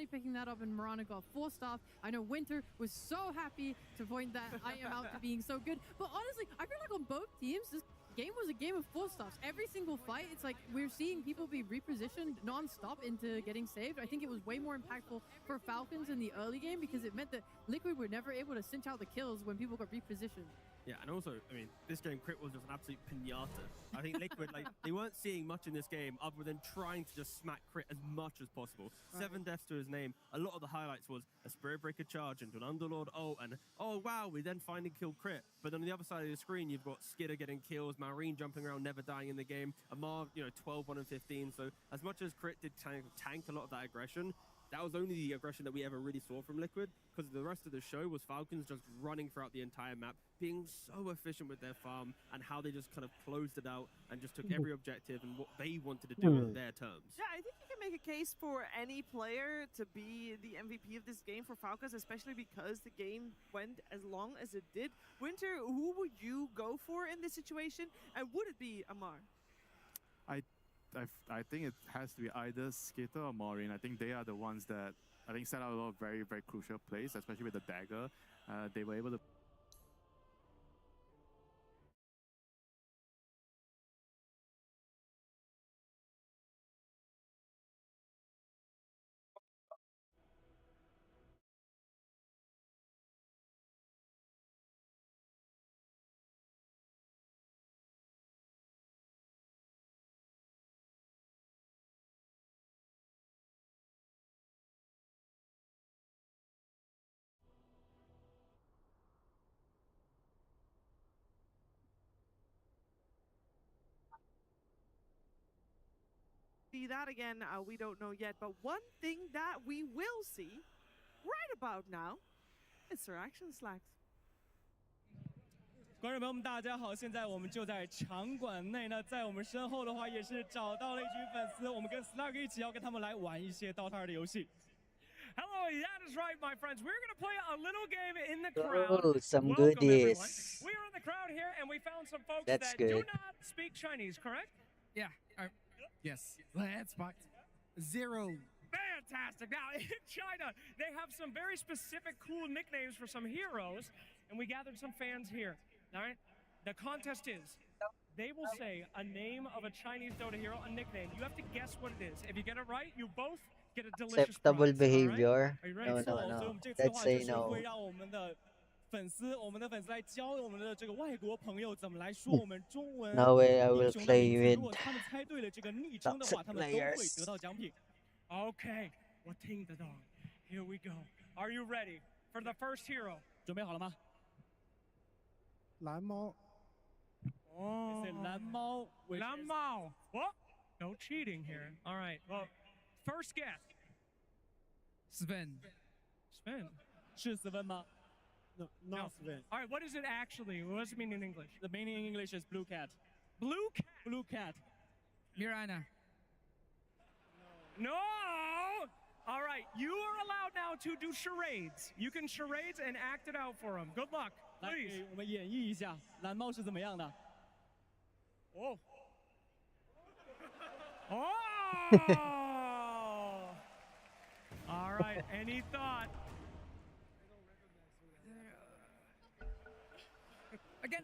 finally picking that up, and Mirana got 4 stars. I know Winter was so happy to point that I am out to being so good. But honestly, I feel like on both teams, this game was a game of 4 stars. Every single fight, it's like we're seeing people be repositioned non-stop into getting saved. I think it was way more impactful for Falcons in the early game because it meant that Liquid were never able to cinch out the kills when people got repositioned. Yeah, and also, I mean, this game crit was just an absolute pinata. I think Liquid, like, they weren't seeing much in this game other than trying to just smack crit as much as possible. Right. 7 deaths to his name. A lot of the highlights was a Spirit Breaker charge into an Underlord ult, and oh wow, we then finally killed crit. But on the other side of the screen, you've got Skidder getting kills, Marine jumping around, never dying in the game, Amar, 12, 1 and 15. So as much as crit did tank a lot of that aggression, that was only the aggression that we ever really saw from Liquid, because the rest of the show was Falcons just running throughout the entire map, being so efficient with their farm and how they just kind of closed it out and just took every objective and what they wanted to do on their terms. Yeah, I think you can make a case for any player to be the MVP of this game for Falcons, especially because the game went as long as it did. Winter, who would you go for in this situation? And would it be Amar? I think it has to be either Skitter or Maureen. I think they are the ones that I think set out a lot of very, very crucial plays, especially with the dagger. They were able to see that again, we don't know yet. But one thing that we will see right about now is Sir Action Slacks. 观众朋友们，大家好！现在我们就在场馆内呢，在我们身后的话也是找到了一群粉丝，我们跟 Slug 一起要跟他们来玩一些 DOTA 的游戏。Hello, that is right, my friends. We're going to play a little game in the crowd. Oh, some Welcome, goodies. Everyone. We are in the crowd here, and we found some folks That's that good. do not speak Chinese, correct? Yeah. Yes. Let's buy 0. Fantastic. Now, in China, they have some very specific cool nicknames for some heroes, and we gathered some fans here. All right? The contest is, they will say a name of a Chinese Dota hero, a nickname. You have to guess what it is. If you get it right, you both get a delicious Acceptable prize, behavior. All right? No. 所以我们这次的 Let's 话 say 就是 no. 会让我们的粉丝来教我们的这个外国朋友怎么来说我们中文 No way I 英 will 雄的 play 名字。 with 如果他们猜对了这个昵称的话，他们都会得到奖品。Okay, 我听得懂。Here we go. Are you ready for the first hero? 准备好了吗？蓝猫。Oh,蓝猫。蓝猫。What? No cheating here. All right. Well, first guess. Sven. Sven. 是 Sven 吗？ No, not Sven. All right, what is it actually? What does it mean in English? The meaning in English is blue cat. Blue cat? Blue cat. Mirana. No! All right, you are allowed now to do charades. You can charades and act it out for them. Good luck, please. 来，我们演绎一下蓝猫是怎么样的。哦。Oh! All right, any thought? Again.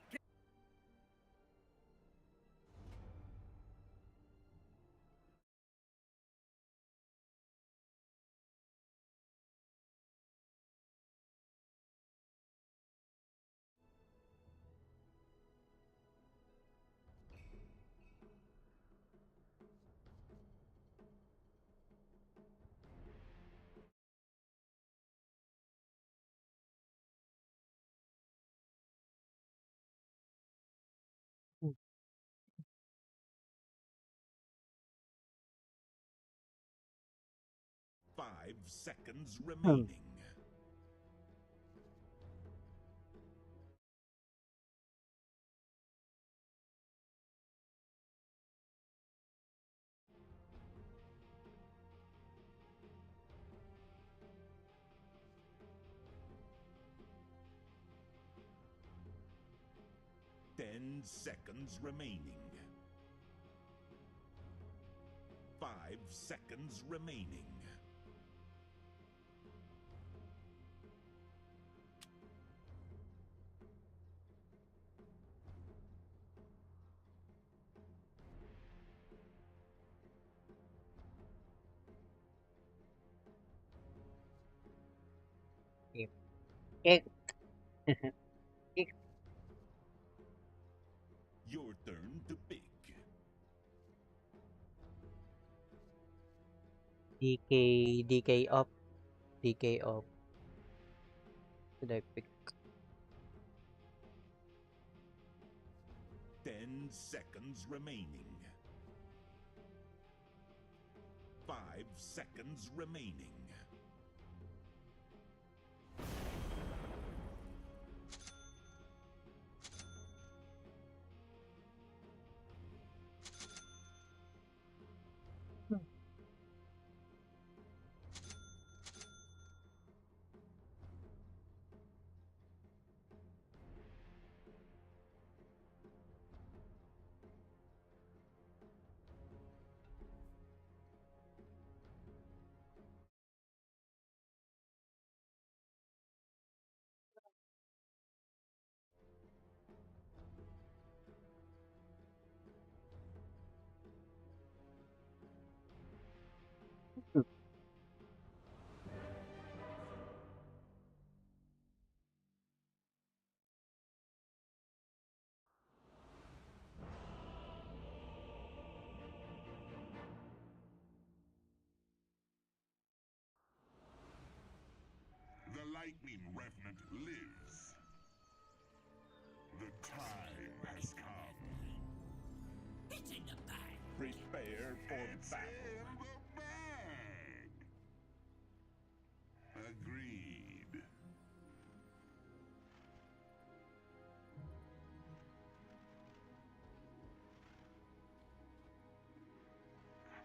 Five seconds remaining. Ten seconds remaining. 5 seconds remaining. Kick. Kick. Kick. Your turn to pick. DK off. DK off. Should I pick? 10 seconds remaining. 5 seconds remaining. The Lightning Revenant lives. The time has come. It's in the bag. Prepare for It's battle. in the bag. Agreed.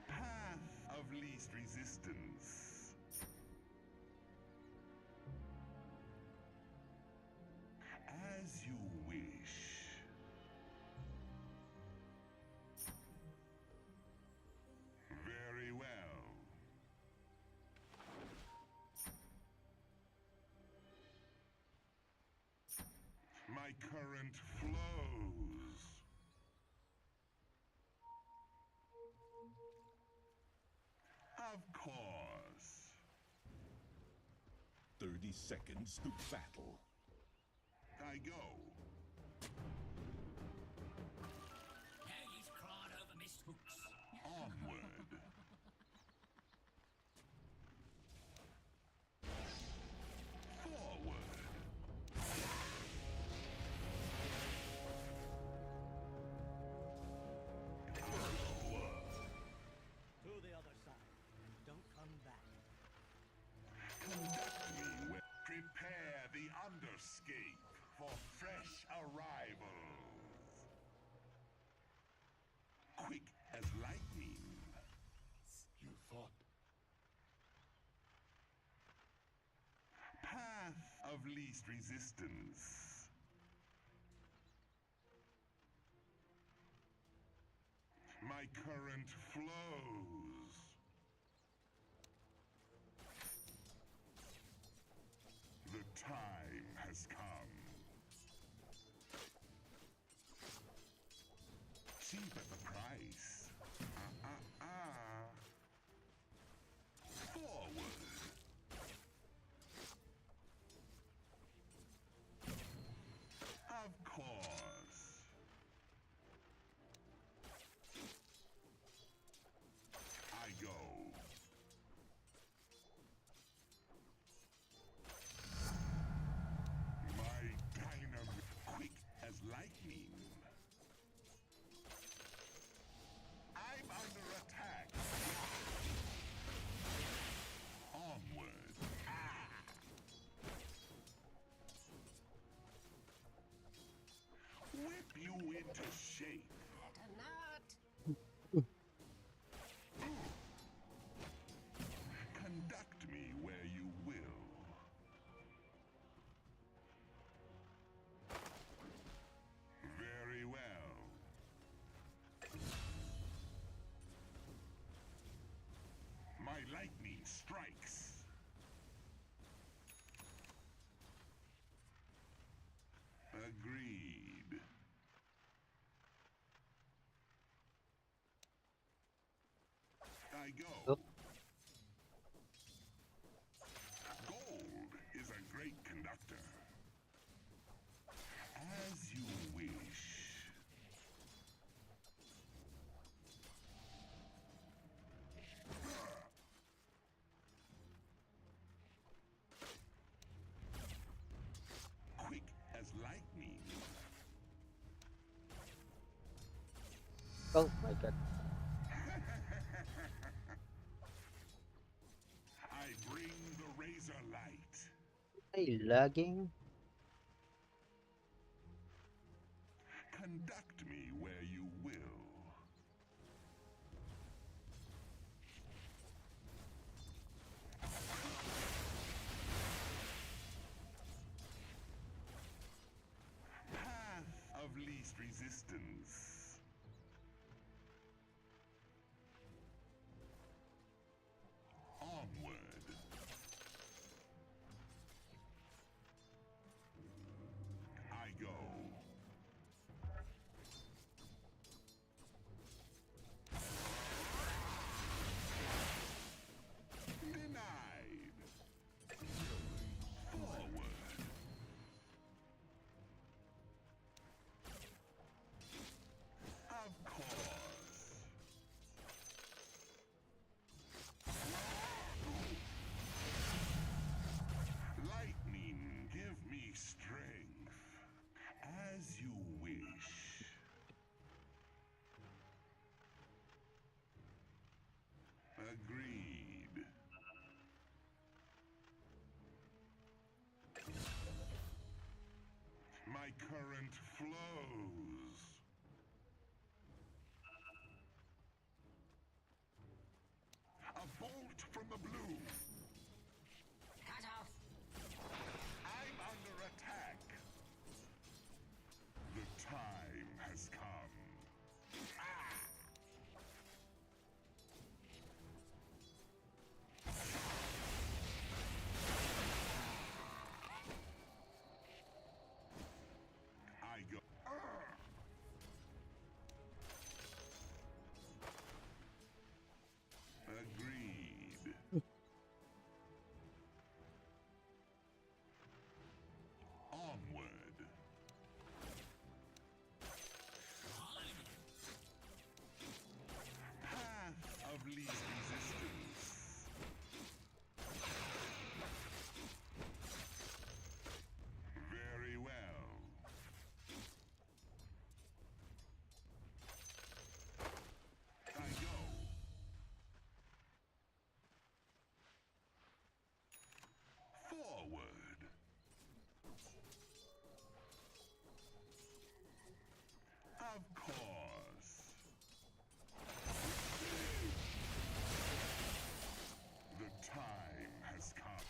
Path of least resistance. As you wish. Very well. My current flows. Of course. 30 seconds to battle. I go. Now he's clawed over Miss Hooks. Onward. Forward. To the other side. Don't come back. Conduct me with. Prepare the underscape for fresh arrivals. Quick as lightning. You thought. Path of least resistance. My current flows. The time has come. Cheap at the price. Forward. Of course. I go. My dynamic quick as lightning. I'm under attack. Onward. Whip you into shape. Conduct me where you will. Very well. My lightning strikes. Agreed. I go. Oh. Gold is a great Oh my god. I bring the razor light. Ay, lagging. Conduct me where you will. Path of least resistance. Onward. I go. Denied. Forward. Of course. Lightning, give me strength. As you wish. Agreed. My current flows. A bolt from the blue. Cut off. I'm under attack. The time has come. Ah! I go. Agreed. Onward. Path of least resistance. Very well. I go. Forward. Of course. The time has come.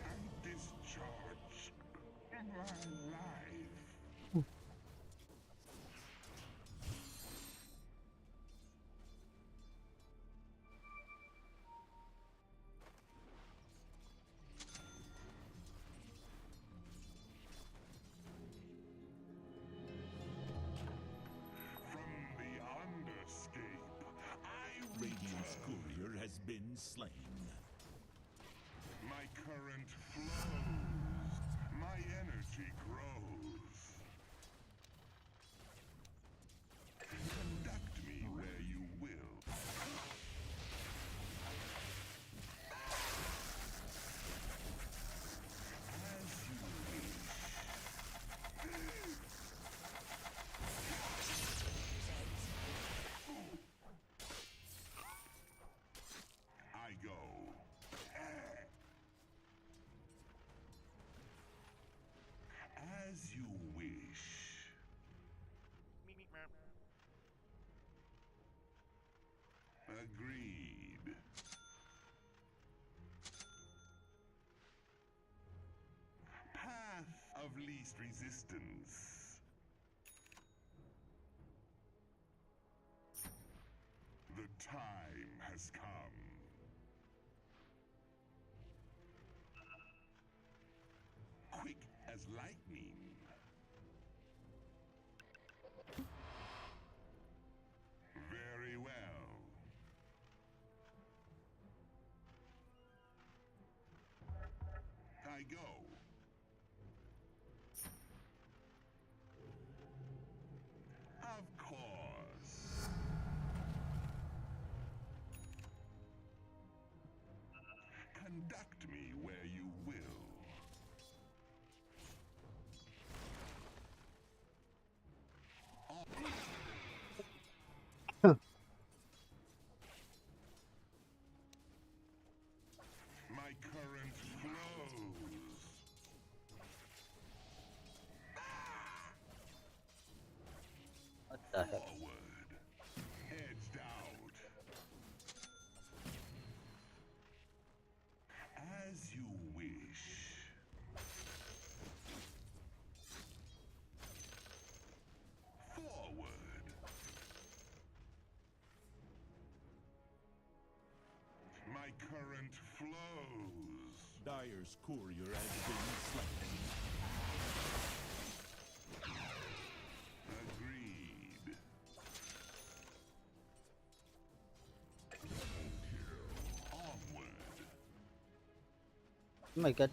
And discharge my life. From the underscape, I Radiant's return. courier has been slain. My current flows. My energy grows. Conduct me where you will. As you wish. I go. As you wish. Agreed. Path of least resistance. The time has come. Quick as lightning. Very well. I go. Of course. Conduct me where you will. My current flows. What the heck? Forward. Edged out. As you wish. Forward. My current flows. Dyer's courier has been slain. Agreed. Double kill. Onward. Oh my god.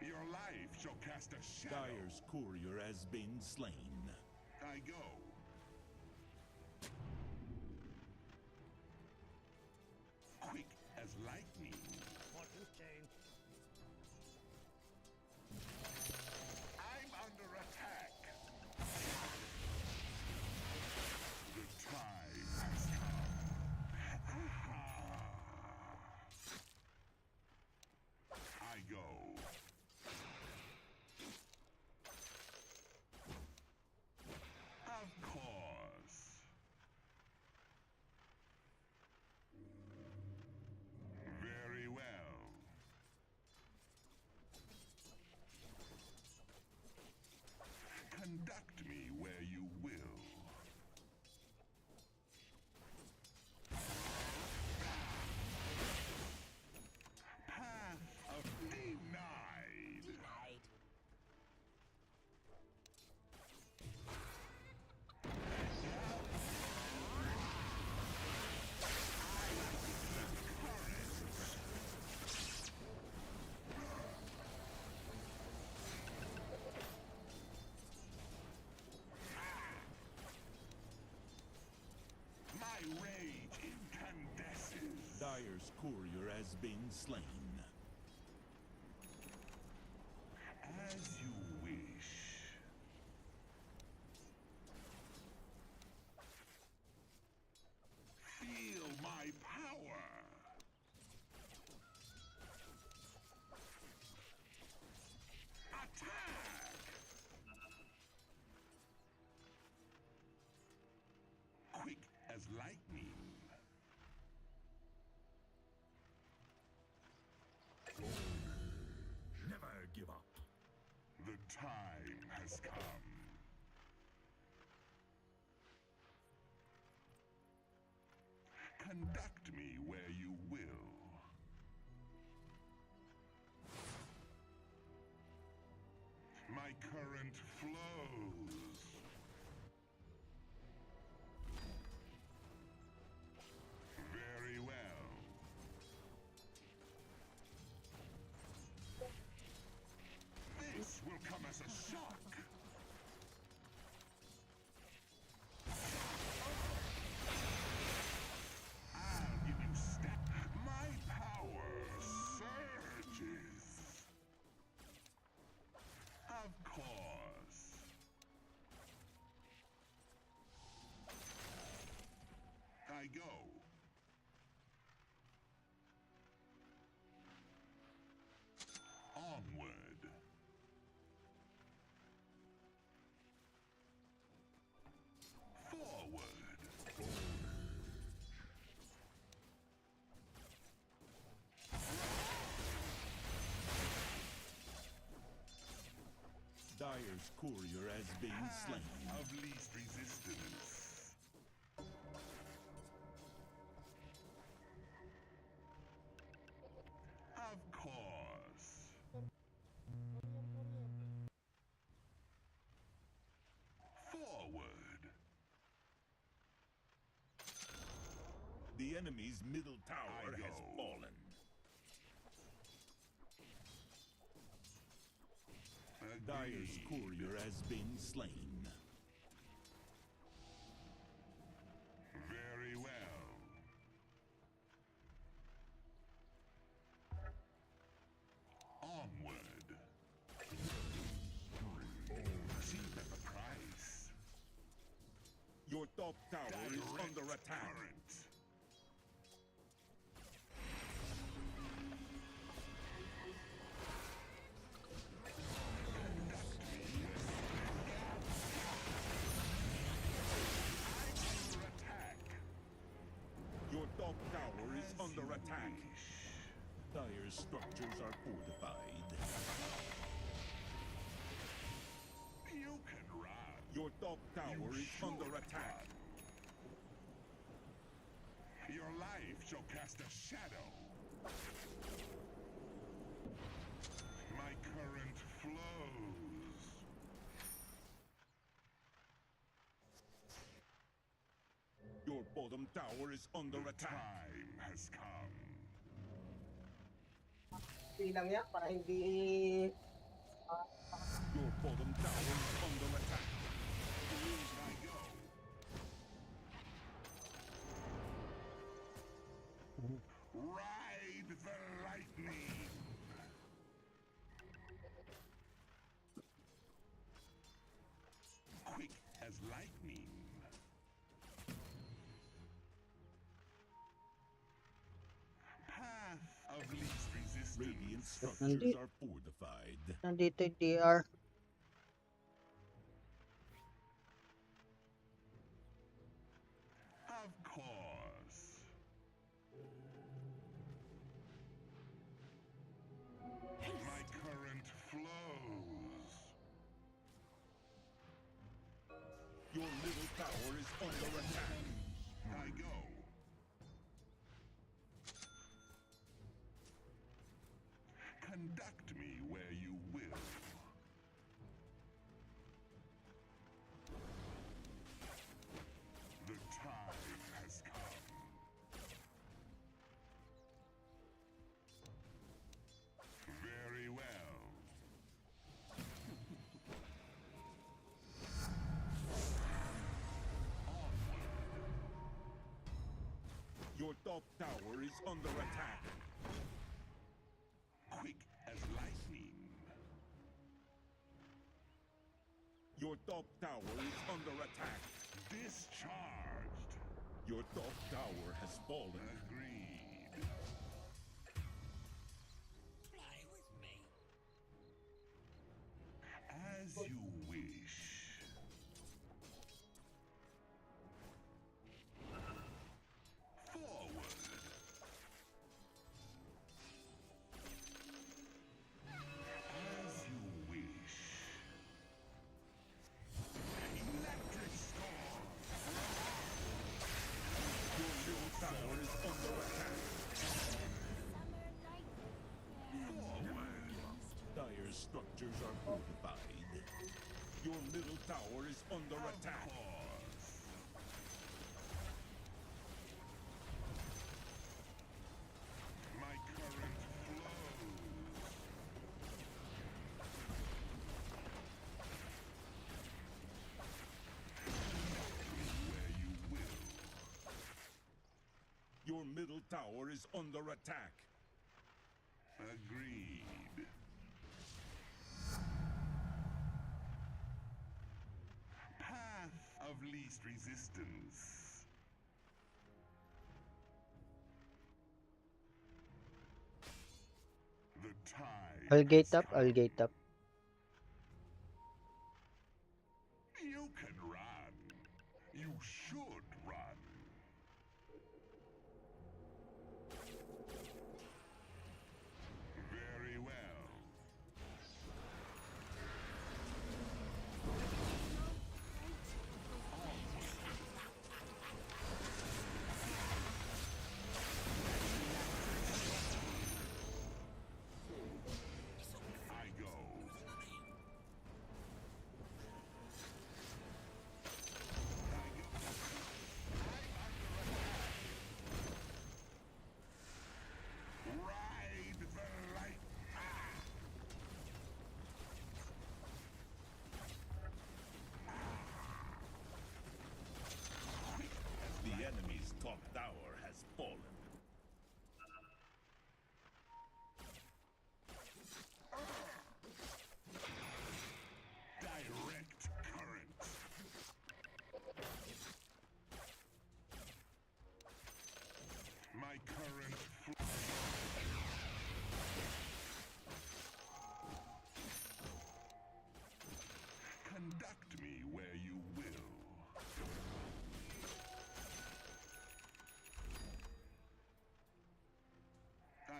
Your life shall cast a shadow. Dyer's courier has been slain. I go. Quick as lightning. Fortune change. I'm under attack. The time has come. I go. Of course. Very well. Conduct me where you will. Path of denied. My rage incandesces. Dyer's courier has been slain. As you wish. Feel my power. Attack! Quick as lightning. Never give up. The time has come. Conduct me where you will. My current flows. Very well. This will come as a shock. I'll give you my power surges. Of course. I go. Onward. Forward. Dyer's courier has been slain. Path of least resistance. Of course. Forward. The enemy's middle tower I has go. fallen. Dyer's Agreed. courier has been slain. Very well. Onward. Cheap at the price. Your top tower is Direct under attack. current. Dire structures are fortified. You can run. Your top tower is under attack. Your life shall cast a shadow. My current flows. Your bottom tower is under attack. Time has come. Bilang niya para hindi Your bottom tower is under attack. I go. Ride the lightning. Quick as lightning. Path of least Radiant resistance. structures are fortified. nandito yung DR. Of course. My current flows. Your middle tower is under attack. I go. Conduct me where you will. The time has come. Very well. Your top tower is under attack. Quick as lightning. Your top tower is under attack. Discharged. Your top tower has fallen. Agreed. Fly with me. As you wish. Forward. As you wish. Electric storm. Your middle tower is under attack. Forward. Dire structures are fortified. Your middle tower is under Of attack. course. My current flows. Where you will. Your middle tower is under attack. Agreed. Path of least resistance. The time. I'll gate has up, I'll come. gate up. You can run. You should run. Very well. I go.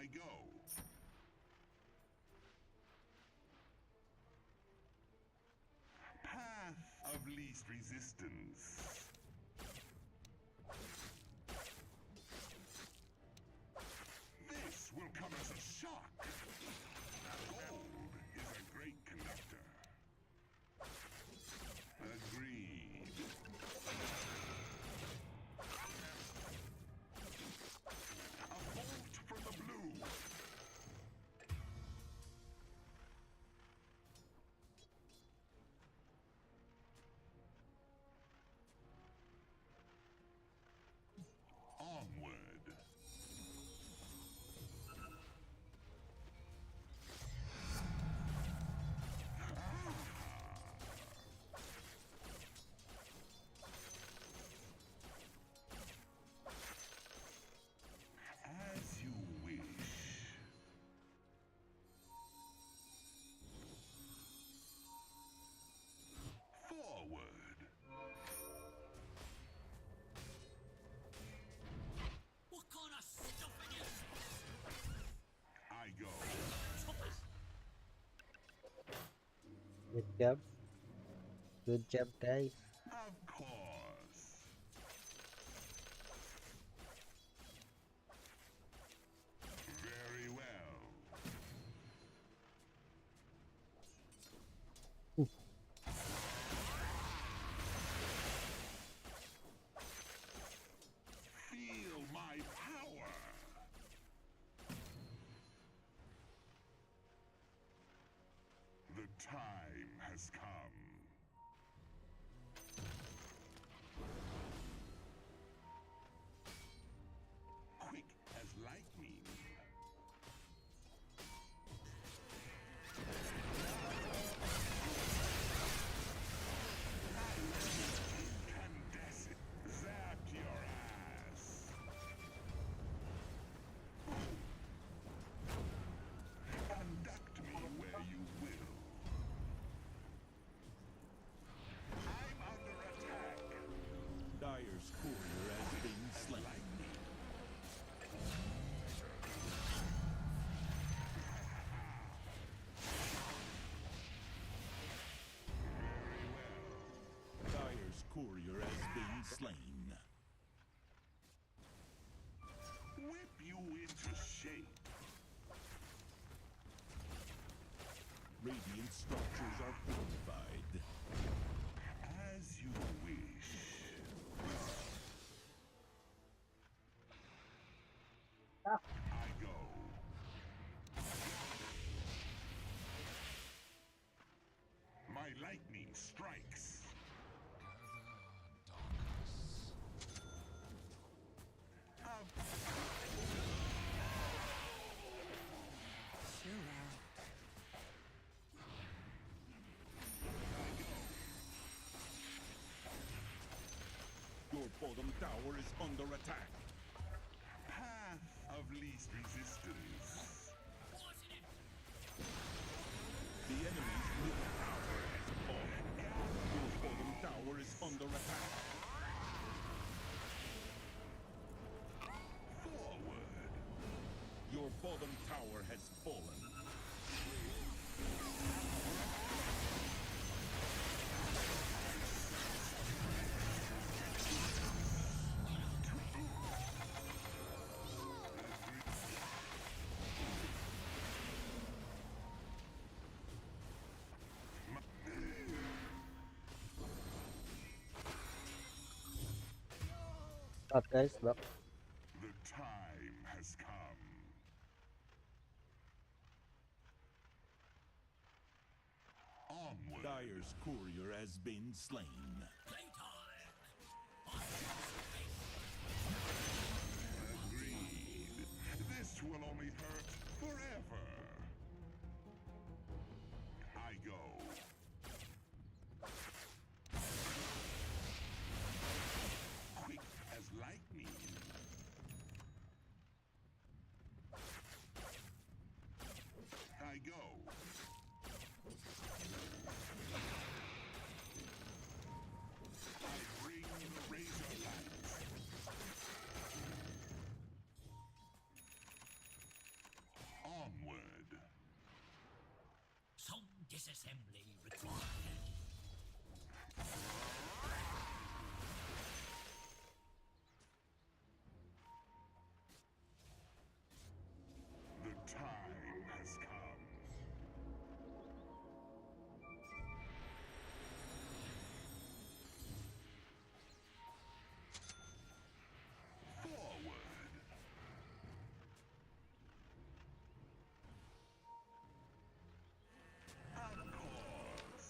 I go. Path of least resistance. This will come as a shock. Gold is a great conductor. Agreed. A bolt for the blue. Onward. As you wish. Forward. What kind of stuffing is I go. Good job. Good job, guys. Of course. Very well. Feel my power. The time has come. Quick as lightning. Incandescent. Zap your ass. Conduct me where you will. I'm under attack. Dyer's courier has been slain. Very well. Dyer's courier has been slain. Whip you into shape. Radiant structures are fortified. As you wish. I go. My lightning strikes. Your bottom tower is under attack. Path of least resistance. The enemy's middle tower has fallen. Your bottom tower is under attack. Forward. Your bottom tower has fallen. Up, guys. Back. The time has come. Onward. Dyer's courier has been slain. Agreed. This will only hurt forever. I go. Quick as lightning. I go. I bring the razor light. Disassembly required. The time has come. Forward. Of course.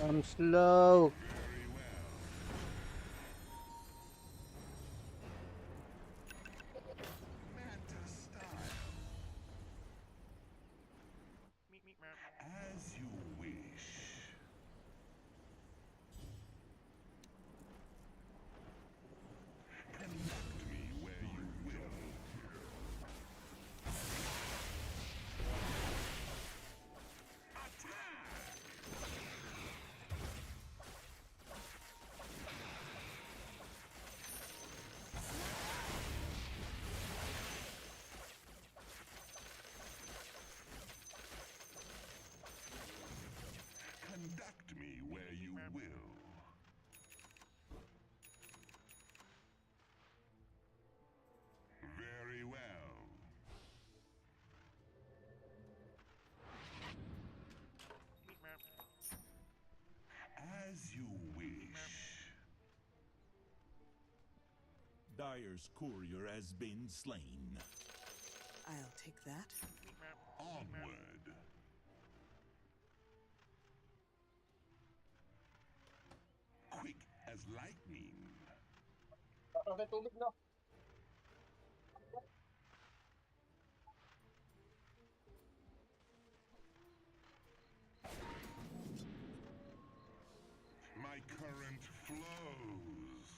I'm slow. Very well. Mantis style. As you wish. Conduct me where you will. Conduct me where you will. Very well. As you wish. Dyer's courier has been slain. I'll take that. Onward. Quick as lightning. My current flows.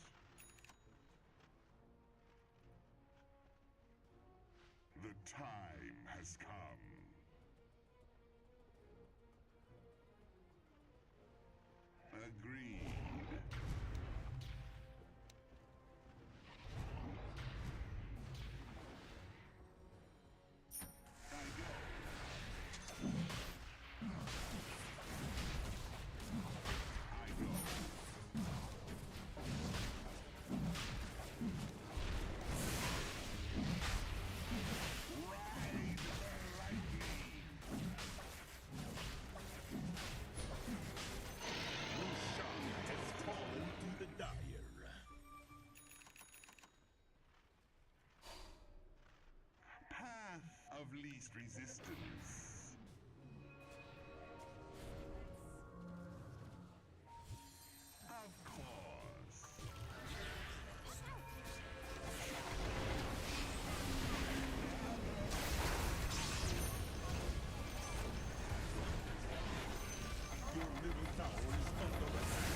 The time has come. Agreed. I go. I go. Ride the lightning. Roshan has fallen to the Dyer. Path of least resistance. Of course. Your middle tower is under attack.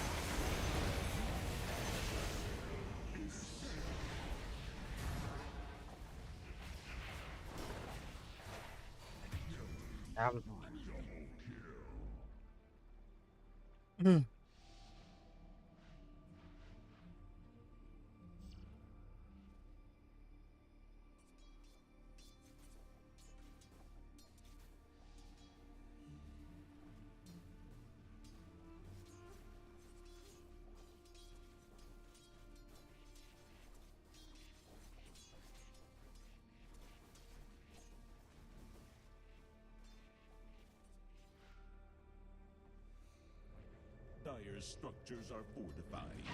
Dyer's structures are fortified.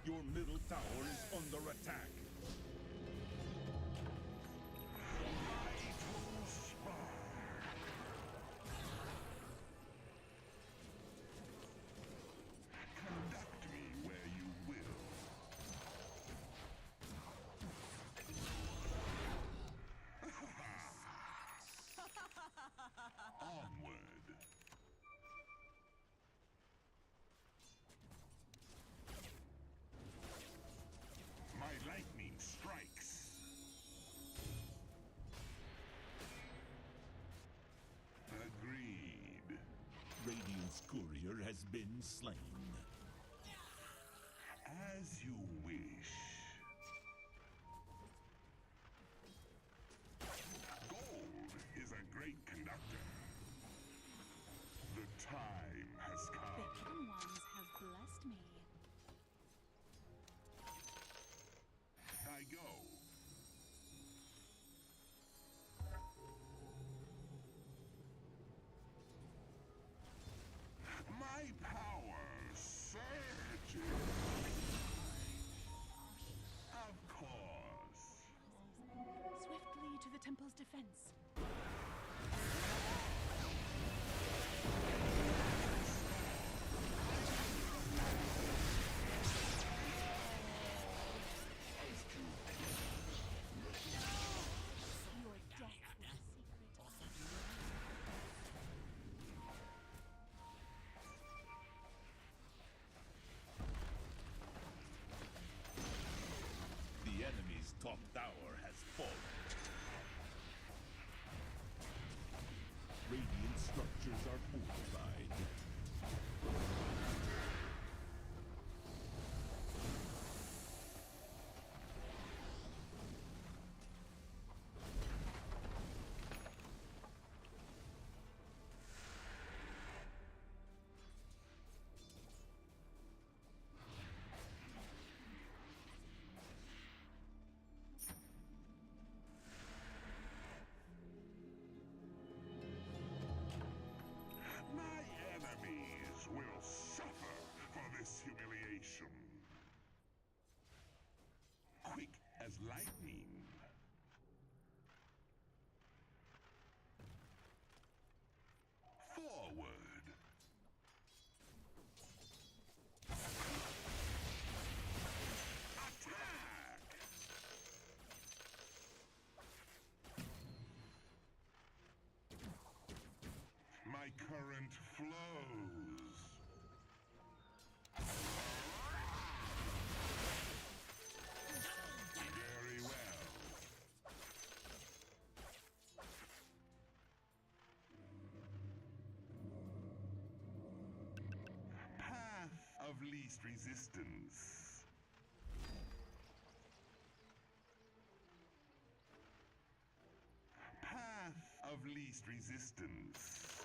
Your middle tower is under attack. Conduct me where you will. Onward. My lightning strikes. Agreed. Radiant's courier has been slain. As you wish. Gold is a great conductor. The time has The come. hidden ones have blessed me. I go. My power surges. Of course. Swiftly to the temple's defense. Your death was a secret. The enemy's top tower has fallen. Radiant structures are fortified. My enemies will suffer for this humiliation. Quick as lightning. Forward. Attack! My current flows. Very well. Path of least resistance. Path of least resistance.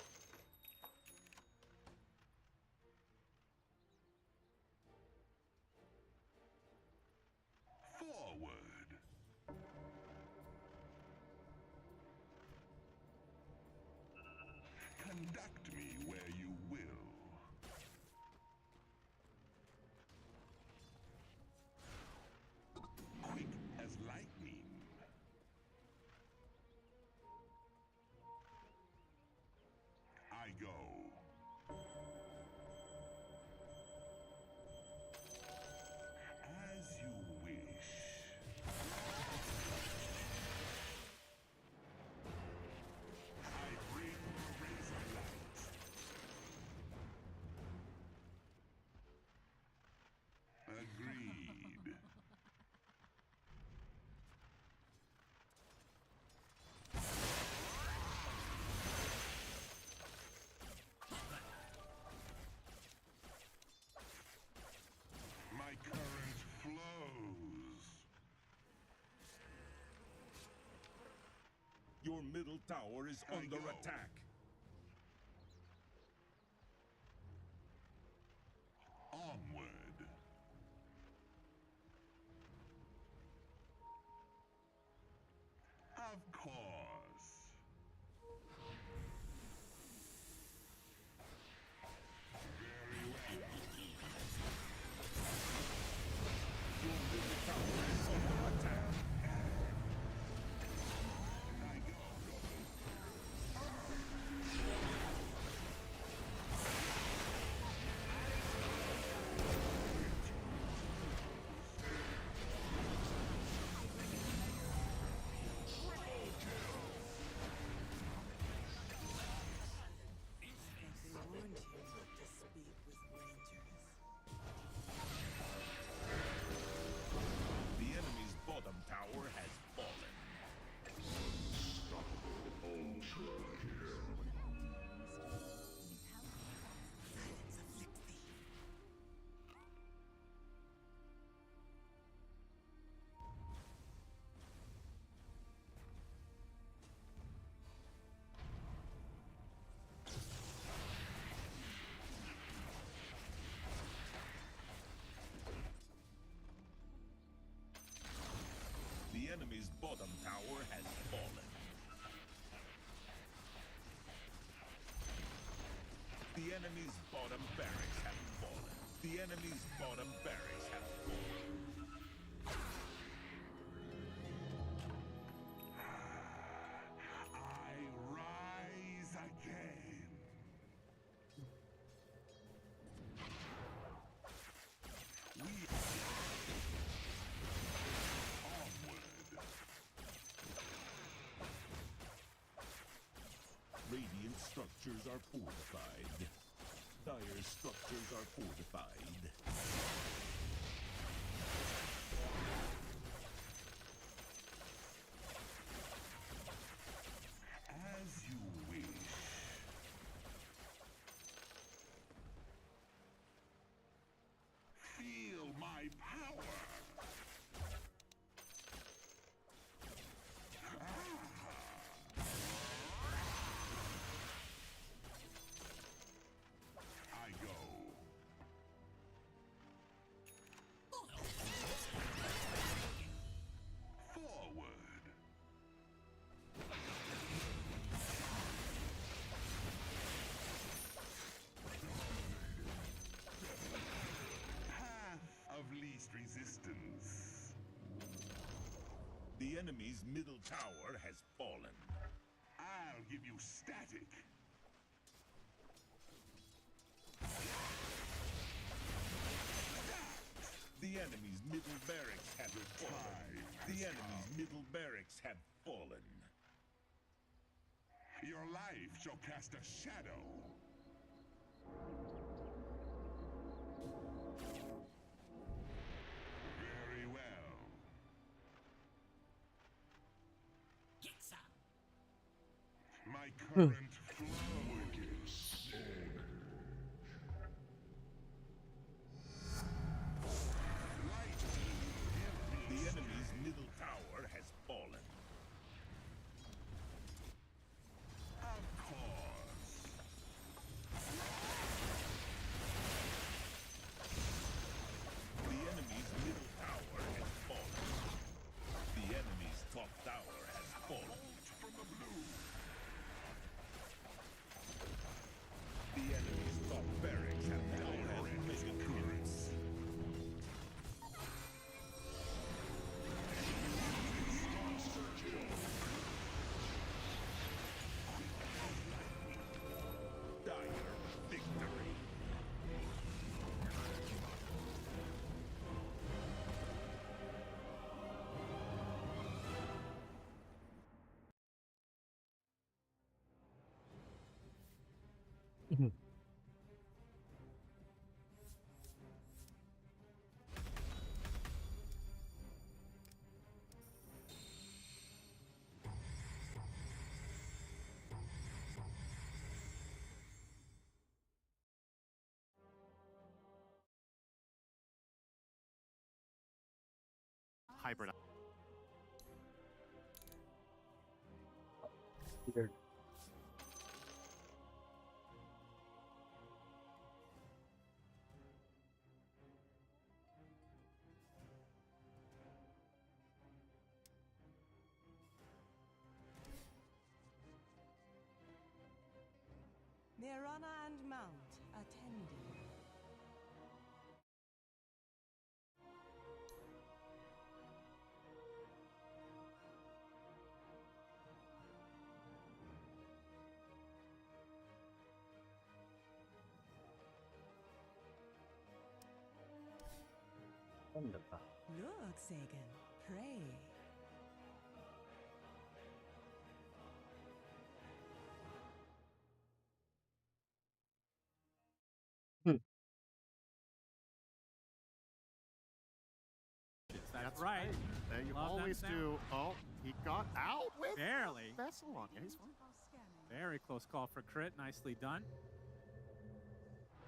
Forward. Conduct me where you will. Quick as lightning. I go. As you wish. I bring razor light. Agreed. My current flows. Your middle tower is I under go. attack. Onward. Of course. Very well. Your middle tower is under attack. I go. enemy's bottom tower has fallen. The enemy's bottom barracks have fallen. The enemy's bottom barracks have fallen. I rise again. We onward. Radiant structures are fortified. Dire structures are fortified. As you wish. Feel my power. I go. Forward. Path of least resistance. The enemy's middle tower has fallen. I'll give you static. The enemy's middle barracks have fallen. The enemy's middle barracks have fallen. Your life shall cast a shadow. Very well. My current flow. Light. The enemy's middle tower has fallen. Of course. The enemy's middle tower has fallen. The enemy's top tower has fallen. From the blue. The enemy's top barracks have fallen. Mega currents. Dire victory. Hybrid. Weird. Mirana and Mount attending. Wunderbar. Look, Sagan, pray. That's right. There you Love that always sound. do. Oh, he got out with Barely. Vessel on. Yeah, he's fine. Very close call for crit. Nicely done.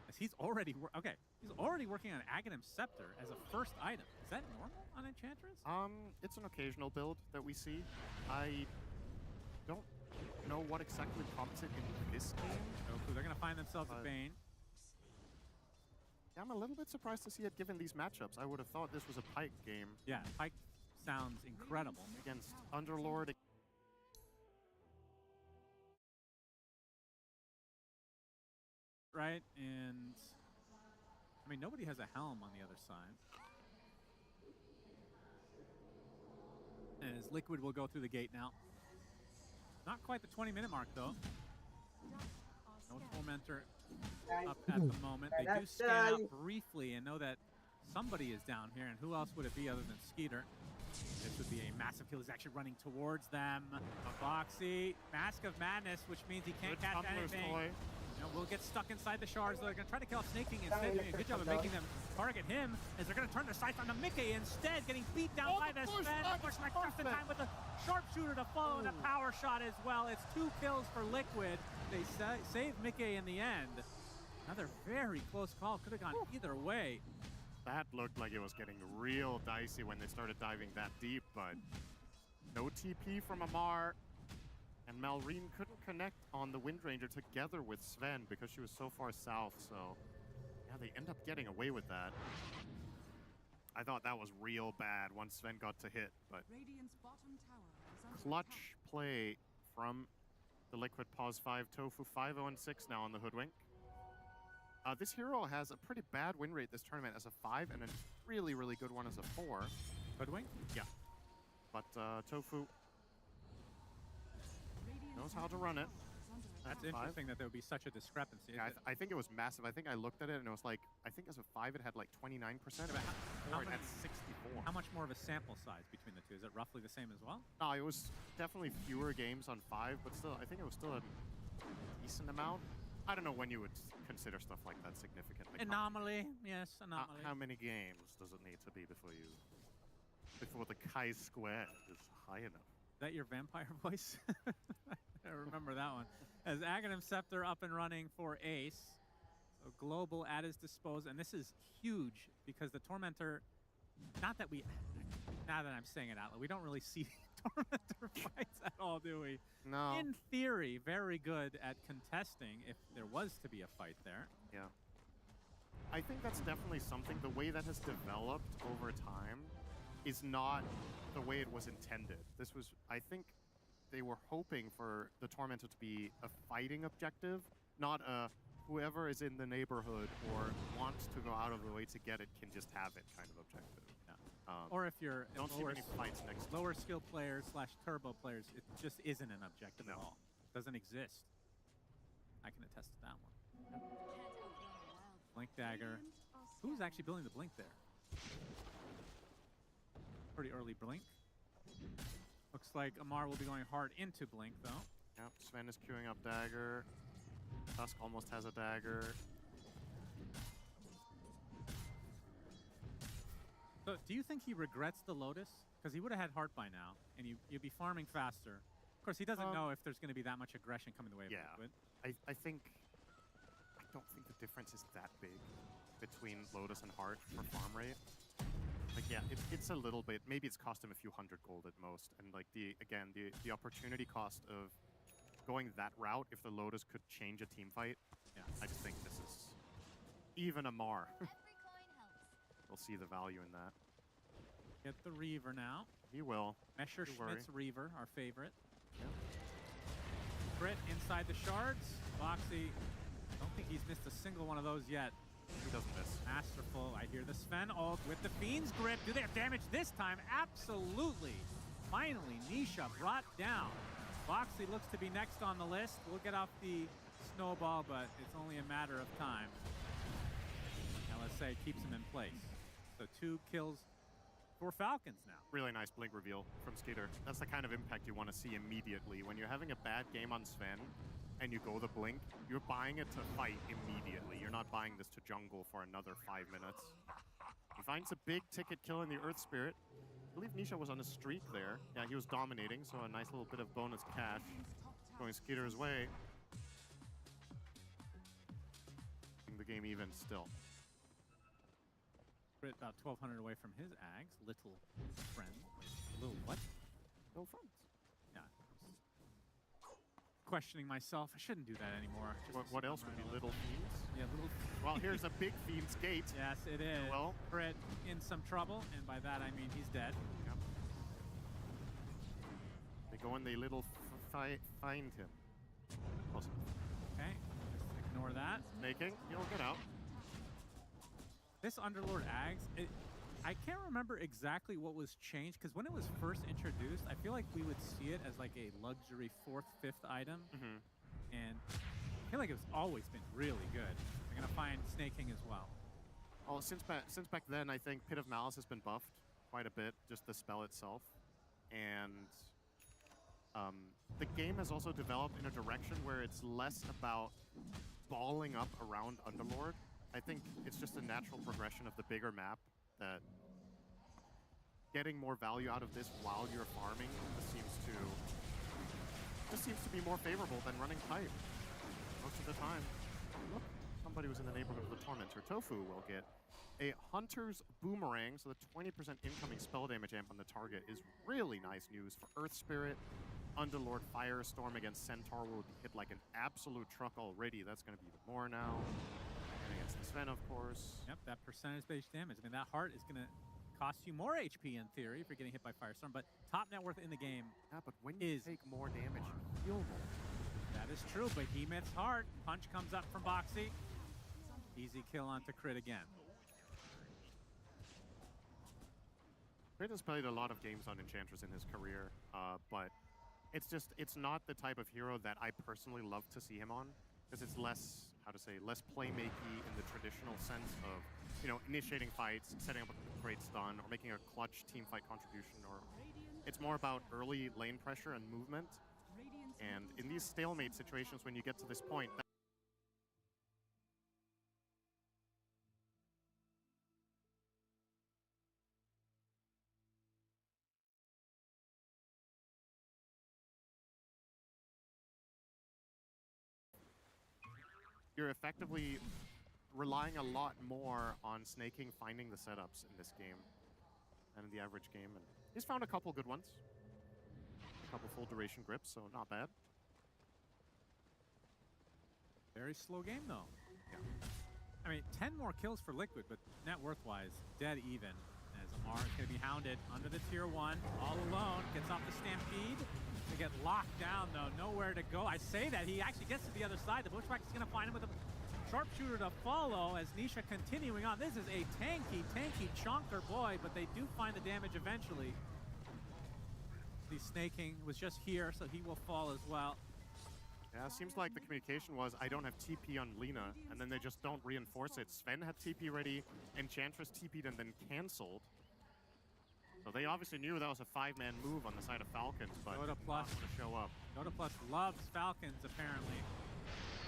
As he's already he's already working on Aghanim Scepter as a first item. Is that normal on Enchantress? It's an occasional build that we see. I don't know what exactly prompts it in this game. No clue. They're gonna find themselves a Bane. Yeah, I'm a little bit surprised to see it given these matchups. I would have thought this was a Pike game. Yeah, Pike sounds incredible. Against Underlord. Right, and I mean, nobody has a helm on the other side. As Liquid will go through the gate now. Not quite the 20-minute mark, though. No Tormentor up at the moment. They do scan out briefly and know that somebody is down here, and who else would it be other than Skeeter? This would be a massive kill. He's actually running towards them. Foxy, Mask of Madness, which means he can't catch anything. You know, will get stuck inside the shards. They're going to try to kill Snake King instead. Doing a good job of making them target him as they're going to turn their sights onto Mickey instead, getting beat down by the Sven. Bushmack just in time with a sharpshooter to follow and a power shot as well. It's 2 kills for Liquid. They save Mickey in the end. Another very close call. Could have gone either way. That looked like it was getting real dicey when they started diving that deep, but no TP from Amar. And Malrine couldn't connect on the Wind Ranger together with Sven because she was so far south, so yeah, they end up getting away with that. I thought that was real bad once Sven got to hit, but clutch play from the Liquid Pause 5 Tofu, 5-0-6 now on the Hoodwink. This hero has a pretty bad win rate this tournament as a 5 and a really, really good one as a 4. Hoodwink? Yeah. But Tofu knows how to run it. That's interesting that there would be such a discrepancy. Yeah, I think it was massive. I think I looked at it and it was like, I think as a 5 it had like 29%. Or it had 64. How much more of a sample size between the two? Is it roughly the same as well? No, it was definitely fewer games on 5, but still, I think it was still a decent amount. I don't know when you would consider stuff like that significant. Like anomaly, yes, anomaly. How many games does it need to be before the chi-square is high enough? Is that your vampire voice? I remember that one. As Aghanim Scepter up and running for Ace. So global at his disposal. And this is huge because the Tormentor, now that I'm saying it out loud, we don't really see Tormentor fights at all, do we? No. In theory, very good at contesting if there was to be a fight there. Yeah. I think that's definitely something. The way that has developed over time is not the way it was intended. This was, I think, they were hoping for the Tormentor to be a fighting objective, not a whoever is in the neighborhood or wants to go out of the way to get it can just have it kind of objective. Yeah. Or if you're don't see many fights next lower skill players / turbo players, it just isn't an objective at all. It doesn't exist. I can attest to that one. Blink Dagger. Who's actually building the Blink there? Pretty early Blink. Looks like Amar will be going hard into Blink, though. Yep, Sven is queuing up Dagger. Tusk almost has a Dagger. So, do you think he regrets the Lotus? Because he would have had Heart by now, and you'd be farming faster. Of course, he doesn't know if there's going to be that much aggression coming the way of Liquid. I don't think the difference is that big between Lotus and Heart for farm rate. Like, yeah, it's a little bit. Maybe it's cost him a few hundred gold at most. And like the opportunity cost of going that route, if the Lotus could change a team fight, yeah, I just think this is even Amar. We'll see the value in that. Get the Reaver now. He will. Messerschmitt's Reaver, our favorite. Yep. Crit inside the shards. Foxy, don't think he's missed a single one of those yet. He doesn't miss. Masterful. I hear the Sven ult with the Fiend's Grip. Do they have damage this time? Absolutely. Finally, Nisha brought down. Foxy looks to be next on the list. We'll get off the snowball, but it's only a matter of time. LSA keeps him in place. So 2 kills for Falcons now. Really nice Blink reveal from Skeeter. That's the kind of impact you want to see immediately. When you're having a bad game on Sven, and you go the Blink, you're buying it to fight immediately. You're not buying this to jungle for another 5 minutes. He finds a big ticket kill in the Earth Spirit. I believe Nisha was on a streak there. Yeah, he was dominating, so a nice little bit of bonus cash going Skeeter's way. The game even still. Crit about 1,200 away from his Ags. Little friend. Little what? Little friends. Yeah. Questioning myself. I shouldn't do that anymore. What else would be little fiends? Yeah, little. Well, here's a big fiend's gate. Yes, it is. Well, Crit in some trouble, and by that I mean he's dead. Yep. They go and they little find him. Close enough. Okay, just ignore that. Snaking, you'll get out. This Underlord Ags, I can't remember exactly what was changed, because when it was first introduced, I feel like we would see it as like a luxury 4th, 5th item. And I feel like it's always been really good. They're gonna find snaking as well. Well, since back then, I think Pit of Malice has been buffed quite a bit, just the spell itself. And the game has also developed in a direction where it's less about balling up around Underlord. I think it's just a natural progression of the bigger map that getting more value out of this while you're farming just seems to be more favorable than running pipe most of the time. Look, somebody was in the neighborhood of the Tormentor. Tofu will get a Hunter's Boomerang, so the 20% incoming spell damage amp on the target is really nice news for Earth Spirit. Underlord Firestorm against Centaur will hit like an absolute truck already. That's going to be even more now. And against the Sven, of course. Yep, that percentage-based damage. I mean, that heart is going to cost you more HP in theory if you're getting hit by Firestorm, but top net worth in the game but when you take more damage, you feel more. That is true, but Behemoth's heart. Punch comes up from Boxy. Easy kill onto Crit again. Crit has played a lot of games on Enchantress in his career, but it's not the type of hero that I personally love to see him on, because it's less, less playmaky in the traditional sense of, initiating fights, setting up a great stun, or making a clutch team fight contribution, or it's more about early lane pressure and movement. And in these stalemate situations, when you get to this point, you're effectively relying a lot more on snaking, finding the setups in this game than in the average game. And he's found a couple good ones. A couple full duration grips, so not bad. Very slow game, though. Yeah. I mean, 10 more kills for Liquid, but net worth-wise, dead even. As Amar is going to be hounded under the tier 1, all alone, gets off the Stampede. They get locked down, though, nowhere to go. I say that, he actually gets to the other side. The Bushwhack is going to find him with a sharpshooter to follow as Nisha continuing on. This is a tanky chonker boy, but they do find the damage eventually. The snaking was just here, so he will fall as well. Yeah, seems like the communication was, I don't have TP on Lina, and then they just don't reinforce it. Sven had TP ready, Enchantress TP'd and then cancelled. So they obviously knew that was a 5-man move on the side of Falcons, but Dota Plus not want to show up. Dota Plus loves Falcons, apparently.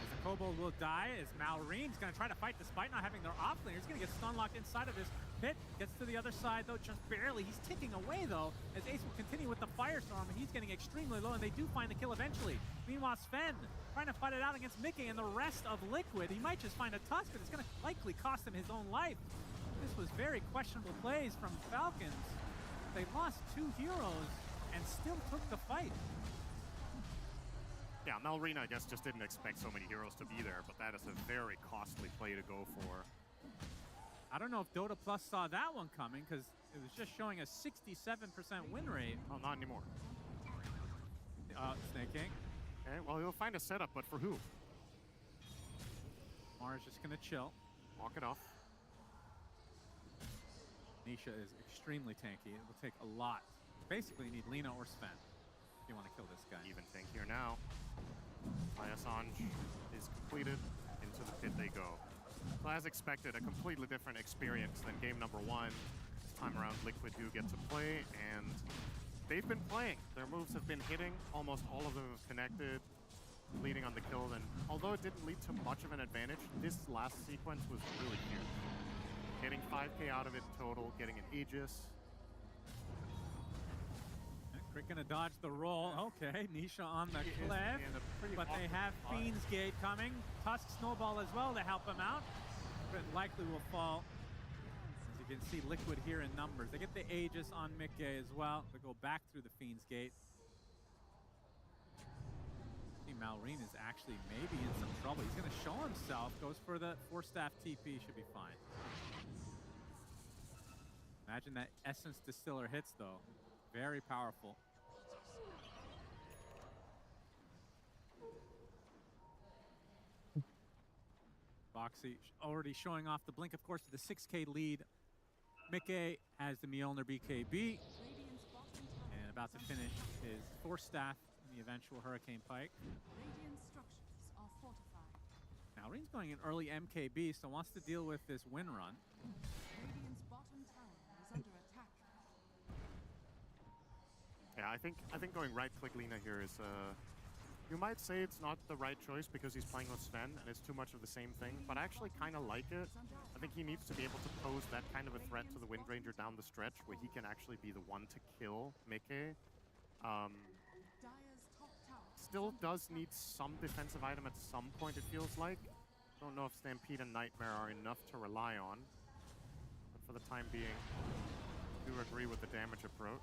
As the Kobold will die, as Malreen's going to try to fight despite not having their offlaner. He's going to get stun locked inside of this pit. Gets to the other side, though, just barely. He's ticking away, though, as Ace will continue with the Firestorm, and he's getting extremely low, and they do find the kill eventually. Meanwhile, Sven trying to fight it out against Mickey and the rest of Liquid. He might just find a tusk, but it's going to likely cost him his own life. This was very questionable plays from Falcons. They lost 2 heroes and still took the fight. Yeah, Malreen, I guess, just didn't expect so many heroes to be there, but that is a very costly play to go for. I don't know if Dota Plus saw that one coming, because it was just showing a 67% win rate. Oh, not anymore. Snaking. Okay, well, he'll find a setup, but for who? Mara's just going to chill. Walk it off. Nisha is extremely tanky. It will take a lot. Basically, you need Lina or Sven if you want to kill this guy. Even tankier now. Assange is completed. Into the pit they go. So as expected, a completely different experience than game number 1. This time around, Liquid do get to play, and they've been playing. Their moves have been hitting. Almost all of them have connected, leading on the kill. And although it didn't lead to much of an advantage, this last sequence was really huge. Getting 5k out of it total, getting an Aegis. Crick gonna dodge the roll. Okay, Nisha on the cliff, but they have Fiend's Gate coming. Tusk Snowball as well to help him out. But likely will fall. As you can see, Liquid here in numbers. They get the Aegis on Mickey as well. They go back through the Fiend's Gate. See, Malreen is actually maybe in some trouble. He's gonna show himself. Goes for the 4-staff TP. Should be fine. Imagine that Essence Distiller hits, though. Very powerful. Foxy already showing off the blink, of course, with the 6K lead. Mickey has the Mjolnir BKB. And about to finish his Force Staff in the eventual Hurricane Pike. Radiant structures are fortified. Now, Reen's going in early MKB, so wants to deal with this win run. Radiant's bottom tower is under attack. Yeah, I think going right-click Lina here is, you might say it's not the right choice because he's playing with Sven and it's too much of the same thing, but I actually kind of like it. I think he needs to be able to pose that kind of a threat to the Wind Ranger down the stretch where he can actually be the one to kill Mickey. Still does need some defensive item at some point, it feels like. Don't know if Stampede and Nightmare are enough to rely on, but for the time being, I do agree with the damage approach.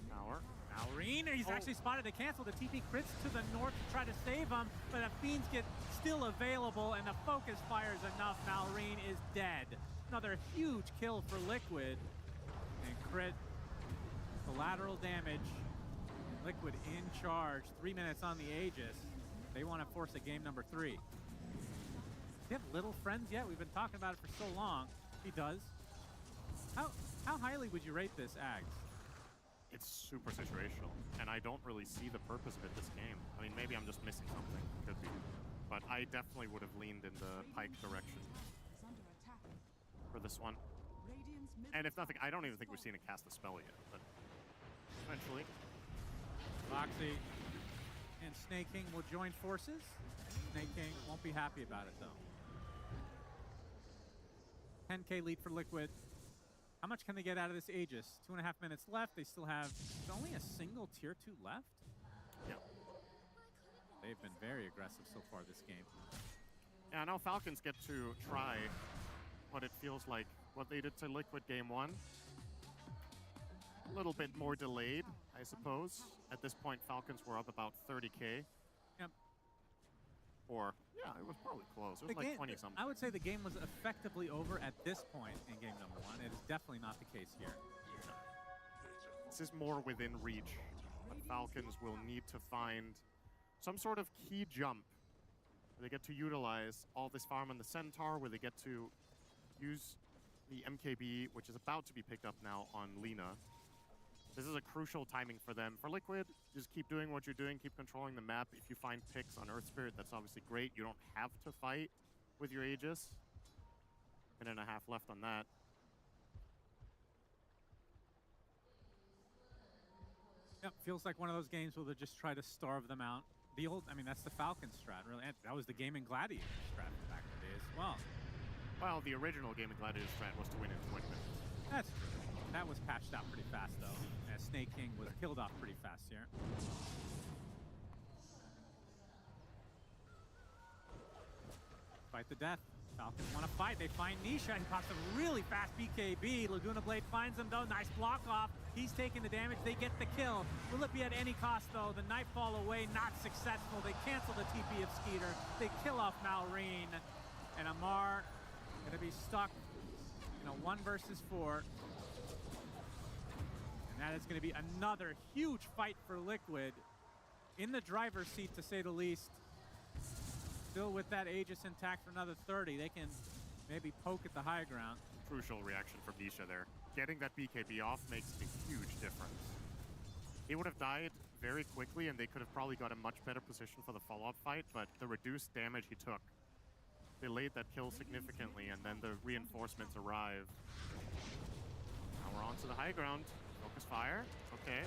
Tower. Now Reen, he's actually spotted to cancel. The TP crits to the north to try to save him, but the Fiends get still available, and the focus fires enough. Malreen is dead. Another huge kill for Liquid. And crit, collateral damage. Liquid in charge. 3 minutes on the Aegis. They want to force a game number 3. Do you have little friends yet? We've been talking about it for so long. He does. How highly would you rate this, Ags? It's super situational, and I don't really see the purpose of it this game. I mean, maybe I'm just missing something. Could be. But I definitely would have leaned in the Pike direction for this one. And if nothing, I don't even think we've seen it cast the spell yet, but eventually. Foxy and Snake King will join forces. Snake King won't be happy about it, though. 10K lead for Liquid. How much can they get out of this Aegis? 2.5 minutes left. They still have only a single tier 2 left. Yeah. They've been very aggressive so far this game. Yeah, now Falcons get to try what it feels like what they did to Liquid game 1. A little bit more delayed, I suppose. At this point, Falcons were up about 30K. Yep. Or, yeah, it was probably close. It was like 20-something. I would say the game was effectively over at this point in game number 1. It is definitely not the case here. This is more within reach. But Falcons will need to find some sort of key jump where they get to utilize all this farm on the Centaur, where they get to use the MKB, which is about to be picked up now on Lina. This is a crucial timing for them. For Liquid, just keep doing what you're doing, keep controlling the map. If you find picks on Earth Spirit, that's obviously great. You don't have to fight with your Aegis. Minute and a half left on that. Yep, feels like one of those games where they just try to starve them out. The old, I mean, that's the Falcon strat, really. And that was the Gaming Gladiator strat back in the day as well. Well, the original Gaming Gladiator strat was to win in 20 minutes. That's true. That was patched out pretty fast, though. As Snake King was killed off pretty fast here. Fight the death. Falcons want to fight. They find Nisha. He pops a really fast BKB. Laguna Blade finds him, though. Nice block off. He's taking the damage. They get the kill. Will it be at any cost, though? The Nightfall away, not successful. They cancel the TP of Skeeter. They kill off Malreen. And Amar going to be stuck in a 1 versus 4. And that is going to be another huge fight for Liquid. In the driver's seat, to say the least. Still with that Aegis intact for another 30. They can maybe poke at the high ground. Crucial reaction from Nisha there. Getting that BKB off makes a huge difference. He would have died very quickly, and they could have probably got a much better position for the follow-up fight, but the reduced damage he took delayed that kill significantly, and then the reinforcements arrive. Now we're on to the high ground. Focus fire. Okay.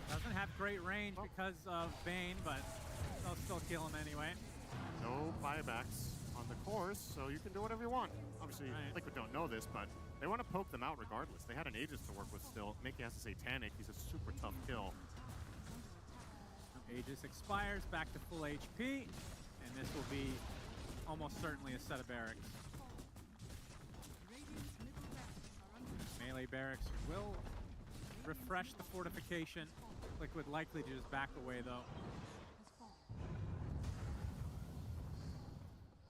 Doesn't have great range because of Bane, but they'll still kill him anyway. No buybacks on the course, so you can do whatever you want. Obviously, Liquid don't know this, but they want to poke them out regardless. They had an Aegis to work with still. Mickey has a Satanic. He's a super tough kill. Aegis expires, back to full HP, and this will be almost certainly a set of barracks. Melee barracks will refresh the fortification. Liquid likely to just back away, though.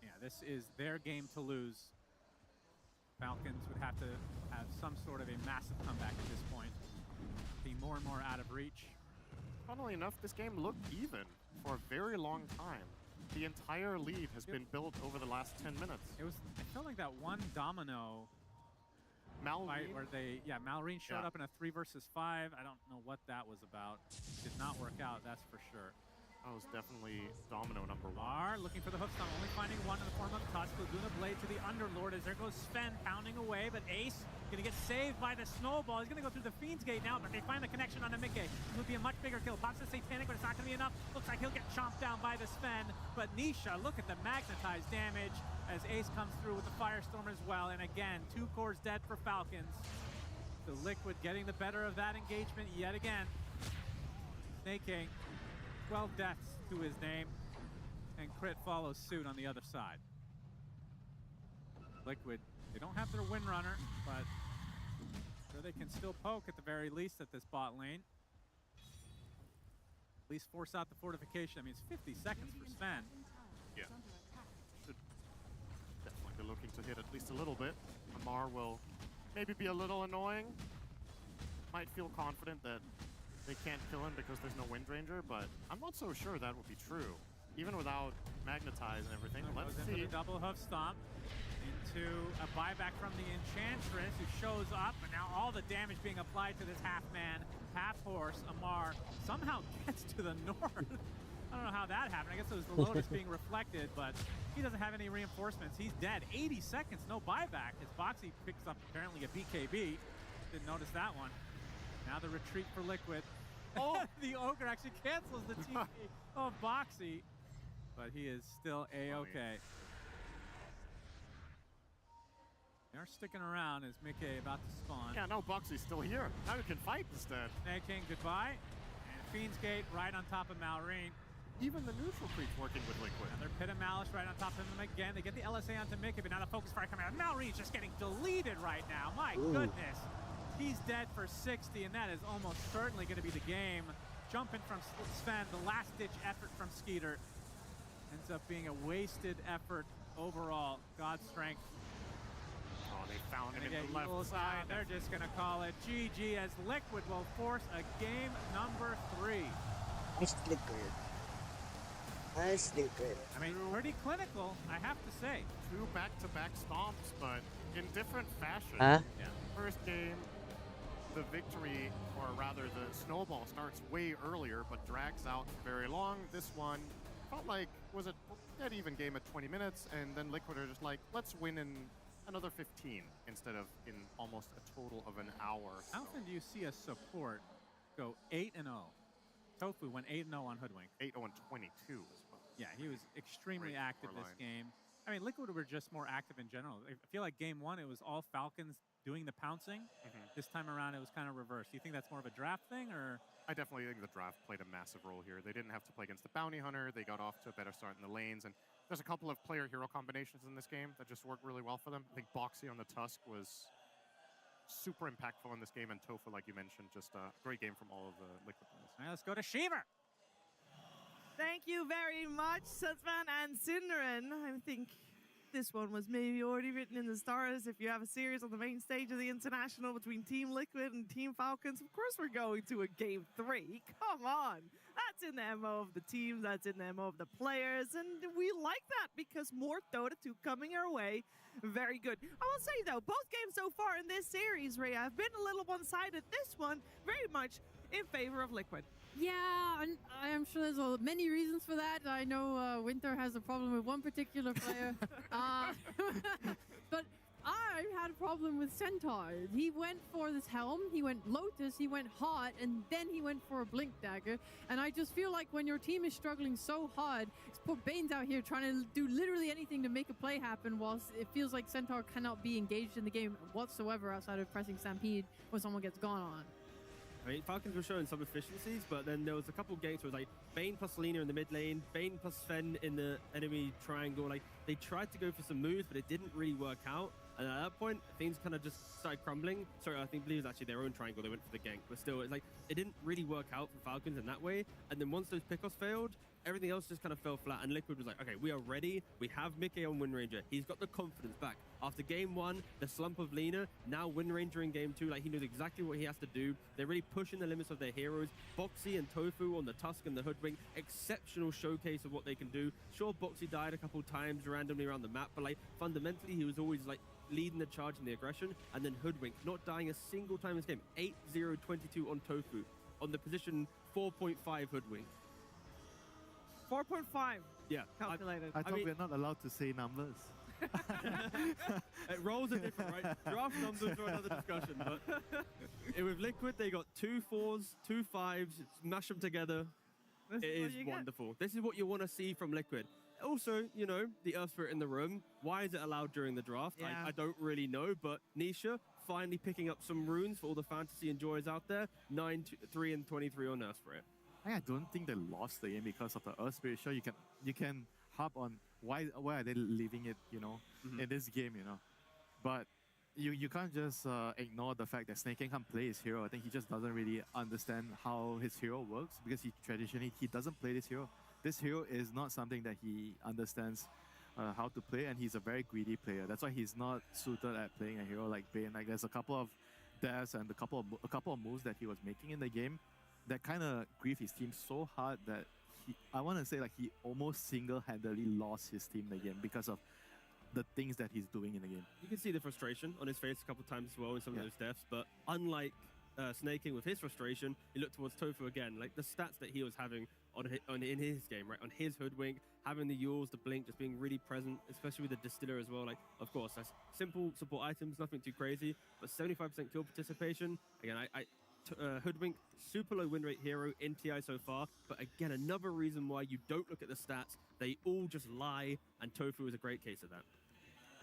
Yeah, this is their game to lose. Falcons would have to have some sort of a massive comeback at this point. Being more and more out of reach. Funnily enough, this game looked even for a very long time. the entire lead has been built over the last 10 minutes. It felt like that one domino fight where Malrine showed up in a 3 versus 5. I don't know what that was about. Did not work out, that's for sure. That was definitely domino number 1. Mar looking for the hoof stomp, only finding one in the form of Tusk. Laguna Blade to the Underlord as there goes Sven pounding away, but Ace gonna get saved by the snowball. He's gonna go through the Fiend's Gate now, but they find the connection on the Mickey. It would be a much bigger kill. Pops the Satanic, but it's not gonna be enough. Looks like he'll get chomped down by the Sven, but Nisha, look at the magnetized damage as Ace comes through with the Firestorm as well. And again, 2 cores dead for Falcons. The Liquid getting the better of that engagement yet again. Snake King, 12 deaths to his name, and Crit follows suit on the other side. Liquid, they don't have their Windrunner, but sure they can still poke at the very least at this bot lane. At least force out the fortification. I mean, it's 50 seconds for Sven. Yeah. Should definitely be looking to hit at least a little bit. Amar will maybe be a little annoying. Might feel confident that they can't kill him because there's no Wind Ranger, but I'm not so sure that would be true. Even without Magnetize and everything. Let's see. The double hoof stomp into a buyback from the Enchantress, who shows up, and now all the damage being applied to this half-man, half-horse, Amar, somehow gets to the north. I don't know how that happened. I guess it was the Lotus being reflected, but he doesn't have any reinforcements. He's dead. 80 seconds, no buyback. As Boxy picks up apparently a BKB. Didn't notice that one. Now the retreat for Liquid. Oh, the Ogre actually cancels the TP of Boxy, but he is still A-okay. They're sticking around as Mickey about to spawn. Yeah, no, Boxy's still here. Now we can fight instead. Snake King, goodbye. And Fiend's Gate right on top of Malrine. Even the neutral creep's working with Liquid. Another Pit of Malice right on top of him again. They get the LSA onto Mickey, but now the focus fire coming out. Malrine's just getting deleted right now. My goodness. He's dead for 60, and that is almost certainly going to be the game. Jumping from Sven, the last-ditch effort from Skeeter. Ends up being a wasted effort overall. God's strength. Oh, they found him in the left side. They're just going to call it GG as Liquid will force a game number 3. Nice Liquid. Nice Liquid. I mean, pretty clinical, I have to say. 2 back-to-back stomps, but in different fashion. Huh? Yeah. First game, the victory, or rather the snowball, starts way earlier, but drags out very long. This one felt like was a dead even game at 20 minutes, and then Liquid are just like, let's win in another 15 instead of in almost a total of an hour. How often do you see a support go 8-0? Tofu went 8-0 on Hoodwink. 8-0 and 22 as well. Yeah, he was extremely active this game. I mean, Liquid were just more active in general. I feel like game 1, it was all Falcons doing the pouncing. This time around, it was kind of reversed. Do you think that's more of a draft thing, or? I definitely think the draft played a massive role here. They didn't have to play against the Bounty Hunter. They got off to a better start in the lanes, and there's a couple of player-hero combinations in this game that just worked really well for them. I think Boxy on the Tusk was super impactful in this game, and Tofu, like you mentioned, just a great game from all of the Liquid players. All right, let's go to Shiver. Thank you very much, Setsvan and Synderen. I think this one was maybe already written in the stars. If you have a series on the main stage of the International between Team Liquid and Team Falcons, of course we're going to a Game 3. Come on. That's in the MO of the team. That's in the MO of the players. And we like that because more Dota 2 coming our way. Very good. I will say, though, both games so far in this series, Ray, have been a little one-sided. This one, very much in favor of Liquid. Yeah, and I'm sure there's many reasons for that. I know Winter has a problem with one particular player. But I had a problem with Centaur. He went for this helm, he went Lotus, he went hot, and then he went for a Blink Dagger. And I just feel like when your team is struggling so hard, it's poor Bane's out here trying to do literally anything to make a play happen, whilst it feels like Centaur cannot be engaged in the game whatsoever outside of pressing Stampede when someone gets gone on. I mean, Falcons were showing some efficiencies, but then there was a couple of games where it was like Bane plus Selena in the mid lane, Bane plus Sven in the enemy triangle. Like, they tried to go for some moves, but it didn't really work out. And at that point, things kind of just started crumbling. Sorry, I believe it was actually their own triangle. They went for the gank, but still, it's like it didn't really work out for Falcons in that way. And then once those pickoffs failed, everything else just kind of fell flat, and Liquid was like, okay, we are ready. We have Mickey on Wind Ranger. He's got the confidence back. After game 1, the slump of Lena, now Wind Ranger in game 2, like he knows exactly what he has to do. They're really pushing the limits of their heroes. Boxy and Tofu on the Tusk and the Hoodwink, exceptional showcase of what they can do. Sure, Boxy died a couple times randomly around the map, but like fundamentally he was always like leading the charge in the aggression, and then Hoodwink not dying a single time in this game. 8-0-22 on Tofu on the position 4.5 Hoodwink. 4.5. Yeah, calculated. I thought we're not allowed to say numbers. Roles are different, right? Draft numbers are another discussion, but with Liquid, they got 2 4s, 2 5s, smash them together. It is wonderful. This is what you want to see from Liquid. Also, you know, the Earth Spirit in the room. Why is it allowed during the draft? Yeah. I don't really know, but Nisha finally picking up some runes for all the fantasy enjoyers out there. 9, 3, and 23 on Earth Spirit. I don't think they lost the game because of the Earth Spirit. Sure, you can harp on why are they leaving it, you know, in this game, you know. But you can't just ignore the fact that Snake can't play his hero. I think he just doesn't really understand how his hero works, because he doesn't play this hero. This hero is not something that he understands how to play, and he's a very greedy player. That's why he's not suited at playing a hero like Bane. Like there's a couple of dash and a couple of moves that he was making in the game that kind of grieved his team so hard that I want to say like he almost single-handedly lost his team in the game because of the things that he's doing in the game. You can see the frustration on his face a couple of times as well in some of those deaths, but unlike Snake King with his frustration, you look towards Tofu again, like the stats that he was having in his game, right? On his Hoodwink, having the Yules, the Blink, just being really present, especially with the Distiller as well. Like, of course, that's simple support items, nothing too crazy, but 75% kill participation. Again, Hoodwink, super low win rate hero in TI so far, but again, another reason why you don't look at the stats. They all just lie, and Tofu is a great case of that.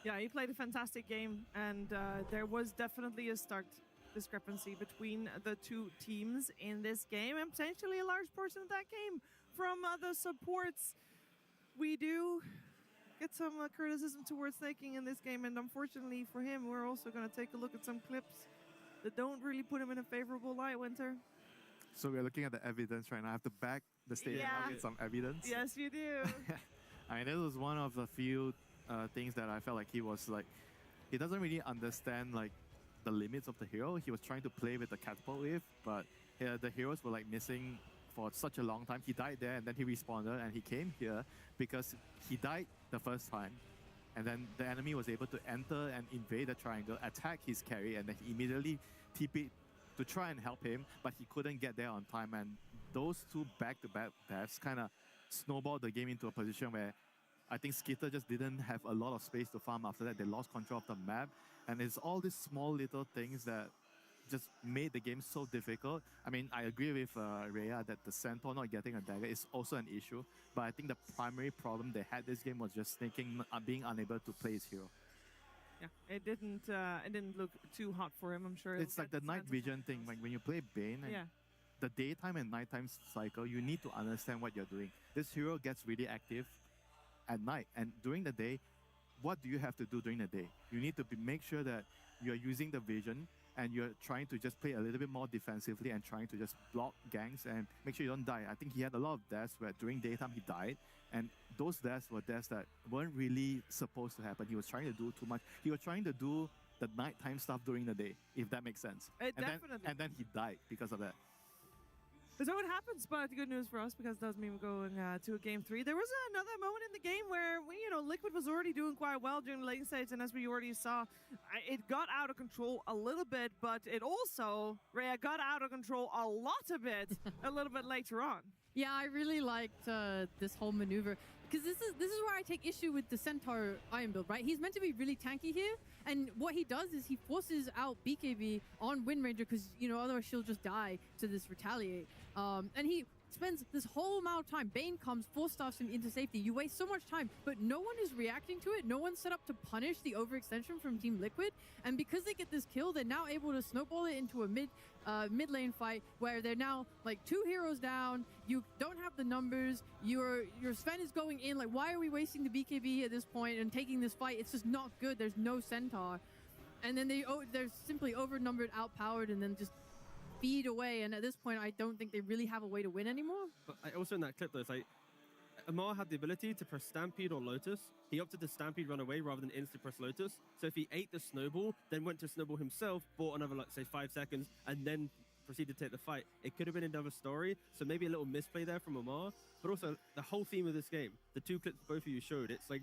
Yeah, he played a fantastic game, and there was definitely a stark discrepancy between the two teams in this game, and potentially a large portion of that game from the supports. We do get some criticism towards Snake King in this game, and unfortunately for him, we're also going to take a look at some clips that don't really put him in a favorable light, Winter. So we're looking at the evidence right now. I have to back the statement up with some evidence. Yes, you do. I mean, this was one of the few things that I felt like he doesn't really understand like the limits of the hero. He was trying to play with the catapult wave, but the heroes were like missing for such a long time. He died there, and then he respawned, and he came here because he died the first time. And then the enemy was able to enter and invade the triangle, attack his carry, and then he immediately TP'd to try and help him, but he couldn't get there on time. And those two back-to-back deaths kind of snowballed the game into a position where I think Skitter just didn't have a lot of space to farm after that. They lost control of the map, and it's all these small little things that just made the game so difficult. I mean, I agree with Rhea that the Centaur not getting a dagger is also an issue, but I think the primary problem they had this game was just being unable to play his hero. Yeah, it didn't look too hot for him, I'm sure. It's like the night vision thing. Like when you play Bane, the daytime and nighttime cycle, you need to understand what you're doing. This hero gets really active at night, and during the day, what do you have to do during the day? You need to make sure that you're using the vision and you're trying to just play a little bit more defensively and trying to just block ganks and make sure you don't die. I think he had a lot of deaths where during daytime he died, and those deaths were deaths that weren't really supposed to happen. He was trying to do too much. He was trying to do the nighttime stuff during the day, if that makes sense. And then he died because of that. So it happens, but good news for us, because it does mean we're going to a game 3. There was another moment in the game where Liquid was already doing quite well during the late stage, and as we already saw, it got out of control a little bit, but it also, Rhea, got out of control a lot of it a little bit later on. Yeah, I really liked this whole maneuver, because this is where I take issue with the Centaur Iron build, right? He's meant to be really tanky here, and what he does is he forces out BKB on Wind Ranger, because otherwise she'll just die to this retaliate. And he spends this whole amount of time. Bane comes, four-staffs him into safety. You waste so much time, but no one is reacting to it. No one's set up to punish the overextension from Team Liquid. And because they get this kill, they're now able to snowball it into a mid lane fight where they're now like 2 heroes down. You don't have the numbers. Your Sven is going in. Like, why are we wasting the BKB at this point and taking this fight? It's just not good. There's no Centaur. And then they're simply overnumbered, outpowered, and then just feed away, and at this point I don't think they really have a way to win anymore. But also in that clip though, it's like Amar had the ability to press Stampede or Lotus. He opted to Stampede run away rather than instant press Lotus. So if he ate the snowball, then went to snowball himself, bought another, like, say, 5 seconds, and then proceeded to take the fight, it could have been another story. So maybe a little misplay there from Amar. But also, the whole theme of this game, the 2 clips both of you showed, it's like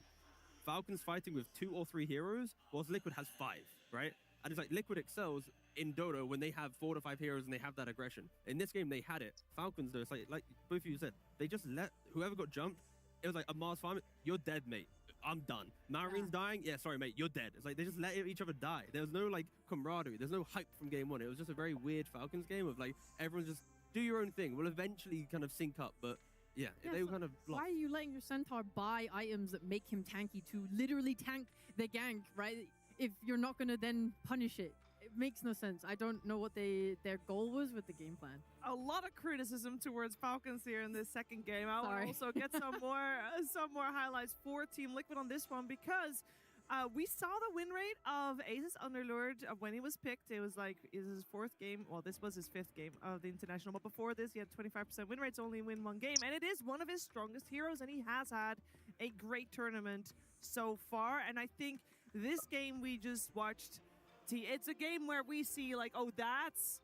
Falcons fighting with 2 or 3 heroes, whilst Liquid has 5, right? And it's like Liquid excels in Dota when they have 4 to 5 heroes and they have that aggression. In this game, they had it. Falcons, though, it's like both of you said, they just let whoever got jumped. It was like, Amar's farming, you're dead, mate. I'm done. Marine's dying. Yeah, sorry, mate, you're dead. It's like they just let each other die. There was no like camaraderie. There's no hype from game 1. It was just a very weird Falcons game of like everyone just do your own thing. We'll eventually kind of sync up, but yeah, they were kind of blocked. Why are you letting your Centaur buy items that make him tanky to literally tank the gank, right? If you're not going to then punish it. It makes no sense. I don't know what their goal was with the game plan. A lot of criticism towards Falcons here in this second game. I will also get some more highlights for Team Liquid on this one because we saw the win rate of Ace's Underlord when he was picked. It was like his 4th game. Well, this was his 5th game of the International. But before this, he had 25% win rates, only win 1 game. And it is one of his strongest heroes, and he has had a great tournament so far. And I think this game we just watched, it's a game where we see like, oh, that's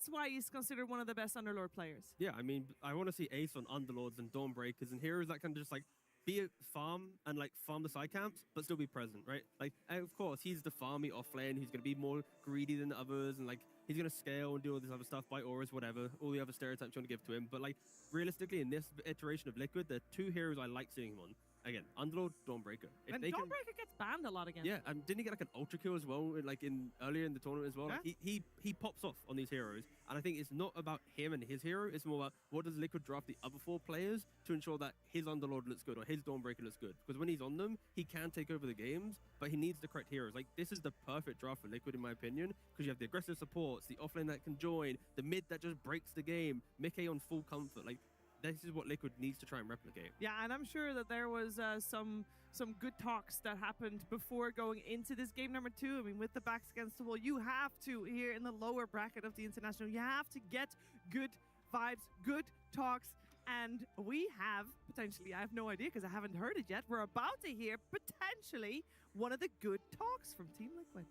why he's considered one of the best Underlord players. Yeah, I mean, I want to see Ace on Underlords and Dawnbreakers and heroes that can just like be a farm and like farm the side camps, but still be present, right? Like, and of course, he's the farmy offlane. He's going to be more greedy than the others, and like he's going to scale and do all this other stuff, buy auras, whatever, all the other stereotypes you want to give to him. But like, realistically, in this iteration of Liquid, there are 2 heroes I like seeing him on. Again, Underlord, Dawnbreaker. And Dawnbreaker gets banned a lot again. Yeah, and didn't he get like an ultra kill as well, like earlier in the tournament as well? Yeah. Like he pops off on these heroes, and I think it's not about him and his hero. It's more about what does Liquid draft the other 4 players to ensure that his Underlord looks good or his Dawnbreaker looks good. Because when he's on them, he can take over the games, but he needs the correct heroes. Like this is the perfect draft for Liquid in my opinion, because you have the aggressive supports, the offlane that can join, the mid that just breaks the game, Mickey on full comfort. Like this is what Liquid needs to try and replicate. Yeah, and I'm sure that there was some good talks that happened before going into this game number 2. I mean, with the backs against the wall, you have to, here in the lower bracket of the International, you have to get good vibes, good talks, and we have, potentially, I have no idea because I haven't heard it yet, we're about to hear, potentially, one of the good talks from Team Liquid.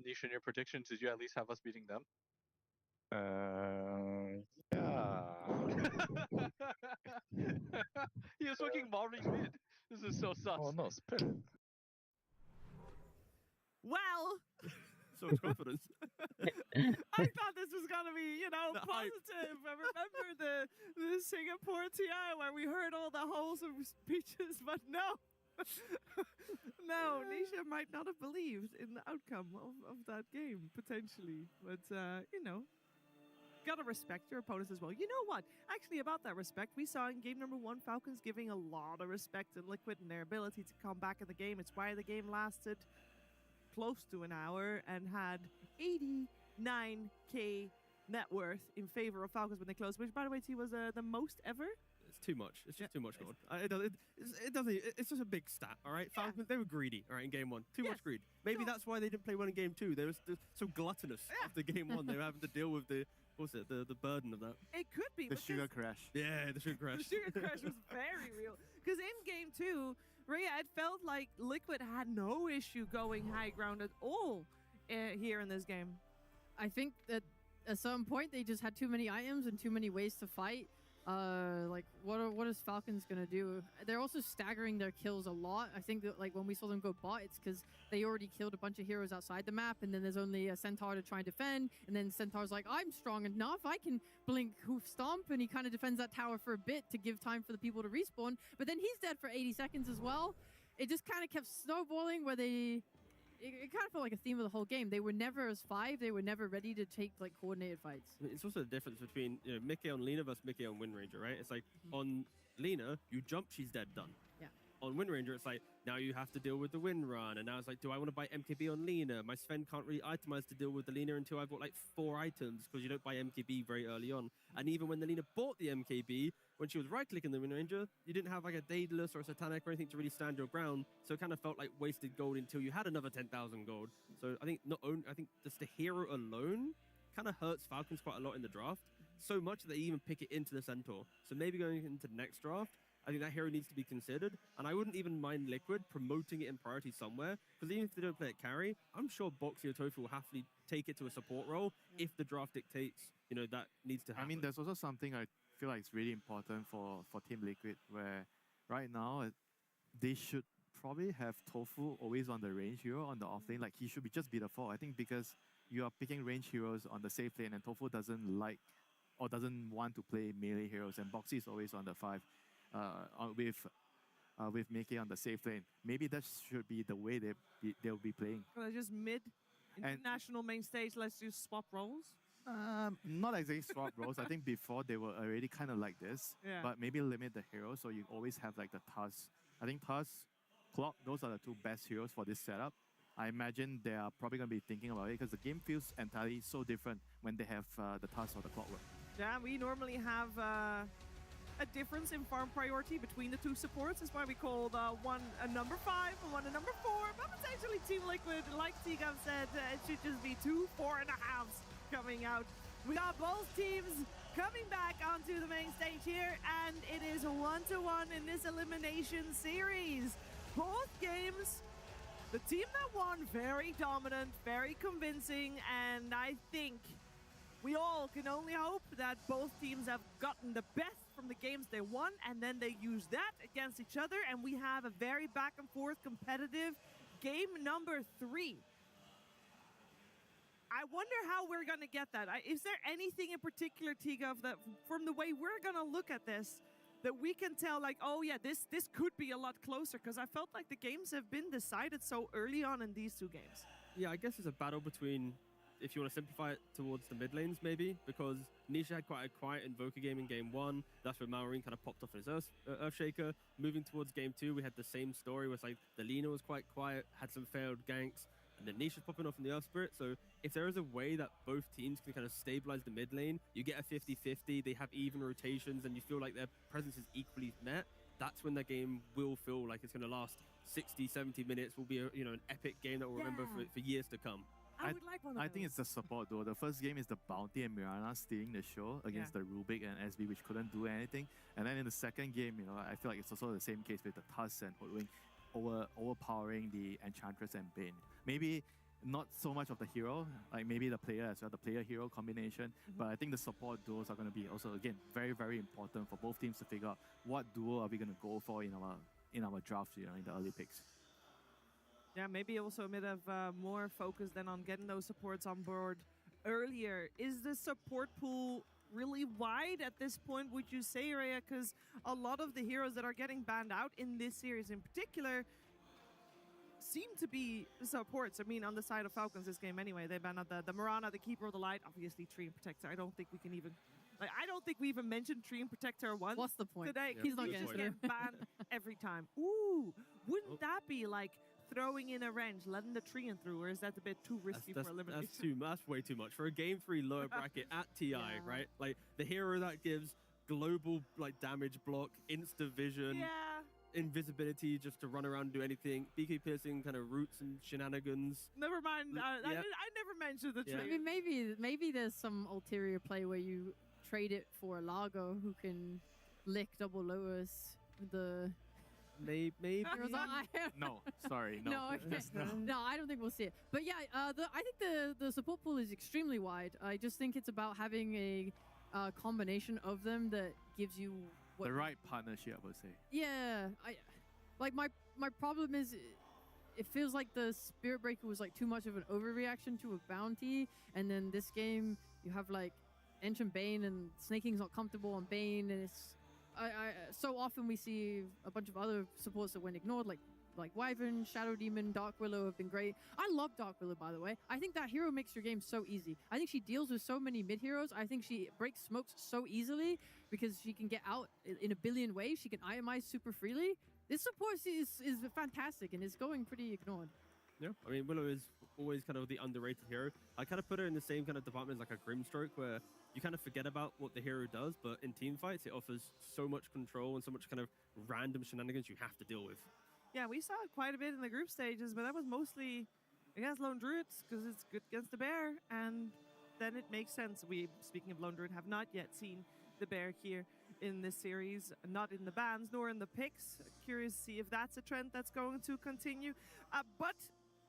Nish, in your predictions, did you at least have us beating them? Yeah. He was fucking Marvin mid. This is so sus. Oh no, Spirit. Well, so much confidence. I thought this was gonna be, positive. I remember the Singapore TI where we heard all the wholesome speeches, but no. No, Nisha might not have believed in the outcome of that game, potentially. But, gotta respect your opponents as well. You know what? Actually, about that respect, we saw in game number 1, Falcons giving a lot of respect to Liquid and their ability to come back in the game. It's why the game lasted close to an hour and had 89k net worth in favor of Falcons when they closed, which, by the way, T, was the most ever. It's too much. It's just too much gold. It's just a big stat, all right? Falcons, they were greedy, all right, in game 1. Too much greed. Maybe that's why they didn't play well in game 2. They were so gluttonous after game 1. They were having to deal with the burden of that. It could be. The sugar crash. Yeah, the sugar crash. The sugar crash was very real. Because in game 2, Rhea, it felt like Liquid had no issue going high ground at all here in this game. I think that at some point they just had too many items and too many ways to fight. Like what is Falcons gonna do? They're also staggering their kills a lot. I think that like when we saw them go bot, it's because they already killed a bunch of heroes outside the map, and then there's only a Centaur to try and defend, and then Centaur's like, I'm strong enough, I can blink hoof stomp, and he kind of defends that tower for a bit to give time for the people to respawn, but then he's dead for 80 seconds as well. It just kind of kept snowballing where it kind of felt like a theme of the whole game. They were never as 5. They were never ready to take like coordinated fights. It's also the difference between Mickey on Lina versus Mickey on Wind Ranger, right? It's like on Lina, you jump, she's dead, done. Yeah. On Wind Ranger, it's like now you have to deal with the wind run, and now it's like, do I want to buy MKB on Lina? My Sven can't really itemize to deal with the Lina until I've got like 4 items because you don't buy MKB very early on. And even when the Lina bought the MKB, when she was right-clicking the Wind Ranger, you didn't have like a Daedalus or a Satanic or anything to really stand your ground, so it kind of felt like wasted gold until you had another 10,000 gold. So I think just the hero alone kind of hurts Falcons quite a lot in the draft. so much that they even pick it into the Centaur. So maybe going into the next draft, I think that hero needs to be considered, and I wouldn't even mind Liquid promoting it in priority somewhere, because even if they don't play it carry, I'm sure Boxy or Tofu will happily take it to a support role if the draft dictates, that needs to happen. I mean, there's also something I feel like it's really important for Team Liquid, where right now they should probably have Tofu always on the range hero on the off lane. Like, he should just be the 4. I think because you are picking range heroes on the safe lane, and Tofu doesn't like or doesn't want to play melee heroes, and Boxy is always on the 5. With Mickey on the safe lane. Maybe that should be the way they'll be playing. Well, just mid international main stage, let's just swap roles. Not exactly swap roles. I think before they were already kind of like this, but maybe limit the heroes so you always have like the Tusk. I think Tusk, Clock, those are the 2 best heroes for this setup. I imagine they are probably going to be thinking about it because the game feels entirely so different when they have the Tusk or the Clockwork. Yeah, we normally have a difference in farm priority between the 2 supports. That's why we called one a number 5 and one a number 4. But potentially Team Liquid, like Tigam said, it should just be 2 4.5s coming out. We got both teams coming back onto the main stage here, and it is 1-1 in this elimination series. Both games, the team that won, very dominant, very convincing, and I think we all can only hope that both teams have gotten the best from the games they won, and then they use that against each other, and we have a very back and forth competitive game number 3. I wonder how we're going to get that. Is there anything in particular, Tigov, that from the way we're going to look at this, that we can tell, like, oh yeah, this could be a lot closer? Because I felt like the games have been decided so early on in these 2 games. Yeah, I guess it's a battle between, if you want to simplify it, towards the mid lanes maybe, because Nisha had quite a quiet Invoker game in game 1. That's where Malmarine kind of popped off his Earthshaker. Moving towards game 2, we had the same story where it's like the Lina was quite quiet, had some failed ganks, and then Nisha's popping off in the Earth Spirit. So if there is a way that both teams can kind of stabilize the mid lane, you get a 50-50, they have even rotations, and you feel like their presence is equally met, that's when the game will feel like it's going to last 60, 70 minutes, will be an epic game that we'll remember for years to come. I would like one of I those. think it's the support though. The first game is the Bounty and Mirana stealing the show against the Rubik and SB, which couldn't do anything. And then in the second game, I feel like it's also the same case with the Tusk and Hoodwink overpowering the Enchantress and Bane. Maybe not so much of the hero, like maybe the player as well, the player-hero combination. But I think the support duos are going to be also, again, very, very important for both teams to figure out what duo are we going to go for in our draft, in the early picks. Yeah, maybe also a bit of more focus than on getting those supports on board earlier. Is the support pool really wide at this point, would you say, Rhea? Because a lot of the heroes that are getting banned out in this series in particular seem to be supports. I mean, on the side of Falcons this game anyway, they banned out the Mirana, the Keeper of the Light, obviously Tree and Protector. I don't think we can even... I don't think we even mentioned Tree and Protector once. What's the point? Today, He's not just getting get banned every time. Ooh, wouldn't that be like throwing in a wrench, letting the Tree in through, or is that a bit too risky for elimination? That's way too much. For a game 3 lower bracket at TI, right? Like, the hero that gives global damage block, insta vision, invisibility just to run around and do anything, BK piercing kind of roots and shenanigans. Never mind. I never mentioned the Tree. I mean, maybe there's some ulterior play where you trade it for a Largo who can lick double Lotus with the... Maybe. No, sorry, no. No, okay. No, I don't think we'll see it. But yeah, I think the support pool is extremely wide. I just think it's about having a combination of them that gives you the right partnership, I would say. Yeah, my problem is it feels like the Spirit Breaker was like too much of an overreaction to a bounty, and then this game you have like Enchant Bane and Snaking's not comfortable on Bane, and it's so often we see a bunch of other supports that went ignored, like Wyvern, Shadow Demon, Dark Willow have been great. I love Dark Willow, by the way. I think that hero makes your game so easy. I think she deals with so many mid heroes. I think she breaks smokes so easily because she can get out in a billion ways. She can itemize super freely. This support is fantastic and is going pretty ignored. Yeah, I mean, Willow is always kind of the underrated hero. I kind of put her in the same kind of department as like a Grimstroke, where you kind of forget about what the hero does, but in team fights, it offers so much control and so much kind of random shenanigans you have to deal with. Yeah, we saw it quite a bit in the group stages, but that was mostly against Lone Druids because it's good against the bear. And then it makes sense. We, speaking of Lone Druid, have not yet seen the bear here in this series, not in the bans nor in the picks. Curious to see if that's a trend that's going to continue. But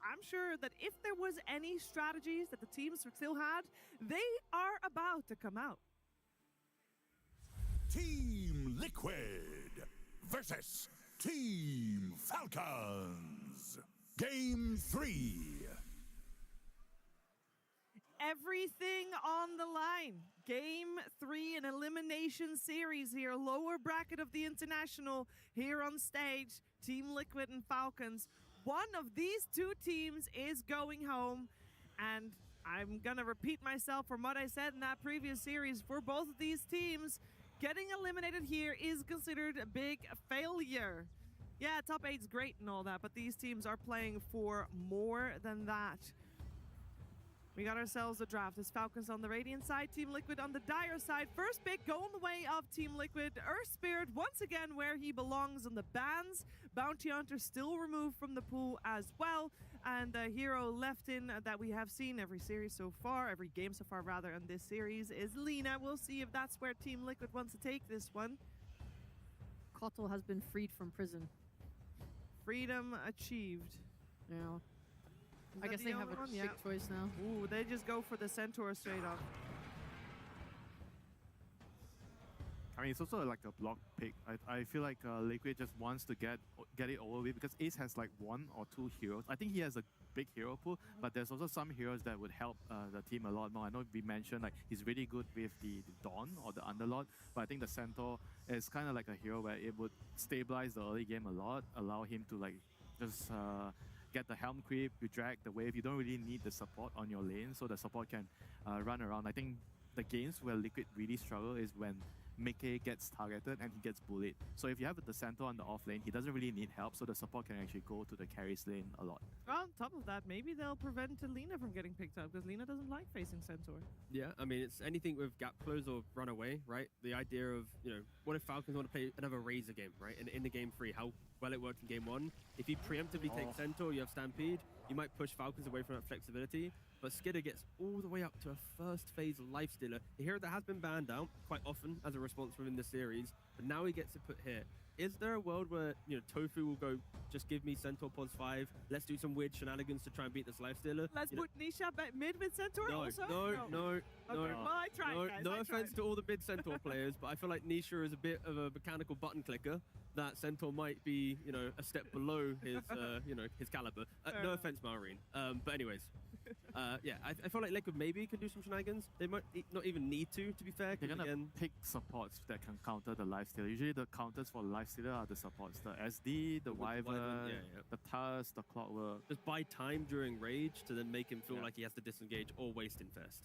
I'm sure that if there was any strategies that the teams still had, they are about to come out. Team Liquid versus Team Falcons. Game 3. Everything on the line. Game 3, an elimination series here. Lower bracket of the International here on stage. Team Liquid and Falcons. One of these two teams is going home. And I'm going to repeat myself from what I said in that previous series. For both of these teams, getting eliminated here is considered a big failure. Yeah, top 8's great and all that, but these teams are playing for more than that. We got ourselves a draft. It's Falcons on the Radiant side, Team Liquid on the Dire side. First pick going the way of Team Liquid. Earth Spirit once again where he belongs on the bans. Bounty Hunter still removed from the pool as well. And the hero left in that we have seen every series so far, every game so far rather, in this series is Lina. We'll see if that's where Team Liquid wants to take this one. Kotal has been freed from prison. Freedom achieved. Yeah. Is I that guess the they have only a one? big Yeah. choice now. Ooh, they just go for the Centaur straight up. I mean, it's also like a block pick. I feel like Liquid just wants to get it over with because Ace has like 1 or 2 heroes. I think he has a big hero pool, but there's also some heroes that would help the team a lot more. I know we mentioned like he's really good with the Dawn or the Underlord, but I think the Centaur is kind of like a hero where it would stabilize the early game a lot, allow him to like just get the helm creep, you drag the wave. You don't really need the support on your lane, so the support can run around. I think the games where Liquid really struggle is when Mickey gets targeted and he gets bullied. So if you have the Centaur on the off lane, he doesn't really need help, so the support can actually go to the carries lane a lot. On top of that, maybe they'll prevent Lina from getting picked up because Lina doesn't like facing Centaur. Yeah, I mean, it's anything with gap close or run away, right? The idea of, you know, what if Falcons want to play another Razor game, right? In the game 3, how well it worked in game 1. If you preemptively take Centaur, you have Stampede, you might push Falcons away from that flexibility. But Skidder gets all the way up to a first phase life stealer. A hero that has been banned out quite often as a response within the series, but now he gets it put here. Is there a world where, you know, Tofu will go, just give me Centaur Pods 5, let's do some weird shenanigans to try and beat this life stealer? Let's put Nisha back mid with Centaur also? No. Okay, well, I tried, guys. No I offense tried. to all the mid Centaur players, but I feel like Nisha is a bit of a mechanical button clicker. That Centaur might be, you know, a step below his, you know, his caliber. No offense, Maureen. But anyways, yeah, I feel like Liquid maybe can do some shenanigans. They might not even need to be fair. They're gonna again, pick supports that can counter the lifestealer. Usually the counters for lifestealer are the supports. The SD, the Wyvern, yeah. the Tusk, the Clockwork. Just buy time during Rage to then make him feel like he has to disengage or waste Infest.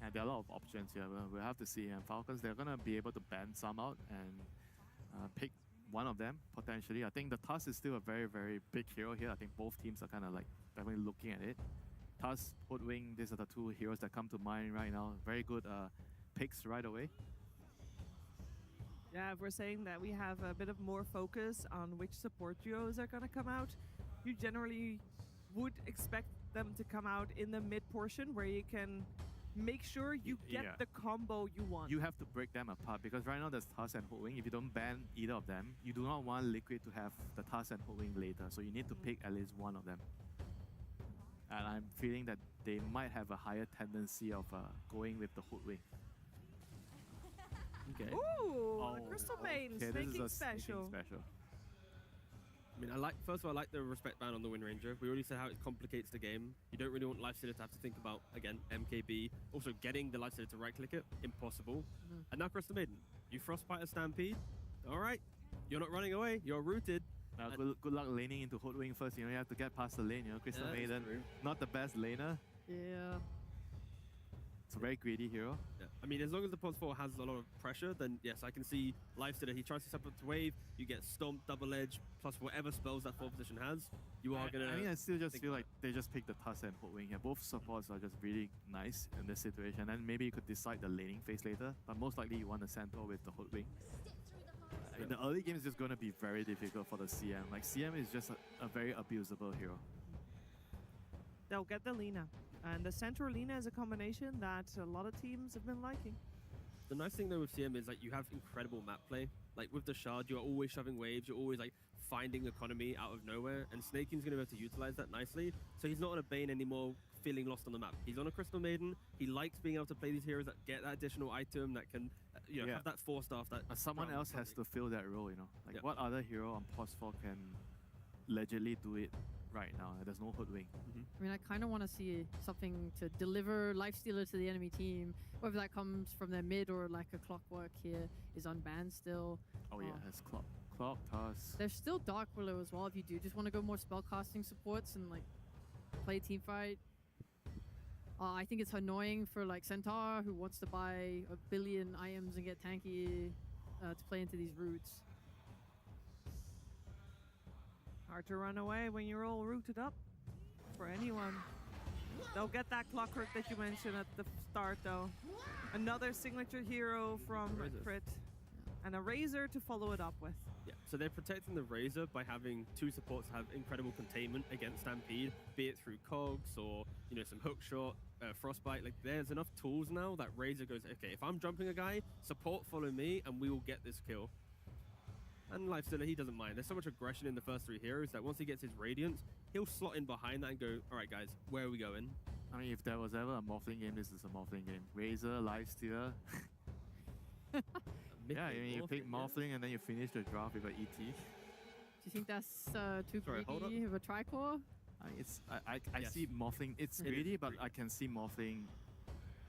And there are a lot of options here. We'll have to see. And Falcons, they're going to be able to ban some out and pick one of them, potentially. I think the Tusk is still a very, very big hero here. I think both teams are kind of like definitely looking at it. Tusk, Hoodwing, these are the two heroes that come to mind right now. Very good picks right away. Yeah, if we're saying that we have a bit of more focus on which support duos are going to come out, you generally would expect them to come out in the mid portion where you can make sure you get the combo you want. You have to break them apart because right now there's Tusk and Hoodwing. If you don't ban either of them, you do not want Liquid to have the Tusk and Hoodwing later. So you need to pick at least one of them. And I'm feeling that they might have a higher tendency of going with the Hoodwing. Okay. Ooh, the Crystal Maiden, snaking special. I mean, first of all, I like the respect ban on the Wind Ranger. We already said how it complicates the game. You don't really want Lifestealer to have to think about, again, MKB. Also, getting the Lifestealer to right-click it, impossible. And now Crystal Maiden. You Frostbite a Stampede. All right. You're not running away. You're rooted. Good luck laning into Hoodwing first. You know, you have to get past the lane. You know, Crystal Maiden, not the best laner. Yeah. It's a very greedy hero. Yeah. I mean, as long as the Pod 4 has a lot of pressure, then yes, I can see Lifestealer. He tries to step up to wave. You get Stomp, Double Edge, plus whatever spells that 4th position has. You are going to... I mean, I still just feel like they just pick the Tusk and Hoodwing here. Both supports are just really nice in this situation. And maybe you could decide the laning phase later. But most likely you want the Centaur with the Hoodwing. In the early game is just going to be very difficult for the CM. Like, CM is just a very abusable hero. they'll get the Lina. And the center Lina is a combination that a lot of teams have been liking. The nice thing though with CM is like you have incredible map play. Like with the Shard, you're always shoving waves, you're always like finding economy out of nowhere, and Snaking's gonna be able to utilize that nicely. So he's not on a Bane anymore, feeling lost on the map. He's on a Crystal Maiden. He likes being able to play these heroes that get that additional item that can, you know, have that 4-star. That someone else has to fill that role, you know. Like what other hero on Pos 4 can legibly do it right now? There's no hoodwink. I mean, I kind of want to see something to deliver Lifestealer to the enemy team, whether that comes from their mid or like a Clockwork here is unbanned still. Oh yeah, it's Clock, Toss. There's still Dark Willow as well if you do just want to go more spellcasting supports and like play team fight. I think it's annoying for like Centaur who wants to buy a billion IMs and get tanky to play into these roots. Hard to run away when you're all rooted up for anyone. They'll get that Clockwork that you mentioned at the start though. Another signature hero from Crit. And a Razor to follow it up with. Yeah, so they're protecting the Razor by having 2 supports have incredible containment against Stampede, be it through Cogs or, you know, some hookshot, Frostbite. Like, there's enough tools now that Razor goes, okay, if I'm jumping a guy, support follow me and we will get this kill. And Lifestealer, he doesn't mind. There's so much aggression in the first 3 heroes that once he gets his Radiance, he'll slot in behind that and go, all right, guys, where are we going? I mean, if there was ever a Morphling game, this is a Morphling game. Razor, Lifestealer. Yeah, I mean, you pick Morphling and then you finish the draft with an ET. Do you think that's too greedy of a tricore? I see Morphling. It's greedy, but I can see Morphling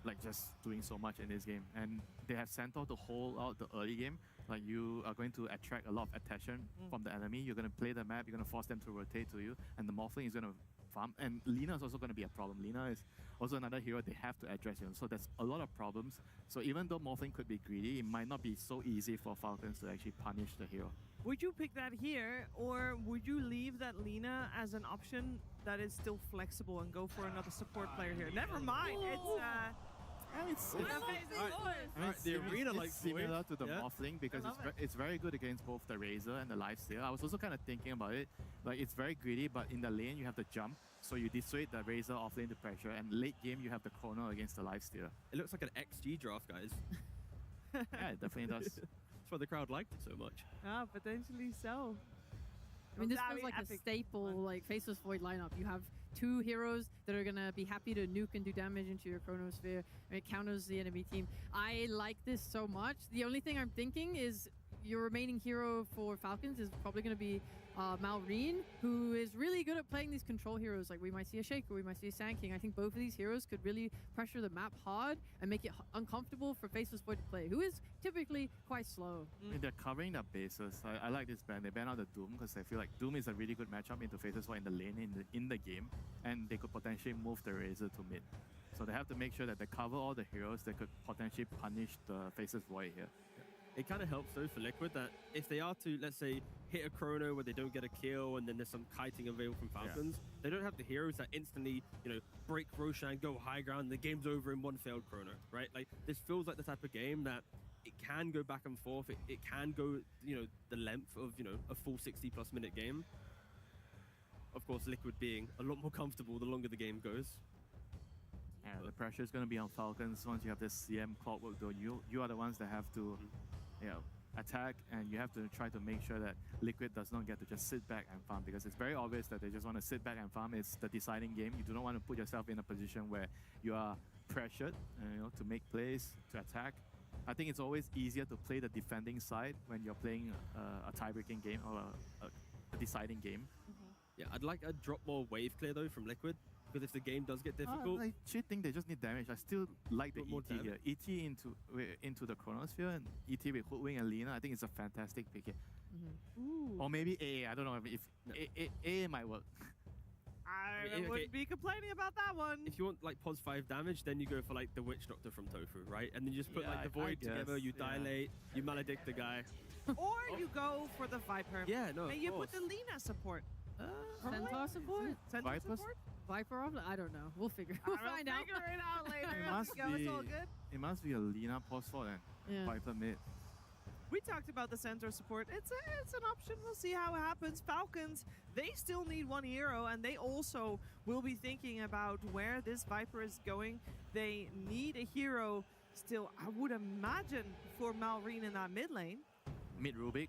like just doing so much in this game. And they have Centaur to hold out the early game. Like you are going to attract a lot of attention from the enemy. You're going to play the map. You're going to force them to rotate to you. And the Morphling is going to farm. And Lina is also going to be a problem. Lina is also another hero they have to address. You know? So there's a lot of problems. So even though Morphling could be greedy, it might not be so easy for Falcons to actually punish the hero. Would you pick that here, or would you leave that Lina as an option that is still flexible and go for another support player here? Never mind. It's the arena like similar to the Morphling because it's very good against both the Razor and the Lifestealer. I was also kind of thinking about it. Like it's very greedy, but in the lane you have the jump, so you dissuade the Razor off lane to pressure, and late game you have the Chrono against the Lifestealer. It looks like an XG draft, guys. Yeah, it definitely does. That's why the crowd liked it so much. Ah, potentially so. I mean, this feels like a staple, like Faceless Void lineup. You have 2 heroes that are gonna be happy to nuke and do damage into your Chronosphere, and it counters the enemy team. I like this so much. The only thing I'm thinking is your remaining hero for Falcons is probably gonna be Malrine, who is really good at playing these control heroes. Like we might see a Shaker, we might see a Sand King. I think both of these heroes could really pressure the map hard and make it uncomfortable for Faceless Void to play, who is typically quite slow. I mean, they're covering their bases. I like this ban. They ban out the Doom because I feel like Doom is a really good matchup into Faceless Void in the lane in the game, and they could potentially move the Razor to mid. So they have to make sure that they cover all the heroes that could potentially punish the Faceless Void here. It kind of helps though for Liquid that if they are to, let's say, hit a Chrono where they don't get a kill and then there's some kiting available from Falcons, they don't have the heroes that instantly, you know, break Roshan, go high ground, the game's over in one failed Chrono, right? Like this feels like the type of game that it can go back and forth. It can go, you know, the length of, you know, a full 60+ minute game. Of course, Liquid being a lot more comfortable the longer the game goes. Yeah, the pressure is going to be on Falcons once you have this CM Clockwork though. You are the ones that have to attack, and you have to try to make sure that Liquid does not get to just sit back and farm, because it's very obvious that they just want to sit back and farm. It's the deciding game. You do not want to put yourself in a position where you are pressured, you know, to make plays, to attack. I think it's always easier to play the defending side when you're playing a tie-breaking game or a deciding game. Yeah, I'd drop more wave clear though from Liquid, because if the game does get difficult, I actually think they just need damage. I still like the ET here. ET into the Chronosphere and ET with Hoodwing and Lina. I think it's a fantastic pick here. Or maybe AA. I don't know if AA might work. I wouldn't be complaining about that one. If you want like pos 5 damage, then you go for like the Witch Doctor from Tofu, right? And then you just put like the Void together, you dilate, you maledict the guy. Or you go for the Viper. Yeah, no, and you put the Lina support. Centaur support? Centaur support? Viper off? I don't know. We'll figure We'll find out. figure it out later. It must It's all good. It must be a Lina pos 4 then. Yeah. Viper mid. We talked about the center support. It's an option. We'll see how it happens. Falcons, they still need one hero, and they also will be thinking about where this Viper is going. They need a hero still, I would imagine, for Malrine in that mid lane. Mid Rubik.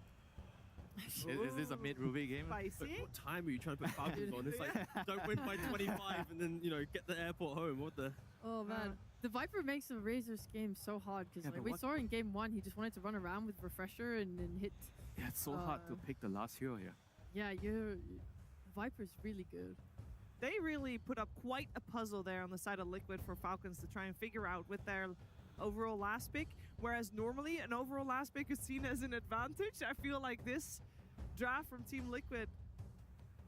Is this a mid Rubik game? But Spicy. what time are you trying to put Falcons on? It's like, don't win by 25 and then, you know, get the airport home. What the? Oh man, the Viper makes the Razor's game so hard because Yeah, like, but we saw in game 1, he just wanted to run around with Refresher and hit. Yeah, it's so hard to pick the last hero here. Yeah, Viper's really good. They really put up quite a puzzle there on the side of Liquid for Falcons to try and figure out with their overall last pick. Whereas normally an overall last pick is seen as an advantage. I feel like this draft from Team Liquid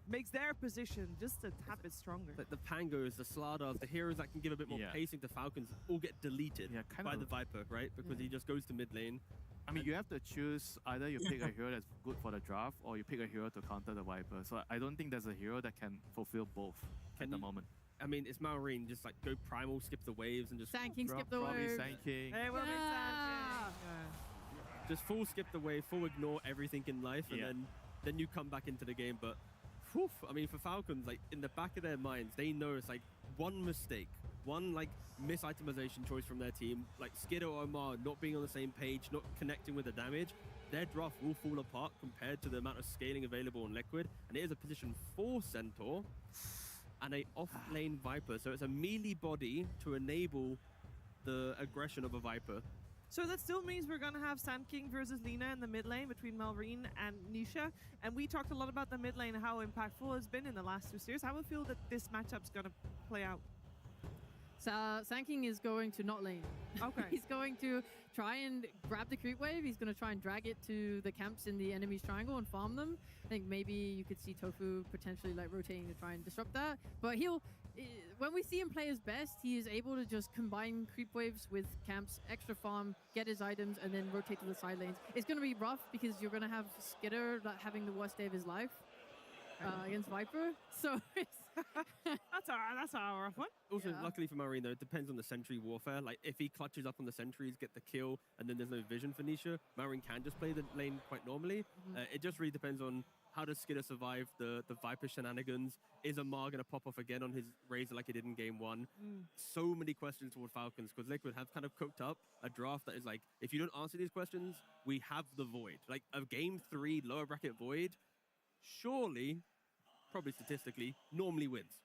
makes their position just a tad bit stronger. Like the Pangos, the Slardars, the heroes that can give a bit more pacing to Falcons all get deleted by the Viper, right? Because he just goes to mid lane. I mean, you have to choose either you pick a hero that's good for the draft or you pick a hero to counter the Viper. So I don't think there's a hero that can fulfill both at the moment. I mean, it's Malrine, just like go primal, skip the waves, and just Sand King, skip the Probably waves. Sand King. Hey, we'll be just full skip the wave, full ignore everything in life, and then you come back into the game. But whew, I mean, for Falcons, like in the back of their minds, they know it's like one mistake, one like misitemization choice from their team, like Skid or Omar not being on the same page, not connecting with the damage, their draft will fall apart compared to the amount of scaling available on Liquid. And it is a position for Centaur and a off-lane Viper, so it's a melee body to enable the aggression of a Viper. So that still means we're going to have Sand King versus Lina in the mid lane between Malrine and Nisha. And we talked a lot about the mid lane and how impactful it's been in the last 2 series. How do you feel that this matchup's going to play out? So Sand King is going to not lane. Okay. He's going to try and grab the creep wave. He's going to try and drag it to the camps in the enemy's triangle and farm them. I think maybe you could see Tofu potentially like rotating to try and disrupt that. But when we see him play his best, he is able to just combine creep waves with camps, extra farm, get his items, and then rotate to the side lanes. It's going to be rough because you're going to have Skidder having the worst day of his life against Viper. So that's a rough one. Also, luckily for Malrine, though, it depends on the sentry warfare. Like, if he clutches up on the sentries, get the kill, and then there's no vision for Nisha, Malrine can just play the lane quite normally. It just really depends on how does Skidder survive the Viper shenanigans. Is Amar going to pop off again on his Razor like he did in game 1? So many questions toward Falcons, because Liquid have kind of cooked up a draft that is like, if you don't answer these questions, we have the Void. Like, a game 3 lower bracket Void, surely, probably statistically, normally wins.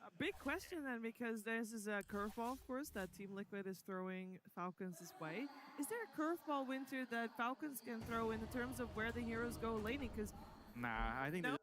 A big question then, because this is a curveball, of course, that Team Liquid is throwing Falcons this way. Is there a curveball, Winter, that Falcons can throw in terms of where the heroes go laning? Because nah, I think no.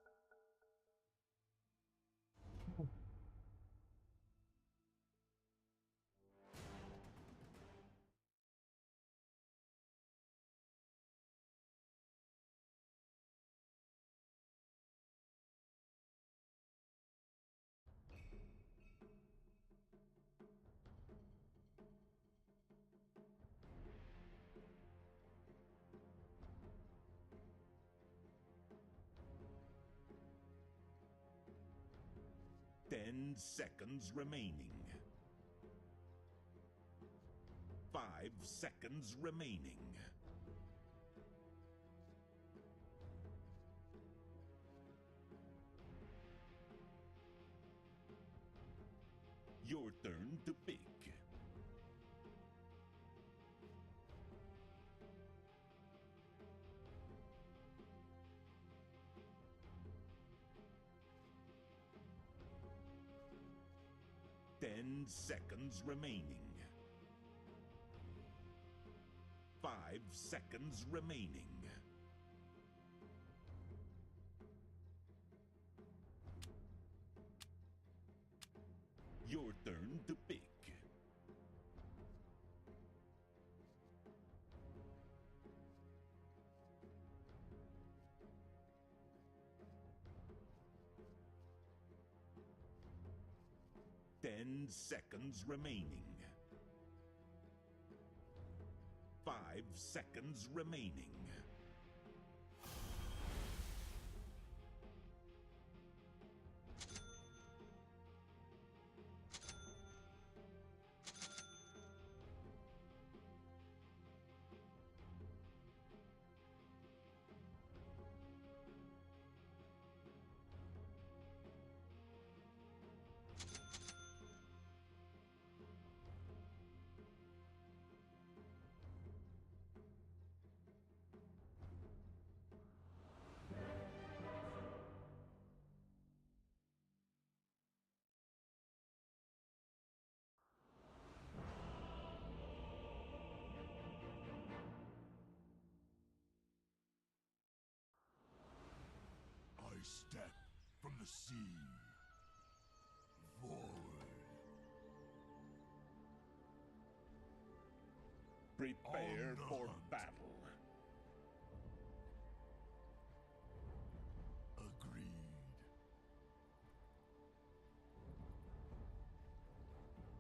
Ten seconds remaining. 5 seconds remaining. Your turn to pick. Ten seconds remaining. 5 seconds remaining. Your turn to pick. Ten seconds remaining. 5 seconds remaining. step from the sea. Forward. Prepare for battle. Agreed.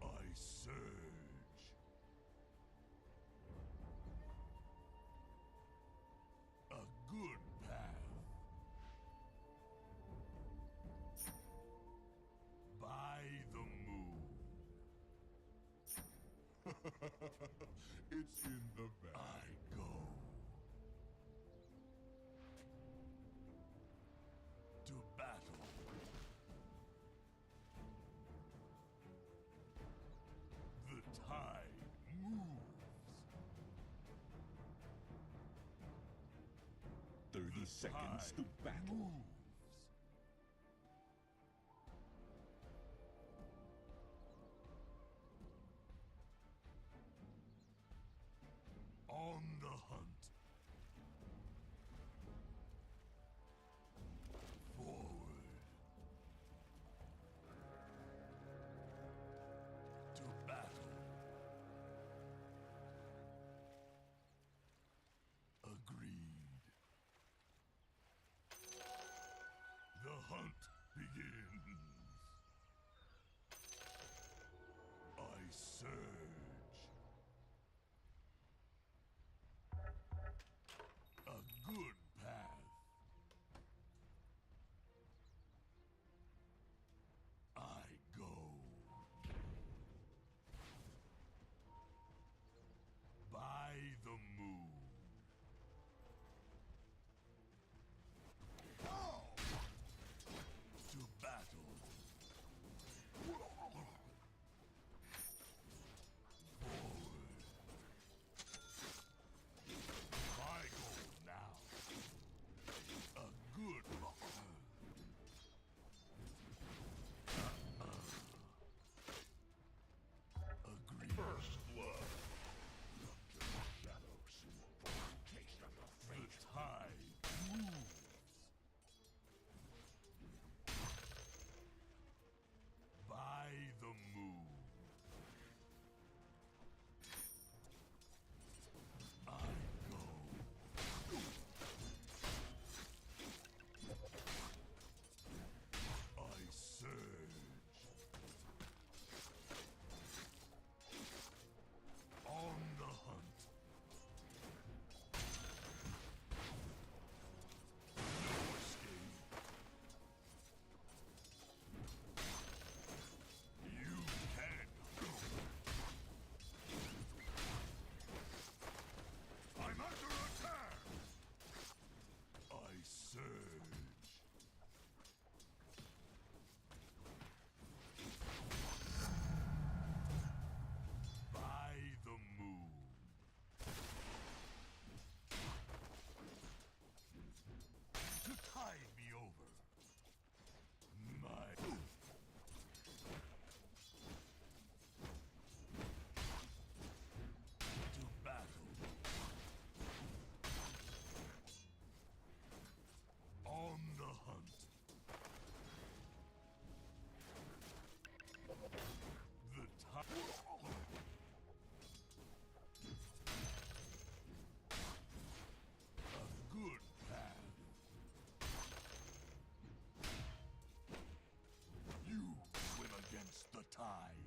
I surge. A good path. By the moon. It's in the bag. I go. To battle. The tide moves. 30 seconds to battle. Moves. On the hunt. Forward. To battle. Agreed. The hunt begins. I surge. A good path. I go. By the moon. To battle. Forward. My goal now. A good Agreed. First blood. Shadows. Taste of the fate. The tide moves. By the moon. I go. I surge. On the hunt. No escape. You can't go. I'm under attack. I surge. By the moon. To tide me over. My to battle. On the hunt. The tide. A good path. You swim against the tide.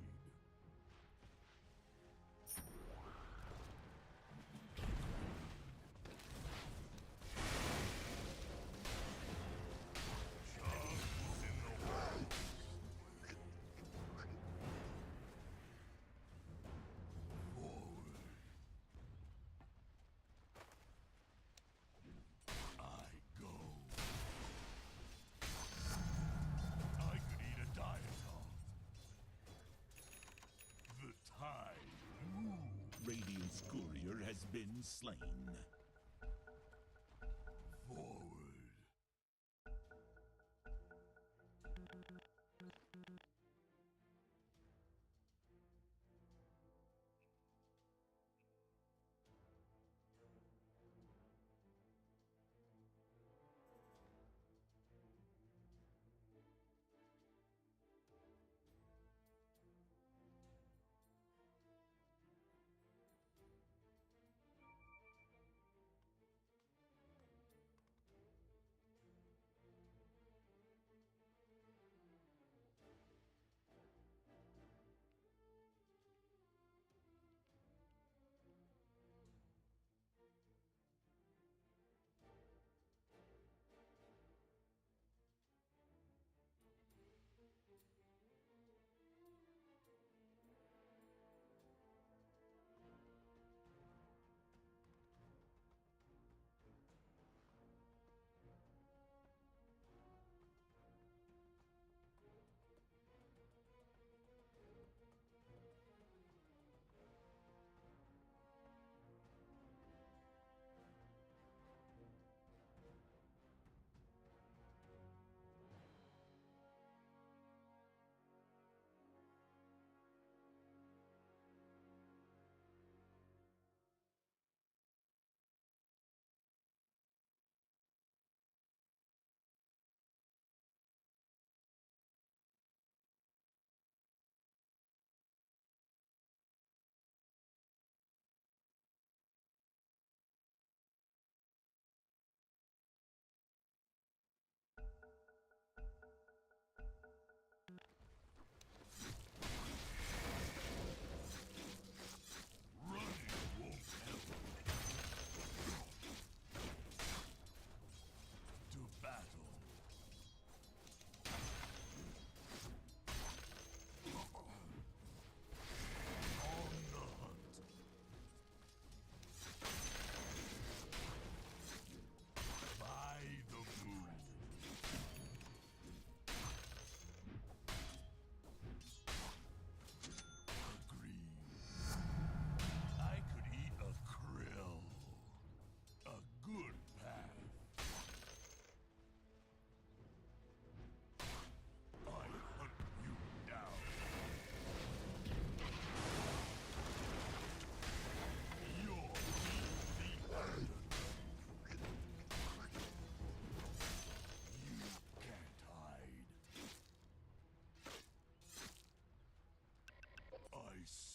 Jugs in the world. Forward. I go. I could eat a diet off. The tide moves. Radiant's courier has been slain. Forward.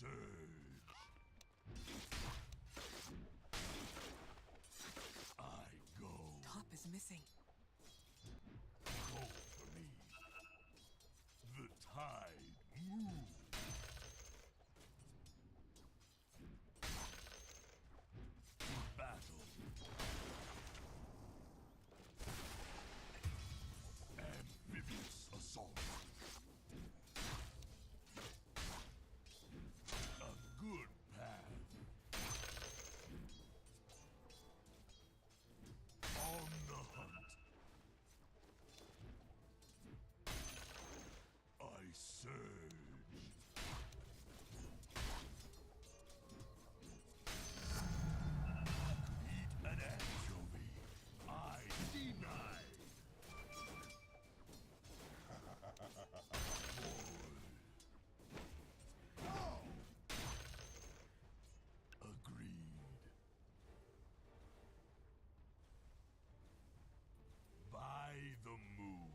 surge. I go. Top is missing. Go for me. The tide moves. Battle. Amphibious assault. A good path. On the hunt. I surge. Eat an anchovy. I deny. Agreed. By the moon.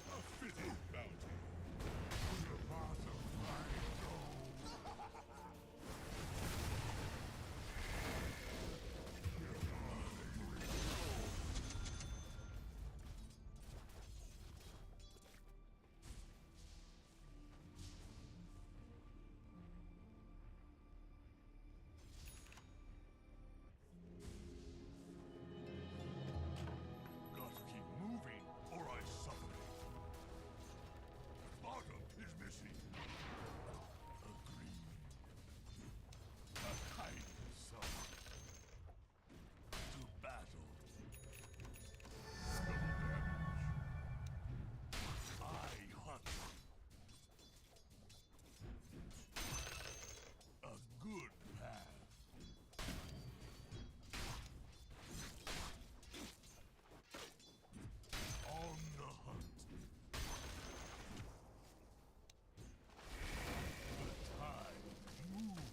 A fitting bounty. The bottom line Gotta keep moving, or I suffer. Bottom is missing. Agreed. A kind son. To battle. Double damage. I hunt. A good path. On the hunt. The tide moves.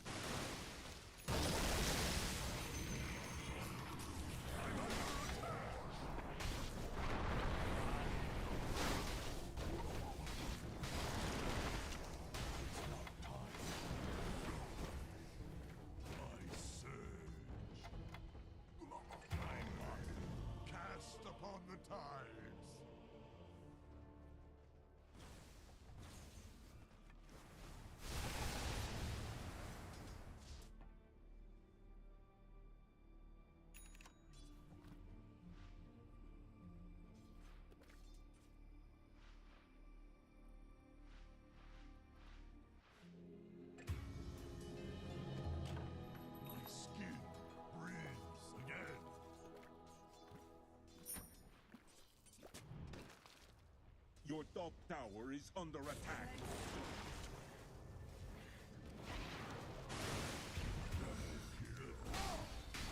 I surge. My mark cast upon the tides. My skin breathes again. Your top tower is under attack.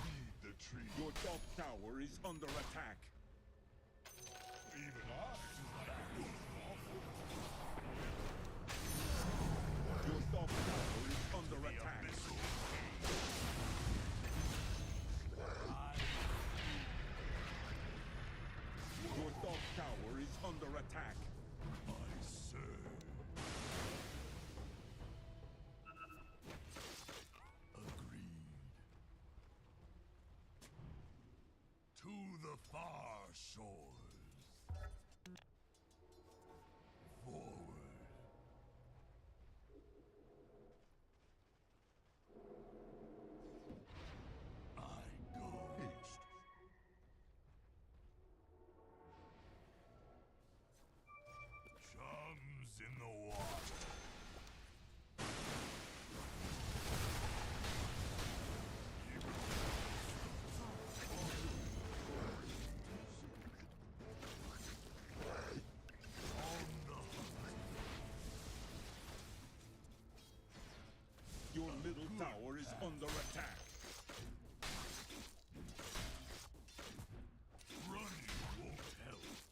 Feed the tree. Your top tower is under attack. Even I. Your top tower is under attack. Your top tower is under attack. I surge. Agreed. To the far shores. Forward. I go. East. Chums in the water. Your middle tower is under attack. Running won't help.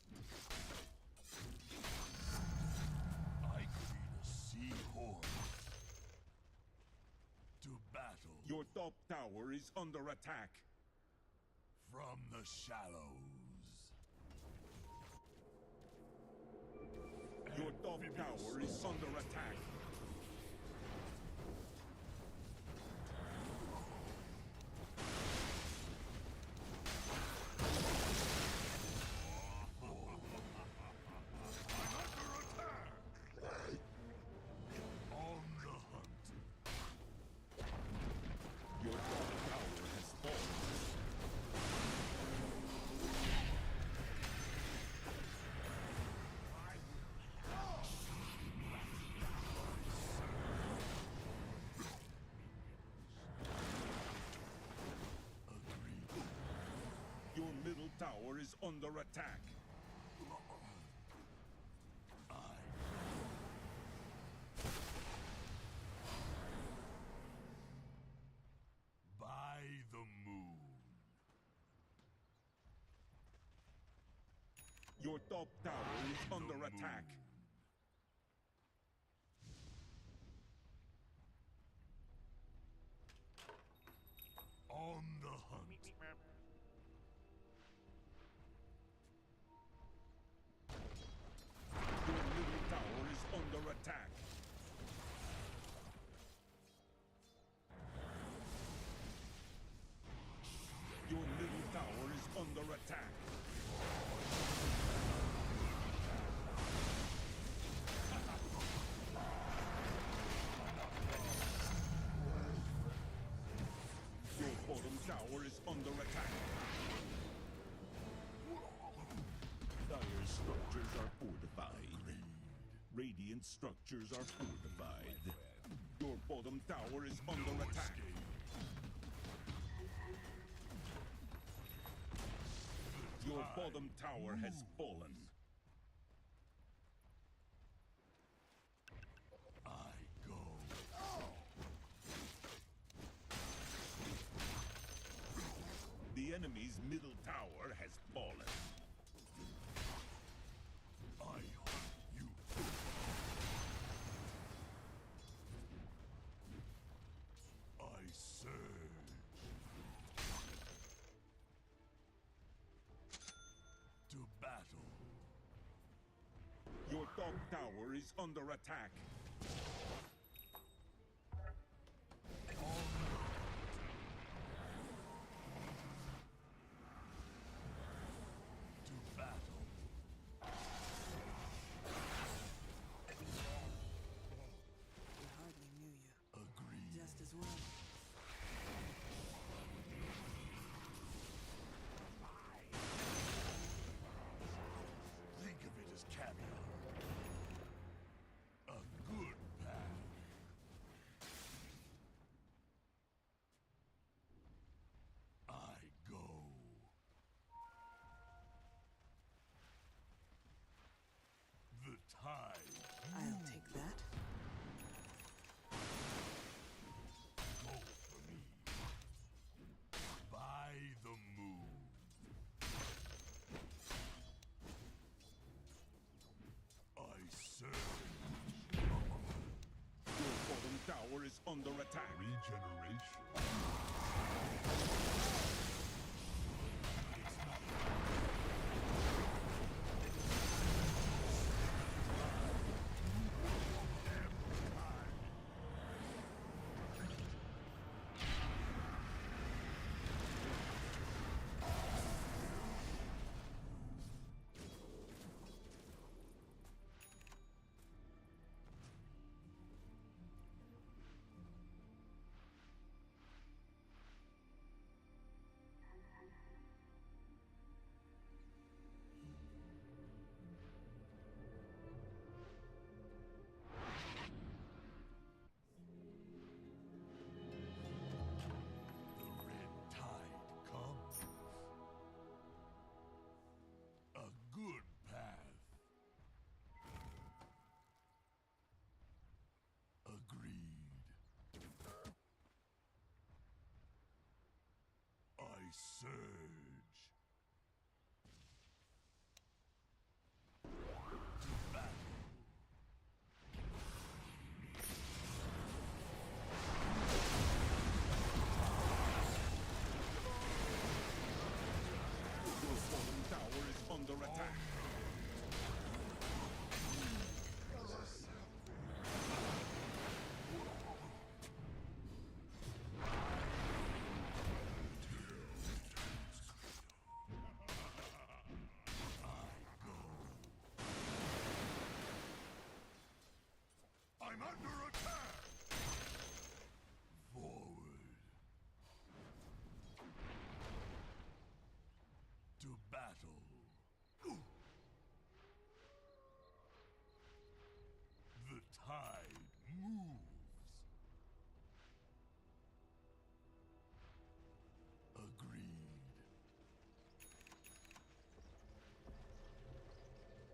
battle. Your top tower is under attack. From the shallows. Your top tower is under attack. On the hunt. Your top tower has fallen. Your middle tower is under attack. By the moon. Your top tower is under attack. On the hunt. Your middle tower is under attack. Your middle tower is under attack. Your bottom tower is under attack. Dire structures are fortified. Radiant structures are fortified. Your bottom tower is under attack. Your bottom tower has fallen. I go. The enemy's middle tower has fallen. I hunt you. I surge. To battle. Your top tower is under attack. To battle. We hardly knew you. Agreed. Just as well. Think of it as caviar. A good pack. I go. The tide. I'll take that. Go for me. By the moon. I surge. Your bottom tower is under attack. Regeneration. I'm under attack! Forward. To battle. The tide moves. Agreed.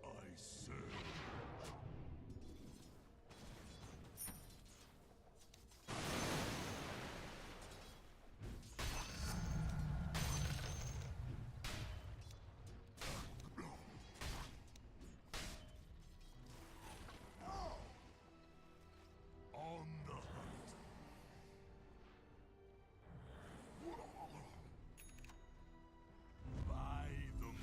I serve. On the hunt. By the moon.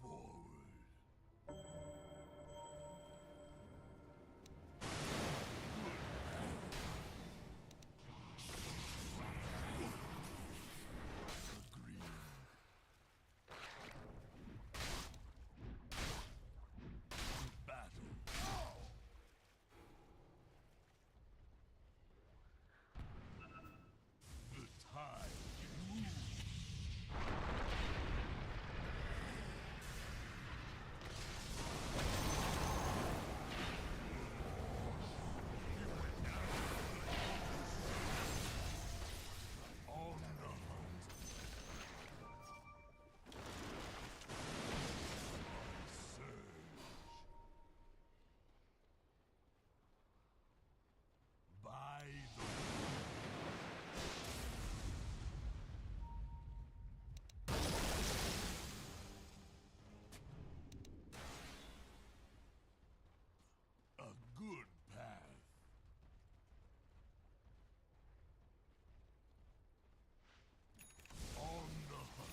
Forward. Agreed. Battle. The tide moves. On the hunt. Surge. By the a good path. On the hunt.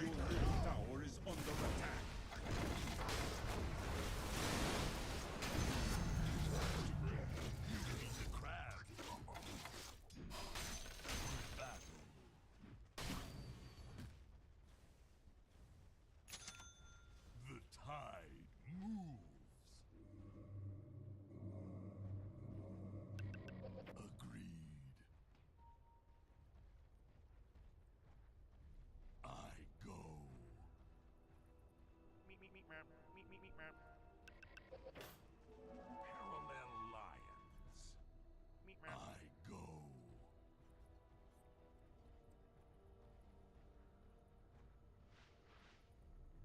Your middle tower is under attack. The crab. Battle. The tide moves. Agreed. I go. Parallel lions. I go.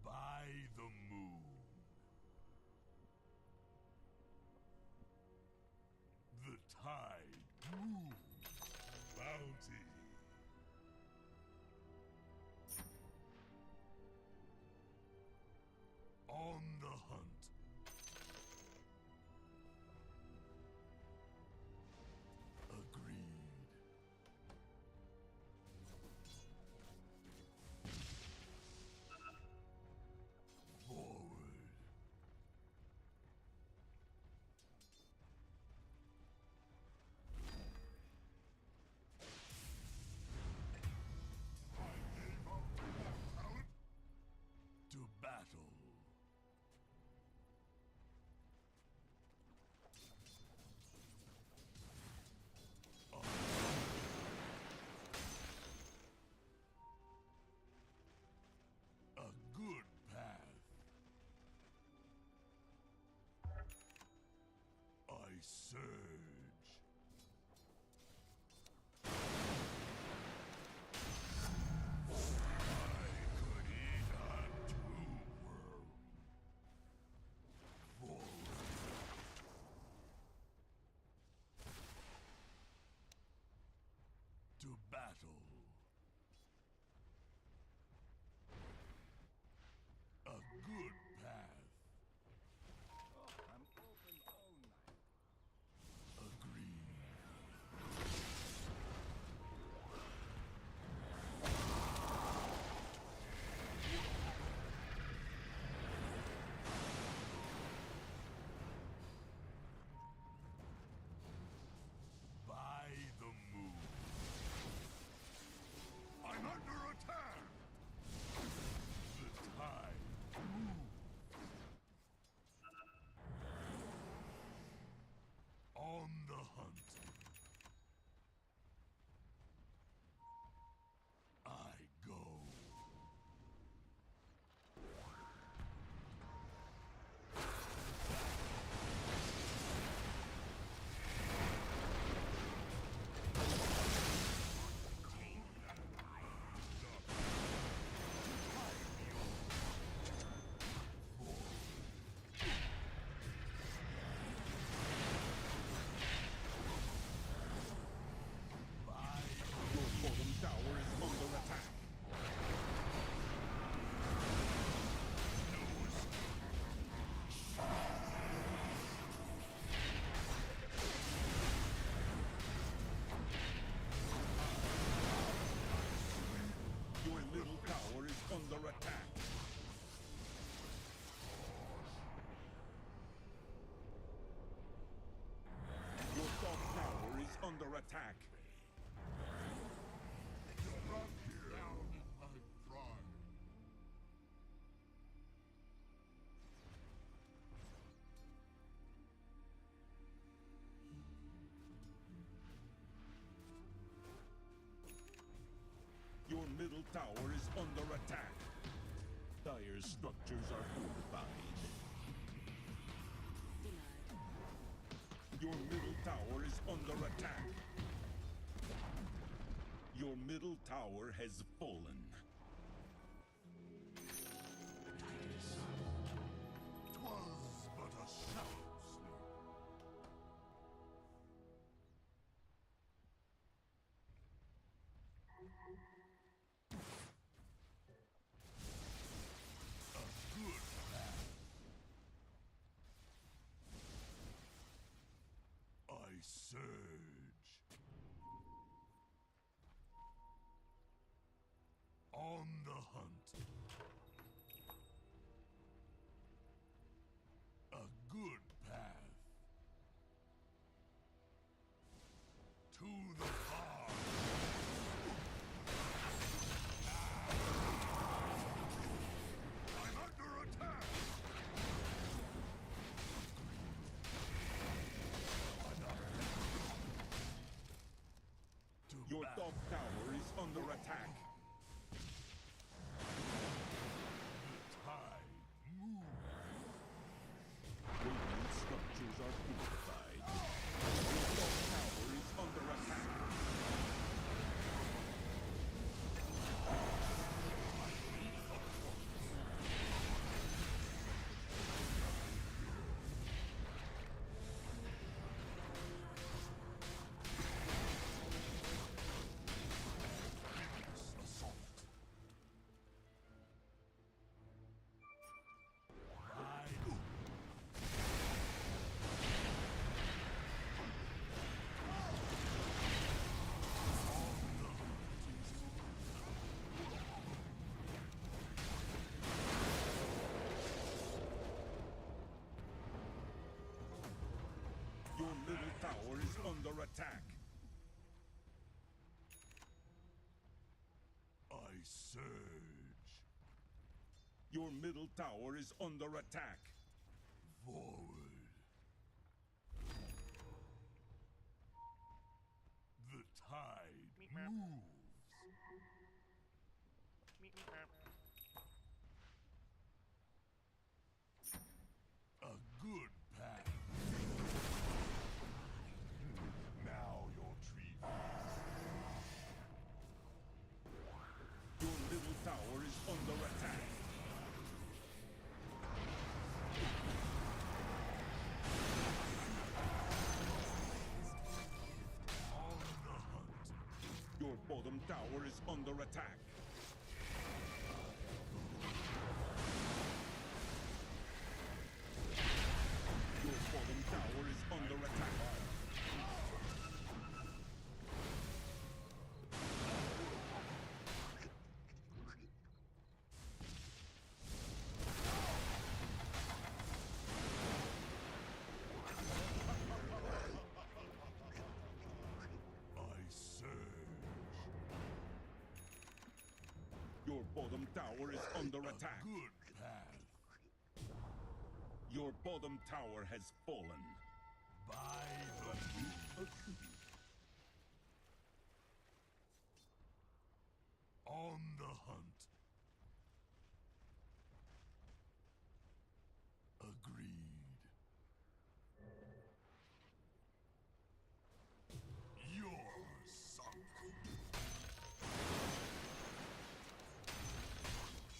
By the moon. The tide moves. Bounty. On the hunt. Dire's structures are fortified. Your middle tower is under attack. Your middle tower has fallen. 'Twas but a shallow sleep. A good path. I surge. On the hunt. A good path. To the farm. I'm under attack. Your top tower is under attack. The tide moves. Radiant structures are fortified. Your top tower is under attack. Assault. Your middle tower is under attack. I surge. Your middle tower is under attack. Forward. The tide moves. A good path. Now your tree. Your middle tower is under attack. On the hunt. Your bottom tower is under attack. Your bottom tower is under attack. I surge. Your bottom tower is under attack. Good path. Your bottom tower has fallen. By the moon. On the hunt. Agreed. You're sunk.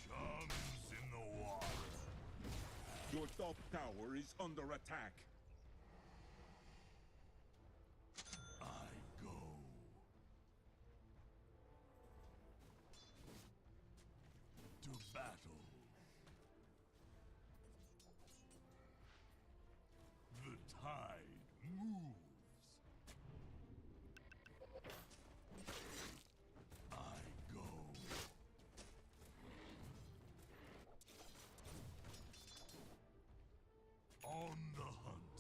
Chums in the water. Your top tower is under attack. I go. To battle. The tide moves. I go. On the hunt.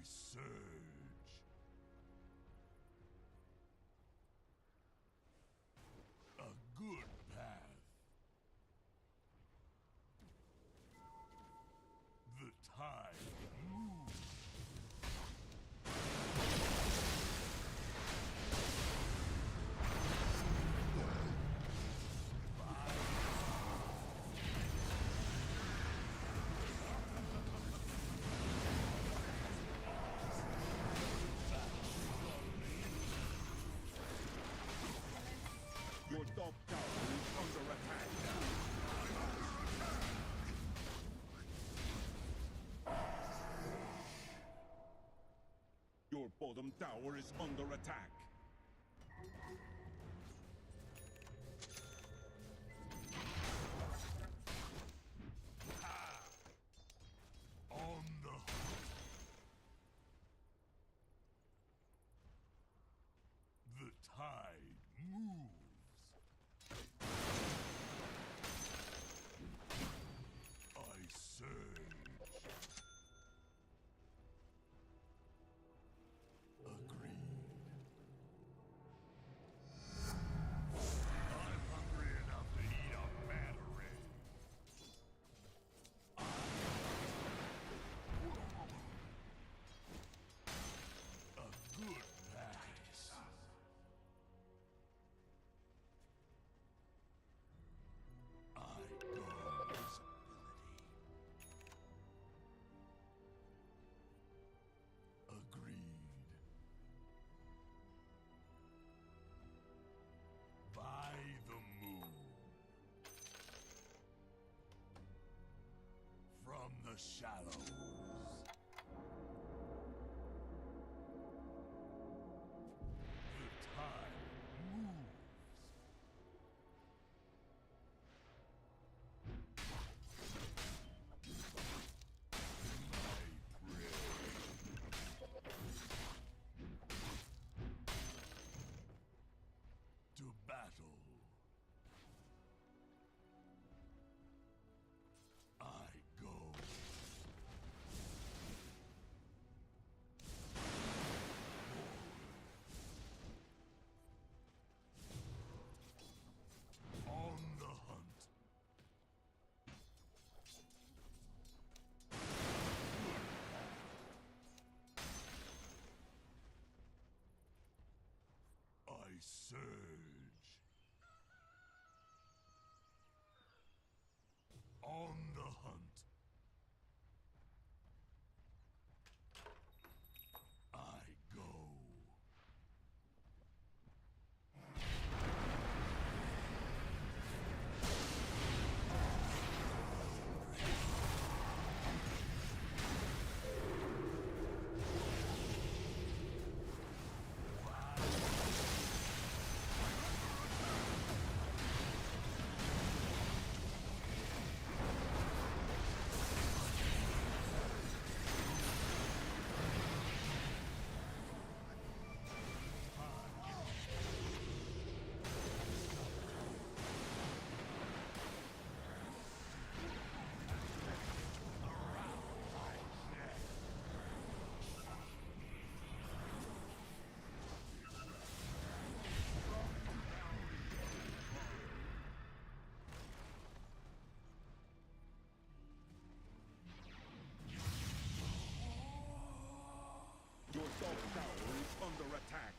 surge. A good path. The tide moves. Your top tower is under attack now. Your bottom tower is under attack. On the hunt. The tide moves. I surge. Agreed. I'm hungry enough to eat a battery. A good pass. I go Agreed. By the moon. From the shallows. The tide moves. To battle. I go. On the hunt. I surge. On the hunt. I go. Your top tower is under attack.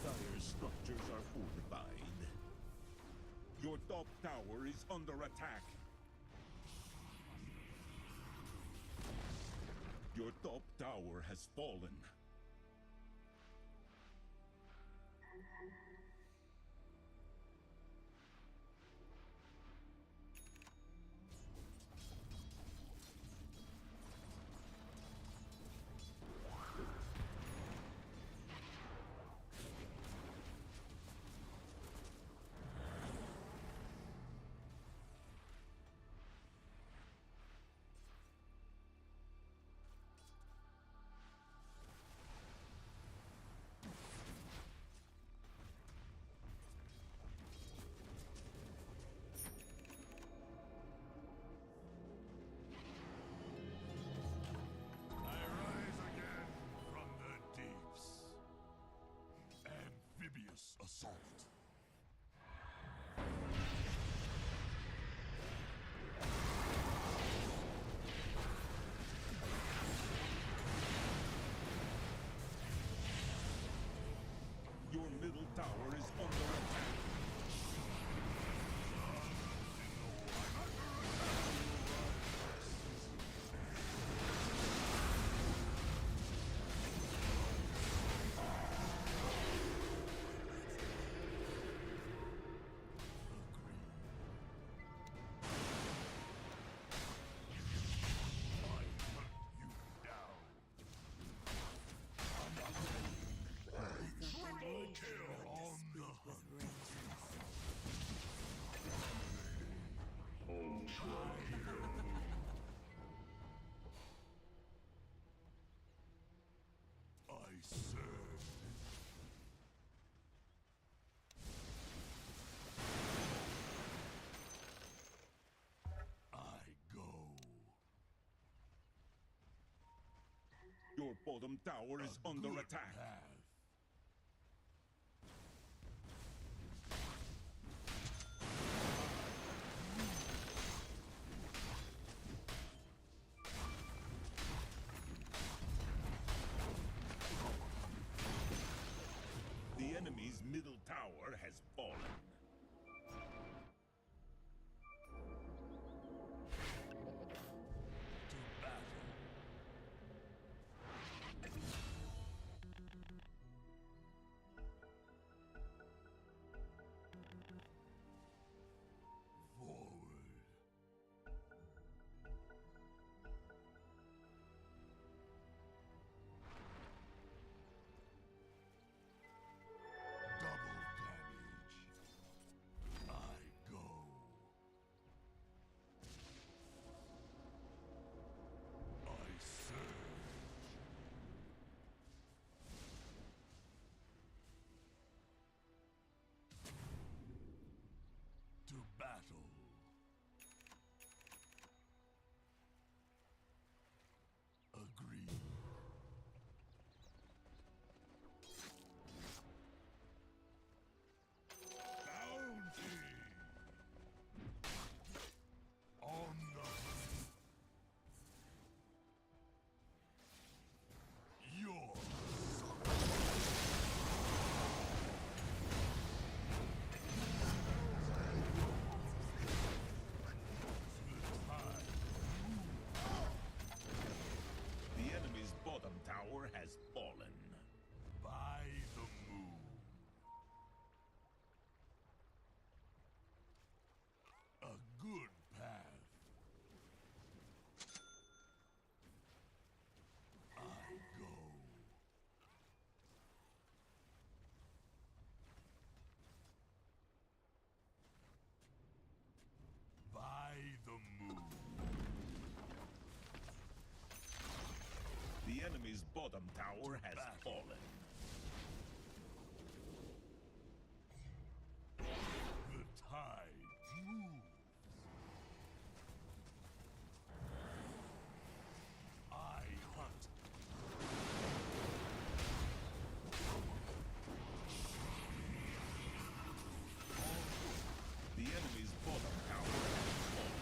Dire structures are fortified. Your top tower is under attack. Your top tower has fallen. assault. Your middle tower is under attack. I serve. I go. Your bottom tower is under attack. The enemy's middle tower has fallen. To battle. Battle. Agreed. Bounty. On the yours. The enemy's bottom tower has fallen. By the moon. A good path. I go. By the moon. The enemy's bottom tower has fallen. The tide moves. I hunt. The enemy's bottom tower has fallen.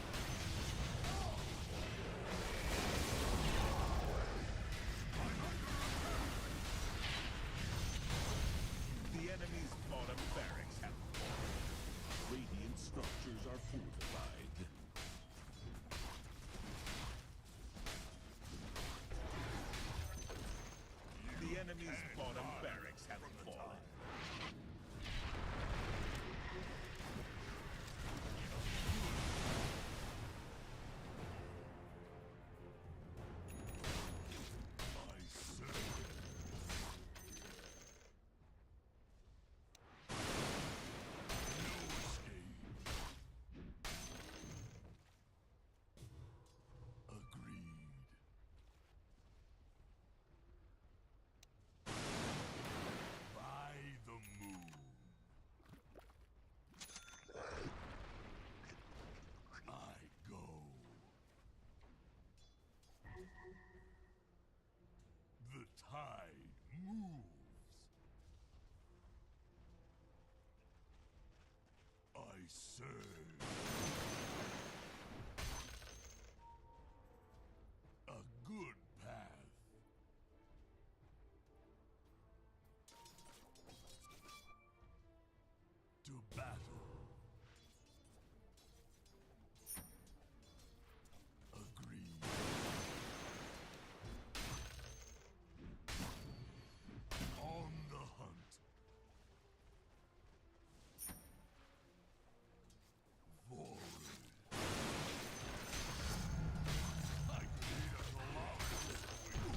serve. A good path. To battle. Agreed. On the hunt. Forward. I create a glorious wheel.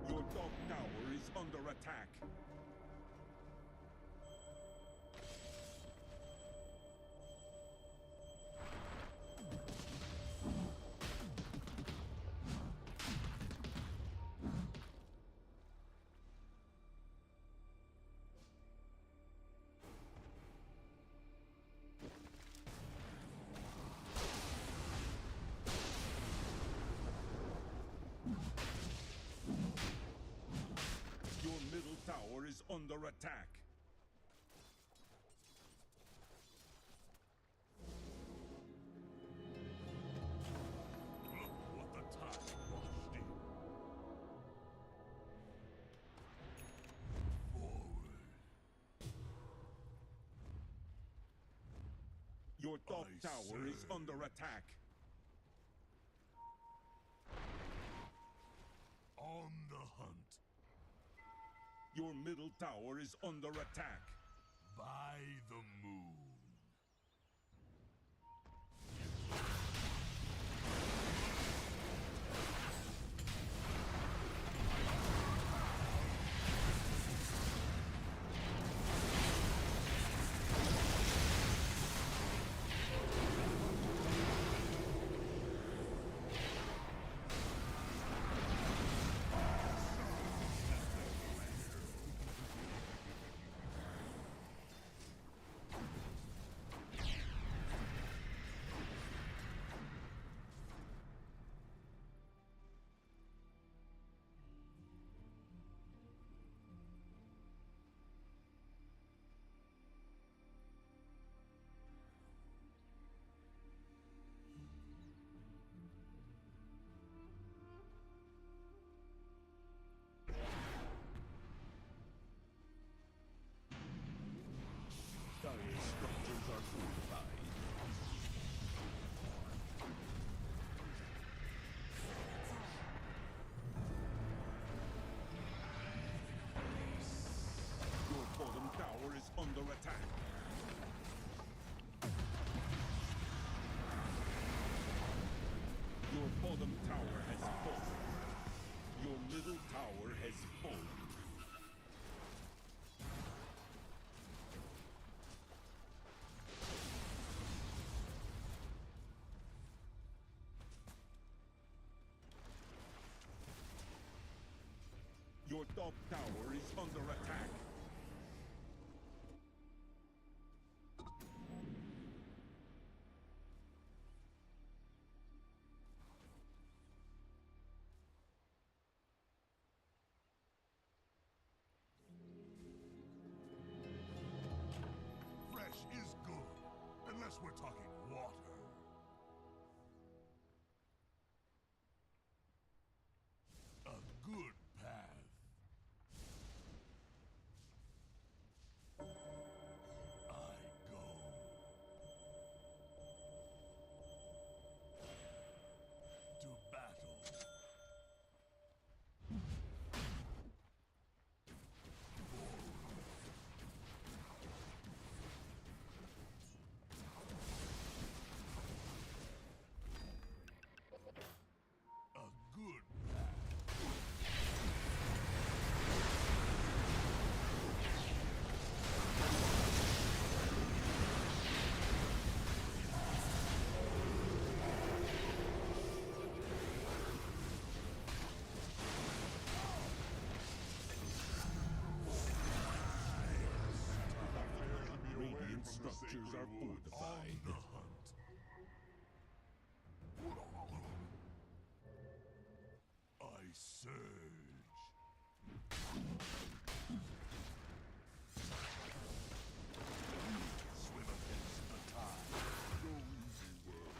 Your top tower is under attack. Your middle tower is under attack. Look what the tide washed in. Forward. Your top I tower is serve. under attack. On the hunt. Your middle tower is under attack. By the moon. Dire structures are fortified. Your bottom tower is under attack. Your bottom tower has fallen. Your middle tower has fallen. Your top tower is under attack. Fresh is good, unless we're talking water. structures are fortified. I surge. Swim against the tide. No easy world.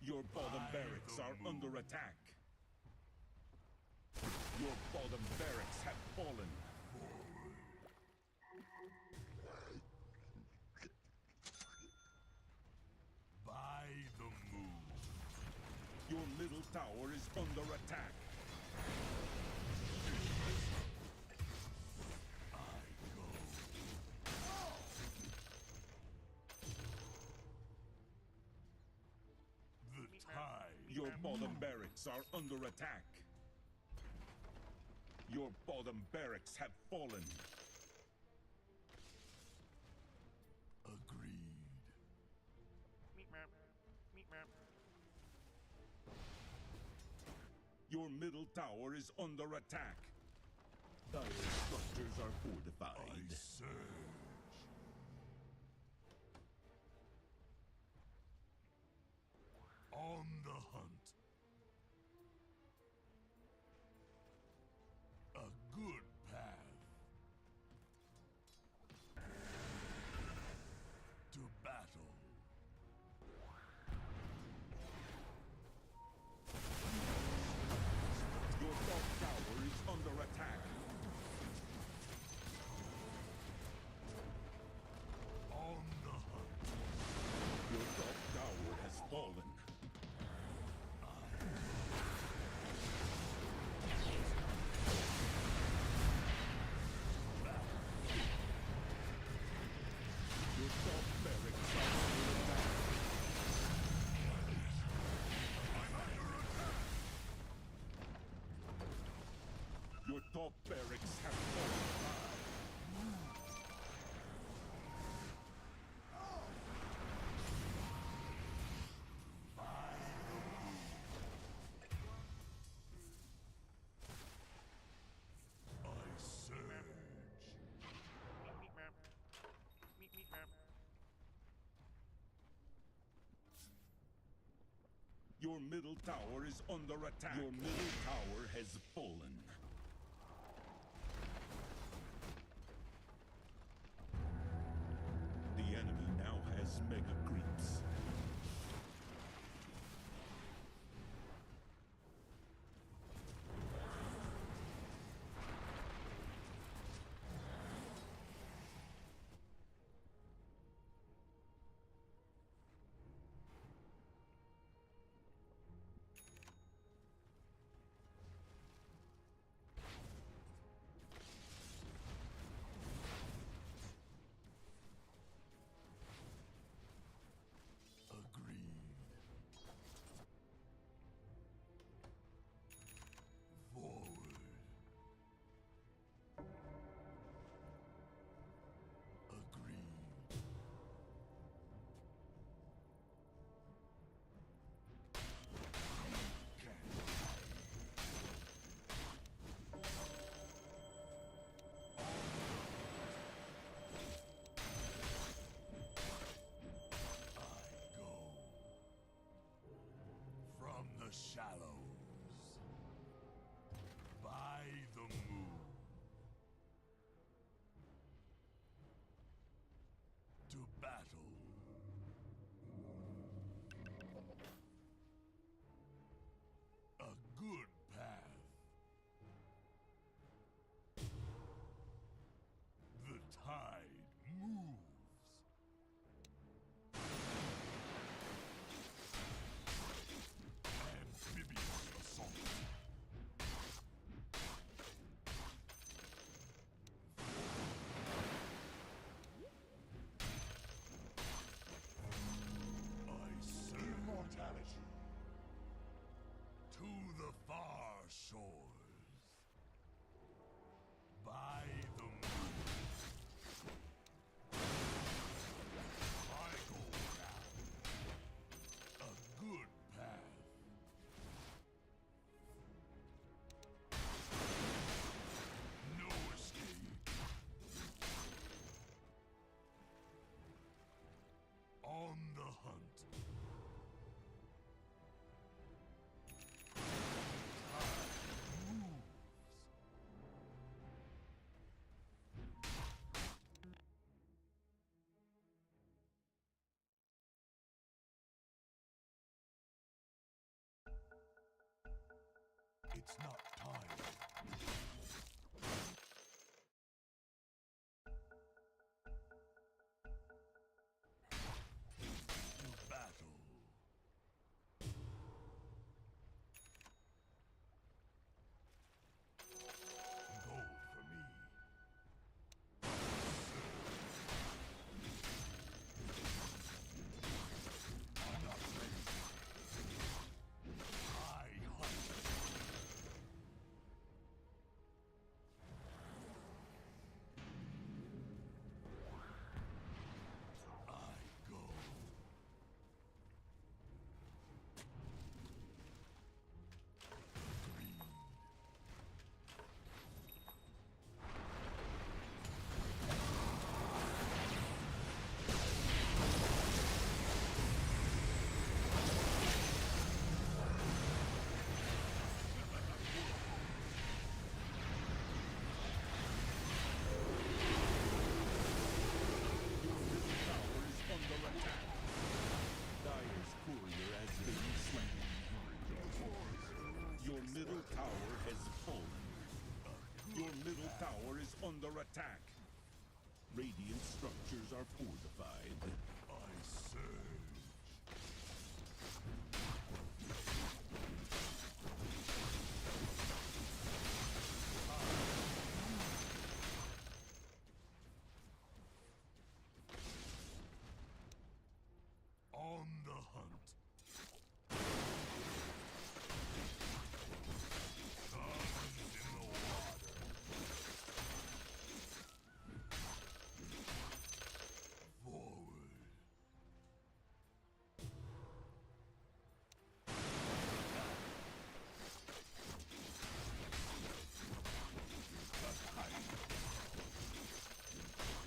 Your bottom barracks are under attack. Your bottom barracks have fallen. By the moon. Your middle tower is under attack. The tide. Your bottom barracks are under attack. Your bottom barracks have fallen. Agreed. Your middle tower is under attack. Dire structures are fortified. I surge. On the hunt. A good path. To battle. Your top tower is under attack. On the hunt. Your top tower has fallen. Your top barracks are under attack. Your top barracks have fallen. I surge. Your middle tower is under attack. Your middle tower has fallen. The enemy now has mega creeps. It's not time. To battle. Gold for me. I'm not ready. I hunt. I go. Tower is under attack. Dire's courier has been slain. Your middle tower has fallen. Your middle tower is under attack. Radiant structures are fortified. I surge. On the hunt. Thumbs in the water. Forward.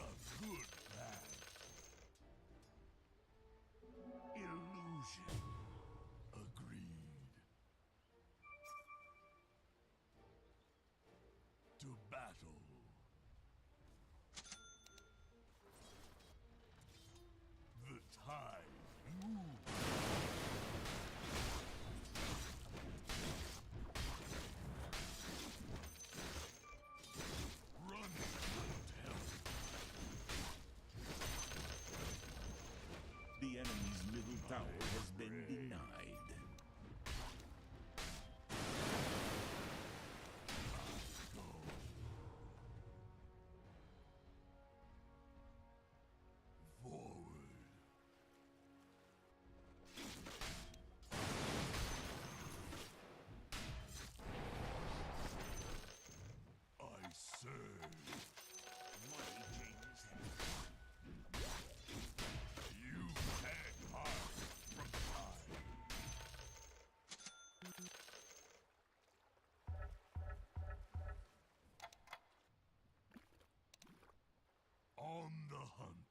A good path. Illusion. Agreed. To battle. The tide moves. Running won't help. The enemy's middle tower has been denied. Go. Forward. I surge. Money changes hands. You tag hard from side. On the hunt.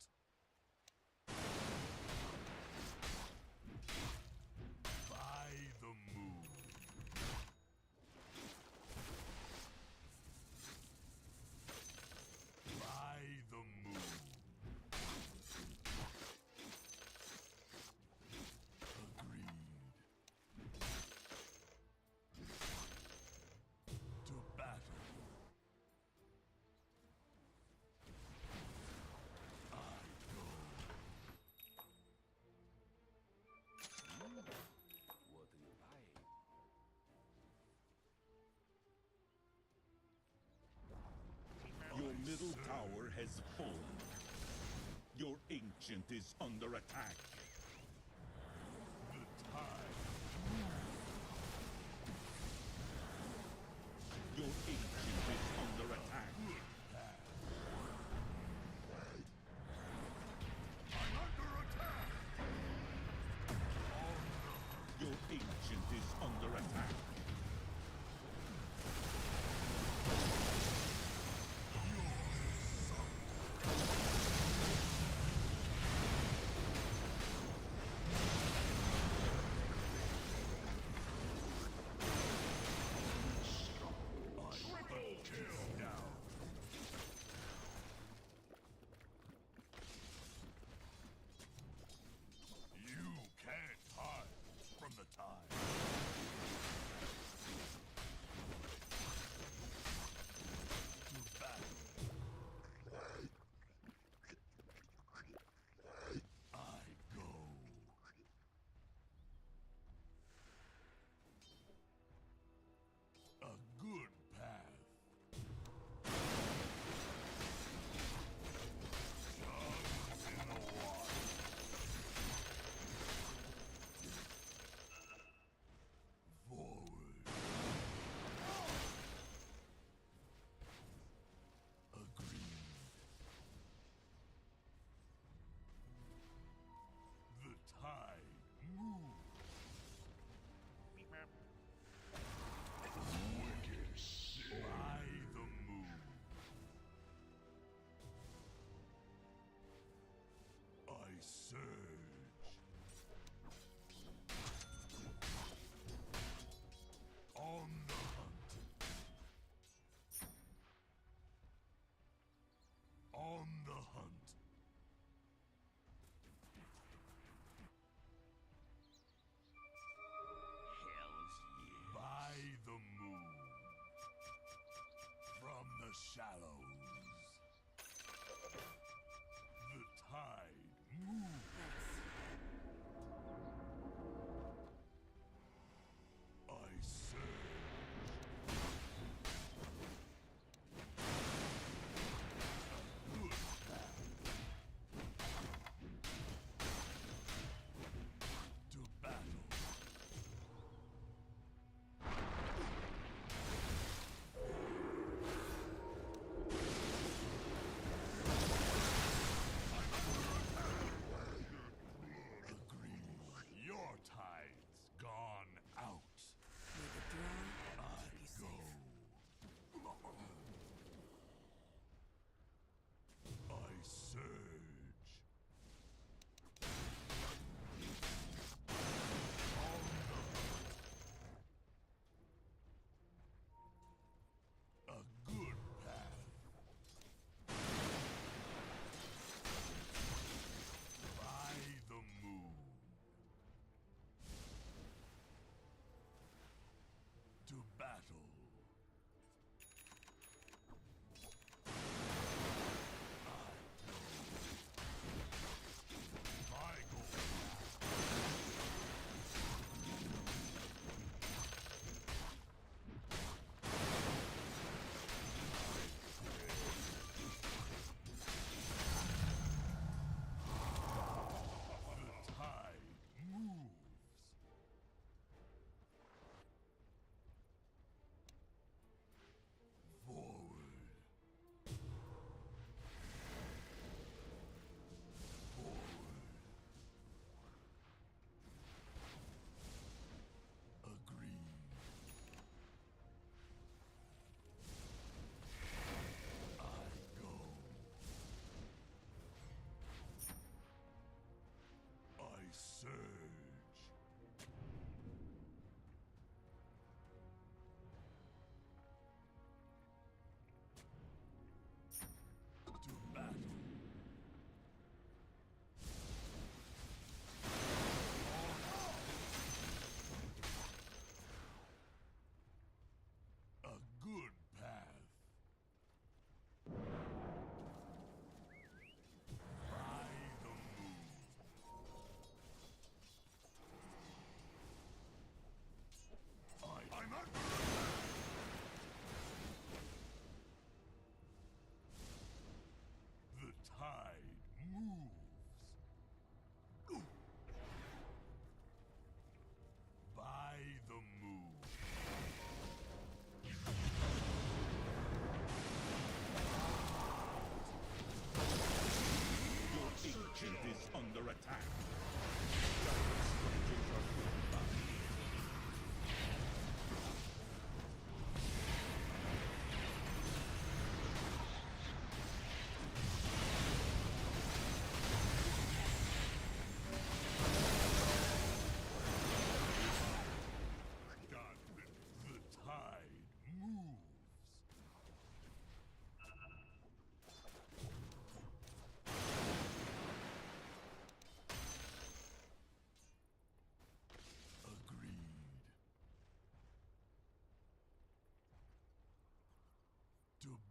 By the moon. By the moon. Agreed. To battle. I go. What do you buy? Your middle tower has fallen. Your ancient is under attack. The tide. Your ancient is under attack. Good path. I'm under attack. On the hunt. Your ancient is under attack. You're sunk.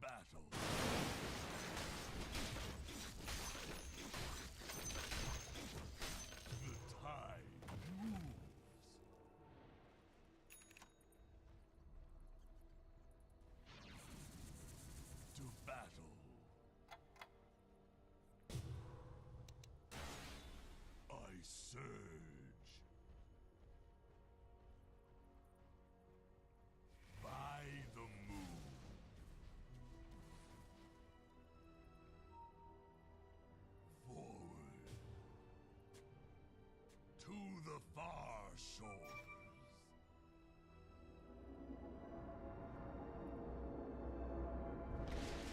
battle. The tide moves. To battle. I surge. By the moon. Forward. To the far shores.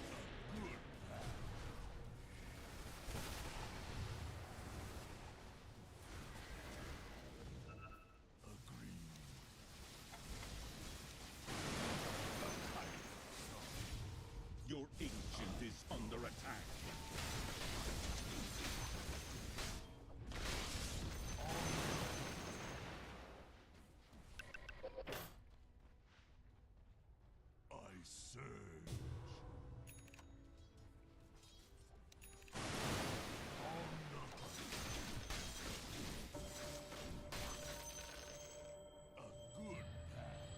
A good path. Agreed. Your ancient is under attack. I surge. On the hunt. A good path.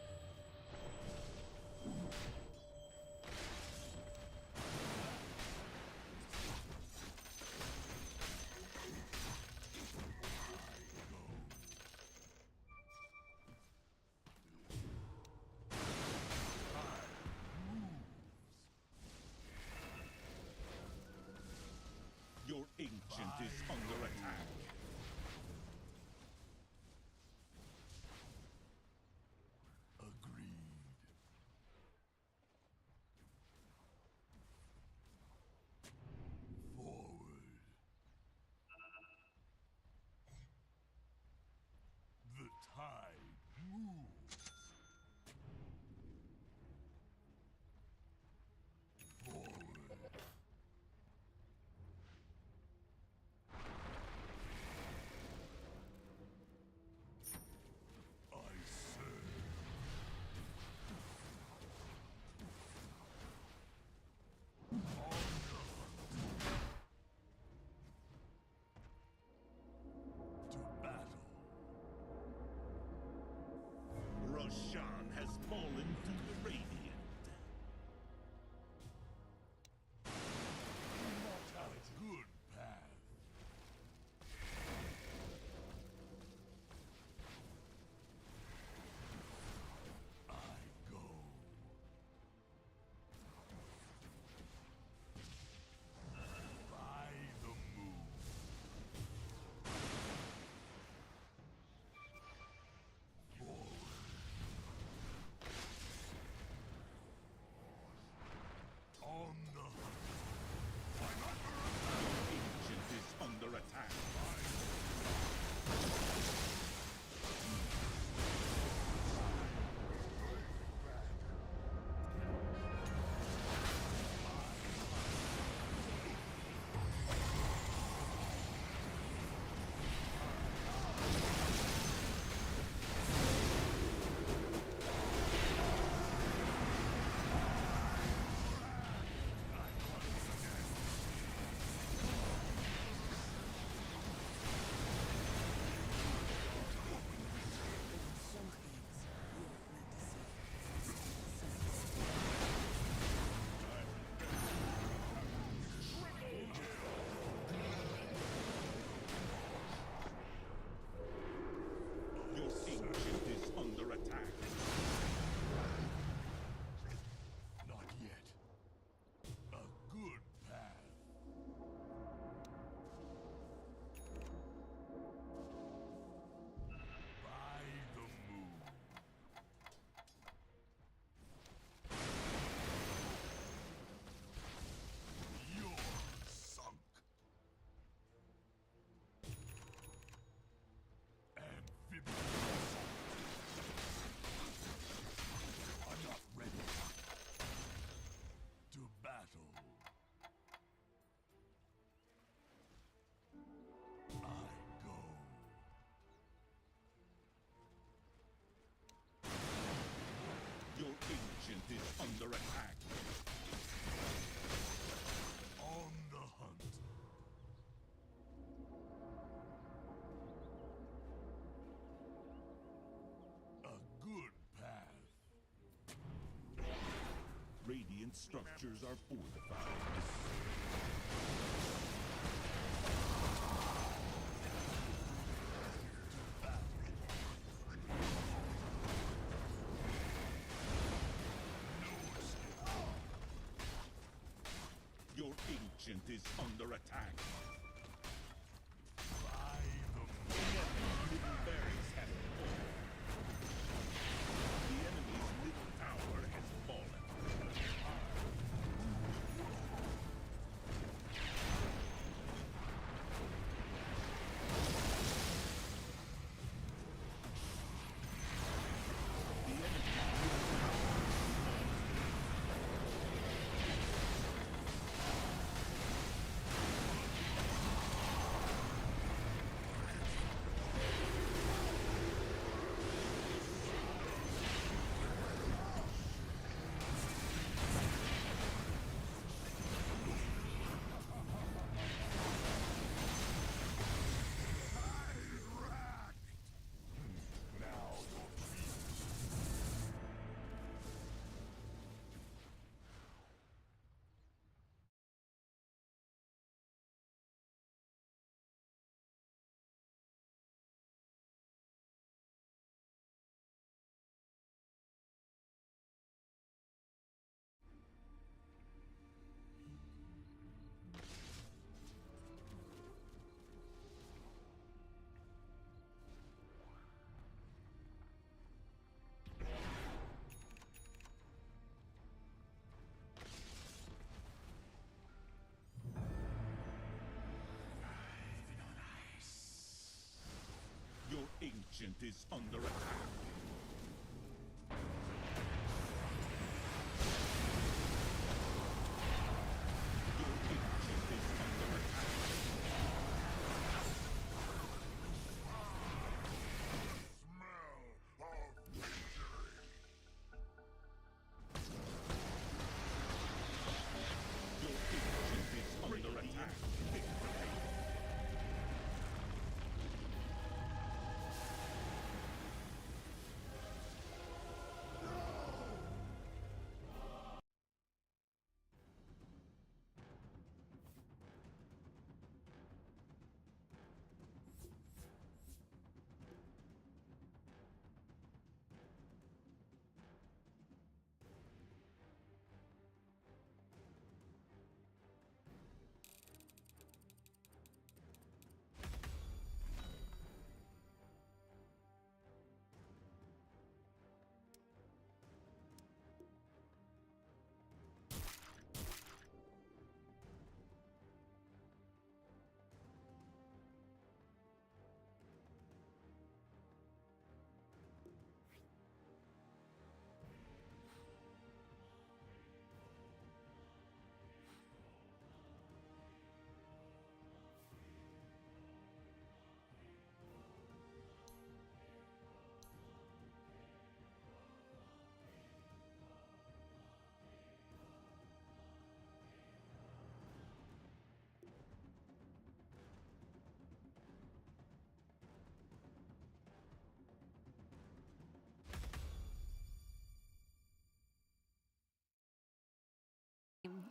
Your ancient is under attack. Agreed. Forward. The tide moves. Forward. I surge. On the hunt. To battle. Roshan has fallen to the Radiant. Immortality. Good path. I go. By the moon. Forward. On the hunt. I'm under attack. Ancient is under attack. Your ancient is under attack. Not yet. A good path. By the moon. You're sunk. Amphibious assault. I'm not ready. To battle. I go. Your ancient is under attack. structures are fortified. Your ancient is under attack. Middle barracks have fallen. The enemy's middle tower has fallen. Your ancient is under attack. Your ancient is under attack. Smell of victory. Your ancient is under attack.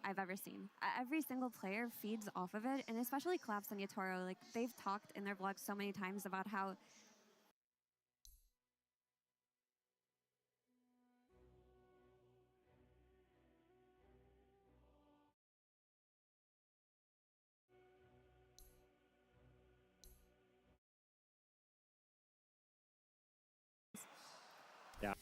I've ever seen. Every single player feeds off of it, and especially Collapse and Yatoro. Like, they've talked in their vlogs so many times about how yeah.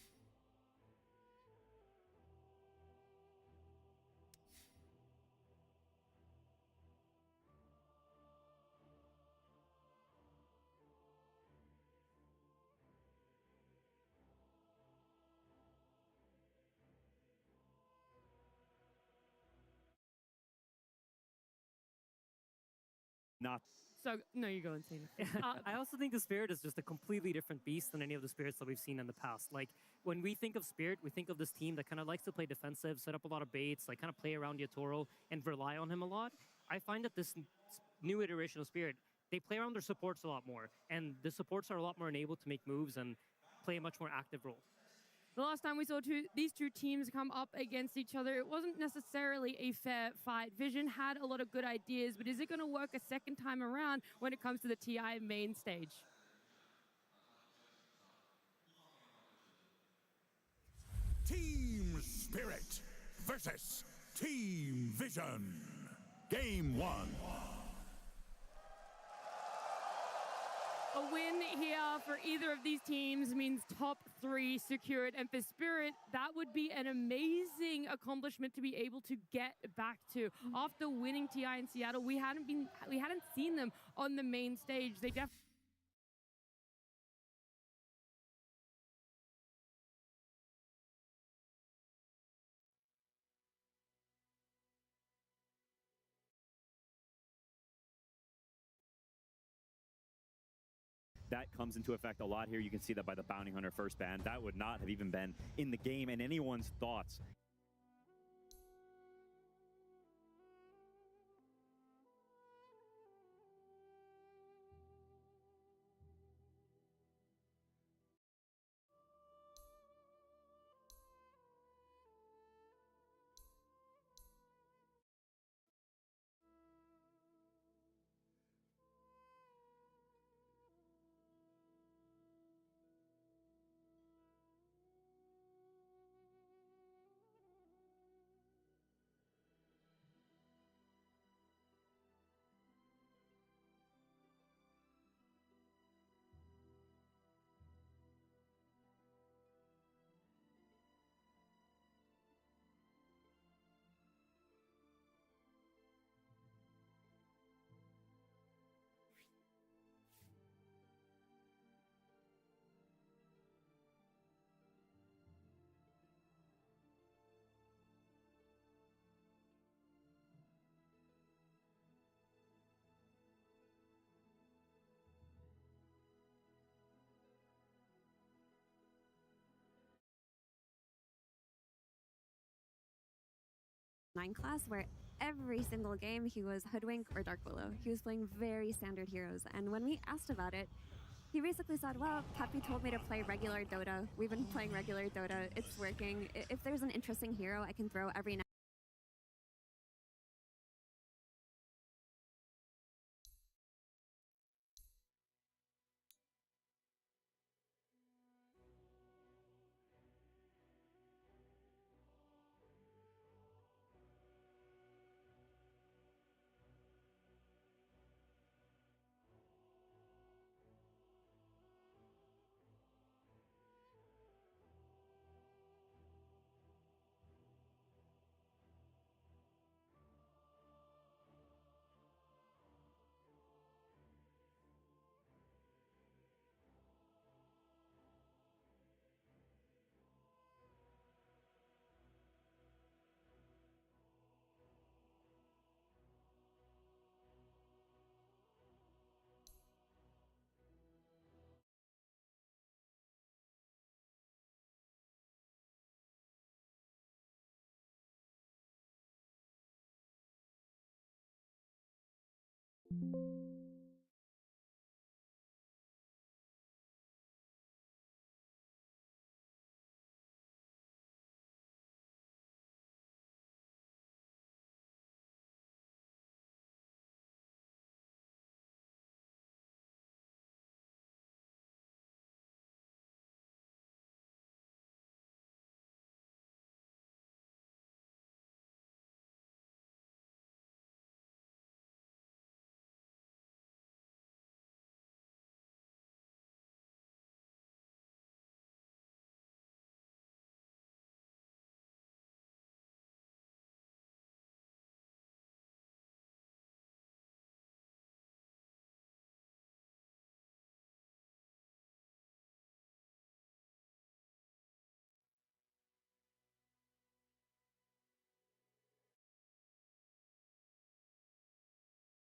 Not. So, no, you go insane. I also think the Spirit is just a completely different beast than any of the Spirits that we've seen in the past. Like, when we think of Spirit, we think of this team that kind of likes to play defensive, set up a lot of baits, like kind of play around Yatoro and rely on him a lot. I find that this new iteration of Spirit, they play around their supports a lot more, and the supports are a lot more enabled to make moves and play a much more active role. The last time we saw these two teams come up against each other, it wasn't necessarily a fair fight. Vision had a lot of good ideas, but is it going to work a second time around when it comes to the TI main stage? Team Spirit versus Team Vision. Game 1. A win here for either of these teams means top 3 secured, and for Spirit, that would be an amazing accomplishment to be able to get back to. After winning TI in Seattle, we hadn't seen them on the main stage. They definitely. That comes into effect a lot here. You can see that by the Bounty Hunter first ban. That would not have even been in the game in anyone's thoughts. Class where every single game he was Hoodwink or Dark Willow. He was playing very standard heroes, and when we asked about it, he basically said, well, Puppy told me to play regular Dota. We've been playing regular Dota. It's working. If there's an interesting hero I can throw every now.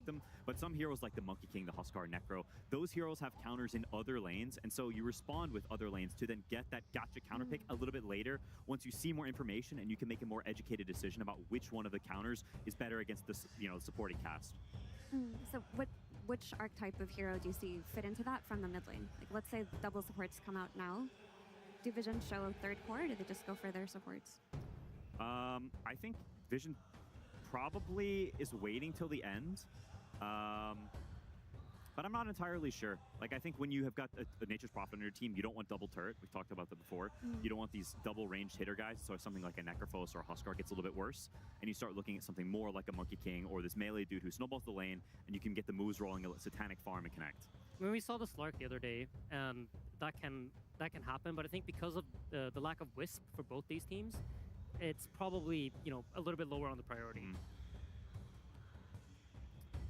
Them, but some heroes like the Monkey King, the Huskar, Necro, those heroes have counters in other lanes, and so you respond with other lanes to then get that gotcha counter pick a little bit later once you see more information, and you can make a more educated decision about which one of the counters is better against the supporting cast. So which archetype of hero do you see fit into that from the mid lane? Like, let's say double supports come out now. do Vision show a third core, or do they just go for their supports? I think Vision probably is waiting till the end. But I'm not entirely sure. Like, I think when you have got a Nature's Prophet on your team, you don't want double turret. We've talked about that before. You don't want these double ranged hitter guys. So if something like a Necrophos or a Huskar gets a little bit worse, and you start looking at something more like a Monkey King or this melee dude who snowballs the lane, and you can get the moves rolling, a Satanic Farm and connect. When we saw the Slark the other day, that can happen. But I think because of the lack of Wisp for both these teams, it's probably, you know, a little bit lower on the priority.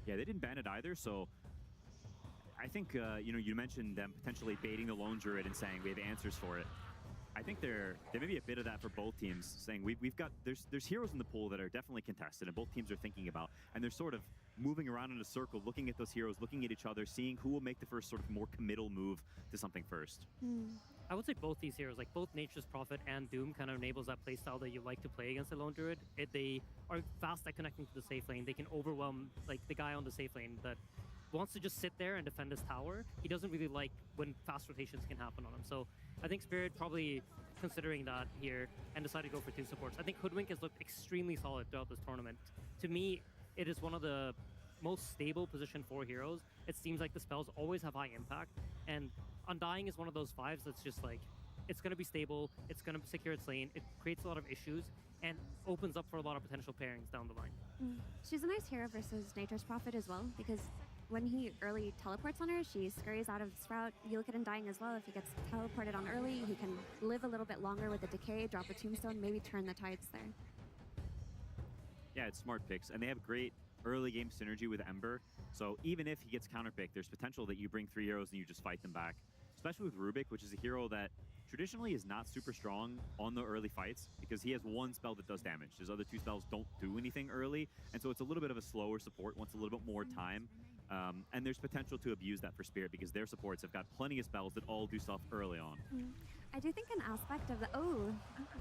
Yeah, they didn't ban it either, so I think, you know, you mentioned them potentially baiting the Lone Druid and saying we have answers for it. I think there may be a bit of that for both teams, saying we've got, there's heroes in the pool that are definitely contested and both teams are thinking about, and they're sort of moving around in a circle, looking at those heroes, looking at each other, seeing who will make the first sort of more committal move to something first. I would say both these heroes, like both Nature's Prophet and Doom, kind of enables that playstyle that you like to play against the Lone Druid. They are fast at connecting to the safe lane. They can overwhelm like the guy on the safe lane that wants to just sit there and defend his tower. He doesn't really like when fast rotations can happen on him. So I think Spirit probably considering that here and decided to go for 2 supports. I think Hoodwink has looked extremely solid throughout this tournament. To me, it is one of the most stable position 4 heroes. It seems like the spells always have high impact, and Undying is one of those 5s that's just like, it's going to be stable, it's going to secure its lane, it creates a lot of issues, and opens up for a lot of potential pairings down the line. She's a nice hero versus Nature's Prophet as well, because when he early teleports on her, she scurries out of the sprout. You look at Undying as well. If he gets teleported on early, he can live a little bit longer with the decay, drop a tombstone, maybe turn the tides there. Yeah, it's smart picks, and they have great early game synergy with Ember. So even if he gets counterpicked, there's potential that you bring 3 heroes and you just fight them back. Especially with Rubik, which is a hero that traditionally is not super strong on the early fights because he has 1 spell that does damage. His other 2 spells don't do anything early, and so it's a little bit of a slower support, wants a little bit more time. And there's potential to abuse that for Spirit because their supports have got plenty of spells that all do stuff early on. I do think an aspect of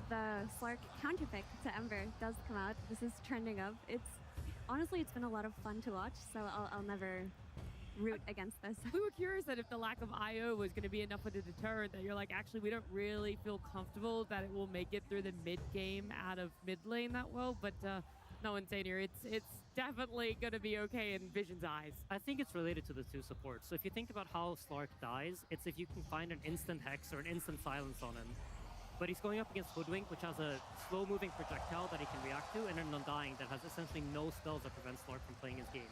the Slark counterpick to Ember does come out. This is trending up. Honestly, it's been a lot of fun to watch, so I'll never root against this. We were curious that if the lack of IO was going to be enough of a deterrent, that you're like, actually, we don't really feel comfortable that it will make it through the mid game out of mid lane that well, but no, Insane here, it's definitely going to be okay in Vision's eyes. I think it's related to the 2 supports. So if you think about how Slark dies, it's if you can find an instant Hex or an instant Silence on him. But he's going up against Hoodwink, which has a slow-moving projectile that he can react to, and an Undying that has essentially no spells that prevent Slark from playing his game.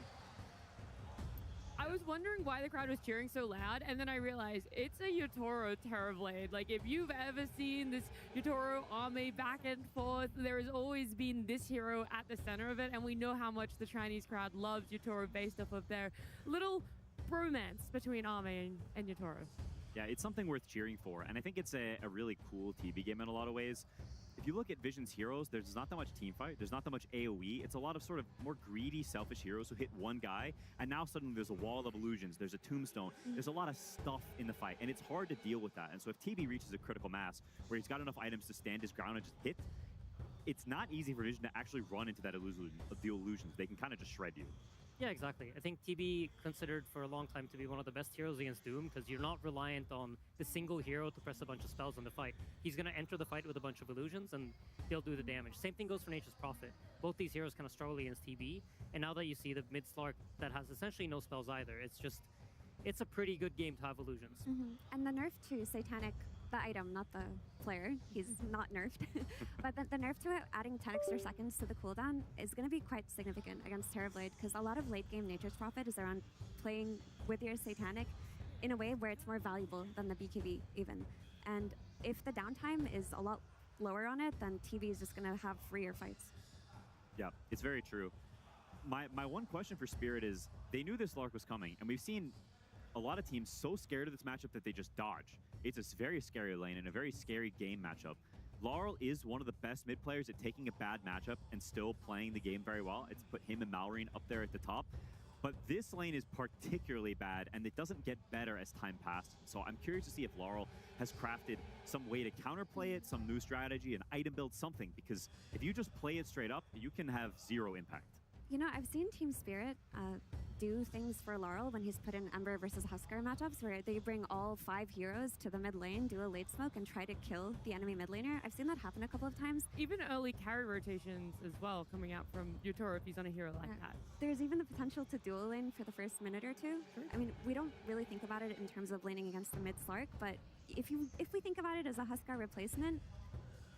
I was wondering why the crowd was cheering so loud, and then I realized it's a Yotaro Terrorblade. Like, if you've ever seen this Yotaro army back and forth, there has always been this hero at the center of it, and we know how much the Chinese crowd loves Yotaro based off of their little bromance between Ame and Yotaro. Yeah, it's something worth cheering for, and I think it's a really cool TB game in a lot of ways. If you look at Vision's heroes, there's not that much teamfight, there's not that much AoE, it's a lot of sort of more greedy, selfish heroes who hit 1 guy, and now suddenly there's a wall of illusions, there's a tombstone, there's a lot of stuff in the fight, and it's hard to deal with that. And so if TB reaches a critical mass, where he's got enough items to stand his ground and just hit, it's not easy for Vision to actually run into that the illusions. They can kind of just shred you. Yeah, exactly. I think TB considered for a long time to be one of the best heroes against Doom because you're not reliant on the single hero to press a bunch of spells in the fight. He's going to enter the fight with a bunch of illusions and he'll do the damage. Same thing goes for Nature's Prophet. Both these heroes kind of struggle against TB, and now that you see the mid Slark that has essentially no spells either, it's a pretty good game to have illusions. And the nerf to Satanic, the item, not the player, he's not nerfed, but the nerf to adding 10 extra seconds to the cooldown is going to be quite significant against Terrorblade because a lot of late game Nature's Prophet is around playing with your Satanic in a way where it's more valuable than the BKB even. And if the downtime is a lot lower on it, then TV is just going to have freer fights. Yeah, it's very true. My one question for Spirit is, they knew this Lark was coming, and we've seen a lot of teams so scared of this matchup that they just dodge. It's a very scary lane and a very scary game matchup. Laurel is one of the best mid players at taking a bad matchup and still playing the game very well. It's put him and Malrine up there at the top. But this lane is particularly bad, and it doesn't get better as time passes. So I'm curious to see if Laurel has crafted some way to counterplay it, some new strategy, an item build, something. Because if you just play it straight up, you can have 0 impact. You know, I've seen Team Spirit do things for Laurel when he's put in Ember versus Huskar matchups where they bring all 5 heroes to the mid lane, do a late smoke, and try to kill the enemy mid laner. I've seen that happen a couple of times. Even early carry rotations as well coming out from Yotaro if he's on a hero like that. There's even the potential to dual lane for the first minute or two. Sure. I mean, we don't really think about it in terms of laning against the mid Slark, but if we think about it as a Huskar replacement,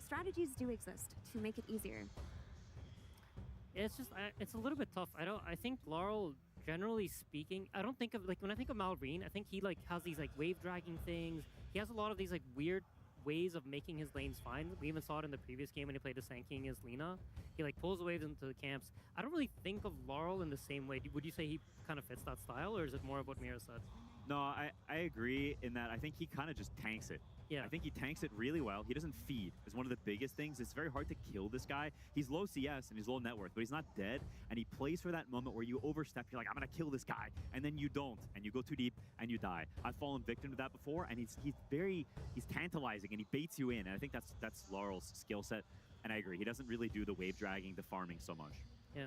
strategies do exist to make it easier. It's just, it's a little bit tough. I think Laurel, generally speaking, I don't think of, like, when I think of Malrine, I think he, like, has these, like, wave dragging things. He has a lot of these, like, weird ways of making his lanes fine. We even saw it in the previous game when he played the Sand King as Lina. He, like, pulls the waves into the camps. I don't really think of Laurel in the same way. Would you say he kind of fits that style, or is it more of what Mira said? No, I agree in that I think he kind of just tanks it. Yeah. I think he tanks it really well. He doesn't feed. Is one of the biggest things. It's very hard to kill this guy. He's low CS and he's low net worth, but he's not dead. And he plays for that moment where you overstep. You're like, I'm gonna kill this guy, and then you don't, and you go too deep and you die. I've fallen victim to that before, and he's tantalizing and he baits you in. And I think that's Laurel's skill set. And I agree. He doesn't really do the wave dragging, the farming so much. Yeah.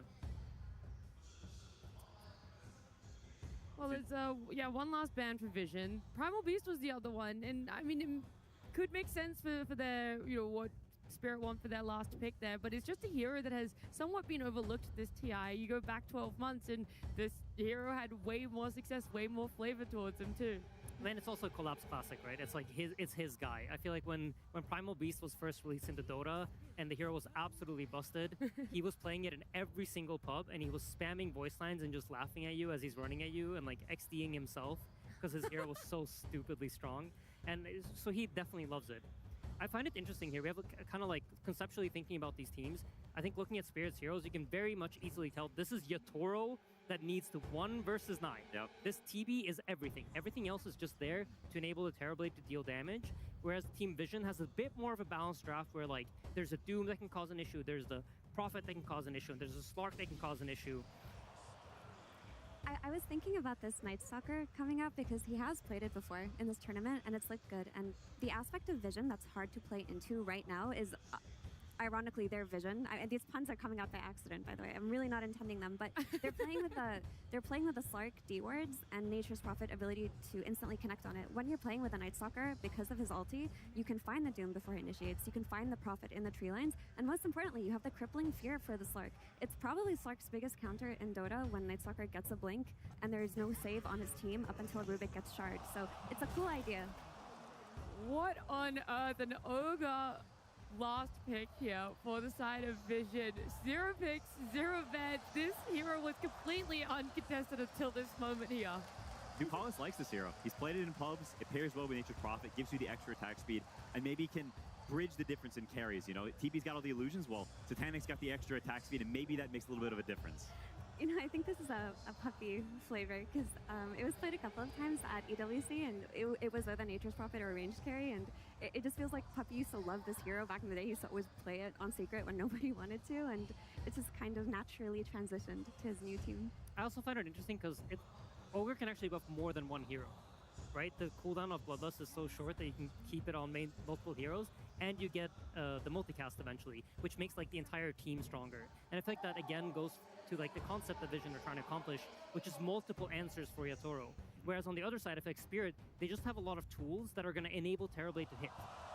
Well, there's one last ban for Vision. Primal Beast was the other one, and I mean, it could make sense for their, what Spirit want for their last pick there, but it's just a hero that has somewhat been overlooked this TI. You go back 12 months, and this hero had way more success, way more flavor towards him too. Then it's also Collapse Classic, right? It's like it's his guy. I feel like when Primal Beast was first released into Dota and the hero was absolutely busted, he was playing it in every single pub and he was spamming voice lines and just laughing at you as he's running at you and like XDing himself because his hero was so stupidly strong. And so he definitely loves it. I find it interesting here. We have kind of like conceptually thinking about these teams. I think looking at Spirit's heroes, you can very much easily tell this is Yotaro that needs to 1 versus 9. Yep. This TB is everything. Everything else is just there to enable the Terrorblade to deal damage, whereas Team Vision has a bit more of a balanced draft where like there's a Doom that can cause an issue, there's the Prophet that can cause an issue, and there's a Slark that can cause an issue. I was thinking about this Night Stalker coming up because he has played it before in this tournament and it's looked good. And the aspect of Vision that's hard to play into right now is, ironically, their Vision. These puns are coming out by accident, by the way. I'm really not intending them, but they're playing with the Slark D wards and Nature's Prophet ability to instantly connect on it. When you're playing with a Night Stalker, because of his ulti, you can find the Doom before it initiates. You can find the Prophet in the tree lines, and most importantly, you have the crippling fear for the Slark. It's probably Slark's biggest counter in Dota when Night Stalker gets a blink and there is no save on his team up until Rubik gets shard. So it's a cool idea. What on earth? An Ogre last pick here for the side of Vision. 0 picks, 0 vent. This hero was completely uncontested until this moment here. Ducalis likes this hero. He's played it in pubs. It pairs well with Nature's Prophet, gives you the extra attack speed, and maybe can bridge the difference in carries. TP's got all the illusions. Well, Satanic's got the extra attack speed, and maybe that makes a little bit of a difference. I think this is a puppy flavor because it was played a couple of times at EWC and it was with a Nature's Prophet or a ranged carry, and it just feels like Puppy used to love this hero back in the day. He used to always play it on secret when nobody wanted to, and it's just kind of naturally transitioned to his new team. I also find it interesting because Ogre can actually buff more than one hero, right? The cooldown of Bloodlust is so short that you can keep it on multiple heroes, and you get the multicast eventually, which makes like the entire team stronger. And I feel like that again goes to like the concept that Vision are trying to accomplish, which is multiple answers for Yotaro. Whereas on the other side, I feel like Spirit, they just have a lot of tools that are going to enable Terrorblade to hit.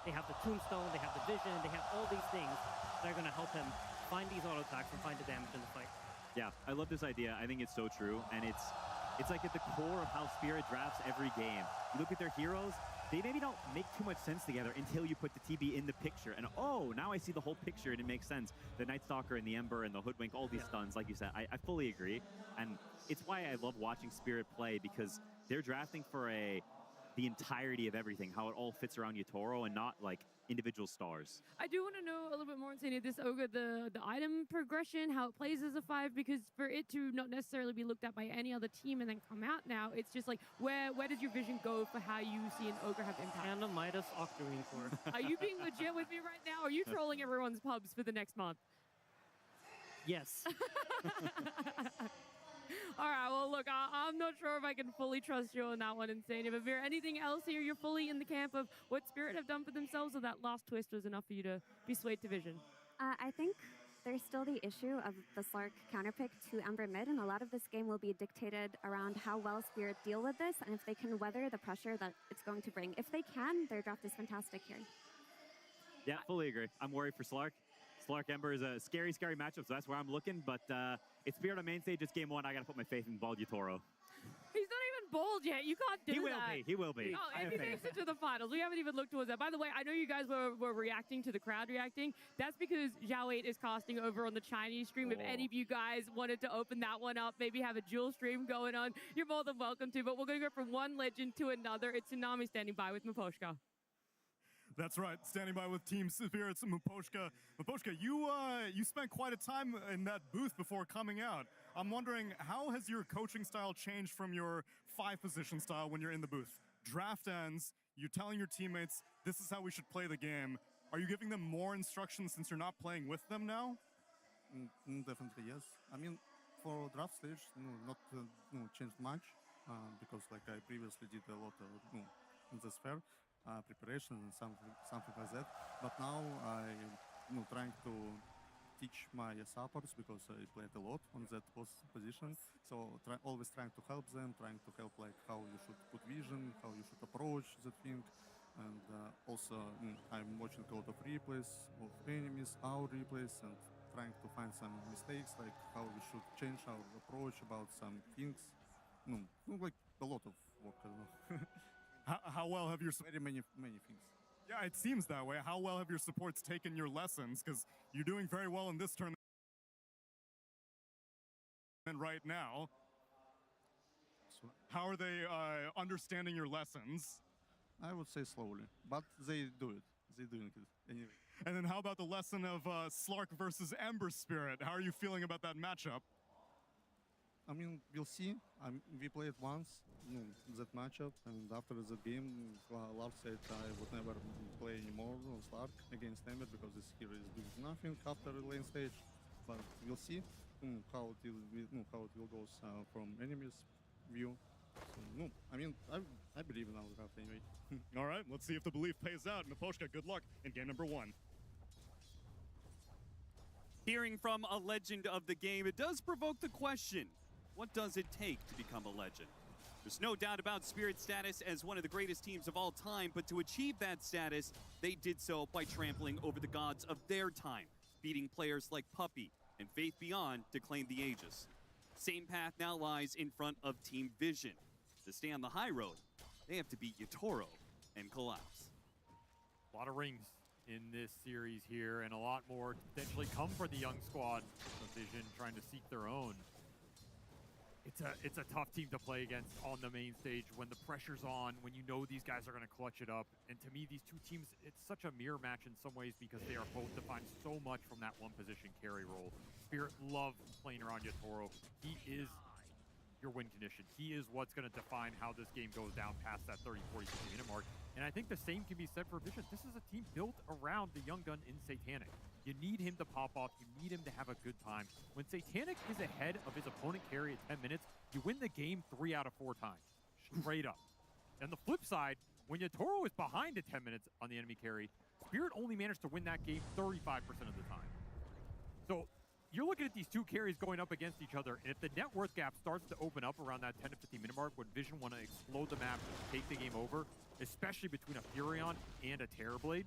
They have the Tombstone, they have the Vision, they have all these things that are going to help him find these auto attacks and find the damage in the fight. Yeah, I love this idea. I think it's so true, and it's like at the core of how Spirit drafts every game. You look at their heroes, they maybe don't make too much sense together until you put the TB in the picture. And oh, now I see the whole picture and it makes sense. The Night Stalker and the Ember and the Hoodwink, all these stuns, like you said, I fully agree. And it's why I love watching Spirit play, because they're drafting for the entirety of everything, how it all fits around Yotaro and not like individual stars. I do want to know a little bit more insane of this Ogre, the item progression, how it plays as a 5, because for it to not necessarily be looked at by any other team and then come out now, it's just like, where does your vision go for how you see an Ogre have impact? And a Midas Octarine Core. Are you being legit with me right now? Or are you trolling everyone's pubs for the next month? Yes. All right, well, look, I'm not sure if I can fully trust you on that one, Insane. If there anything else here, you're fully in the camp of what Spirit have done for themselves, or that last twist was enough for you to be swayed to Vision? I think there's still the issue of the Slark counterpick to Ember mid, and a lot of this game will be dictated around how well Spirit deal with this and if they can weather the pressure that it's going to bring. If they can, their draft is fantastic here. Yeah, fully agree. I'm worried for Slark. Slark Ember is a scary, scary matchup, so that's where I'm looking. But it's Spirit on main stage. It's game one. I got to put my faith in Bald Yatoro. He's not even bold yet. You can't do that. He will be. Oh, if he makes it to the finals. We haven't even looked towards that. By the way, I know you guys were reacting to the crowd reacting. That's because Zhao8 is casting over on the Chinese stream. If any of you guys wanted to open that one up, maybe have a dual stream going on, you're more than welcome to. But we're going to go from one legend to another. It's Tsunami standing by with Miposhka. That's right, standing by with Team Spirits, Miposhka. Miposhka, you spent quite a time in that booth before coming out. I'm wondering, how has your coaching style changed from your 5-position style when you're in the booth? Draft ends, you're telling your teammates, this is how we should play the game. Are you giving them more instructions since you're not playing with them now? Definitely, yes. I mean, for draft stage, not changed much, because like I previously did a lot of in the sphere. Preparation and something like that. But now I trying to teach my supports because I played a lot on that position. So always trying to help them, trying to help like how you should put vision, how you should approach the thing. And also I'm watching a lot of replays of enemies, our replays, and trying to find some mistakes, like how we should change our approach about some things. Like a lot of work, I don't know. How well have your very many things? Yeah, it seems that way. How well have your supports taken your lessons? Because you're doing very well in this tournament right now. So, how are they understanding your lessons? I would say slowly, but they do it. They're doing it anyway. And then how about the lesson of Slark versus Ember Spirit? How are you feeling about that matchup? I mean, we'll see. We played once, that matchup, and after the game, Lars said I would never play anymore on Slark against Ember because this hero is doing nothing after the lane stage. But we'll see how it will go from enemy's view. So, I mean, I believe in our draft anyway. All right, let's see if the belief pays out. Miposhka, good luck in game number 1. Hearing from a legend of the game, it does provoke the question, what does it take to become a legend? There's no doubt about Spirit's status as one of the greatest teams of all time, but to achieve that status, they did so by trampling over the gods of their time, beating players like Puppey and Faith Beyond to claim the Aegis. Same path now lies in front of Team Vision. To stay on the high road, they have to beat Yatoro and collapse. A lot of rings in this series here, and a lot more to potentially come for the young squad of Vision trying to seek their own. It's a tough team to play against on the main stage when the pressure's on, when you know these guys are going to clutch it up. And to me, these two teams, it's such a mirror match in some ways because they are both defined so much from that one position carry role. Spirit love playing around Yatoro. He is your win condition. He is what's going to define how this game goes down past that 30, 40, 50 minute mark. And I think the same can be said for Vision. This is a team built around the young gun in Satanic. You need him to pop off. You need him to have a good time. When Satanic is ahead of his opponent carry at 10 minutes, you win the game 3 out of 4 times. Straight up. And the flip side, when Yatoro is behind at 10 minutes on the enemy carry, Spirit only managed to win that game 35% of the time. So you're looking at these two carries going up against each other, and if the net worth gap starts to open up around that 10 to 15 minute mark when Vision want to explode the map and take the game over, especially between a Furion and a Terrorblade,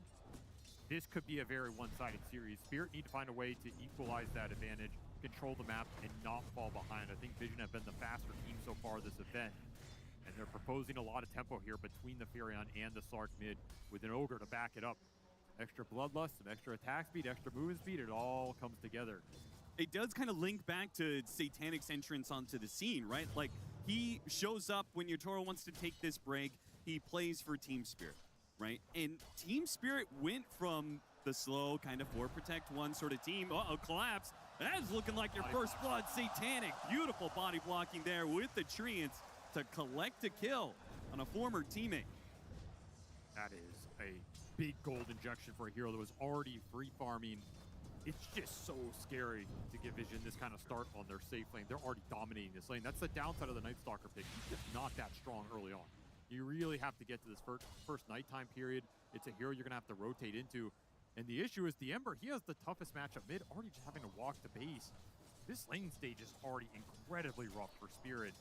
this could be a very one-sided series. Spirit need to find a way to equalize that advantage, control the map, and not fall behind. I think Vision have been the faster team so far this event, and they're proposing a lot of tempo here between the Furion and the Slark mid with an Ogre to back it up. Extra bloodlust, some extra attack speed, extra movement speed, it all comes together. It does kind of link back to Satanic's entrance onto the scene, right? Like, he shows up when Yatoro wants to take this break. He plays for Team Spirit, right? And Team Spirit went from the slow kind of 4-protect-1 sort of team. Uh-oh, collapse. That is looking like your first blood. Satanic, beautiful body blocking there with the Treants to collect a kill on a former teammate. That is a big gold injection for a hero that was already free farming. It's just so scary to give Vision this kind of start on their safe lane. They're already dominating this lane. That's the downside of the Night Stalker pick. He's just not that strong early on. You really have to get to this first nighttime period. It's a hero you're going to have to rotate into. And the issue is the Ember, he has the toughest matchup mid, already just having to walk the base. This lane stage is already incredibly rough for Spirit.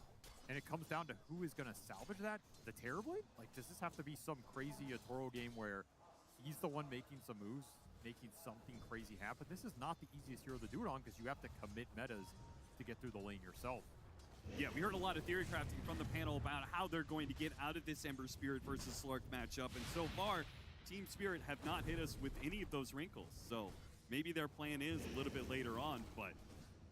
And it comes down to who is going to salvage that. The Terrorblade? Like, does this have to be some crazy Yatoro game where he's the one making some moves, making something crazy happen? This is not the easiest hero to do it on because you have to commit metas to get through the lane yourself. Yeah, we heard a lot of theory crafting from the panel about how they're going to get out of this Ember Spirit versus Slark matchup. And so far, Team Spirit have not hit us with any of those wrinkles. So maybe their plan is a little bit later on, but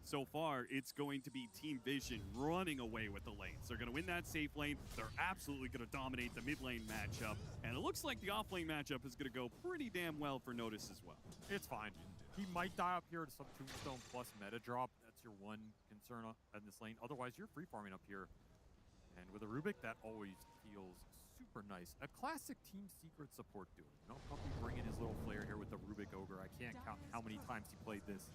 so far it's going to be Team Vision running away with the lanes. They're going to win that safe lane. They're absolutely going to dominate the mid lane matchup. And it looks like the off lane matchup is going to go pretty damn well for Notice as well. It's fine. He might die up here to some Tombstone plus meta drop. That's your one concern in this lane. Otherwise, you're free farming up here. And with a Rubik, that always feels super nice. A classic Team Secret support duo. You know, probably bring in his little flair here with the Rubik Ogre. I can't count how many times he played this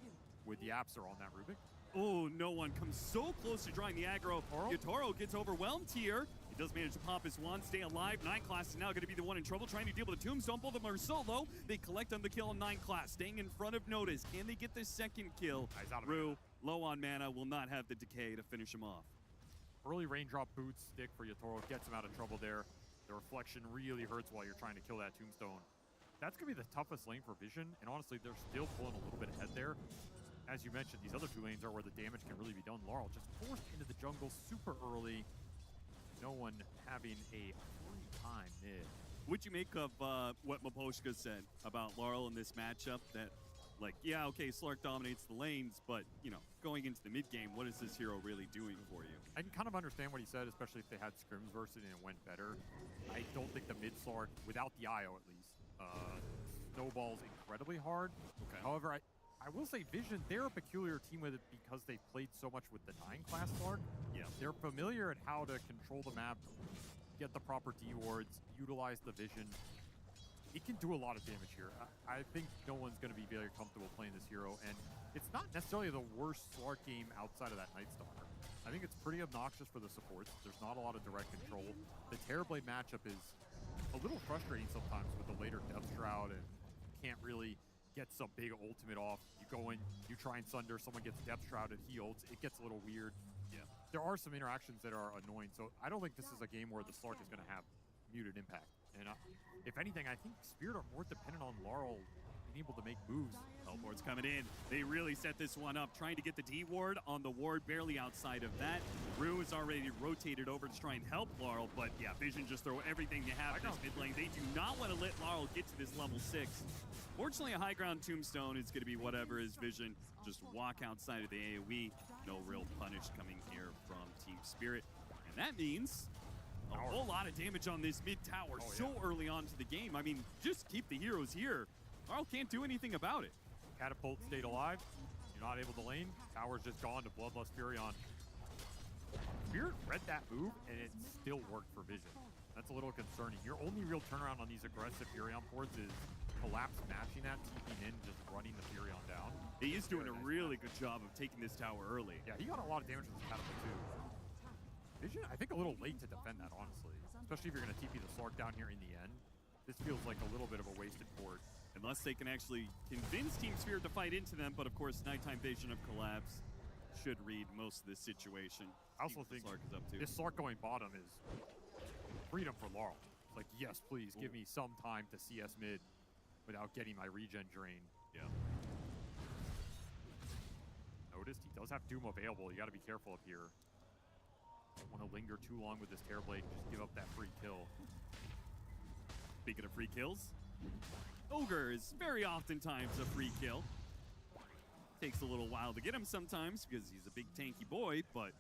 with the Acer on that Rubik. Oh, no one comes so close to drawing the aggro. Yatoro gets overwhelmed here. He does manage to pop his wand, stay alive. 9 class is now going to be the one in trouble, trying to deal with the Tombstone. Both of them are solo. They collect on the kill on 9 class, staying in front of Notice. Can they get the second kill? Rue, low on mana, will not have the decay to finish him off. Early raindrop boots stick for Yatoro, gets him out of trouble there. The reflection really hurts while you're trying to kill that Tombstone. That's going to be the toughest lane for Vision, and honestly, they're still pulling a little bit ahead there. As you mentioned, these other 2 lanes are where the damage can really be done. Laurel just forced into the jungle super early. No one having a free time mid. What'd you make of what Maposhka said about Laurel in this matchup? That, like, yeah, okay, Slark dominates the lanes, but, you know, going into the mid game, what is this hero really doing for you? I can kind of understand what he said, especially if they had scrims versus it and it went better. I don't think the mid Slark, without the IO at least, snowballs incredibly hard. Okay. However, I will say Vision, they're a peculiar team with it because they played so much with the 9 class Slark. Yeah. They're familiar at how to control the map, get the proper D wards, utilize the Vision. It can do a lot of damage here. I think no one's going to be very comfortable playing this hero, and it's not necessarily the worst Slark game outside of that Nightstalker. I think it's pretty obnoxious for the supports. There's not a lot of direct control. The Terrorblade matchup is a little frustrating sometimes with the later Death Shroud, and can't really get some big ultimate off. You go in, you try and Sunder, someone gets Death Shrouded, he ults. It gets a little weird. Yeah. There are some interactions that are annoying, so I don't think this is a game where the Slark is going to have muted impact. And if anything, I think Spirit are more dependent on Laurel being able to make moves. Teleport coming in. They really set this one up, trying to get the D ward on the ward, barely outside of that. Rue is already rotated over to try and help Laurel, but yeah, Vision just throw everything they have in this mid lane. They do not want to let Laurel get to this level 6. Fortunately, a high ground Tombstone is going to be whatever is Vision. Just walk outside of the AoE. No real punish coming here from Team Spirit. And that means a whole lot of damage on this mid tower so early on to the game. I mean, just keep the heroes here. Laurel can't do anything about it. Catapult stayed alive. You're not able to lane. Tower's just gone to Bloodlust Furion. Spirit read that move, and it still worked for Vision. That's a little concerning. Your only real turnaround on these aggressive Furion ports is Collapse matching that, TPing in, just running the Furion down. He is doing a really good job of taking this tower early. Yeah, he got a lot of damage with his Catapult, too. Vision, I think a little late to defend that, honestly. Especially if you're going to TP the Slark down here in the end. This feels like a little bit of a wasted port. Unless they can actually convince Team Spirit to fight into them, but of course, Nighttime Vision of Collapse should read most of this situation. I also think Slark is up to. This Slark going bottom is freedom for Laurel. It's like, yes, please, give me some time to CS mid without getting my regen drained. Yeah. Noticed he does have Doom available. You got to be careful up here. Don't want to linger too long with this Terrorblade and just give up that free kill. Speaking of free kills, Ogre is very oftentimes a free kill. Takes a little while to get him sometimes because he's a big tanky boy, but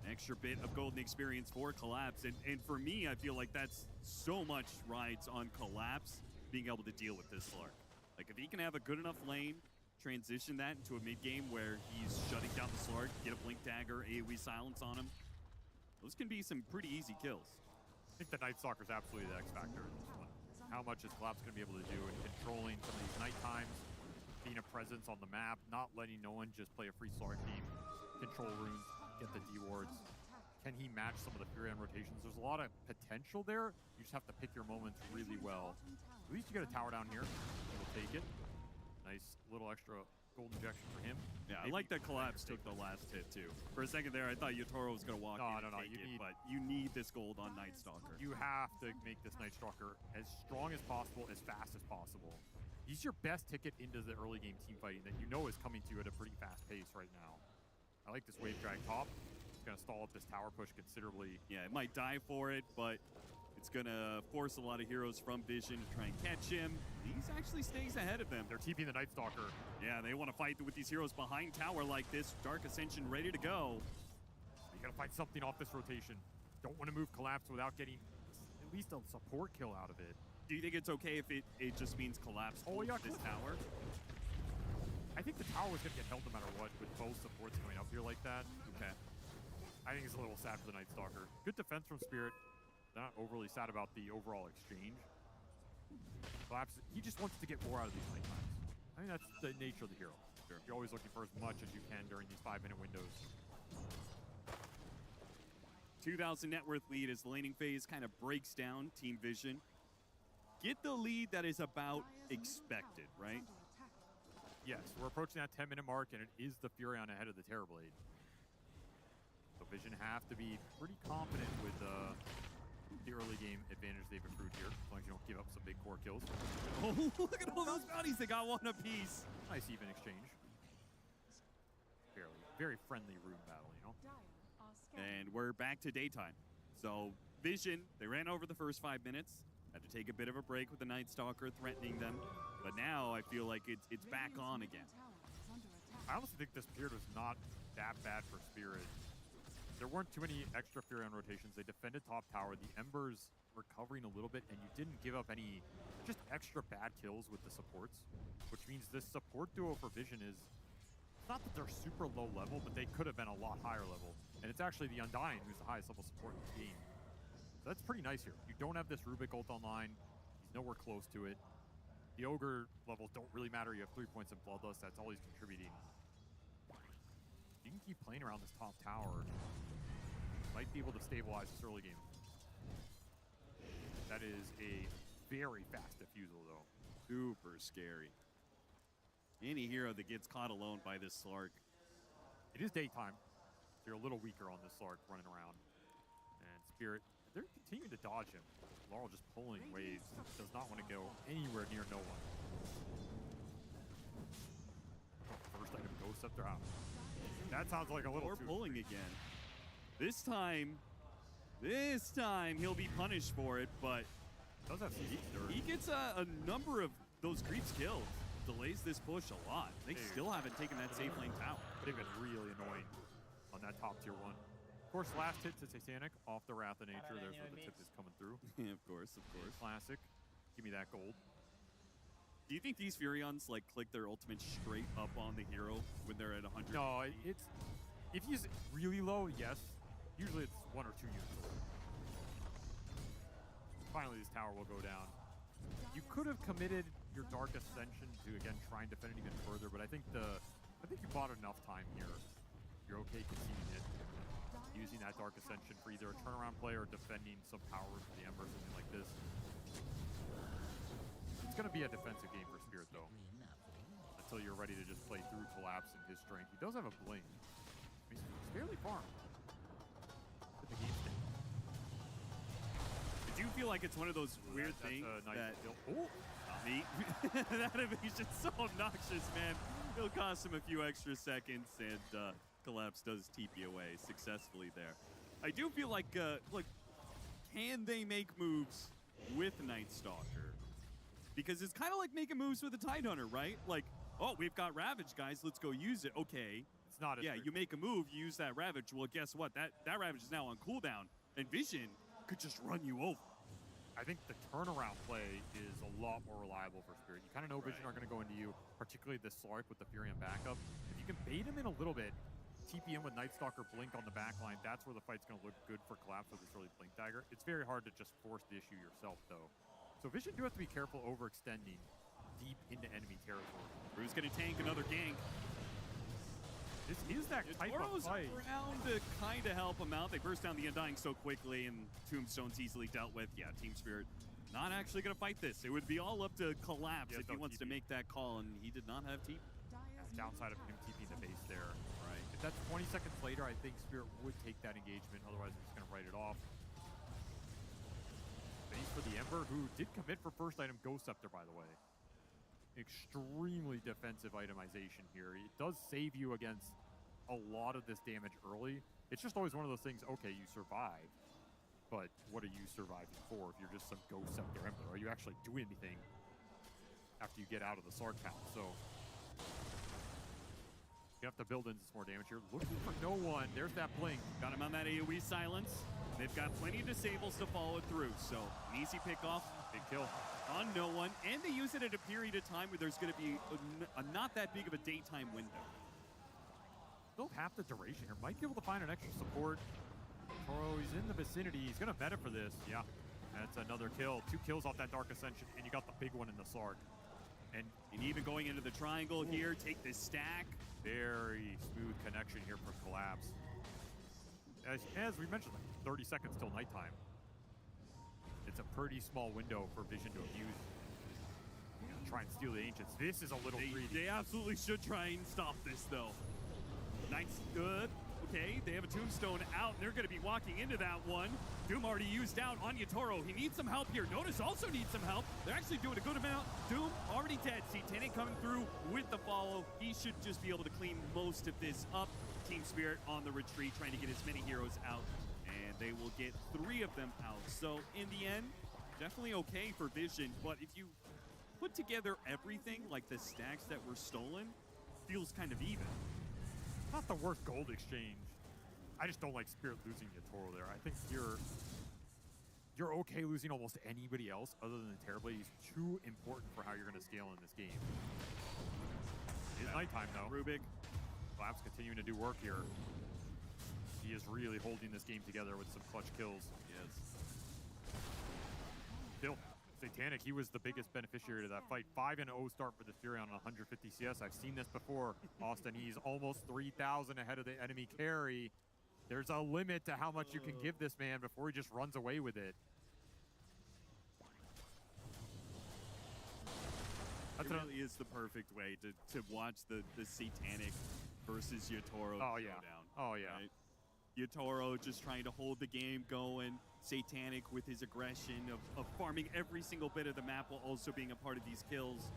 an extra bit of golden experience for Collapse. And for me, I feel like that's so much rides on Collapse being able to deal with this Slark. Like, if he can have a good enough lane, transition that into a mid-game where he's shutting down the Slark, get a Blink Dagger, AoE silence on him, those can be some pretty easy kills. I think the Night Stalker is absolutely the X factor in this one. How much is Collapse going to be able to do in controlling some of these night times, being a presence on the map, not letting no one just play a free Slark team, control runes, get the D wards, can he match some of the Furion rotations? There's a lot of potential there. You just have to pick your moments really well. At least you get a tower down here. He'll take it. Nice little extra gold injection for him. Yeah, I like that Collapse took the last hit too. For a second there, I thought Yotaro was going to walk in and take it, but you need this gold on Night Stalker. You have to make this Night Stalker as strong as possible, as fast as possible. He's your best ticket into the early game team fighting that you know is coming to you at a pretty fast pace right now. I like this wave drag top. It's going to stall up this tower push considerably. Yeah, it might die for it, but it's going to force a lot of heroes from Vision to try and catch him. He's actually stays ahead of them. They're TPing the Night Stalker. Yeah, they want to fight with these heroes behind tower like this. Dark Ascension ready to go. You got to find something off this rotation. Don't want to move Collapse without getting at least a support kill out of it. Do you think it's okay if it just means Collapse this tower? I think the tower was going to get held no matter what with both supports coming up here like that. Okay. I think it's a little sad for the Night Stalker. Good defense from Spirit. Not overly sad about the overall exchange. Collapse, he just wants to get more out of these night times. I think that's the nature of the hero. Sure. You're always looking for as much as you can during these 5-minute windows. 2,000 net worth lead as the laning phase kind of breaks down Team Vision. Get the lead that is about expected, right? Yes, we're approaching that 10-minute mark, and it is the Furion ahead of the Terrorblade. So Vision have to be pretty confident with the early game advantage they've accrued here, as long as you don't give up some big core kills. Oh, look at all those bounties. They got one apiece. Nice even exchange. Very friendly rune battle, you know? And we're back to daytime. So Vision, they ran over the first 5 minutes. Had to take a bit of a break with the Night Stalker threatening them. But now I feel like it's back on again. I honestly think this period was not that bad for Spirit. There weren't too many extra Furion rotations. They defended top tower. The Embers recovering a little bit, and you didn't give up any just extra bad kills with the supports, which means this support duo for Vision is not that they're super low level, but they could have been a lot higher level. And it's actually the Undying who's the highest level support in the game. So that's pretty nice here. You don't have this Rubik ult online. He's nowhere close to it. The Ogre levels don't really matter. You have 3 points in Bloodlust. That's all he's contributing. You can keep playing around this top tower. Might be able to stabilize this early game. That is a very fast defusal, though. Super scary. Any hero that gets caught alone by this Slark. It is daytime. So you're a little weaker on this Slark running around. And Spirit, they're continuing to dodge him. Laurel just pulling waves. Does not want to go anywhere near no one. First item Ghost Scepter out. That sounds like a little too pulling again. This time he'll be punished for it, but does have he gets a number of those creeps killed. Delays this push a lot. They still haven't taken that safe lane tower. They've been really annoying on that top tier 1. Of course, last hit to Satanic off the Wrath of Nature. There's where the tip is coming through. Yeah, of course. Classic. Give me that gold. Do you think these Furions like click their ultimate straight up on the hero when they're at 100? No, it's if he's really low, yes. Usually it's 1 or 2 units. Finally, this tower will go down. You could have committed your Dark Ascension to again try and defend it even further, but I think you bought enough time here. You're okay conceding it, using that Dark Ascension for either a turnaround play or defending some power for the Ember, something like this. It's going to be a defensive game for Spirit, though, until you're ready to just play through Collapse and his strength. He does have a blink. I mean, he's fairly farmed. But the game's dead. I do feel like it's one of those weird things that... Oh, not me. That evasion's so obnoxious, man. It'll cost him a few extra seconds, and Collapse does TP away successfully there. I do feel like, look, can they make moves with Night Stalker? Because it's kind of like making moves with a Tidehunter, right? Like, oh, we've got Ravage, guys. Let's go use it. Okay. It's not yeah, you make a move, you use that Ravage. Well, guess what? That Ravage is now on cooldown, and Vision could just run you over. I think the turnaround play is a lot more reliable for Spirit. You kind of know Vision are going to go into you, particularly this Slark with the Furion backup. If you can bait him in a little bit, TP in with Night Stalker Blink on the back line, that's where the fight's going to look good for Collapse with this early Blink Dagger. It's very hard to just force the issue yourself, though. So Vision do have to be careful overextending deep into enemy territory. Who's going to tank another gank? This is that type of Toro's fight. around to kind of help him out. They burst down the Undying so quickly, and Tombstone's easily dealt with. Yeah, Team Spirit not actually going to fight this. It would be all up to Collapse if he wants to make that call, and he did not have TP. Downside of him TPing the base there. Right. If that's 20 seconds later, I think Spirit would take that engagement. Otherwise, I'm just going to write it off. Base for the Ember, who did commit for first item Ghost Scepter, by the way. Extremely defensive itemization here. It does save you against a lot of this damage early. It's just always one of those things, okay, you survive, but what are you surviving for if you're just some Ghost Scepter Ember? Are you actually doing anything after you get out of the Sark count? So you have to build in some more damage here. Looking for no one. There's that blink. Got him on that AoE silence. They've got plenty of disables to follow it through, so an easy pickoff. Big kill. On no one, and they use it at a period of time where there's going to be a not that big of a daytime window. Still half the duration here. Might be able to find an extra support. Toro, he's in the vicinity. He's going to meta for this. Yeah, that's another kill. 2 kills off that Dark Ascension, and you got the big one in the Sark. And even going into the triangle here, take this stack. Very smooth connection here for Collapse. As we mentioned, like 30 seconds till nighttime. It's a pretty small window for Vision to abuse. Try and steal the Ancients. This is a little greedy. They absolutely should try and stop this, though. Nice, good. Okay, they have a Tombstone out. They're going to be walking into that one. Doom already used out on Yatoro. He needs some help here. Notice also needs some help. They're actually doing a good amount. Doom already dead. Satanic coming through with the follow. He should just be able to clean most of this up. Team Spirit on the retreat, trying to get as many heroes out. And they will get 3 of them out. So in the end, definitely okay for Vision. But if you put together everything, like the stacks that were stolen, feels kind of even. Not the worst gold exchange. I just don't like Spirit losing Yatoro there. I think you're okay losing almost anybody else other than Terribly. He's too important for how you're going to scale in this game. It is nighttime though. Rubik. Lab's continuing to do work here. He is really holding this game together with some clutch kills. Yes. Still, Satanic, he was the biggest beneficiary of that fight. 5-0 start for the Fury on 150 CS. I've seen this before. Austin, he's almost 3,000 ahead of the enemy carry. There's a limit to how much you can give this man before he just runs away with it. It really is the perfect way to watch the Satanic versus Yatoro showdown. Oh, yeah. Right? Yatoro just trying to hold the game going. Satanic with his aggression of farming every single bit of the map while also being a part of these kills.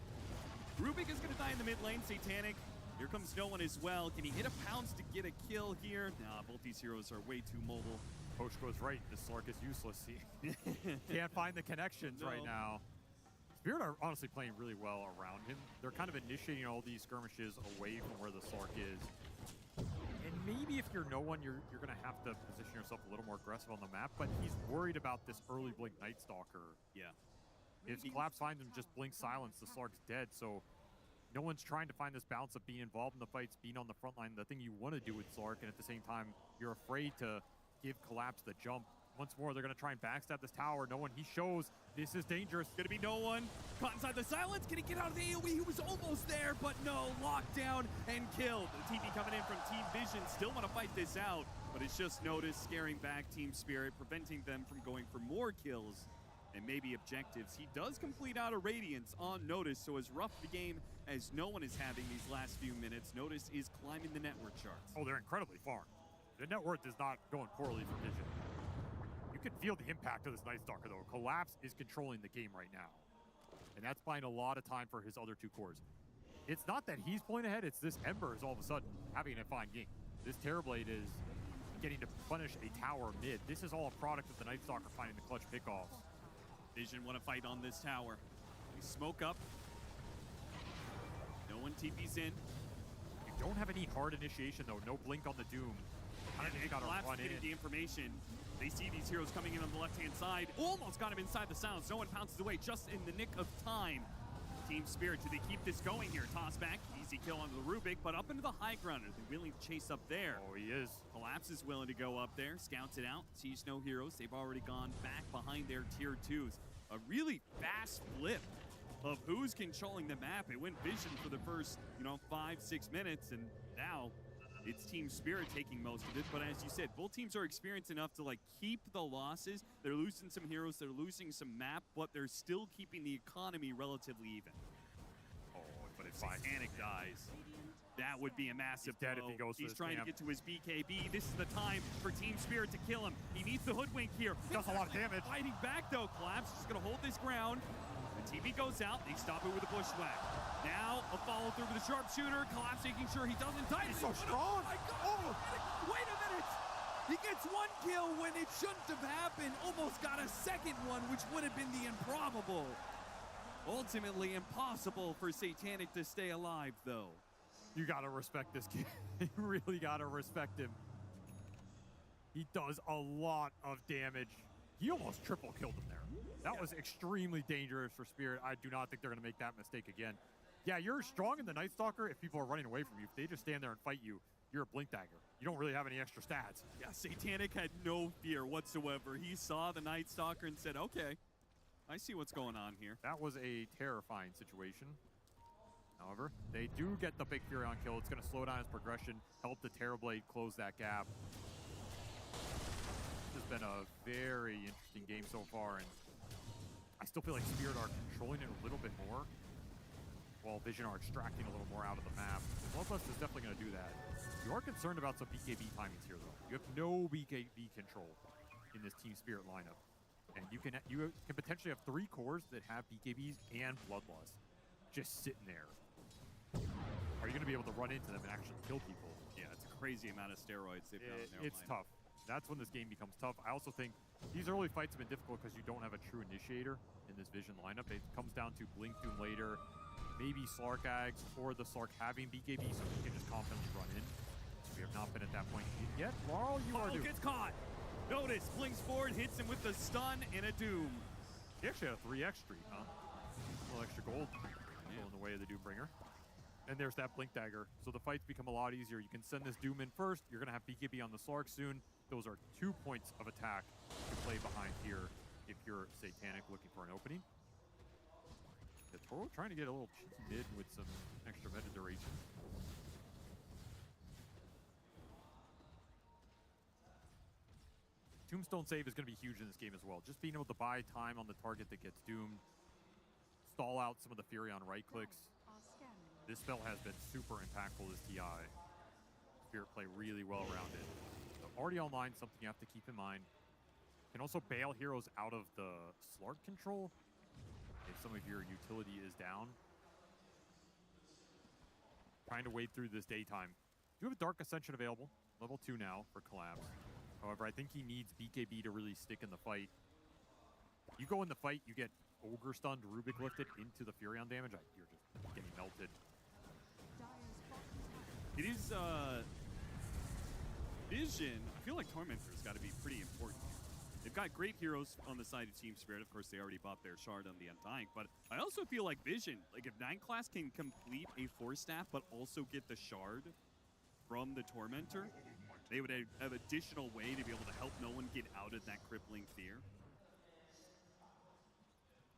Rubik is going to die in the mid lane. Satanic, here comes no one as well. Can he hit a pounce to get a kill here? Nah, both these heroes are way too mobile. Coach goes right. This Sark is useless. He can't find the connections right now. Spirit are honestly playing really well around him. They're kind of initiating all these skirmishes away from where the Sark is. And maybe if you're no one, you're going to have to position yourself a little more aggressive on the map, but he's worried about this early Blink Night Stalker. Yeah. If Collapse finds him, just Blink Silence, the Sark's dead, so no one's trying to find this balance of being involved in the fights, being on the front line, the thing you want to do with Sark, and at the same time, you're afraid to give Collapse the jump. Once more, they're going to try and backstab this tower. No one, he shows this is dangerous. Gonna be no one. Caught inside the silence. Can he get out of the AoE? He was almost there, but no. Locked down and killed. The TP coming in from Team Vision. Still want to fight this out, but it's just Notice scaring back Team Spirit, preventing them from going for more kills and maybe objectives. He does complete out a Radiance on Notice, so as rough the game as no one is having these last few minutes, Notice is climbing the network charts. Oh, they're incredibly farmed. The net worth is not going poorly for Vision. You can feel the impact of this Night Stalker, though. Collapse is controlling the game right now. And that's buying a lot of time for his other 2 cores. It's not that he's pulling ahead, it's this Ember is all of a sudden having a fine game. This Terrorblade is getting to punish a tower mid. This is all a product of the Night Stalker finding the clutch pickoffs. Vision want to fight on this tower. They smoke up. No one TP's in. You don't have any hard initiation, though. No blink on the Doom. And Collapse getting the information. They see these heroes coming in on the left-hand side. Almost got him inside the silence. No one pounces away just in the nick of time. Team Spirit, do they keep this going here? Toss back, easy kill onto the Rubik, but up into the high ground. Are they willing to chase up there? Oh, he is. Collapse is willing to go up there, scouts it out, sees no heroes. They've already gone back behind their tier 2s. A really fast flip of who's controlling the map. It went Vision for the first, 5-6 minutes, and now it's Team Spirit taking most of it, but as you said, both teams are experienced enough to like keep the losses. They're losing some heroes, they're losing some map, but they're still keeping the economy relatively even. Oh, but if Satanic dies, that would be a massive dead blow. if he goes to He's his trying camp. to get to his BKB. This is the time for Team Spirit to kill him. He needs the hoodwink here. Does a lot of damage. Fighting back though, Collapse is gonna hold this ground. The TV goes out, they stop it with a bushwhack. Now a follow through with a sharpshooter. Collapse making sure he doesn't die. He's so strong. Oh my God! Wait a minute! He gets one kill when it shouldn't have happened. Almost got a second one, which would have been the improbable. Ultimately impossible for Satanic to stay alive, though. You gotta respect this kid. You really gotta respect him. He does a lot of damage. He almost triple killed him there. That was extremely dangerous for Spirit. I do not think they're gonna make that mistake again. Yeah, you're strong in the Night Stalker if people are running away from you. If they just stand there and fight you, you're a Blink Dagger. You don't really have any extra stats. Yeah, Satanic had no fear whatsoever. He saw the Night Stalker and said, okay, I see what's going on here. That was a terrifying situation. However, they do get the big Furion kill. It's going to slow down his progression, help the Terrorblade close that gap. This has been a very interesting game so far, and I still feel like Spirit are controlling it a little bit more, while Vision are extracting a little more out of the map. Bloodlust is definitely going to do that. You are concerned about some BKB timings here, though. You have no BKB control in this Team Spirit lineup. And you can potentially have 3 cores that have BKBs and Bloodlust just sitting there. Are you going to be able to run into them and actually kill people? Yeah, it's a crazy amount of steroids they've got in their It's lineup. tough. That's when this game becomes tough. I also think these early fights have been difficult because you don't have a true initiator in this Vision lineup. It comes down to Blink Doom later, maybe Slark Ags, or the Slark having BKB so you can just confidently run in. We have not been at that point yet. Laurel, you are due. Gets caught. Notice, blinks forward, hits him with the stun and a Doom. He actually had a 3x streak, huh? A little extra gold in the way of the Doombringer. And there's that Blink Dagger. So the fights become a lot easier. You can send this Doom in first. You're going to have BKB on the Slark soon. Those are 2 points of attack to play behind here if you're Satanic looking for an opening. The Toro trying to get a little cheeky mid with some extra meta duration. Tombstone save is going to be huge in this game as well. Just being able to buy time on the target that gets doomed, stall out some of the Fury on right clicks. This spell has been super impactful as TI. Spirit play really well around it. So already online, something you have to keep in mind. Can also bail heroes out of the Slark control if some of your utility is down. Trying to wade through this daytime. You have a Dark Ascension available, level 2 now for Collapse. However, I think he needs BKB to really stick in the fight. You go in the fight, you get Ogre stunned, Rubik lifted into the Furion damage. You're just getting melted. It is, Vision. I feel like Tormentor's got to be pretty important here. They've got great heroes on the side of Team Spirit. Of course, they already bought their shard on the Undying, but I also feel like Vision, like if 9 class can complete a 4-staff, but also get the shard from the Tormentor, they would have additional way to be able to help no one get out of that crippling fear.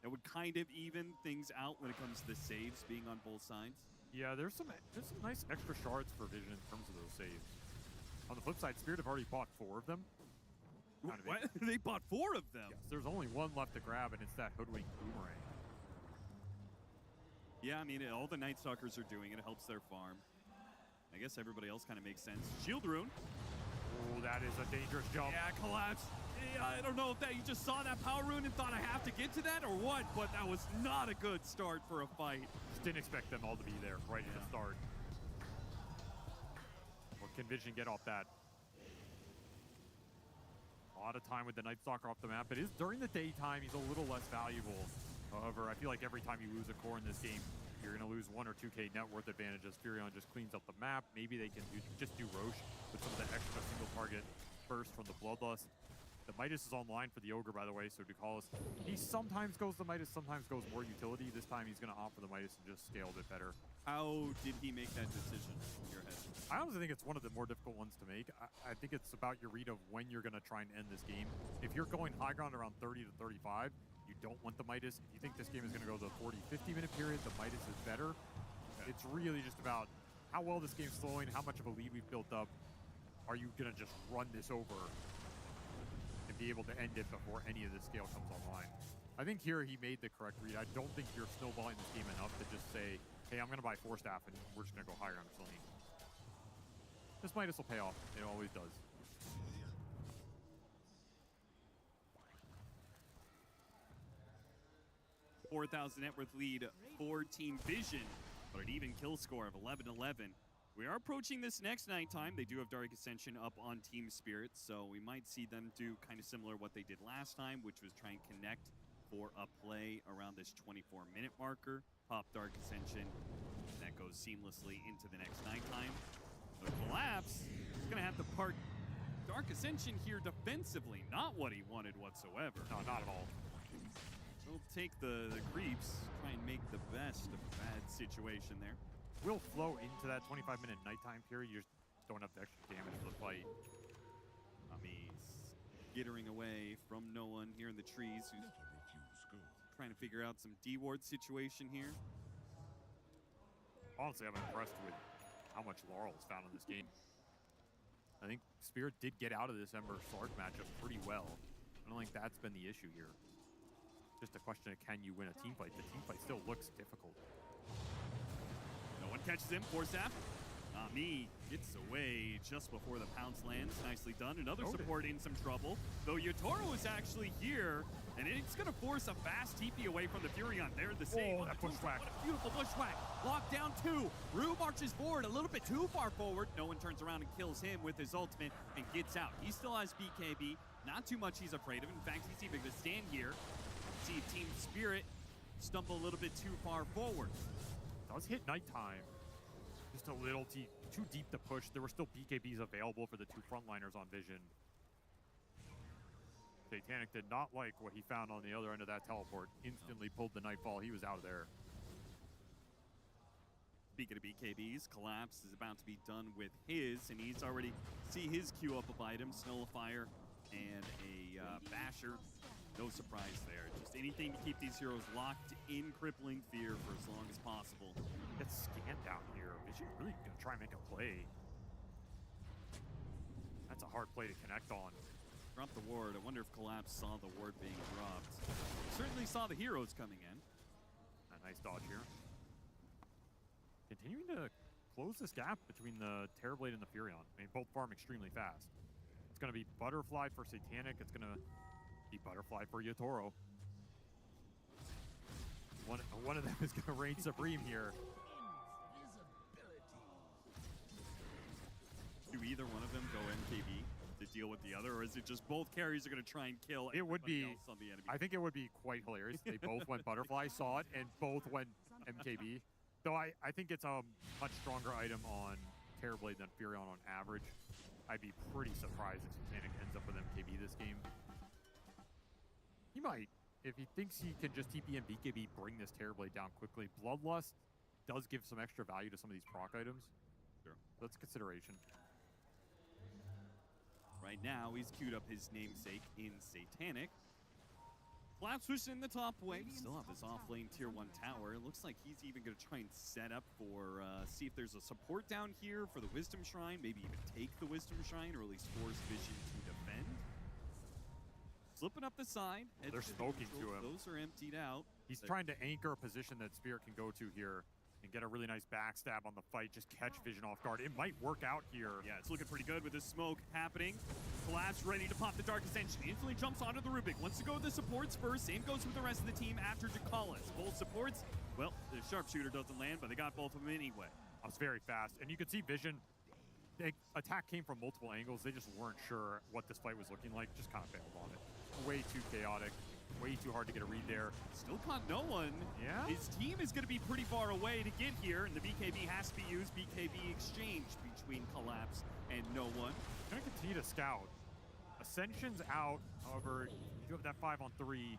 That would kind of even things out when it comes to the saves being on both sides. Yeah, there's some nice extra shards for Vision in terms of those saves. On the flip side, Spirit have already bought 4 of them. What? They bought 4 of them? Yes, there's only 1 left to grab, and it's that Hoodwink Boomerang. Yeah, I mean, all the Night Stalkers are doing it. It helps their farm. I guess everybody else kind of makes sense. Shield Rune. Oh, that is a dangerous jump. Yeah, Collapse. Yeah, I don't know if that you just saw that Power Rune and thought I have to get to that or what, but that was not a good start for a fight. Just didn't expect them all to be there right at the start. What can Vision get off that? A lot of time with the Night Stalker off the map. It is during the daytime, he's a little less valuable. However, I feel like every time you lose a core in this game, you're going to lose 1 or 2k net worth advantage as Furion just cleans up the map. Maybe they can just do Roche with some of the extra single target burst from the Bloodlust. The Midas is online for the Ogre, by the way, so Ducalis, he sometimes goes the Midas, sometimes goes more utility. This time he's going to opt for the Midas and just scale a bit better. How did he make that decision in your head? I honestly think it's one of the more difficult ones to make. I think it's about your read of when you're going to try and end this game. If you're going high ground around 30 to 35, you don't want the Midas. If you think this game is going to go the 40, 50-minute period, the Midas is better. Okay. It's really just about how well this game's flowing, how much of a lead we've built up. Are you gonna just run this over and be able to end it before any of the scale comes online? I think here he made the correct read. I don't think you're snowballing this game enough to just say, hey, I'm gonna buy 4 staff and we're just gonna go higher on this lane. This Midas will pay off. It always does. 4,000 net worth lead for Team Vision, but an even kill score of 11-11. We are approaching this next nighttime. They do have Dark Ascension up on Team Spirit, so we might see them do kind of similar what they did last time, which was try and connect for a play around this 24-minute marker. Pop Dark Ascension, and that goes seamlessly into the next nighttime. The Collapse is going to have to park Dark Ascension here defensively. Not what he wanted whatsoever. No, not at all. He'll take the creeps, try and make the best of a bad situation there. Will flow into that 25-minute nighttime period. You just don't have the extra damage to the fight. He's skittering away from no one here in the trees, who's trying to figure out some D-ward situation here. Honestly, I'm impressed with how much Laurel is found in this game. I think Spirit did get out of this Ember Slark matchup pretty well. I don't think that's been the issue here. Just a question of can you win a team fight. The team fight still looks difficult. No one catches him. Forstaff. Ami gets away just before the pounce lands. Nicely done. Another support in some trouble. Though Yotaro is actually here, and it's going to force a fast TP away from the Furion. They're the same. Oh, that bushwhack. What a beautiful bushwhack. Locked down 2. Rue marches forward a little bit too far forward. No one turns around and kills him with his ultimate and gets out. He still has BKB. Not too much he's afraid of. In fact, he's even going to stand here. See Team Spirit stumble a little bit too far forward. Does hit nighttime. Just a little too deep to push. There were still BKBs available for the 2 frontliners on Vision. Satanic did not like what he found on the other end of that teleport. Instantly pulled the Nightfall. He was out of there. Speaking of BKBs, Collapse is about to be done with his, and he's already see his queue up of items, Nullifier and a Basher. No surprise there. Just anything to keep these heroes locked in crippling fear for as long as possible. Gets scanned down here. Vision really gonna try and make a play. That's a hard play to connect on. Drop the ward. I wonder if Collapse saw the ward being dropped. Certainly saw the heroes coming in. A nice dodge here. Continuing to close this gap between the Terrorblade and the Furion. I mean, both farm extremely fast. It's going to be Butterfly for Satanic. It's going to be Butterfly for Yotaro. One of them is going to reign supreme here. Do either one of them go MKB to deal with the other, or is it just both carries are going to try and kill it would be else on the enemy? I think it would be quite hilarious. They both went Butterfly, saw it, and both went MKB. Though I think it's a much stronger item on Terrorblade than Furion on average. I'd be pretty surprised if Satanic ends up with MKB this game. He might. If he thinks he can just TP and BKB, bring this Terrorblade down quickly. Bloodlust does give some extra value to some of these proc items. Sure. That's a consideration. Right now, he's queued up his namesake in Satanic. Collapse pushing in the top wave. Still have his off-lane tier 1 tower. It looks like he's even going to try and set up for, see if there's a support down here for the Wisdom Shrine. Maybe even take the Wisdom Shrine, or at least force Vision to defend. Slipping up the side. They're smoking to him. Those are emptied out. He's trying to anchor a position that Spirit can go to here and get a really nice backstab on the fight. Just catch Vision off guard. It might work out here. Yeah, it's looking pretty good with this smoke happening. Collapse ready to pop the Dark Ascension. Instantly jumps onto the Rubik. Wants to go with the supports first. Same goes with the rest of the team after Jakalas. Both supports, well, the sharpshooter doesn't land, but they got both of them anyway. That was very fast. And you can see Vision, the attack came from multiple angles. They just weren't sure what this fight was looking like. Just kind of failed on it. Way too chaotic. Way too hard to get a read there. Still caught no one. Yeah? His team is going to be pretty far away to get here, and the BKB has to be used. BKB exchange between Collapse and no one. Going to continue to scout. Ascension's out. However, you do have that 5-on-3.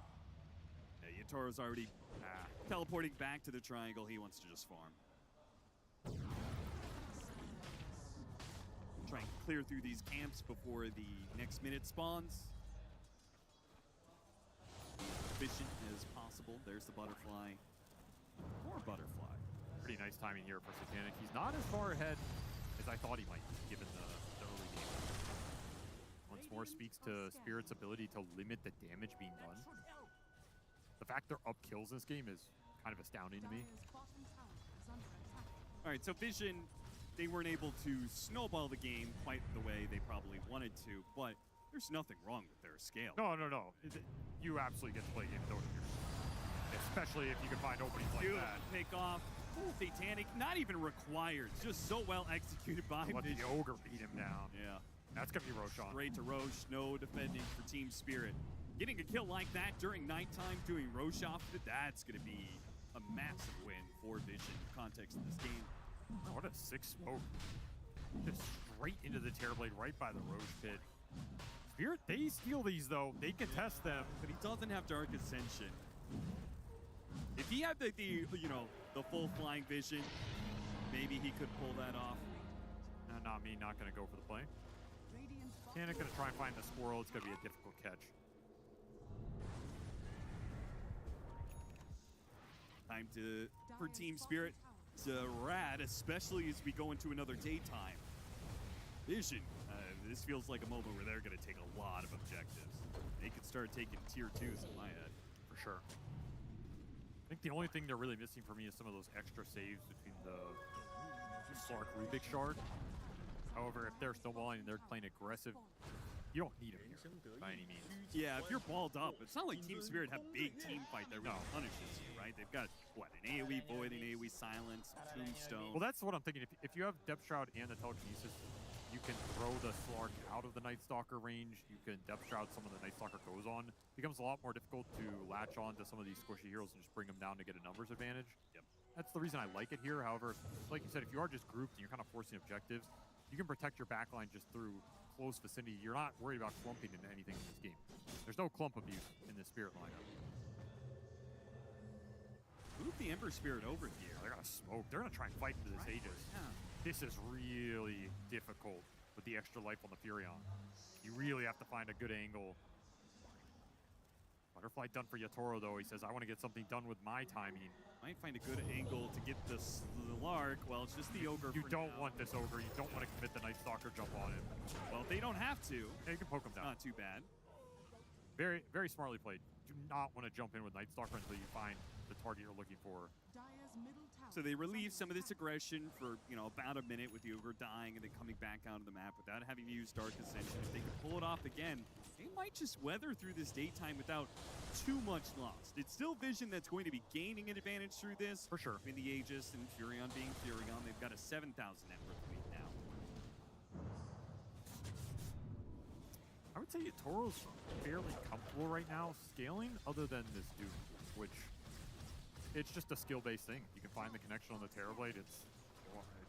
Yeah, Yotaro's already teleporting back to the triangle. He wants to just farm. Try and clear through these camps before the next minute spawns. Efficient as possible. There's the butterfly. More butterfly. pretty nice timing here for Satanic. He's not as far ahead as I thought he might be, given the early game. Once more speaks to Spirit's ability to limit the damage being done. The fact they're up kills in this game is kind of astounding to me. All right, so Vision, they weren't able to snowball the game quite the way they probably wanted to, but there's nothing wrong with their scale. No. You absolutely get to play a game of Dota here. Especially if you can find openings like that. Pick off. Satanic, not even required. Just so well executed by Let Vision. the Ogre beat him down. Yeah. That's going to be Roshan. Straight to Roche. No defending for Team Spirit. Getting a kill like that during nighttime, doing Roche off of it, that's going to be a massive win for Vision in context of this game. Oh, what a sick smoke. Just straight into the Terrorblade right by the Roche pit. Spirit, they steal these though. They can test them. But he doesn't have Dark Ascension. If he had the full flying vision, maybe he could pull that off. Not me, not gonna go for the play. Tanic gonna try and find the squirrel. It's gonna be a difficult catch. Time for Team Spirit to rad, especially as we go into another daytime. Vision, this feels like a moment where they're gonna take a lot of objectives. They could start taking tier 2s in my head. For sure. I think the only thing they're really missing for me is some of those extra saves between the Slark Rubik Shard. However, if they're snowballing and they're playing aggressive, you don't need them here by any means. Yeah, if you're balled up, it's not like Team Spirit have big team fight that really punishes you, right? They've got, what, an AoE Void, an AoE Silence, Tombstone. Well, that's what I'm thinking. If you have Depth Shroud and the Telekinesis, you can throw the Slark out of the Night Stalker range. You can Depth Shroud someone the Night Stalker goes on. It becomes a lot more difficult to latch on to some of these squishy heroes and just bring them down to get a numbers advantage. Yep. That's the reason I like it here. However, like you said, if you are just grouped and you're kind of forcing objectives, you can protect your backline just through close vicinity. You're not worried about clumping into anything in this game. There's no clump abuse in the Spirit lineup. Move the Ember Spirit over here. They're gonna smoke. They're gonna try and fight into this Aegis. Yeah. This is really difficult with the extra life on the Furion. You really have to find a good angle. Butterfly done for Yatoro though. He says, I want to get something done with my timing. Might find a good angle to get the Lark. Well, it's just the Ogre. You don't want this Ogre. You don't want to commit the Night Stalker jump on him. Well, they don't have to. Yeah, you can poke him down. Not too bad. Very, very smartly played. Do not want to jump in with Night Stalker until you find the target you're looking for. So they relieve some of this aggression for, about a minute with the Ogre dying and then coming back out of the map without having to use Dark Ascension. If they can pull it off again, they might just weather through this daytime without too much lost. It's still Vision that's going to be gaining an advantage through this. For sure. I mean, the Aegis and Furion being Furion, they've got a 7,000 net worth lead now. I would say Yatoro's fairly comfortable right now scaling, other than this Doom, which it's just a skill-based thing. You can find the connection on the Terrorblade. It's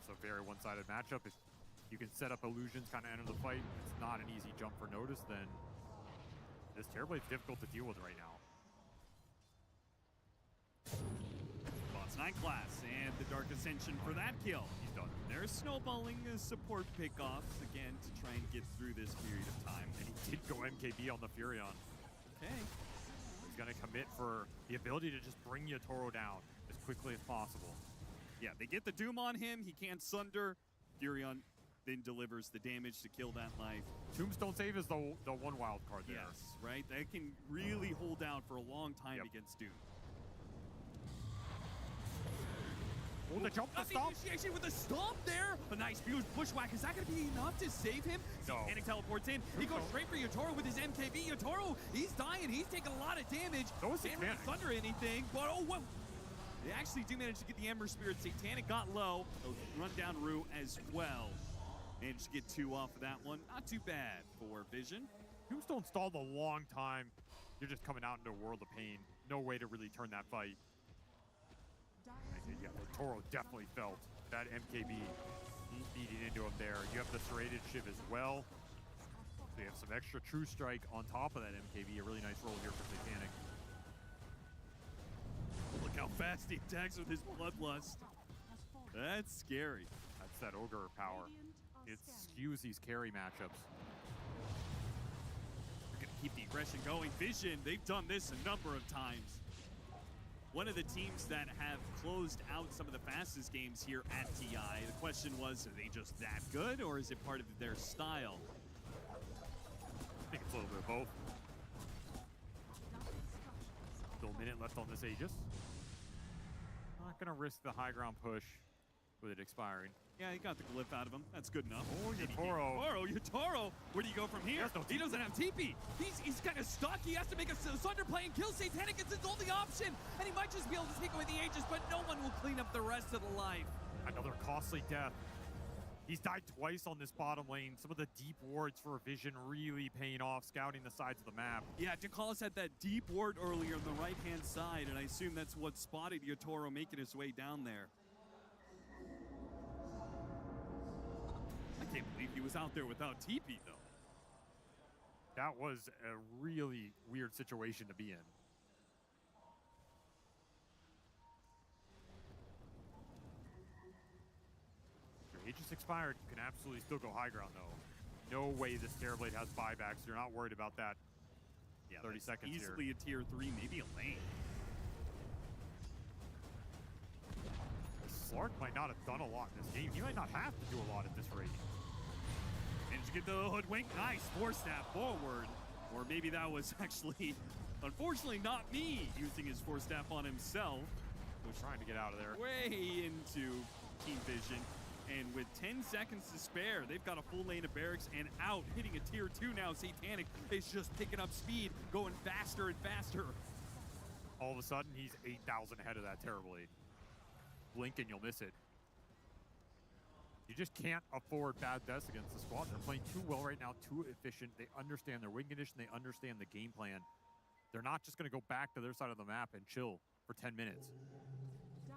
a very one-sided matchup. If you can set up illusions, kind of enter the fight, it's not an easy jump for Notice, then this Terrorblade's difficult to deal with right now. Boss 9 class and the Dark Ascension for that kill. He's done. They're snowballing support pickoffs again to try and get through this period of time. And he did go MKB on the Furion. Okay. He's going to commit for the ability to just bring Yatoro down as quickly as possible. Yeah, they get the Doom on him. He can't sunder. Furion then delivers the damage to kill that life. Tombstone save is the one wild card there. Yes, right? They can really hold down for a long time against Doom. Oh, the jump, the stomp. Initiation with the stomp there. A nice bushwhack. Is that going to be enough to save him? No. Panic teleports in. He goes straight for Yatoro with his MKB. Yatoro, he's dying. He's taking a lot of damage. So is Can't really thunder anything, but oh, whoa. They actually do manage to get the Ember Spirit. Satanic got low. They'll run down Rue as well. Managed to get 2 off of that one. Not too bad for Vision. Tombstone stalled a long time. You're just coming out into a world of pain. No way to really turn that fight. Yeah, Toro definitely felt that MKB beating into him there. You have the serrated shiv as well. So you have some extra true strike on top of that MKB. A really nice roll here for Satanic. Look how fast he attacks with his Bloodlust. That's scary. That's that Ogre power. It skews these carry matchups. We're going to keep the aggression going. Vision, they've done this a number of times. one of the teams that have closed out some of the fastest games here at TI. The question was, are they just that good, or is it part of their style? I think it's a little bit of both. Still a minute left on this Aegis. Not gonna risk the high ground push with it expiring. Yeah, he got the glyph out of him. That's good enough. Oh, Yotaro. Where do you go from here? He doesn't have TP. He's kind of stuck. He has to make a Sunder play and kill Satanic. It's his only option. And he might just be able to take away the Aegis, but no one will clean up the rest of the life. Another costly death. He's died twice on this bottom lane. Some of the deep wards for Vision really paying off, scouting the sides of the map. Yeah, DeCollis had that deep ward earlier on the right-hand side, and I assume that's what spotted Yotaro making his way down there. I can't believe he was out there without TP, though. That was a really weird situation to be in. Your Aegis expired. You can absolutely still go high ground, though. No way this Terrorblade has buybacks. You're not worried about that. Yeah, 30 seconds easily here. a tier 3, maybe a lane. Slark might not have done a lot in this game. He might not have to do a lot at this rate. And you get the hoodwink. Nice. Force that forward. Or maybe that was actually, unfortunately, not me using his force staff on himself. Was trying to get out of there. Way into Team Vision. And with 10 seconds to spare, they've got a full lane of barracks and out, hitting a tier 2 now. Satanic is just picking up speed, going faster and faster. All of a sudden, he's 8,000 ahead of that Terrorblade. Blink and you'll miss it. You just can't afford bad deaths against the squad. They're playing too well right now, too efficient. They understand their win condition. They understand the game plan. They're not just going to go back to their side of the map and chill for 10 minutes.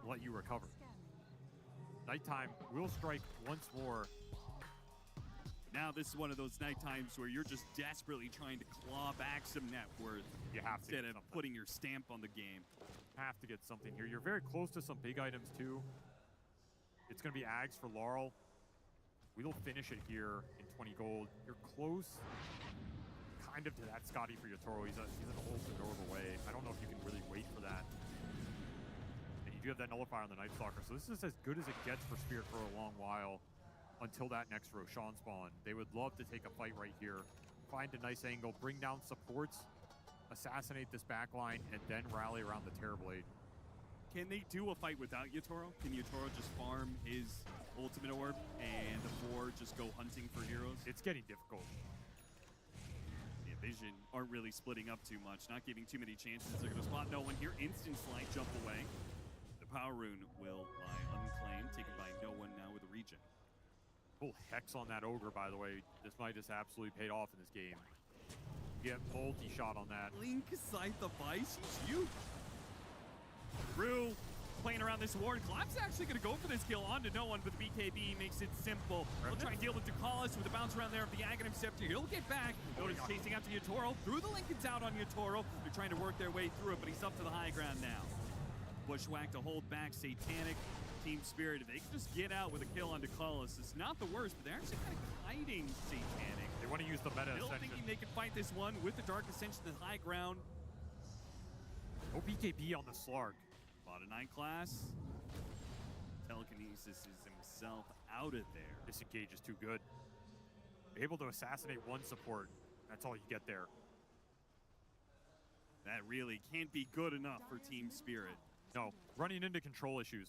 Let you recover. Nighttime will strike once more. Now this is one of those night times where you're just desperately trying to claw back some net worth. You have to instead of putting your stamp on the game. Have to get something here. You're very close to some big items too. It's going to be Ags for Laurel. We'll finish it here in 20 gold. You're close kind of to that Scotty for Yotaro. He's an ultimate orb away. I don't know if you can really wait for that. And you do have that nullifier on the Night Stalker. So this is as good as it gets for Spirit for a long while until that next Roshan spawn. They would love to take a fight right here. Find a nice angle, bring down supports, assassinate this backline, and then rally around the Terrorblade. Can they do a fight without Yotaro? Can Yotaro just farm his ultimate orb and the 4 just go hunting for heroes? It's getting difficult. Yeah, Vision aren't really splitting up too much, not giving too many chances. They're going to spot no one here. Instant slide, jump away. The Power Rune will lie unclaimed, taken by no one now with a regen. Full Hex on that Ogre, by the way. This might just absolutely paid off in this game. Get multi-shot on that. Link Scythe the Vice, he's huge. Rue playing around this ward. Clap's actually going to go for this kill onto no one, but the BKB makes it simple. He'll try and deal with DeCollis with a bounce around there of the Aghanim Scepter. He'll get back. Notice chasing after Yotaro. Through the Lincoln's out on Yotaro. They're trying to work their way through it, but he's up to the high ground now. Bushwhack to hold back Satanic. Team Spirit, if they can just get out with a kill on DeCollis, it's not the worst, but they're actually kind of hiding Satanic. They want to use the meta Still Ascension. thinking they can fight this one with the Dark Ascension to the high ground. No BKB on the Slark. Bought a 9 class. Telekinesis is himself out of there. Disengage is too good. Able to assassinate one support. That's all you get there. That really can't be good enough for Team Spirit. No, running into control issues.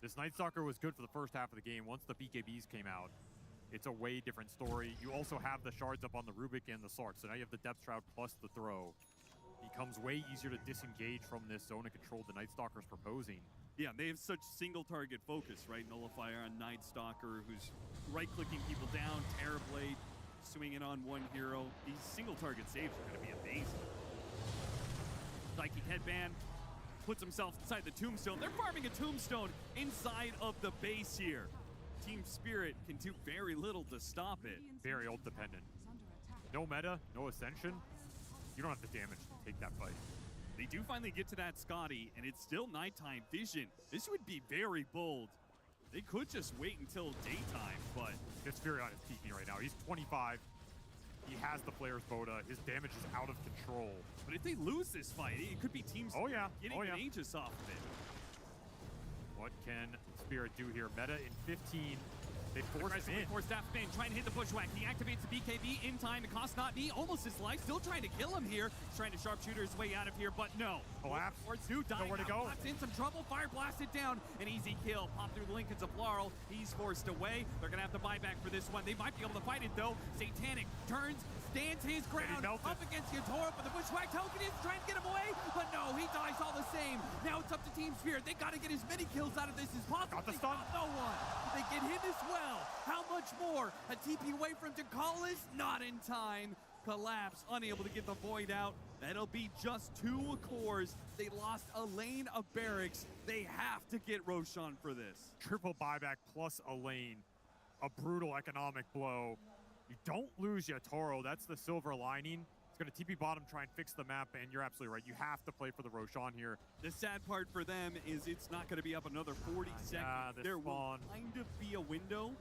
This Night Stalker was good for the first half of the game. Once the BKBs came out, it's a way different story. You also have the shards up on the Rubik and the Slark, so now you have the Depth Shroud plus the throw. Becomes way easier to disengage from this zone of control the Night Stalker's proposing. Yeah, they have such single target focus, right? Nullifier on Night Stalker, who's right-clicking people down, Terrorblade, swinging on one hero. These single target saves are going to be amazing. Psychic Headband puts himself inside the Tombstone. They're farming a Tombstone inside of the base here. Team Spirit can do very little to stop it. Very ult dependent. No meta, no Ascension. You don't have the damage to take that fight. They do finally get to that Scotty, and it's still nighttime vision. This would be very bold. They could just wait until daytime, but... This Furion is peeking right now. He's 25. He has the Flare's Boda. His damage is out of control. But if they lose this fight, it could be teams getting an Aegis off of it. What can Spirit do here? Meta in 15. They force him in. Force staff in, trying to hit the bushwhack. He activates the BKB in time. It costs not me, almost his life. Still trying to kill him here. He's trying to sharpshooter his way out of here, but no. Collapse. Or two dying. Nowhere to go. Collapse in some trouble. Fire blast it down. An easy kill. Pop through the Lincolns of Laurel. He's forced away. They're going to have to buy back for this one. They might be able to fight it, though. Satanic turns, stands his ground. Up against Yatoro, but the bushwhack token is trying to get him away, but no, he dies all the same. Now it's up to Team Spirit. They got to get as many kills out of this as possible. Got the stun. No one. They get hit as well. How much more? A TP away from Decalis, not in time. Collapse, unable to get the Void out. That'll be just 2 cores. They lost a lane of barracks. They have to get Roshan for this. Triple buyback plus a lane. A brutal economic blow. You don't lose Yatoro. That's the silver lining. It's going to TP bottom, try and fix the map, and you're absolutely right. You have to play for the Roshan here. The sad part for them is it's not going to be up another 40 seconds. There will kind of be a window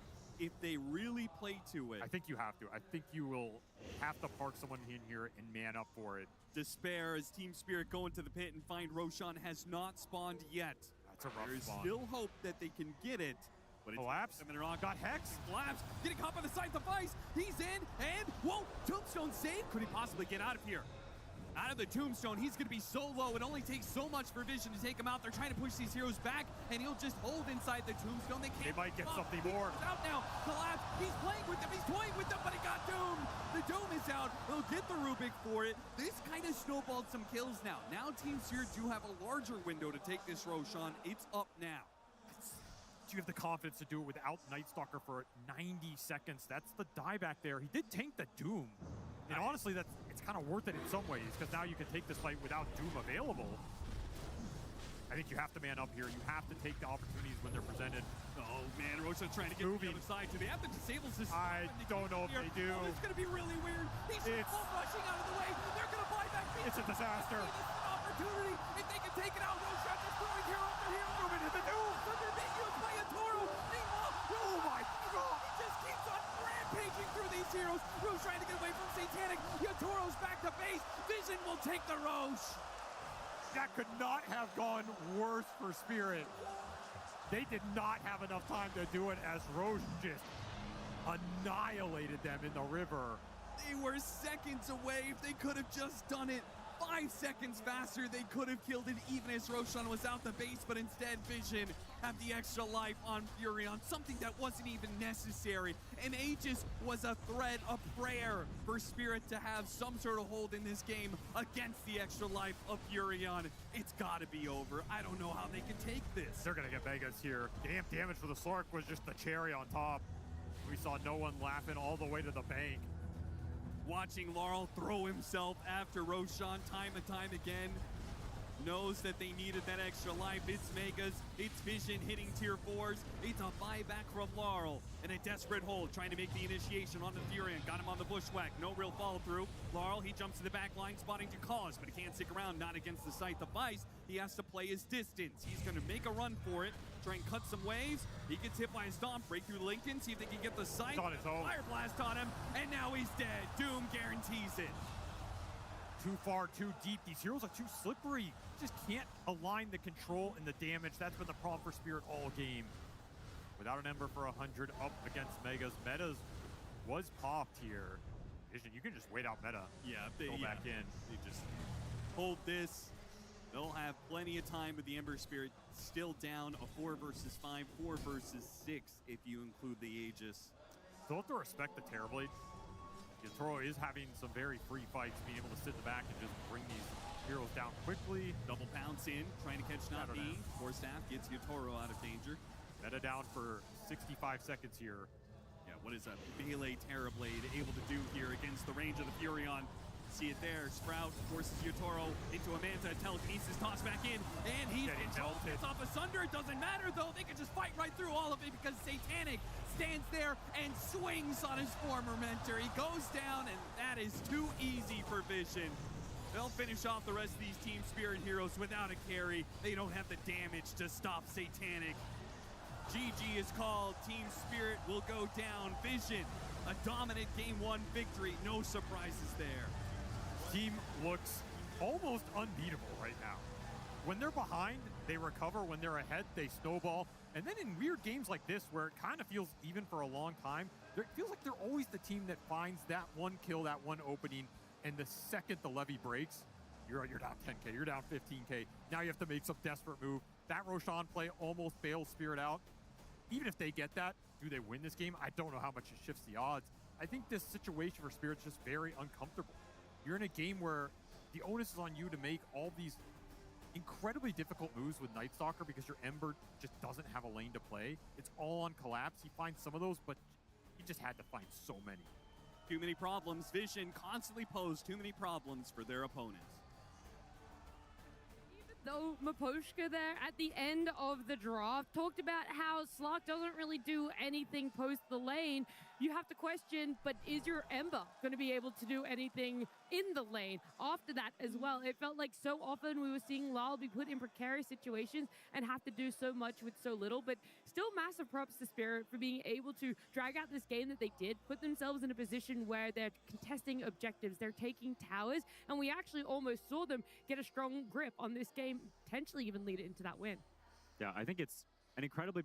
if they really play to it. I think you have to. I think you will have to park someone in here and man up for it. Despair as Team Spirit go into the pit and find Roshan has not spawned yet. That's a rough There is spawn. still hope that they can get it. But Collapse. Got Hex. Collapse. Getting caught by the side device. He's in. And, whoa, Tombstone save. Could he possibly get out of here? Out of the Tombstone, he's going to be so low. It only takes so much for Vision to take him out. They're trying to push these heroes back, and he'll just hold inside the Tombstone. They might get something more. He's out now. Collapse. He's playing with them. He's toying with them, but he got doomed. The Doom is out. They'll get the Rubik for it. This kind of snowballed some kills now. Now Team Spirit do have a larger window to take this Roshan. It's up now. You have the confidence to do it without Night Stalker for 90 seconds. That's the dieback there. He did tank the Doom. And honestly, it's kind of worth it in some ways, because now you can take this fight without Doom available. I think you have to man up here. You have to take the opportunities when they're presented. Oh man, Roshan trying to get to the other side. Do they have to disable this? I don't know if they do. Oh, it's going to be really weird. He's full rushing out of the way. They're going to buy back. It's a disaster. It's an opportunity. If they can take it out, Roshan is throwing hero after hero. Moving to the Doom. They're being used by Yatoro. Meanwhile, oh my God. He just keeps on rampaging through these heroes. Rose trying to get away from Satanic. Yatoro's back to base. Vision will take the Roche. That could not have gone worse for Spirit. They did not have enough time to do it as Roche just annihilated them in the river. They were seconds away. If they could have just done it 5 seconds faster, they could have killed it even as Roshan was out the base, but instead Vision had the extra life on Furion, something that wasn't even necessary. And Aegis was a threat, a prayer for Spirit to have some sort of hold in this game against the extra life of Furion. It's gotta be over. I don't know how they can take this. They're gonna get Vegas here. Damn damage for the Slark was just the cherry on top. We saw no one laughing all the way to the bank. Watching Laurel throw himself after Roshan time and time again. Knows that they needed that extra life. It's Megas, it's Vision hitting tier 4s. It's a buyback from Laurel. And a desperate hold, trying to make the initiation on the Furion. Got him on the bushwhack, no real follow through. Laurel, he jumps to the back line, spotting Decalis, but he can't stick around, not against the site device. He has to play his distance. He's gonna make a run for it, try and cut some waves. He gets hit by a stomp, break through Lincoln, see if they can get the site. On his own. Fire blast on him, and now he's dead. Doom guarantees it. Too far, too deep. These heroes are too slippery. Just can't align the control and the damage. That's been the problem for Spirit all game. Without an Ember for 100 up against Megas. Metas was popped here. Vision, you can just wait out Meta. Yeah, go back in. They just hold this. They'll have plenty of time with the Ember Spirit still down a 4 versus 5, 4 versus 6 if you include the Aegis. Still have to respect the Terrorblade. Yatoro is having some very free fights, being able to sit in the back and just bring these heroes down quickly. Double pounce in, trying to catch not me. Core staff gets Yatoro out of danger. Meta down for 65 seconds here. Yeah, what is a melee Terrorblade able to do here against the range of the Furion? See it there. Sprout forces Yatoro into a Manta. Telekinesis toss back in, and he's in trouble. Gets off asunder. It doesn't matter though. They can just fight right through all of it because Satanic stands there and swings on his former mentor. He goes down, and that is too easy for Vision. They'll finish off the rest of these Team Spirit heroes without a carry. They don't have the damage to stop Satanic. GG is called. Team Spirit will go down. Vision A dominant Game 1 victory, no surprises there. Team looks almost unbeatable right now. When they're behind, they recover. When they're ahead, they snowball. And then in weird games like this, where it kind of feels even for a long time, it feels like they're always the team that finds that one kill, that one opening, and the second the levy breaks, you're down 10K, you're down 15K. Now you have to make some desperate move. That Roshan play almost bails Spirit out. Even if they get that, do they win this game? I don't know how much it shifts the odds. I think this situation for Spirit's just very uncomfortable. You're in a game where the onus is on you to make all these incredibly difficult moves with Night Stalker because your Ember just doesn't have a lane to play. It's all on Collapse. He finds some of those, but he just had to find so many. Too many problems. Vision constantly posed too many problems for their opponents. Though Miposhka there at the end of the draft talked about how Slark doesn't really do anything post the lane. You have to question, but is your Ember going to be able to do anything in the lane after that as well? It felt like so often we were seeing Lyle be put in precarious situations and have to do so much with so little, but still massive props to Spirit for being able to drag out this game that they did, put themselves in a position where they're contesting objectives, they're taking towers, and we actually almost saw them get a strong grip on this game, potentially even lead it into that win. Yeah, I think it's an incredibly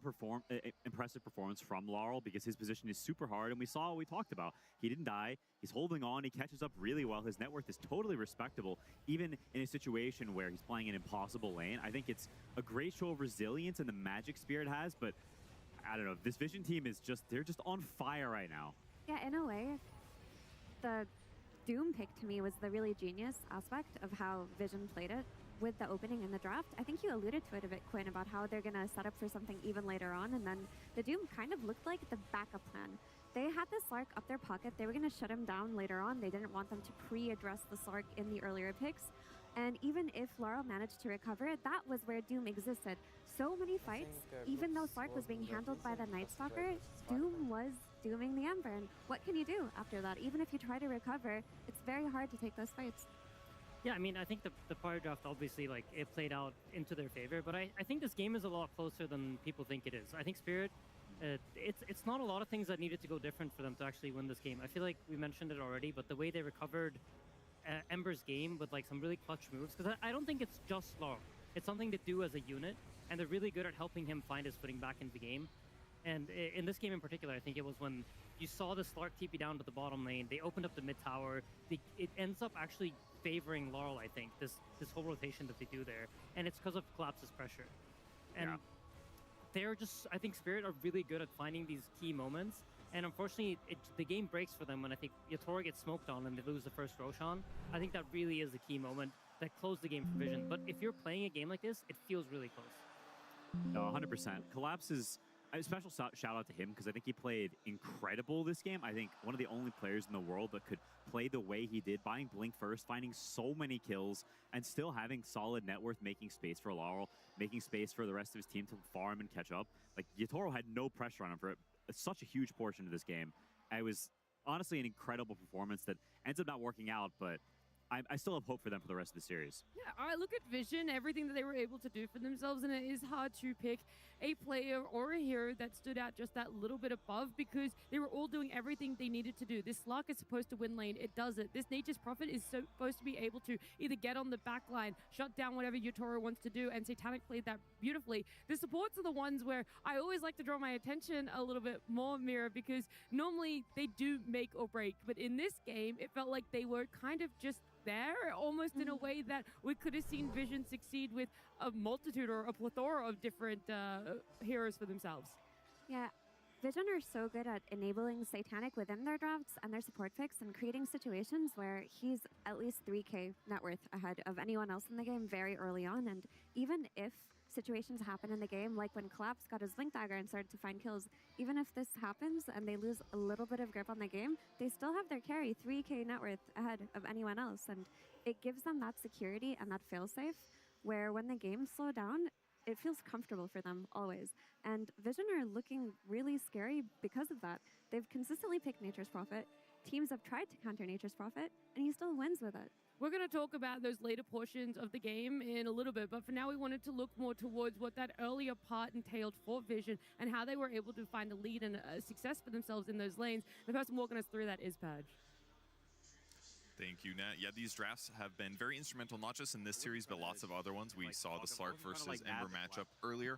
impressive performance from Laurel because his position is super hard, and we saw what we talked about. He didn't die. He's holding on. He catches up really well. His net worth is totally respectable, even in a situation where he's playing an impossible lane. I think it's a great show of resilience and the magic Spirit has, but I don't know. This Vision team is they're just on fire right now. Yeah, in a way, the Doom pick to me was the really genius aspect of how Vision played it with the opening in the draft. I think you alluded to it a bit, Quinn, about how they're going to set up for something even later on, and then the Doom kind of looked like the backup plan. They had the Slark up their pocket. They were going to shut him down later on. They didn't want them to pre-address the Slark in the earlier picks. And even if Laurel managed to recover it, that was where Doom existed. So many fights, even though Slark was being handled by the Night Stalker, Doom was dooming the Ember. And what can you do after that? Even if you try to recover, it's very hard to take those fights. Yeah, I mean, I think the prior draft, obviously, like, it played out into their favor, but I think this game is a lot closer than people think it is. I think Spirit, it's not a lot of things that needed to go different for them to actually win this game. I feel like we mentioned it already, but the way they recovered Ember's game with, like, some really clutch moves, because I don't think it's just Laurel. It's something to do as a unit, and they're really good at helping him find his footing back into the game. And in this game in particular, I think it was when you saw the Slark TP down to the bottom lane, they opened up the mid tower, it ends up actually favoring Laurel, I think, this whole rotation that they do there. And it's because of Collapse's pressure. And they're just, I think Spirit are really good at finding these key moments. And unfortunately, the game breaks for them when I think Yatoro gets smoked on and they lose the first Roshan. I think that really is the key moment that closed the game for Vision. But if you're playing a game like this, it feels really close. No, 100%. Collapse is a special shout out to him because I think he played incredible this game. I think one of the only players in the world that could play the way he did, buying Blink first, finding so many kills, and still having solid net worth, making space for Laurel, making space for the rest of his team to farm and catch up. Like, Yatoro had no pressure on him for such a huge portion of this game. It was honestly an incredible performance that ends up not working out, but I still have hope for them for the rest of the series. Yeah, I look at Vision, everything that they were able to do for themselves, and it is hard to pick a player or a hero that stood out just that little bit above because they were all doing everything they needed to do. This Slark is supposed to win lane. It does it. This Nature's Prophet is supposed to be able to either get on the back line, shut down whatever Yatoro wants to do, and Satanic played that beautifully. The supports are the ones where I always like to draw my attention a little bit more, Mira, because normally they do make or break, but in this game, it felt like they were kind of just there, almost in a way that we could have seen Vision succeed with a multitude or a plethora of different heroes for themselves. Yeah, Vision are so good at enabling Satanic within their drafts and their support picks and creating situations where he's at least 3k net worth ahead of anyone else in the game very early on. And even if situations happen in the game, like when Collapse got his Blink Dagger and started to find kills, even if this happens and they lose a little bit of grip on the game, they still have their carry 3k net worth ahead of anyone else. And it gives them that security and that failsafe where when the games slow down, it feels comfortable for them always. And Vision are looking really scary because of that. They've consistently picked Nature's Prophet. teams have tried to counter Nature's Prophet, and he still wins with it. We're going to talk about those later portions of the game in a little bit, but for now we wanted to look more towards what that earlier part entailed for Vision and how they were able to find a lead and a success for themselves in those lanes. The person walking us through that is Paj. Thank you, Nat. Yeah, these drafts have been very instrumental, not just in this series, but lots of other ones. We saw the Slark versus Ember matchup earlier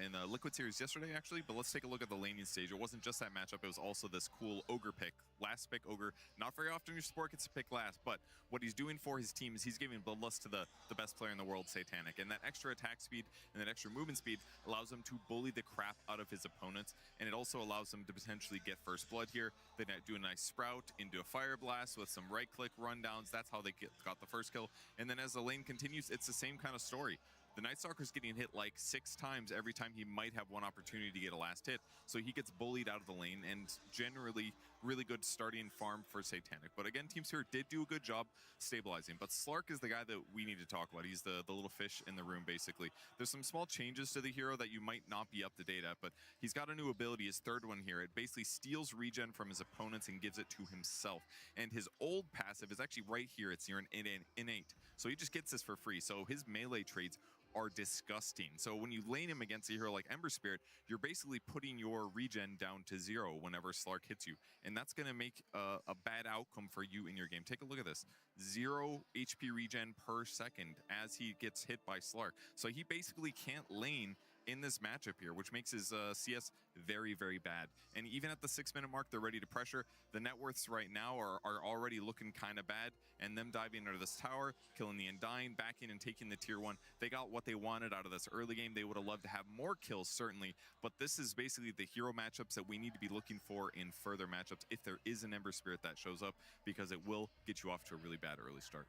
in the Liquid series yesterday, actually. But let's take a look at the laning stage. It wasn't just that matchup. It was also this cool Ogre pick. Last pick, Ogre. Not very often your support gets to pick last, but what he's doing for his team is he's giving Bloodlust to the best player in the world, Satanic. And that extra attack speed and that extra movement speed allows him to bully the crap out of his opponents. And it also allows him to potentially get first blood here. Then do a nice Sprout into a Fire Blast with some right-click rundowns. That's how they got the first kill. And then as the lane continues, it's the same kind of story. The Night Stalker's getting hit like 6 times every time he might have one opportunity to get a last hit. So he gets bullied out of the lane, and generally really good starting farm for Satanic. But again, Team Spirit did do a good job stabilizing. But Slark is the guy that we need to talk about. He's the little fish in the room, basically. There's some small changes to the hero that you might not be up to date at, but he's got a new ability, his third one here. It basically steals regen from his opponents and gives it to himself. And his old passive is actually right here. It's near an innate. So he just gets this for free. So his melee trades are disgusting. So when you lane him against a hero like Ember Spirit, you're basically putting your regen down to 0 whenever Slark hits you. And that's going to make a bad outcome for you in your game. Take a look at this. 0 HP regen per second as he gets hit by Slark. So he basically can't lane in this matchup here, which makes his CS very, very bad. And even at the 6-minute mark, they're ready to pressure. The net worths right now are already looking kind of bad, and them diving under this tower, killing the Undying, backing and taking the tier 1. They got what they wanted out of this early game. They would have loved to have more kills, certainly, but this is basically the hero matchups that we need to be looking for in further matchups if there is an Ember Spirit that shows up, because it will get you off to a really bad early start.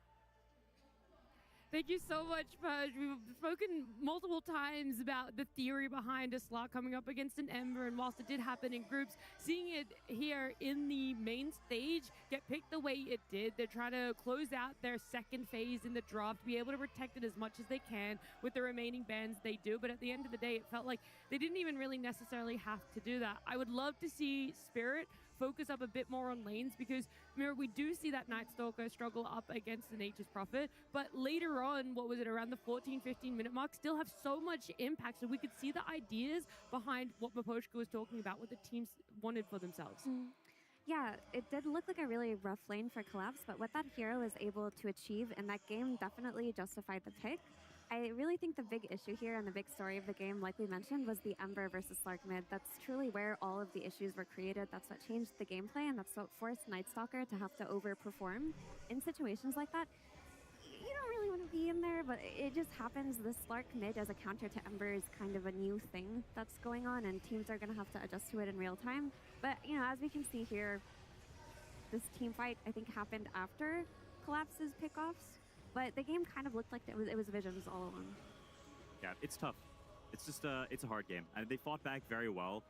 Thank you so much, Paj. We've spoken multiple times about the theory behind a Slark coming up against an Ember, and whilst it did happen in groups, seeing it here in the main stage get picked the way it did, they're trying to close out their second phase in the draft, be able to protect it as much as they can with the remaining bans they do, but at the end of the day, it felt like they didn't even really necessarily have to do that. I would love to see Spirit focus up a bit more on lanes, because Mirror, we do see that Night Stalker struggle up against the Nature's Prophet, but later on, what was it, around the 14-15 minute mark, still have so much impact, so we could see the ideas behind what Miposhka was talking about, what the teams wanted for themselves. Yeah, it did look like a really rough lane for Collapse, but what that hero was able to achieve in that game definitely justified the pick. I really think the big issue here and the big story of the game, like we mentioned, was the Ember versus Slark mid. That's truly where all of the issues were created. That's what changed the gameplay, and that's what forced Night Stalker to have to overperform. In situations like that, you don't really want to be in there, but it just happens. The Slark mid as a counter to Ember is kind of a new thing that's going on, and teams are going to have to adjust to it in real time. But, you know, as we can see here, this team fight, I think, happened after Collapse's pickoffs. But the game kind of looked like it was Visions all along. Yeah, it's tough. It's just it's a hard game. And they fought back very well.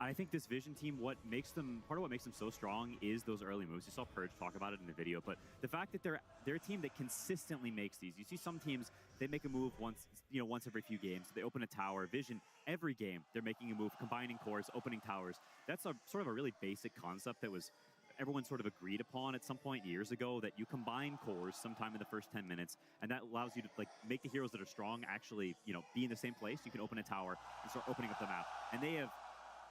I think this Vision team, part of what makes them so strong is those early moves. You saw Purge talk about it in the video, but the fact that they're a team that consistently makes these. You see some teams, they make a move once every few games. They open a tower. Vision, every game, they're making a move, combining cores, opening towers. That's sort of a really basic concept that was everyone sort of agreed upon at some point years ago, that you combine cores sometime in the first 10 minutes, and that allows you to make the heroes that are strong actually, be in the same place. You can open a tower and start opening up the map. And they have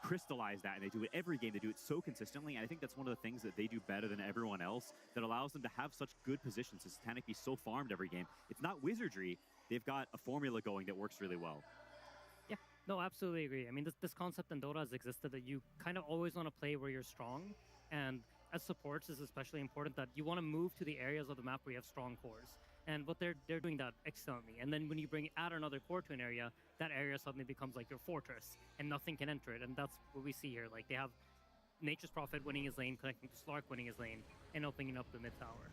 crystallized that, and they do it every game. They do it so consistently, and I think that's one of the things that they do better than everyone else that allows them to have such good positions, to Satanic be so farmed every game. It's not wizardry. They've got a formula going that works really well. Yeah, no, absolutely agree. I mean, this concept in Dota has existed that you kind of always want to play where you're strong, and as supports, it's especially important that you want to move to the areas of the map where you have strong cores. And what they're doing that excellently. And then when you add another core to an area, that area suddenly becomes like your fortress, and nothing can enter it. And that's what we see here. Like, they have Nature's Prophet winning his lane, connecting to Slark winning his lane, and opening up the mid tower.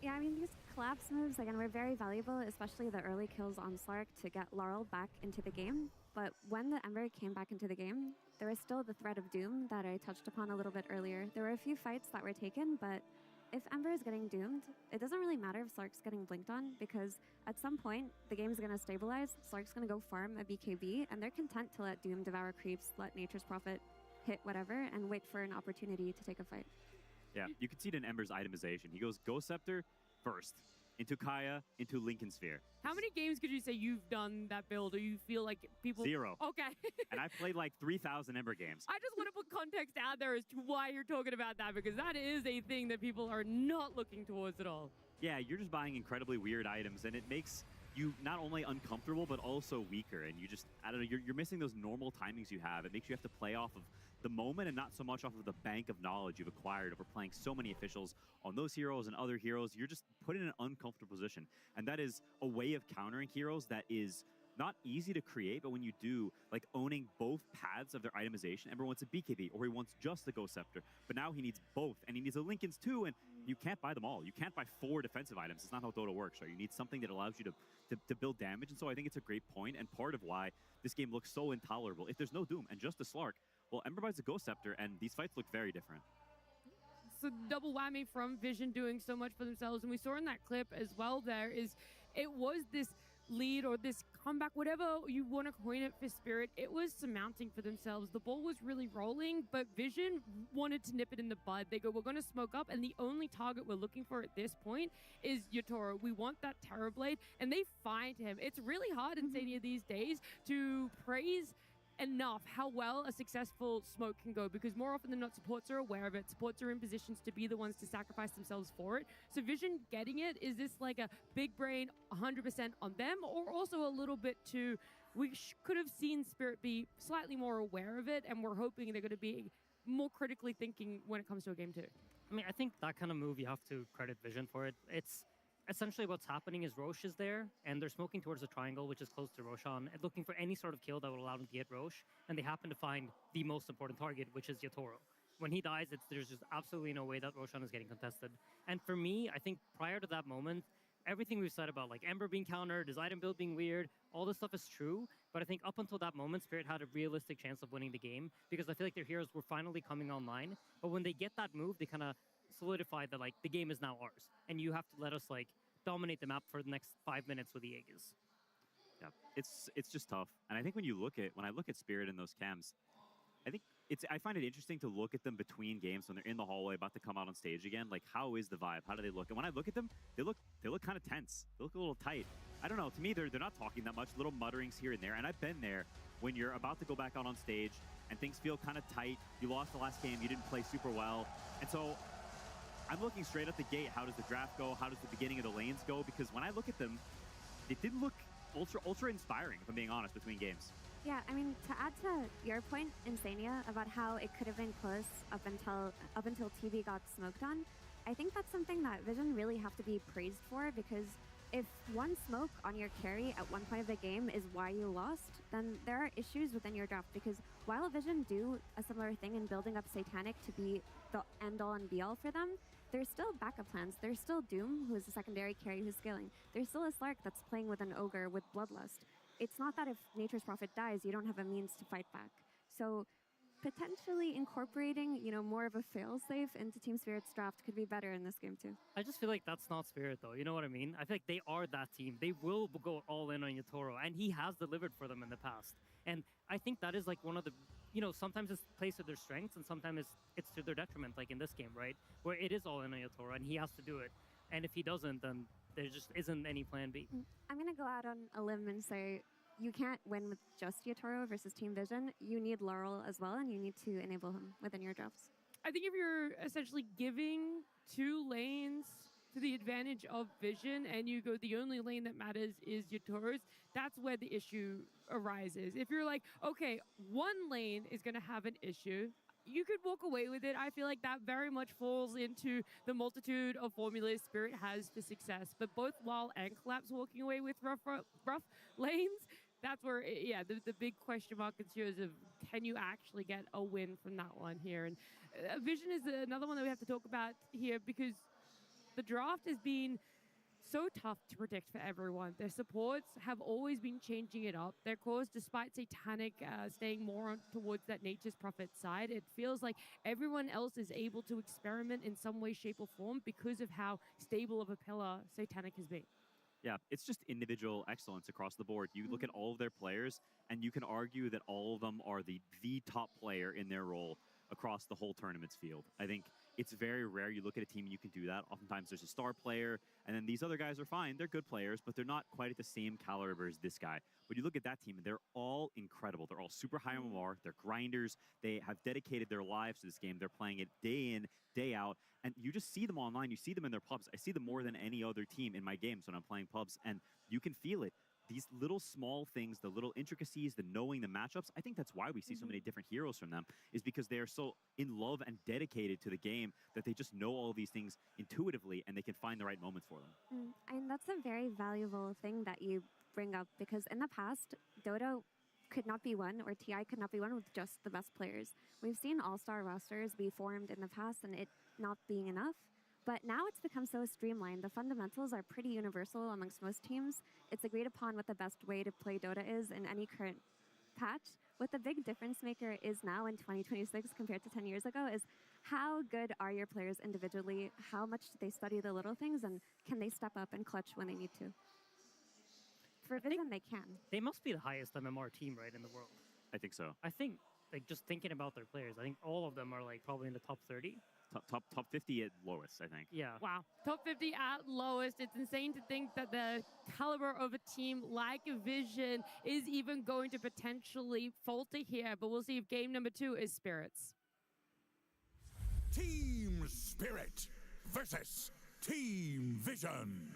Yeah, I mean, these collapse moves, again, were very valuable, especially the early kills on Slark to get Laurel back into the game. But when the Ember came back into the game, there was still the threat of doom that I touched upon a little bit earlier. There were a few fights that were taken, but if Ember is getting doomed, it doesn't really matter if Slark's getting blinked on, because at some point, the game's going to stabilize, Slark's going to go farm a BKB, and they're content to let Doom devour creeps, let Nature's Prophet hit whatever, and wait for an opportunity to take a fight. Yeah, you can see it in Ember's itemization. He goes Ghost Scepter first, into Kaya, into Lincoln Sphere. How many games could you say you've done that build, or you feel like people? 0. Okay. And I've played like 3,000 Ember games. I just want to put context out there as to why you're talking about that, because that is a thing that people are not looking towards at all. Yeah, you're just buying incredibly weird items, and it makes you not only uncomfortable, but also weaker. And you just, I don't know, you're missing those normal timings you have. It makes you have to play off of the moment and not so much off of the bank of knowledge you've acquired over playing so many officials on those heroes and other heroes. You're just put in an uncomfortable position. And that is a way of countering heroes that is not easy to create, but when you do, like owning both paths of their itemization. Ember wants a BKB, or he wants just the Ghost Scepter, but now he needs both, and he needs a Lincoln's too, and you can't buy them all. You can't buy 4 defensive items. It's not how Dota works, right? You need something that allows you to build damage, and so I think it's a great point, and part of why this game looks so intolerable. If there's no Doom and just a Slark, well, Ember buys a Ghost Scepter, and these fights look very different. So double whammy from Vision doing so much for themselves, and we saw in that clip as well there is, it was this lead or this comeback, whatever you want to coin it for Spirit, it was surmounting for themselves. The ball was really rolling, but Vision wanted to nip it in the bud. They go, we're going to smoke up, and the only target we're looking for at this point is Yatoro. We want that Terrorblade, and they find him. It's really hard in Sania these days to praise enough how well a successful smoke can go, because more often than not, supports are aware of it. Supports are in positions to be the ones to sacrifice themselves for it. So Vision getting it, is this like a big brain 100% on them, or also a little bit too, we could have seen Spirit be slightly more aware of it, and we're hoping they're going to be more critically thinking when it comes to a game 2. I mean, I think that kind of move, you have to credit Vision for it. It's essentially what's happening is Roche is there, and they're smoking towards the triangle, which is close to Roshan, and looking for any sort of kill that will allow them to get Roche, and they happen to find the most important target, which is Yatoro. When he dies, there's just absolutely no way that Roshan is getting contested. And for me, I think prior to that moment, everything we've said about like Ember being countered, his item build being weird, all this stuff is true, but I think up until that moment, Spirit had a realistic chance of winning the game, because I feel like their heroes were finally coming online, but when they get that move, they kind of solidify that like the game is now ours, and you have to let us like dominate the map for the next 5 minutes with the Aegis. Yeah, it's just tough. And I think when I look at Spirit in those cams, I find it interesting to look at them between games when they're in the hallway about to come out on stage again. Like, how is the vibe? How do they look? And when I look at them, they look kind of tense. They look a little tight. I don't know. To me, they're not talking that much. Little mutterings here and there. And I've been there when you're about to go back out on stage and things feel kind of tight. You lost the last game. You didn't play super well. And so I'm looking straight at the gate. How does the draft go? How does the beginning of the lanes go? Because when I look at them, it didn't look ultra inspiring, if I'm being honest, between games. Yeah, I mean, to add to your point, Insania, about how it could have been close up until TV got smoked on, I think that's something that Vision really have to be praised for, because if one smoke on your carry at one point of the game is why you lost, then there are issues within your draft, because while Vision do a similar thing in building up Satanic to be the end-all and be-all for them, there's still backup plans. There's still Doom, who is a secondary carry who's scaling. There's still a Slark that's playing with an Ogre with Bloodlust. It's not that if Nature's Prophet dies, you don't have a means to fight back. So potentially incorporating, more of a fail-safe into Team Spirit's draft could be better in this game too. I just feel like that's not Spirit, though. You know what I mean? I feel like they are that team. They will go all in on Yatoro, and he has delivered for them in the past. And I think that is like one of the, sometimes it's plays to their strengths, and sometimes it's to their detriment, like in this game, right? Where it is all in on Yatoro, and he has to do it. And if he doesn't, then there just isn't any plan B. I'm going to go out on a limb and say you can't win with just Yatoro versus Team Vision. You need Laurel as well, and you need to enable him within your drafts. I think if you're essentially giving 2 lanes to the advantage of Vision, and you go, the only lane that matters is Yatoro's, that's where the issue arises. If you're like, okay, one lane is going to have an issue, you could walk away with it. I feel like that very much falls into the multitude of formulas Spirit has for success. But both Lal and Collapse walking away with rough lanes, that's where, the big question mark ensues of, can you actually get a win from that one here? And Vision is another one that we have to talk about here, because the draft has been so tough to predict for everyone. Their supports have always been changing it up. Their cores, despite Satanic staying more towards that Nature's Prophet side, it feels like everyone else is able to experiment in some way, shape, or form because of how stable of a pillar Satanic has been. Yeah, it's just individual excellence across the board. You look at all of their players, and you can argue that all of them are the top player in their role across the whole tournament's field. I think it's very rare you look at a team and you can do that. Oftentimes there's a star player, and then these other guys are fine. They're good players, but they're not quite at the same caliber as this guy. But you look at that team, and they're all incredible. They're all super high MMR. They're grinders. They have dedicated their lives to this game. They're playing it day in, day out. And you just see them online. You see them in their pubs. I see them more than any other team in my games when I'm playing pubs, and you can feel it. These little small things, the little intricacies, the knowing the matchups, I think that's why we see so many different heroes from them, is because they are so in love and dedicated to the game that they just know all these things intuitively and they can find the right moments for them. And that's a very valuable thing that you bring up, because in the past, Dota could not be won, or TI could not be won with just the best players. We've seen all-star rosters be formed in the past and it not being enough. But now it's become so streamlined. The fundamentals are pretty universal amongst most teams. It's agreed upon what the best way to play Dota is in any current patch. What the big difference maker is now in 2026 compared to 10 years ago is how good are your players individually? How much do they study the little things? And can they step up and clutch when they need to? For Vision, they can. They must be the highest MMR team, right, in the world. I think so. I think, like, just thinking about their players, I think all of them are, like, probably in the top 30. Top 50 at lowest, I think. Yeah. Wow. Top 50 at lowest. It's insane to think that the caliber of a team like Vision is even going to potentially falter here, but we'll see if game number 2 is Spirits. Team Spirit versus Team Vision.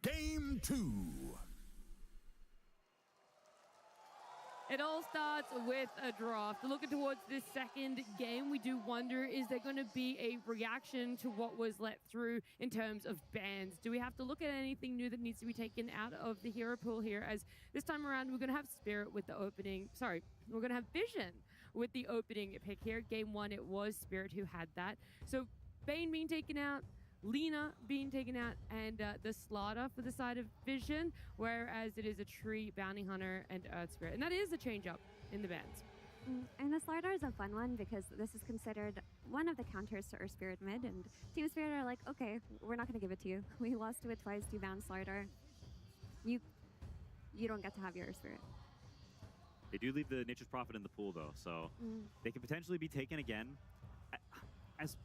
Game 2. It all starts with a draft. Looking towards this second game, we do wonder, is there going to be a reaction to what was let through in terms of bans? Do we have to look at anything new that needs to be taken out of the hero pool here? As this time around, we're going to have Spirit with the opening. Sorry, we're going to have Vision with the opening pick here. Game 1, it was Spirit who had that. So Bane being taken out, Lina being taken out, and the Slaughter for the side of Vision, whereas it is a Tree, Bounty Hunter, and Earth Spirit. And that is a change-up in the bans. And the Slaughter is a fun one because this is considered one of the counters to Earth Spirit mid, and Team Spirit are like, okay, we're not going to give it to you. We lost to it twice, you banned Slaughter. You don't get to have your Earth Spirit. They do leave the Nature's Prophet in the pool, though, so they could potentially be taken again. As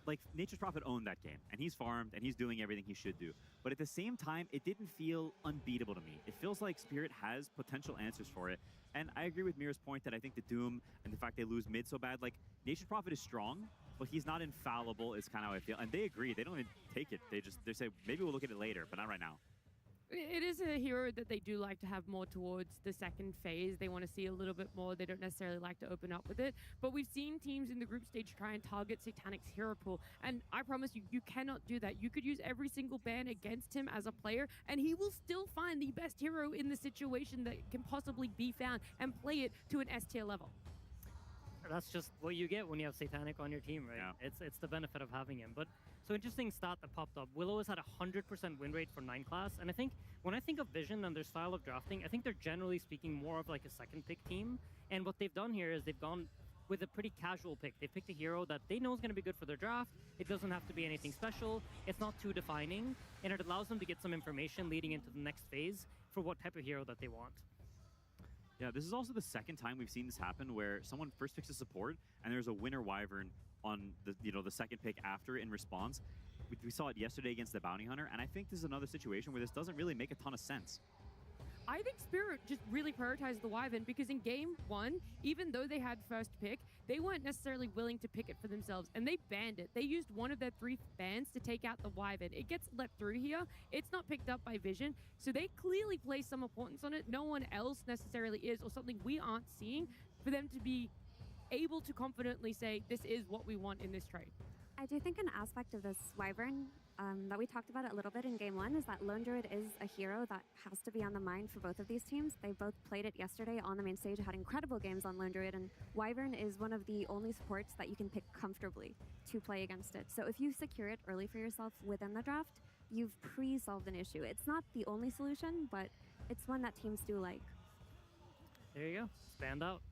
like, Nature's Prophet owned that game, and he's farmed, and he's doing everything he should do. But at the same time, it didn't feel unbeatable to me. It feels like Spirit has potential answers for it. And I agree with Mira's point that I think the Doom and the fact they lose mid so bad, like, Nature's Prophet is strong, but he's not infallible is kind of how I feel. And they agree. They don't even take it. They say, maybe we'll look at it later, but not right now. It is a hero that they do like to have more towards the second phase. They want to see a little bit more. They don't necessarily like to open up with it. But we've seen teams in the group stage try and target Satanic's hero pool. And I promise you, you cannot do that. You could use every single ban against him as a player, and he will still find the best hero in the situation that can possibly be found and play it to an S tier level. That's just what you get when you have Satanic on your team, right? Yeah. It's the benefit of having him. But so interesting stat that popped up. Willow has had a 100% win rate for 9 class, and I think when I think of Vision and their style of drafting, I think they're generally speaking more of like a second pick team. And what they've done here is they've gone with a pretty casual pick. They picked a hero that they know is going to be good for their draft. It doesn't have to be anything special. It's not too defining, and it allows them to get some information leading into the next phase for what type of hero that they want. Yeah, this is also the second time we've seen this happen where someone first picks a support and there's a winner Wyvern on the the second pick after in response. We saw it yesterday against the Bounty Hunter, and I think this is another situation where this doesn't really make a ton of sense. I think Spirit just really prioritized the Wyvern because in game 1, even though they had first pick, they weren't necessarily willing to pick it for themselves, and they banned it. They used one of their 3 bans to take out the Wyvern. It gets let through here. It's not picked up by Vision, so they clearly place some importance on it. No one else necessarily is, or something we aren't seeing, for them to be able to confidently say, this is what we want in this trade. I do think an aspect of this Wyvern that we talked about a little bit in game 1 is that Lone Druid is a hero that has to be on the mind for both of these teams. They both played it yesterday on the main stage, had incredible games on Lone Druid, and Wyvern is one of the only supports that you can pick comfortably to play against it. So if you secure it early for yourself within the draft, you've pre-solved an issue. It's not the only solution, but it's one that teams do like. There you go. Stand out.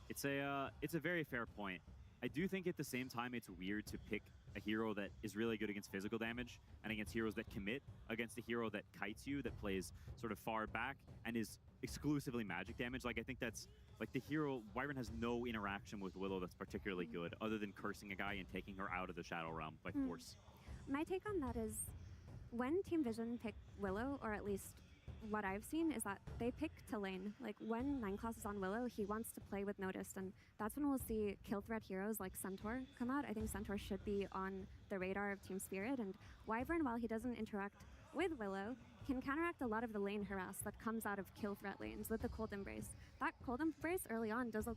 It's a very fair point. I do think at the same time it's weird to pick a hero that is really good against physical damage and against heroes that commit, against a hero that kites you, that plays sort of far back and is exclusively magic damage. Like, I think that's, like, the hero, Wyvern has no interaction with Willow that's particularly good, other than cursing a guy and taking her out of the Shadow Realm by force. My take on that is when Team Vision pick Willow, or at least what I've seen, is that they pick to lane. Like, when 9class is on Willow, he wants to play with Noticed, and that's when we'll see kill threat heroes like Centaur come out. I think Centaur should be on the radar of Team Spirit, and Wyvern, while he doesn't interact with Willow, can counteract a lot of the lane harass that comes out of kill threat lanes with the Cold Embrace. That Cold Embrace early on does a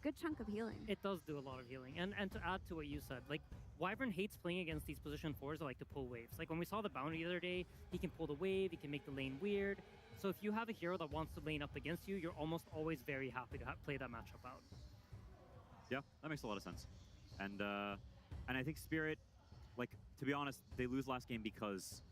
good chunk of healing. It does do a lot of healing. And to add to what you said, like, Wyvern hates playing against these position 4s that like to pull waves. Like, when we saw the Bounty the other day, he can pull the wave, he can make the lane weird. So if you have a hero that wants to lane up against you, you're almost always very happy to play that matchup out. Yeah, that makes a lot of sense. And I think Spirit, like, to be honest, they lose last game because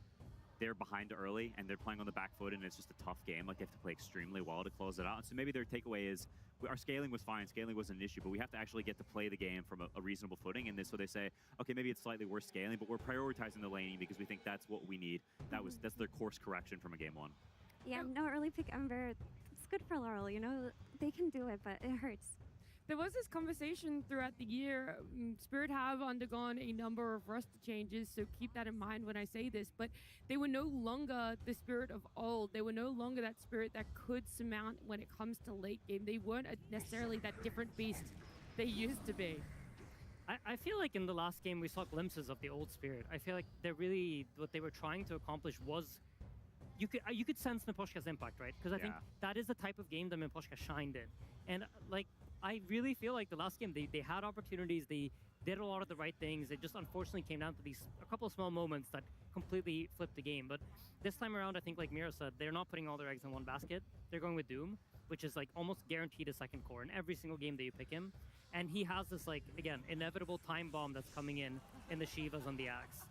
they're behind early and they're playing on the back foot and it's just a tough game. Like, they have to play extremely well to close it out. And so maybe their takeaway is, our scaling was fine, scaling wasn't an issue, but we have to actually get to play the game from a reasonable footing. And so they say, okay, maybe it's slightly worse scaling, but we're prioritizing the laning because we think that's what we need. That's their course correction from a game 1. Yeah, no early pick Ember. It's good for Laurel, you know? They can do it, but it hurts. There was this conversation throughout the year. Spirit have undergone a number of roster changes, so keep that in mind when I say this, but they were no longer the Spirit of old. They were no longer that Spirit that could surmount when it comes to late game. They weren't necessarily that different beast they used to be. I feel like in the last game we saw glimpses of the old Spirit. I feel like what they were trying to accomplish was, you could sense Miposhka's impact, right? Because I think that is the type of game that Miposhka shined in. And like, I really feel like the last game, they had opportunities, they did a lot of the right things. It just unfortunately came down to a couple of small moments that completely flipped the game. But this time around, I think, like Mira said, they're not putting all their eggs in one basket. They're going with Doom, which is like almost guaranteed a second core in every single game that you pick him. And he has this, like, again, inevitable time bomb that's coming in the Shivas on the Axe.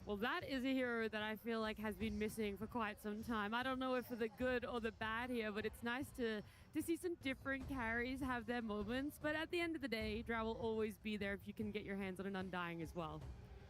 Well, that is a hero that I feel like has been missing for quite some time. I don't know if for the good or the bad here, but it's nice to see some different carries have their moments. But at the end of the day, Drow will always be there if you can get your hands on an Undying as well.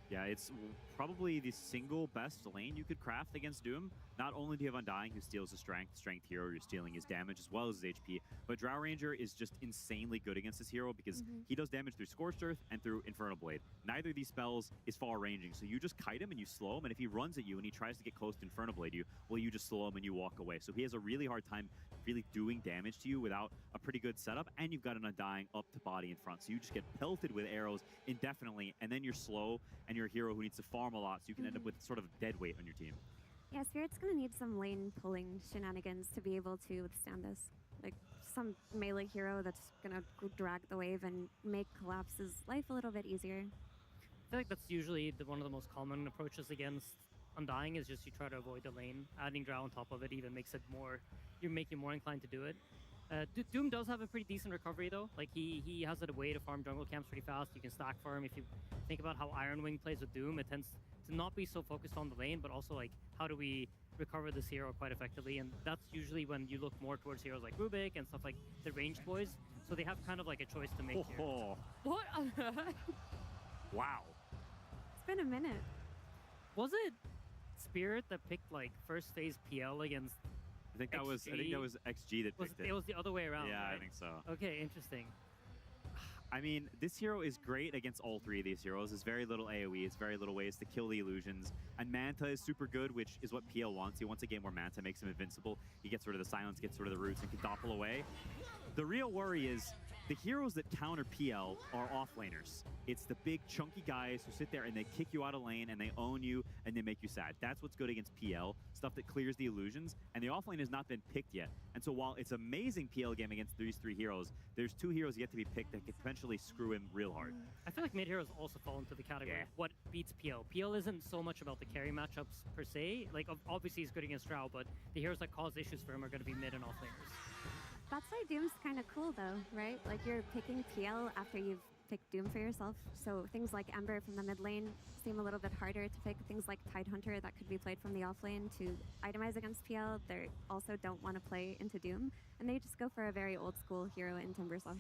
Yeah, it's probably the single best lane you could craft against Doom. Not only do you have Undying, who steals the strength hero, you're stealing his damage as well as his HP, but Drow Ranger is just insanely good against this hero because he does damage through Scorched Earth and through Infernal Blade. Neither of these spells is far ranging, so you just kite him and you slow him, and if he runs at you and he tries to get close to Infernal Blade you just slow him and you walk away. So he has a really hard time really doing damage to you without a pretty good setup, and you've got an Undying up to body in front, so you just get pelted with arrows indefinitely, and then you're slow and you're a hero who needs to farm a lot, so you can end up with sort of dead weight on your team. Yeah, Spirit's gonna need some lane pulling shenanigans to be able to withstand this. Like, some melee hero that's gonna drag the wave and make Collapse's life a little bit easier. I feel like that's usually one of the most common approaches against Undying, is just you try to avoid the lane. Adding Drow on top of it even makes it more, make you more inclined to do it. Doom does have a pretty decent recovery though. Like, he has a way to farm jungle camps pretty fast. You can stack farm. If you think about how Iron Wing plays with Doom, it tends to not be so focused on the lane, but also like, how do we recover this hero quite effectively? And that's usually when you look more towards heroes like Rubik and stuff like the ranged boys. So they have kind of like a choice to make here. What? Wow. It's been a minute. Was it Spirit that picked like first phase PL against I think that was XG that picked it. It was the other way around. Yeah, right? I think so. Okay, interesting. I mean, this hero is great against all three of these heroes. There's very little AoE, it's very little ways to kill the illusions. And Manta is super good, which is what PL wants. He wants a game where Manta makes him invincible. He gets rid of the silence, gets rid of the roots, and can doppel away. The real worry is the heroes that counter PL are offlaners. It's the big chunky guys who sit there and they kick you out of lane and they own you and they make you sad. That's what's good against PL, stuff that clears the illusions, and the offlane has not been picked yet. And so while it's amazing PL game against these three heroes, there's two heroes yet to be picked that could potentially screw him real hard. I feel like mid heroes also fall into the category of what beats PL. PL isn't so much about the carry matchups per se. Like, obviously he's good against Drow, but the heroes that cause issues for him are going to be mid and offlaners. That's why Doom's kind of cool though, right? Like, you're picking PL after you've picked Doom for yourself. So things like Ember from the mid lane seem a little bit harder to pick. Things like Tidehunter that could be played from the off lane to itemize against PL, they also don't want to play into Doom. And they just go for a very old school hero in Timbersaw.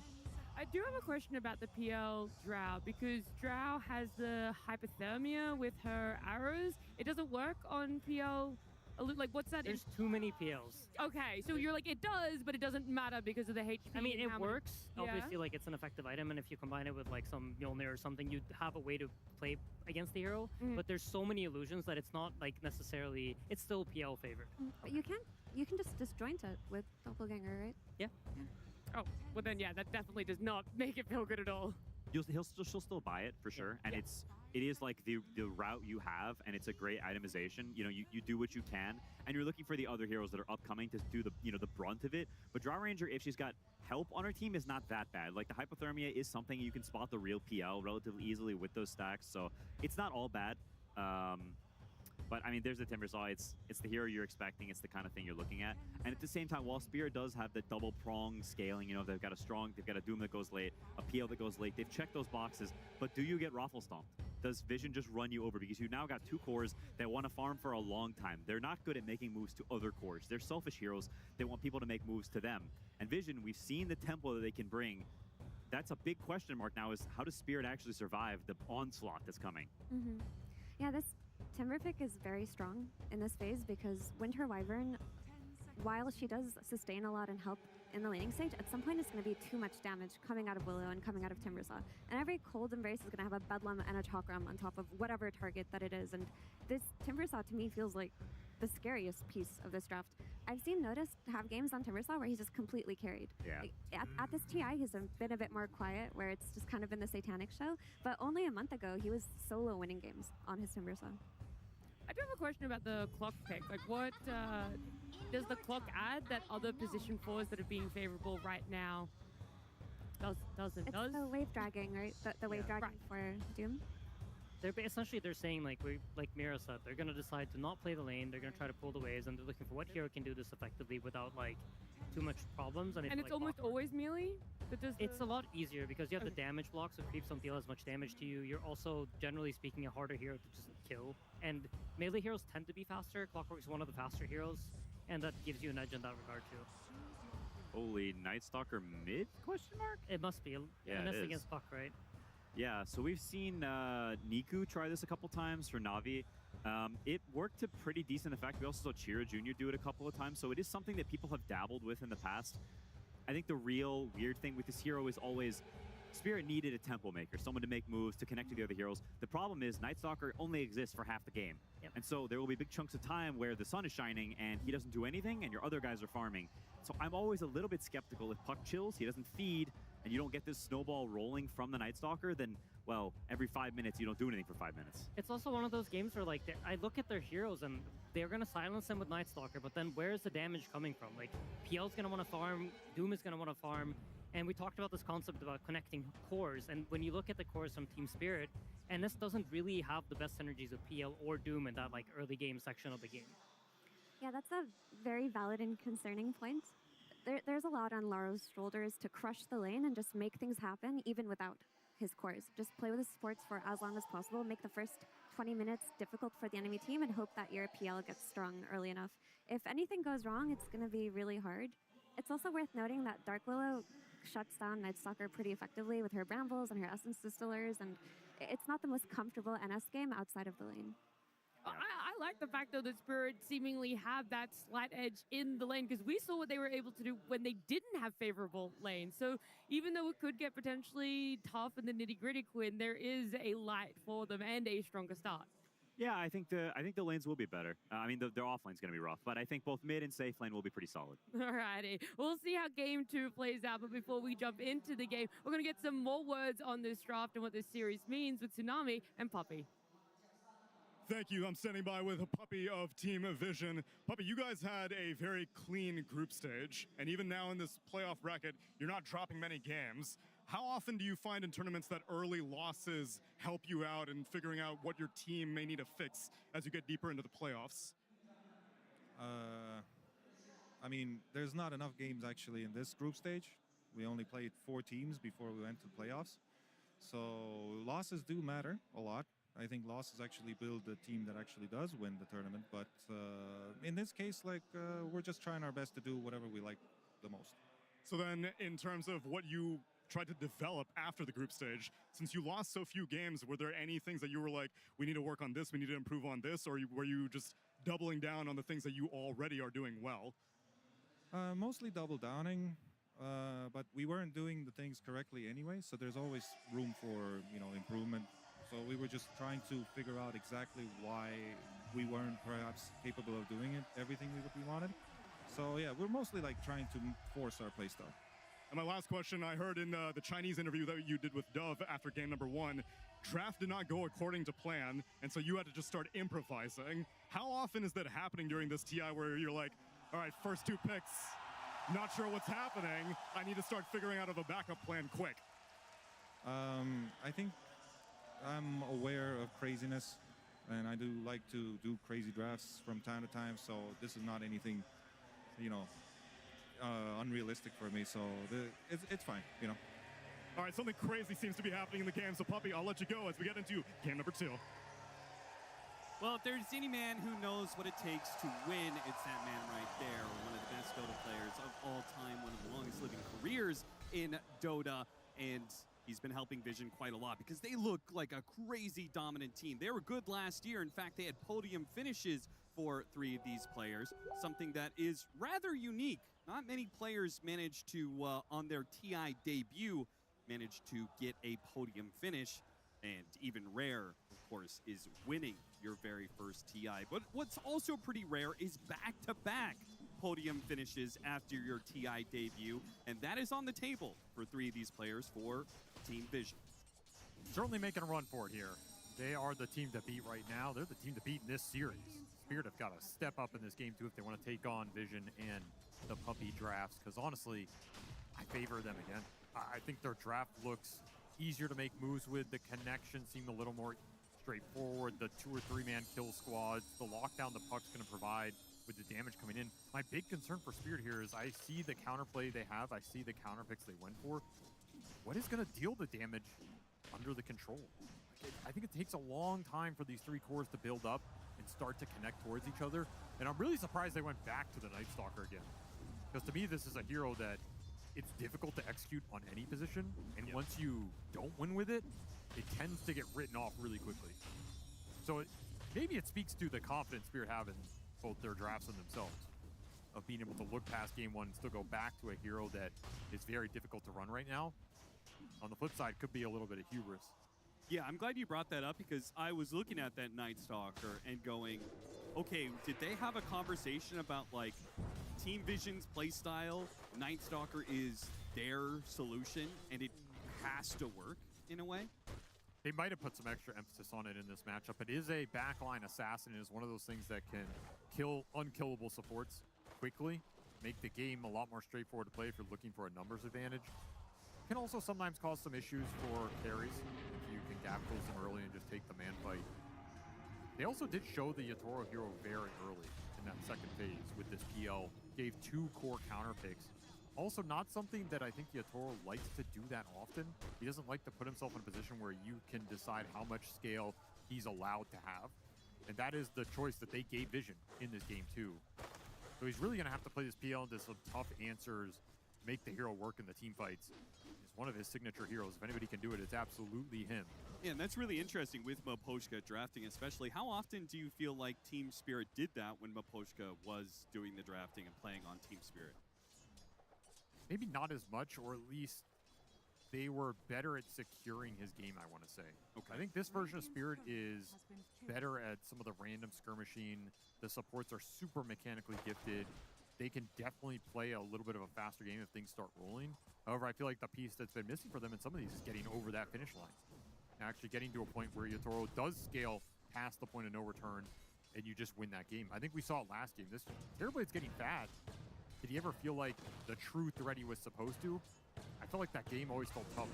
I do have a question about the PL Drow, because Drow has the hypothermia with her arrows. It doesn't work on PL. Like, what's that? There's too many PLs. Okay, so you're like, it does, but it doesn't matter because of the HP. I mean, and it how many- works. Yeah. Obviously, like, it's an effective item, and if you combine it with, like, some Mjolnir or something, you have a way to play against the hero. But there's so many illusions that it's not, like, necessarily... It's still PL favored. But you can just disjoint it with Doppelganger, right? Yeah. Oh, well then, yeah, that definitely does not make it feel good at all. She'll still buy it for sure, and it is like the route you have, and it's a great itemization. You know, you do what you can, and you're looking for the other heroes that are upcoming to do the brunt of it. But Drow Ranger, if she's got help on her team, is not that bad. Like, the hypothermia is something you can spot the real PL relatively easily with those stacks, so it's not all bad. But I mean, there's the Timbersaw. It's the hero you're expecting. It's the kind of thing you're looking at. And at the same time, while Spirit does have the double prong scaling, you know, they've got a Doom that goes late, a PL that goes late. They've checked those boxes, but do you get Raffle Stomped? Does Vision just run you over? Because you've now got two cores that want to farm for a long time. They're not good at making moves to other cores. They're selfish heroes. They want people to make moves to them. And Vision, we've seen the tempo that they can bring. That's a big question mark now, is how does Spirit actually survive the onslaught that's coming? Yeah, this Timber pick is very strong in this phase because Winter Wyvern, while she does sustain a lot and help in the laning stage, at some point it's going to be too much damage coming out of Willow and coming out of Timbersaw. And every Cold Embrace is going to have a Bedlam and a Chakram on top of whatever target that it is. And this Timbersaw to me feels like the scariest piece of this draft. I've seen Notice have games on Timbersaw where he's just completely carried. Yeah. Like, at this TI, he's been a bit more quiet, where it's just kind of been the Satanic show. But only a month ago, he was solo winning games on his Timbersaw. I do have a question about the clock pick. Like, what does the clock add that other position 4s that are being favorable right now doesn't? It's the wave dragging, right? The wave dragging for Doom. They're saying, like Mira said, they're going to decide to not play the lane, they're going to try to pull the waves, and they're looking for what hero can do this effectively without, like, too much problems. And it's almost always melee? It's a lot easier because you have the damage block, so creeps don't deal as much damage to you. You're also, generally speaking, a harder hero to just kill. And melee heroes tend to be faster. Clockwork's one of the faster heroes, and that gives you an edge in that regard, too. Holy, Night Stalker mid? Question mark? It must be. Yeah, it is. against Buck, right? Yeah, so we've seen Niku try this a couple times for Na'Vi. It worked to pretty decent effect. We also saw Chira Jr. do it a couple of times, so it is something that people have dabbled with in the past. I think the real weird thing with this hero is always Spirit needed a tempo maker, someone to make moves, to connect to the other heroes. The problem is Night Stalker only exists for half the game. And so there will be big chunks of time where the sun is shining and he doesn't do anything and your other guys are farming. So I'm always a little bit skeptical if Puck chills, he doesn't feed, and you don't get this snowball rolling from the Night Stalker, then, well, every 5 minutes you don't do anything for 5 minutes. It's also one of those games where, like, I look at their heroes and they're going to silence them with Night Stalker, but then where's the damage coming from? Like, PL's going to want to farm, Doom is going to want to farm, and we talked about this concept about connecting cores, and when you look at the cores from Team Spirit, and this doesn't really have the best synergies of PL or Doom in that, like, early game section of the game. Yeah, that's a very valid and concerning point. There's a lot on Laro's shoulders to crush the lane and just make things happen even without his cores. Just play with his supports for as long as possible, make the first 20 minutes difficult for the enemy team, and hope that your PL gets strong early enough. If anything goes wrong, it's going to be really hard. It's also worth noting that Dark Willow shuts down Night Stalker pretty effectively with her Brambles and her Essence Distillers, and it's not the most comfortable NS game outside of the lane. I like the fact, though, that Spirit seemingly have that slight edge in the lane, because we saw what they were able to do when they didn't have favorable lanes. So even though it could get potentially tough in the nitty-gritty, Quinn, there is a light for them and a stronger start. Yeah, I think the lanes will be better. I mean, their off lane's going to be rough, but I think both mid and safe lane will be pretty solid. Alrighty, we'll see how game 2 plays out, but before we jump into the game, we're going to get some more words on this draft and what this series means with Tsunami and Puppy. Thank you. I'm standing by with a Puppy of Team Vision. Puppy, you guys had a very clean group stage, and even now in this playoff bracket, you're not dropping many games. How often do you find in tournaments that early losses help you out in figuring out what your team may need to fix as you get deeper into the playoffs? I mean, there's not enough games actually in this group stage. We only played 4 teams before we went to playoffs. So losses do matter a lot. I think losses actually build the team that actually does win the tournament. But in this case, like, we're just trying our best to do whatever we like the most. So then, in terms of what you tried to develop after the group stage? Since you lost so few games, were there any things that you were like, we need to work on this, we need to improve on this, or were you just doubling down on the things that you already are doing well? Mostly double downing, but we weren't doing the things correctly anyway, so there's always room for, you know, improvement. So we were just trying to figure out exactly why we weren't perhaps capable of doing it, everything we wanted. So yeah, we're mostly like trying to force our playstyle. And my last question, I heard in the Chinese interview that you did with Dove after game number 1, draft did not go according to plan, and so you had to just start improvising. How often is that happening during this TI where you're like, all right, first 2 picks, not sure what's happening, I need to start figuring out of a backup plan quick? I think I'm aware of craziness, and I do like to do crazy drafts from time to time, so this is not anything, you know, unrealistic for me, so it's fine, you know. All right, something crazy seems to be happening in the game, so Puppy, I'll let you go as we get into game number 2. Well, if there's any man who knows what it takes to win, it's that man right there. One of the best Dota players of all time, one of the longest living careers in Dota, and he's been helping Vision quite a lot because they look like a crazy dominant team. They were good last year. In fact, they had podium finishes for 3 of these players, something that is rather unique. Not many players manage to, on their TI debut, manage to get a podium finish. And even rare, of course, is winning your very first TI. But what's also pretty rare is back-to-back podium finishes after your TI debut. And that is on the table for 3 of these players for Team Vision. Certainly making a run for it here. They are the team to beat right now. They're the team to beat in this series. Spirit have got to step up in this game, too, if they want to take on Vision and the Puppy drafts. Because honestly, I favor them again. I think their draft looks easier to make moves with. The connection seemed a little more straightforward. The 2 or 3 man kill squads, the lockdown the puck's going to provide with the damage coming in. My big concern for Spirit here is I see the counterplay they have. I see the counter picks they went for. What is going to deal the damage under the control? I think it takes a long time for these 3 cores to build up and start to connect towards each other. And I'm really surprised they went back to the Night Stalker again. Because to me, this is a hero that it's difficult to execute on any position, and once you don't win with it, it tends to get written off really quickly. So maybe it speaks to the confidence Spirit have in both their drafts and themselves, of being able to look past game 1 and still go back to a hero that is very difficult to run right now. On the flip side, could be a little bit of hubris. Yeah, I'm glad you brought that up because I was looking at that Night Stalker and going, okay, did they have a conversation about like Team Vision's playstyle? Night Stalker is their solution and it has to work in a way? They might have put some extra emphasis on it in this matchup. It is a backline assassin. It is one of those things that can kill unkillable supports quickly, make the game a lot more straightforward to play if you're looking for a numbers advantage. Can also sometimes cause some issues for carries if you can gap close them early and just take the man fight. They also did show the Yatoro hero very early in that second phase with this PL. Gave 2 core counter picks. Also not something that I think Yatoro likes to do that often. He doesn't like to put himself in a position where you can decide how much scale he's allowed to have. And that is the choice that they gave Vision in this game too. So he's really gonna have to play this PL into some tough answers, make the hero work in the team fights. He's one of his signature heroes. If anybody can do it, it's absolutely him. Yeah, and that's really interesting with Miposhka drafting especially. How often do you feel like Team Spirit did that when Miposhka was doing the drafting and playing on Team Spirit? Maybe not as much, or at least they were better at securing his game, I want to say. Okay. I think this version of Spirit is better at some of the random skirmishing. The supports are super mechanically gifted. They can definitely play a little bit of a faster game if things start rolling. However, I feel like the piece that's been missing for them in some of these is getting over that finish line. Actually getting to a point where Yatoro does scale past the point of no return and you just win that game. I think we saw it last game. This Terrorblade's getting bad. Did he ever feel like the true threat he was supposed to? I felt like that game always felt tough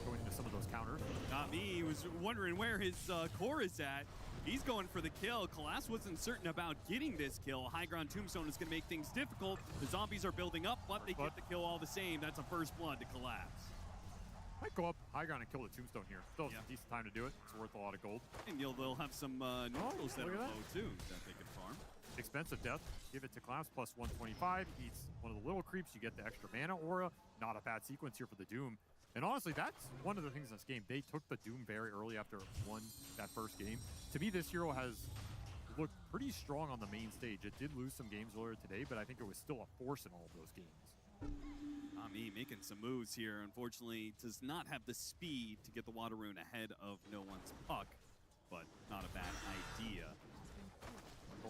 going into some of those counters. Not me. He was wondering where his core is at. He's going for the kill. Kalas wasn't certain about getting this kill. High ground tombstone is going to make things difficult. The zombies are building up, but they get the kill all the same. That's a first blood to Kalas. Might go up high ground and kill the tombstone here. Still have some decent time to do it. It's worth a lot of gold. And they'll have some neutrals that look are at low too that they can farm. Expensive death. Give it to Class plus 125. Eats one of the little creeps. You get the extra mana aura. Not a bad sequence here for the Doom. And honestly, that's one of the things in this game. They took the Doom very early after it won that first game. To me, this hero has looked pretty strong on the main stage. It did lose some games earlier today, but I think it was still a force in all of those games. Ami making some moves here. Unfortunately, does not have the speed to get the water rune ahead of no one's puck, but not a bad idea.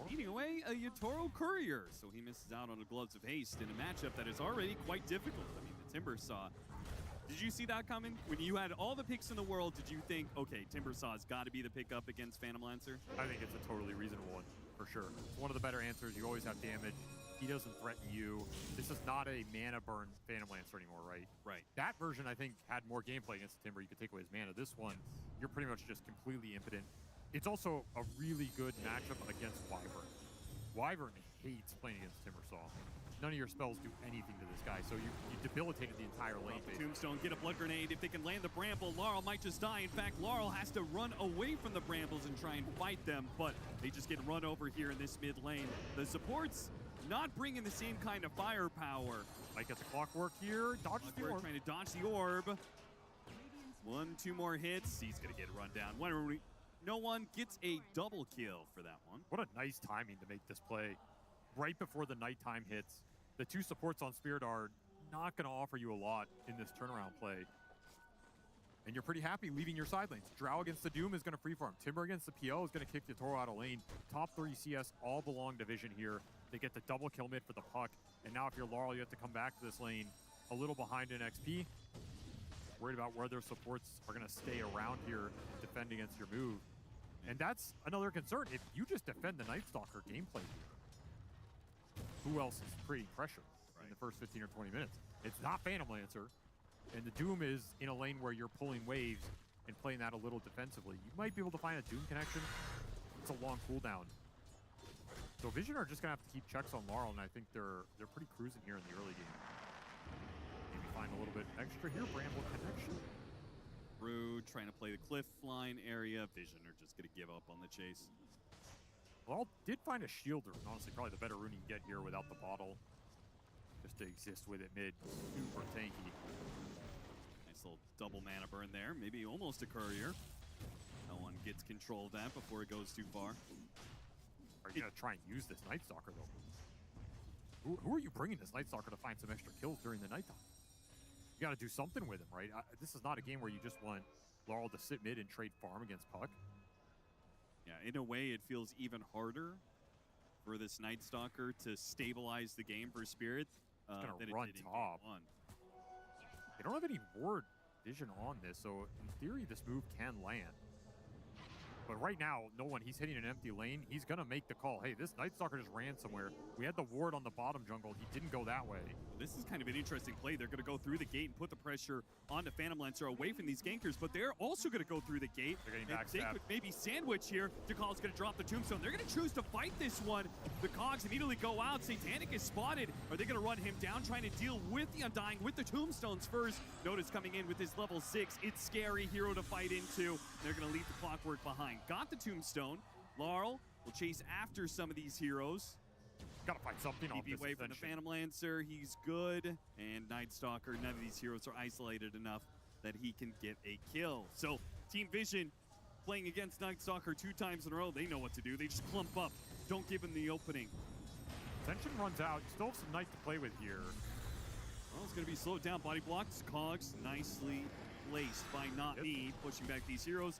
Eating away a Yatoro Courier, so he misses out on the Gloves of Haste in a matchup that is already quite difficult. I mean, the Timbersaw. Did you see that coming? When you had all the picks in the world, did you think, okay, Timbersaw's got to be the pick up against Phantom Lancer? I think it's a totally reasonable one, for sure. It's one of the better answers. You always have damage. He doesn't threaten you. This is not a mana burn Phantom Lancer anymore, right? Right. That version, I think, had more gameplay against the Timber. You could take away his mana. This one, you're pretty much just completely impotent. It's also a really good matchup against Wyvern. Wyvern hates playing against Timbersaw. None of your spells do anything to this guy, so you debilitated the entire lane. Tombstone, get a blood grenade. If they can land the Bramble, Laurel might just die. In fact, Laurel has to run away from the Brambles and try and fight them, but they just get run over here in this mid lane. The supports not bringing the same kind of firepower. Might get the Clockwork here. Dodge the orb. Trying to dodge the orb. 1-2 more hits. He's going to get run down. No one gets a double kill for that one. What a nice timing to make this play. Right before the nighttime hits. The two supports on Spirit are not going to offer you a lot in this turnaround play. And you're pretty happy leaving your side lanes. Drow against the Doom is going to freefarm. Timber against the PL is going to kick the Toro out of lane. Top 3 CS all belong division here. They get the double kill mid for the puck. And now if you're Laurel, you have to come back to this lane a little behind in XP. Worried about where their supports are going to stay around here, defend against your move. And that's another concern. If you just defend the Nightstalker gameplay here, who else is creating pressure in the first 15 or 20 minutes? It's not Phantom Lancer. And the Doom is in a lane where you're pulling waves and playing that a little defensively. You might be able to find a Doom connection. It's a long cooldown. So Vision are just going to have to keep checks on Laurel, and I think they're pretty cruising here in the early game. Maybe find a little bit extra here. Bramble connection. Rude trying to play the cliff line area. Vision are just going to give up on the chase. Well, did find a shield rune. Honestly, probably the better rune you can get here without the bottle. Just to exist with it mid. Super tanky. Nice little double mana burn there. Maybe almost a courier. No one gets control of that before it goes too far. Are you going to try and use this Nightstalker, though? Who are you bringing this Nightstalker to find some extra kills during the nighttime? You got to do something with him, right? This is not a game where you just want Laurel to sit mid and trade farm against Puck. Yeah, in a way, it feels even harder for this Nightstalker to stabilize the game for Spirit It's going than to run it did in top. Game 1. They don't have any ward vision on this, so in theory, this move can land. But right now, no one. He's hitting an empty lane. He's going to make the call. Hey, this Nightstalker just ran somewhere. We had the ward on the bottom jungle. He didn't go that way. This is kind of an interesting play. They're going to go through the gate and put the pressure onto Phantom Lancer away from these gankers, but they're also going to go through the gate. They're getting They backstabbed. could maybe sandwich here. DeCall's going to drop the tombstone. They're going to choose to fight this one. The cogs immediately go out. Satanic is spotted. Are they going to run him down, trying to deal with the Undying, with the tombstones first? Notice coming in with his level 6. It's scary hero to fight into. They're going to leave the Clockwork behind. Got the tombstone. Laurel will chase after some of these heroes. Gotta find something off this away from the Phantom Lancer. He's good. And Nightstalker, none of these heroes are isolated enough that he can get a kill. So Team Vision playing against Nightstalker 2 times in a row. They know what to do. They just clump up. Don't give him the opening. Tension runs out. You still have some Knight to play with here. Well, it's going to be slowed down. Body blocks, cogs, nicely placed by Not Me, pushing back these heroes.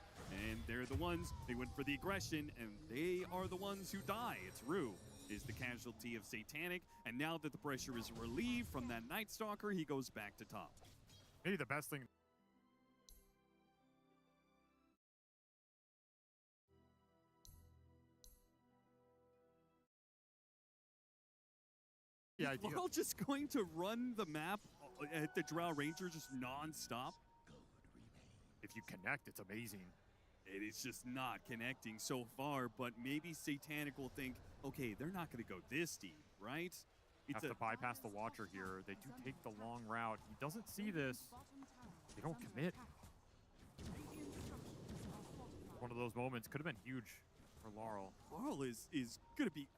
And they're the ones, they went for the aggression, and they are the ones who die. It's Rue is the casualty of Satanic, and now that the pressure is relieved from that Nightstalker, he goes back to top. Maybe the best thing. Yeah, is Laurel just going to run the map at the Drow Ranger just non-stop? If you connect, it's amazing. It is just not connecting so far, but maybe Satanic will think, okay, they're not going to go this deep, right? Have to bypass the Watcher here. They do take the long route. He doesn't see this. They don't commit. One of those moments could have been huge for Laurel. Laurel is going to be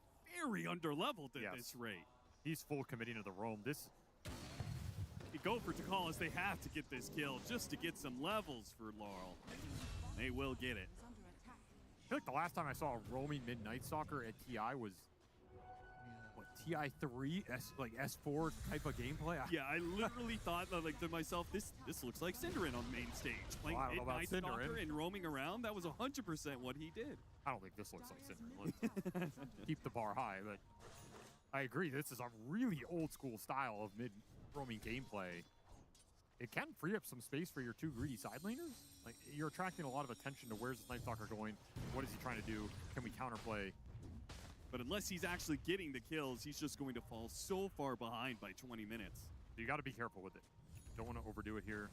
very underleveled at this rate. He's full committing to the roam. This You go for Takalas, they have to get this kill just to get some levels for Laurel. They will get it. I feel like the last time I saw a roaming Midnight Stalker at TI was what, TI3, like S4 type of gameplay. Yeah, I literally thought like to myself, this looks like Cinderin on main stage. Playing I don't know about Midnight Stalker Cinderin. and roaming around, that was 100% what he did. I don't think this looks like Cinderin. Let's keep the bar high, but I agree. This is a really old school style of mid-roaming gameplay. It can free up some space for your two greedy side laners. Like, you're attracting a lot of attention to where's this Night Stalker going, what is he trying to do, can we counterplay? But unless he's actually getting the kills, he's just going to fall so far behind by 20 minutes. So you got to be careful with it. Don't want to overdo it here.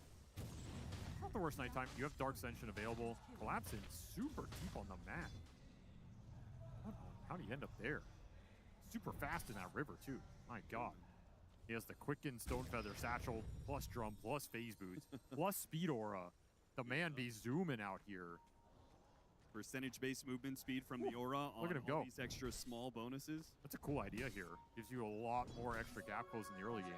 Not the worst nighttime. You have Dark Ascension available. Collapsing super deep on the map. How do you end up there? Super fast in that river, too. My God. He has the Quicken Stonefeather Satchel, plus Drum, plus Phase Boots, plus Speed Aura. The man be zooming out here. Percentage-based movement speed from the Aura on Look at him all go. these extra small bonuses. That's a cool idea here. Gives you a lot more extra gap close in the early game.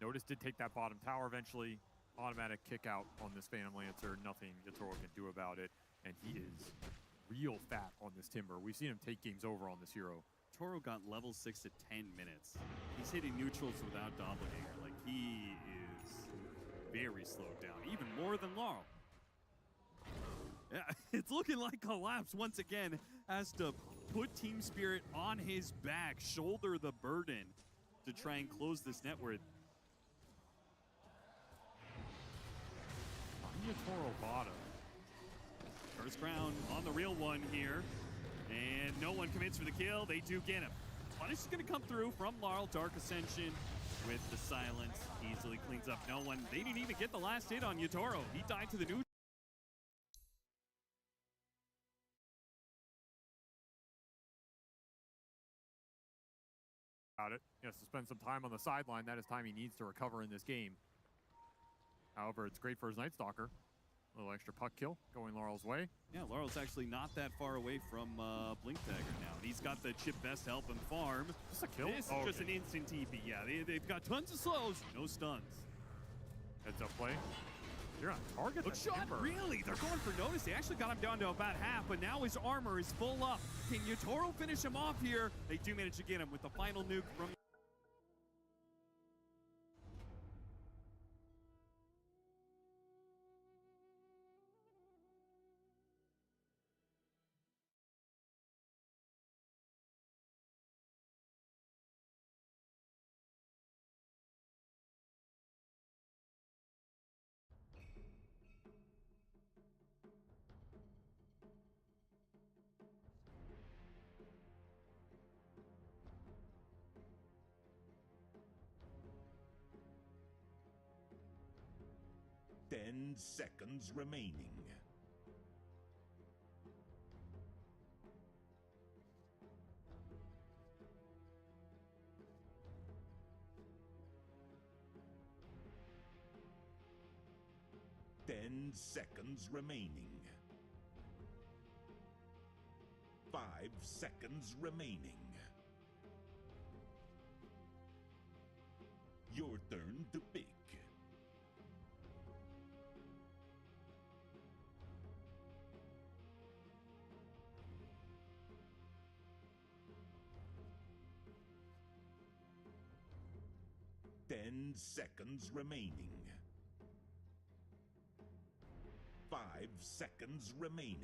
Notice did take that bottom tower eventually. Automatic kick out on this Phantom Lancer. Nothing Yatoro can do about it. And he is real fat on this Timber. We've seen him take games over on this hero. Toro got level 6 at 10 minutes. He's hitting neutrals without Doppelganger. Like, he is very slowed down, even more than Laurel. Yeah, it's looking like Collapse once again has to put Team Spirit on his back, shoulder the burden to try and close this net worth. Toro bottom. First crown on the real one here. And no one commits for the kill. They do get him. Punish is going to come through from Laurel. Dark Ascension with the silence. Easily cleans up no one. They didn't even get the last hit on Yatoro. He died to the neutral. He has to spend some time on the sideline. That is time he needs to recover in this game. However, it's great for his Night Stalker. A little extra puck kill going Laurel's way. Yeah, Laurel's actually not that far away from Blink Dagger now. He's got the chip best help him farm. Just a kill? This is just an instant TP. Yeah, they've got tons of slows, no stuns. Heads up play. You're on target. Look shot, really? They're going for notice. They actually got him down to about half, but now his armor is full up. Can Yatoro finish him off here? They do manage to get him with the final nuke from... Ten seconds remaining. Ten seconds remaining. 5 seconds remaining. Your turn to pick. Ten seconds remaining. 5 seconds remaining.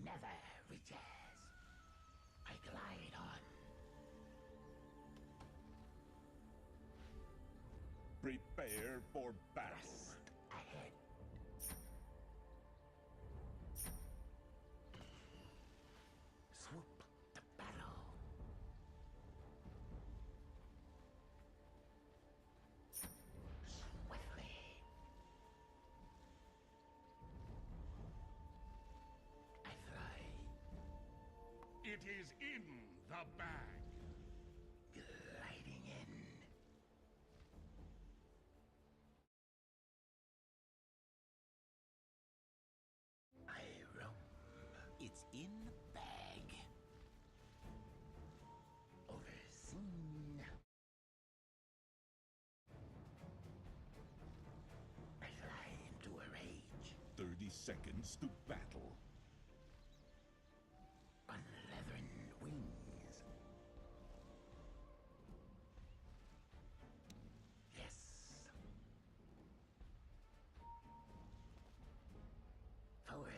never reaches. I glide on. Prepare for battle. Ahead. Swoop to battle. Swiftly. I fly. It is in the bag. Gliding in. I roam. It's in the bag. Overseen. I fly into a rage. 30 seconds to battle. Unleathern wings. Yes. Forward.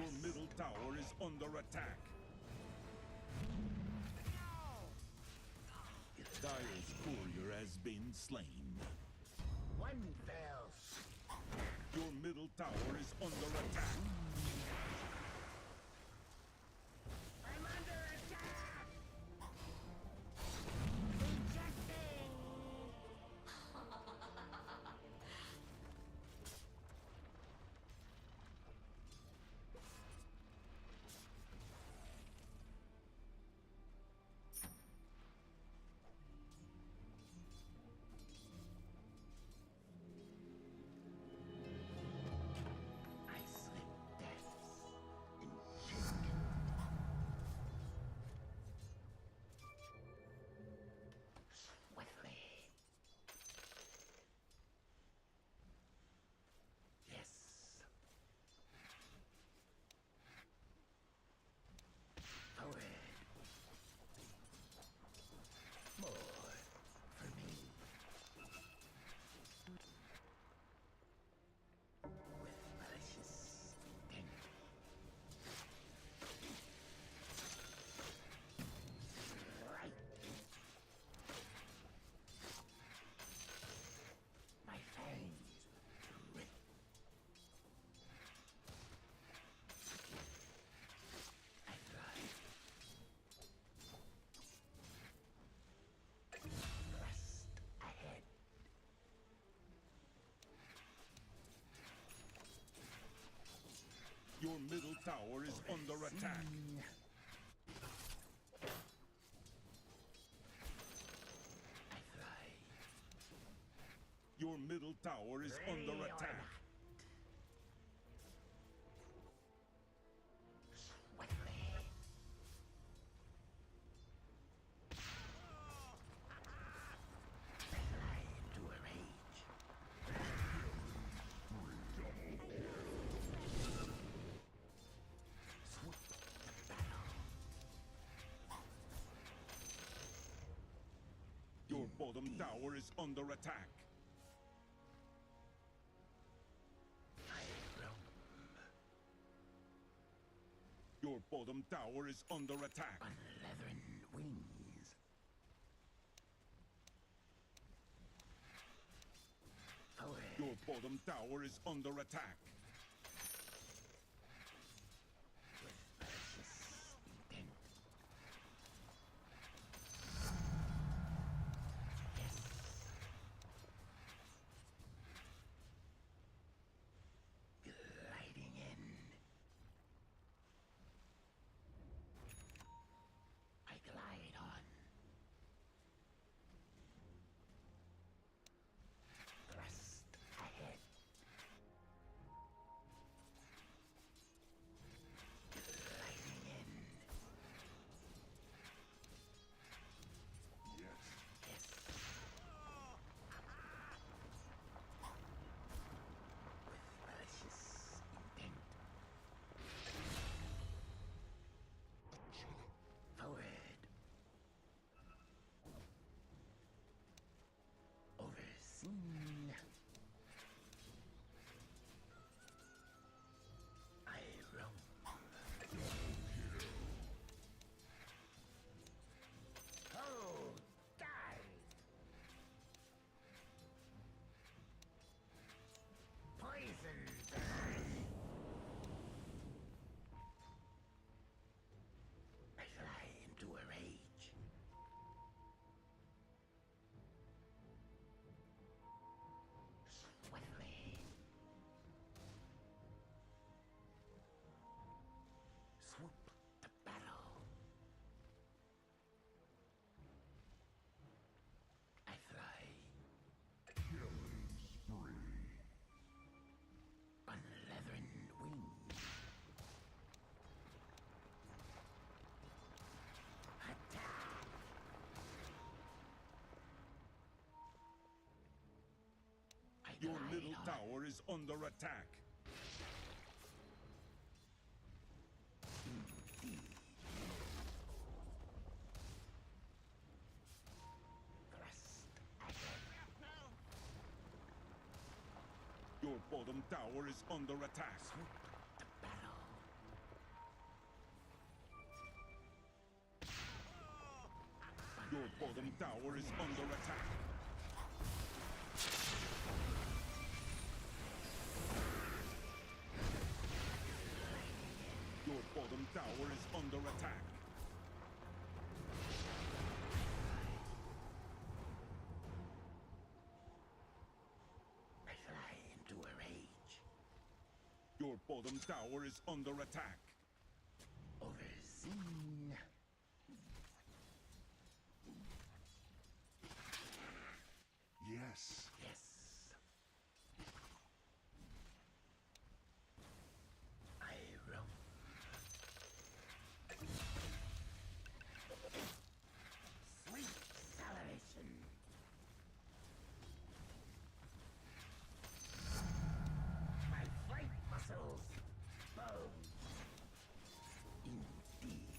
Your middle tower is under attack. Dire's courier has been slain. One fell. Your middle tower is under attack. I'm under attack. I slip deaths in shaken. Swiftly. Yes. Forward. More for me. With malicious intent. Right. My fangs rip. I thrive. Thrust ahead. Your middle tower is under attack. I thrive. Your middle tower is under Ready or attack. Swiftly. I fly into a rage. Swoop the battle. Your bottom tower is under attack. I roam. Your bottom tower is under attack. On leathern wings. Forward. Your bottom tower is under attack. With malicious intent. Yes. Gliding in. I glide on. Thrust ahead. Gliding in. Yes. Yes. With malicious intent. Forward. Overseen. I roam. Oh, die! Poison burn. I fly into a rage. Swiftly. Swoop the battle. I fly. Killing spree. On leathern wings. Attack! I Your glide middle on. tower is under attack. Thrust ahead. Your bottom tower is under attack. Swoop the battle. Your bottom tower is under attack. Your bottom tower is under attack. I fly into a rage. Your bottom tower is under attack. Overseen. Yes. Yes. I roam. Sweet salivation. My flight muscles. Bow. Indeed.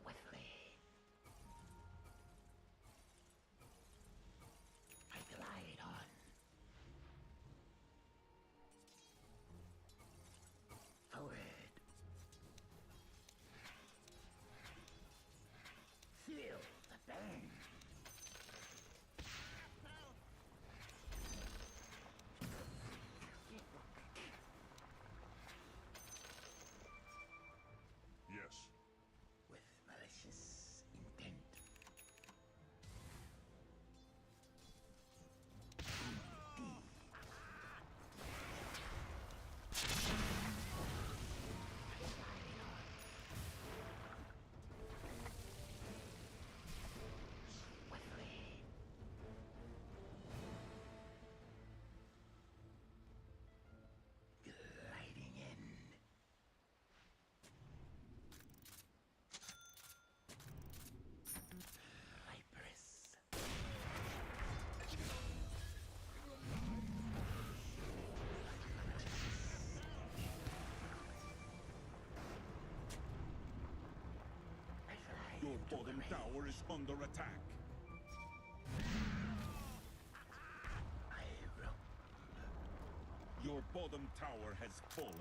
Swiftly. I glide on. Forward. Feel the bang. Yes. With malicious intent. Gliding in. Viperous. Your bottom tower is under attack. I roam. Your bottom tower has fallen.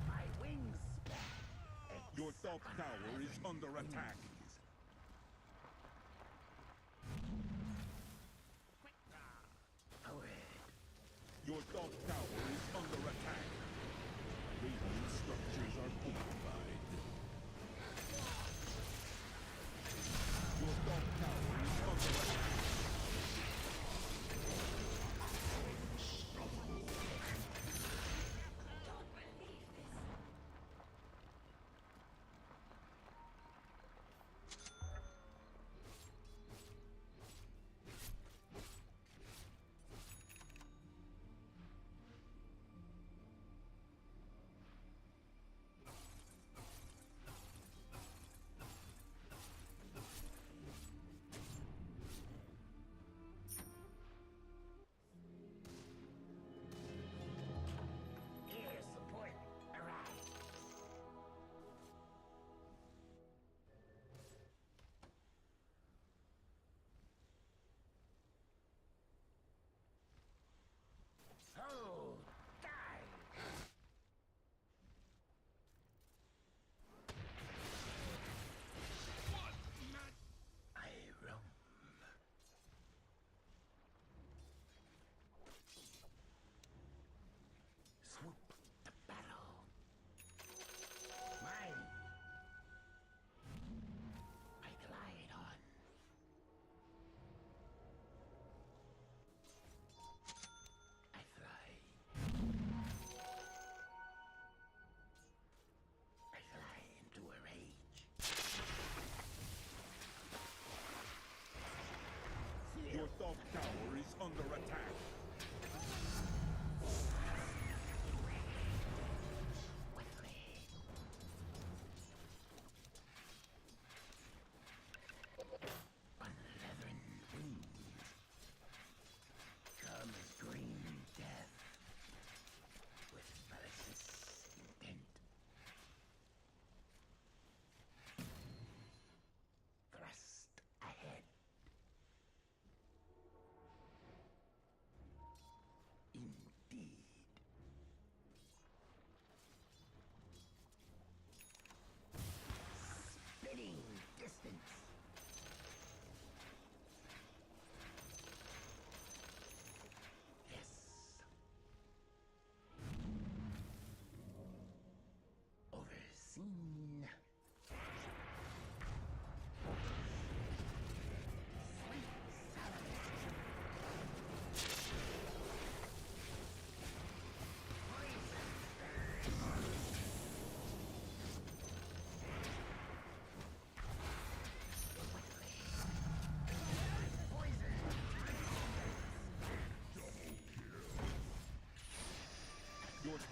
My wings spread. Your top tower is under attack. Forward. Your top tower is under attack. Radiant structures are fortified. Your top tower is under attack.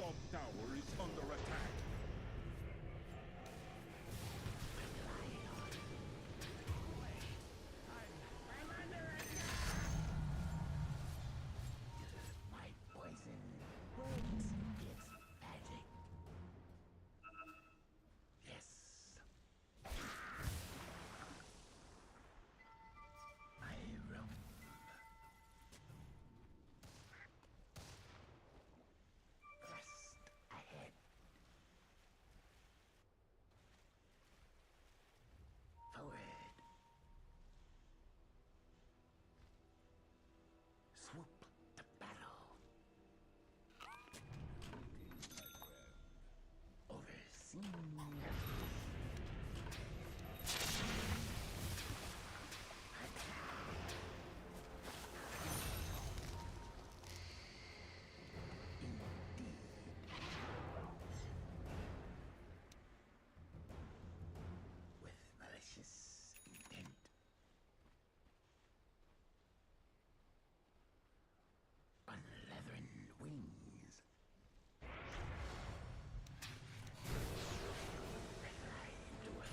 top tower is under attack. My poison works its magic. Yes. I roam. Thrust ahead. Forward. Swoop to battle. Overseen. With malicious intent. Unleathern wings. I fly into a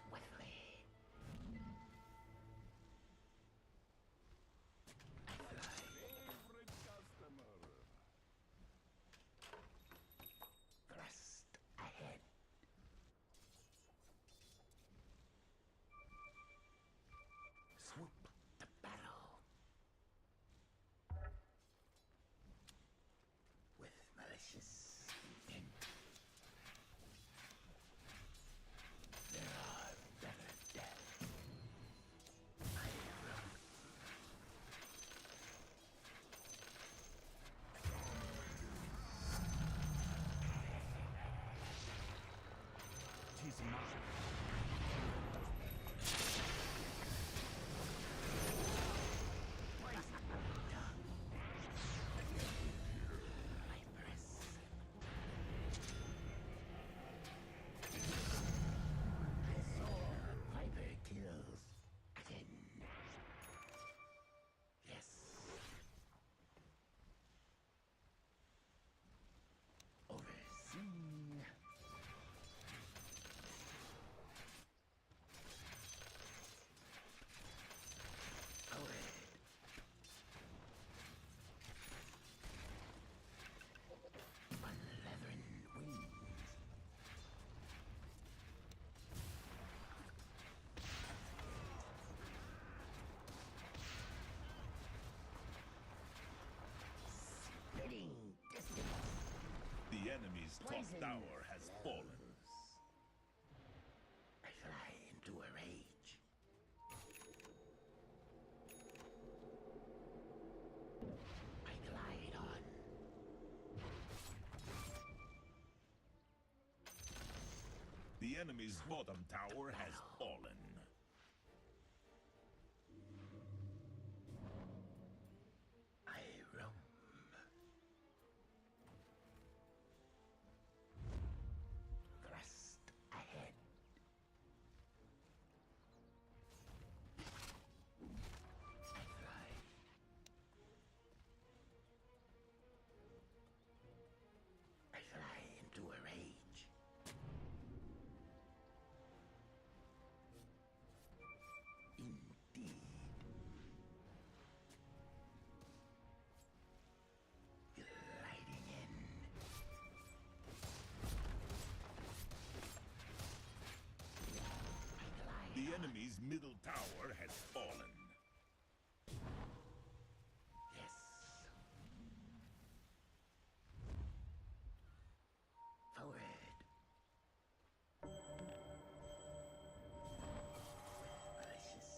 swiftly. I fly. Favorite customer. Thrust ahead. Swoop to battle. With malicious intent. There are better deaths. I roam. Tis mine. Viper kills. Again. Yes. Overseen. Forward. Unleathern wings. Spitting distance. The enemy's top Poison tower has fallen. I fly into a rage. I glide on. The enemy's bottom tower has fallen. I roam. Thrust ahead. I fly. I fly into a rage. Indeed. Gliding in. The enemy's middle tower has fallen. Yes. Forward. Malicious.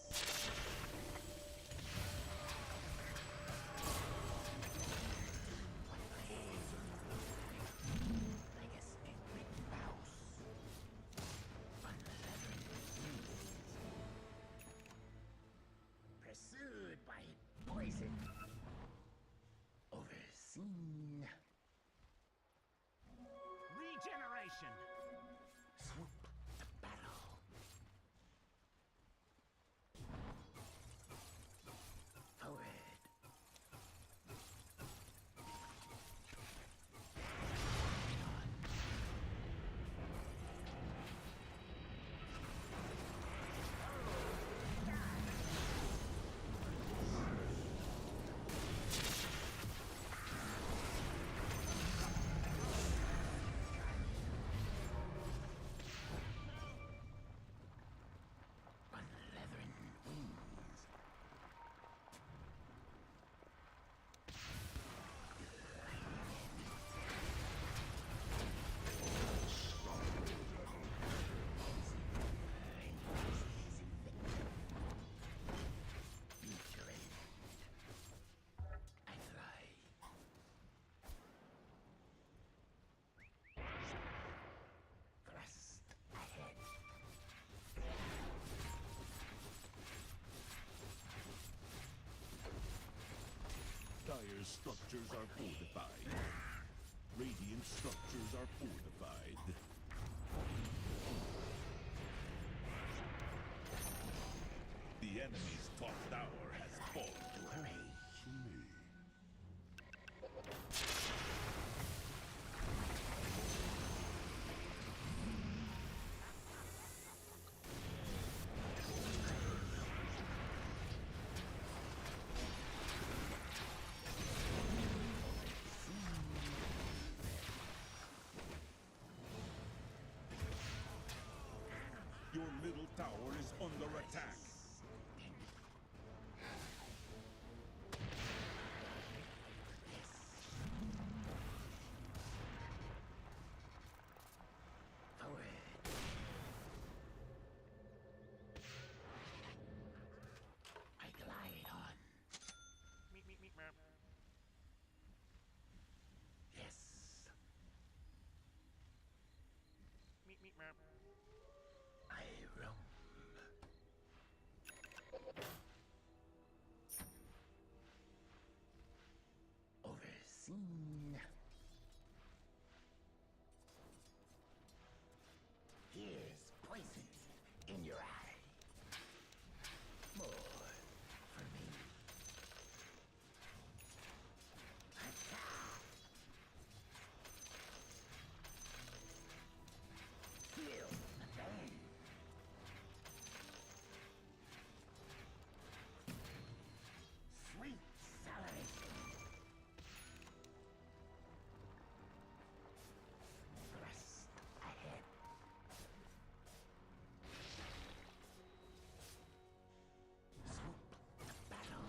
Like a stick-written mouse. Unleathered wings. Pursued by poison. Overseen. Regeneration. Swoop to battle. Forward. Dire's structures are fortified. Radiant structures are fortified. The enemy's top tower has fallen. Your middle tower is under attack. I glide on. Yes. I roam. Overseen. Here's poison in your eye. More for me. Attack. Feel the pain. Sweet salivation. Thrust ahead. Swoop to battle.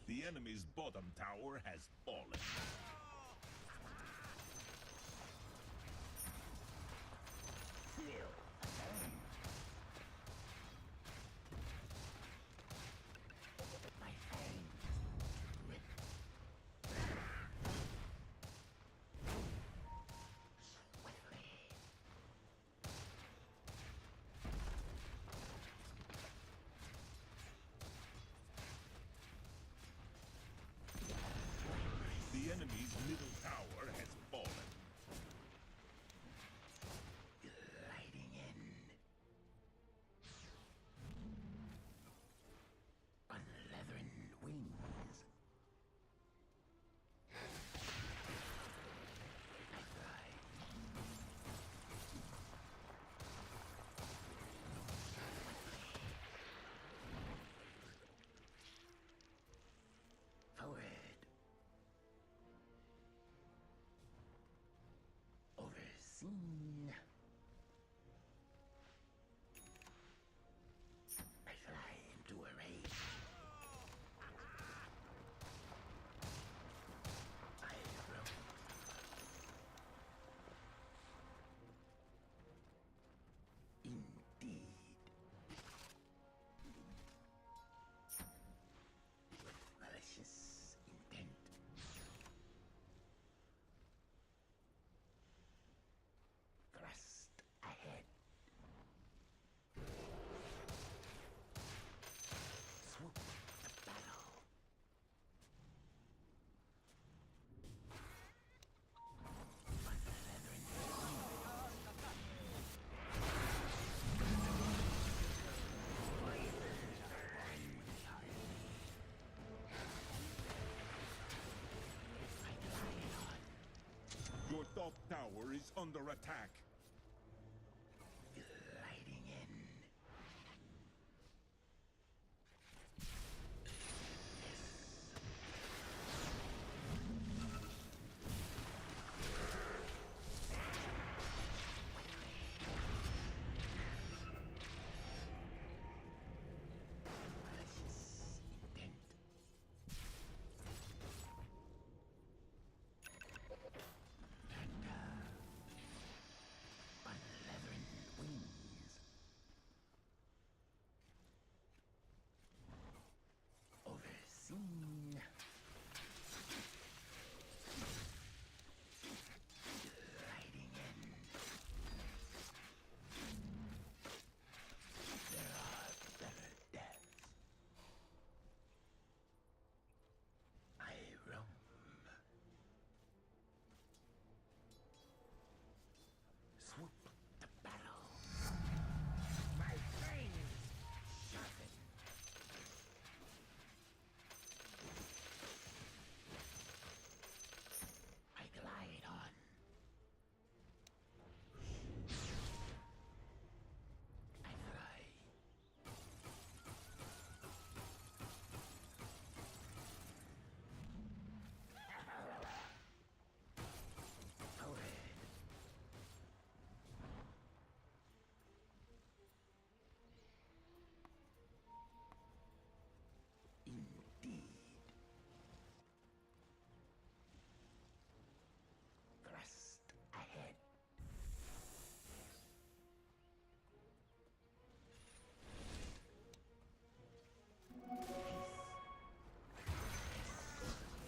The enemy's bottom tower has fallen. Feel the pain. My fangs rip. Swiftly. The enemy's middle tower has fallen. Gliding in. On leathern wings. I fly. Forward. Overseen. top tower is under attack. Gliding in. Overseen. Gliding in. There are better deaths. I roam. Swoop the battle. My fangs sharpen. I glide on. I fly. Forward. Indeed. Thrust ahead.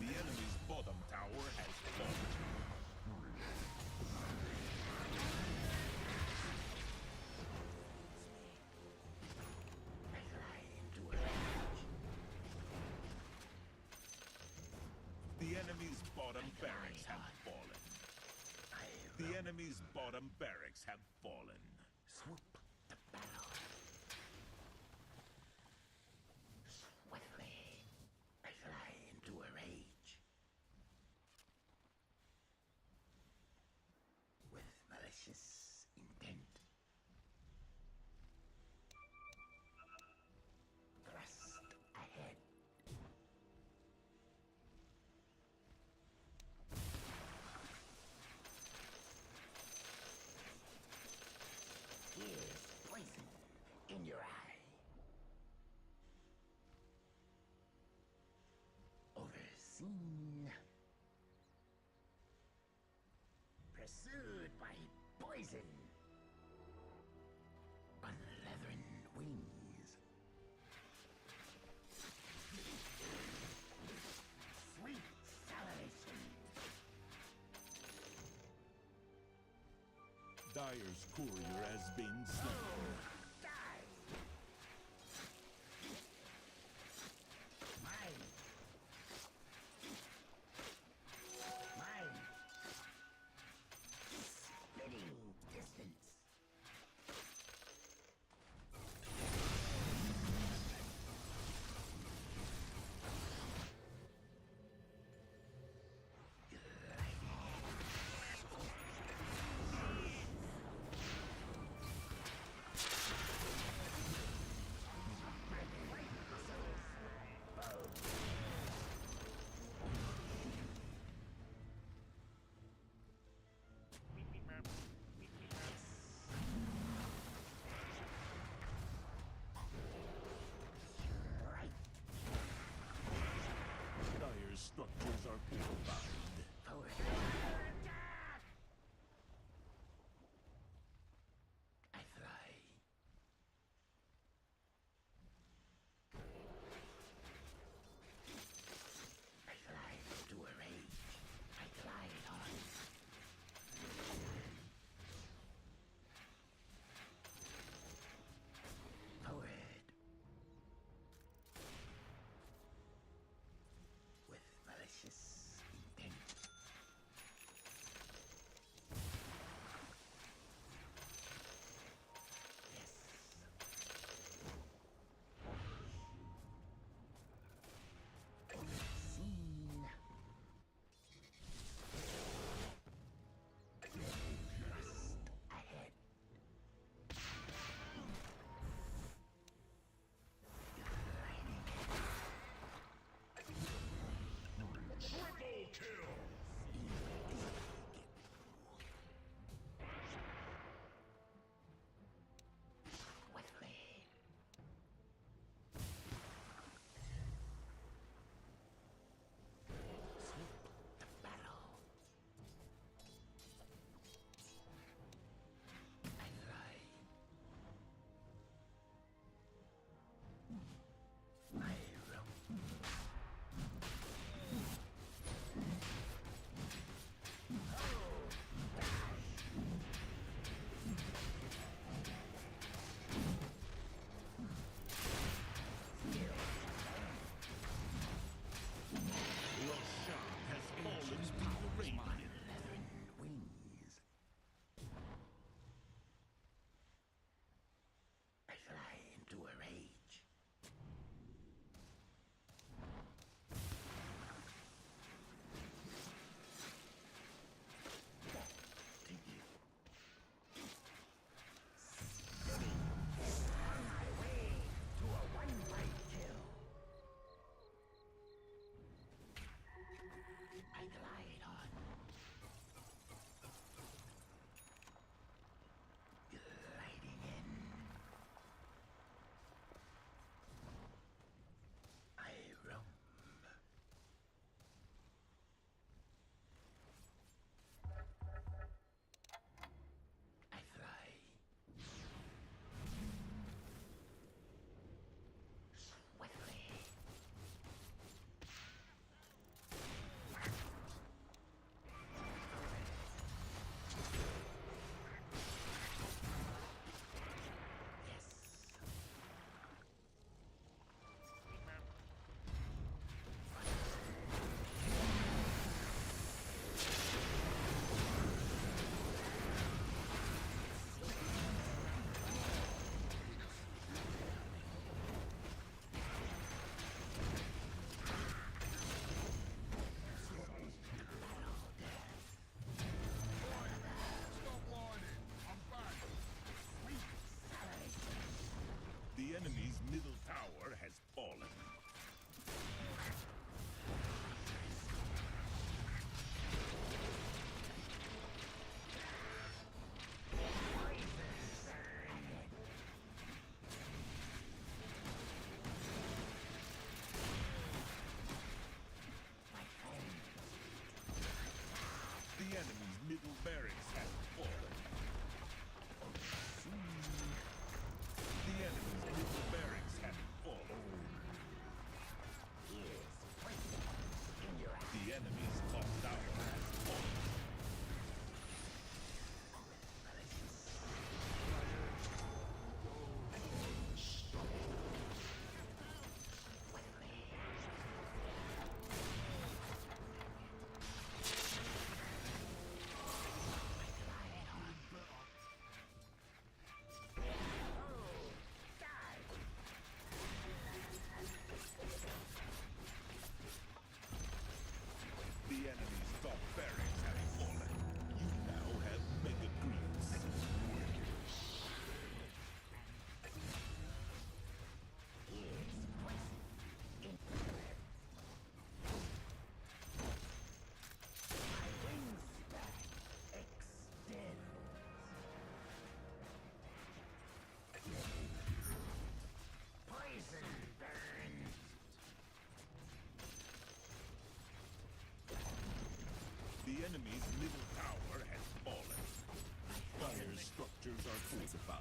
The enemy's bottom tower has fallen. I fly into a rage. The enemy's bottom barracks have fallen. The enemy's bottom barracks have fallen. Swoop the battle. Swiftly, I fly into a rage. With malicious intent. Thrust ahead. Here's poison in your eye. Overseen. Pursued by poison. Unleathern wings. Sweet salivation. Dyer's courier has been slain. Die! Mine! Mine! Spitting distance. Dyer's structures are fortified. Forward. I fly. I fly into a rage. I glide on. Forward. With malicious enemy's middle barracks has fallen. The enemy's middle barracks has fallen. The enemy's top tower has fallen. The enemy's top barracks have fallen. You now have mega creeps. The enemy's middle tower has fallen. Dire structures are fortified.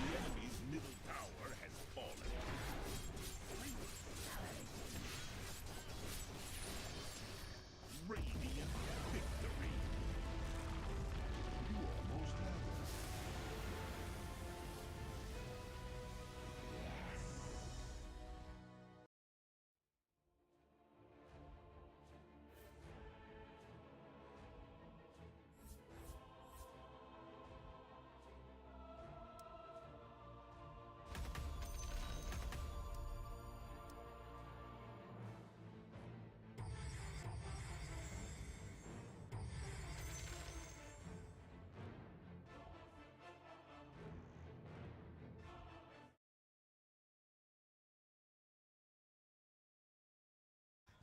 The enemy's middle tower has fallen. Radiant victory. You almost have it.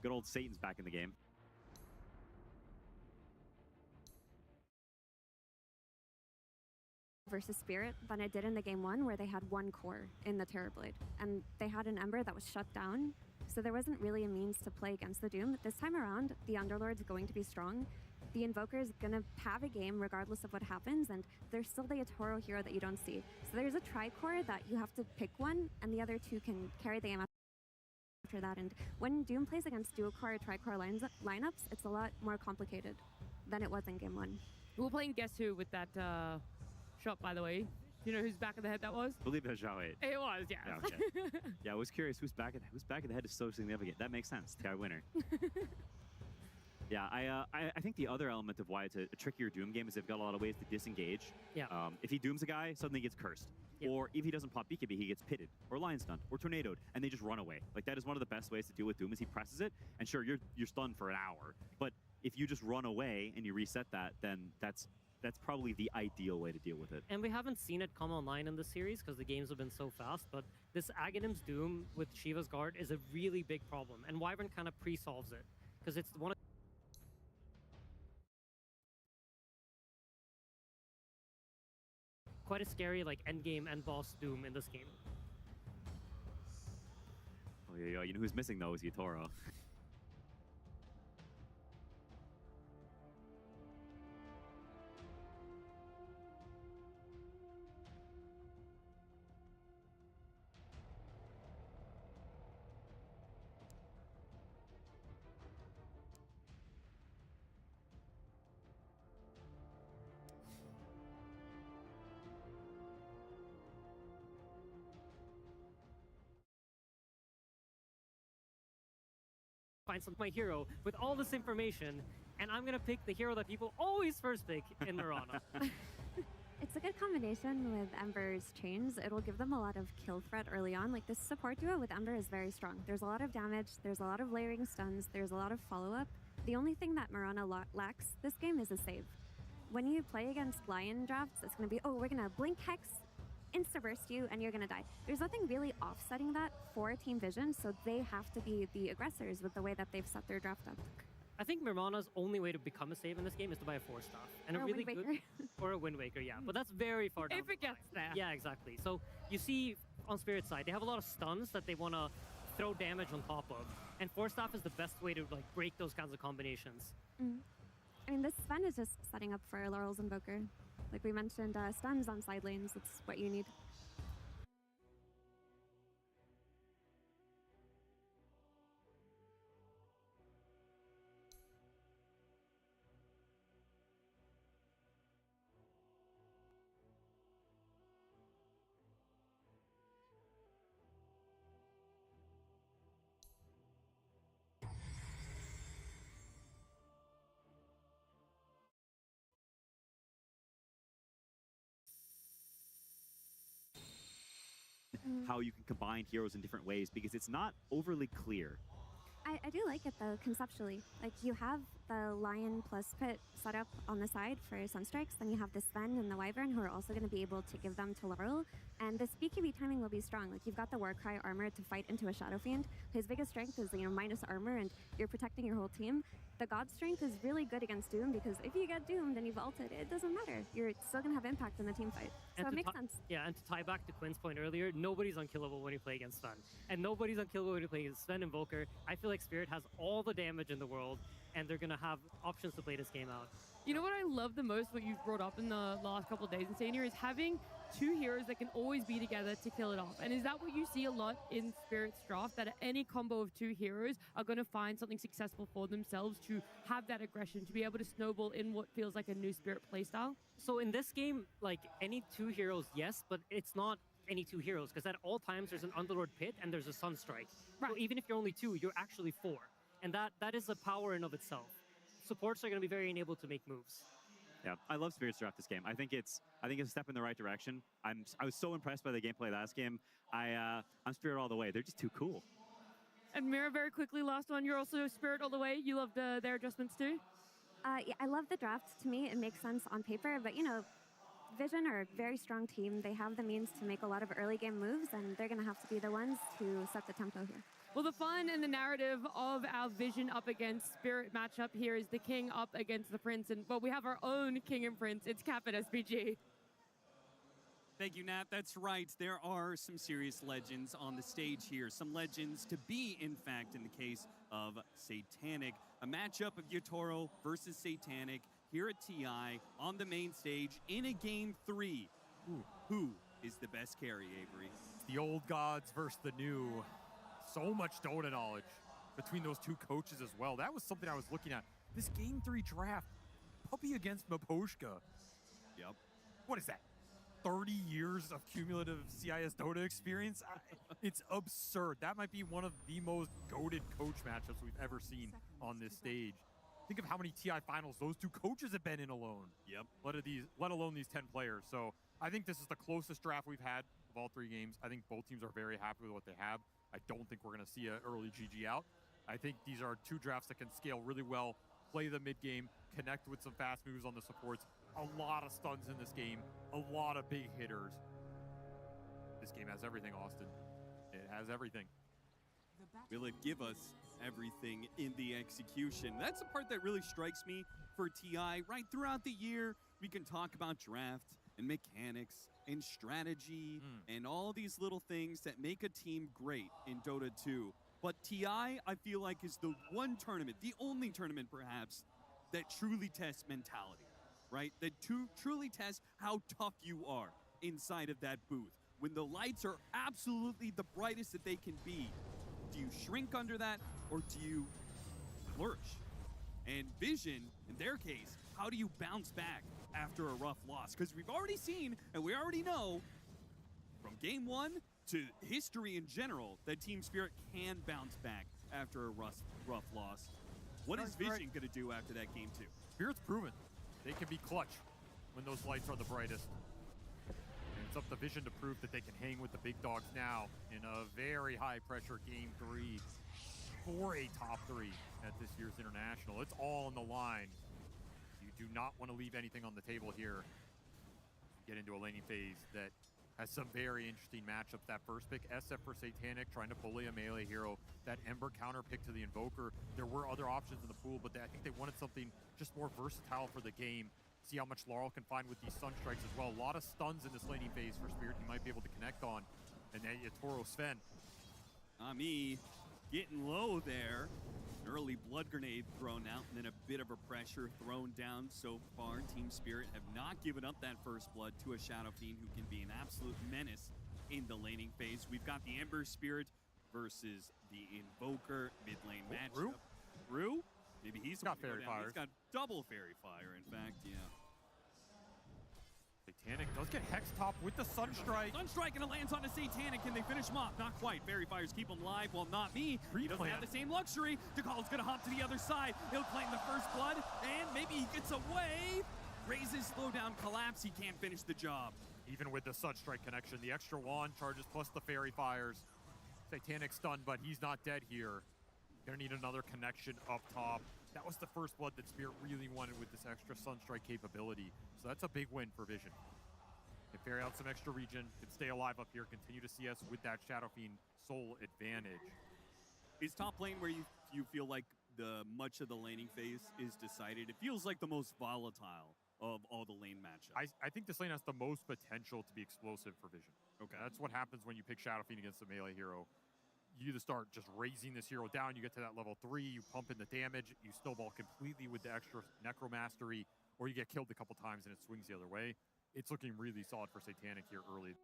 Good old Satan's back in the game. Versus Spirit than it did in the game one, where they had one core in the Terrorblade. And they had an Ember that was shut down, so there wasn't really a means to play against the Doom. This time around, the Underlord's going to be strong. The Invoker's gonna have a game regardless of what happens, and there's still the Yatoro hero that you don't see. So there's a tri-core that you have to pick one, and the other two can carry the game after that. And when Doom plays against dual-core or tri-core lineups, it's a lot more complicated than it was in game one. We were playing Guess Who with that shot, by the way. Do you know whose back of the head that was? I believe it was Zhao 8. It was, yeah. Yeah, okay. Yeah, I was curious who's back of the head is so significant. That makes sense. Guy winner. Yeah, I think the other element of why it's a trickier Doom game is they've got a lot of ways to disengage. Yeah. If he Dooms a guy, suddenly he gets cursed. Yep. Or if he doesn't pop BKB, he gets pitted, or lion stunned, or tornadoed, and they just run away. Like, that is one of the best ways to deal with Doom is he presses it, and sure, you're stunned for an hour. But if you just run away and you reset that, then that's probably the ideal way to deal with it. And we haven't seen it come online in the series because the games have been so fast, but this Aghanim's Doom with Shiva's Guard is a really big problem, and Wyvern kind of pre-solves it, because it's one of quite a scary like endgame end boss Doom in this game. Oh yeah, you know who's missing though is Yatoro. Find my hero with all this information, and I'm gonna pick the hero that people always first pick in Mirana. It's a good combination with Ember's chains. It'll give them a lot of kill threat early on. Like, this support duo with Ember is very strong. There's a lot of damage, there's a lot of layering stuns, there's a lot of follow-up. The only thing that Mirana lacks this game is a save. When you play against Lion drafts, it's gonna be, oh, we're gonna blink Hex, insta-burst you, and you're gonna die. There's nothing really offsetting that for Team Vision, so they have to be the aggressors with the way that they've set their draft up. I think Mirmana's only way to become a save in this game is to buy a 4-star. And Or a really Wind good Waker. or a Wind Waker, yeah. But that's very far down. If it gets there. Yeah, exactly. So you see on Spirit's side, they have a lot of stuns that they want to throw damage on top of. And 4-staff is the best way to like break those kinds of combinations. I mean, this Sven is just setting up for Laurel's Invoker. Like we mentioned, stuns on side lanes, that's what you need. How you can combine heroes in different ways, because it's not overly clear. I do like it though, conceptually. Like you have the Lion plus Pit set up on the side for Sunstrikes, then you have the Sven and the Wyvern who are also going to be able to give them to Laurel. And this BKB timing will be strong. Like you've got the Warcry armor to fight into a Shadow Fiend. His biggest strength is, minus armor, and you're protecting your whole team. The God strength is really good against Doom, because if you get doomed and you've ulted, it doesn't matter. You're still going to have impact in the team fight. So it makes sense. Yeah, and to tie back to Quinn's point earlier, nobody's unkillable when you play against Sven. And nobody's unkillable when you play against Sven Invoker. I feel like Spirit has all the damage in the world, and they're going to have options to play this game out. You know what I love the most, what you've brought up in the last couple of days in Senior, is having two heroes that can always be together to kill it off. And is that what you see a lot in Spirit's draft, that any combo of two heroes are going to find something successful for themselves to have that aggression, to be able to snowball in what feels like a new Spirit playstyle? So in this game, like any two heroes, yes, but it's not any two heroes, because at all times there's an Underlord Pit and there's a Sunstrike. Right. So even if you're only two, you're actually four. And that is a power in of itself. Supports are going to be very enabled to make moves. Yeah, I love Spirit's draft this game. I think it's a step in the right direction. I was so impressed by the gameplay last game. I'm Spirit all the way. They're just too cool. And Mira, very quickly, last one. You're also Spirit all the way. You loved their adjustments too? Yeah, I love the draft. To me, it makes sense on paper, but Vision are a very strong team. They have the means to make a lot of early game moves, and they're going to have to be the ones to set the tempo here. Well, the fun and the narrative of our Vision up against Spirit matchup here is the King up against the Prince. And, well, we have our own King and Prince. It's Cap at SPG. Thank you, Nat. That's right. There are some serious legends on the stage here. Some legends to be, in fact, in the case of Satanic. A matchup of Yotaro versus Satanic here at TI on the main stage in a Game 3. Who is the best carry, Avery? The old gods versus the new. So much Dota knowledge between those two coaches as well. That was something I was looking at. This Game 3 draft, Puppy against Maposhka. Yep. What is that? 30 years of cumulative CIS Dota experience? It's absurd. That might be one of the most goated coach matchups we've ever seen on this stage. Think of how many TI finals those two coaches have been in alone. Yep. Let alone these 10 players. So I think this is the closest draft we've had of all three games. I think both teams are very happy with what they have. I don't think we're going to see an early GG out. I think these are two drafts that can scale really well, play the mid game, connect with some fast moves on the supports. A lot of stuns in this game, a lot of big hitters. This game has everything, Austin. It has everything. Will it give us everything in the execution? That's the part that really strikes me for TI. Right throughout the year, we can talk about draft and mechanics and strategy and all these little things that make a team great in Dota 2. But TI, I feel like, is the one tournament, the only tournament perhaps, that truly tests mentality, right? That truly tests how tough you are inside of that booth. When the lights are absolutely the brightest that they can be, do you shrink under that or do you flourish? And Vision, in their case, how do you bounce back after a rough loss? Because we've already seen and we already know from Game 1 to history in general that Team Spirit can bounce back after a rough loss. What is Vision going to do after that Game 2? Spirit's proven they can be clutch when those lights are the brightest. And it's up to Vision to prove that they can hang with the big dogs now in a very high pressure Game 3 for a top 3 at this year's International. It's all on the line. You do not want to leave anything on the table here. Get into a laning phase that has some very interesting matchups. That first pick, SF for Satanic, trying to bully a melee hero. That Ember counter pick to the Invoker. There were other options in the pool, but I think they wanted something just more versatile for the game. See how much Laurel can find with these stun strikes as well. A lot of stuns in this laning phase for Spirit he might be able to connect on. And then Yatoro Sven. Ami getting low there. An early blood grenade thrown out, and then a bit of a pressure thrown down so far. Team Spirit have not given up that first blood to a Shadow Fiend who can be an absolute menace in the laning phase. We've got the Ember Spirit versus the Invoker mid lane matchup. Rue? Maybe he's got Fairy Fire. He's got double Fairy Fire, in fact, yeah. Satanic does get Hex Top with the Sunstrike. Sunstrike, and it lands on a Satanic. Can they finish him off? Not quite. Fairy Fires keep him alive. Well, not me. He doesn't have the same luxury. DeGaule's going to hop to the other side. He'll claim the first blood, and maybe he gets away. Raises slowdown collapse. He can't finish the job. Even with the Sunstrike connection, the extra wand charges plus the Fairy Fires. Satanic stunned, but he's not dead here. Gonna need another connection up top. That was the first blood that Spirit really wanted with this extra Sunstrike capability. So that's a big win for Vision. They ferry out some extra regen, can stay alive up here, continue to CS with that Shadow Fiend soul advantage. Is top lane where you feel like the much of the laning phase is decided? It feels like the most volatile of all the lane matchups. I think this lane has the most potential to be explosive for Vision. Okay. That's what happens when you pick Shadow Fiend against a melee hero. You either start just raising this hero down, you get to that level 3, you pump in the damage, you snowball completely with the extra Necromastery, or you get killed a couple times and it swings the other way. It's looking really solid for Satanic here early.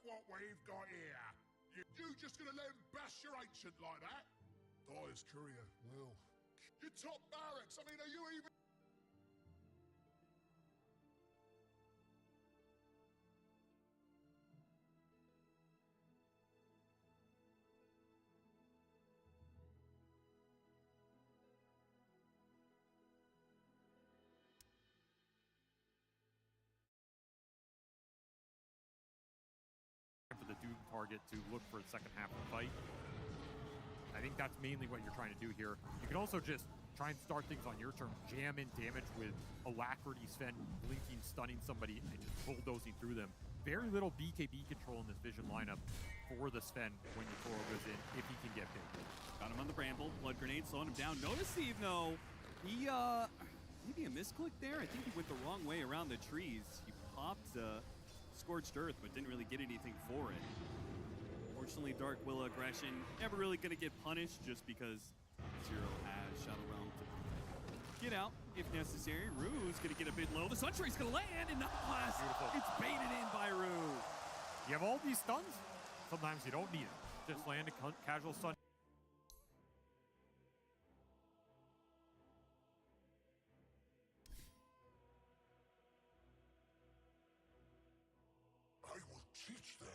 What we've got here. You just gonna let him bash your ancient like that? Dyer's courier, well, your top barracks, I mean, are you even... For the Doom target to look for the second half of the fight. I think that's mainly what you're trying to do here. You can also just try and start things on your turn, jam in damage with Alacrity Sven, blinking, stunning somebody, and just bulldozing through them. Very little BKB control in this Vision lineup for the Sven when your Toro goes in, if he can get big. Got him on the Bramble, blood grenade slowing him down. Notice Steve, though, he, maybe a misclick there? I think he went the wrong way around the trees. He popped, Scorched Earth, but didn't really get anything for it. Fortunately, Dark Willow aggression never really going to get punished just because Zero has Shadow Realm to get out if necessary. Rue's going to get a bit low. The Sunstrike's going to land, and not class. It's baited in by Rue. You have all these stuns. Sometimes you don't need it. Just land a casual stun. Teach them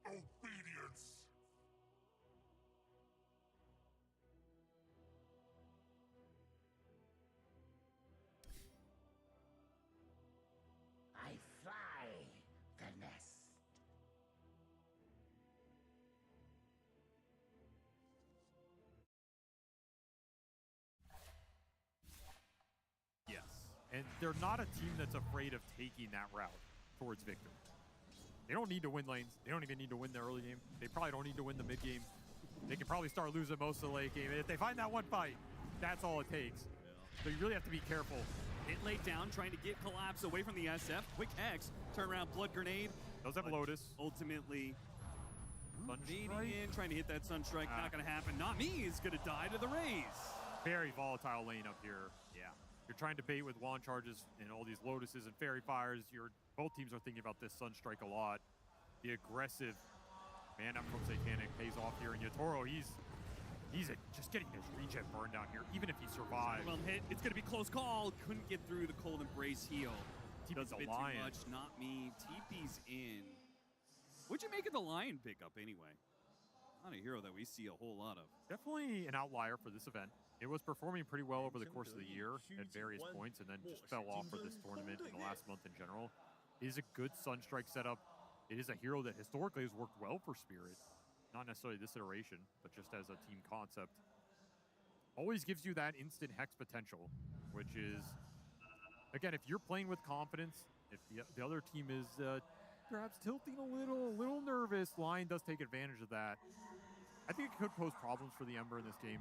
obedience. I fly the nest. Yes. And they're not a team that's afraid of taking that route towards victory. They don't need to win lanes. They don't even need to win the early game. They probably don't need to win the mid game. They can probably start losing most of the late game. And if they find that one fight, that's all it takes. So you really have to be careful. Hit laid down, trying to get Collapse away from the SF. Quick Hex, turn around, blood grenade. Does have a Lotus. Ultimately, baiting in, trying to hit that Sunstrike. Not going to happen. Not me is going to die to the raise. Very volatile lane up here. Yeah. You're trying to bait with wand charges and all these Lotuses and Fairy Fires. Both teams are thinking about this Sunstrike a lot. The aggressive man up from Satanic pays off here. And Yatoro, he's just getting his regen burned down here, even if he survives. Well hit. It's going to be close call. Couldn't get through the Cold Embrace heal. TP's Does a bit a lion. too much. Not me. TP's in. What'd you make of the lion pickup anyway? Not a hero that we see a whole lot of. Definitely an outlier for this event. It was performing pretty well over the course of the year at various points, and then just fell off for this tournament in the last month in general. It is a good Sunstrike setup. It is a hero that historically has worked well for Spirit. Not necessarily this iteration, but just as a team concept. Always gives you that instant hex potential, which is, again, if you're playing with confidence, if the other team is perhaps tilting a little nervous, Lion does take advantage of that. I think it could pose problems for the Ember in this game.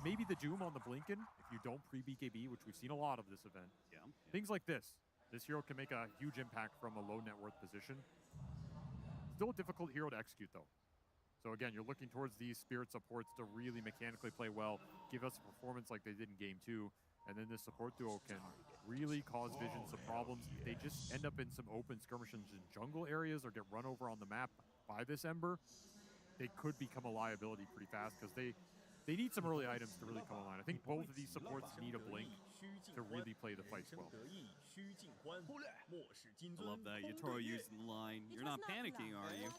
Maybe the Doom on the Blinken, if you don't pre-BKB, which we've seen a lot of this event. Yeah. Things like this. This hero can make a huge impact from a low net worth position. Still a difficult hero to execute, though. So again, you're looking towards these Spirit supports to really mechanically play well, give us a performance like they did in Game 2, and then this support duo can really cause Vision some problems. If they just end up in some open skirmishes in jungle areas or get run over on the map by this Ember, they could become a liability pretty fast because they need some early items to really come online. I think both of these supports need a blink to really play the fights well. I love that. Yatoro using the line. You're not panicking, are you?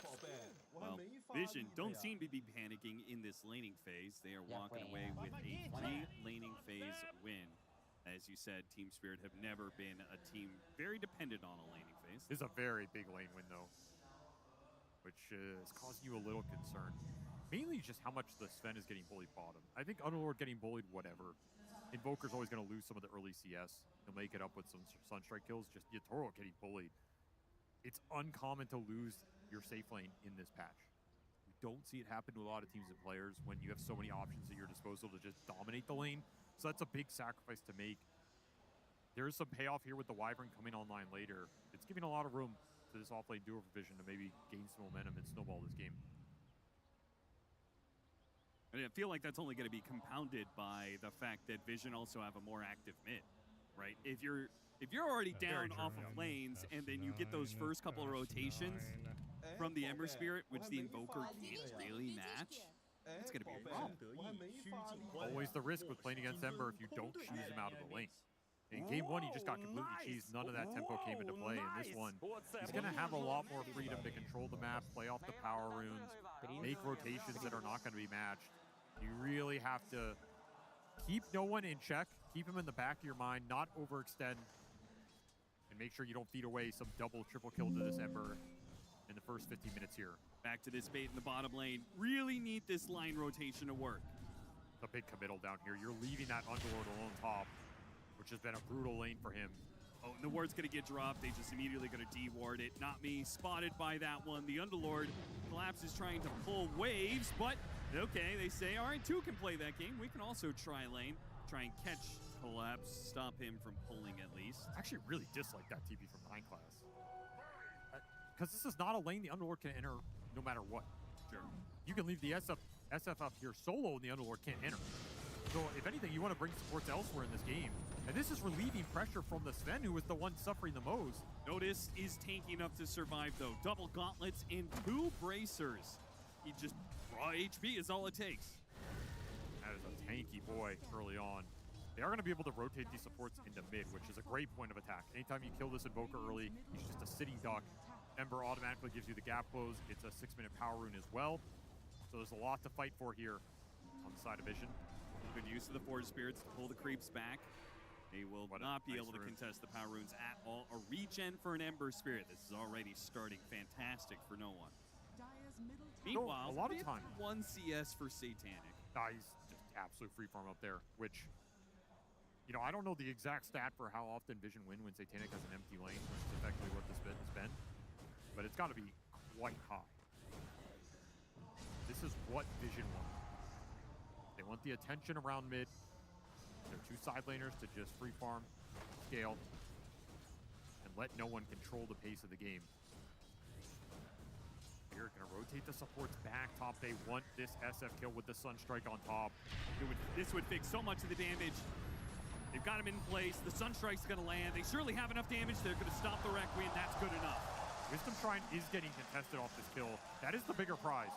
Well, Vision don't seem to be panicking in this laning phase. They are walking away with a 3-laning phase win. As you said, Team Spirit have never been a team very dependent on a laning phase. This is a very big lane win, though, which is causing you a little concern. Mainly just how much the Sven is getting bullied bottom. I think Underlord getting bullied, whatever. Invoker's always going to lose some of the early CS. He'll make it up with some Sunstrike kills. Just Yatoro getting bullied. It's uncommon to lose your safe lane in this patch. You don't see it happen to a lot of teams and players when you have so many options at your disposal to just dominate the lane. So that's a big sacrifice to make. There's some payoff here with the Wyvern coming online later. It's giving a lot of room to this off-lane duo for Vision to maybe gain some momentum and snowball this game. I feel like that's only going to be compounded by the fact that Vision also have a more active mid, right? If you're already down off of lanes and then you get those first couple of rotations from the Ember Spirit, which the Invoker can't really match, it's going to be a problem. Always the risk with playing against Ember if you don't cheese him out of the lane. In Game 1, he just got completely cheesed. None of that tempo came into play. In this one, he's going to have a lot more freedom to control the map, play off the power runes, make rotations that are not going to be matched. You really have to keep no one in check, keep him in the back of your mind, not overextend, and make sure you don't feed away some double, triple kill to this Ember in the first 15 minutes here. Back to this bait in the bottom lane. Really need this line rotation to work. The big committal down here. You're leaving that Underlord alone top, which has been a brutal lane for him. Oh, and the ward's going to get dropped. They just immediately going to de-ward it. Not me. Spotted by that one. The Underlord Collapse is trying to pull waves, but okay, they say, all right, two can play that game. We can also try lane, try and catch Collapse, stop him from pulling at least. I actually really dislike that TP from 9 class. Because this is not a lane the Underlord can enter no matter what. Sure. You can leave the SF up here solo and the Underlord can't enter. So if anything, you want to bring supports elsewhere in this game. And this is relieving pressure from the Sven, who was the one suffering the most. Notice is tanky enough to survive, though. Double gauntlets and 2 bracers. He just, raw HP is all it takes. That is a tanky boy early on. They are going to be able to rotate these supports into mid, which is a great point of attack. Anytime you kill this Invoker early, he's just a sitting duck. Ember automatically gives you the gap close. It's a 6-minute power rune as well. So there's a lot to fight for here on the side of Vision. Good use of the Forge Spirits to pull the creeps back. They will not be able to contest the power runes at all. A regen for an Ember Spirit. This is already starting fantastic for no one. Meanwhile, a lot of time. 1 CS for Satanic. He's just absolute free farm up there, which, you know, I don't know the exact stat for how often Vision win when Satanic has an empty lane, which is effectively what this bit has been, but it's got to be quite high. This is what Vision wants. They want the attention around mid. They're 2 side laners to just free farm, scale, and let no one control the pace of the game. You're going to rotate the supports back top. They want this SF kill with the Sunstrike on top. This would fix so much of the damage. They've got him in place. The Sunstrike's going to land. They surely have enough damage. They're going to stop the Requiem. That's good enough. Wisdom Shrine is getting contested off this kill. That is the bigger prize.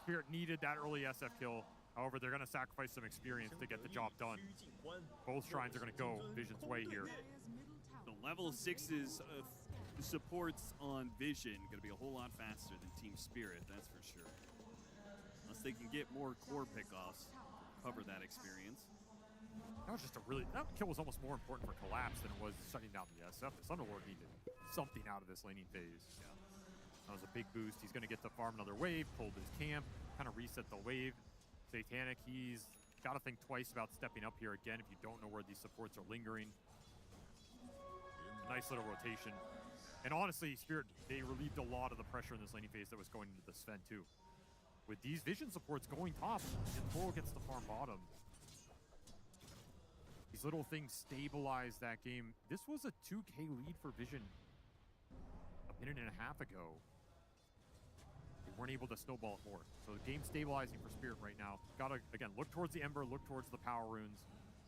Spirit needed that early SF kill. However, they're going to sacrifice some experience to get the job done. Both shrines are going to go Vision's way here. The level 6's supports on Vision going to be a whole lot faster than Team Spirit, that's for sure. they can get more core pickoffs, cover that experience. That was just a really, that kill was almost more important for Collapse than it was shutting down the SF. The Thunderlord needed something out of this laning phase. Yeah. That was a big boost. He's going to get to farm another wave, pulled his camp, kind of reset the wave. Satanic, he's got to think twice about stepping up here again if you don't know where these supports are lingering. Nice little rotation. And honestly, Spirit, they relieved a lot of the pressure in this laning phase that was going into the Sven too. With these Vision supports going top, Toro gets the farm bottom. These little things stabilize that game. This was a 2K lead for Vision a minute and a half ago. They weren't able to snowball it more. So the game's stabilizing for Spirit right now. Gotta, again, look towards the Ember, look towards the power runes.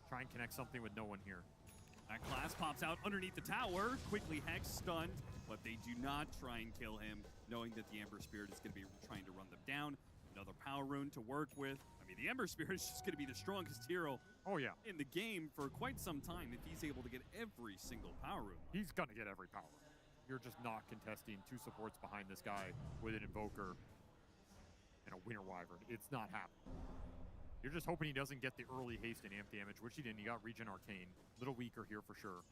Try and connect something with no one here. That class pops out underneath the tower. Quickly Hex stunned, but they do not try and kill him, knowing that the Ember Spirit is going to be trying to run them down. Another power rune to work with. I mean, the Ember Spirit is just going to be the strongest hero in the game for quite some time if he's able to get every single power rune. He's going to get every power rune. You're just not contesting two supports behind this guy with an Invoker and a Winter Wyvern. It's not happening. You're just hoping he doesn't get the early haste and amp damage, which he didn't. He got Regen Arcane. A little weaker here for sure.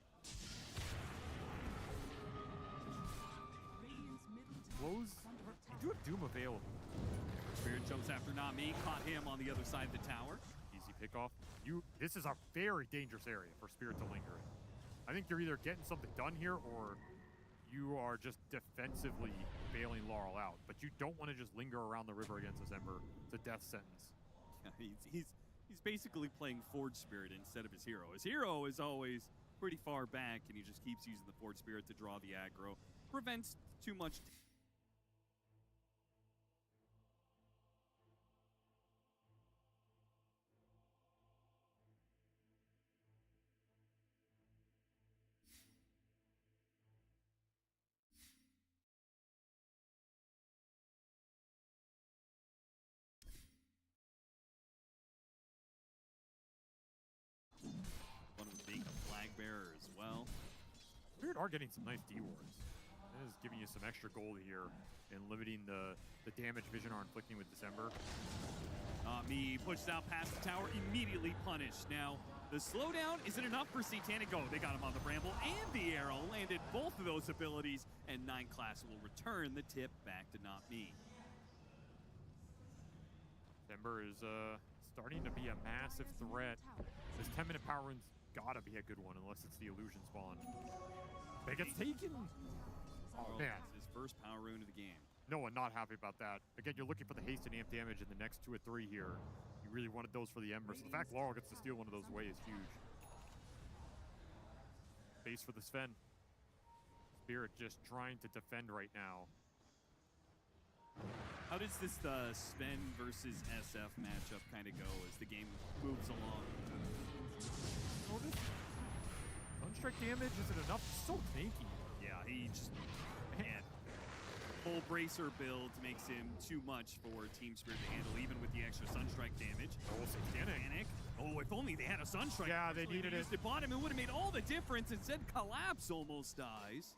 Blows. You do have Doom available. Spirit jumps after Not Me, caught him on the other side of the tower. Easy pickoff. This is a very dangerous area for Spirit to linger in. I think you're either getting something done here or you are just defensively bailing Laurel out. But you don't want to just linger around the river against this Ember. It's a death sentence. Yeah, he's basically playing Forge Spirit instead of his hero. His hero is always pretty far back, and he just keeps using the Forge Spirit to draw the aggro. Prevents too much. One of them being a flag bearer as well. Spirit are getting some nice D-wards. That is giving you some extra gold here and limiting the damage Vision are inflicting with December. Me pushes out past the tower, immediately punished. Now, the slowdown isn't enough for Satanic. Oh, they got him on the Bramble and the arrow. Landed both of those abilities, and 9 class will return the tip back to Not Me. December is starting to be a massive threat. This 10-minute power rune's gotta be a good one, unless it's the illusion spawn. It gets taken. Oh, man. It's his first power rune of the game. No one not happy about that. Again, you're looking for the haste and amp damage in the next 2 or 3 here. You really wanted those for the Ember. So the fact Laurel gets to steal one of those away is huge. Base for the Sven. Spirit just trying to defend right now. How does this Sven versus SF matchup kind of go as the game moves along? Sunstrike damage, is it enough? So tanky. Yeah, he just, man. Full Bracer build makes him too much for Team Spirit to handle, even with the extra Sunstrike damage. Oh, Satanic. Oh, if only they had a Sunstrike. Yeah, they needed it. Used it bottom, it would have made all the difference. Instead, Collapse almost dies.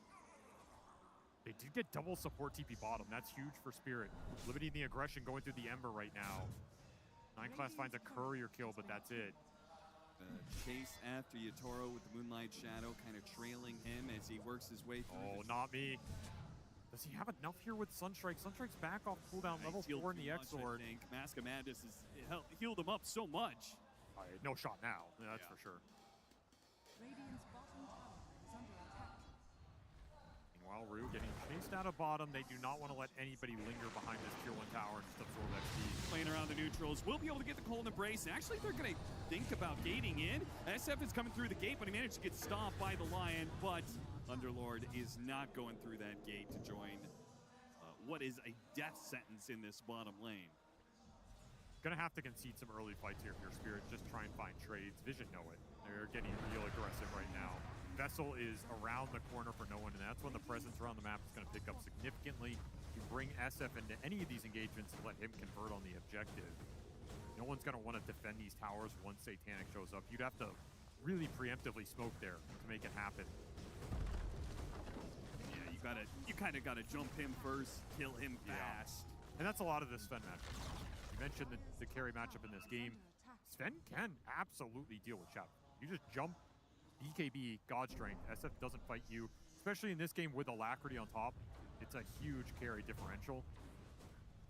They did get double support TP bottom. That's huge for Spirit. Limiting the aggression going through the Ember right now. 9 class finds a courier kill, but that's it. Chase after Yatoro with the Moonlight Shadow, kind of trailing him as he works his way through. Oh, Not Me. Does he have enough here with Sunstrike? Sunstrike's back off cooldown level 4 in the X-Sword. I think Mask of Madness has healed him up so much. No shot now, that's for sure. Radiant's bottom tower is under attack. Meanwhile, Rue getting chased out of bottom. They do not want to let anybody linger behind this tier 1 tower and just absorb XP. Playing around the neutrals, will be able to get the cold embrace. Actually, they're going to think about gating in. SF is coming through the gate, but he managed to get stopped by the Lion, but Underlord is not going through that gate to join what is a death sentence in this bottom lane. Gonna have to concede some early fights here for your Spirit. Just try and find trades. Vision know it. They're getting real aggressive right now. Vessel is around the corner for no one, and that's when the presence around the map is going to pick up significantly. You bring SF into any of these engagements and let him convert on the objective. No one's going to want to defend these towers once Satanic shows up. You'd have to really preemptively smoke there to make it happen. Yeah, you kind of gotta jump him first, kill him fast. And that's a lot of this Sven matchup. You You mentioned the carry matchup in this game. Sven can absolutely deal with Shadow. You just jump BKB, God Strength. SF doesn't fight you, especially in this game with Alacrity on top. It's a huge carry differential.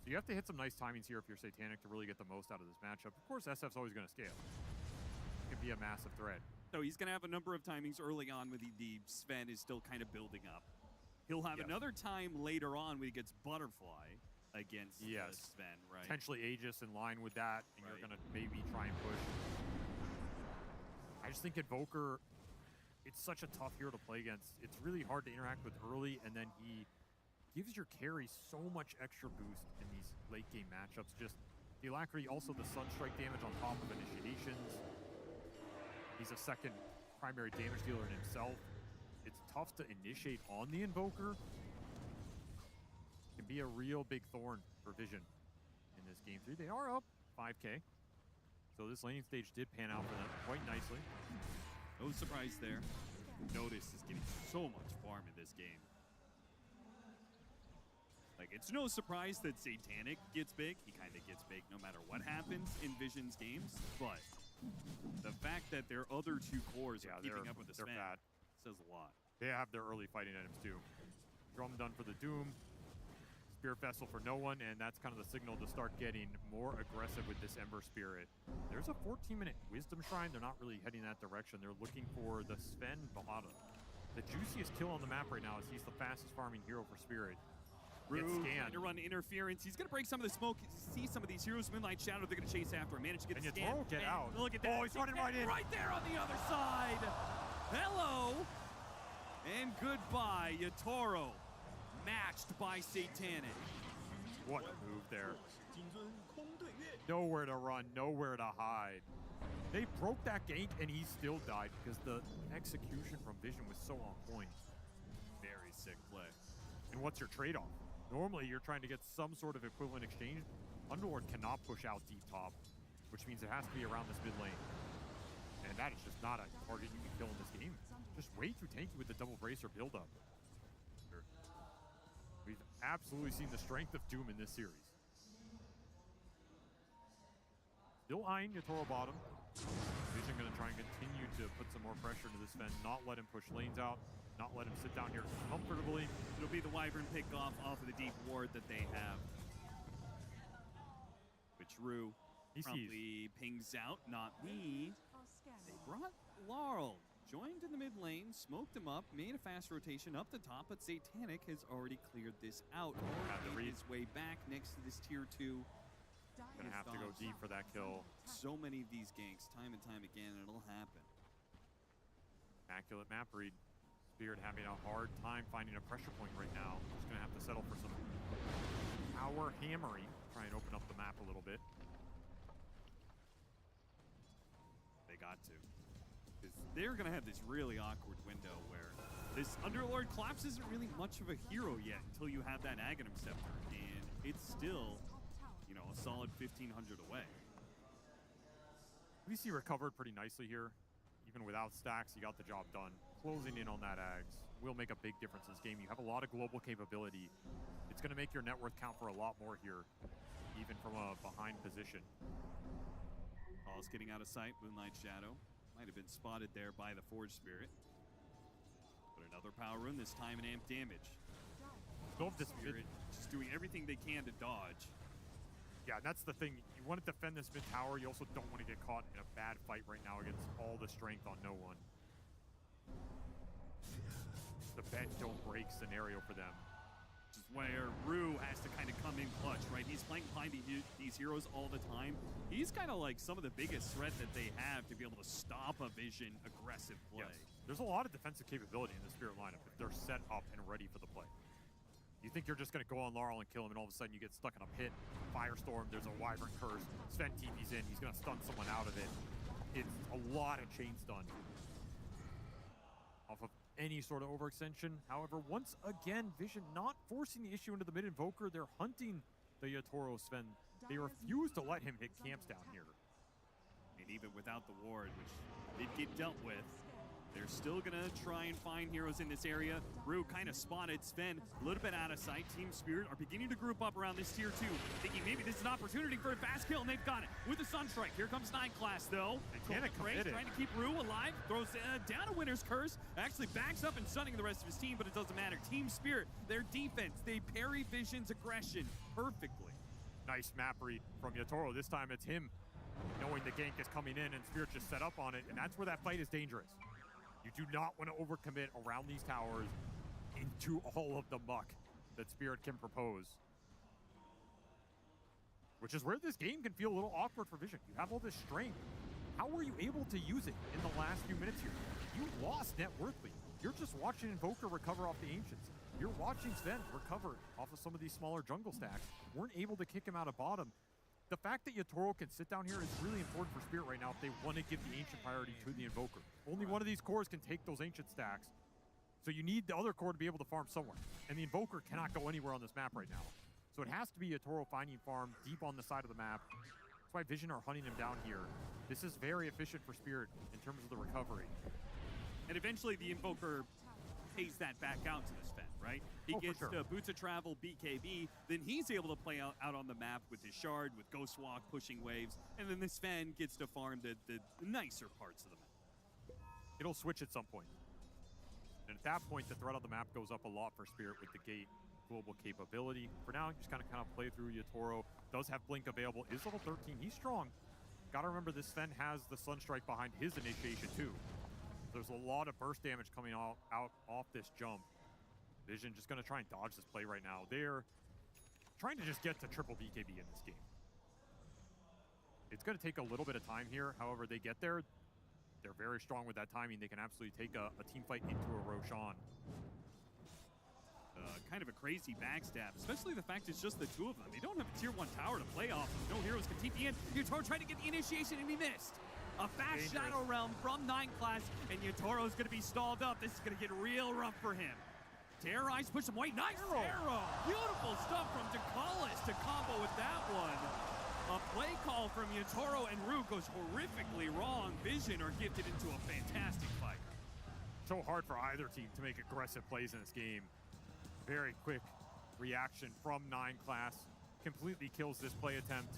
So you have to hit some nice timings here if you're Satanic to really get the most out of this matchup. Of course, SF's always going to scale. It can be a massive threat. So he's going to have a number of timings early on when the Sven is still kind of building up. He'll have another time later on when he gets Butterfly against Sven, right? Potentially Aegis in line with that, and you're going to maybe try and push. I just think Invoker, it's such a tough hero to play against. It's really hard to interact with early, and then he gives your carry so much extra boost in these late game matchups. Just the Alacrity, also the Sunstrike damage on top of initiations. He's a second primary damage dealer in himself. It's tough to initiate on the Invoker. Can be a real big thorn for Vision in this game 3. They are up 5K. So this laning stage did pan out for them quite nicely. No surprise there. Notice is getting so much farm in this game. Like, it's no surprise that Satanic gets big. He kind of gets big no matter what happens in Vision's games. But the fact that their other two cores are keeping up with the Sven says a lot. They have their early fighting items too. Drum done for the Doom. Spirit Vessel for no one, and that's kind of the signal to start getting more aggressive with this Ember Spirit. There's a 14-minute Wisdom Shrine. They're not really heading that direction. They're looking for the Sven Bahada. The juiciest kill on the map right now is he's the fastest farming hero for Spirit. Rue trying to run interference. He's going to break some of the smoke. See some of these heroes, Moonlight Shadow, they're going to chase after him. Manage to get the scan. Get out. Look at that. Oh, he's running right in. Right there on the other side. Hello. And goodbye, Yatoro. Matched by Satanic. What a move there. Nowhere to run, nowhere to hide. They broke that gank and he still died because the execution from Vision was so on point. Very sick play. And what's your trade-off? Normally you're trying to get some sort of equivalent exchange. Underlord cannot push out deep top, which means it has to be around this mid lane. And that is just not a target you can kill in this game. Just way too tanky with the double bracer build-up. We've absolutely seen the strength of Doom in this series. Still eyeing Yatoro bottom. Vision going to try and continue to put some more pressure into this Sven, not let him push lanes out, not let him sit down here comfortably. It'll be the Wyvern pick off of the deep ward that they have. Which Rue promptly pings out, not me. They brought Laurel. Joined in the mid lane, smoked him up, made a fast rotation up the top, but Satanic has already cleared this out. Made his way back next to this tier 2. Gonna have to go deep for that kill. So many of these ganks, time and time again, and it'll happen. Immaculate map read. Spirit having a hard time finding a pressure point right now. Just gonna have to settle for some power hammering. Try and open up the map a little bit. They got to. They're going to have this really awkward window where this Underlord Collapse isn't really much of a hero yet until you have that Aghanim Scepter, and it's still, you know, a solid 1,500 away. VC recovered pretty nicely here. Even without stacks, he got the job done. Closing in on that Ags will make a big difference in this game. You have a lot of global capability. It's going to make your net worth count for a lot more here, even from a behind position. Paul's getting out of sight, Moonlight Shadow. Might have been spotted there by the Forge Spirit. But another power rune, this time an amp damage. Spirit just doing everything they can to dodge. Yeah, and that's the thing. You want to defend this mid tower. You also don't want to get caught in a bad fight right now against all the strength on no one. The bend don't break scenario for them. Which is where Rue has to kind of come in clutch, right? He's playing behind these heroes all the time. He's kind of like some of the biggest threat that they have to be able to stop a Vision aggressive play. Yes. There's a lot of defensive capability in the Spirit lineup if they're set up and ready for the play. You think you're just going to go on Laurel and kill him, and all of a sudden you get stuck in a pit, Firestorm, there's a Wyvern Curse, Sven TP's in, he's going to stun someone out of it. It's a lot of chain stun off of any sort of overextension. However, once again, Vision not forcing the issue into the mid Invoker. They're hunting the Yatoro Sven. They refuse to let him hit camps down here. And even without the ward, which did get dealt with, They're still gonna try and find heroes in this area. Rue kind of spotted Sven a little bit out of sight. Team Spirit are beginning to group up around this tier 2, thinking maybe this is an opportunity for a fast kill, and they've got it with a Sunstrike. Here comes 9 class though. Trying to keep Rue alive, throws down a Winter's Curse, actually backs up and stunning the rest of his team, but it doesn't matter. Team Spirit, their defense, they parry Vision's aggression perfectly. Nice map read from Yatoro. This time it's him knowing the gank is coming in and Spirit just set up on it, and that's where that fight is dangerous. You do not want to overcommit around these towers into all of the muck that Spirit can propose. Which is where this game can feel a little awkward for Vision. You have all this strength. How were you able to use it in the last few minutes here? You lost net worthly. You're just watching Invoker recover off the Ancients. You're watching Sven recover off of some of these smaller jungle stacks. Weren't able to kick him out of bottom. The fact that Yatoro can sit down here is really important for Spirit right now if they want to give the Ancient priority to the Invoker. Only one of these cores can take those Ancient stacks, so you need the other core to be able to farm somewhere. And the Invoker cannot go anywhere on this map right now. So it has to be Yatoro finding farm deep on the side of the map. That's why Vision are hunting him down here. This is very efficient for Spirit in terms of the recovery. And eventually the Invoker pays that back out to the Sven, right? He gets Boots of Travel, BKB, then he's able to play out on the map with his Shard, with Ghost Walk, pushing waves, and then the Sven gets to farm the nicer parts of the map. It'll switch at some point. And at that point, the threat on the map goes up a lot for Spirit with the gate global capability. For now, just kind of play through. Yatoro does have Blink available, is level 13, he's strong. Gotta remember this Sven has the Sunstrike behind his initiation too. There's a lot of burst damage coming out off this jump. Vision just gonna try and dodge this play right now. They're trying to just get to triple BKB in this game. It's gonna take a little bit of time here. However, they get there. They're very strong with that timing. They can absolutely take a team fight into a Roshan. Kind of a crazy backstab, especially the fact it's just the two of them. They don't have a tier 1 tower to play off. No heroes can TP in. Yatoro trying to get the initiation and he missed. A fast Shadow Realm from 9 class, and Yatoro's going to be stalled up. This is going to get real rough for him. Terrorize, push him away. Nice arrow. Beautiful stuff from Dekalis to combo with that one. A play call from Yatoro and Rue goes horrifically wrong. Vision are gifted into a fantastic fight. So hard for either team to make aggressive plays in this game. Very quick reaction from 9 class. Completely kills this play attempt.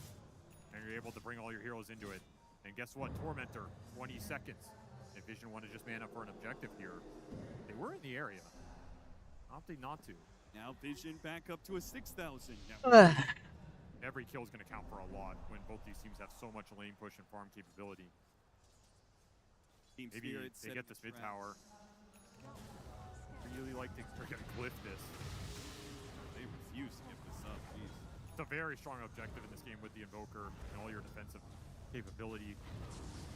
And you're able to bring all your heroes into it. And guess what? Tormentor, 20 seconds. If Vision want to just man up for an objective here. They were in the area. Opting not to. Now Vision back up to a 6,000. Every kill is going to count for a lot when both these teams have so much lane push and farm capability. Maybe they get this mid tower. Really like to glyph this. They refuse to give this up. Jeez. It's a very strong objective in this game with the Invoker and all your defensive capability.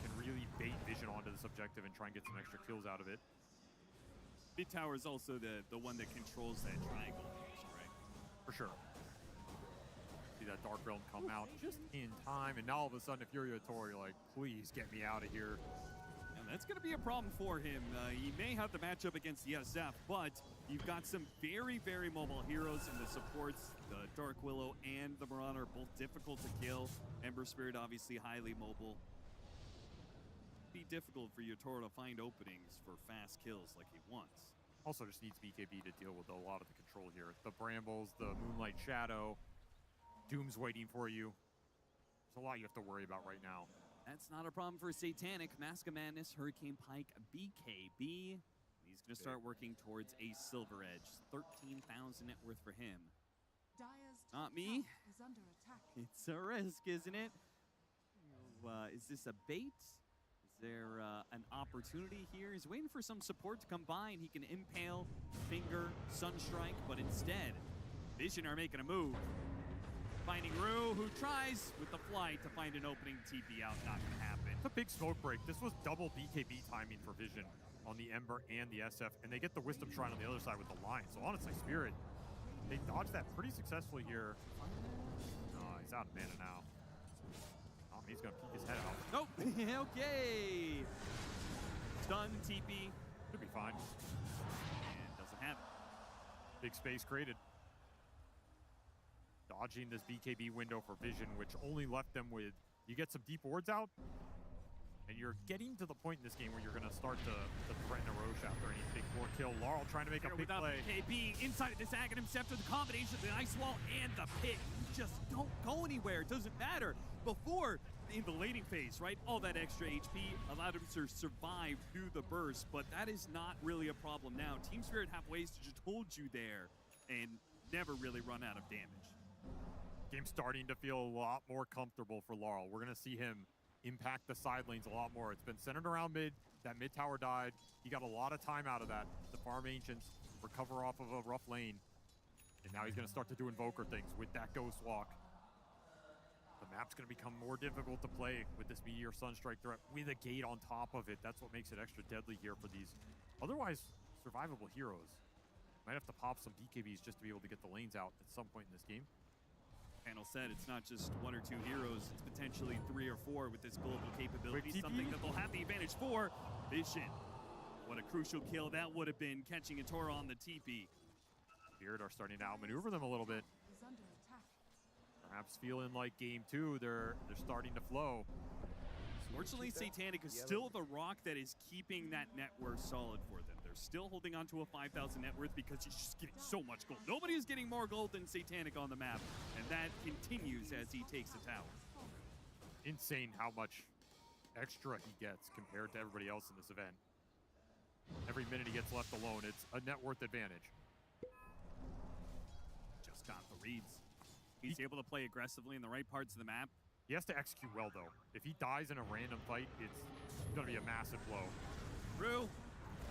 Can really bait Vision onto this objective and try and get some extra kills out of it. Mid tower is also the one that controls that triangle, right? For sure. See that Dark Realm come out just in time, and now all of a sudden, if you're Yatoro, you're like, please get me out of here. And that's going to be a problem for him. He may have the matchup against the SF, but you've got some very, very mobile heroes in the supports. The Dark Willow and the Marauder, both difficult to kill. Ember Spirit, obviously highly mobile. Be difficult for Yatoro to find openings for fast kills like he wants. Also just needs BKB to deal with a lot of the control here. The Brambles, the Moonlight Shadow, Doom's waiting for you. There's a lot you have to worry about right now. That's not a problem for Satanic. Mask of Madness, Hurricane Pike, BKB. He's going to start working towards a Silver Edge. 13,000 net worth for him. Not me. It's a risk, isn't it? Is this a bait? Is there an opportunity here? He's waiting for some support to come by and he can impale, finger, Sunstrike, but instead, Vision are making a move. Finding Rue, who tries with the flight to find an opening, TP out, not going to happen. It's a big smoke break. This was double BKB timing for Vision on the Ember and the SF, and they get the Wisdom Shrine on the other side with the Lion. So honestly, Spirit, they dodged that pretty successfully here. He's out of mana now. He's going to peek his head out. Nope. Okay. Stun, TP. Should be fine. And doesn't have it. Big space created. Dodging this BKB window for Vision, which only left them with, you get some deep wards out, And you're getting to the point in this game where you're going to start to threaten a Roche after any big 4 kill. Laurel trying to make a big without play. KB inside of this Aghanim Scepter, the combination of the Ice Wall and the pit. You just don't go anywhere. It doesn't matter. Before, in the laning phase, right, all that extra HP allowed him to survive through the burst, but that is not really a problem now. Team Spirit have ways to just hold you there and never really run out of damage. Game's starting to feel a lot more comfortable for Laurel. We're going to see him impact the side lanes a lot more. It's been centered around mid. That mid tower died. He got a lot of time out of that. The farm Ancients recover off of a rough lane. And now he's going to start to do Invoker things with that Ghost Walk. The map's going to become more difficult to play with this Meteor Sunstrike threat with a gate on top of it. That's what makes it extra deadly here for these otherwise survivable heroes. Might have to pop some BKBs just to be able to get the lanes out at some point in this game. Panel said it's not just 1 or 2 heroes, it's potentially 3 or 4 with this global capability, something that they'll have the advantage for. Vision, what a crucial kill that would have been, catching a Toro on the TP. Spirit are starting to outmaneuver them a little bit. Perhaps feeling like game 2, they're starting to flow. Fortunately, Satanic is still the rock that is keeping that net worth solid for them. They're still holding on to a 5,000 net worth because he's just getting so much gold. Nobody is getting more gold than Satanic on the map, and that continues as he takes the tower. Insane how much extra he gets compared to everybody else in this event. Every minute he gets left alone, it's a net worth advantage. Just got the reads. He's able to play aggressively in the right parts of the map. He has to execute well, though. If he dies in a random fight, it's going to be a massive blow. Drew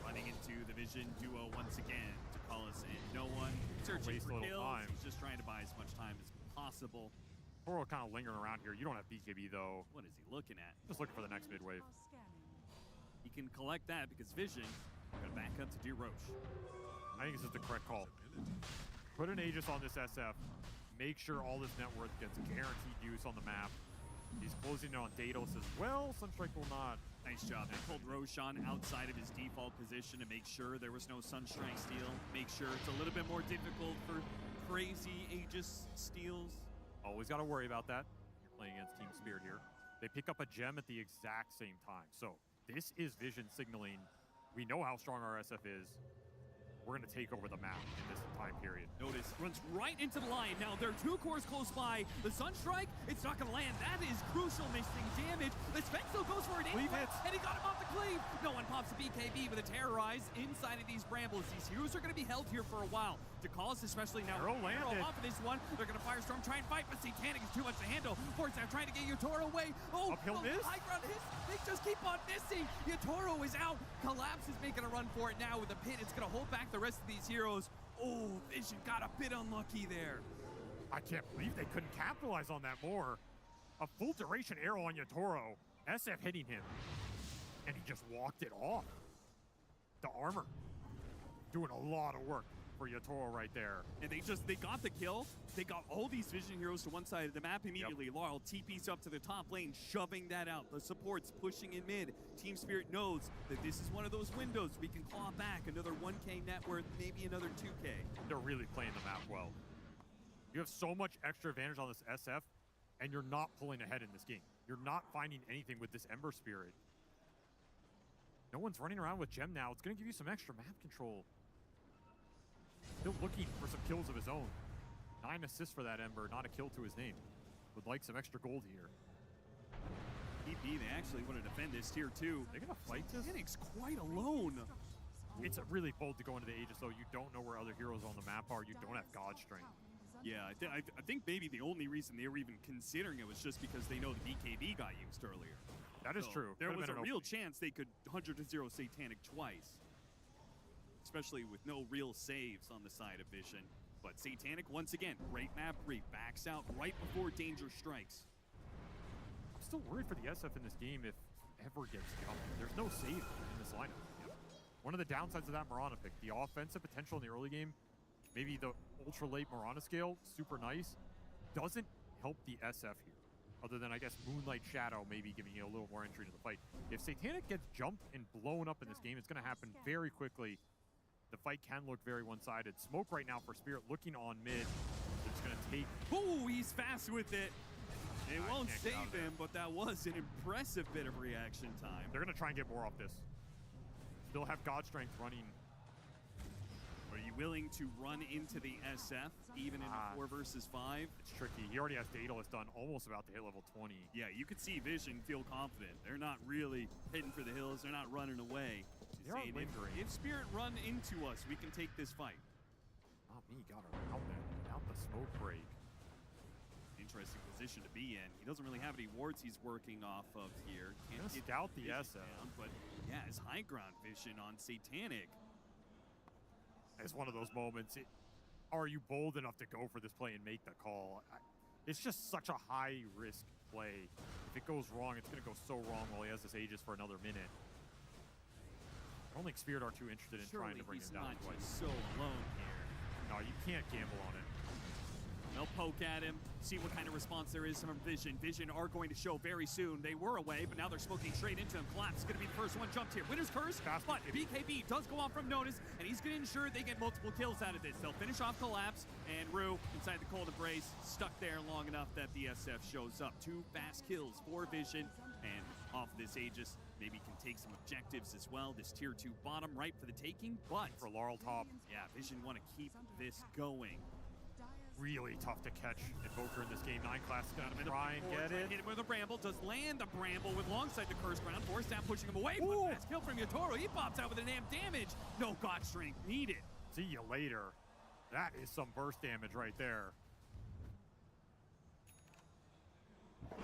running into the Vision duo once again to call us in. No one searching for kills. Time. He's just trying to buy as much time as possible. Toro kind of lingering around here. You don't have BKB, though. What is he looking at? Just looking for the next mid wave. He can collect that because Vision going to back up to do Roche. I think this is the correct call. Put an Aegis on this SF. Make sure all this net worth gets guaranteed use on the map. He's closing in on Daedalus as well. Sunstrike will not. Nice job. They pulled Roshan outside of his default position to make sure there was no Sunstrike steal. Make sure it's a little bit more difficult for crazy Aegis steals. Always got to worry about that. You're playing against Team Spirit here. They pick up a gem at the exact same time. So this is Vision signaling. We know how strong our SF is. We're going to take over the map in this time period. Notice, runs right into the line. Now, there are 2 cores close by. The Sunstrike, it's not going to land. That is crucial, missing damage. The Spencer goes for it anyway, and he got him off the cleave. No one pops a BKB with a Terrorize inside of these brambles. These heroes are going to be held here for a while. DeCallis, especially now. Arrow landed. Off of this one. They're going to Firestorm, try and fight, but Satanic is too much to handle. Force now trying to get Yotoro away. Oh, uphill miss. High ground hits. They just keep on missing. Yotoro is out. Collapse is making a run for it now with the pit. It's going to hold back the rest of these heroes. Oh, Vision got a bit unlucky there. I can't believe they couldn't capitalize on that more. A full duration arrow on Yotoro. SF hitting him. And he just walked it off. The armor. Doing a lot of work for Yotoro right there. And they got the kill. They got all these Vision heroes to one side of the map immediately. Yep. Laurel TP's up to the top lane, shoving that out. The support's pushing in mid. Team Spirit knows that this is one of those windows. We can claw back another 1K net worth, maybe another 2K. They're really playing the map well. You have so much extra advantage on this SF, and you're not pulling ahead in this game. You're not finding anything with this Ember Spirit. No one's running around with Gem now. It's going to give you some extra map control. Still looking for some kills of his own. 9 assists for that Ember, not a kill to his name. Would like some extra gold here. TP, they actually want to defend this tier 2. They're going to fight this? Phoenix quite alone. It's really bold to go into the Aegis, though. You don't know where other heroes on the map are. You don't have God Strength. Yeah, I think maybe the only reason they were even considering it was just because they know the BKB got used earlier. That is true. There was a real chance they could 100-0 Satanic twice. Especially with no real saves on the side of Vision. But Satanic, once again, great map read, backs out right before danger strikes. I'm still worried for the SF in this game if ever gets jumped. There's no save in this lineup. Yep. One of the downsides of that Mirana pick, the offensive potential in the early game, maybe the ultra late Mirana scale, super nice, doesn't help the SF here. Other than, I guess, Moonlight Shadow maybe giving you a little more entry to the fight. If Satanic gets jumped and blown up in this game, it's going to happen very quickly. The fight can look very one-sided. Smoke right now for Spirit looking on mid. It's going to take... Ooh, he's fast with it. It I won't can't get out save of there. him, but that was an impressive bit of reaction time. They're going to try and get more off this. Still have God Strength running. Are you willing to run into the SF, even in a 4 versus 5? It's tricky. He already has Daedalus done, almost about to hit level 20. Yeah, you could see Vision feel confident. They're not really heading for the hills. They're not running away. They are Saying, lingering. if Spirit run into us, we can take this fight. Not me. Got around that without the smoke break. Interesting position to be in. He doesn't really have any wards he's working off of here. Can't get scout the Vision SF. down, but yeah, his high ground vision on Satanic. It's one of those moments. Are you bold enough to go for this play and make the call? It's just such a high-risk play. If it goes wrong, it's going to go so wrong while he has this Aegis for another minute. I don't think Spirit are too interested in trying to bring him down twice. He's so alone here. No, you can't gamble on it. They'll poke at him, see what kind of response there is from Vision. Vision are going to show very soon. They were away, but now they're smoking straight into him. Collapse is going to be the first one jumped here. Winner's Curse, but BKB does go off from notice, and he's going to ensure they get multiple kills out of this. They'll finish off Collapse, and Rue, inside the cold embrace, stuck there long enough that the SF shows up. 2 fast kills for Vision, and off this Aegis, maybe can take some objectives as well. This tier 2 bottom ripe for the taking, but for Laurel top. Yeah, Vision want to keep this going. Really tough to catch Invoker in this game. 9 class is going to try and get it. Hit him with a Bramble. Does land the Bramble with alongside the Curse Ground. Force down, pushing him away. But fast kill from Yatoro. He pops out with an amp damage. No God Strength needed. See you later. That is some burst damage right there.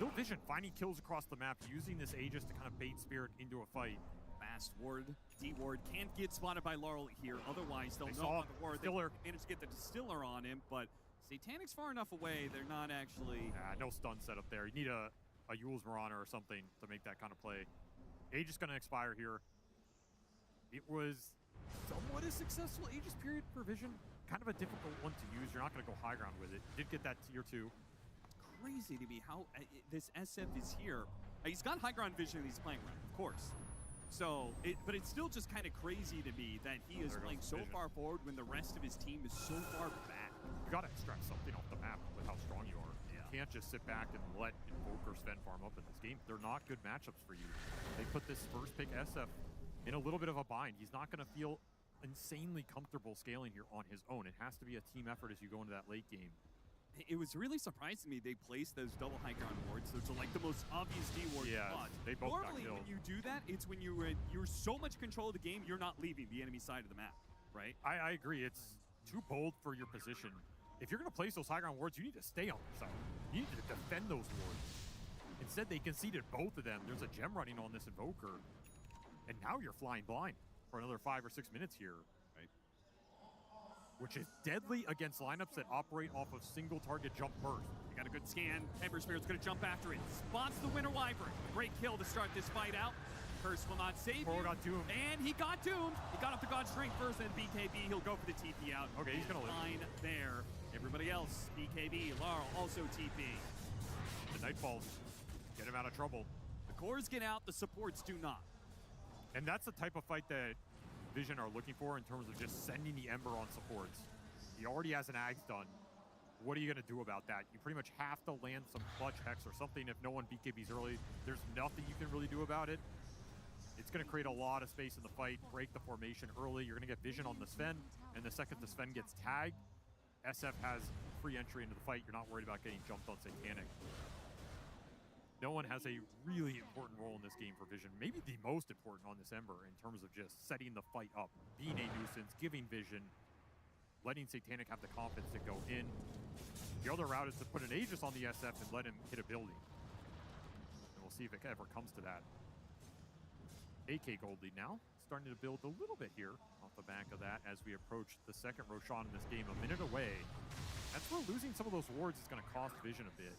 No Vision finding kills across the map, using this Aegis to kind of bait Spirit into a fight. Fast ward, D-ward can't get spotted by Laurel here. Otherwise, they'll know about the ward. They managed to get the Distiller on him, but Satanic's far enough away. They're not actually... no stun set up there. You need a Yule's Marauder or something to make that kind of play. Aegis going to expire here. It was somewhat a successful Aegis period for Vision. Kind of a difficult one to use. You're not going to go high ground with it. You did get that tier 2. Crazy to me how this SF is here. He's got high ground vision and he's playing right, of course. So, but it's still just kind of crazy to me that he is playing so far forward when the rest of his team is so far back. You got to extract something off the map with how strong you are. Yeah. You can't just sit back and let Invoker Sven farm up in this game. They're not good matchups for you. They put this first pick SF in a little bit of a bind. He's not going to feel insanely comfortable scaling here on his own. It has to be a team effort as you go into that late game. It was really surprising to me they placed those double high ground wards. Those are like the most obvious D-ward spots. They both Normally, when you do that, it's when you're so much control of the game, you're not leaving the enemy side of the map, right? I agree. It's too bold for your position. If you're going to place those high ground wards, you need to stay on their side. You need to defend those wards. Instead, they conceded both of them. There's a gem running on this Invoker. And now you're flying blind for another 5 or 6 minutes here. Which is deadly against lineups that operate off of single target jump burst. You got a good scan. Ember Spirit's gonna jump after it. Spots the Winter Wyvern. A great kill to start this fight out. Curse will not save you. Got doomed. And he got doomed. He got off the God Strength first, and BKB, he'll go for the TP out. Okay, he's gonna live. Fine there. Everybody else, BKB, Laurel also TP. The Nightfalls get him out of trouble. The cores get out, the supports do not. And that's the type of fight that Vision are looking for in terms of just sending the Ember on supports. He already has an Ags done. What are you going to do about that? You pretty much have to land some clutch Hex or something if no one BKBs early. There's nothing you can really do about it. It's going to create a lot of space in the fight, break the formation early. You're going to get Vision on the Sven, and the second the Sven gets tagged, SF has free entry into the fight. You're not worried about getting jumped on Satanic. No one has a really important role in this game for Vision. Maybe the most important on this Ember in terms of just setting the fight up, being a nuisance, giving Vision, letting Satanic have the confidence to go in. The other route is to put an Aegis on the SF and let him hit a building. And we'll see if it ever comes to that. AK gold lead now, starting to build a little bit here off the back of that as we approach the second Roshan in this game, a minute away. That's where losing some of those wards is going to cost Vision a bit.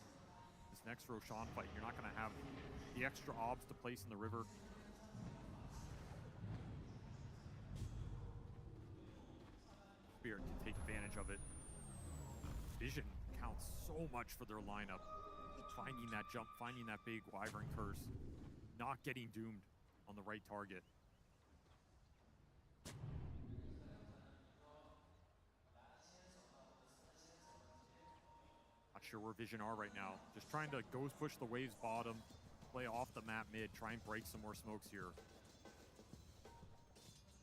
Next Roshan fight, you're not going to have the extra obs to place in the river. Spirit can take advantage of it. Vision counts so much for their lineup. Finding that jump, finding that big Wyvern Curse, not getting doomed on the right target. Not sure where Vision are right now. Just trying to ghost push the waves bottom, play off the map mid, try and break some more smokes here.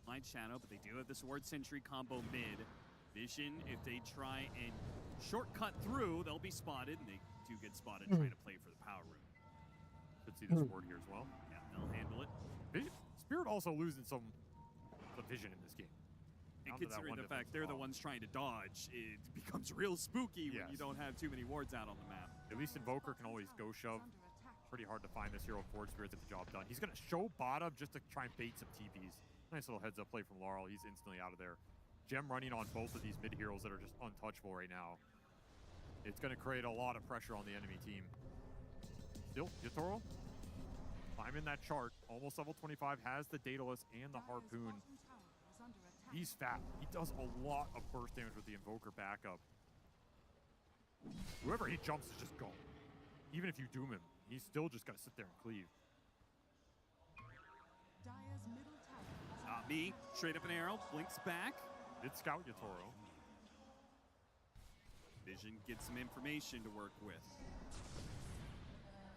Light Shadow, but they do have the Sword Sentry combo mid. Vision, if they try and shortcut through, they'll be spotted, and they do get spotted trying to play for the power room. Could see this ward here as well. Yeah, they'll handle it. Spirit also losing some vision in this game. And considering the fact they're the ones trying to dodge, it becomes real spooky when you don't have too many wards out on the map. At least Invoker can always go shove. Pretty hard to find this hero Forge Spirit to get the job done. He's going to show bottom just to try and bait some TPs. Nice little heads up play from Laurel. He's instantly out of there. Gem running on both of these mid heroes that are just untouchable right now. It's going to create a lot of pressure on the enemy team. Still, Yatoro climbing that chart. Almost level 25, has the Daedalus and the Harpoon. He's fat. He does a lot of burst damage with the Invoker backup. Whoever he jumps is just gone. Even if you doom him, he's still just got to sit there and cleave. Not me. Straight up an arrow. Blinks back. Did scout Yatoro. Vision gets some information to work with.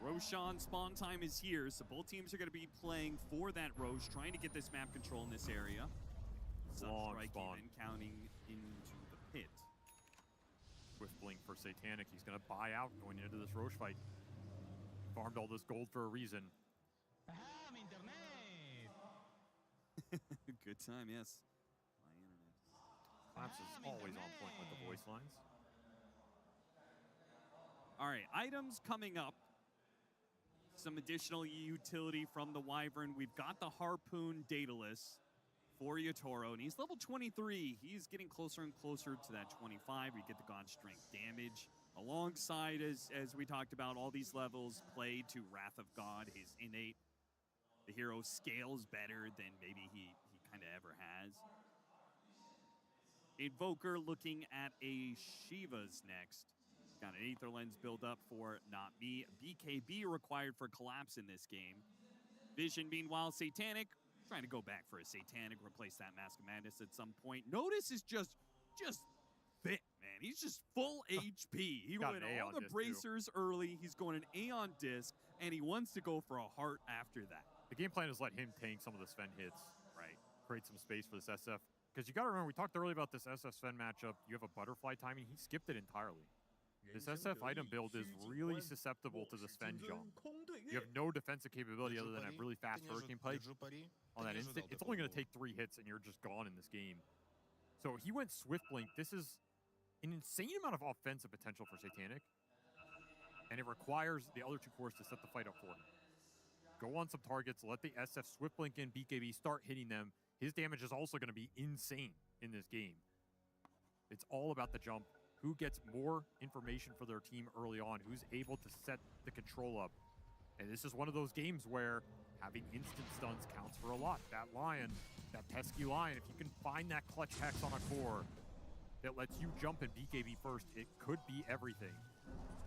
Roshan spawn time is here, so both teams are going to be playing for that Rosh, trying to get this map control in this area. Long spawn. And counting into the pit. With Blink for Satanic, he's going to buy out going into this Rosh fight. Farmed all this gold for a reason. Good time, yes. Claps is always on point with the voice lines. All right, items coming up. Some additional utility from the Wyvern. We've got the Harpoon Daedalus for Yatoro, and he's level 23. He's getting closer and closer to that 25. We get the God Strength damage. Alongside, as we talked about, all these levels play to Wrath of God, his innate. The hero scales better than maybe he kind of ever has. Invoker looking at a Shiva's next. Got an Aether Lens build up for Not Me. BKB required for Collapse in this game. Vision, meanwhile, Satanic. Trying to go back for a Satanic, replace that Mask of Madness at some point. Notice is just fit, man. He's just full HP. He went all the bracers early. He's going an Aeon disc, and he wants to go for a heart after that. The game plan is let him tank some of the Sven hits. Right. Create some space for this SF. Because you got to remember, we talked earlier about this SF Sven matchup. You have a butterfly timing. He skipped it entirely. This SF item build is really susceptible to the Sven jump. You have no defensive capability other than a really fast Hurricane Pike. On that instant, it's only going to take 3 hits and you're just gone in this game. So he went Swift Blink. This is an insane amount of offensive potential for Satanic. And it requires the other 2 cores to set the fight up for him. Go on some targets, let the SF Swift Blink in, BKB, start hitting them. His damage is also going to be insane in this game. It's all about the jump. Who gets more information for their team early on? Who's able to set the control up? And this is one of those games where having instant stuns counts for a lot. That Lion, that pesky Lion, if you can find that clutch hex on a core that lets you jump and BKB first, it could be everything.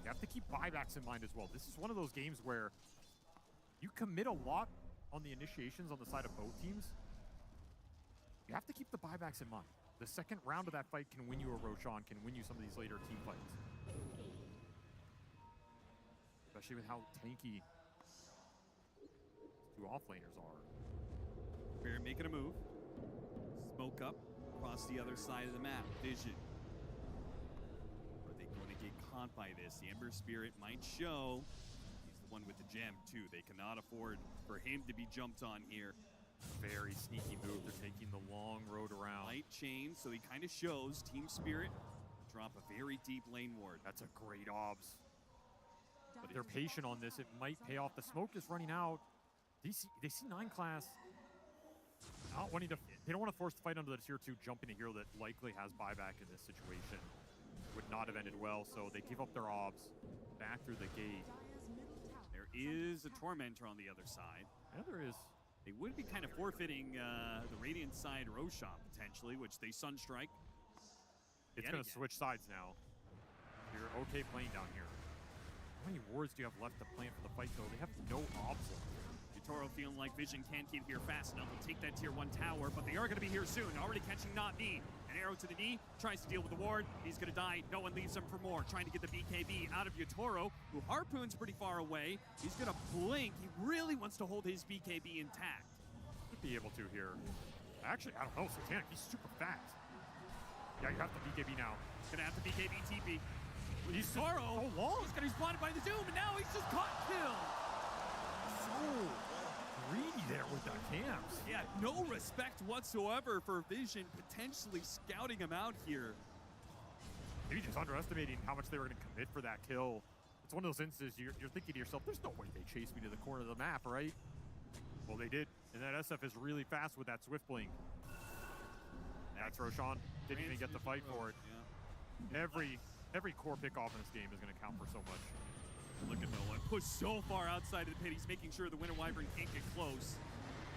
You have to keep buybacks in mind as well. This is one of those games where you commit a lot on the initiations on the side of both teams. You have to keep the buybacks in mind. The second round of that fight can win you a Roshan, can win you some of these later team fights. Especially with how tanky these 2 offlaners are. Bear making a move. Smoke up across the other side of the map. Vision. Are they going to get caught by this? The Ember Spirit might show. He's the one with the gem, too. They cannot afford for him to be jumped on here. Very sneaky move. They're taking the long road around. Light chain, so he kind of shows Team Spirit drop a very deep lane ward. That's a great obs. But they're patient on this. It might pay off. The smoke is running out. They see 9 class not wanting to. They don't want to force the fight under the tier 2, jumping a hero that likely has buyback in this situation. Would not have ended well, so they give up their obs back through the gate. There is a Tormentor on the other side. Yeah, there is. They would be kind of forfeiting the Radiant side Roshan, potentially, which they Sunstrike. It's going to switch sides now. You're okay playing down here. How many wards do you have left to plan for the fight, though? They have no obs left. Yatoro feeling like Vision can't get here fast enough to take that tier 1 tower, but they are going to be here soon. Already catching Not Me. An arrow to the knee, tries to deal with the ward. He's going to die. No one leaves him for more. Trying to get the BKB out of Yatoro, who harpoons pretty far away. He's going to blink. He really wants to hold his BKB intact. Could be able to here. Actually, I don't know. Satanic, he's super fast. Yeah, you have the BKB now. Gonna have the BKB TP. He's Sorrow. so long. He's gonna be spotted by the Doom, and now he's just caught killed. So greedy there with the camps. Yeah, no respect whatsoever for Vision potentially scouting him out here. Maybe just underestimating how much they were going to commit for that kill. It's one of those instances you're thinking to yourself, there's no way they chased me to the corner of the map, right? Well, they did. And that SF is really fast with that Swift Blink. That's Roshan. Didn't even get the fight for it. Yeah. Every core pick off in this game is going to count for so much. Look at Noah, pushed so far outside of the pit. He's making sure the Winter Wyvern can't get close.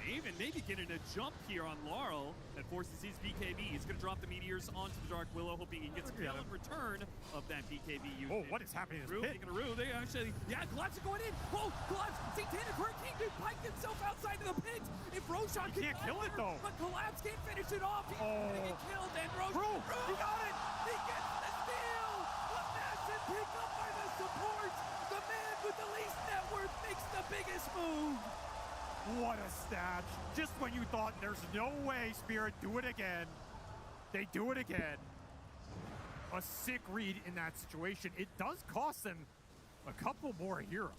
Even maybe getting a jump here on Laurel that forces his BKB. He's going to drop the Meteors onto the Dark Willow, hoping he gets a kill in return of that BKB unit. Oh, what is happening in this pit? Taking a Rue. They actually, yeah, Collapse are going in. Oh, Collapse, Satanic Hurricane dude piked himself outside of the pit. If Roshan can't kill it though. But Collapse can't finish it off. He's going to get killed. And Roshan, he got it. He gets the steal. A massive pick up by the support. The man with the least net worth makes the biggest move. What a snatch. Just when you thought there's no way Spirit do it again, they do it again. A sick read in that situation. It does cost them a couple more heroes,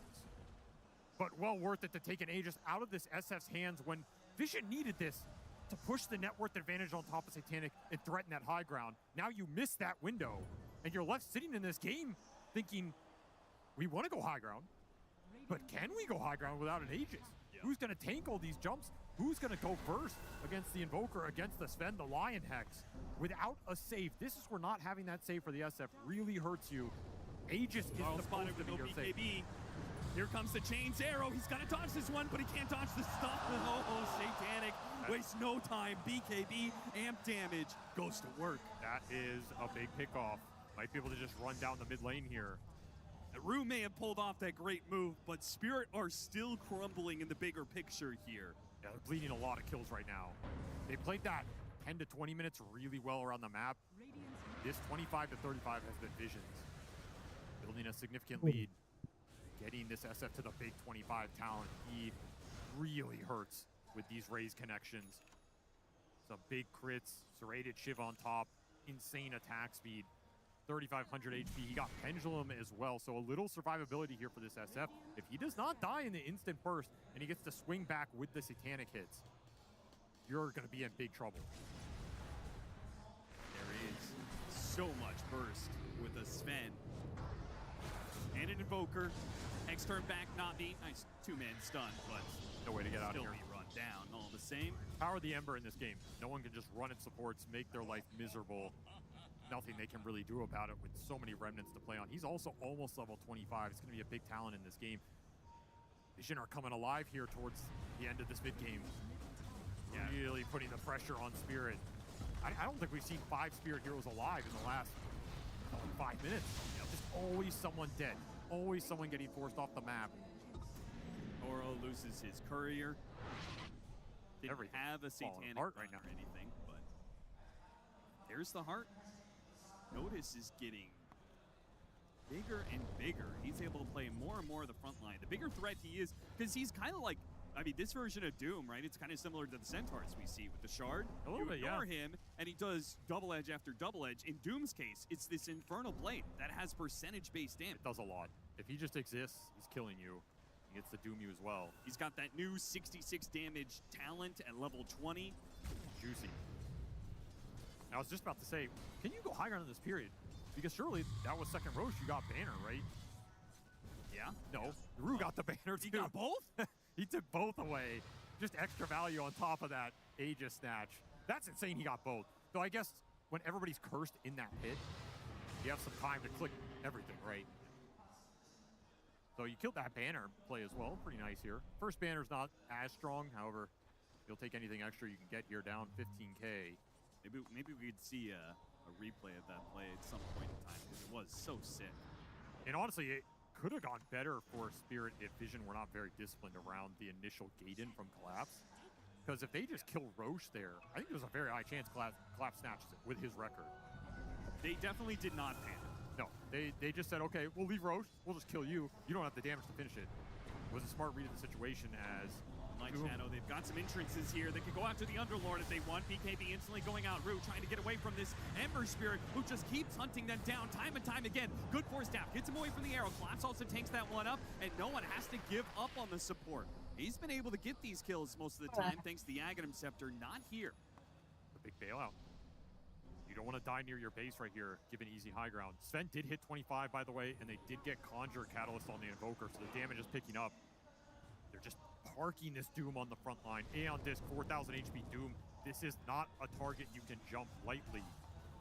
but well worth it to take an Aegis out of this SF's hands when Vision needed this to push the net worth advantage on top of Satanic and threaten that high ground. Now you miss that window, and you're left sitting in this game thinking, we want to go high ground, but can we go high ground without an Aegis? Who's going to tank all these jumps? Who's going to go first against the Invoker, against the Sven, the Lion Hex? Without a save, this is where not having that save for the SF really hurts you. Aegis is supposed to be your save. Here comes the Chains Arrow. He's got to dodge this one, but he can't dodge the stun. Oh, Satanic. Wastes no time. BKB, amp damage, goes to work. That is a big pickoff. Might be able to just run down the mid lane here. Rue may have pulled off that great move, but Spirit are still crumbling in the bigger picture here. Yeah, they're bleeding a lot of kills right now. They played that 10 to 20 minutes really well around the map. This 25 to 35 has been Vision's. Building a significant lead. Getting this SF to the big 25 talent. He really hurts with these Raze connections. Some big crits, serrated Shiv on top, insane attack speed. 3,500 HP. He got Pendulum as well, so a little survivability here for this SF. If he does not die in the instant burst and he gets to swing back with the Satanic hits, you're going to be in big trouble. There is so much burst with a Sven. And an Invoker. Hex turn back, not me. Nice two-man stun, but no way to get out of still here. be run down all the same. Power of the Ember in this game. No one can just run its supports, make their life miserable. Nothing they can really do about it with so many remnants to play on. He's also almost level 25. It's going to be a big talent in this game. Vision are coming alive here towards the end of this mid game. Yeah. Really putting the pressure on Spirit. I don't think we've seen 5 Spirit heroes alive in the last 5 minutes. Just always someone dead. Always someone getting forced off the map. Oro loses his courier. Didn't have a Satanic heart right now or anything, but there's the heart. Notice is getting bigger and bigger. He's able to play more and more of the front line. The bigger threat he is, because he's kind of like, I mean, this version of Doom, right? It's kind of similar to the Centaurs we see with the Shard. A little bit, ignore him, and he does double edge after double edge. In Doom's case, it's this Infernal Blade that has percentage-based damage. It does a lot. If he just exists, he's killing you. He gets to Doom you as well. He's got that new 66 damage talent at level 20. Juicy. I was just about to say, can you go high ground in this period? Because surely that was second Roche, you got Banner, right? Yeah. No, Rue got the Banner too. He got both? He took both away. Just extra value on top of that Aegis snatch. That's insane he got both. Though I guess when everybody's cursed in that pit, you have some time to click everything, right? So you killed that Banner play as well. Pretty nice here. First Banner's not as strong. However, you'll take anything extra you can get here, down 15K. Maybe we could see a replay of that play at some point in time, because it was so sick. And honestly, could have gone better for Spirit if Vision were not very disciplined around the initial gate in from Collapse. Because if they just kill Roche there, I think there's a very high chance Collapse snatches it with his record. They definitely did not panic. No, they just said, okay, we'll leave Roche, we'll just kill you. You don't have the damage to finish it. It was a smart read of the situation as Light Shadow, they've got some entrances here. They can go after the Underlord if they want. BKB instantly going out route, trying to get away from this Ember Spirit, who just keeps hunting them down time and time again. Good force staff, gets him away from the arrow. Collapse also takes that one up, and no one has to give up on the support. He's been able to get these kills most of the time, thanks to the Aghanim Scepter. Not here. The big bailout. You don't want to die near your base right here, given easy high ground. Sven did hit 25, by the way, and they did get Conjure Catalyst on the Invoker, so the damage is picking up. They're just parking this Doom on the front line. Aeon Disc, 4,000 HP Doom. This is not a target you can jump lightly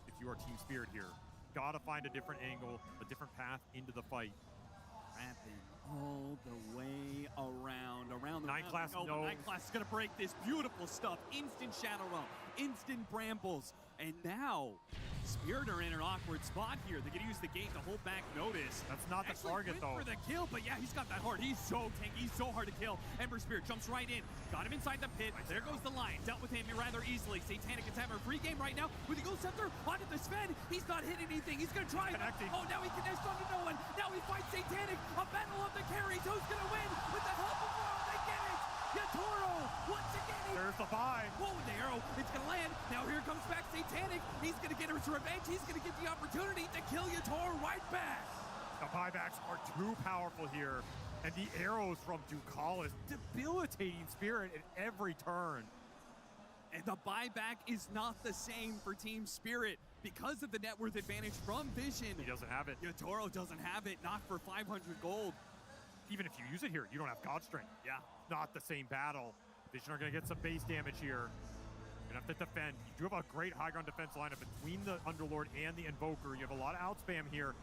if you are Team Spirit here. Gotta find a different angle, a different path into the fight. Wrapping all the way around the Nine Class, no. Nine Class is gonna break this beautiful stuff. Instant Shadow Realm, instant Brambles, and now Spirit are in an awkward spot here. They're gonna use the gate to hold back Notice. That's not the target though. For the kill, but yeah, he's got that hard. He's so tanky, he's so hard to kill. Ember Spirit jumps right in, got him inside the pit. There goes the Lion, dealt with him rather easily. Satanic is having a free game right now with the Ghost Scepter onto the Sven. He's not hitting anything. He's gonna try. Connecting. Oh, now he connects onto no one. Now he fights Satanic. A battle of the carries. Who's gonna win with the help of Laurel? They get it. Yatoro once again. There's the buy. Whoa, the arrow. It's gonna land. Now here comes back Satanic. He's gonna get his revenge. He's gonna get the opportunity to kill Yatoro right back. The buybacks are too powerful here. And the arrows from Ducalis debilitating Spirit at every turn. And the buyback is not the same for Team Spirit because of the net worth advantage from Vision. He doesn't have it. Yatoro doesn't have it, not for 500 gold. Even if you use it here, you don't have God Strength. Yeah. Not the same battle. Vision are going to get some base damage here. You're going to have to defend. You do have a great high ground defense lineup between the Underlord and the Invoker. You have a lot of outspam here.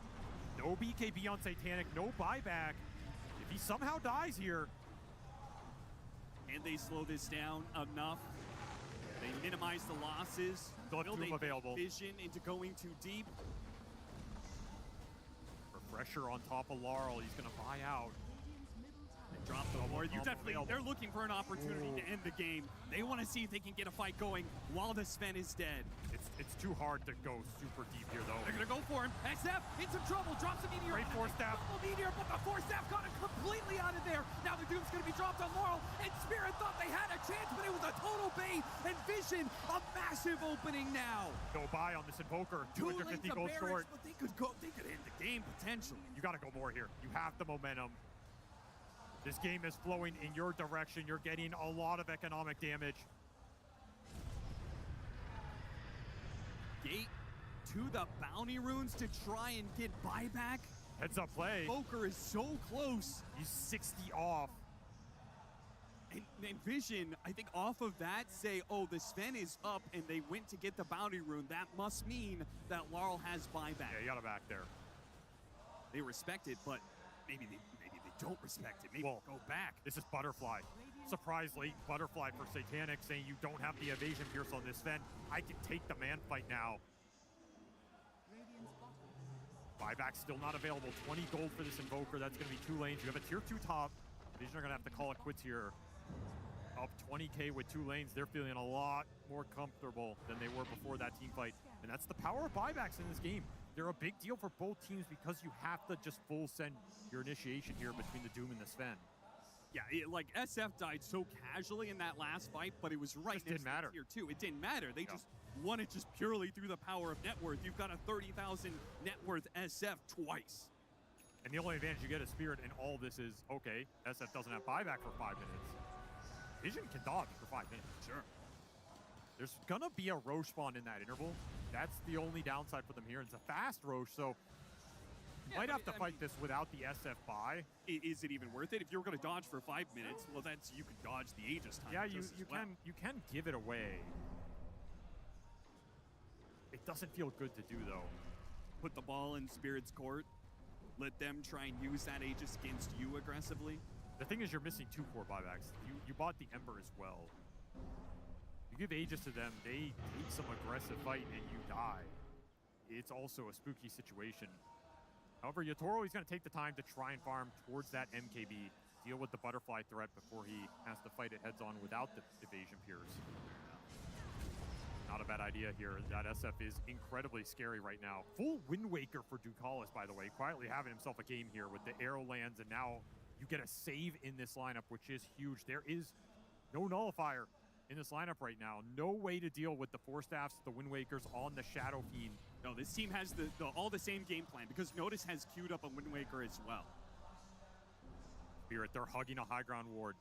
No BKB on Satanic, no buyback. If he somehow dies here. And they slow this down enough. They minimize the losses. Still have Doom available. Vision into going too deep. Refresher on top of Laurel. He's going to buy out. Drop the board. They're looking for an opportunity to end the game. They want to see if they can get a fight going while the Sven is dead. It's too hard to go super deep here, though. They're going to go for him. SF in some trouble. Drops a meteor. Great force staff. Meteor, but the force staff got it completely out of there. Now the Doom's going to be dropped on Laurel, and Spirit thought they had a chance, but it was a total bait. And Vision, a massive opening now. Go buy on this Invoker. 250 gold short. But they could end the game potentially. You got to go more here. You have the momentum. This game is flowing in your direction. You're getting a lot of economic damage. Gate to the bounty runes to try and get buyback. Heads up play. Invoker is so close. He's 60 off. And Vision, I think off of that, say, oh, the Sven is up and they went to get the bounty rune. That must mean that Laurel has buyback. Yeah, you got it back there. They respect it, but maybe they don't respect it. Maybe well, go back. This is Butterfly. Surprise late Butterfly for Satanic, saying you don't have the evasion pierce on this Sven. I can take the man fight now. Buyback still not available. 20 gold for this Invoker. That's going to be 2 lanes. You have a tier 2 top. Vision are going to have to call it quits here. Up 20k with 2 lanes. They're feeling a lot more comfortable than they were before that team fight. And that's the power of buybacks in this game. They're a big deal for both teams because you have to just full send your initiation here between the Doom and the Sven. Yeah, like SF died so casually in that last fight, but it was right next to tier 2. It didn't matter. They just won it just purely through the power of net worth. You've got a 30,000 net worth SF twice. And the only advantage you get as Spirit in all this is, okay, SF doesn't have buyback for 5 minutes. Vision can dodge for 5 minutes. Sure. There's gonna be a Roche spawn in that interval. That's the only downside for them here. It's a fast Roche, so you might have to fight this without the SF buy. Is it even worth it? If you're gonna dodge for 5 minutes, well, that's you can dodge the Aegis time. Yeah, you can give it away. It doesn't feel good to do though. Put the ball in Spirit's court. Let them try and use that Aegis against you aggressively. The thing is, you're missing 2 core buybacks. You bought the Ember as well. You give Aegis to them, they take some aggressive fight and you die. It's also a spooky situation. However, Yatoro, he's going to take the time to try and farm towards that MKB, deal with the butterfly threat before he has to fight it heads-on without the evasion peers. Not a bad idea here. That SF is incredibly scary right now. Full Wind Waker for Ducalis, by the way, quietly having himself a game here with the arrow lands, and now you get a save in this lineup, which is huge. There is no nullifier in this lineup right now. No way to deal with the Force Staffs, the Wind Wakers on the Shadow Fiend. No, this team has all the same game plan because Notice has queued up a Wind Waker as well. Spirit, they're hugging a high ground ward.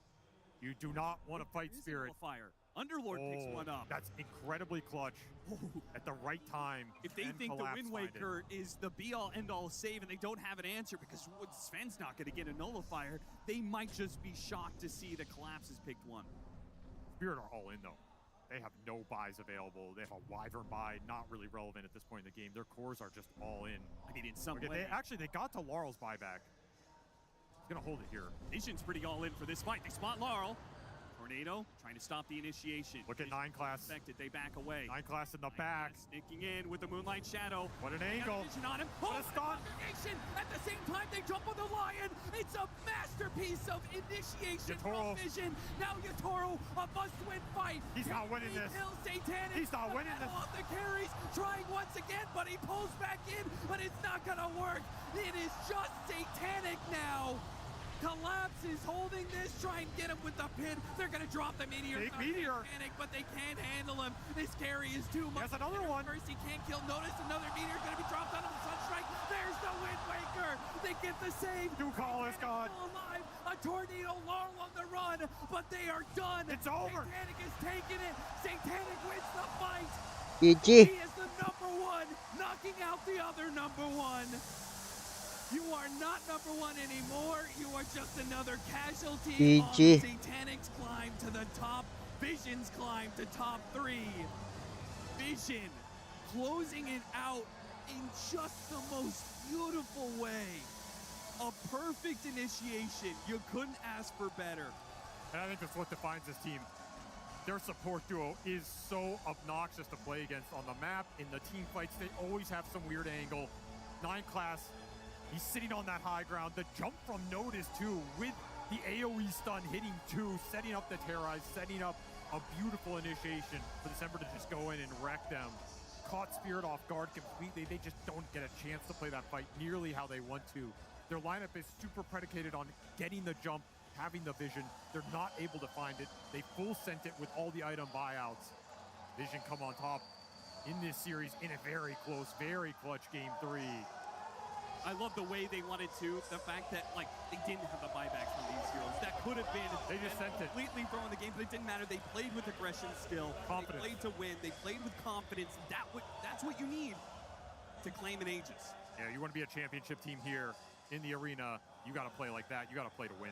You do not want to fight Spirit. Fire. Underlord picks one up. That's incredibly clutch at the right time. If they think the Wind Waker is the be-all, end-all save and they don't have an answer because Sven's not going to get a nullifier, they might just be shocked to see the Collapse has picked one. Spirit are all in, though. They have no buys available. They have a Wyvern buy, not really relevant at this point in the game. Their cores are just all in. I mean, in some way. They got to Laurel's buyback. He's going to hold it here. Vision's pretty all in for this fight. They spot Laurel. Tornado trying to stop the initiation. Look at 9 class. Expected, they back away. 9 class in the back. Sneaking in with the Moonlight Shadow. What an angle. Vision on him. What a stun. At the same time, they jump on the Lion. It's a masterpiece of initiation from Vision. Now Yatoro, a must-win fight. He's not winning this. Satanic. He's not winning this. Off the carries, trying once again, but he pulls back in, but it's not gonna work. It is just Satanic now. Collapse is holding this, try and get him with the pin. They're gonna drop the meteor. Big meteor. Panic, but they can't handle him. This carry is too much. There's another one. First, he can't kill. Notice another meteor gonna be dropped on him. Sunstrike. There's the Wind Waker. They get the save. Ducalis gone. Still alive. A tornado, Laurel on the run, but they are done. It's over. Satanic is taking it. Satanic wins the fight. GG. He is the #1, knocking out the other #1. You are not #1 anymore. You are just another casualty on Satanic's climb to the top. Vision's climb to top 3. Vision closing it out in just the most beautiful way. A perfect initiation. You couldn't ask for better. And I think that's what defines this team. Their support duo is so obnoxious to play against on the map. In the team fights, they always have some weird angle. 9 class. He's sitting on that high ground. The jump from Notice, too, with the AoE stun hitting 2, setting up the terrorize, setting up a beautiful initiation for December to just go in and wreck them. Caught Spirit off guard completely. They just don't get a chance to play that fight nearly how they want to. Their lineup is super predicated on getting the jump, having the vision. They're not able to find it. They full sent it with all the item buyouts. Vision come on top in this series in a very close, very clutch game 3. I love the way they wanted to. The fact that they didn't have the buybacks from these heroes. That could have been. They just sent it. Completely throwing the game, but it didn't matter. They played with aggression still. Confidence. They played to win. They played with confidence. That's what you need to claim an Aegis. Yeah, you want to be a championship team here in the arena. You got to play like that. You got to play to win.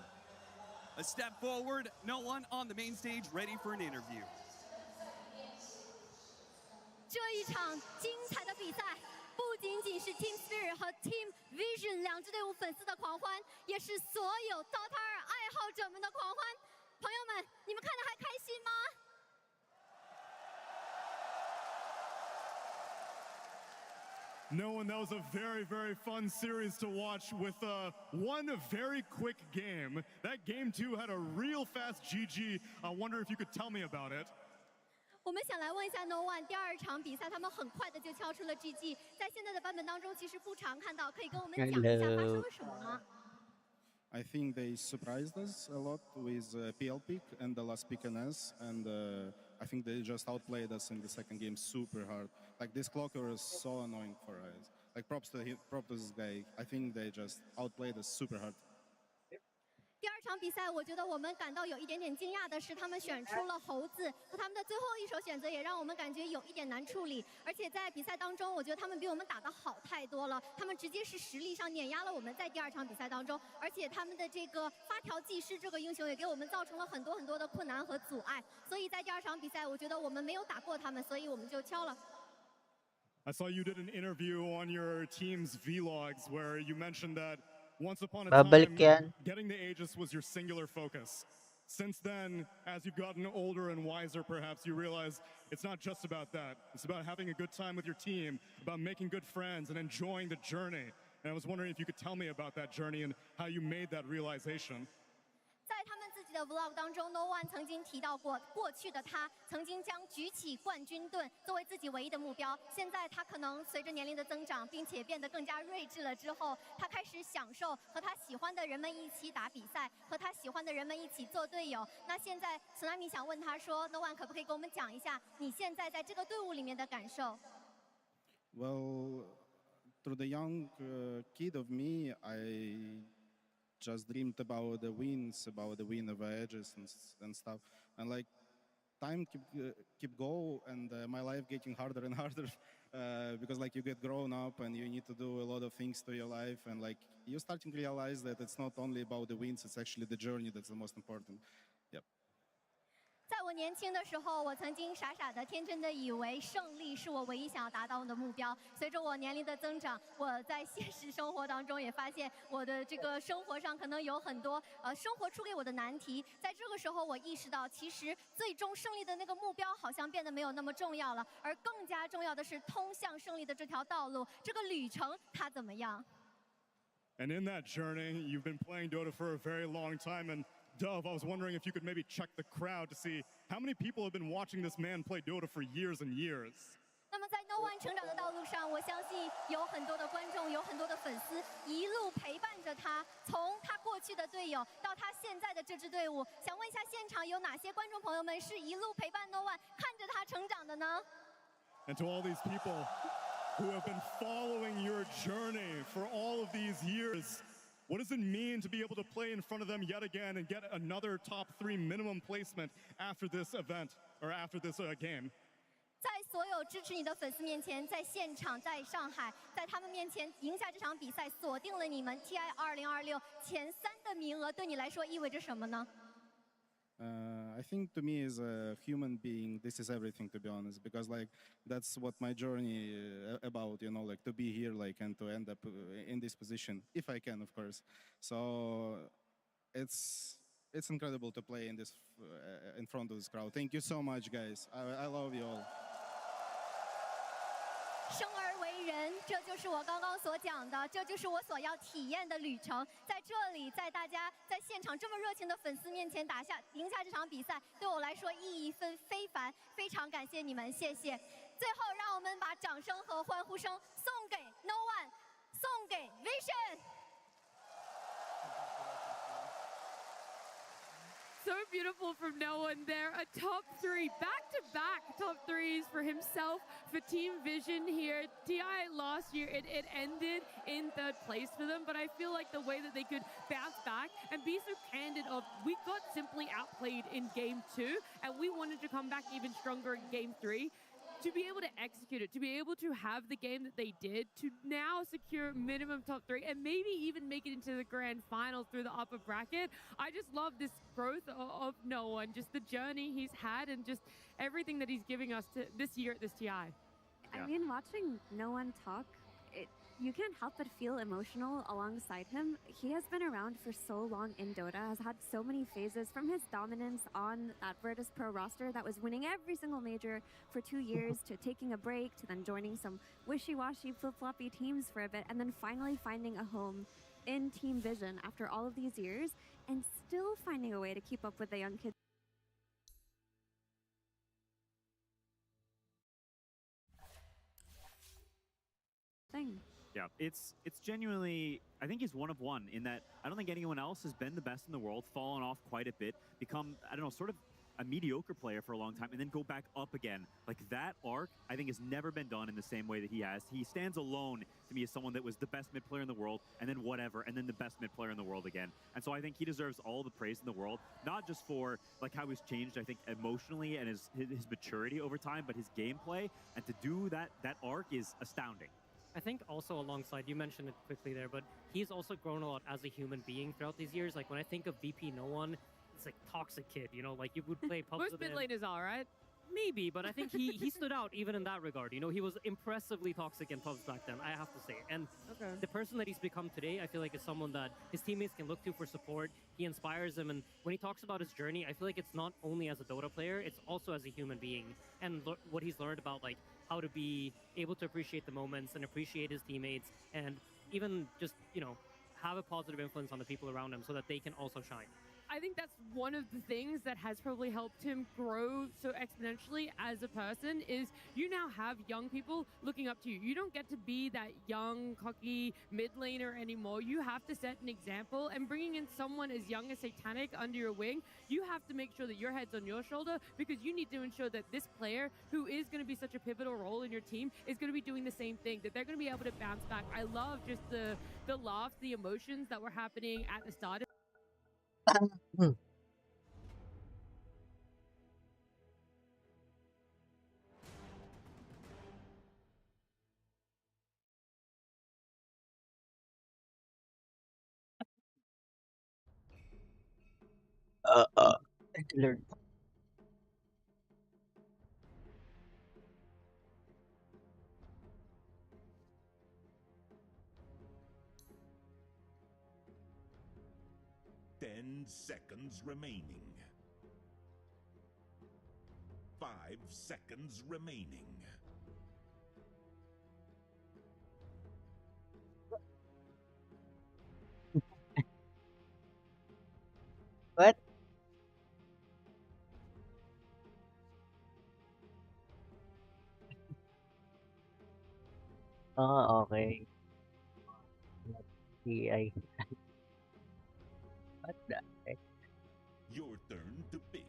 A step forward. No one on the main stage ready for an interview. 这一场精彩的比赛。 不仅仅是 Team Spirit 和 Team Vision 2支队伍粉丝的狂欢，也是所有 DOTA 2爱好者们的狂欢。朋友们，你们看得还开心吗？ No, and that was a very, very fun series to watch with one very quick game. That game 2 had a real fast GG. I wonder if you could tell me about it. 我们想来问一下 No One 第2场比赛，他们很快的就敲出了 GG， 在现在的版本当中，其实不常看到，可以跟我们讲一下发生了什么吗？ I think they surprised us a lot with PL pick and the last pick NS, and I think they just outplayed us in the second game super hard. Like this clocker is so annoying for us. Like props to this guy. I think they just outplayed us super hard. 第2场比赛，我觉得我们感到有一点点惊讶的是，他们选出了猴子，和他们的最后一手选择也让我们感觉有一点难处理。而且在比赛当中，我觉得他们比我们打得好太多了，他们直接是实力上碾压了我们在第2场比赛当中。而且他们的这个发条技师这个英雄也给我们造成了很多很多的困难和阻碍。所以在第2场比赛，我觉得我们没有打过他们，所以我们就敲了。 I saw you did an interview on your team's vlogs where you mentioned that once upon a time, getting the Aegis was your singular focus. Since then, as you've gotten older and wiser, perhaps, you realize it's not just about that. It's about having a good time with your team, about making good friends and enjoying the journey. And I was wondering if you could tell me about that journey and how you made that realization. 在他们自己的 vlog 当中 ，No One 曾经提到过，过去的他曾经将举起冠军盾作为自己唯一的目标。现在他可能随着年龄的增长，并且变得更加睿智了之后，他开始享受和他喜欢的人们一起打比赛，和他喜欢的人们一起做队友。那现在 Tsunami 想问他说 ，No One 可不可以给我们讲一下你现在在这个队伍里面的感受 Well, through the young kid of me, I just dreamed about the wins, about the win of edges and stuff. And like time keep go, and my life getting harder and harder because like you get grown up and you need to do a lot of things to your life, and like you starting to realize that it's not only about the wins, it's actually the journey that's the most important. Yep. 在我年轻的时候，我曾经傻傻的、天真的以为胜利是我唯一想要达到的目标。随着我年龄的增长，我在现实生活当中也发现，我的这个生活上可能有很多生活出给我的难题。在这个时候，我意识到，其实最终胜利的那个目标好像变得没有那么重要了，而更加重要的是通向胜利的这条道路，这个旅程它怎么样？ And in that journey, you've been playing Dota for a very long time. And Dove, I was wondering if you could maybe check the crowd to see how many people have been watching this man play Dota for years and years. 那么在 No One 成长的道路上，我相信有很多的观众，有很多的粉丝一路陪伴着他，从他过去的队友到他现在的这支队伍。想问一下，现场有哪些观众朋友们是一路陪伴 No One 看着他成长的呢？ And to all these people who have been following your journey for all of these years, what does it mean to be able to play in front of them yet again and get another top 3 minimum placement after this event or after this game? 在所有支持你的粉丝面前，在现场，在上海，在他们面前赢下这场比赛，锁定了你们 TI 2026前3的名额，对你来说意味着什么呢？ I think to me as a human being, this is everything, to be honest, because like that's what my journey about, you know, like to be here, like, and to end up in this position, if I can, of course. So it's incredible to play in this in front of this crowd. Thank you so much, guys. I love you all. 生而为人，这就是我刚刚所讲的，这就是我所要体验的旅程。在这里，在大家在现场这么热情的粉丝面前赢下这场比赛，对我来说意义非凡，非常感谢你们，谢谢。最后，让我们把掌声和欢呼声送给 No One， 送给 Vision。 So beautiful from No One there. A top 3, back-to-back top 3s for himself, for Team Vision here. TI last year, it ended in 3rd place for them, but I feel like the way that they could bounce back and be so candid of, we got simply outplayed in Game 2, and we wanted to come back even stronger in Game 3. To be able to execute it, to be able to have the game that they did, to now secure minimum top 3, and maybe even make it into the grand finals through the upper bracket. I just love this growth of No One, just the journey he's had and just everything that he's giving us this year at this TI. I mean, watching No One talk, you can't help but feel emotional alongside him. He has been around for so long in Dota, has had so many phases, from his dominance on that Virtus Pro roster that was winning every single major for 2 years, to taking a break, to then joining some wishy-washy, flip-floppy teams for a bit, and then finally finding a home in Team Vision after all of these years, and still finding a way to keep up with the young kids. Yeah, it's genuinely, I think he's one of one in that I don't think anyone else has been the best in the world, fallen off quite a bit, become, I don't know, sort of a mediocre player for a long time, and then go back up again. Like, that arc, I think, has never been done in the same way that he has. He stands alone to me as someone that was the best mid player in the world, and then whatever, and then the best mid player in the world again. And so I think he deserves all the praise in the world, not just for like how he's changed, I think, emotionally and his maturity over time, but his gameplay. And to do that arc is astounding. I think also alongside, you mentioned it quickly there, but he's also grown a lot as a human being throughout these years. Like, when I think of VP No One, it's like toxic kid, you know, like you would play pubs Most with mid him. laners are, right? Maybe, but I think he stood out even in that regard. You know, he was impressively toxic in pubs back then, I have to say. And the person that he's become today, I feel like is someone that his teammates can look to for support. He inspires them, and when he talks about his journey, I feel like it's not only as a Dota player, it's also as a human being. And what he's learned about, like, how to be able to appreciate the moments and appreciate his teammates, and even just, have a positive influence on the people around him so that they can also shine. I think that's one of the things that has probably helped him grow so exponentially as a person is you now have young people looking up to you. You don't get to be that young, cocky mid laner anymore. You have to set an example, and bringing in someone as young as Satanic under your wing, you have to make sure that your head's on your shoulder because you need to ensure that this player who is going to be such a pivotal role in your team is going to be doing the same thing, that they're going to be able to bounce back. I love just the laughs, the emotions that were happening at the start. 10 seconds remaining. 5 seconds remaining. What? Oh, okay. AI. What the heck? Your turn to pick.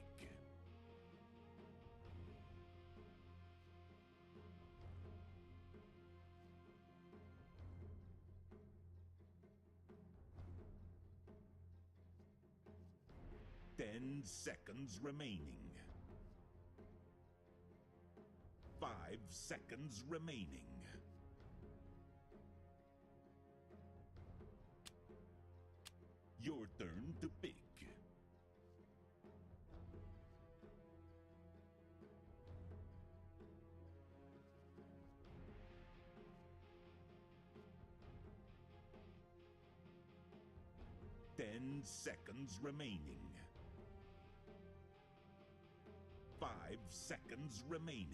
Ten seconds remaining. 5 seconds remaining. Your turn to pick. Ten seconds remaining. 5 seconds remaining.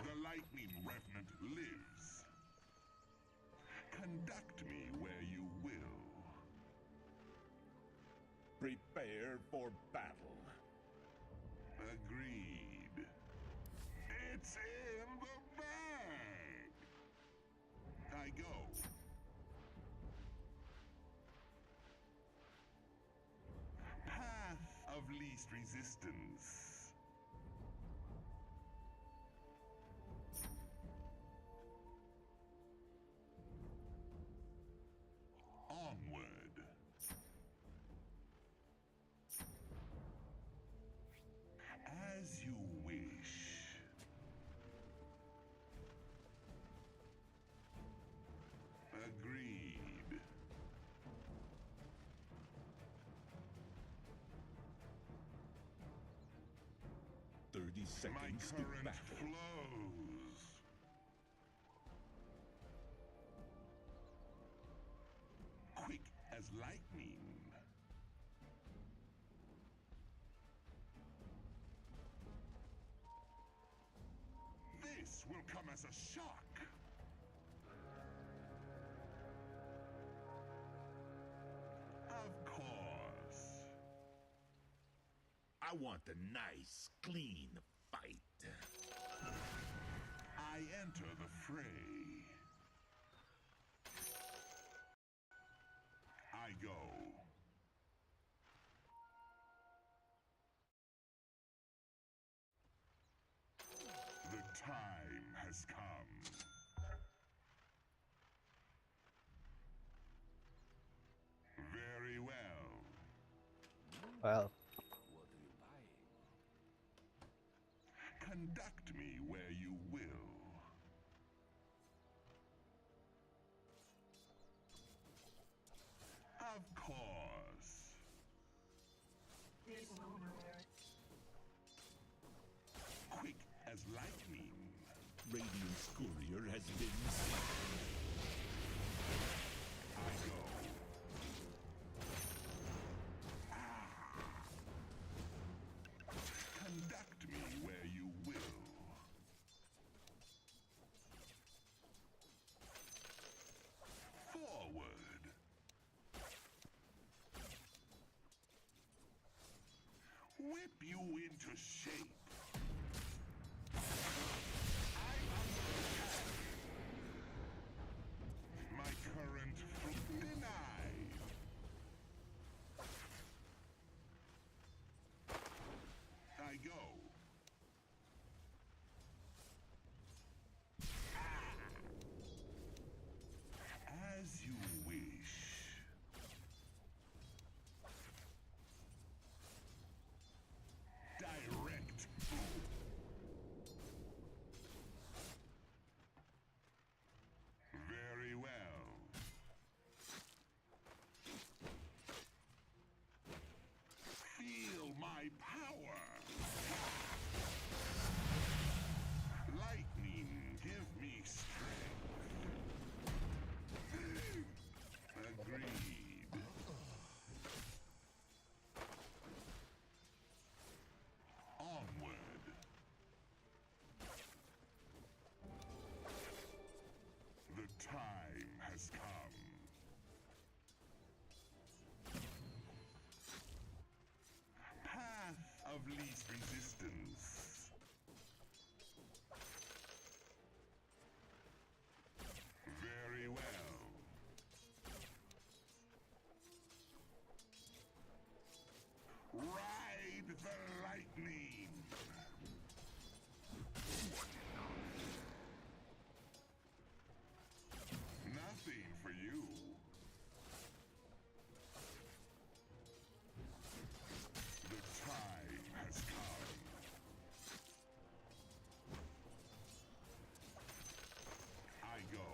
The Lightning Revenant lives. Conduct me where you will. Prepare for battle. Agreed. It's in the bag. I go. Path of least resistance. Onward. As you wish. Agreed. My current flows. Quick as lightning. This will come as a shock. Of course. I want a nice, clean fight. I enter the fray. I go. has come. Very well. Well, Conduct me where you will. Of course. Quick as lightning. Radiant's courier has been slain. I go. Conduct me where you will. Forward. Whip you into shape. My current denied. I go. As you wish. Direct. Very well. Feel my power. Lightning, give me strength. Agreed. Onward. The time has come. Path of least resistance. Very well. Ride the lightning. Nothing for you. The time has come. I go.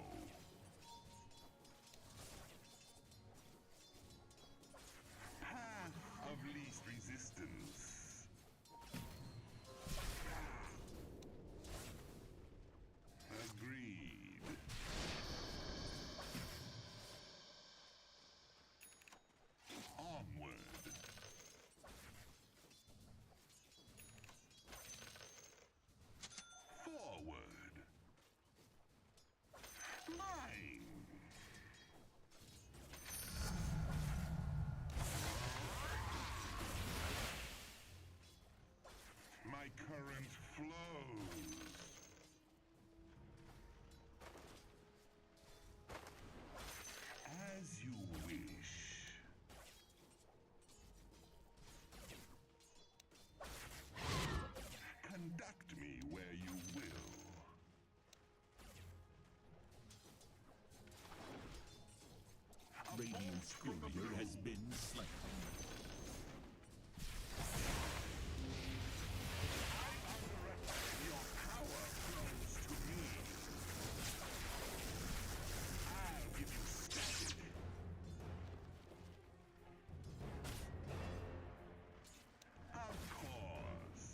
Path of least resistance. Agreed. Onward. Forward. Mine. My current flows. As you wish. Conduct me where you will. Radiant's courier has been slain. Your power flows to me. I'll give you static. Of course.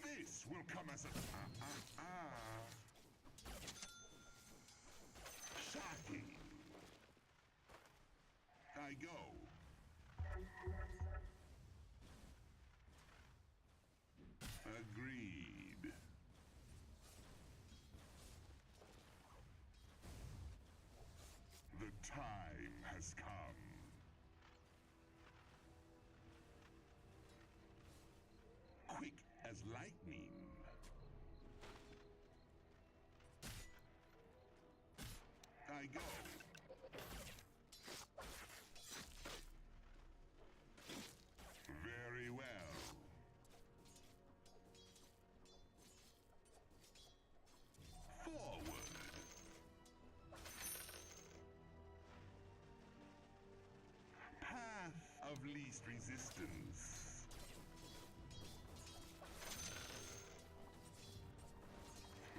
This will come as a shocking. I go. Agreed. The time has come. Quick as lightning. I go. Very well. least resistance.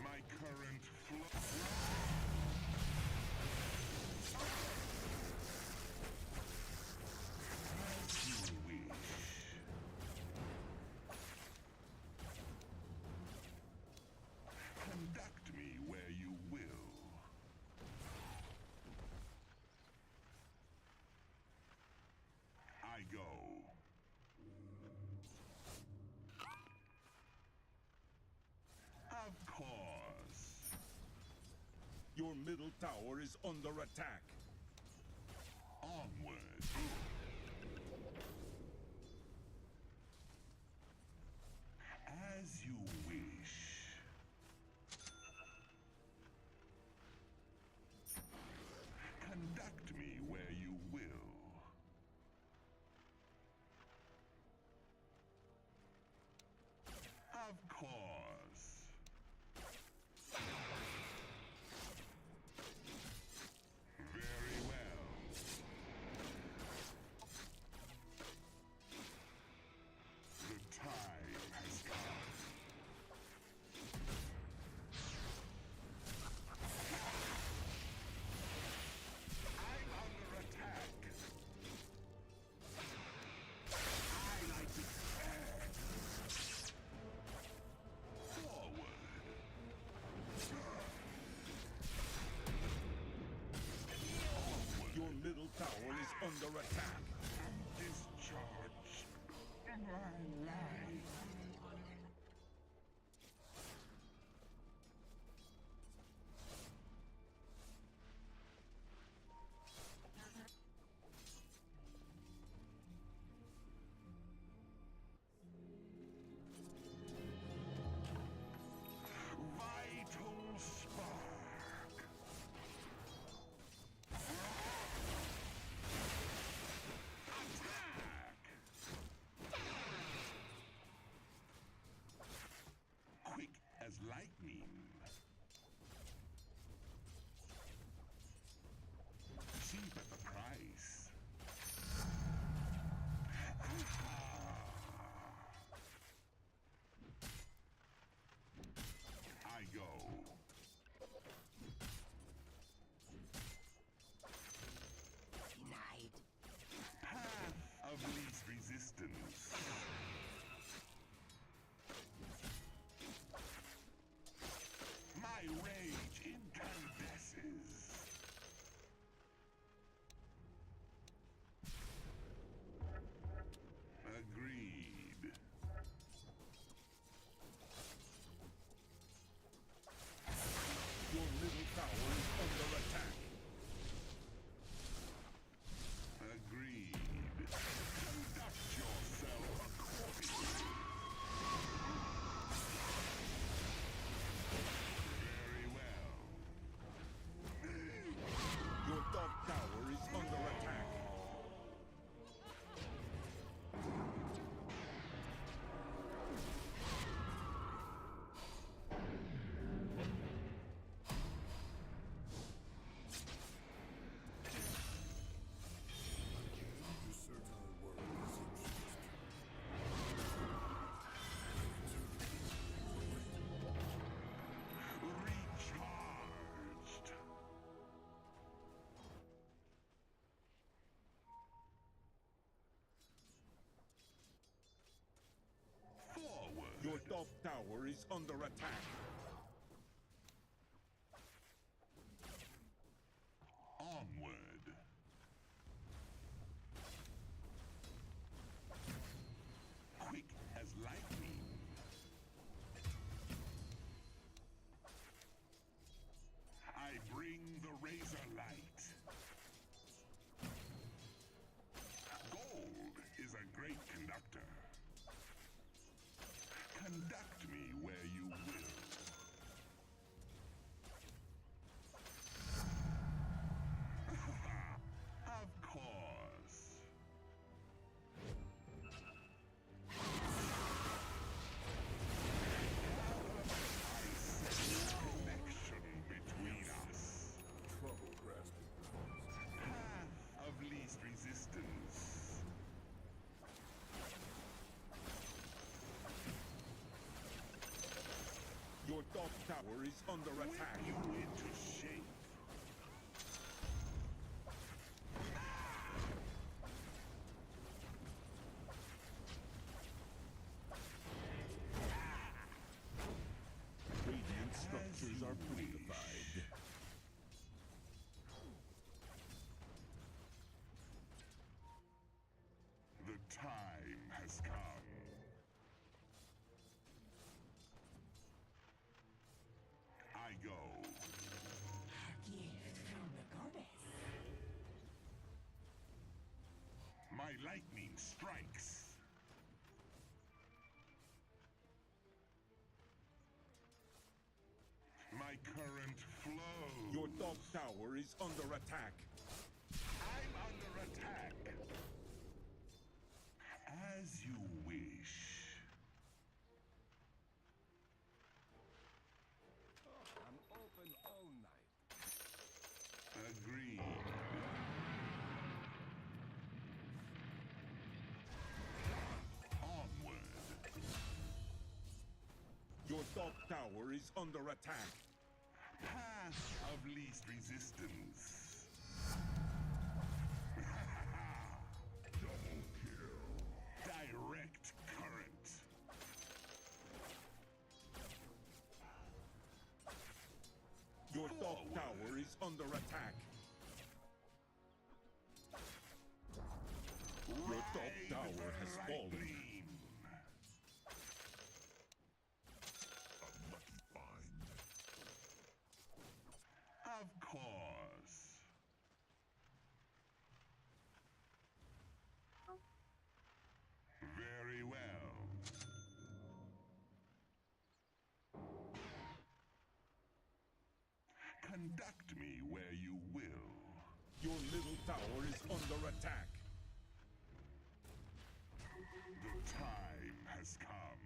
My current flow. As you wish. Conduct me where you will. I go. Of course. Your middle tower is under attack. Onward. As you wish. Conduct me where you will. Of course. Very well. The time has come. I'm under attack. I like to forward. Your middle tower is under attack. Discharge my life. Vital spark. Attack. Quick as lightning. Cheap at the price. I go. Denied. Path of least resistance. My rage incandesces. Agreed. Your middle tower is under attack. Agreed. Conduct yourself accordingly. Very well. Your top tower is under attack. Recharged. Forward. Your top tower is under attack. Onward. Quick as lightning. I bring the razor light. Gold is a great conductor. Conduct me where you will. tower is under attack. You into shape. Radiant structures are fortified. The time has come. I go. A gift from the goddess. My lightning strikes. My current flows. Your top tower is under attack. I'm under attack. As you wish. I'm open all night. Agreed. Onward. Your top tower is under attack. Path of least resistance. Double kill. Direct current. Your top tower is under attack. Your top tower has fallen. A lucky find. Of course. Very well. Conduct me where you will. Your little tower is under attack. The time has come.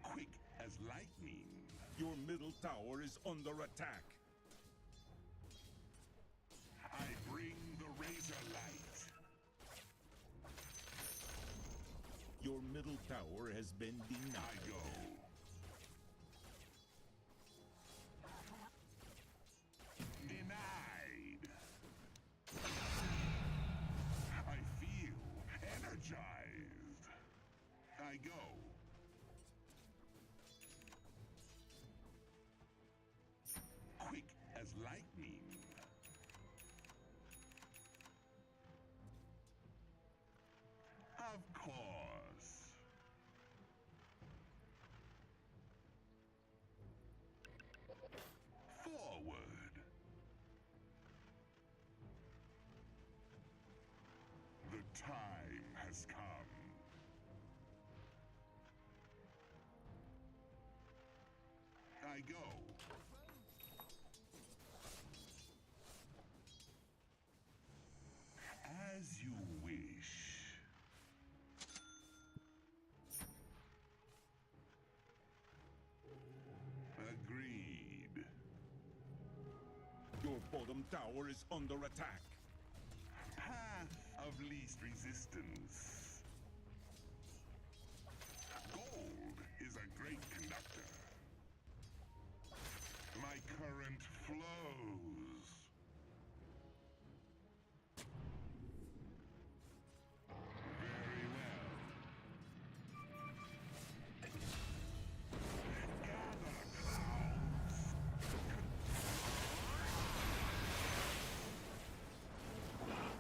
Quick as lightning. Your middle tower is under attack. I bring the razor light. Your middle tower has been denied. I go. Denied. I feel energized. I go. Quick as lightning. Of course. Forward. The time has come. I go. As you wish. Agreed. Your bottom tower is under attack. Path of least resistance. Gold is a great conductor. My current flows. Very well. Gather clouds.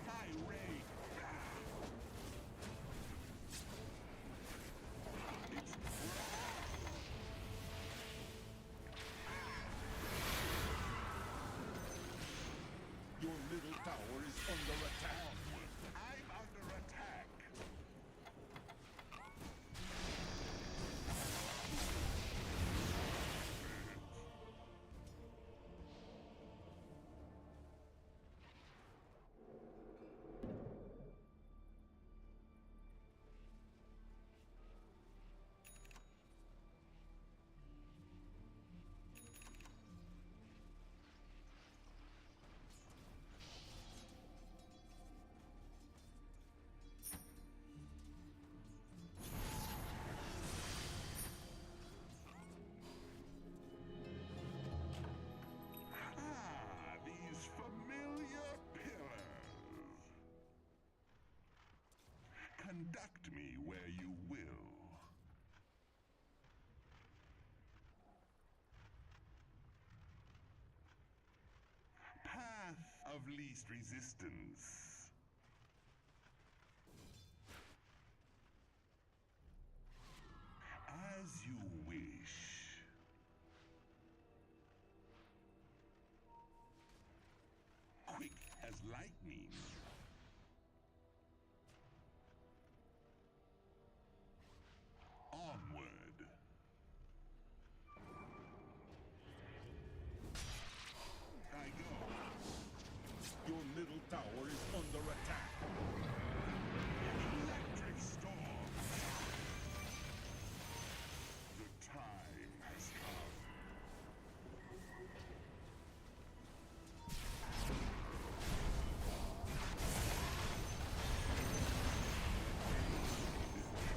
I raid. of least resistance. As you wish. Quick as lightning. Onward. I go. Your middle tower is under attack. Electric storm. The time has come.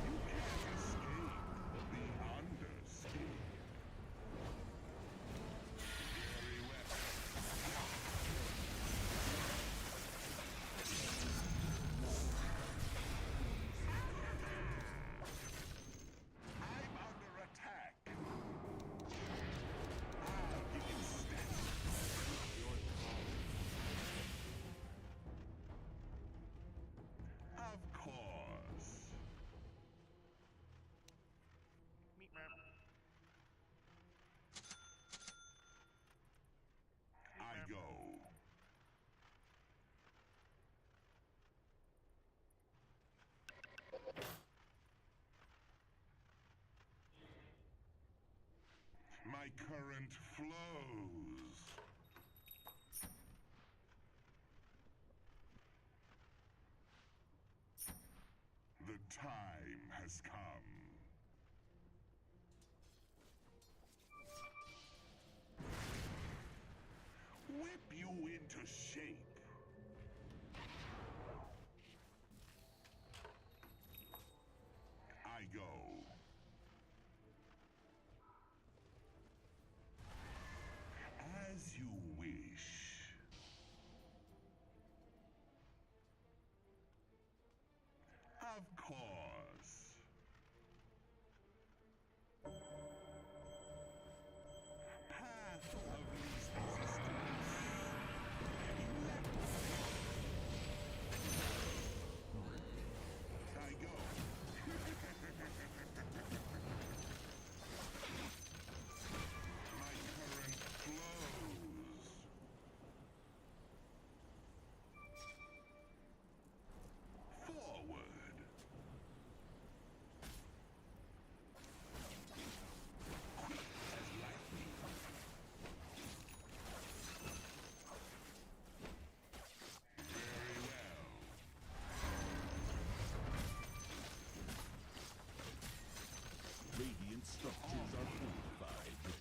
You can't escape the underscape. Very well. I'm under attack. I'll give you steady. Of course. I go. My current flows. The time has come. Whip you into shape. I go. As you wish. Of course. Path of least resistance. I go. My current flows. Forward. Quick as lightning. Very well. Radiant structures are fortified.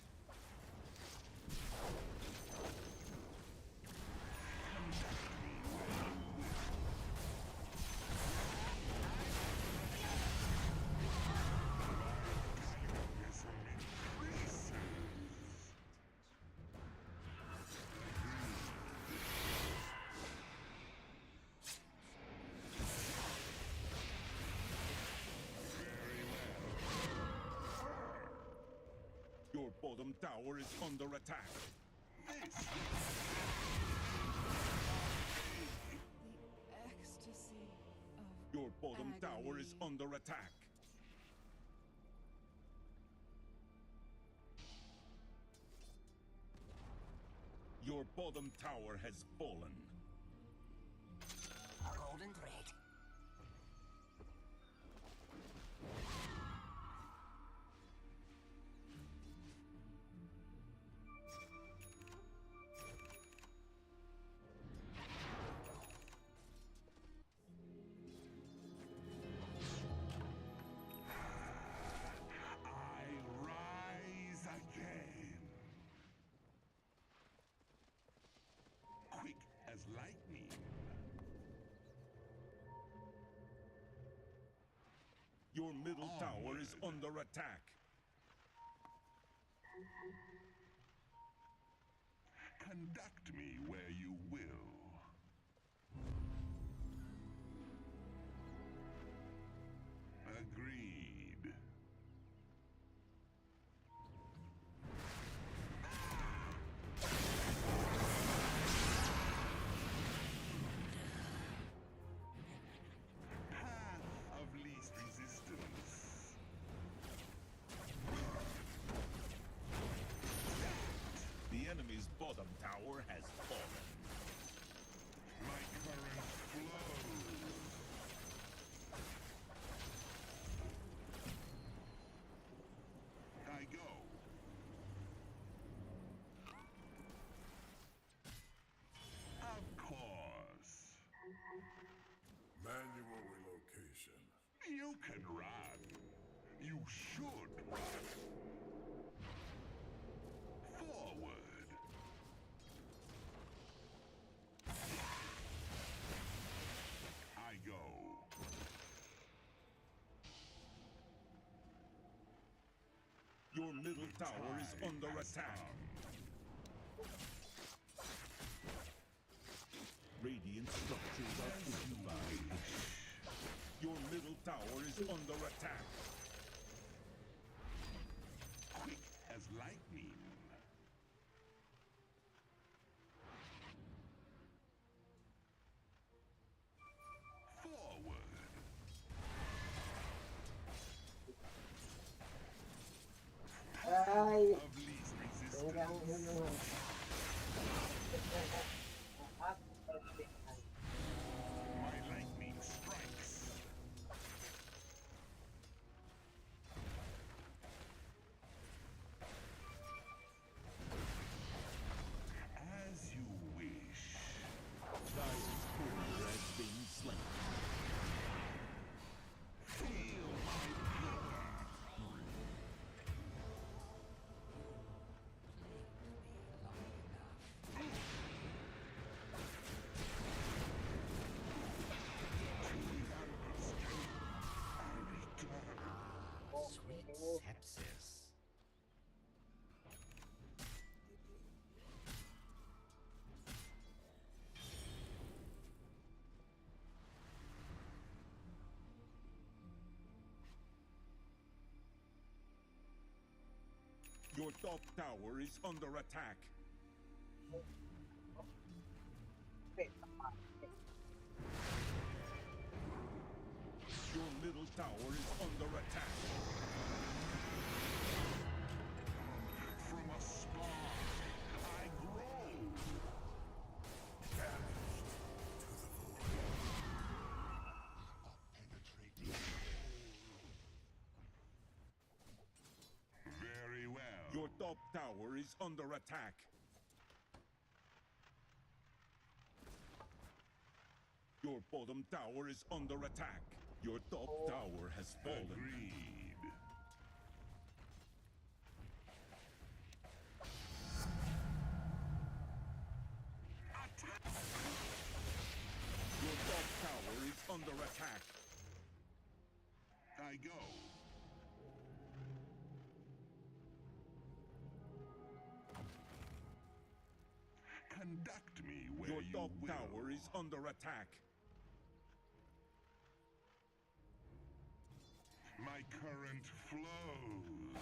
Your bottom tower is under attack. This. The ecstasy of Your bottom tower agony. is under attack. Your bottom tower has fallen. A golden thread. I rise again. Quick as lightning. Your middle tower is under attack. Conduct me where you will. Agreed. bottom tower has fallen. My current flows. I go. Of course. Manual relocation. You can run. You should run. Forward. I go. Your middle tower is under attack. Radiant structures are fortified. Your middle tower is under attack. Quick as lightning. Forward. Of least resistance. My lightning strikes. As you wish. Dire's courier has been slain. Feel my power. Sweet sepsis. Your top tower is under attack. Your middle tower is under attack. From a spark, I grow. Very well. Your top tower is under attack. Your bottom tower is under attack. Your top tower has fallen. Agreed. Attack! Your top tower is under attack. I go. Conduct me where Your you top will. tower is under attack. My current flows.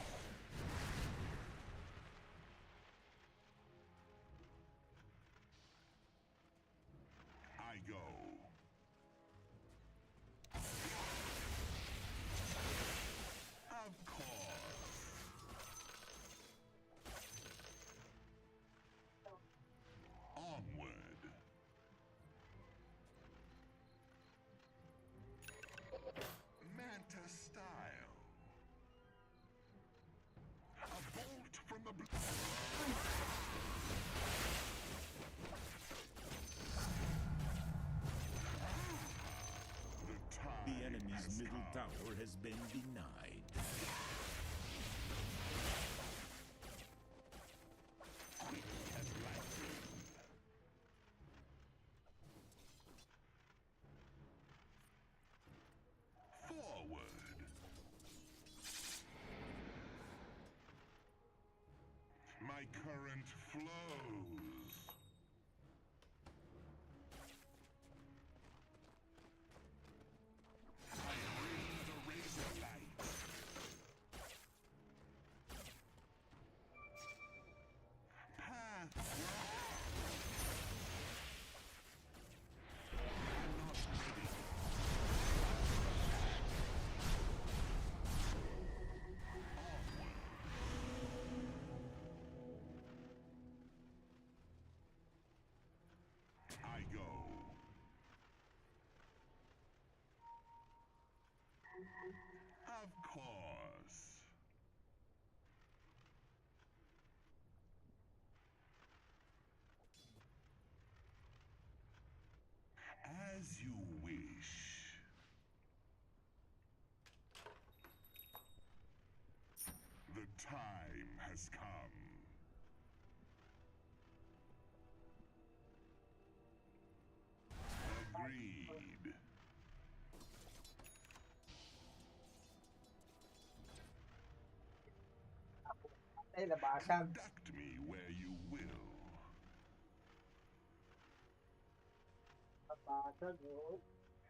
I go. Of course. Onward. Manta style. A bolt from the The enemy's middle tower has been denied. Quick as lightning. Forward. My current flows. I bring the razor light. Path. I'm not ready. Of course. As you wish. The time has come. Agreed. Conduct me where you will.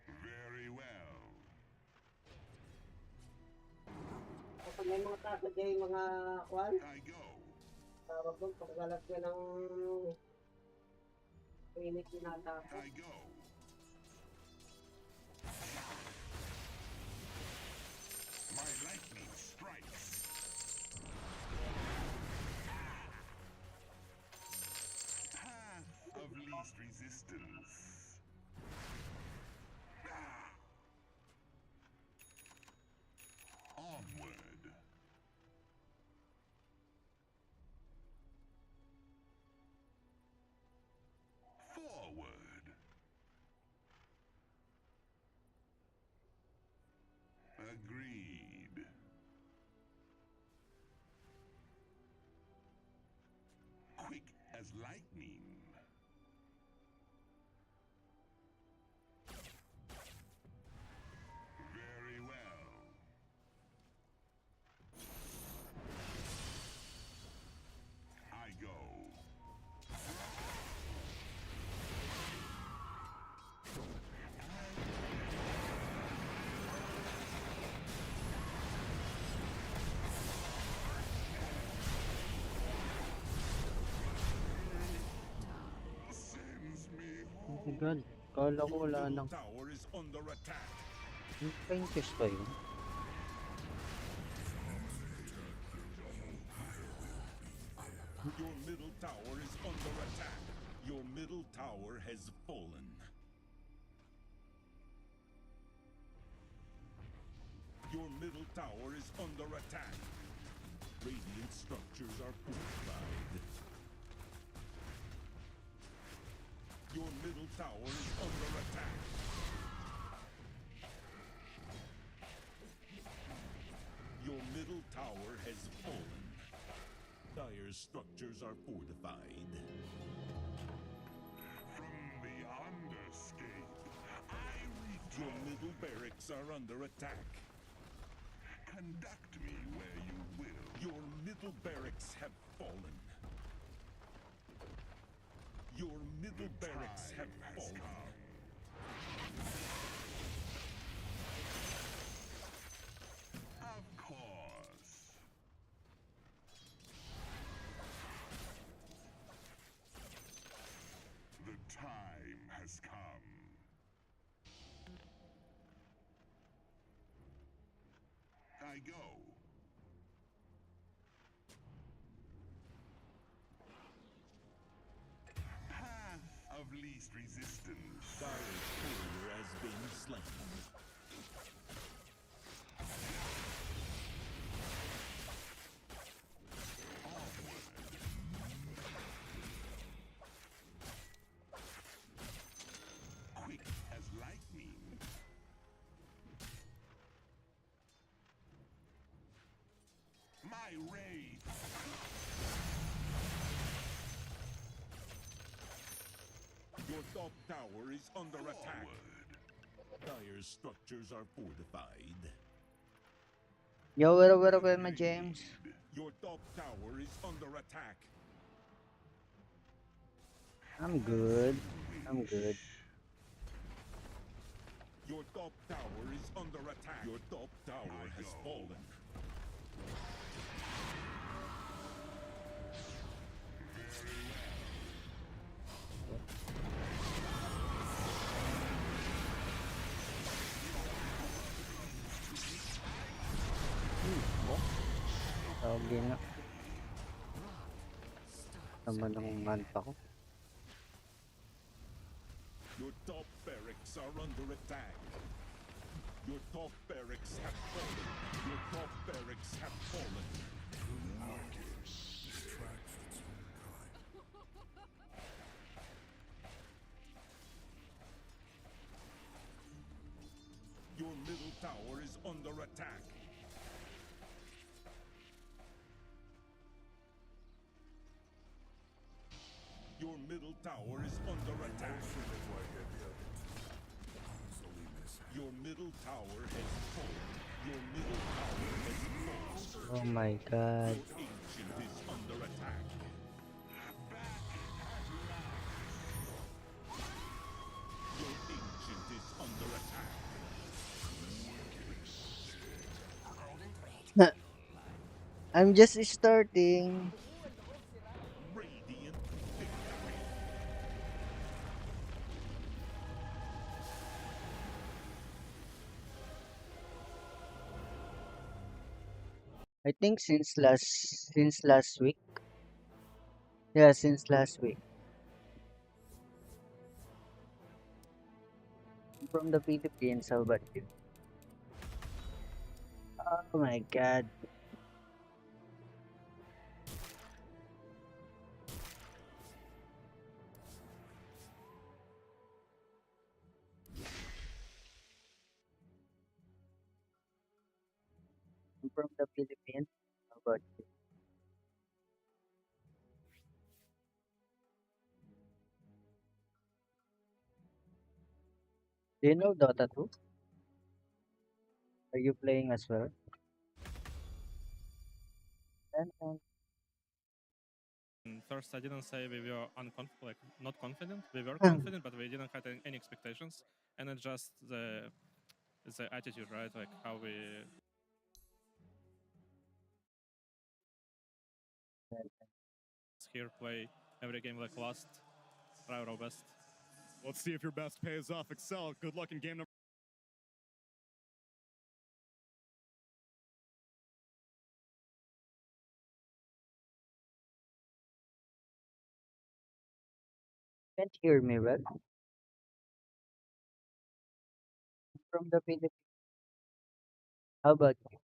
Very well. I go. I go. My lightning strikes. Path of least resistance. Onward. Forward. Agreed. Quick as lightning. Very well. I go. Sends me home. God, kala ko wala Your nang middle tower is under attack. Ventus ba yun? Your middle tower is under attack. Your middle tower has fallen. Your middle tower is under attack. Radiant structures are fortified. Your middle tower is under attack. Your middle tower has fallen. Dire structures are fortified. From the underscape, I return. Your middle barracks are under attack. Conduct me where you will. Your middle barracks have fallen. Your middle barracks have fallen. Of course. The time has come. I go. Path of least resistance. Dire's courier has been slain. Quick as lightning. My raid. Your top tower is under attack. Dire's structures are fortified. Yo, what up, my James? Your top tower is under attack. I'm good. I'm good. Your top tower is under attack. Your top tower has fallen. Tawag na. Naman ang manta ko. Your top barracks are under attack. Your top barracks have fallen. tower is under attack. Your middle tower has fallen. Your middle tower has fallen. Oh my god. Your ancient is under attack. Your ancient is under attack. I'm just starting. Radiant I think since last week. Yeah, since last week. From the Philippines, how about you? Oh my god. From the Philippines, how about you? Do you know Dota 2? Are you playing as well? First, I didn't say we were like not confident. We were Hmm. confident, but we didn't have any expectations. And it's just the attitude, right? Like how we. Here play every game like last, try our best. Let's see if your best pays off. Excel, good luck in game number. Can't hear me well. From the Philippines. How about you?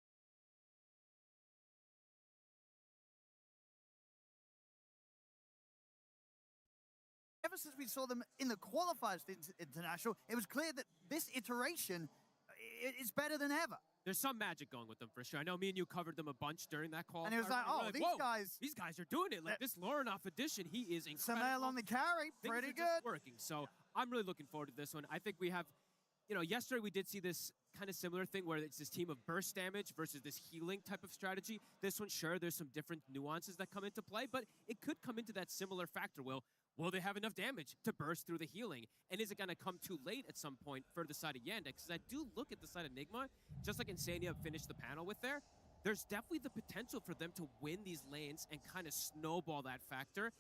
Ever since we saw them in the qualifiers for international, it was clear that this iteration is better than ever. There's some magic going with them for sure. I know me and you covered them a bunch during that call. And it was like, oh, these "Whoa, guys- these guys are doing it. Like this Lorenoff edition, he is incredible. Samael on the carry, Things pretty are just good. working. So I'm really looking forward to this one. I think we have, yesterday we did see this kind of similar thing where it's this team of burst damage versus this healing type of strategy. This one, sure, there's some different nuances that come into play, but it could come into that similar factor. Will they have enough damage to burst through the healing? And is it going to come too late at some point for the side of Yandex? Because I do look at the side of Nigma, just like Insania finished the panel with there, there's definitely the potential for them to win these lanes and kind of snowball that factor.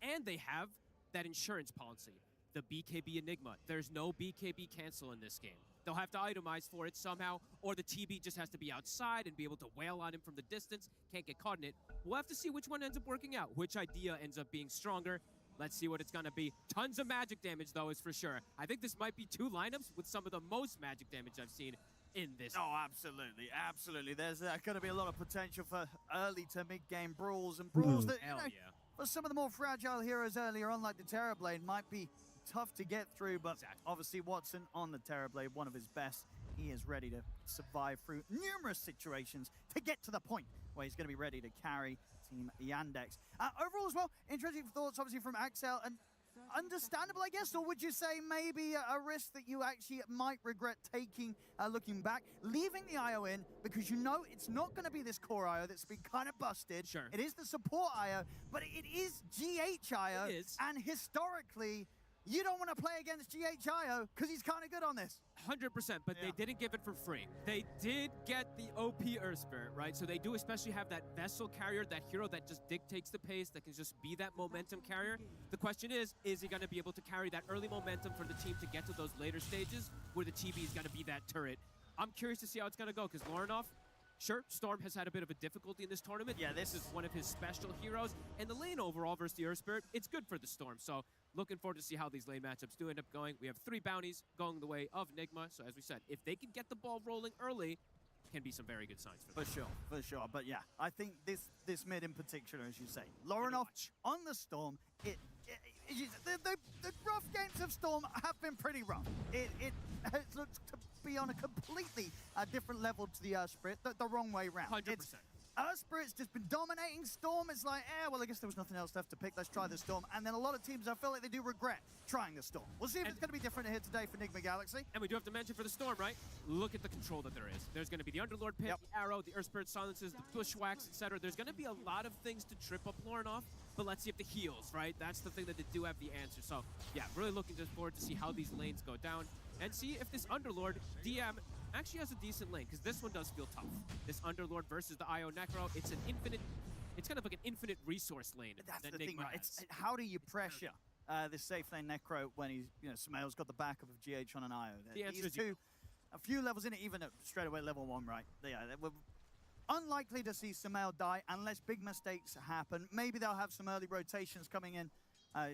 And they have that insurance policy, the BKB Enigma. There's no BKB cancel in this game. They'll have to itemize for it somehow, or the TB just has to be outside and be able to wail on him from the distance, can't get caught in it. We'll have to see which one ends up working out, which idea ends up being stronger. Let's see what it's going to be. Tons of magic damage, though, is for sure. I think this might be two lineups with some of the most magic damage I've seen in this. Oh, absolutely, absolutely. There's going to be a lot of potential for early to mid-game brawls and brawls that, Hell yeah. for some of the more fragile heroes earlier on, like the Terrorblade, might be tough to get through, but obviously Watson on the Terrorblade, one of his best. He is ready to survive through numerous situations to get to the point where he's going to be ready to carry Team Yandex. Overall as well, interesting thoughts obviously from Axel, and understandable, I guess, or would you say maybe a risk that you actually might regret taking looking back, leaving the IO in because you know it's not going to be this core IO that's been kind of busted. Sure. It is the support IO, but it is GH IO, It is. and historically, you don't want to play against GHIO because he's kind of good on this. 100%, but they didn't give it for free. They did get the OP Earth Spirit, right? So they do especially have that vessel carrier, that hero that just dictates the pace, that can just be that momentum carrier. The question is he going to be able to carry that early momentum for the team to get to those later stages where the TB is going to be that turret? I'm curious to see how it's going to go, because Lorenoff, sure, Storm has had a bit of a difficulty in this tournament. Yeah, this is one of his special heroes. And the lane overall versus the Earth Spirit, it's good for the Storm. So looking forward to see how these lane matchups do end up going. We have 3 bounties going the way of Nigma. So as we said, if they can get the ball rolling early, can be some very good signs for them. For sure. But yeah, I think this mid in particular, as you say, Lorenoff on the Storm, the rough games of Storm have been pretty rough. It has looked to be on a completely different level to the Spirit, the wrong way round. 100%. Spirit's just been dominating Storm. It's like, well, I guess there was nothing else left to pick. Let's try the Storm. And then a lot of teams, I feel like they do regret trying the Storm. We'll see if it's going to be different here today for Enigma Galaxy. And we do have to mention for the Storm, right? Look at the control that there is. There's going to be the Underlord pit, the Arrow, the Earth Spirit silences, the Bushwhacks, etc. There's going to be a lot of things to trip up Lauren off, but let's see if the heals, right? That's the thing that they do have the answer. So, yeah, really looking forward to see how these lanes go down and see if this Underlord DM actually has a decent lane, because this one does feel tough. This Underlord versus the IO Necro, it's kind of like an infinite resource lane. That's that the thing, right? It's how do you pressure this safe lane Necro when he's, Sumail's got the backup of GH on an IO. The answer These two, a few levels in it, even at straight away level 1, right? We're unlikely to see Sumail die unless big mistakes happen. Maybe they'll have some early rotations coming in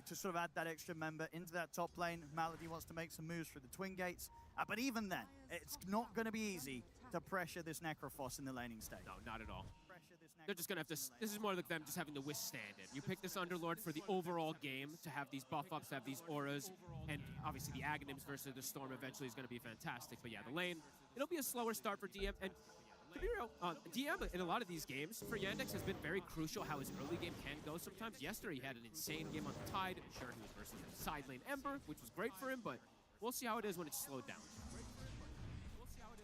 to sort of add that extra member into that top lane. Malady wants to make some moves through the Twin Gates. But even then, it's not going to be easy to pressure this Necrophos in the laning stage. No, not at all. They're just going to have to, this is more like them just having to withstand it. You pick this Underlord for the overall game, to have these buff-ups, to have these auras, and obviously the Aghanims versus the Storm eventually is going to be fantastic. But yeah, the lane, it'll be a slower start for DM, and to be real, DM in a lot of these games for Yandex has been very crucial how his early game can go sometimes. Yesterday he had an insane game on the Tide. Sure, he was versus side lane Ember, which was great for him, but we'll see how it is when it's slowed down.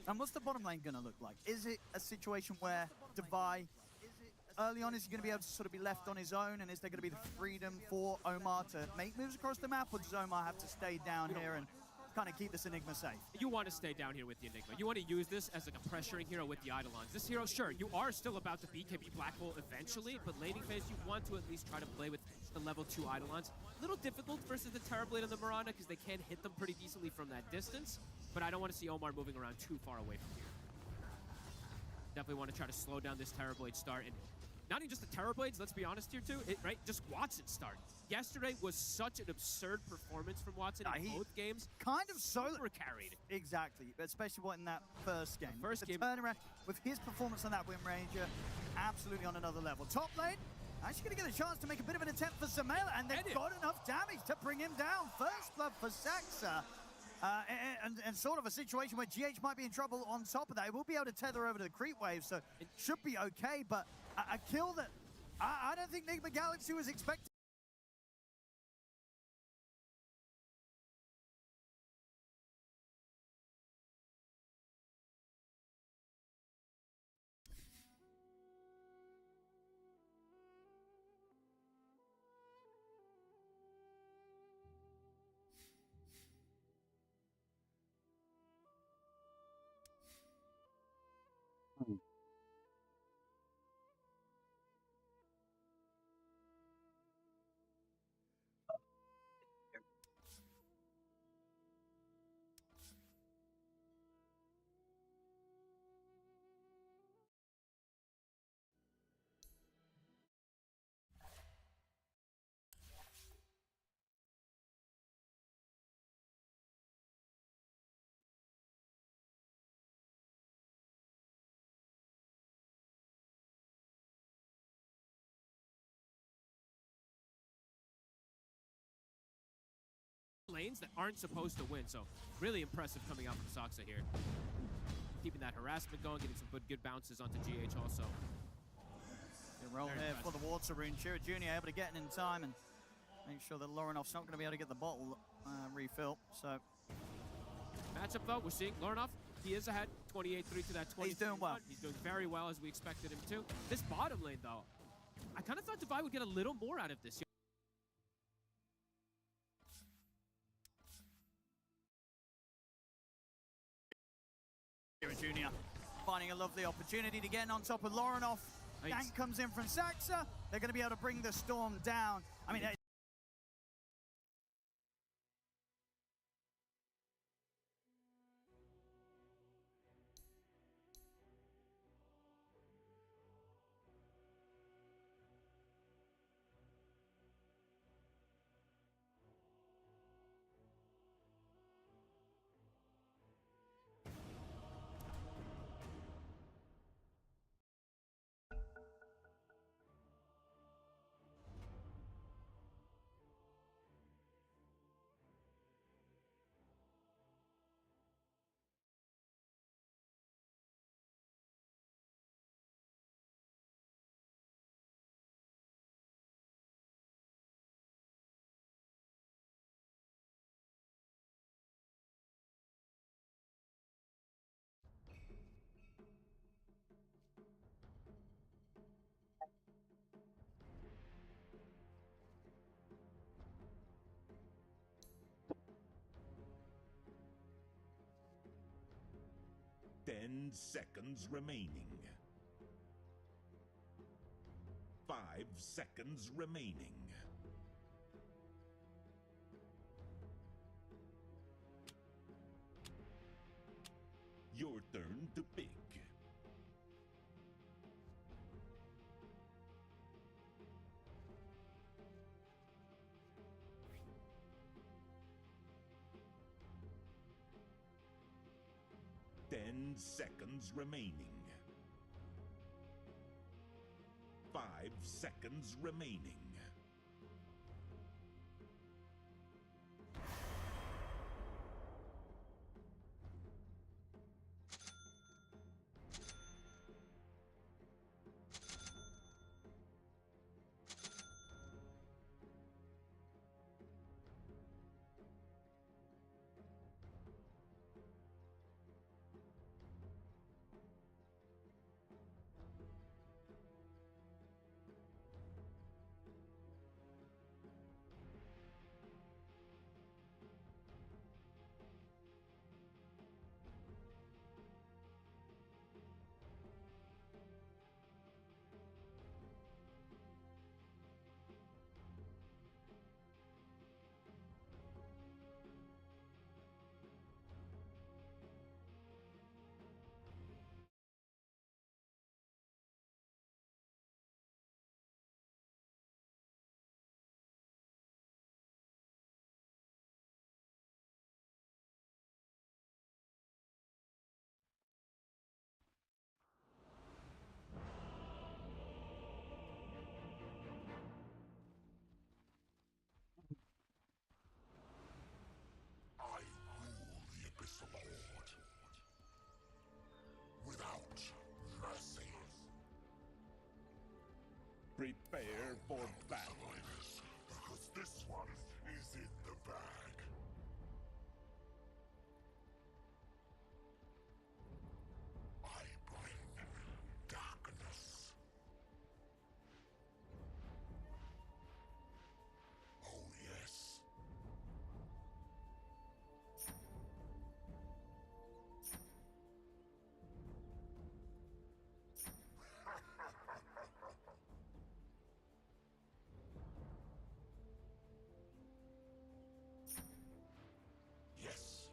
And what's the bottom lane going to look like? Is it a situation where Devi, early on, is he going to be able to sort of be left on his own, and is there going to be the freedom for Omar to make moves across the map, or does Omar have to stay down here and kind of keep this Enigma safe? You want to stay down here with the Enigma. You want to use this as like a pressuring hero with the Eidolons. This hero, sure, you are still about to BKB Black Hole eventually, but laning phase, you want to at least try to play with the level 2 Eidolons. A little difficult versus the Terrorblade and the Mirana because they can hit them pretty decently from that distance, but I don't want to see Omar moving around too far away from here. Definitely want to try to slow down this Terrorblade start, and not even just the Terrorblades, let's be honest here too, right? Just Watson's start. Yesterday was such an absurd performance from Watson in both games. Kind of super carried. Exactly, especially in that first game. The first game. Turnaround with his performance on that Wind Ranger, absolutely on another level. Top lane, actually going to get a chance to make a bit of an attempt for Sumail, and they've got enough damage to bring him down. First blood for Saxa. And sort of a situation where GH might be in trouble on top of that. We'll be able to tether over to the creep wave, so it should be okay, but a kill that I don't think Enigma Galaxy was expecting. Lanes that aren't supposed to win, so really impressive coming out from Saxa here. Keeping that harassment going, getting some good bounces onto GH also. Roll here for the water rune. Shira Jr. able to get in time and make sure that Lorenoff's not going to be able to get the bottle refill. So matchup though, we're seeing Lorenoff, he is ahead, 28-3 to that 20. He's doing well. He's doing very well as we expected him to. This bottom lane though, I kind of thought Devi would get a little more out of this. Jr. finding a lovely opportunity to get on top of Lorenoff. Gank comes in from Saxa. They're going to be able to bring the Storm down. I mean, 10 seconds remaining. 5 seconds remaining. Your turn to pick. Ten seconds remaining. 5 seconds remaining. I rule the Abyssal Horde without mercy. Prepare for battle. Because this one is in the bag. I bring darkness. Oh yes. Yes.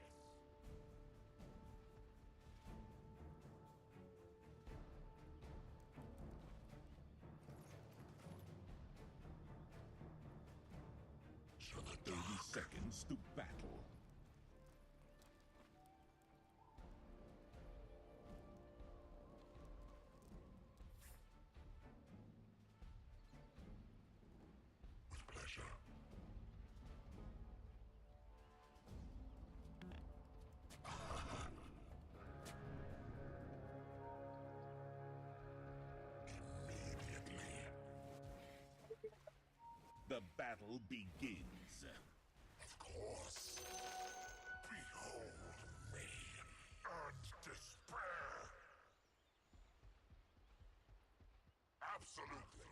To the 30 seconds to battle. with pleasure. Immediately. The battle begins. Of course. Behold me and despair. Absolutely.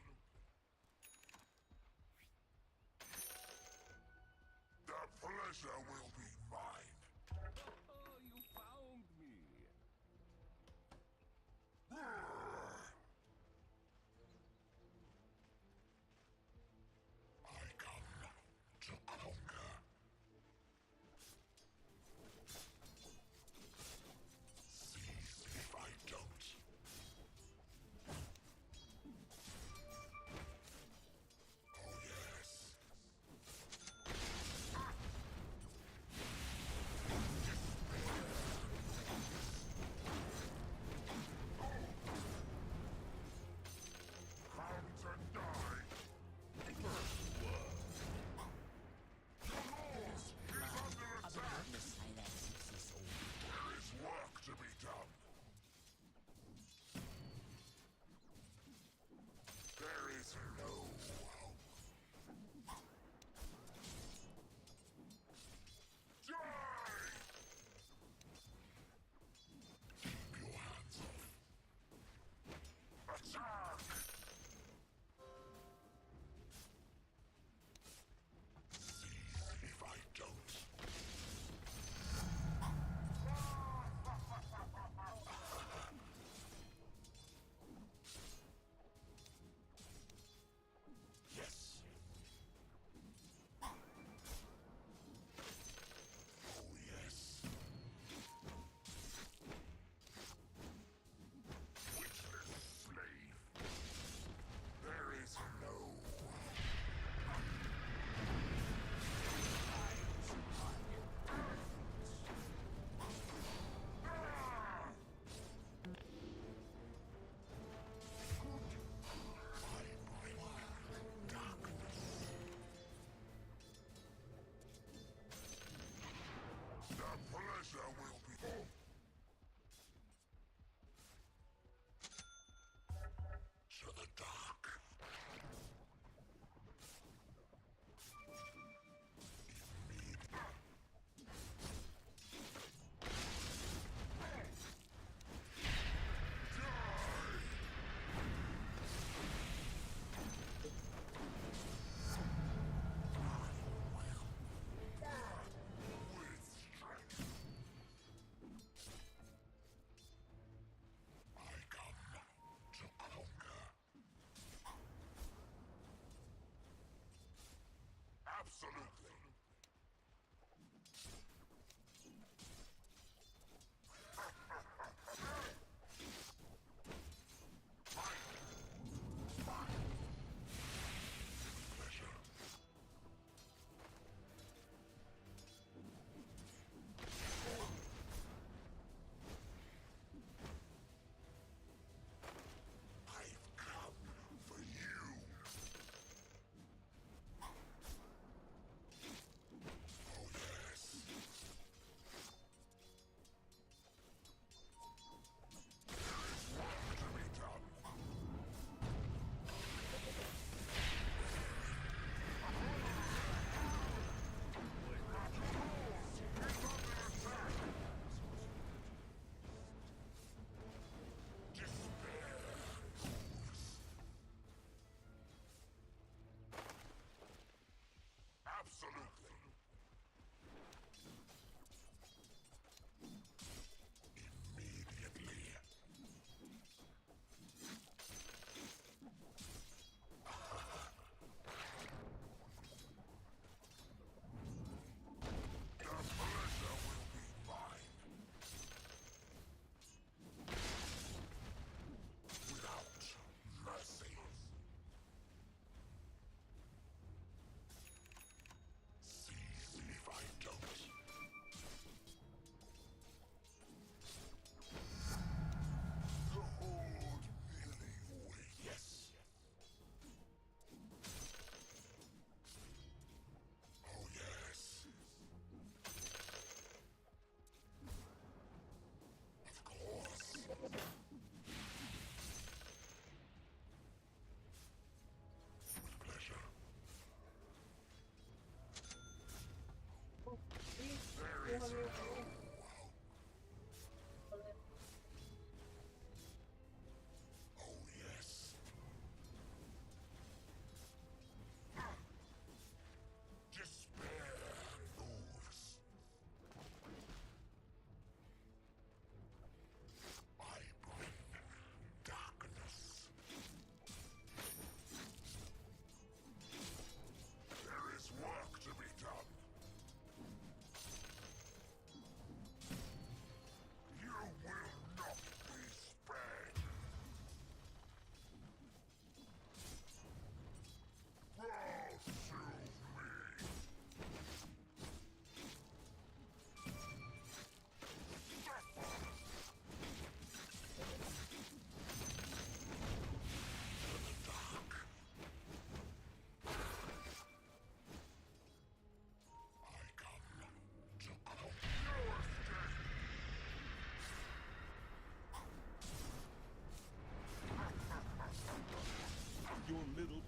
The pleasure will be mine. Oh, you found me. I come to conquer. Seize if I don't. Oh yes.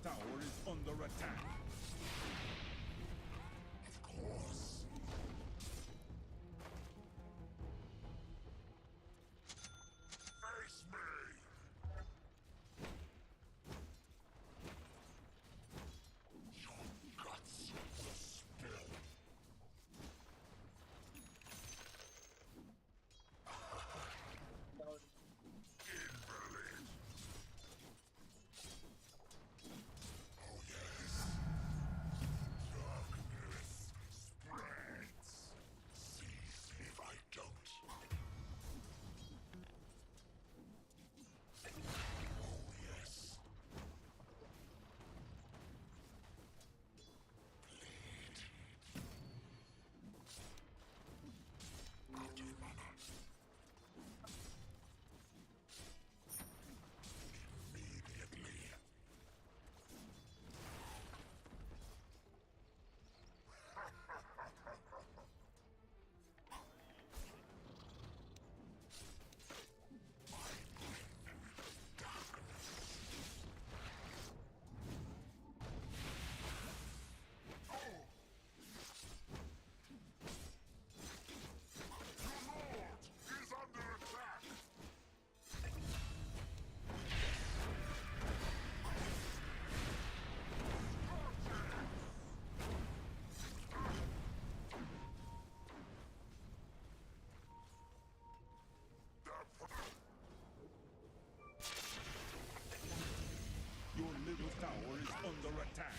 tower is under attack. Of course. Face me! Your guts will spill. Invalid. Oh yes. Darkness spreads. Seize if I don't. Oh yes. Bleed. Out of mana. Immediately. Is under attack. Your middle tower is under attack.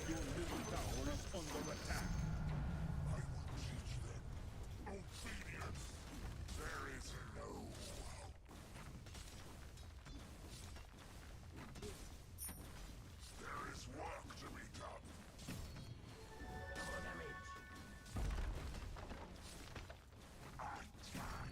Your middle tower is under attack. I will teach them obedience. There is no hope. There is work to be done. Attack.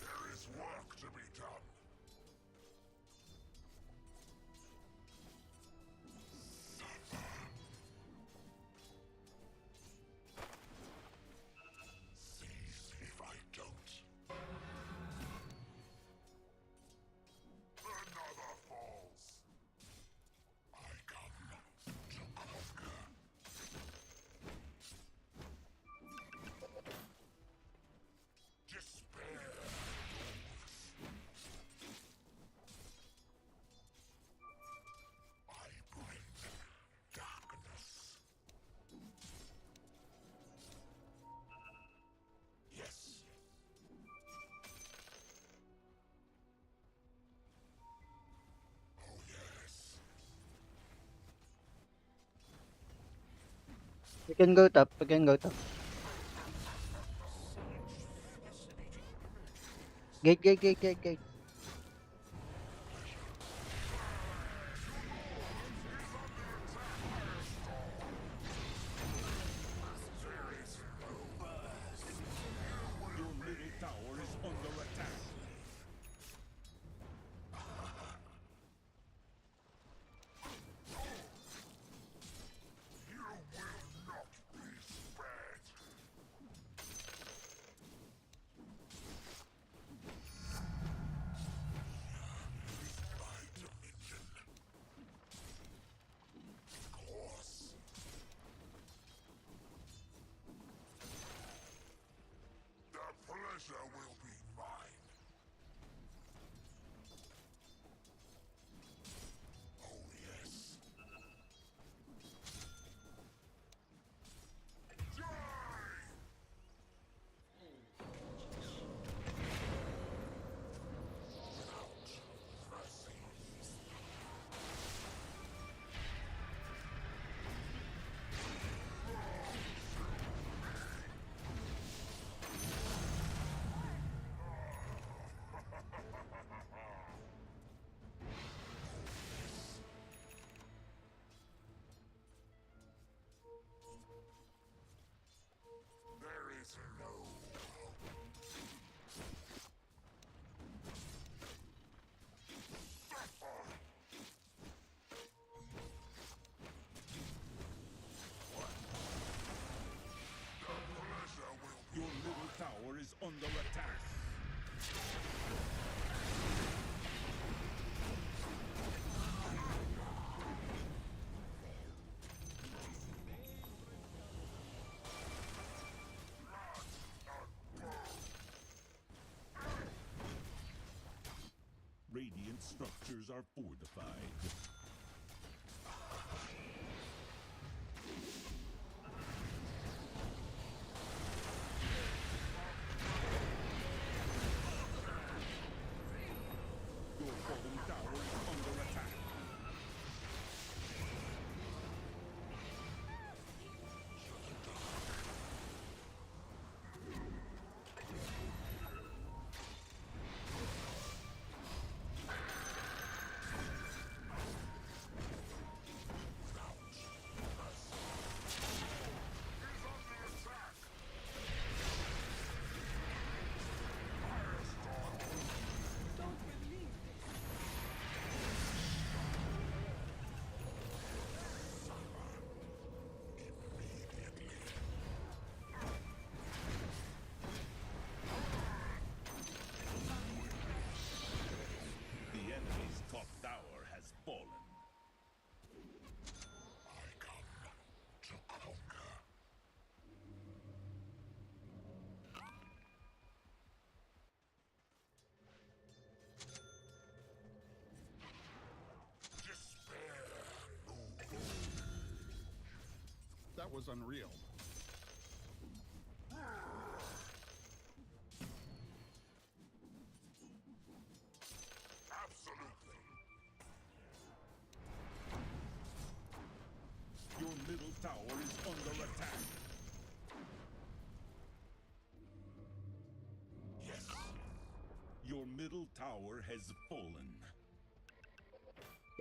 There is work to be done. Seize if I don't. Another falls. I come to conquer. Despair. I bring darkness. Yes. Oh yes. We can go top. We can go top. Gate, gate, gate, gate, gate. Your middle tower is under attack. You will not be spared. structures are fortified. Your bottom tower is under attack. The enemy's top tower has fallen. I come to conquer. Despair no goal. That was unreal. Absolutely. Your middle tower is under attack. Yes. Your middle tower has fallen.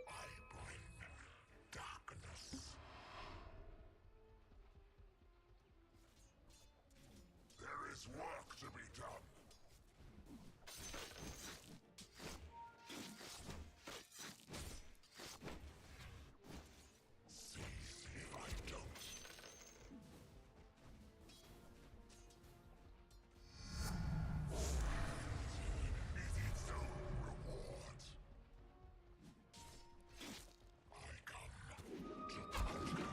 I bring darkness. There is work to be done. See if I don't. Is its own reward. I come to conquer.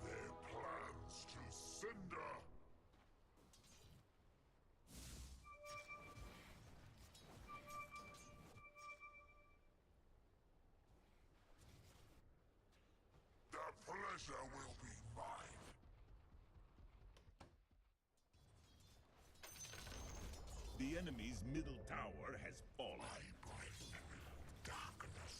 Their plans to cinder. The pleasure will be mine. The enemy's middle tower has fallen. I bring darkness.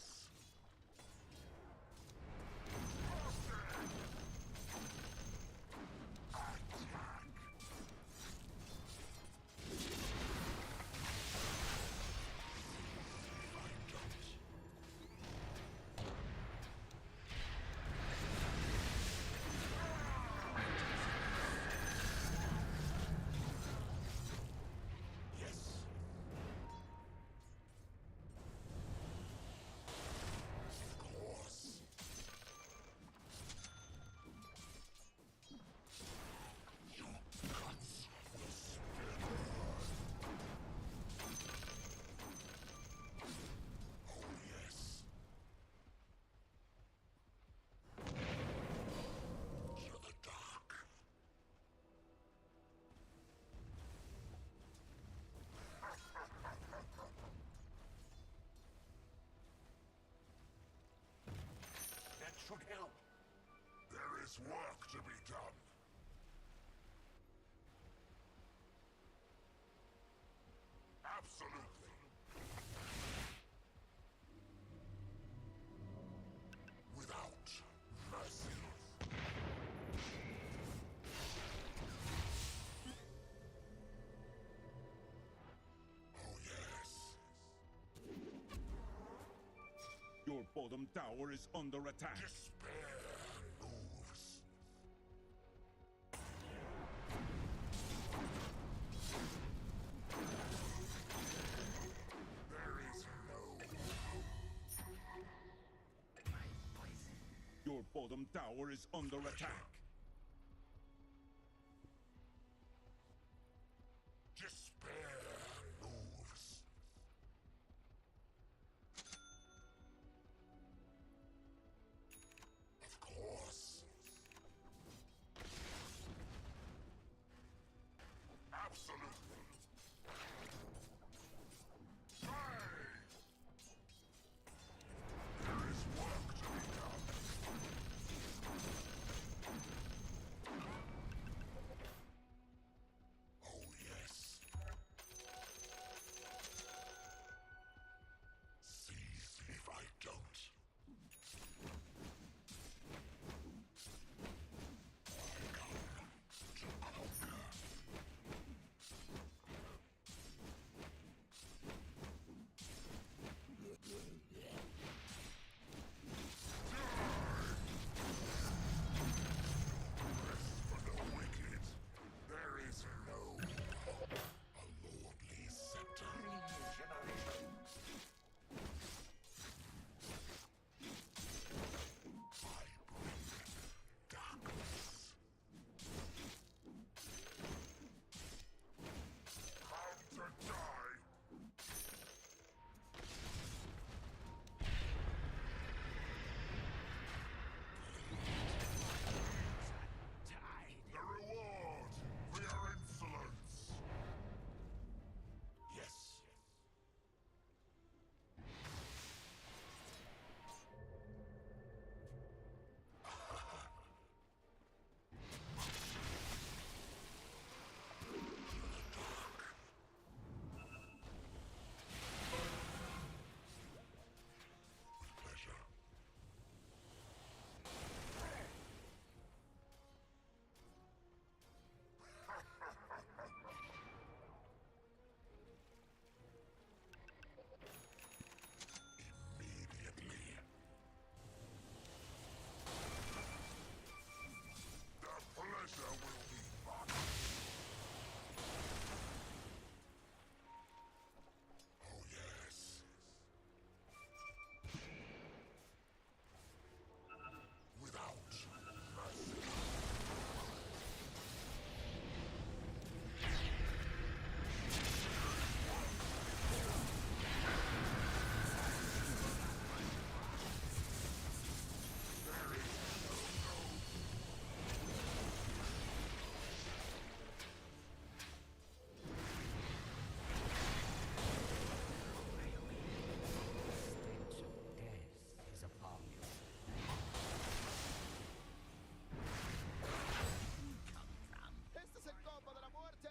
Yes. Of course. Your guts will spill blood. Oh yes. To the dark. That should help. There is work to be done. Absolutely. Without mercy. bottom tower is under attack. Despair moves. There is no Your bottom tower is under attack. despair moves. Of course. Absolutely. There is work to be done. Oh, yes. Seize if I don't. I come to conquer. For the wicked, there is no hope. A lordly scepter. I bring darkness. How to die? The reward for your insolence. Yes. Pleasure. Immediately. The pleasure will be mine. Oh, yes. Without mercy. Death is upon you. Este es el combo de la muerte.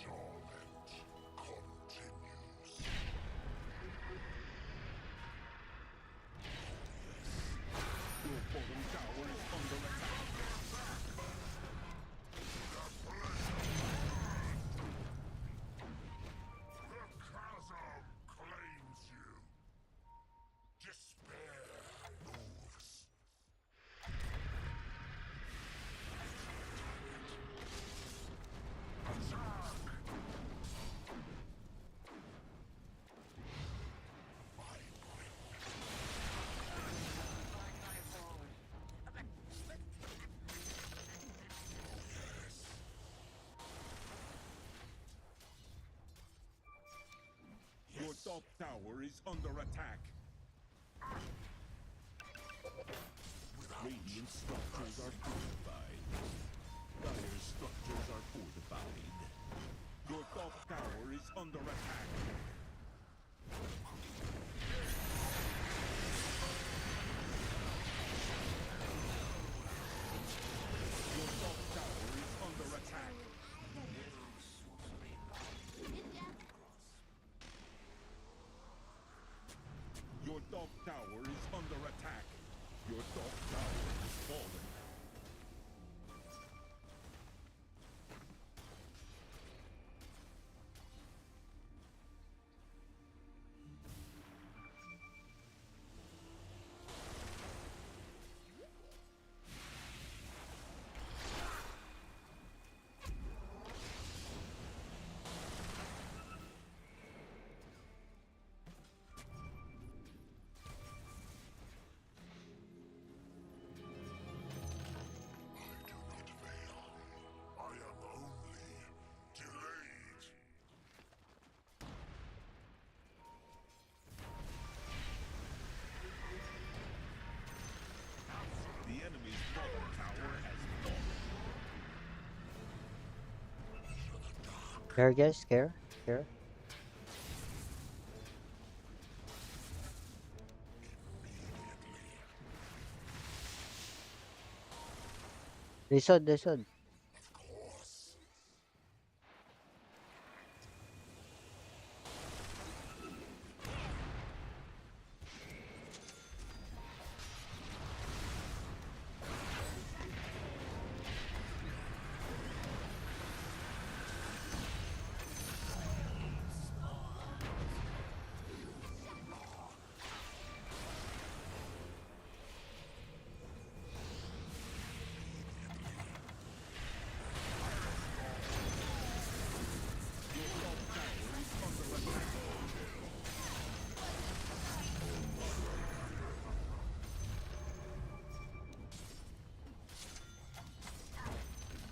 Torment continues. Your bottom tower is under attack. The chasm claims you. Despair moves. Attack! Your top tower is under attack. Radiant structures are fortified. Dire structures are fortified. Your top tower is under attack. Your top Your top tower is under attack. Your top tower has fallen. The enemy's bottom tower has fallen. Care, guys, care. They should.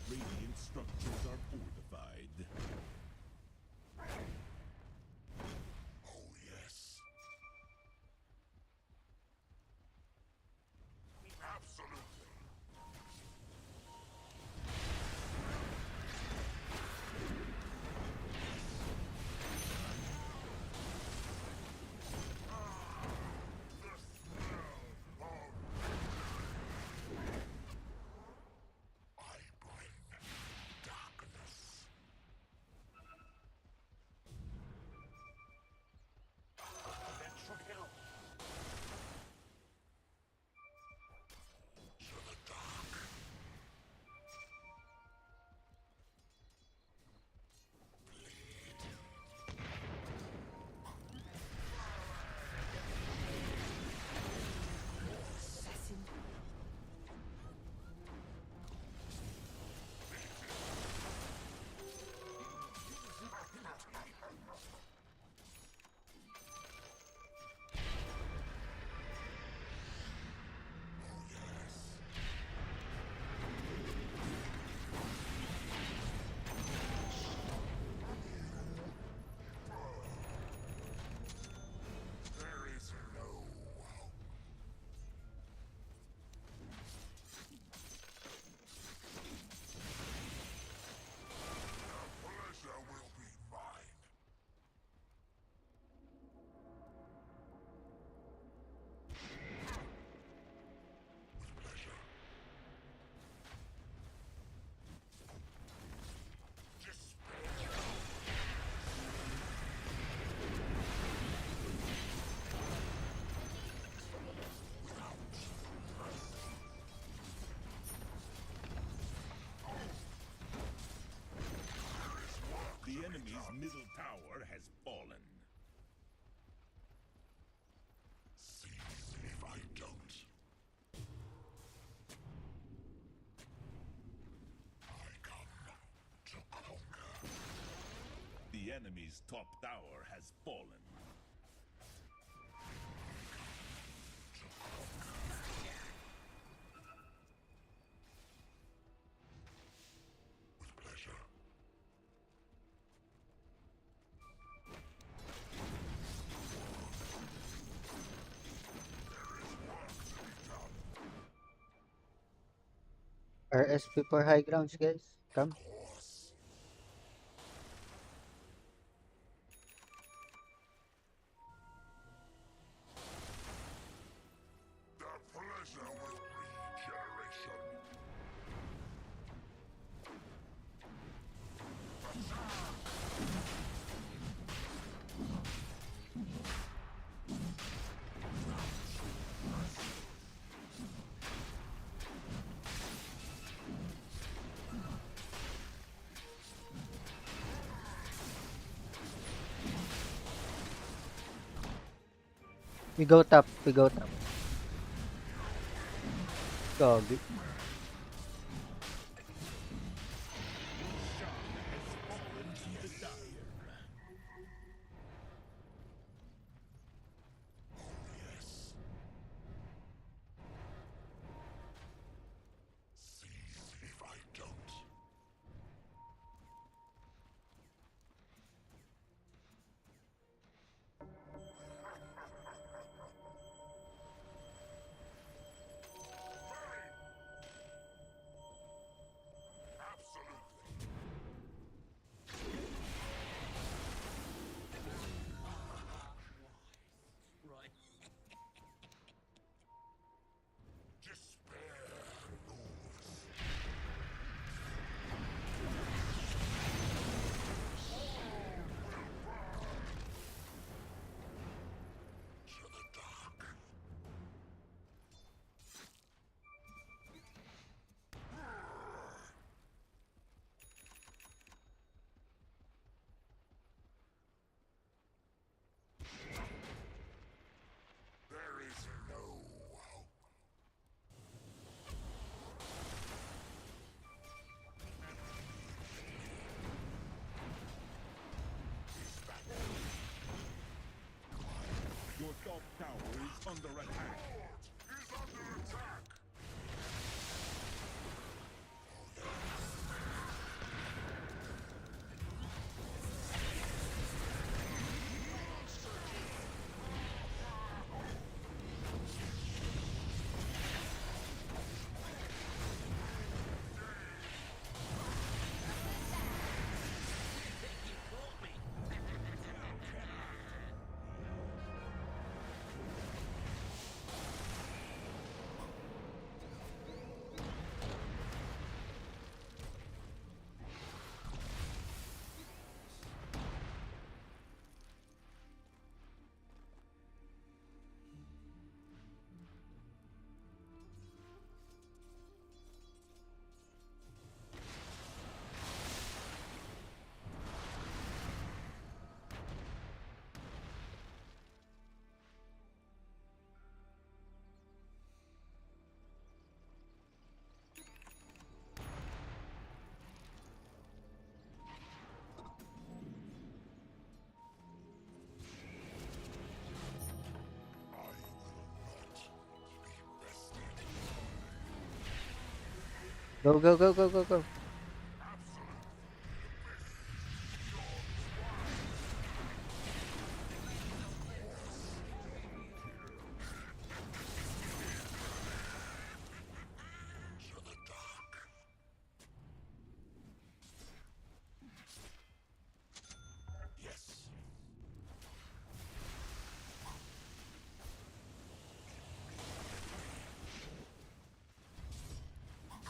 Radiant structures are fortified. Oh, yes. Absolutely. The enemy's middle tower has fallen. See if I don't. I come to conquer. The enemy's top tower has fallen. RSP for high grounds, guys. Come. We go top. We go top. Gogi. If I don't. There is no hope. Your top tower is under attack. Is under attack. Go, go, go, go, go, go.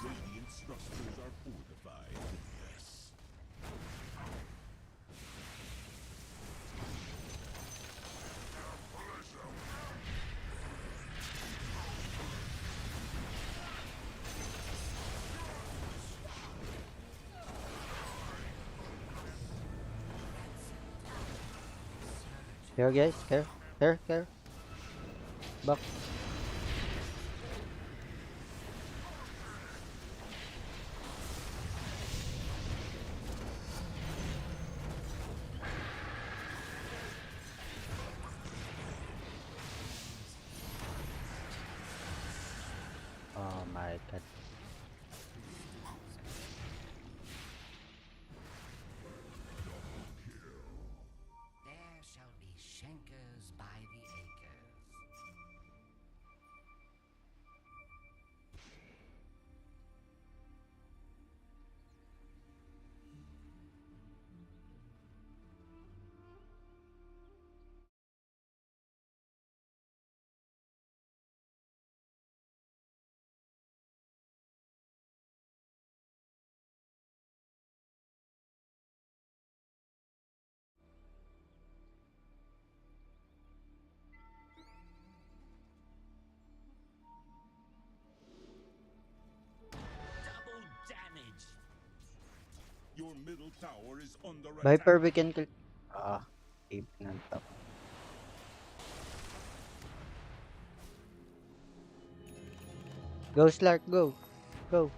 Radiant structures are fortified. Yes. Care, guys. Care. Care, care. Back. Oh my god. There shall be Schenkers by the acres. Double damage. Your middle tower is under Viper, attack. we can kill. Ah, keep on top. Go, Slark, go. Go.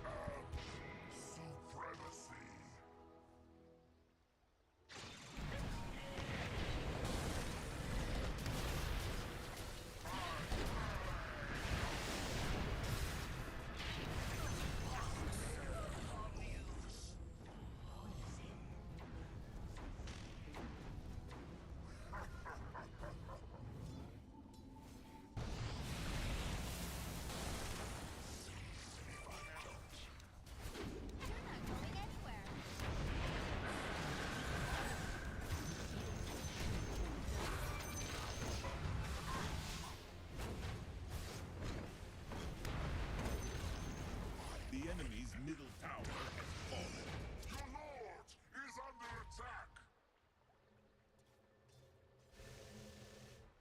The enemy's middle tower has fallen. Your lord is under attack.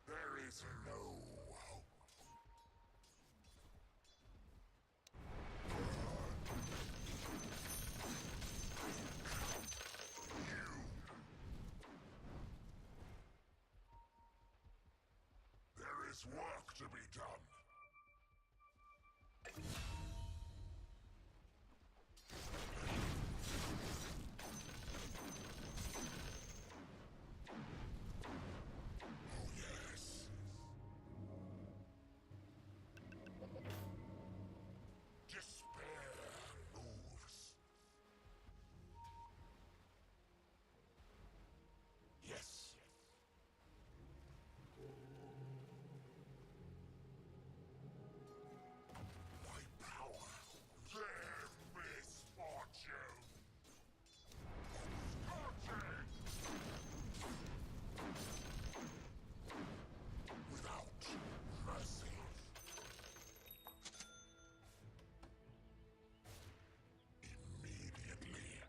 There is no hope. There is work to be done. Despair moves. Yes. My power, their misfortune. Scorching. Without mercy. Immediately.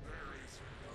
There is no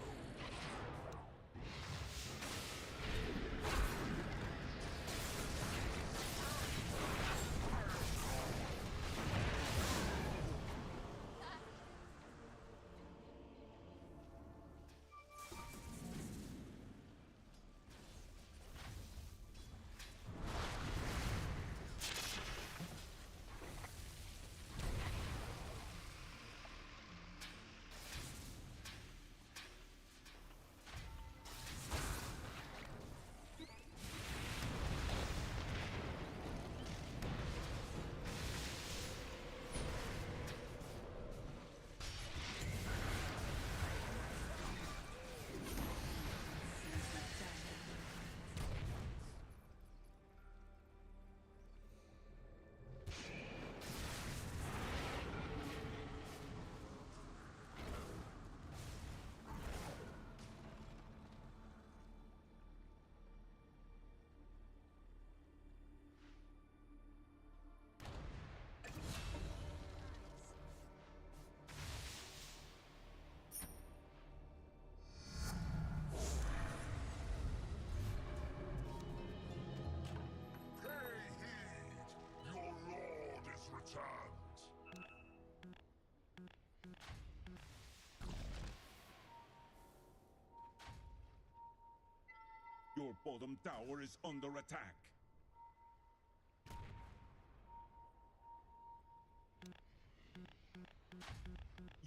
Your bottom tower is under attack.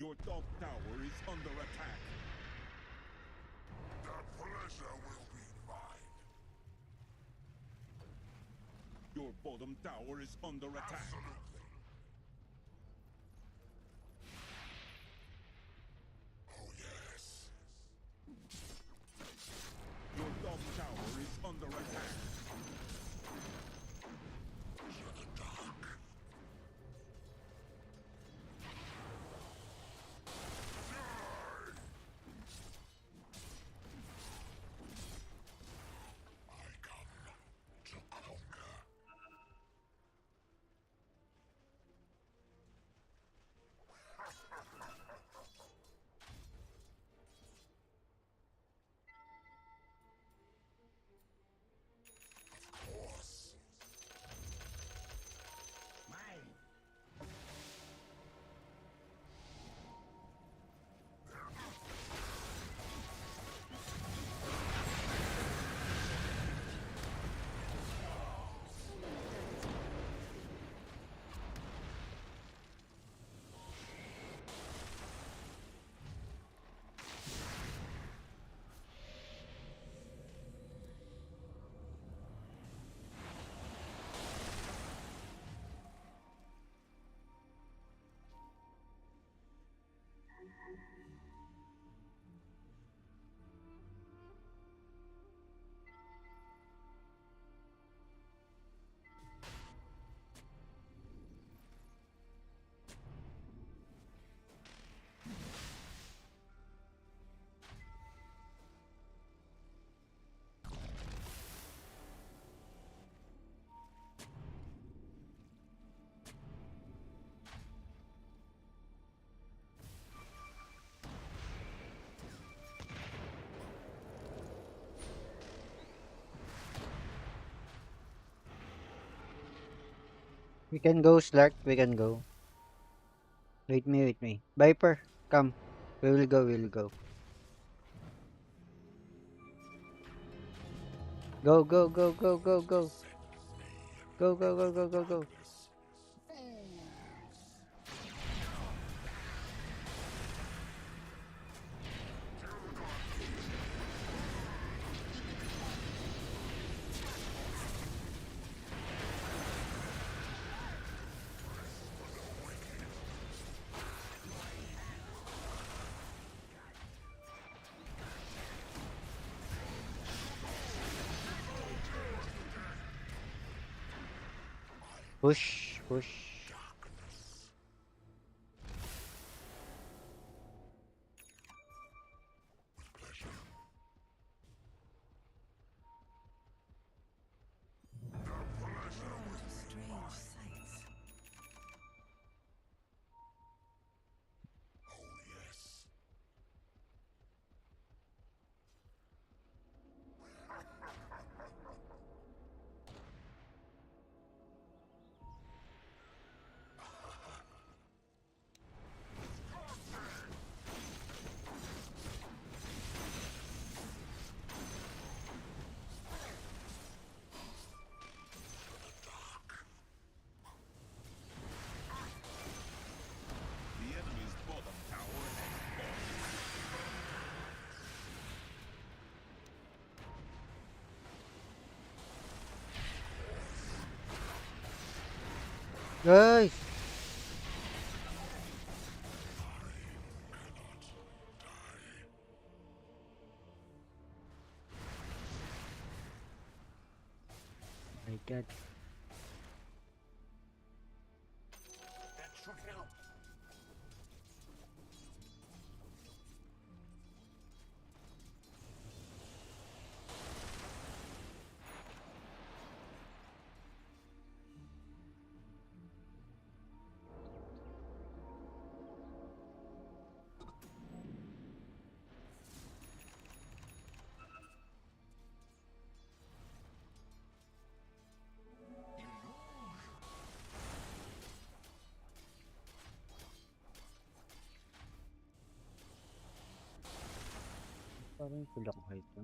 Your top tower is under attack. The pleasure will be mine. Your bottom tower is under attack. Oh yes. Your top tower is under attack. To the dark. I come to conquer. We can go, Slark. We can go. Wait me. Viper, come. We will go. Go. Go. Push. The enemy's bottom tower has Guys. My God. That should help. Parang tulak ko ito.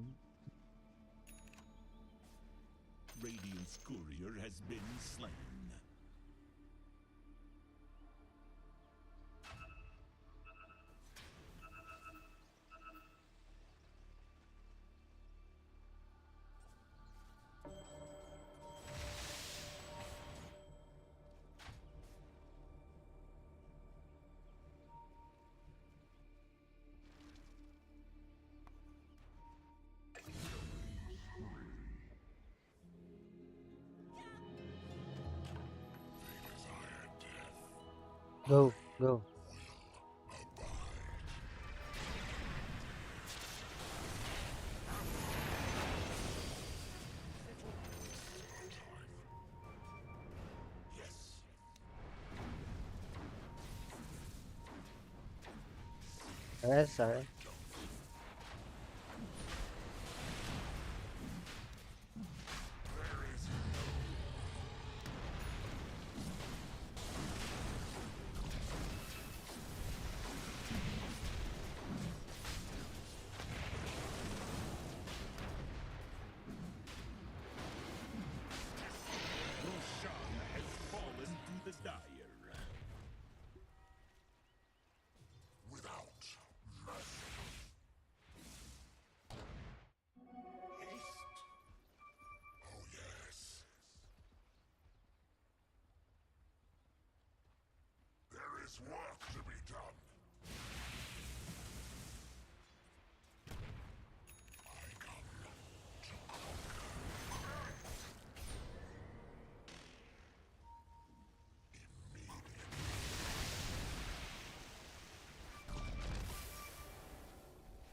Radiant's courier has been slain. Go. Yes, sir. Roshan has fallen to the dire. Without mercy. Haste. Oh yes. There is work to be done. I come to conquer.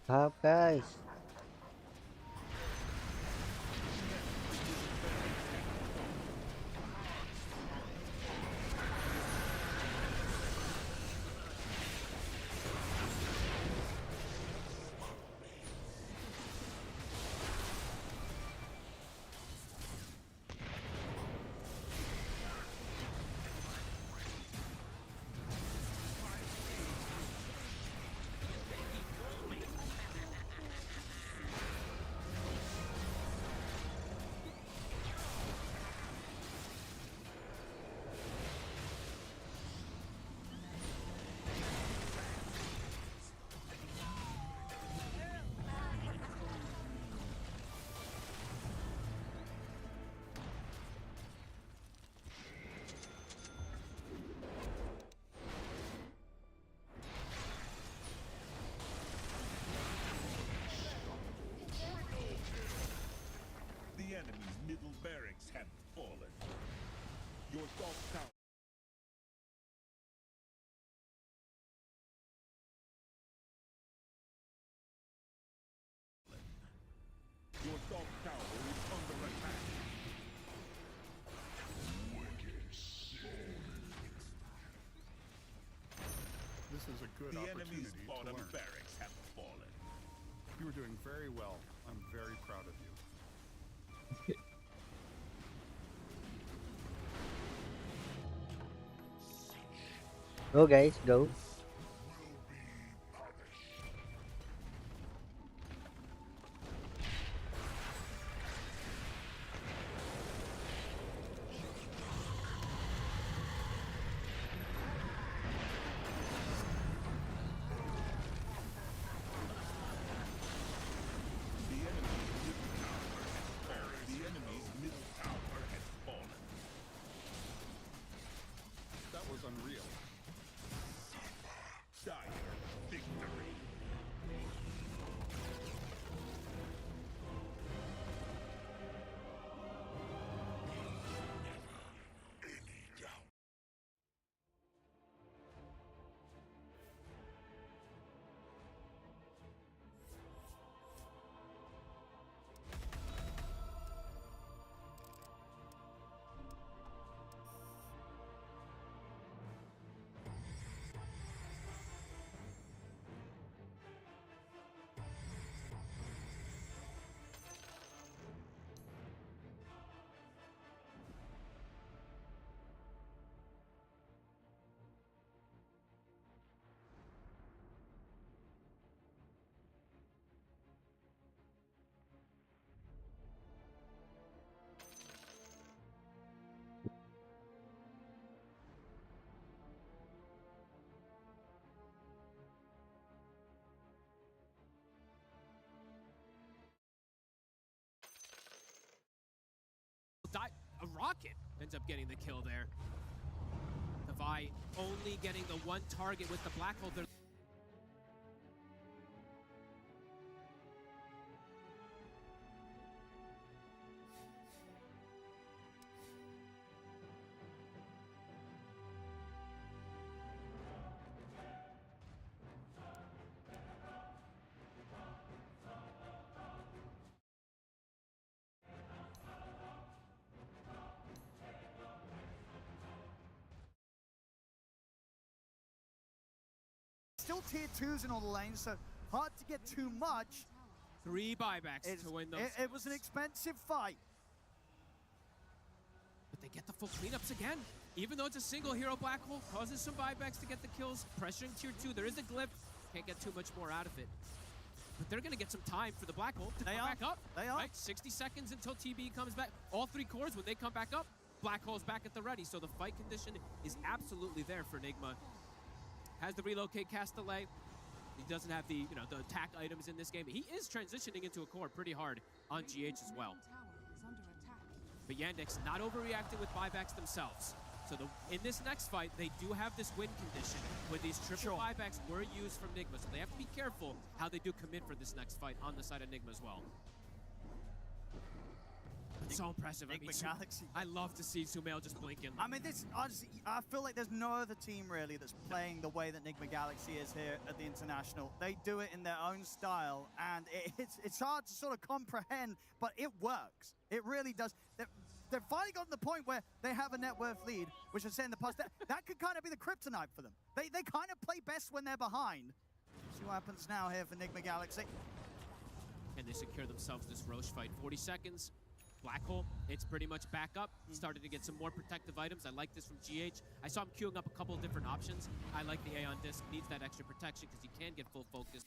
Up, guys. top tower. Your top tower is under attack. This is a good The opportunity enemy's to bottom learn. barracks have fallen. You are doing very well. I'm very proud of you. Go guys, go. The enemy's middle tower has fallen. That was unreal. Dire victory. A rocket ends up getting the kill there. The Vi only getting the one target with the black hole. Still tier 2s in all the lanes, so hard to get too much. 3 buybacks to win those. It was an expensive fight. But they get the full cleanups again. Even though it's a single hero black hole, causes some buybacks to get the kills. Pressuring tier 2. There is a glyph. Can't get too much more out of it. But they're going to get some time for the black hole to come back up. They are. Right? 60 seconds until TB comes back. All 3 cores, when they come back up, black hole's back at the ready. So the fight condition is absolutely there for Enigma. Has the relocate cast delay. He doesn't have the the attack items in this game. He is transitioning into a core pretty hard on GH as well. But Yandex not overreacting with buybacks themselves. So in this next fight, they do have this win condition where these triple buybacks were used from Enigma. So they have to be careful how they do commit for this next fight on the side of Enigma as well. It's so impressive. Enigma Galaxy. I love to see Sumail just blinking. I mean, this honestly, I feel like there's no other team really that's playing the way that Enigma Galaxy is here at the International. They do it in their own style, and it's hard to sort of comprehend, but it works. It really does. They've finally gotten to the point where they have a net worth lead, which I said in the past, that could kind of be the kryptonite for them. They kind of play best when they're behind. See what happens now here for Enigma Galaxy. And they secure themselves this Roche fight. 40 seconds. Black hole, it's pretty much back up. Started to get some more protective items. I like this from GH. I saw him queuing up a couple of different options. I like the Aeon Disc. Needs that extra protection because he can get full focus.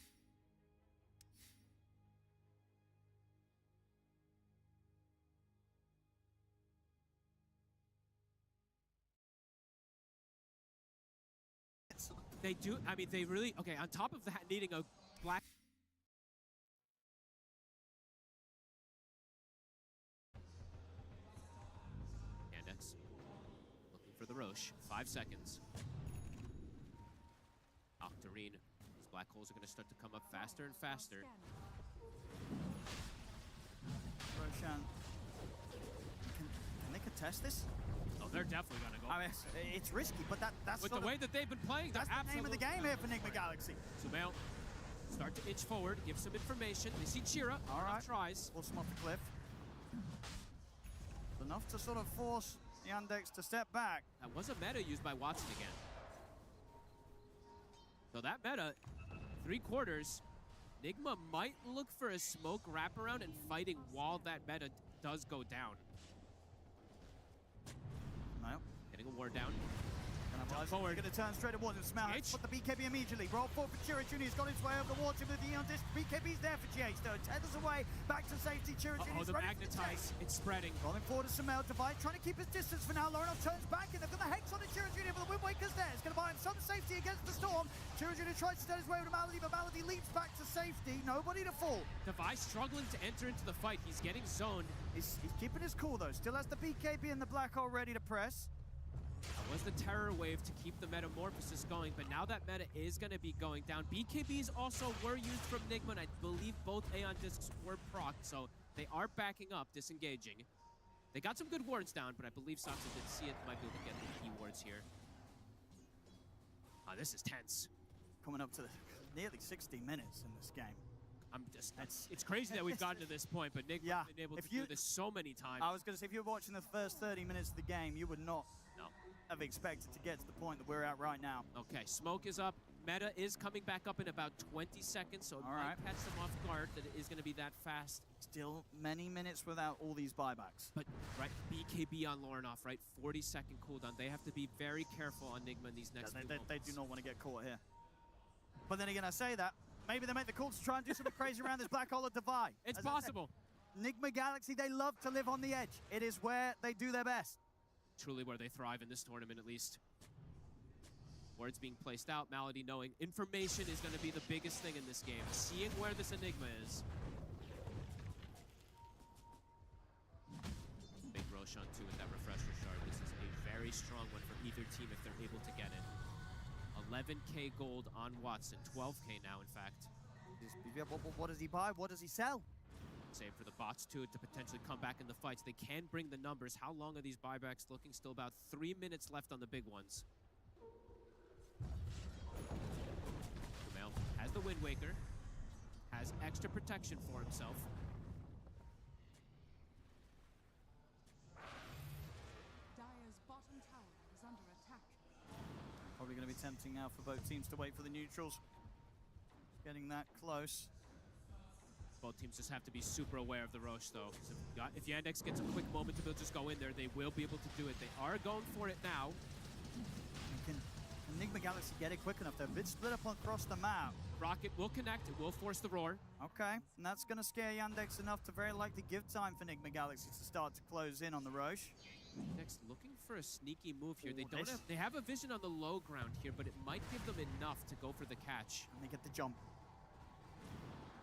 They do, I mean, they really, okay, on top of that, needing a black. Yandex looking for the Roche. 5 seconds. Octarine. These black holes are going to start to come up faster and faster. Roshan, can they contest this? Oh, they're definitely gonna go. I mean, it's risky, but that's with sort the of, way that they've been playing. That's the name of the game here for Enigma Galaxy. Sumail start to inch forward, give some information. They see Chira. All right. Tries. Force him off the cliff. Enough to sort of force Yandex to step back. That was a meta used by Watson again. So that meta, 3/4. Nigma might look for a smoke wraparound and fighting while that meta does go down. No. Getting a ward down. Forward. Going to turn straight towards him. Smell has put the BKB immediately. Roll forward for Chira Jr. He's got his way over the water with the Eon disc. BKB's there for GH though. Tethers away. Back to safety. Chira Jr. Oh, the magnetize. It's spreading. Rolling forward to Sumail. Divide trying to keep his distance for now. Lorinov turns back and they've got the Hex on the Chira Jr. But the Wind Waker's there. It's going to buy him some safety against the storm. Chira Jr. tries to stand his way with Malady, but Malady leaps back to safety. Nobody to fall. Device struggling to enter into the fight. He's getting zoned. He's keeping his cool though. Still has the BKB and the Black Hole ready to press. That was the terror wave to keep the metamorphosis going, but now that meta is going to be going down. BKBs also were used from Nigma, and I believe both Aeon discs were procced, so they are backing up, disengaging. They got some good wards down, but I believe Sansa did see it. Might be able to get the key wards here. This is tense. Coming up to nearly 60 minutes in this game. It's crazy that we've gotten to this point, but Nigma's been able to do this so many times. I was going to say, if you were watching the first 30 minutes of the game, you would not have expected to get to the point that we're at right now. Okay, smoke is up. Meta is coming back up in about 20 seconds, so it might catch them off guard that it is going to be that fast. Still many minutes without all these buybacks. But, right, BKB on Lorinov, right? 40-second cooldown. They have to be very careful on Nigma in these next few moments. They do not want to get caught here. But then again, I say that. Maybe they make the call to try and do something crazy around this Black Hole at Divide. It's possible. Nigma Galaxy, they love to live on the edge. It is where they do their best. Truly where they thrive in this tournament, at least. Words being placed out, Malady knowing information is going to be the biggest thing in this game. Seeing where this Enigma is. Big Roshan too with that refresher shard. This is a very strong one for either team if they're able to get it. 11k gold on Watson, 12k now in fact. What does he buy? What does he sell? Save for the bots too to potentially come back in the fights. They can bring the numbers. How long are these buybacks looking? Still about 3 minutes left on the big ones. Sumail has the Wind Waker, has extra protection for himself. Dire's bottom tower is under attack. Probably going to be tempting now for both teams to wait for the neutrals. Getting that close. Both teams just have to be super aware of the Roche, though. If Yandex gets a quick moment to just go in there, they will be able to do it. They are going for it now. Can Enigma Galaxy get it quick enough? They're a bit split up across the map. Rocket will connect. It will force the roar. Okay, and that's going to scare Yandex enough to very likely give time for Enigma Galaxy to start to close in on the Roche. Yandex looking for a sneaky move here. They have a vision on the low ground here, but it might give them enough to go for the catch. And they get the jump.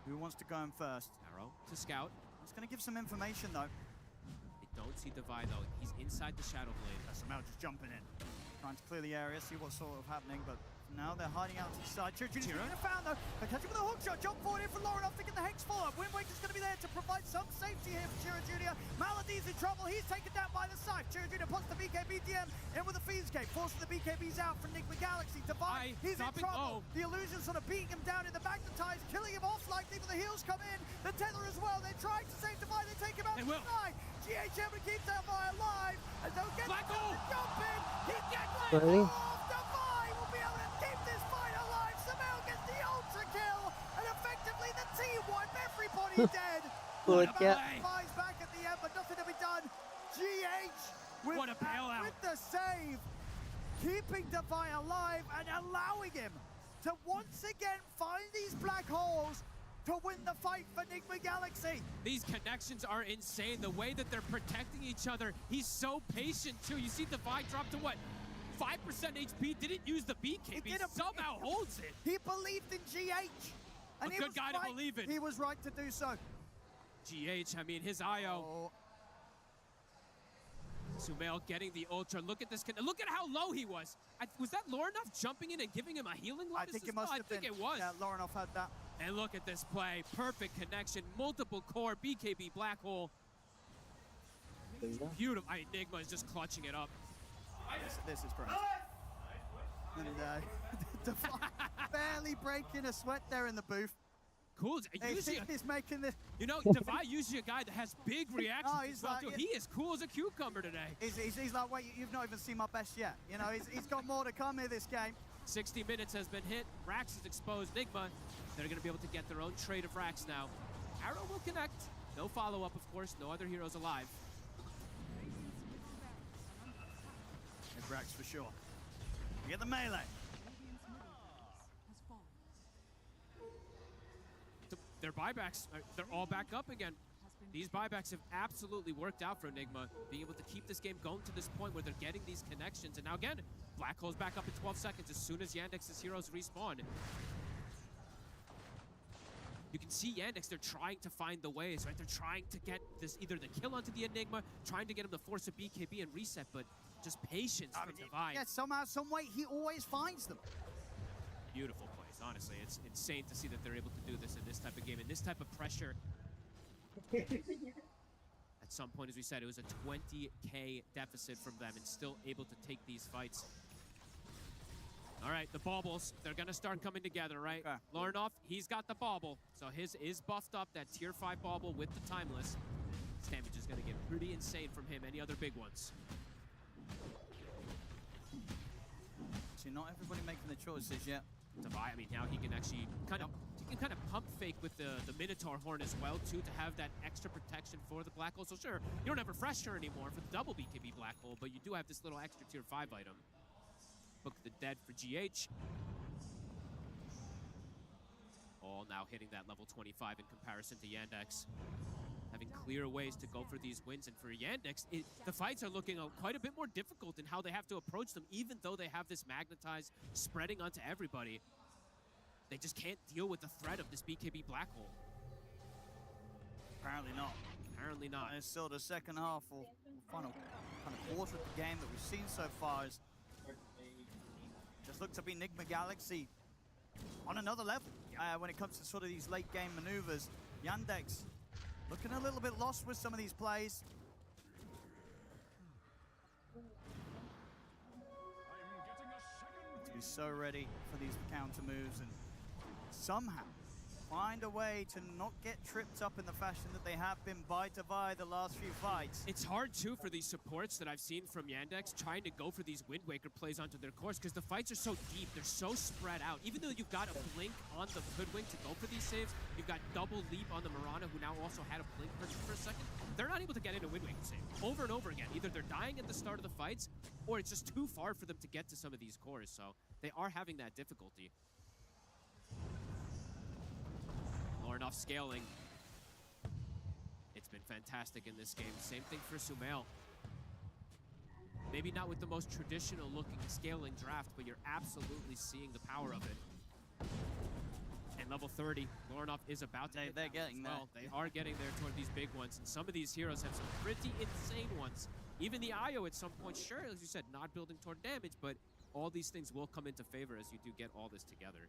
Who wants to go in first? Arrow to scout. It's going to give some information, though. They don't see Divide, though. He's inside the Shadow Blade. Sumail just jumping in. Trying to clear the area, see what's sort of happening, but now they're hiding out to the side. Chira Jr. found, though. They catch him with a hook shot. Jump forward in for Lorinov to get the Hex follow-up. Wind Waker's going to be there to provide some safety here for Chira Jr. Malady's in trouble. He's taken down by the scythe. Chira Jr. puts the BKB DM in with the Fiend's Gate. Forces the BKBs out from Enigma Galaxy. Divide, he's in trouble. The illusion sort of beating him down in the magnetize, killing him off likely, but the heals come in. The tether as well. They're trying to save Divide. They take him out to the side. GH able to keep Divide alive. And don't get the jump in. He gets it off. Divide will be able to keep this fight alive. Sumail gets the ultra kill. And effectively the team wipe everybody dead. Divide's back at the end, but nothing to be done. GH with the save. Keeping Divide alive and allowing him to once again find these black holes to win the fight for Enigma Galaxy. These connections are insane. The way that they're protecting each other. He's so patient, too. You see Divide drop to what? 5% HP, didn't use the BKB, somehow holds it. He believed in GH. And a good guy to believe in. He was right to do so. GH, I mean, his IO. Sumail getting the ultra. Look at this. Look at how low he was. Was that Lorinov jumping in and giving him a healing lotus? I think it must have been. I think it was. Yeah, Lorinov had that. And look at this play. Perfect connection. Multiple core. BKB black hole. Beautiful. Enigma is just clutching it up. This is crazy. And Defy barely breaking a sweat there in the booth. Cool. Usually, he's making this. You know, Defy usually a guy that has big reactions. Oh, he's like, he is cool as a cucumber today. He's like, wait, you've not even seen my best yet. You know, he's got more to come here this game. 60 minutes has been hit. Rax is exposed. Nigma, they're going to be able to get their own trade of Rax now. Arrow will connect. No follow-up, of course. No other heroes alive. And Rax for sure. We get the melee. Their buybacks, they're all back up again. These buybacks have absolutely worked out for Enigma, being able to keep this game going to this point where they're getting these connections. And now again, Black Hole's back up in 12 seconds as soon as Yandex's heroes respawn. You can see Yandex, they're trying to find the ways, right? They're trying to get this, either the kill onto the Enigma, trying to get him to force a BKB and reset, but just patience for Divine. Yeah, somehow, some way, he always finds them. Beautiful plays, honestly. It's insane to see that they're able to do this in this type of game, in this type of pressure. At some point, as we said, it was a 20K deficit from them and still able to take these fights. All right, the baubles, they're going to start coming together, right? Okay. Lornoff, he's got the bauble. So his is buffed up, that tier 5 bauble with the timeless. This damage is going to get pretty insane from him. Any other big ones? See, not everybody making the choices yet. Divine, I mean, now he can actually kind of pump fake with the Minotaur Horn as well, too, to have that extra protection for the Black Hole. So sure, you don't have Refresher anymore for the double BKB Black Hole, but you do have this little extra tier 5 item. Book the Dead for GH. All now hitting that level 25 in comparison to Yandex. Having clear ways to go for these wins. And for Yandex, the fights are looking quite a bit more difficult in how they have to approach them, even though they have this magnetized spreading onto everybody. They just can't deal with the threat of this BKB Black Hole. Apparently not. Apparently not. And it's still the second half or final kind of quarter of the game that we've seen so far is just looked to be Enigma Galaxy on another level when it comes to sort of these late game maneuvers. Yandex looking a little bit lost with some of these plays. To be so ready for these counter moves and somehow find a way to not get tripped up in the fashion that they have been by Divide the last few fights. It's hard, too, for these supports that I've seen from Yandex trying to go for these Wind Waker plays onto their course because the fights are so deep, they're so spread out. Even though you've got a Blink on the Hoodwink to go for these saves, you've got double Leap on the Mirana, who now also had a Blink for a second. They're not able to get into Wind Waker save over and over again. Either they're dying at the start of the fights, or it's just too far for them to get to some of these cores, so they are having that difficulty. Lornoff scaling. It's been fantastic in this game. Same thing for Sumail. Maybe not with the most traditional looking scaling draft, but you're absolutely seeing the power of it. And level 30, Lornoff is about to hit they're that getting as well. there. They are getting there toward these big ones, and some of these heroes have some pretty insane ones. Even the Io at some point, sure, as you said, not building toward damage, but all these things will come into favor as you do get all this together.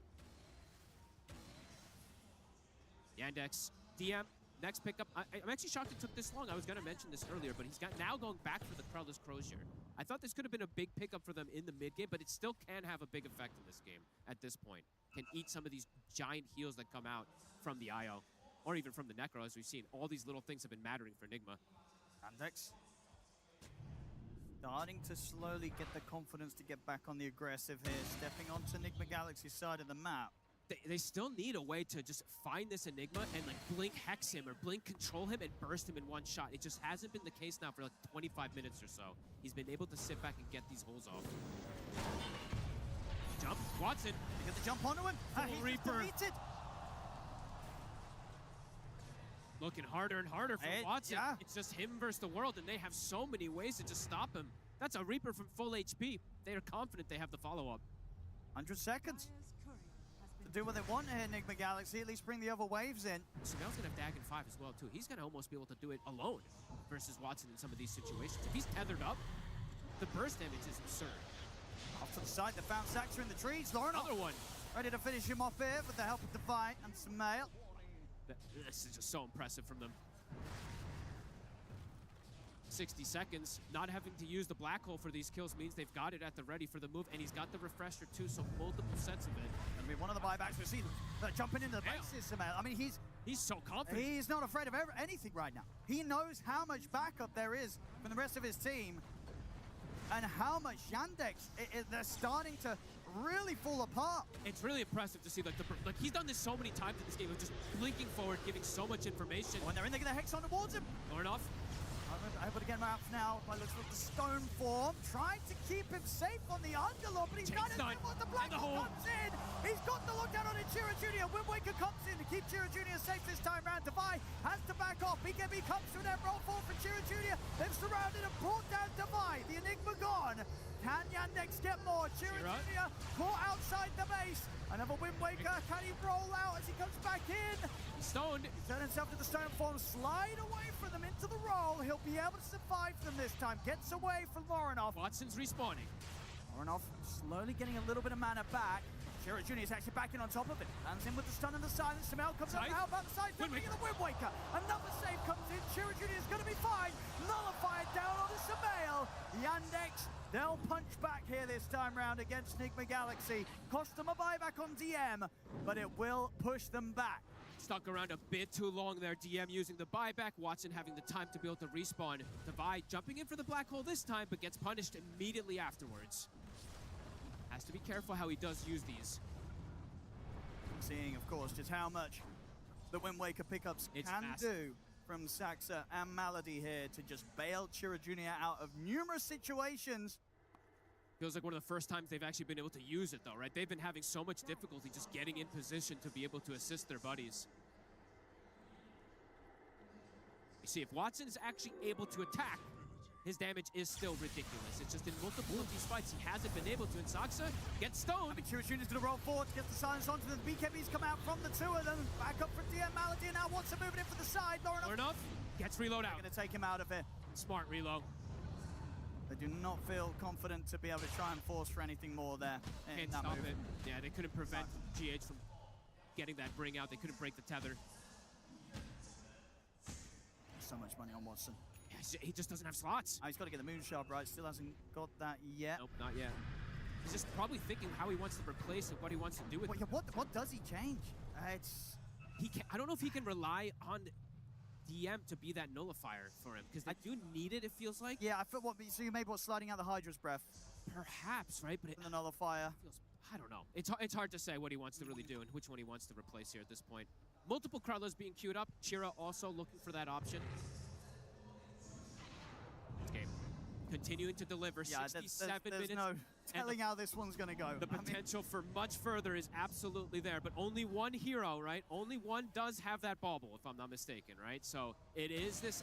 Yandex, DM, next pickup. I'm actually shocked it took this long. I was going to mention this earlier, but he's now going back for the Krellis Crozier. I thought this could have been a big pickup for them in the mid game, but it still can have a big effect in this game at this point. Can eat some of these giant heals that come out from the IO, or even from the Necro, as we've seen. All these little things have been mattering for Enigma. Yandex starting to slowly get the confidence to get back on the aggressive here, stepping onto Enigma Galaxy's side of the map. They still need a way to just find this Enigma and like Blink Hex him or Blink Control him and burst him in one shot. It just hasn't been the case now for like 25 minutes or so. He's been able to sit back and get these holes off. Jump, Watson. You get the jump onto him. He's Reaper. deleted. Looking harder and harder for Watson. Yeah. It's just him versus the world, and they have so many ways to just stop him. That's a Reaper from full HP. They are confident they have the follow-up. 100 seconds. Do what they want here, Enigma Galaxy, at least bring the other waves in. Sumail's gonna have Dagon 5 as well, too. He's gonna almost be able to do it alone versus Watson in some of these situations. If he's tethered up, the burst damage is absurd. Off to the side, they found Saxer in the trees. Lornoff Another one. ready to finish him off here with the help of Divine and Sumail. This is just so impressive from them. 60 seconds. Not having to use the black hole for these kills means they've got it at the ready for the move, and he's got the refresher too, so multiple sets of it. I mean, one of the buybacks we've seen jumping into the base system. I mean, he's so confident. He's not afraid of anything right now. He knows how much backup there is from the rest of his team, and how much Yandex, they're starting to really fall apart. It's really impressive to see, like he's done this so many times in this game of just blinking forward, giving so much information. When they're in, they're going to hex on towards him. Or enough. Able to get him out now by looks like the stone form, trying to keep him safe on the underlord, but he's got it. The black hole comes in. He's got the lockdown on it. Chira Jr. Wind Waker comes in to keep Chira Jr. safe this time round. Devi has to back off. BKB comes through that roll forward for Chira Jr. They've surrounded and brought down Devi. The Enigma gone. Can Yandex get more? Chira Jr. caught outside the base. Another Wind Waker. Can he roll out as he comes back in? He's stoned. He turned himself to the stone form, slide away from them into the roll. He'll be able to survive them this time. Gets away from Lorinov. Watson's respawning. Lorinov slowly getting a little bit of mana back. Chira Jr. is actually backing on top of it. Lands in with the stun and the silence. Samel comes up. How about the side? Jumping in the Wind Waker. Another save comes in. Chira Jr. is going to be fine. Nullified down on the Samel. Yandex, they'll punch back here this time round against Enigma Galaxy. Cost them a buyback on DM, but it will push them back. Stuck around a bit too long there. DM using the buyback. Watson having the time to be able to respawn. Devi jumping in for the black hole this time, but gets punished immediately afterwards. Has to be careful how he does use these. Seeing, of course, just how much the Wind Waker pickups can do from Saxa and Malady here to just bail Chira Jr. out of numerous situations. Feels like one of the first times they've actually been able to use it, though, right? They've been having so much difficulty just getting in position to be able to assist their buddies. You see, if Watson is actually able to attack, his damage is still ridiculous. It's just in multiple of these fights, he hasn't been able to. And Saxa gets stoned. I mean, Chira Jr. is going to roll forward to get the silence onto them. The BKBs come out from the two of them. Back up for DM Malady, and now Watson moving in for the side. Lorinov gets reload out. Going to take him out of it. Smart reload. They do not feel confident to be able to try and force for anything more there. Can't stop it. Yeah, they couldn't prevent GH from getting that bring out. They couldn't break the tether. So much money on Watson. He just doesn't have slots. He's got to get the Moonshot right. Still hasn't got that yet. Nope, not yet. He's just probably thinking how he wants to replace it, what he wants to do with it. What does he change? I don't know if he can rely on DM to be that nullifier for him, because they do need it, it feels like. Yeah, I feel so you maybe sliding out the Hydra's breath. Perhaps, right? But the nullifier. I don't know. It's hard to say what he wants to really do and which one he wants to replace here at this point. Multiple Krullas being queued up. Chira also looking for that option. Game. Continuing to deliver 67 there's minutes. No telling how this one's going to go. The potential for much further is absolutely there, but only one hero, right? Only one does have that bauble, if I'm not mistaken, right? So it is this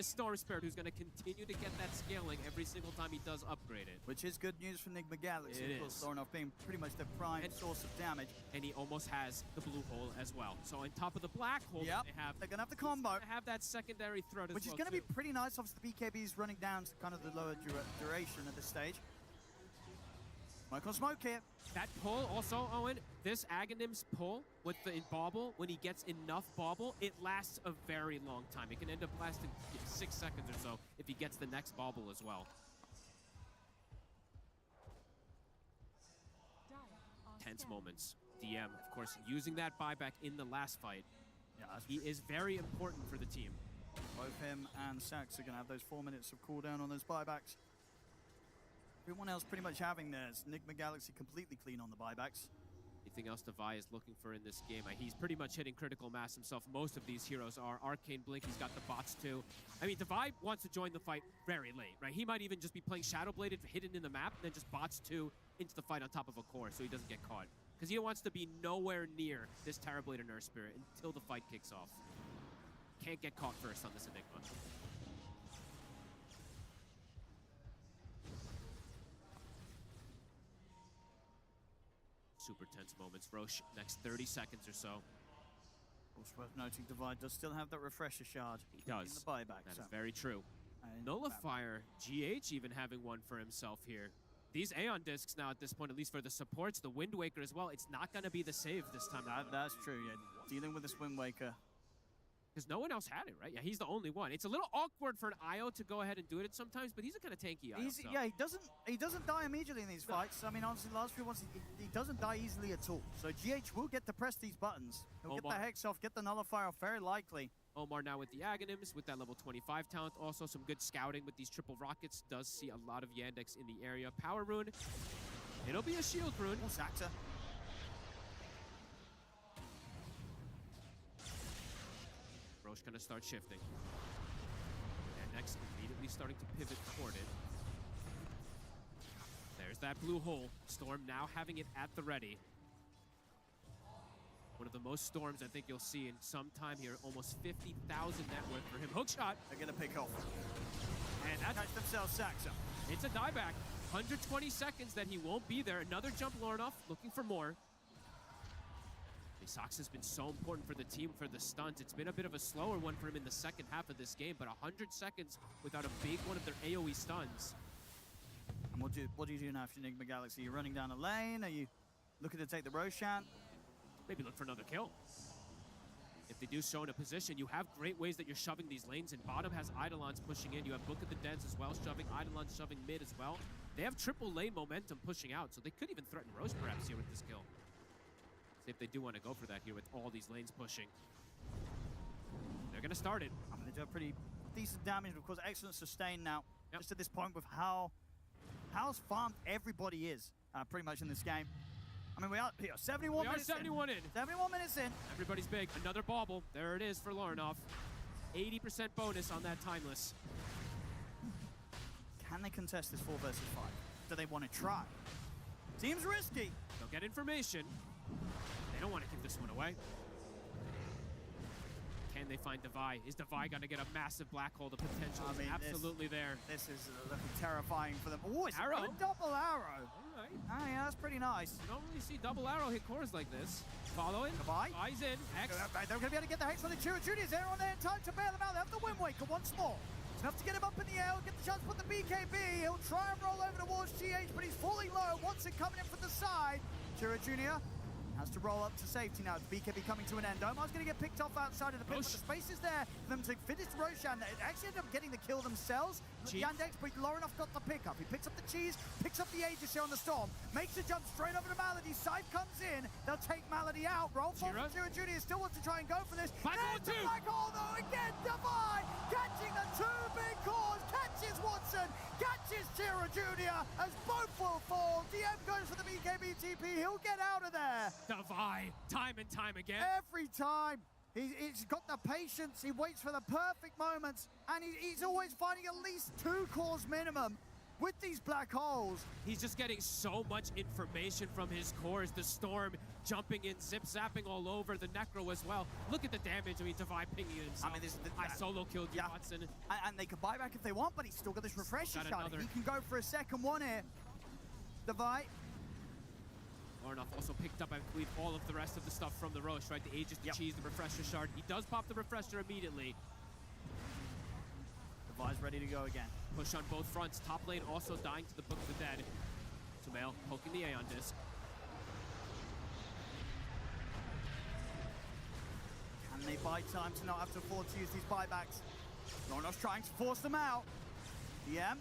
Storm Spirit who's going to continue to get that scaling every single time he does upgrade it. Which is good news for Enigma Galaxy. It of course, is. Lorinov being pretty much their prime source of damage. And he almost has the blue hole as well. So on top of the black hole, they're going to have the combo. They have that secondary threat as well, which is going to be pretty nice. Obviously, the BKB's running down to kind of the lower duration at this stage. Michael Smoke here. That pull also, Owen, this Aghanim's pull with the bauble, when he gets enough bauble, it lasts a very long time. It can end up lasting 6 seconds or so if he gets the next bauble as well. Tense moments. DM, of course, using that buyback in the last fight. Yeah, he is very important for the team. Both him and Sax are going to have those 4 minutes of cooldown on those buybacks. Everyone else pretty much having theirs. Enigma Galaxy completely clean on the buybacks. Anything else Devi is looking for in this game? He's pretty much hitting critical mass himself. Most of these heroes are. Arcane Blink, he's got the bots too. I mean, Devi wants to join the fight very late, right? He might even just be playing Shadowbladed hidden in the map, and then just bots too into the fight on top of a core so he doesn't get caught. Because he wants to be nowhere near this Terrablader Nurse Spirit until the fight kicks off. Can't get caught first on this Enigma. Super tense moments. Roche, next 30 seconds or so. Also worth noting, Devi does still have that refresher shard. He does. In the buyback. That is very true. Nullifier, GH even having one for himself here. These Aeon discs now at this point, at least for the supports, the Wind Waker as well, it's not going to be the save this time. That's true, yeah. Dealing with this Wind Waker. Because no one else had it, right? Yeah, he's the only one. It's a little awkward for an IO to go ahead and do it sometimes, but he's a kind of tanky IO. So. Yeah, he doesn't die immediately in these fights. I mean, honestly, the last few ones, he doesn't die easily at all. So GH will get to press these buttons. He'll get the Hex off, get the Nullifier off, very likely. Omar now with the Aghanims, with that level 25 talent. Also some good scouting with these triple rockets. Does see a lot of Yandex in the area. Power rune. It'll be a shield rune. Oh, Zacta. Roche gonna start shifting. Yandex immediately starting to pivot toward it. There's that blue hole. Storm now having it at the ready. One of the most storms I think you'll see in some time here. Almost 50,000 net worth for him. Hook shot. They're gonna pick off. And that's catch themselves Saxa. It's a dieback. 120 seconds that he won't be there. Another jump Lornoff looking for more. Sox has been so important for the team for the stunts. It's been a bit of a slower one for him in the second half of this game, but 100 seconds without a big one of their AoE stuns. And what do you do now for Enigma Galaxy? You're running down a lane? Are you looking to take the Roshan? Maybe look for another kill. If they do show in a position, you have great ways that you're shoving these lanes in. Bottom has Eidolons pushing in. You have Book of the Deads as well, shoving Eidolons, shoving mid as well. They have triple lane momentum pushing out, so they could even threaten Roche perhaps here with this kill. See if they do want to go for that here with all these lanes pushing. They're going to start it. I mean, they do have pretty decent damage, of course, excellent sustain now. Yep. Just at this point with how farmed everybody is pretty much in this game. I mean, we are 71 minutes 71 in. 71 minutes in. Everybody's big. Another bauble. There it is for Lornoff. 80% bonus on that timeless. Can they contest this 4 versus 5? Do they want to try? Seems risky. They'll get information. They don't want to give this one away. Can they find Devi? Is Devi going to get a massive black hole? The potential is absolutely there. This is looking terrifying for them. Oh, it's arrow. A double arrow. All right. Oh, yeah, that's pretty nice. You don't really see double arrow hit cores like this. Following. Devi's in. Hex. They're going to be able to get the Hex on the Chira Juniors. They're on there in time to bail them out. They have the Wind Waker once more. It's enough to get him up in the air. Get the chance to put the BKB. He'll try and roll over towards GH, but he's falling low. Watson coming in from the side. Chira Junior has to roll up to safety now. The BKB coming to an end. Omar's going to get picked off outside of the pit, but the space is there for them to finish Roshan. They actually ended up getting the kill themselves. Yandex, but Lornoff got the pickup. He picks up the cheese, picks up the Aegis here on the Storm, makes the jump straight over to Malady. Scythe comes in. They'll take Malady out. Roll for Chira Junior. Still wants to try and go for this. Black hole though. Again, Devi catching the 2 big cores. Catches Watson. Catches Chira Junior. As both will fall. DM goes for the BKB TP. He'll get out of there. Devi, time and time again. Every time. He's got the patience. He waits for the perfect moments. And he's always finding at least 2 cores minimum with these black holes. He's just getting so much information from his cores. The Storm jumping in, zip-zapping all over. The Necro as well. Look at the damage. I mean, Devi pinging it himself. I mean, I solo killed you, Watson. And they can buy back if they want, but he's still got this refresher shot. He can go for a second one here. Devi. Lornoff also picked up, I believe, all of the rest of the stuff from the Roche, right? The Aegis, the cheese, the refresher shard. He does pop the refresher immediately. Devi's ready to go again. Push on both fronts. Top lane also dying to the Book of the Dead. Sumail poking the Aeon disc. Can they buy time to not have to afford to use these buybacks? Lornoff's trying to force them out. DM.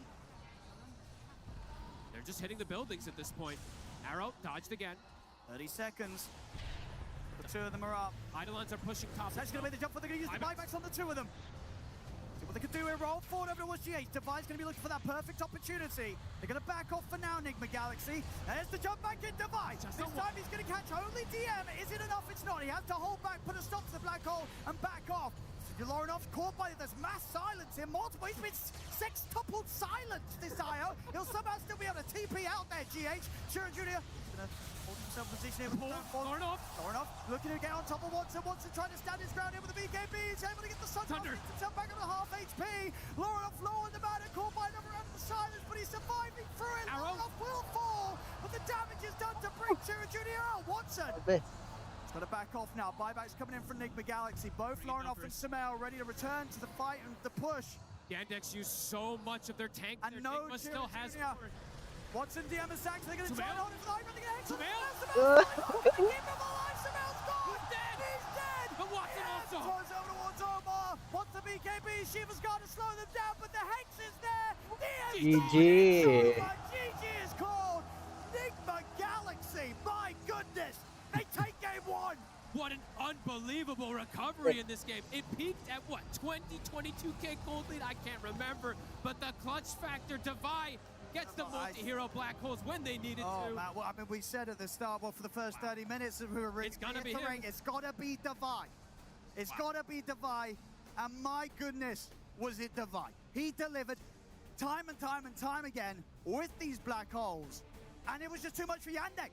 They're just hitting the buildings at this point. Arrow dodged again. 30 seconds. The 2 of them are up. Eidolons are pushing top. That's going to be the jump, but they're going to use the buybacks on the 2 of them. See what they can do here. Roll forward over towards GH. Devi's going to be looking for that perfect opportunity. They're going to back off for now, Enigma Galaxy. There's the jump back in Devi. This time he's going to catch only DM. Is it enough? It's not. He has to hold back, put a stop to the black hole, and back off. Lornoff's caught by this mass silence here. Multiple. He's been sextupled silence, this IO. He'll somehow still be able to TP out there, GH. Chira Junior going to hold himself in position here with Lornoff looking to get on top of Watson. Watson trying to stand his ground here with the BKB. He's able to get the Sun Thunder. Himself back up to half HP. Lornoff low on the man, caught by another round of the silence, but he's surviving through it. Lornoff will fall, but the damage is done to bring Chira Junior out. Watson. Got to back off now. Buybacks coming in from Enigma Galaxy. Both Lornoff and Sumail ready to return to the fight and the push. Yandex used so much of their tank. And no Enigma still has Watson, DM and Sax. They're going to try and hold him for the Hydra. They're going to keep him alive. Sumail's gone. He's dead. He's dead. But Watson also. Towards over towards Omar. the BKB. Shiva's got to slow them down, but the Hex is there. GG. GG is called. Nigma Galaxy, my goodness. They take game one. What an unbelievable recovery in this game. It peaked at what, 20, 22K gold lead? I can't remember. But the clutch factor, Devi gets the multi-hero black holes when they needed to. Oh, man, well, I mean, we said at the start, well, for the first 30 minutes, we were It's gonna be him. It's gotta be Devi. It's gotta be Devi. And my goodness, was it Devi. He delivered time and time and time again with these black holes. And it was just too much for Yandex.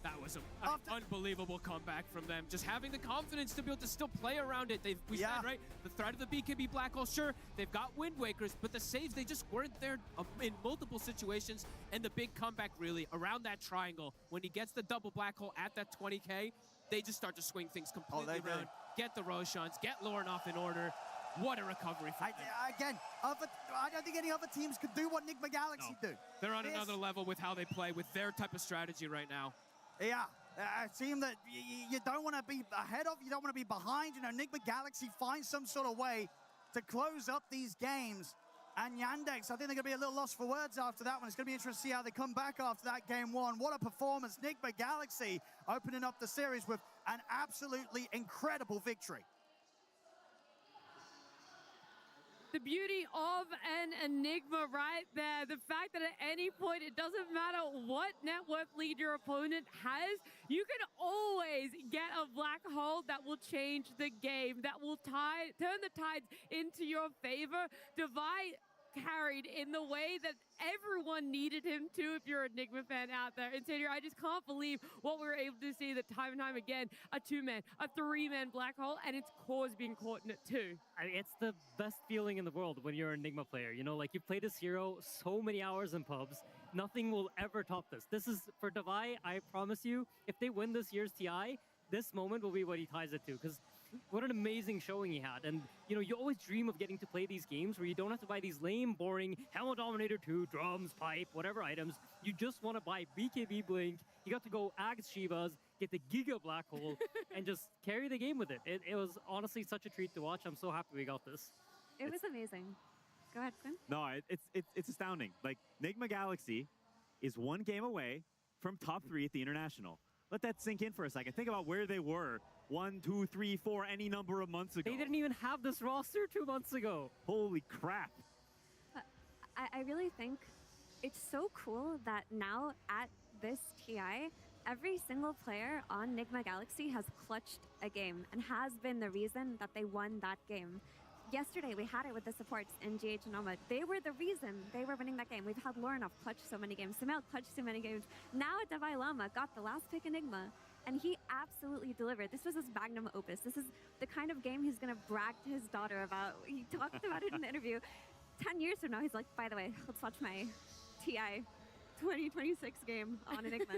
That was an unbelievable comeback from them. Just having the confidence to be able to still play around it. We said, right, the threat of the BKB Black Hole, sure, they've got Wind Wakers, but the saves, they just weren't there in multiple situations. And the big comeback, really, around that triangle, when he gets the double Black Hole at that 20K, they just start to swing things completely around. Get the Roshans, get Lornoff in order. What a recovery for them. Again, I don't think any other teams could do what Nigma Galaxy do. They're on another level with how they play, with their type of strategy right now. Yeah, a team that you don't want to be ahead of, you don't want to be behind. You know, Nigma Galaxy finds some sort of way to close up these games. And Yandex, I think they're going to be a little lost for words after that one. It's going to be interesting to see how they come back after that game one. What a performance. Nigma Galaxy opening up the series with an absolutely incredible victory. The beauty of an Enigma right there. The fact that at any point, it doesn't matter what net worth lead your opponent has, you can always get a black hole that will change the game, that will turn the tides into your favor. Devi carried in the way that everyone needed him to, if you're an Enigma fan out there. And Senior, I just can't believe what we were able to see that time and time again. A 2-man, a 3-man black hole, and its cores being caught in it too. I mean, it's the best feeling in the world when you're an Enigma player. You know, like, you play this hero so many hours in pubs. Nothing will ever top this. This is, for Devi, I promise you, if they win this year's TI, this moment will be what he ties it to. Because what an amazing showing he had. And, you know, you always dream of getting to play these games where you don't have to buy these lame, boring Helmet Dominator 2, drums, pipe, whatever items. You just want to buy BKB Blink. You got to go Ags Shivas, get the Giga Black Hole, and just carry the game with it. It was honestly such a treat to watch. I'm so happy we got this. It was amazing. Go ahead, Quinn. No, it's astounding. Like, Nigma Galaxy is one game away from top 3 at the International. Let that sink in for a second. Think about where they were 1, 2, 3, 4, any number of months ago. They didn't even have this roster 2 months ago. Holy crap. I really think it's so cool that now at this TI, every single player on Nigma Galaxy has clutched a game and has been the reason that they won that game. Yesterday, we had it with the supports in GH and Oma. They were the reason they were winning that game. We've had Lornoff clutch so many games. Samel clutched so many games. Now Devi Lama got the last pick Enigma, and he absolutely delivered. This was his magnum opus. This is the kind of game he's going to brag to his daughter about. He talked about it in the interview. 10 years from now, he's like, by the way, let's watch my TI 2026 game on Enigma.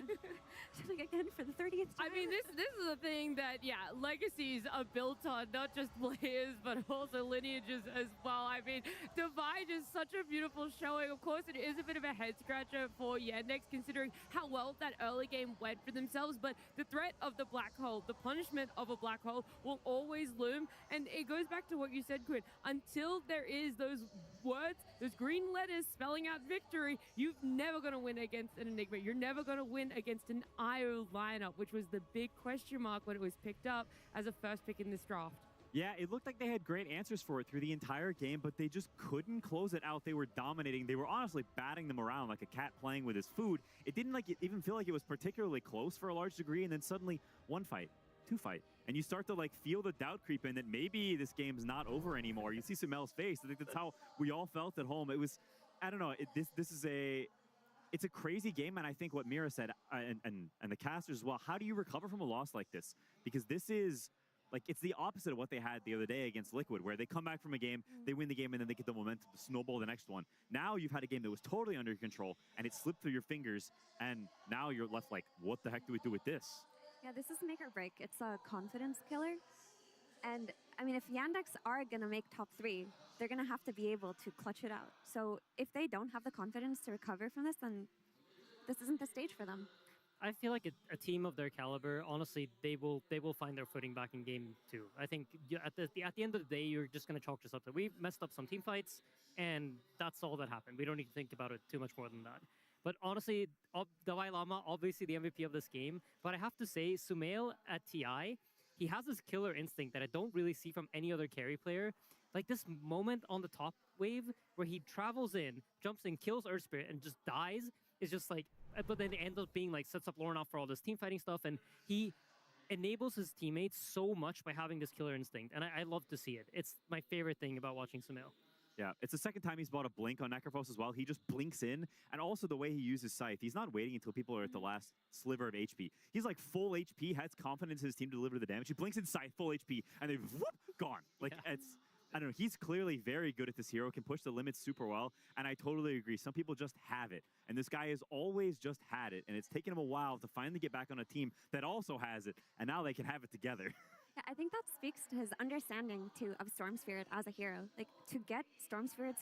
Like, again, for the 30th time. I mean, this is a thing that, yeah, legacies are built on not just players, but also lineages as well. I mean, Divide is such a beautiful showing. Of course, it is a bit of a head-scratcher for Yandex, considering how well that early game went for themselves, but the threat of the black hole, the punishment of a black hole will always loom, and it goes back to what you said, Quinn. Until there is those words, those green letters spelling out victory, you're never going to win against an Enigma. You're never going to win against an IO lineup, which was the big question mark when it was picked up as a first pick in this draft. Yeah, it looked like they had great answers for it through the entire game, but they just couldn't close it out. They were dominating. They were honestly batting them around like a cat playing with his food. It didn't even feel like it was particularly close for a large degree, and then suddenly 1 fight, 2 fight, and you start to like feel the doubt creep in that maybe this game's not over anymore. You see Sumel's face. I think that's how we all felt at home. It was, I don't know, it's a crazy game, and I think what Mira said, and the casters as well, how do you recover from a loss like this? Because this is, like, it's the opposite of what they had the other day against Liquid, where they come back from a game, they win the game, and then they get the momentum to snowball the next one. Now you've had a game that was totally under your control, and it slipped through your fingers, and now you're left like, what the heck do we do with this? Yeah, this is make or break. It's a confidence killer. And, I mean, if Yandex are going to make top 3, they're going to have to be able to clutch it out. So if they don't have the confidence to recover from this, then this isn't the stage for them. I feel like a team of their caliber, honestly, they will find their footing back in game 2. I think at the end of the day, you're just going to chalk this up that we messed up some team fights, and that's all that happened. We don't need to think about it too much more than that. But honestly, Dalai Lama, obviously the MVP of this game, but I have to say, Sumail at TI, he has this killer instinct that I don't really see from any other carry player. Like this moment on the top wave where he travels in, jumps in, kills Earth Spirit, and just dies is just like, but then it ends up being like sets up Lauren off for all this team fighting stuff, and he enables his teammates so much by having this killer instinct, and I love to see it. It's my favorite thing about watching Sumail. Yeah, it's the second time he's bought a blink on Necrophos as well. He just blinks in, and also the way he uses Scythe. He's not waiting until people are at the last sliver of HP. He's like full HP, has confidence in his team to deliver the damage. He blinks in Scythe, full HP, and then whoop, gone. Like, it's, I don't know, he's clearly very good at this hero, can push the limits super well, and I totally agree. Some people just have it, and this guy has always just had it, and it's taken him a while to finally get back on a team that also has it, and now they can have it together. Yeah, I think that speaks to his understanding, too, of Storm Spirit as a hero. Like, to get Storm Spirit's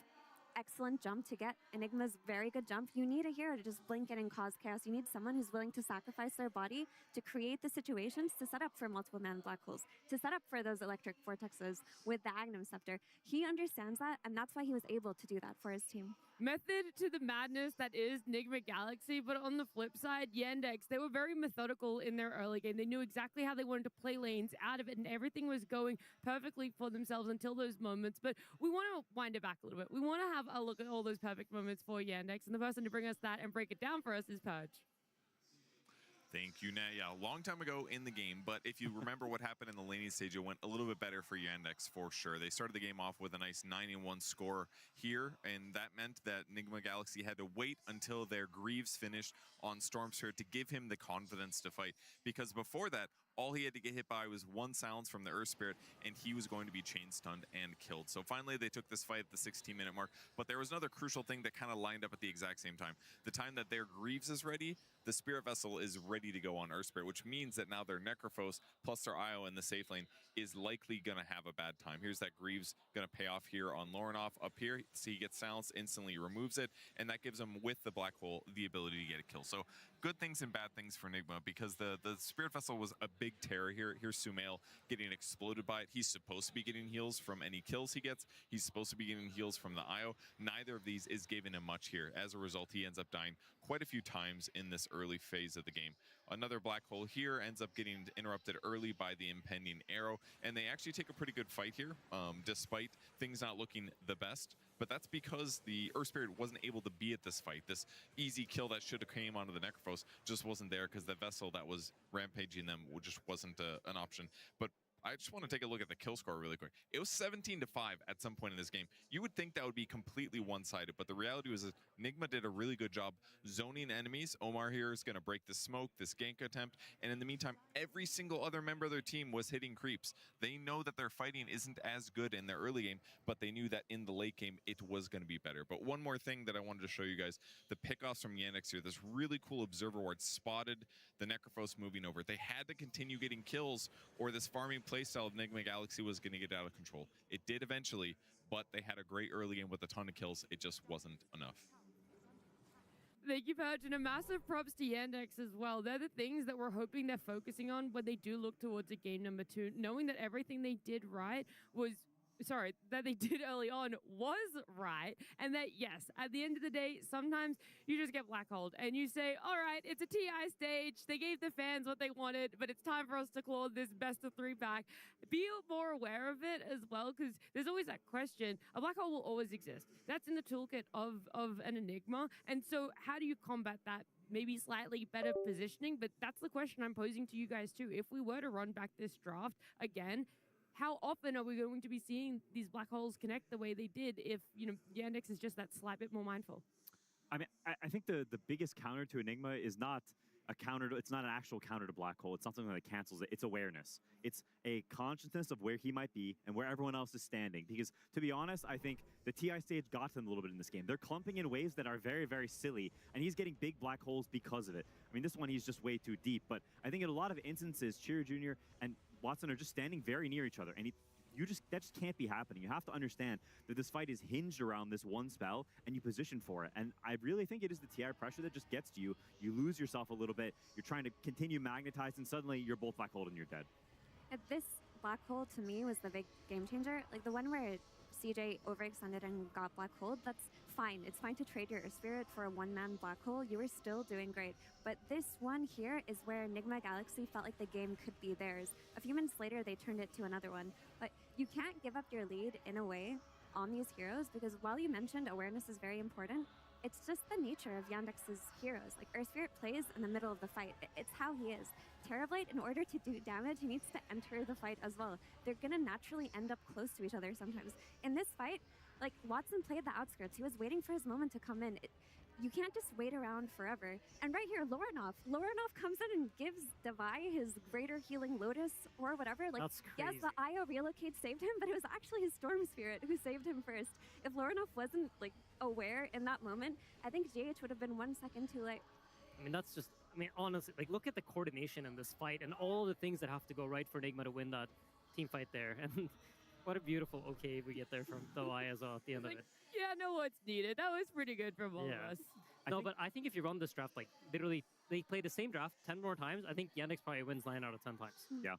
excellent jump, to get Enigma's very good jump, you need a hero to just blink in and cause chaos. You need someone who's willing to sacrifice their body to create the situations to set up for multiple man black holes, to set up for those electric vortexes with the Agnum Scepter. He understands that, and that's why he was able to do that for his team. Method to the madness that is Nigma Galaxy, but on the flip side, Yandex, they were very methodical in their early game. They knew exactly how they wanted to play lanes out of it, and everything was going perfectly for themselves until those moments. But we want to wind it back a little bit. We want to have a look at all those perfect moments for Yandex, and the person to bring us that and break it down for us is Purge. Thank you, Nat. Yeah, a long time ago in the game, but if you remember what happened in the laning stage, it went a little bit better for Yandex for sure. They started the game off with a nice 9-1 score here, and that meant that Nigma Galaxy had to wait until their Greaves finished on Storm Spirit to give him the confidence to fight, because before that, all he had to get hit by was one silence from the Earth Spirit, and he was going to be chain stunned and killed. So finally, they took this fight at the 16-minute mark, but there was another crucial thing that kind of lined up at the exact same time. The time that their Greaves is ready, the Spirit Vessel is ready to go on Earth Spirit, which means that now their Necrophos plus their IO in the safe lane is likely going to have a bad time. Here's that Greaves going to pay off here on Lorenov up here. See, he gets silenced, instantly removes it, and that gives him, with the Black Hole, the ability to get a kill. So good things and bad things for Nigma, because the Spirit Vessel was a big terror here. Here's Sumail getting exploded by it. He's supposed to be getting heals from any kills he gets. He's supposed to be getting heals from the IO. Neither of these is giving him much here. As a result, he ends up dying quite a few times in this early phase of the game. Another Black Hole here ends up getting interrupted early by the impending arrow, and they actually take a pretty good fight here, despite things not looking the best. But that's because the Earth Spirit wasn't able to be at this fight. This easy kill that should have came onto the Necrophos just wasn't there, because the vessel that was rampaging them just wasn't an option. But I just want to take a look at the kill score really quick. It was 17-5 at some point in this game. You would think that would be completely one-sided, but the reality was that Nigma did a really good job zoning enemies. Omar here is going to break the smoke, this gank attempt, and in the meantime, every single other member of their team was hitting creeps. They know that their fighting isn't as good in their early game, but they knew that in the late game, it was going to be better. But one more thing that I wanted to show you guys, the pickoffs from Yandex here, this really cool observer ward spotted the Necrophos moving over. They had to continue getting kills, or this farming playstyle of Nigma Galaxy was going to get out of control. It did eventually, but they had a great early game with a ton of kills. It just wasn't enough. Thank you, Purge, and a massive props to Yandex as well. They're the things that we're hoping they're focusing on when they do look towards a game number 2, knowing that everything they did right was... Sorry, that they did early on was right, and that, yes, at the end of the day, sometimes you just get black holed, and you say, all right, it's a TI stage, they gave the fans what they wanted, but it's time for us to claw this best-of-3 back. Be more aware of it as well, because there's always that question. A black hole will always exist. That's in the toolkit of an Enigma, and so how do you combat that? Maybe slightly better positioning, but that's the question I'm posing to you guys too. If we were to run back this draft again, how often are we going to be seeing these black holes connect the way they did if, you know, Yandex is just that slight bit more mindful? I mean, I think the biggest counter to Enigma is not a counter to, it's not an actual counter to black hole. It's not something that cancels it. It's awareness. It's a consciousness of where he might be and where everyone else is standing. Because to be honest, I think the TI stage got to them a little bit in this game. They're clumping in ways that are very, very silly, and he's getting big black holes because of it. I mean, this one, he's just way too deep. But I think in a lot of instances, Cheer Jr. and Watson are just standing very near each other, and that just can't be happening. You have to understand that this fight is hinged around this one spell, and you position for it. And I really think it is the TI pressure that just gets to you. You lose yourself a little bit. You're trying to continue magnetized, and suddenly you're both black hole and you're dead. This black hole to me was the big game changer. Like the one where CJ overextended and got black hole, that's fine. It's fine to trade your Spirit for a one-man black hole. You were still doing great. But this one here is where Enigma Galaxy felt like the game could be theirs. A few minutes later, they turned it to another one. But you can't give up your lead in a way on these heroes, because while you mentioned awareness is very important, it's just the nature of Yandex's heroes. Like, Earth Spirit plays in the middle of the fight. It's how he is. Terrorblade, in order to do damage, he needs to enter the fight as well. They're gonna naturally end up close to each other sometimes. In this fight, like, Watson played the outskirts. He was waiting for his moment to come in. You can't just wait around forever. And right here, Lorinov comes in and gives Devi his greater healing Lotus or whatever. Like, That's yes, crazy. the IO relocate saved him, but it was actually his Storm Spirit who saved him first. If Lorinov wasn't, like, aware in that moment, I think GH would have been 1 second too late. I mean, that's just, I mean, honestly, like, look at the coordination in this fight and all the things that have to go right for Enigma to win that team fight there. And what a beautiful okay we get there from Devi as well at the end of it. Yeah, no, what's needed. That was pretty good from all of us. But I think if you run this draft, like, literally, they play the same draft 10 more times, I think Yandex probably wins 9 out of 10 times. Yeah.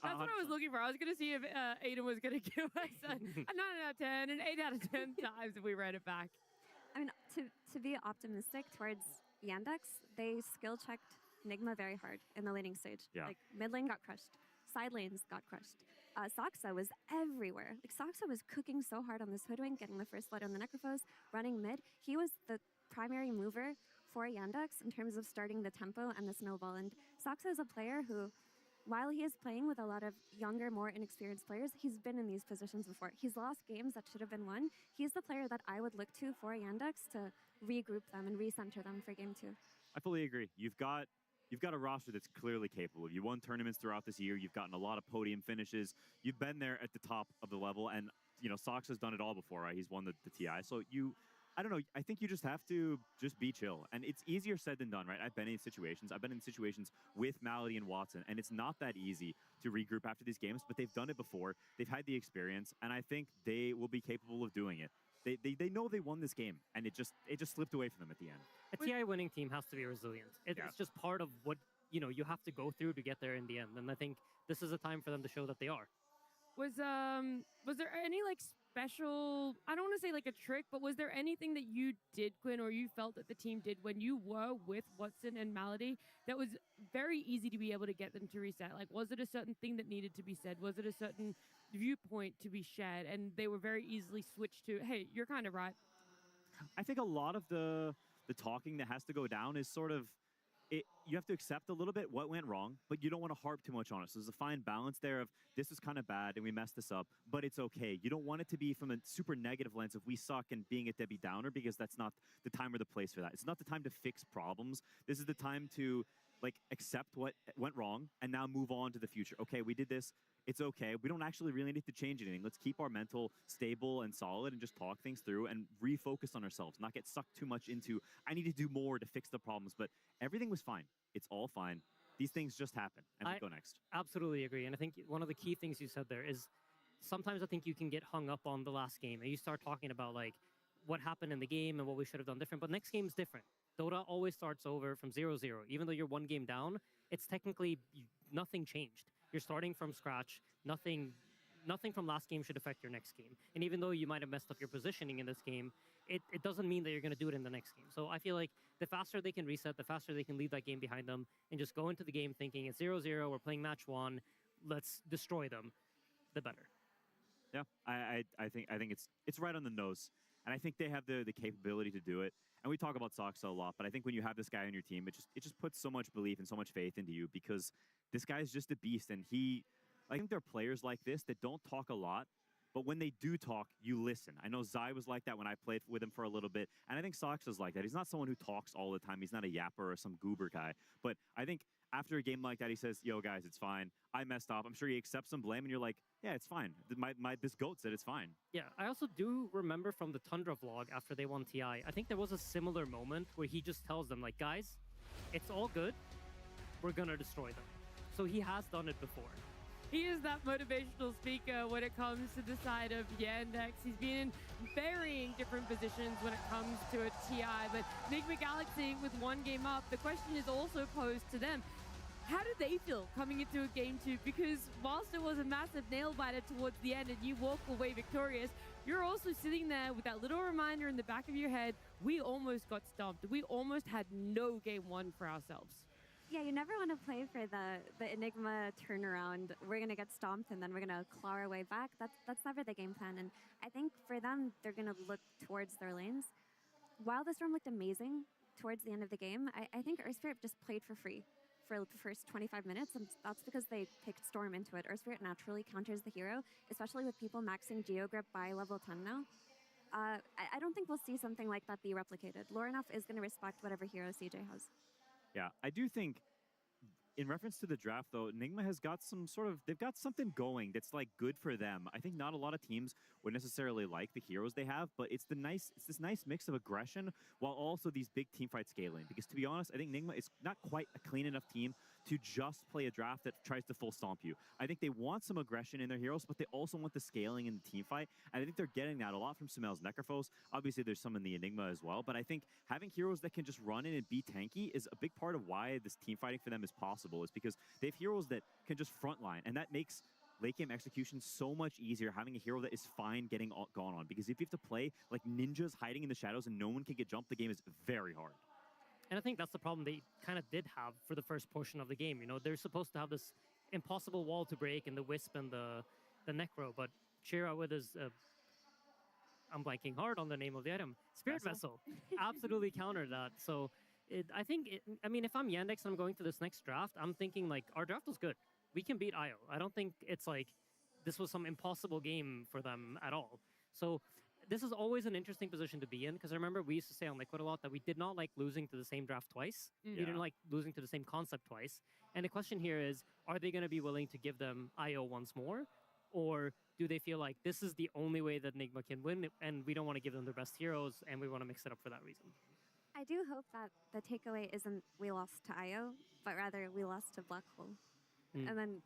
That's what I was looking for. I was going to see if Aiden was going to give us a 9 out of 10 and 8 out of 10 times if we ran it back. I mean, to be optimistic towards Yandex, they skill checked Enigma very hard in the laning stage. Yeah. Like, mid lane got crushed, side lanes got crushed. Saksa was everywhere. Like, Saksa was cooking so hard on this Hoodwink, getting the first blood on the Necrophos, running mid. He was the primary mover for Yandex in terms of starting the tempo and the snowball. And Saksa is a player who, while he is playing with a lot of younger, more inexperienced players, he's been in these positions before. He's lost games that should have been won. He's the player that I would look to for Yandex to regroup them and recenter them for game 2. I fully agree. You've got a roster that's clearly capable. You won tournaments throughout this year. You've gotten a lot of podium finishes. You've been there at the top of the level, and you know Sox has done it all before, right? He's won the TI. So I don't know. I think you just have to just be chill, and it's easier said than done, right? I've been in situations. I've been in situations with Malady and Watson, and it's not that easy to regroup after these games. But they've done it before. They've had the experience, and I think they will be capable of doing it. They know they won this game, and it just slipped away from them at the end. A TI winning team has to be resilient. It's just part of what you have to go through to get there in the end. And I think this is a time for them to show that they are. Was there any like special, I don't want to say like a trick, but was there anything that you did, Quinn, or you felt that the team did when you were with Watson and Malady that was very easy to be able to get them to reset? Like, was it a certain thing that needed to be said? Was it a certain viewpoint to be shared? And they were very easily switched to, hey, you're kind of right. I think a lot of the talking that has to go down is sort of, you have to accept a little bit what went wrong, but you don't want to harp too much on it. So there's a fine balance there of this is kind of bad and we messed this up, but it's okay. You don't want it to be from a super negative lens of we suck and being a Debbie Downer, because that's not the time or the place for that. It's not the time to fix problems. This is the time to like accept what went wrong and now move on to the future. Okay, we did this. It's okay. We don't actually really need to change anything. Let's keep our mental stable and solid and just talk things through and refocus on ourselves, not get sucked too much into, I need to do more to fix the problems. But everything was fine. It's all fine. These things just happen, and we go next. Absolutely agree. And I think one of the key things you said there is sometimes I think you can get hung up on the last game and you start talking about like what happened in the game and what we should have done different. But next game's different. Dota always starts over from 0-0. Even though you're one game down, it's technically nothing changed. You're starting from scratch. Nothing from last game should affect your next game. And even though you might have messed up your positioning in this game, it doesn't mean that you're going to do it in the next game. So I feel like the faster they can reset, the faster they can leave that game behind them and just go into the game thinking it's 0-0, we're playing match 1, let's destroy them, the better. Yeah, I think it's right on the nose. And I think they have the capability to do it. And we talk about Soxa a lot, but I think when you have this guy on your team, it just puts so much belief and so much faith into you, because this guy is just a beast. And I think there are players like this that don't talk a lot, but when they do talk, you listen. I know Zai was like that when I played with him for a little bit, and I think Soxa's like that. He's not someone who talks all the time. He's not a yapper or some goober guy. But I think after a game like that, he says, yo, guys, it's fine. I messed up. I'm sure he accepts some blame, and you're like, yeah, it's fine. This GOAT said it's fine. Yeah, I also do remember from the Tundra vlog after they won TI, I think there was a similar moment where he just tells them, like, guys, it's all good. We're going to destroy them. So he has done it before. He is that motivational speaker when it comes to the side of Yandex. He's been in varying different positions when it comes to a TI, but Enigma Galaxy with one game up, the question is also posed to them. How do they feel coming into a game 2? Because whilst it was a massive nail-biter towards the end and you walk away victorious, you're also sitting there with that little reminder in the back of your head, we almost got stumped. We almost had no game 1 for ourselves. Yeah, you never want to play for the Enigma turnaround. We're going to get stomped and then we're going to claw our way back. That's never the game plan. And I think for them, they're going to look towards their lanes. While this room looked amazing towards the end of the game, I think Earthspirit just played for free for the first 25 minutes, and that's because they picked Storm into it. Earthspirit naturally counters the hero, especially with people maxing Geogrip by level 10 now. I don't think we'll see something like that be replicated. Lorenov is going to respect whatever hero CJ has. Yeah, I do think, in reference to the draft, though, Enigma has got some they've got something going that's like good for them. I think not a lot of teams would necessarily like the heroes they have, but it's this nice mix of aggression while also these big team fight scaling. Because to be honest, I think Enigma is not quite a clean enough team to just play a draft that tries to full stomp you. I think they want some aggression in their heroes, but they also want the scaling in the team fight. And I think they're getting that a lot from Sumel's Necrophos. Obviously, there's some in the Enigma as well, but I think having heroes that can just run in and be tanky is a big part of why this team fighting for them is possible, is because they have heroes that can just frontline, and that makes late game execution so much easier, having a hero that is fine getting gone on. Because if you have to play like ninjas hiding in the shadows and no one can get jumped, the game is very hard. And I think that's the problem they kind of did have for the first portion of the game. You know, they're supposed to have this impossible wall to break and the Wisp and the Necro, but Shira with his, I'm blanking hard on the name of the item, Spirit Vessel, absolutely countered that. So I mean, if I'm Yandex and I'm going to this next draft, I'm thinking like, our draft was good. We can beat IO. I don't think it's like this was some impossible game for them at all. So this is always an interesting position to be in, because I remember we used to say on Liquid a lot that we did not like losing to the same draft twice. We didn't like losing to the same concept twice. And the question here is, are they going to be willing to give them IO once more? Or do they feel like this is the only way that Enigma can win, and we don't want to give them their best heroes, and we want to mix it up for that reason? I do hope that the takeaway isn't we lost to IO, but rather we lost to Black Hole. And then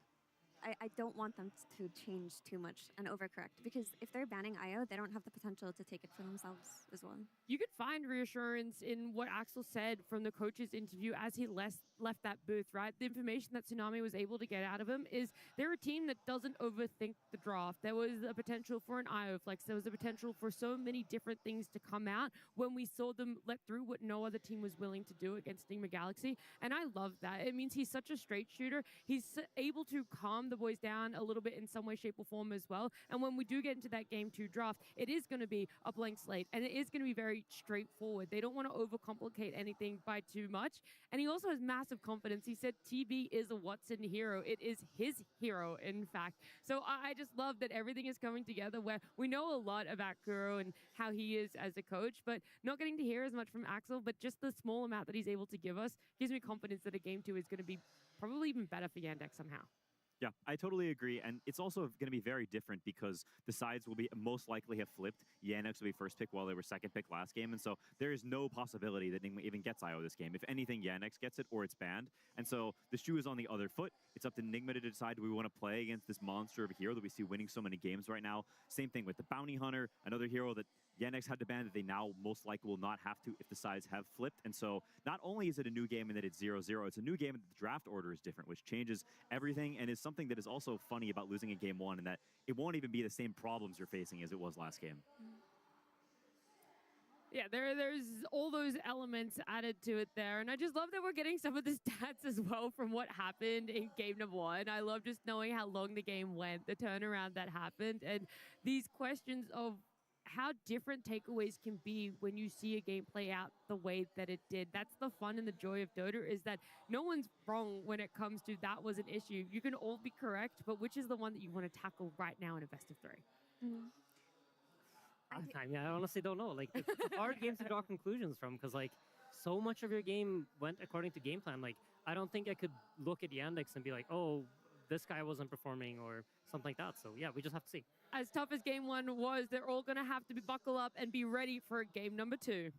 I don't want them to change too much and overcorrect, because if they're banning IO, they don't have the potential to take it for themselves as well. You could find reassurance in what Axel said from the coach's interview as he left that booth, right? The information that Tsunami was able to get out of him is they're a team that doesn't overthink the draft. There was a potential for an IO flex. There was a potential for so many different things to come out when we saw them let through what no other team was willing to do against Enigma Galaxy. And I love that. It means he's such a straight shooter. He's able to calm the boys down a little bit in some way, shape, or form as well. And when we do get into that game 2 draft, it is going to be a blank slate, and it is going to be very straightforward. They don't want to overcomplicate anything by too much. And he also has massive confidence. He said TB is a Watson hero. It is his hero, in fact. So I just love that everything is coming together, where we know a lot about Kuro and how he is as a coach, but not getting to hear as much from Axel, but just the small amount that he's able to give us gives me confidence that a game 2 is going to be probably even better for Yandex somehow. Yeah, I totally agree. And it's also going to be very different because the sides will be most likely have flipped. Yandex will be first pick while they were second pick last game. And so there is no possibility that Enigma even gets IO this game. If anything, Yandex gets it or it's banned. And so the shoe is on the other foot. It's up to Enigma to decide, do we want to play against this monster of a hero that we see winning so many games right now? Same thing with the Bounty Hunter, another hero that Yandex had to ban that they now most likely will not have to if the sides have flipped. And so not only is it a new game and that it's 0-0, it's a new game and the draft order is different, which changes everything and is something that is also funny about losing in game 1, and that it won't even be the same problems you're facing as it was last game. Yeah, there's all those elements added to it there. And I just love that we're getting some of the stats as well from what happened in game number 1. I love just knowing how long the game went, the turnaround that happened, and these questions of how different takeaways can be when you see a game play out the way that it did. That's the fun and the joy of Dota, is that no one's wrong when it comes to that was an issue. You can all be correct, but which is the one that you want to tackle right now in a best of 3? I honestly don't know. Like, it's a hard game to draw conclusions from, because like so much of your game went according to game plan. Like, I don't think I could look at Yandex and be like, oh, this guy wasn't performing or something like that. So yeah, we just have to see. As tough as game 1 was, they're all going to have to be buckle up and be ready for game number 2.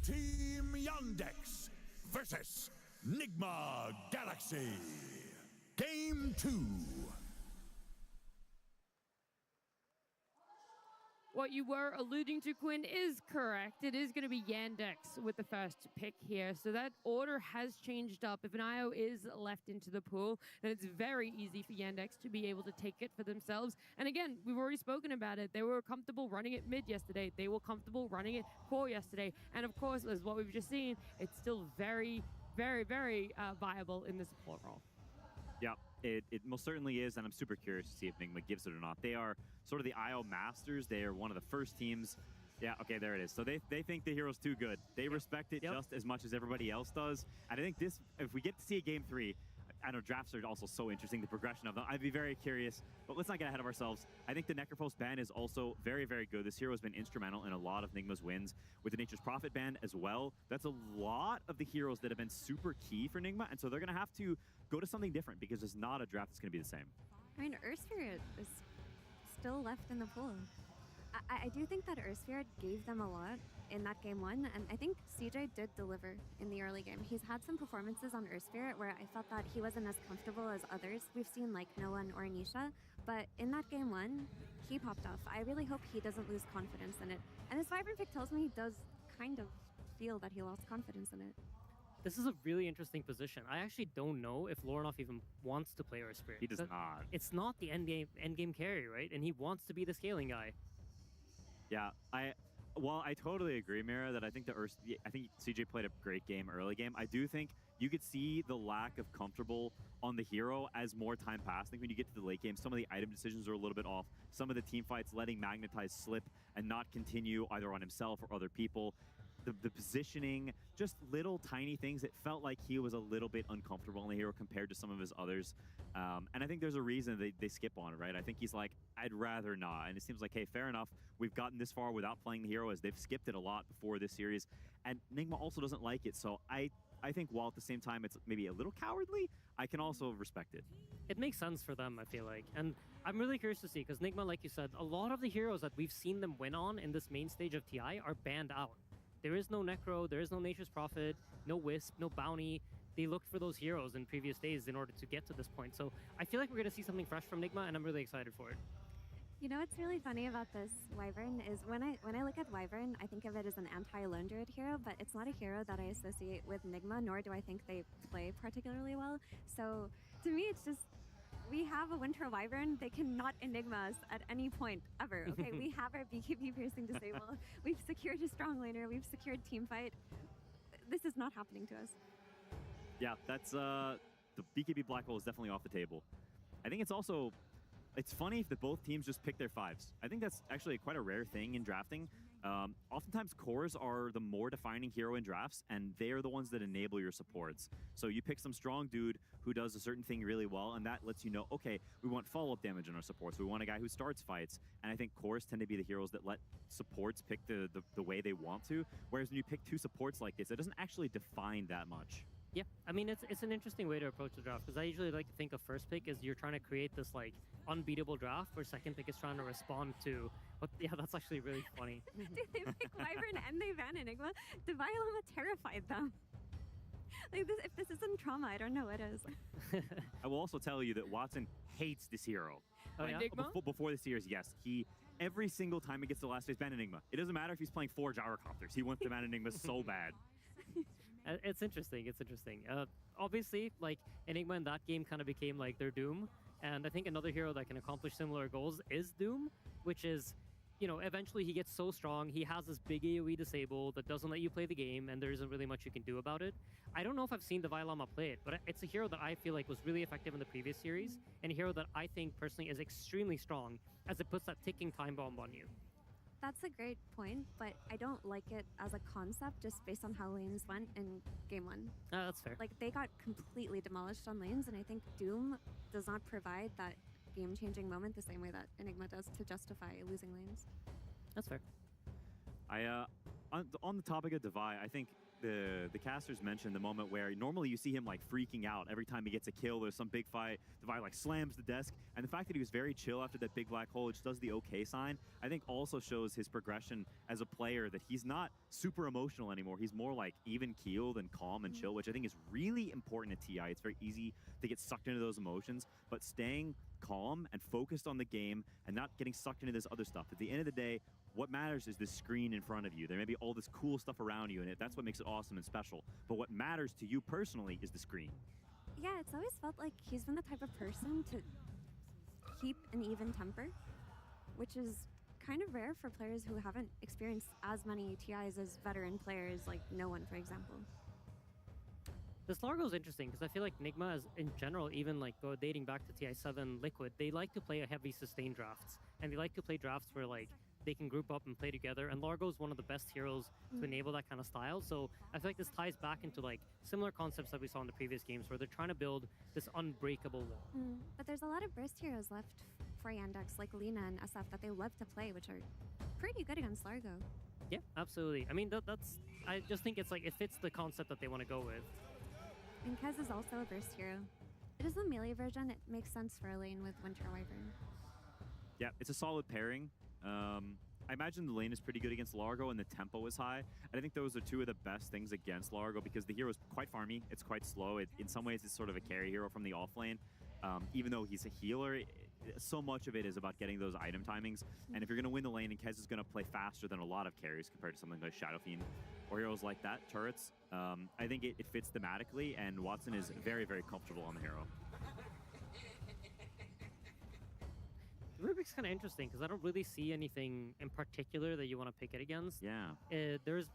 Team Yandex versus Nigma Galaxy. Game 2. What you were alluding to, Quinn, is correct. It is going to be Yandex with the first pick here. So that order has changed up. If an IO is left into the pool, then it's very easy for Yandex to be able to take it for themselves. And again, we've already spoken about it. They were comfortable running it mid yesterday. They were comfortable running it core yesterday. And of course, as what we've just seen, it's still very, very, very viable in the support role. Yeah, it most certainly is, and I'm super curious to see if Nigma gives it or not. They are sort of the IO masters. They are one of the first teams. Yeah, okay, there it is. So they think the hero's too good. They respect it just as much as everybody else does. And I think this, if we get to see a game 3, I know drafts are also so interesting, the progression of them. I'd be very curious, but let's not get ahead of ourselves. I think the Necropost ban is also very, very good. This hero has been instrumental in a lot of Nigma's wins. With the Nature's Prophet ban as well, that's a lot of the heroes that have been super key for Nigma, and so they're going to have to go to something different because there's not a draft that's going to be the same. I mean, Earthsphere is still left in the pool. I do think that Earthsphere gave them a lot in that game 1, and I think CJ did deliver in the early game. He's had some performances on Earthsphere where I felt that he wasn't as comfortable as others. We've seen like Noah or Anisha, but in that game 1, he popped off. I really hope he doesn't lose confidence in it. And this Vibrant pick tells me he does kind of feel that he lost confidence in it. This is a really interesting position. I actually don't know if Lorinov even wants to play Earthsphere. He does not. It's not the endgame carry, right? And he wants to be the scaling guy. Yeah, I totally agree, Mira, that I think I think CJ played a great game early game. I do think you could see the lack of comfortable on the hero as more time passed. I think when you get to the late game, some of the item decisions are a little bit off. Some of the team fights letting Magnetize slip and not continue either on himself or other people. The positioning, just little tiny things. It felt like he was a little bit uncomfortable on the hero compared to some of his others. And I think there's a reason they skip on it, right? I think he's like, I'd rather not. And it seems like, hey, fair enough. We've gotten this far without playing the hero, as they've skipped it a lot before this series. And Nigma also doesn't like it. So I think while at the same time it's maybe a little cowardly, I can also respect it. It makes sense for them, I feel like. And I'm really curious to see, because Nigma, like you said, a lot of the heroes that we've seen them win on in this main stage of TI are banned out. There is no Necro, there is no Nature's Prophet, no Wisp, no Bounty. They looked for those heroes in previous days in order to get to this point. So I feel like we're going to see something fresh from Nigma, and I'm really excited for it. You know what's really funny about this Wyvern is when I look at Wyvern, I think of it as an anti-Lone Druid hero, but it's not a hero that I associate with Nigma, nor do I think they play particularly well. So to me, it's just, we have a Winter Wyvern. They cannot Enigma us at any point, ever. Okay, we have our BKB piercing disable. We've secured a strong laner. We've secured team fight. This is not happening to us. Yeah, that's the BKB Black Hole is definitely off the table. I think it's funny if both teams just pick their 5s. I think that's actually quite a rare thing in drafting. Oftentimes cores are the more defining hero in drafts, and they are the ones that enable your supports. So you pick some strong dude who does a certain thing really well, and that lets you know, okay, we want follow-up damage in our supports. We want a guy who starts fights, and I think cores tend to be the heroes that let supports pick the way they want to, whereas when you pick 2 supports like this, it doesn't actually define that much. Yeah, I mean, it's an interesting way to approach the draft, because I usually like to think of first pick as you're trying to create this, like, unbeatable draft, where second pick is trying to respond to. But yeah, that's actually really funny. Dude, they pick Wyvern and they ban Enigma. The Violama terrified them. Like, if this isn't trauma, I don't know what is. I will also tell you that Watson hates this hero. Oh, yeah? Before the series, yes. Every single time he gets to the last phase, ban Enigma. It doesn't matter if he's playing 4 gyrocopters. He wants to ban Enigma so bad. It's interesting. It's interesting. Obviously, like, Enigma in that game kind of became like their Doom. And I think another hero that can accomplish similar goals is Doom, which is, you know, eventually he gets so strong, he has this big AoE disable that doesn't let you play the game, and there isn't really much you can do about it. I don't know if I've seen the Violama play it, but it's a hero that I feel like was really effective in the previous series, and a hero that I think personally is extremely strong, as it puts that ticking time bomb on you. That's a great point, but I don't like it as a concept just based on how lanes went in game 1. Oh, that's fair. Like, they got completely demolished on lanes, and I think Doom does not provide that game-changing moment the same way that Enigma does to justify losing lanes. That's fair. On the topic of Divide, I think the casters mentioned the moment where normally you see him like freaking out every time he gets a kill or some big fight. Divide like slams the desk, and the fact that he was very chill after that big black hole, which does the okay sign, I think also shows his progression as a player, that he's not super emotional anymore. He's more like even keeled and calm and chill, which I think is really important at TI. It's very easy to get sucked into those emotions, but staying calm and focused on the game and not getting sucked into this other stuff. At the end of the day, what matters is the screen in front of you. There may be all this cool stuff around you, and that's what makes it awesome and special. But what matters to you personally is the screen. Yeah, it's always felt like he's been the type of person to keep an even temper, which is kind of rare for players who haven't experienced as many TIs as veteran players, like no one, for example. This Largo is interesting because I feel like Nigma, is, in general, even like dating back to TI7 Liquid, they like to play a heavy sustain drafts, and they like to play drafts where like they can group up and play together. And Largo is one of the best heroes to enable that kind of style. So I feel like this ties back into like similar concepts that we saw in the previous games, where they're trying to build this unbreakable wall. But there's a lot of burst heroes left for Yandex, like Lina and SF, that they love to play, which are pretty good against Largo. Yeah, absolutely. I mean, that's I just think it's like it fits the concept that they want to go with. And Kez is also a burst hero. It is the melee version. It makes sense for a lane with Winter Wyvern. Yeah, it's a solid pairing. I imagine the lane is pretty good against Largo and the tempo is high. And I think those are two of the best things against Largo, because the hero is quite farmy. It's quite slow. In some ways, it's sort of a carry hero from the off lane. Even though he's a healer, so much of it is about getting those item timings. And if you're going to win the lane, and Kez is going to play faster than a lot of carries compared to something like Shadow Fiend or heroes like that, turrets, I think it fits thematically, and Watson is very, very comfortable on the hero. Rubik's kind of interesting because I don't really see anything in particular that you want to pick it against. Yeah. There's,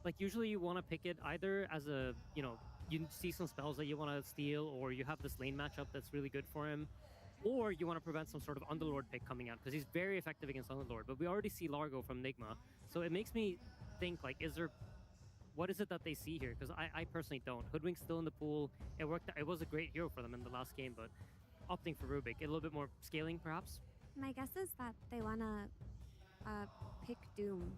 like, usually you want to pick it either as a, you know, you see some spells that you want to steal, or you have this lane matchup that's really good for him, or you want to prevent some sort of Underlord pick coming out because he's very effective against Underlord. But we already see Largo from Nigma, so it makes me think, like, what is it that they see here? Because I personally don't. Hoodwink's still in the pool. It worked. It was a great hero for them in the last game, but opting for Rubik, a little bit more scaling, perhaps. My guess is that they want to pick Doom,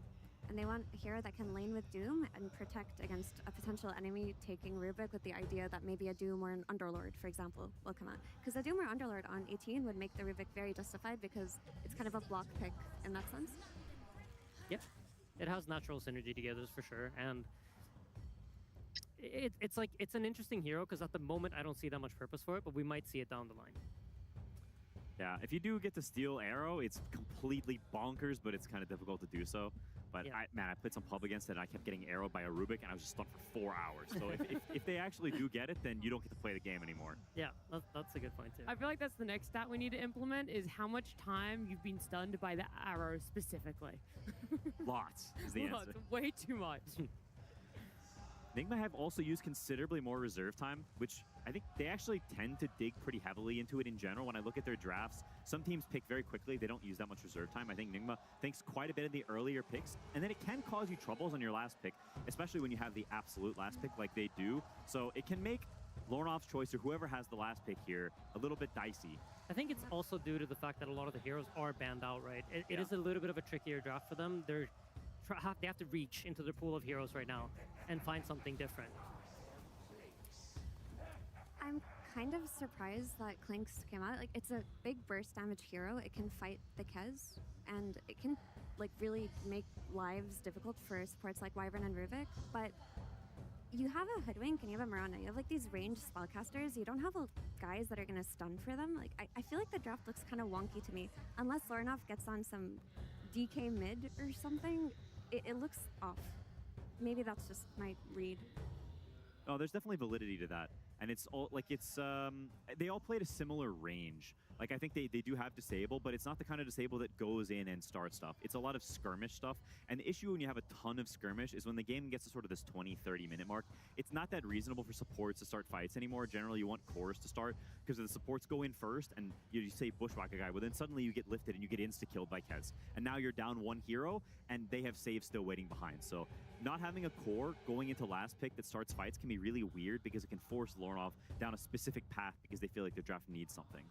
and they want a hero that can lane with Doom and protect against a potential enemy taking Rubik, with the idea that maybe a Doom or an Underlord, for example, will come out. Because a Doom or Underlord on 18 would make the Rubik very justified, because it's kind of a block pick in that sense. Yep, it has natural synergy together for sure, and it's like, it's an interesting hero because at the moment I don't see that much purpose for it, but we might see it down the line. Yeah, if you do get to steal Arrow, it's completely bonkers, but it's kind of difficult to do so. But yeah. I played some pub against it, and I kept getting arrowed by a Rubik, and I was just stuck for 4 hours. So if they actually do get it, then you don't get to play the game anymore. Yeah, that's a good point too. I feel like that's the next stat we need to implement, is how much time you've been stunned by the arrow specifically. Lots is the answer. Way too much. Nigma have also used considerably more reserve time, which I think they actually tend to dig pretty heavily into it in general. When I look at their drafts, some teams pick very quickly. They don't use that much reserve time. I think Nigma thinks quite a bit in the earlier picks, and then it can cause you troubles on your last pick, especially when you have the absolute last pick like they do. So it can make Lornoff's choice, or whoever has the last pick here, a little bit dicey. I think it's also due to the fact that a lot of the heroes are banned out, right? It is a little bit of a trickier draft for them. They have to reach into their pool of heroes right now and find something different. I'm kind of surprised that Clinks came out. Like, it's a big burst damage hero. It can fight the Kez, and it can like really make lives difficult for supports like Wyvern and Rubik. But you have a Hoodwink and you have a Mirana. You have like these ranged spellcasters. You don't have guys that are going to stun for them. Like, I feel like the draft looks kind of wonky to me. Unless Lornoff gets on some DK mid or something, it looks off. Maybe that's just my read. Oh, there's definitely validity to that. And it's all like, they all played a similar range. Like, I think they do have disable, but it's not the kind of disable that goes in and starts stuff. It's a lot of skirmish stuff. And the issue when you have a ton of skirmish is when the game gets to sort of this 20-30 minute mark, it's not that reasonable for supports to start fights anymore. Generally, you want cores to start because the supports go in first, and you say bushwhack a guy, well, then suddenly you get lifted and you get insta-killed by Kez. And now you're down one hero, and they have saves still waiting behind. So not having a core going into last pick that starts fights can be really weird, because it can force Lornoff down a specific path because they feel like their draft needs something.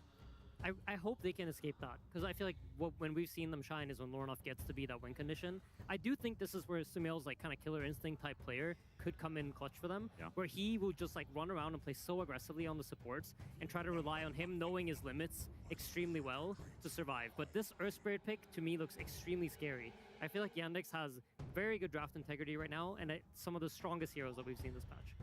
I hope they can escape that, because I feel like when we've seen them shine is when Lornoff gets to be that win condition. I do think this is where Sumail's like kind of killer instinct type player could come in clutch for them, where he will just like run around and play so aggressively on the supports and try to rely on him knowing his limits extremely well to survive. But this Earth Spirit pick to me looks extremely scary. I feel like Yandex has very good draft integrity right now, and some of the strongest heroes that we've seen this patch.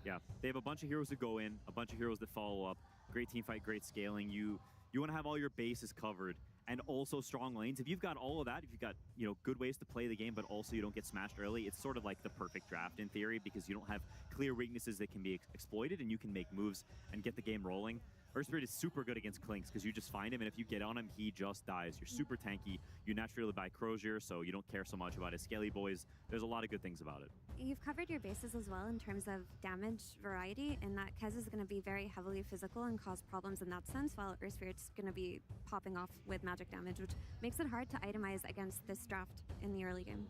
Yeah, they have a bunch of heroes that go in, a bunch of heroes that follow up. Great team fight, great scaling. You want to have all your bases covered and also strong lanes. If you've got all of that, if you've got good ways to play the game, but also you don't get smashed early, it's sort of like the perfect draft in theory, because you don't have clear weaknesses that can be exploited, and you can make moves and get the game rolling. Earth Spirit is super good against Clinks because you just find him, and if you get on him, he just dies. You're super tanky. You naturally buy Crozier, so you don't care so much about his Skelly boys. There's a lot of good things about it. You've covered your bases as well in terms of damage variety, in that Kez is going to be very heavily physical and cause problems in that sense, while Earth Spirit's going to be popping off with magic damage, which makes it hard to itemize against this draft in the early game.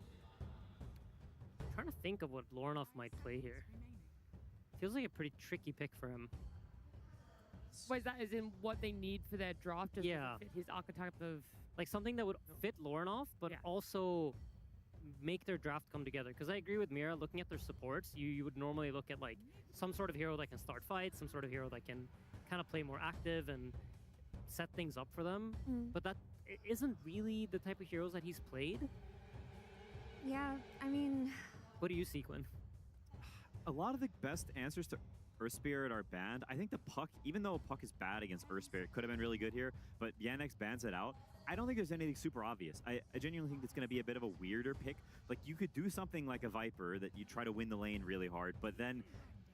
I'm trying to think of what Lornoff might play here. Feels like a pretty tricky pick for him. What is that? Is in what they need for that draft? Just to fit his archetype of like something that would fit Lornoff, but also make their draft come together. Because I agree with Mira, looking at their supports, you would normally look at like some sort of hero that can start fights, some sort of hero that can kind of play more active and set things up for them. But that isn't really the type of heroes that he's played. Yeah, I mean... What do you see, Quinn? A lot of the best answers to Earth Spirit are banned. I think the Puck, even though Puck is bad against Earth Spirit, could have been really good here, but Yandex bans it out. I don't think there's anything super obvious. I genuinely think it's going to be a bit of a weirder pick. Like, you could do something like a Viper that you try to win the lane really hard, but then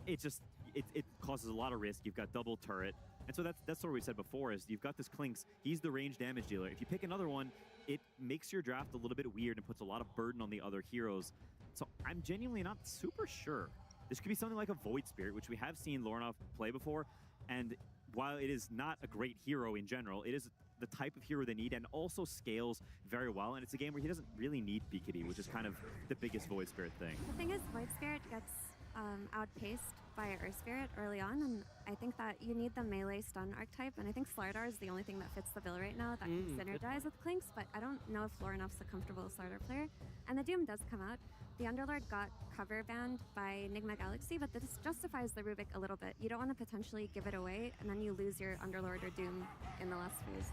it just, it causes a lot of risk. You've got double turret. And so that's what we said before, is you've got this Clinks. He's the range damage dealer. If you pick another one, it makes your draft a little bit weird and puts a lot of burden on the other heroes. So I'm genuinely not super sure. This could be something like a Void Spirit, which we have seen Lornoff play before. And while it is not a great hero in general, it is the type of hero they need and also scales very well. And it's a game where he doesn't really need BKB, which is kind of the biggest Void Spirit thing. The thing is, Void Spirit gets outpaced by Earth Spirit early on, and I think that you need the melee stun archetype, and I think Slardar is the only thing that fits the bill right now that can synergize with Clinks, but I don't know if Lornoff's a comfortable Slardar player. And the Doom does come out. The Underlord got cover banned by Enigma Galaxy, but this justifies the Rubik a little bit. You don't want to potentially give it away, and then you lose your Underlord or Doom in the last phase.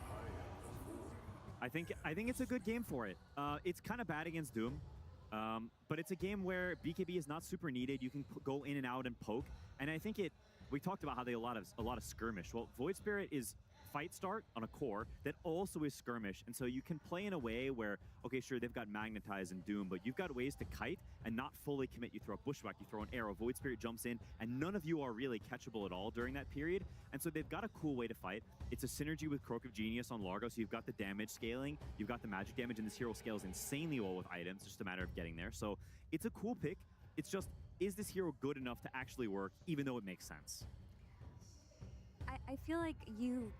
I think it's a good game for it. It's kind of bad against Doom, but it's a game where BKB is not super needed. You can go in and out and poke, and I think we talked about how they a lot of skirmish. Well, Void Spirit is fight start on a core that also is skirmish, and so you can play in a way where, okay, sure, they've got Magnetize and Doom, but you've got ways to kite and not fully commit. You throw a Bushwhack, you throw an arrow, Void Spirit jumps in, and none of you are really catchable at all during that period, and so they've got a cool way to fight. It's a synergy with Croak of Genius on Largo, so you've got the damage scaling, you've got the magic damage, and this hero scales insanely well with items. It's just a matter of getting there. So it's a cool pick. It's just, is this hero good enough to actually work, even though it makes sense? I feel like you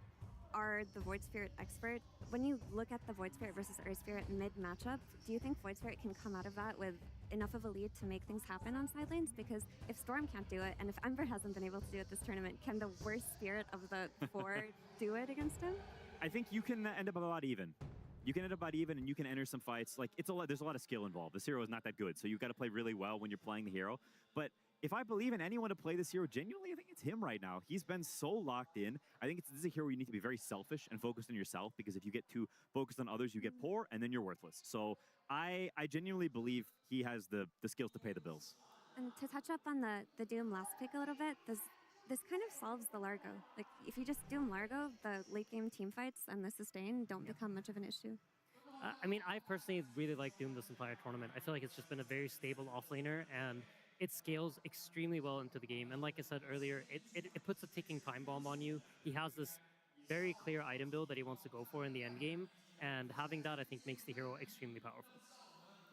are the Void Spirit expert. When you look at the Void Spirit versus Earth Spirit mid-matchup, do you think Void Spirit can come out of that with enough of a lead to make things happen on side lanes? Because if Storm can't do it, and if Ember hasn't been able to do it this tournament, can the worst spirit of the four do it against him? I think you can end up about even. You can end up about even, and you can enter some fights. Like, there's a lot of skill involved. This hero is not that good, so you've got to play really well when you're playing the hero. But if I believe in anyone to play this hero genuinely, I think it's him right now. He's been so locked in. I think this is a hero where you need to be very selfish and focused on yourself, because if you get too focused on others, you get poor, and then you're worthless. So I genuinely believe he has the skills to pay the bills. And to touch up on the Doom last pick a little bit, this kind of solves the Largo. Like, if you just Doom Largo, the late game team fights and the sustain don't become much of an issue. I mean, I personally really like Doom this entire tournament. I feel like it's just been a very stable offlaner, and it scales extremely well into the game. And like I said earlier, it puts a ticking time bomb on you. He has this very clear item build that he wants to go for in the end game, and having that, I think, makes the hero extremely powerful.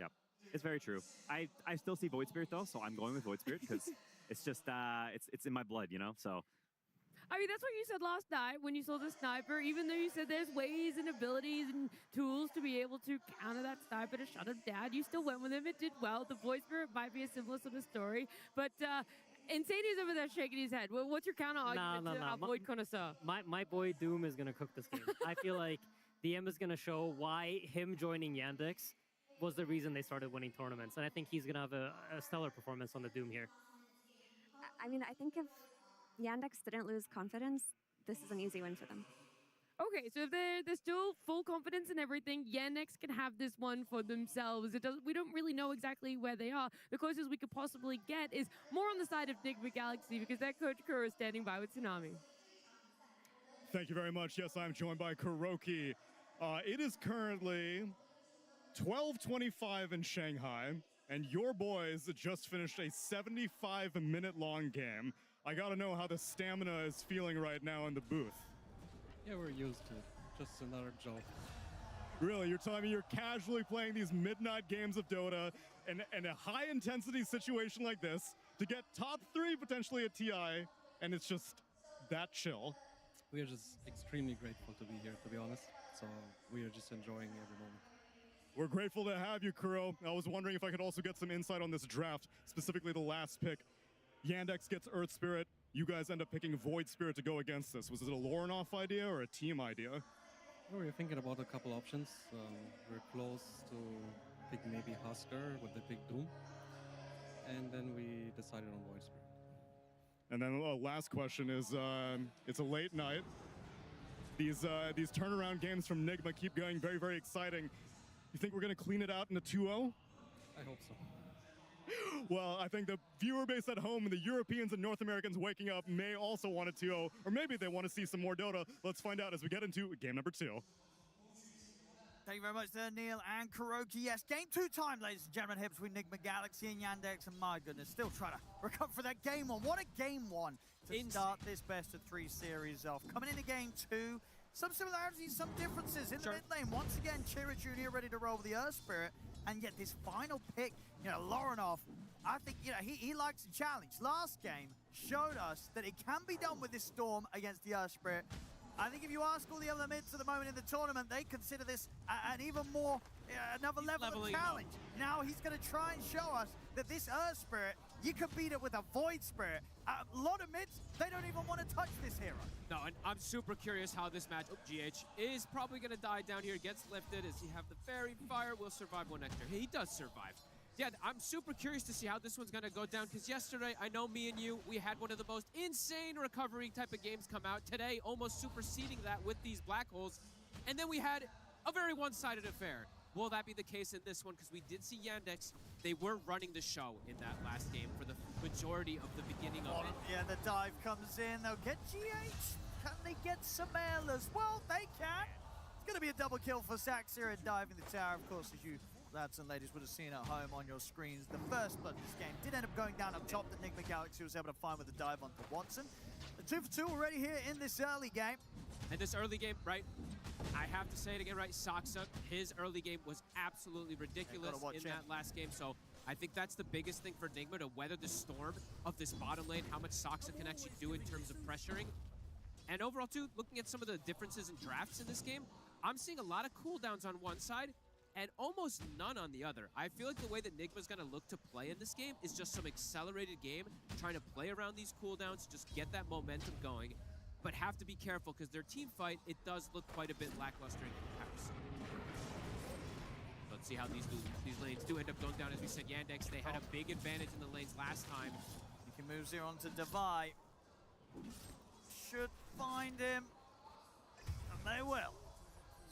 Yep, it's very true. I still see Void Spirit, though, so I'm going with Void Spirit, because it's just, it's in my blood, you know, so... I mean, that's what you said last night when you saw the sniper. Even though you said there's ways and abilities and tools to be able to counter that sniper to shut him down, you still went with him. It did well. The Void Spirit might be a similar sort of story. But Insane is over there shaking his head. What's your counter argument to avoid Connoisseur? My boy Doom is gonna cook this game. I feel like DM is gonna show why him joining Yandex was the reason they started winning tournaments, and I think he's gonna have a stellar performance on the Doom here. I mean, I think if Yandex didn't lose confidence, this is an easy win for them. Okay, so if they're still full confidence in everything, Yandex can have this one for themselves. We don't really know exactly where they are. The closest we could possibly get is more on the side of Enigma Galaxy because their coach Kuro is standing by with Tsunami. Thank you very much. Yes, I'm joined by Kuroki. It is currently 12:25 in Shanghai, and your boys just finished a 75-minute-long game. I gotta know how the stamina is feeling right now in the booth. Yeah, we're used to it. Just another job. Really, you're telling me you're casually playing these midnight games of Dota in a high-intensity situation like this to get top 3 potentially at TI, and it's just that chill. We are just extremely grateful to be here, to be honest. So we are just enjoying every moment. We're grateful to have you, Kuro. I was wondering if I could also get some insight on this draft, specifically the last pick. Yandex gets Earth Spirit. You guys end up picking Void Spirit to go against this. Was it a Lorenoff idea or a team idea? We were thinking about a couple options. We're close to pick maybe Husker, but they picked Doom. And then we decided on Void Spirit. And then last question is, it's a late night. These turnaround games from Nigma keep going very, very exciting. You think we're going to clean it out in a 2-0? I hope so. Well, I think the viewer base at home and the Europeans and North Americans waking up may also want a 2-0, or maybe they want to see some more Dota. Let's find out as we get into game number 2. Thank you very much there, Neil and Kuroki. Yes, game 2 time, ladies and gentlemen, here between Enigma Galaxy and Yandex, and my goodness, still trying to recover for that game 1. What a game 1 to start this best of 3 series off. Coming into game 2, some similarities, some differences in the mid lane. Once again, Chira Jr. ready to roll with the Earth Spirit, and yet this final pick, Lorenoff, I think, he likes a challenge. Last game showed us that it can be done with this Storm against the Earth Spirit. I think if you ask all the other mids at the moment in the tournament, they consider this an even more, another level of challenge. Now he's going to try and show us that this Earth Spirit, you can beat it with a Void Spirit. A lot of mids, they don't even want to touch this hero. No, and I'm super curious how this match, GH, is probably going to die down here, gets lifted as you have the Fairy Fire, will survive one extra. He does survive. Yeah, I'm super curious to see how this one's going to go down, because yesterday, I know me and you, we had one of the most insane recovery type of games come out. Today, almost superseding that with these black holes. And then we had a very one-sided affair. Will that be the case in this one? Because we did see Yandex, they were running the show in that last game for the majority of the beginning of it. Yeah, the dive comes in, they'll get GH. Can they get some mail as well? They can. It's going to be a double kill for Saxir and diving the tower, of course, as you lads and ladies would have seen at home on your screens. The first blood this game did end up going down up top. The Enigma Galaxy was able to find with a dive onto Watson. The 2 for 2 already here in this early game. And this early game, right, I have to say it again, right, Saksa, his early game was absolutely ridiculous in that last game. So I think that's the biggest thing for Enigma, to weather the storm of this bottom lane, how much Saksa can actually do in terms of pressuring. And overall, too, looking at some of the differences in drafts in this game, I'm seeing a lot of cooldowns on one side and almost none on the other. I feel like the way that Nigma's gonna look to play in this game is just some accelerated game, trying to play around these cooldowns, just get that momentum going, but have to be careful because their team fight, it does look quite a bit lackluster in comparison. Let's see how these lanes do end up going down. As we said, Yandex, they had a big advantage in the lanes last time. You can move here onto Divide. Should find him, and they will.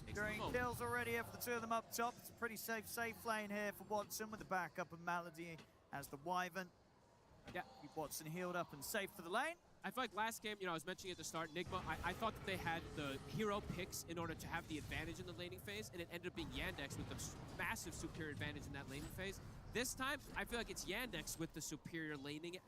Securing kills already here for the 2 of them up top. It's a pretty safe lane here for Watson with the backup of Malady as the Wyvern. Yeah, keep Watson healed up and safe for the lane. I feel like last game, I was mentioning at the start, Nigma, I thought that they had the hero picks in order to have the advantage in the laning phase, and it ended up being Yandex with the massive superior advantage in that laning phase. This time, I feel like it's Yandex with the superior laning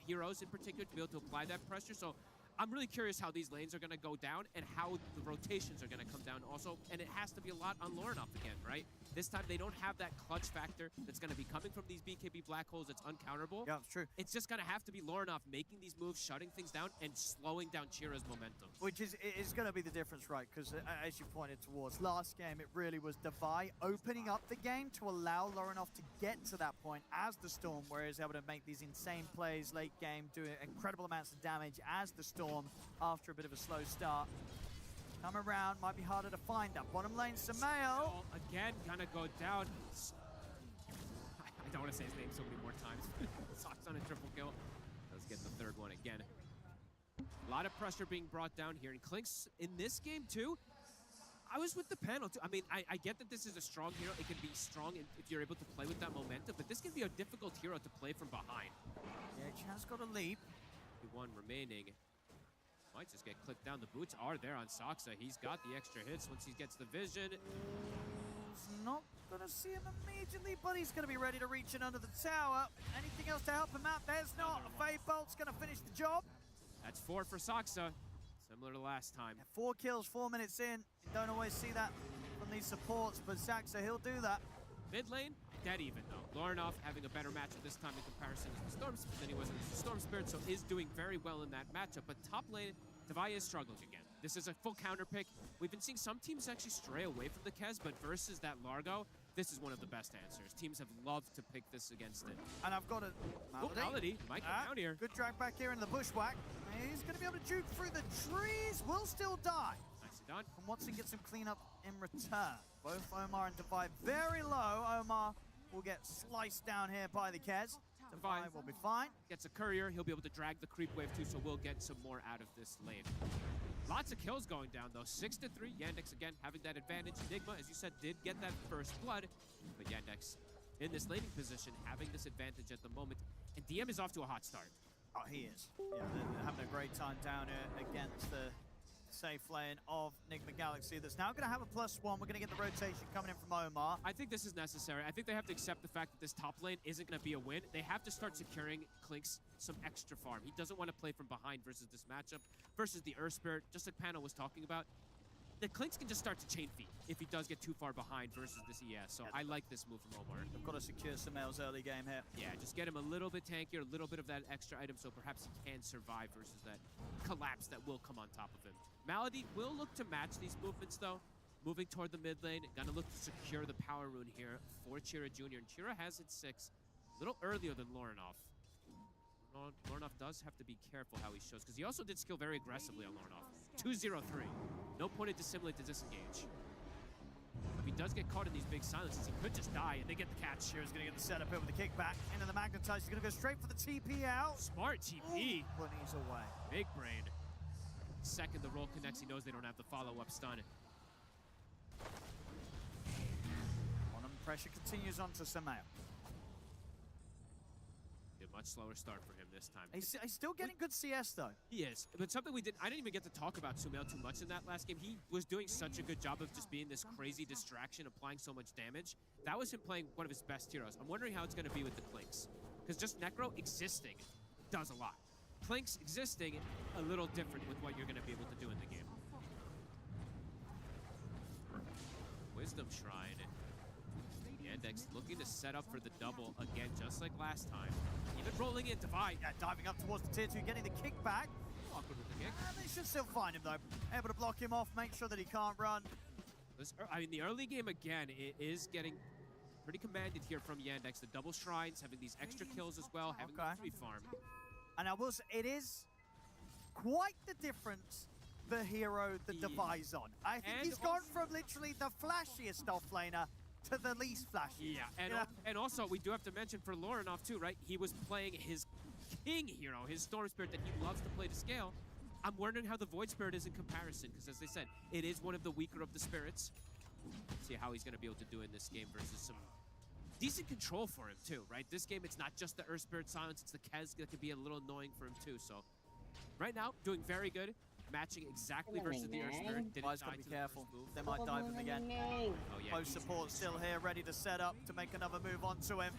heroes in particular to be able to apply that pressure. So I'm really curious how these lanes are going to go down and how the rotations are going to come down also. And it has to be a lot on Lornoff again, right? This time they don't have that clutch factor that's going to be coming from these BKB black holes that's uncounterable. Yeah, it's true. It's just going to have to be Lornoff making these moves, shutting things down, and slowing down Chira's momentum. Which is going to be the difference, right? Because as you pointed towards, last game it really was Devi opening up the game to allow Lornoff to get to that point as the Storm, where he's able to make these insane plays late game, doing incredible amounts of damage as the Storm after a bit of a slow start. Come around, might be harder to find that. Bottom lane, Samael. Again, gonna go down. I don't want to say his name so many more times. Socks on a triple kill. Does get the third one again. A lot of pressure being brought down here. And Clinks in this game too, I was with the panel too. I mean, I get that this is a strong hero. It can be strong if you're able to play with that momentum, but this can be a difficult hero to play from behind. Yeah, Chan's got a leap. One remaining. Might just get clipped down. The boots are there on Soxa. He's got the extra hits once he gets the vision. He's not going to see him immediately, but he's going to be ready to reach in under the tower. Anything else to help him out? There's not. A Fade Bolt's going to finish the job. That's 4 for Soxa. Similar to last time. 4 kills, 4 minutes in. You don't always see that from these supports, but Saxa, he'll do that. Mid lane, dead even though. Lornoff having a better matchup this time in comparison to the Storm than he was in the Storm Spirit, so is doing very well in that matchup. But top lane, Devi is struggling again. This is a full counter pick. We've been seeing some teams actually stray away from the Kez, but versus that Largo, this is one of the best answers. Teams have loved to pick this against it. And I've got a Melody might come down here. Good drag back here in the bushwhack. He's going to be able to juke through the trees. Will still die. Nicely done. And Watson gets some cleanup in return. Both Omar and Devi very low. Omar will get sliced down here by the Kez. Devi will be fine. Gets a courier. He'll be able to drag the creep wave too, so we'll get some more out of this lane. Lots of kills going down though. 6-3. Yandex again having that advantage. Enigma, as you said, did get that first blood, but Yandex in this laning position having this advantage at the moment. And DM is off to a hot start. Oh, he is. Yeah, they're having a great time down here against the safe lane of Enigma Galaxy. That's now going to have a +1. We're going to get the rotation coming in from Omar. I think this is necessary. I think they have to accept the fact that this top lane isn't going to be a win. They have to start securing Clinks some extra farm. He doesn't want to play from behind versus this matchup, versus the Earth Spirit, just like Panel was talking about. The Clinks can just start to chain feed if he does get too far behind versus this ES. So I like this move from Omar. They've got to secure Samael's early game here. Yeah, just get him a little bit tankier, a little bit of that extra item, so perhaps he can survive versus that collapse that will come on top of him. Malady will look to match these movements, though. Moving toward the mid lane, gonna look to secure the power rune here for Chira Jr. And Chira has it 6, a little earlier than Lornoff. Lornoff does have to be careful how he shows, because he also did skill very aggressively on Lornoff. 2-0-3. No point in dissimulate to disengage. If he does get caught in these big silences, he could just die, and they get the catch. Chira's going to get the setup here with the kickback into the Magnetize. He's going to go straight for the TP out. Smart TP. But he's away. Big brain. Second, the roll connects. He knows they don't have the follow-up stun. Pressure continues on to Samael. A much slower start for him this time. He's still getting good CS though. He is, but something I didn't even get to talk about Sumail too much in that last game. He was doing such a good job of just being this crazy distraction, applying so much damage. That was him playing one of his best heroes. I'm wondering how it's going to be with the Clinks, because just Necro existing does a lot. Clinks existing a little different with what you're going to be able to do in the game. Wisdom Shrine. Yandex looking to set up for the double again, just like last time. Even rolling in Devi. Yeah, diving up towards the tier 2, getting the kickback. Awkward with the kick. And they should still find him though. Able to block him off, make sure that he can't run. I mean, the early game again, it is getting pretty commanded here from Yandex. The double shrines, having these extra kills as well, having the free farm. And I will say, it is quite the difference the hero that Devi's on. I think he's gone from literally the flashiest offlaner to the least flashy. Yeah, and also we do have to mention for Lornoff too, right? He was playing his king hero, his Storm Spirit that he loves to play to scale. I'm wondering how the Void Spirit is in comparison, because as they said, it is one of the weaker of the spirits. See how he's going to be able to do in this game versus some decent control for him too, right? This game, it's not just the Earth Spirit silence, it's the Kez that can be a little annoying for him too. So right now, doing very good. Matching exactly versus the Earth Spirit. Guys gotta be careful. They might dive him again. Oh, yeah, Close support still here, ready to set up to make another move onto him.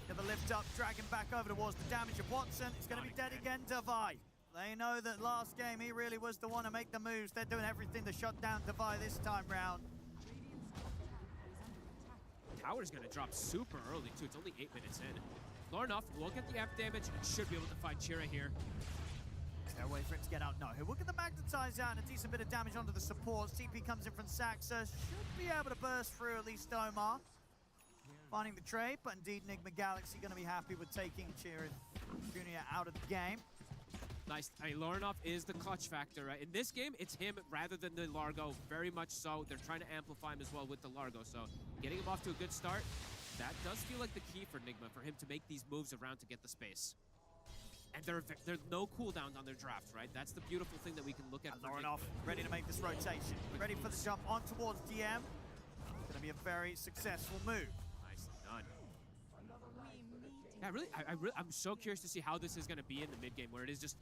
Get the lift up, drag him back over towards the damage of Watson. He's gonna be dead again, Devi. They know that last game he really was the one to make the moves. They're doing everything to shut down Devi this time round. Tower's gonna drop super early too. It's only 8 minutes in. Lornoff will get the F damage and should be able to find Chira here. Is there a way for it to get out? No. He'll look at the magnetize out and a decent bit of damage onto the supports. TP comes in from Saxa. Should be able to burst through at least Omar. Finding the trade, but indeed Enigma Galaxy going to be happy with taking Chira Jr. out of the game. Nice. I mean, Lornoff is the clutch factor, right? In this game, it's him rather than the Largo. Very much so. They're trying to amplify him as well with the Largo. So getting him off to a good start, that does feel like the key for Enigma, for him to make these moves around to get the space. And they're no cooldowns on their drafts, right? That's the beautiful thing that we can look at. Lornoff ready to make this rotation. Ready for the jump on towards DM. Going to be a very successful move. Nicely done. Yeah, I'm so curious to see how this is going to be in the mid game, where it is just,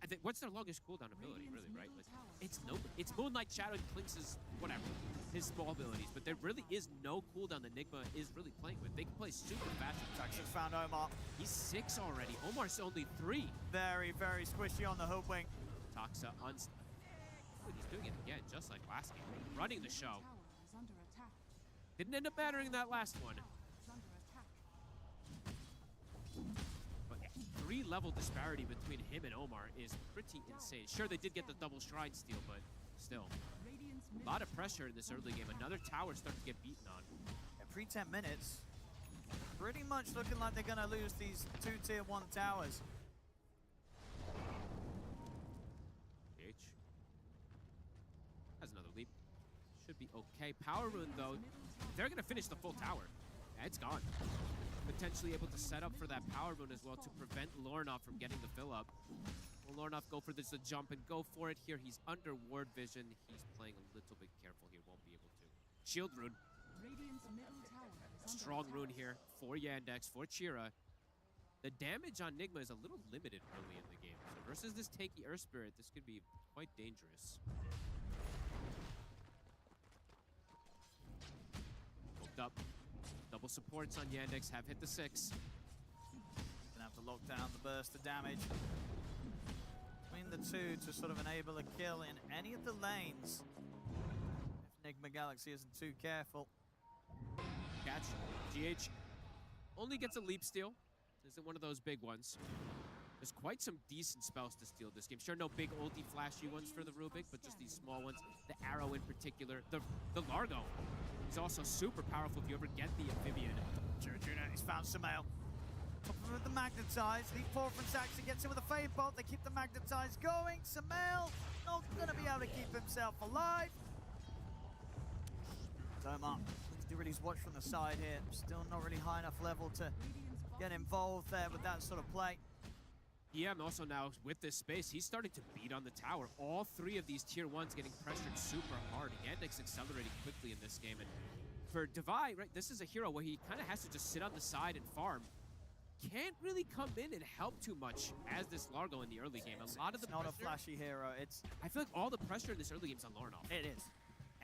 I think, what's their longest cooldown ability, really, right? Like, it's Moonlight Shadow and Clinks' whatever, his small abilities, but there really is no cooldown that Enigma is really playing with. They can play super fast. Jackson's found Omar. He's 6 already. Omar's only 3. Very, very squishy on the hook wing. Toxa he's doing it again, just like last game. Running the show. Didn't end up mattering in that last one. But 3-level disparity between him and Omar is pretty insane. Sure, they did get the double shrine steal, but still. A lot of pressure in this early game. Another tower starting to get beaten on. Yeah, pre-10 minutes. Pretty much looking like they're going to lose these 2 tier 1 towers. H has another leap. Should be okay. Power Rune, though, they're going to finish the full tower. Yeah, it's gone. Potentially able to set up for that Power Rune as well to prevent Lornoff from getting the fill up. Will Lornoff go for this jump and go for it here? He's under ward vision. He's playing a little bit careful here. Won't be able to. Shield Rune. Strong rune here for Yandex, for Chira. The damage on Enigma is a little limited early in the game. So versus this tanky Earth Spirit, this could be quite dangerous. Hooked up. Double supports on Yandex have hit the 6. Gonna have to lock down the burst of damage between the two to sort of enable a kill in any of the lanes. If Enigma Galaxy isn't too careful. Catch. GH only gets a leap steal. Isn't one of those big ones. There's quite some decent spells to steal this game. Sure, no big ulti flashy ones for the Rubik, but just these small ones. The arrow in particular. The Largo is also super powerful if you ever get the amphibian. Juna, he's found Sumail. Top of him with the magnetize. Leap forward from Saxa, gets him with a fade bolt. They keep the magnetize going. Sumail not going to be able to keep himself alive. Omar looks to release watch from the side here. Still not really high enough level to get involved there with that sort of play. DM also now, with this space, he's starting to beat on the tower. All 3 of these tier 1s getting pressured super hard. Yandex accelerating quickly in this game. And for Devi, right, this is a hero where he kind of has to just sit on the side and farm. Can't really come in and help too much as this Largo in the early game. A lot of the not a flashy hero. I feel like all the pressure in this early game is on Lornoff. It is.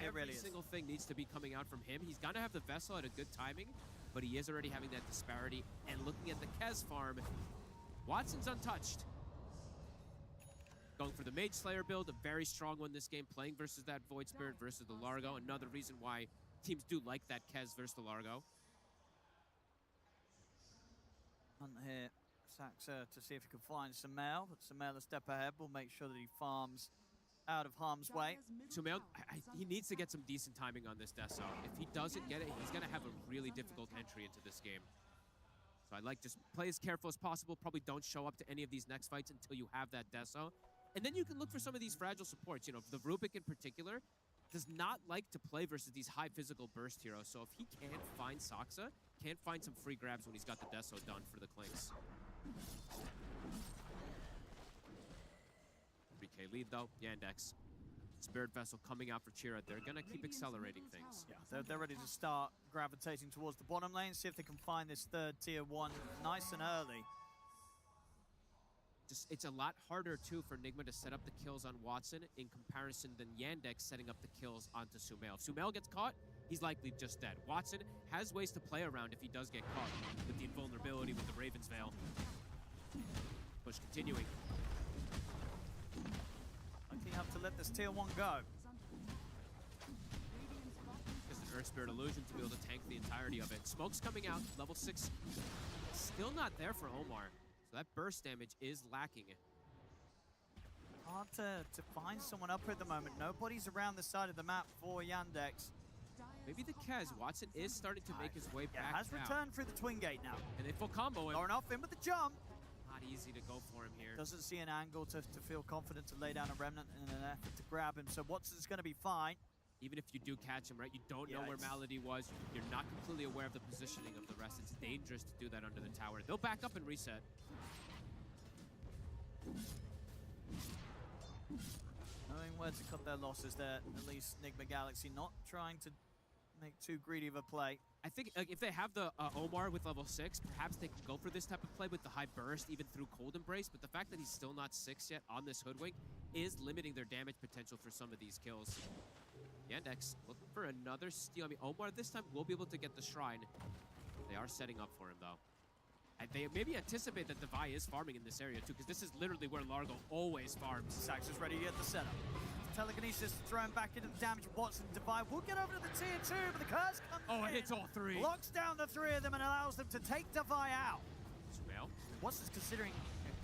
Every single thing needs to be coming out from him. He's going to have the Vessel at a good timing, but he is already having that disparity. And looking at the Kez farm, Watson's untouched. Going for the Mage Slayer build, a very strong one this game, playing versus that Void Spirit versus the Largo. Another reason why teams do like that Kez versus the Largo. Hunt here, Saxa to see if he can find Sumail, but Sumail a step ahead will make sure that he farms out of harm's way. Sumail, he needs to get some decent timing on this Deso. If he doesn't get it, he's going to have a really difficult entry into this game. So I'd like just play as careful as possible. Probably don't show up to any of these next fights until you have that Deso. And then you can look for some of these fragile supports. You know, the Rubik in particular does not like to play versus these high physical burst heroes. So if he can't find Saxa, can't find some free grabs when he's got the Deso done for the Clinks. 3K lead though, Yandex. Spirit Vessel coming out for Chira. They're going to keep accelerating things. Yeah, they're ready to start gravitating towards the bottom lane, see if they can find this 3rd tier 1 nice and early. It's a lot harder, too, for Enigma to set up the kills on Watson in comparison than Yandex setting up the kills onto Sumail. If Sumail gets caught, he's likely just dead. Watson has ways to play around if he does get caught with the invulnerability with the Raven's Veil. Push continuing. lucky enough to let this tier 1 go. Just an Earth Spirit Illusion to be able to tank the entirety of it. Smoke's coming out, level 6. Still not there for Omar. So that burst damage is lacking. Hard to find someone up at the moment. Nobody's around the side of the map for Yandex. Maybe the Kez. Watson is starting to make his way back has down. returned through the twin gate now. And they full combo him. Lauren off in with the jump. Not easy to go for him here. Doesn't see an angle to feel confident to lay down a remnant in an effort to grab him. So Watson's going to be fine. Even if you do catch him, right, you don't know where Malady was. You're not completely aware of the positioning of the rest. It's dangerous to do that under the tower. They'll back up and reset. Knowing where to cut their losses there, at least Nigma Galaxy not trying to make too greedy of a play. I think if they have the Omar with level 6, perhaps they can go for this type of play with the high burst, even through Cold Embrace, but the fact that he's still not 6 yet on this Hoodwink is limiting their damage potential for some of these kills. Yandex looking for another steal. I mean, Omar this time will be able to get the Shrine. They are setting up for him, though. And they maybe anticipate that Devi is farming in this area, too, because this is literally where Largo always farms. Sax is ready to get the setup. Telekinesis thrown back into the damage. Watson, Devi will get over to the tier 2, but the curse comes in. Oh, it hits all 3. Locks down the 3 of them and allows them to take Devi out. Sumail. Watson's considering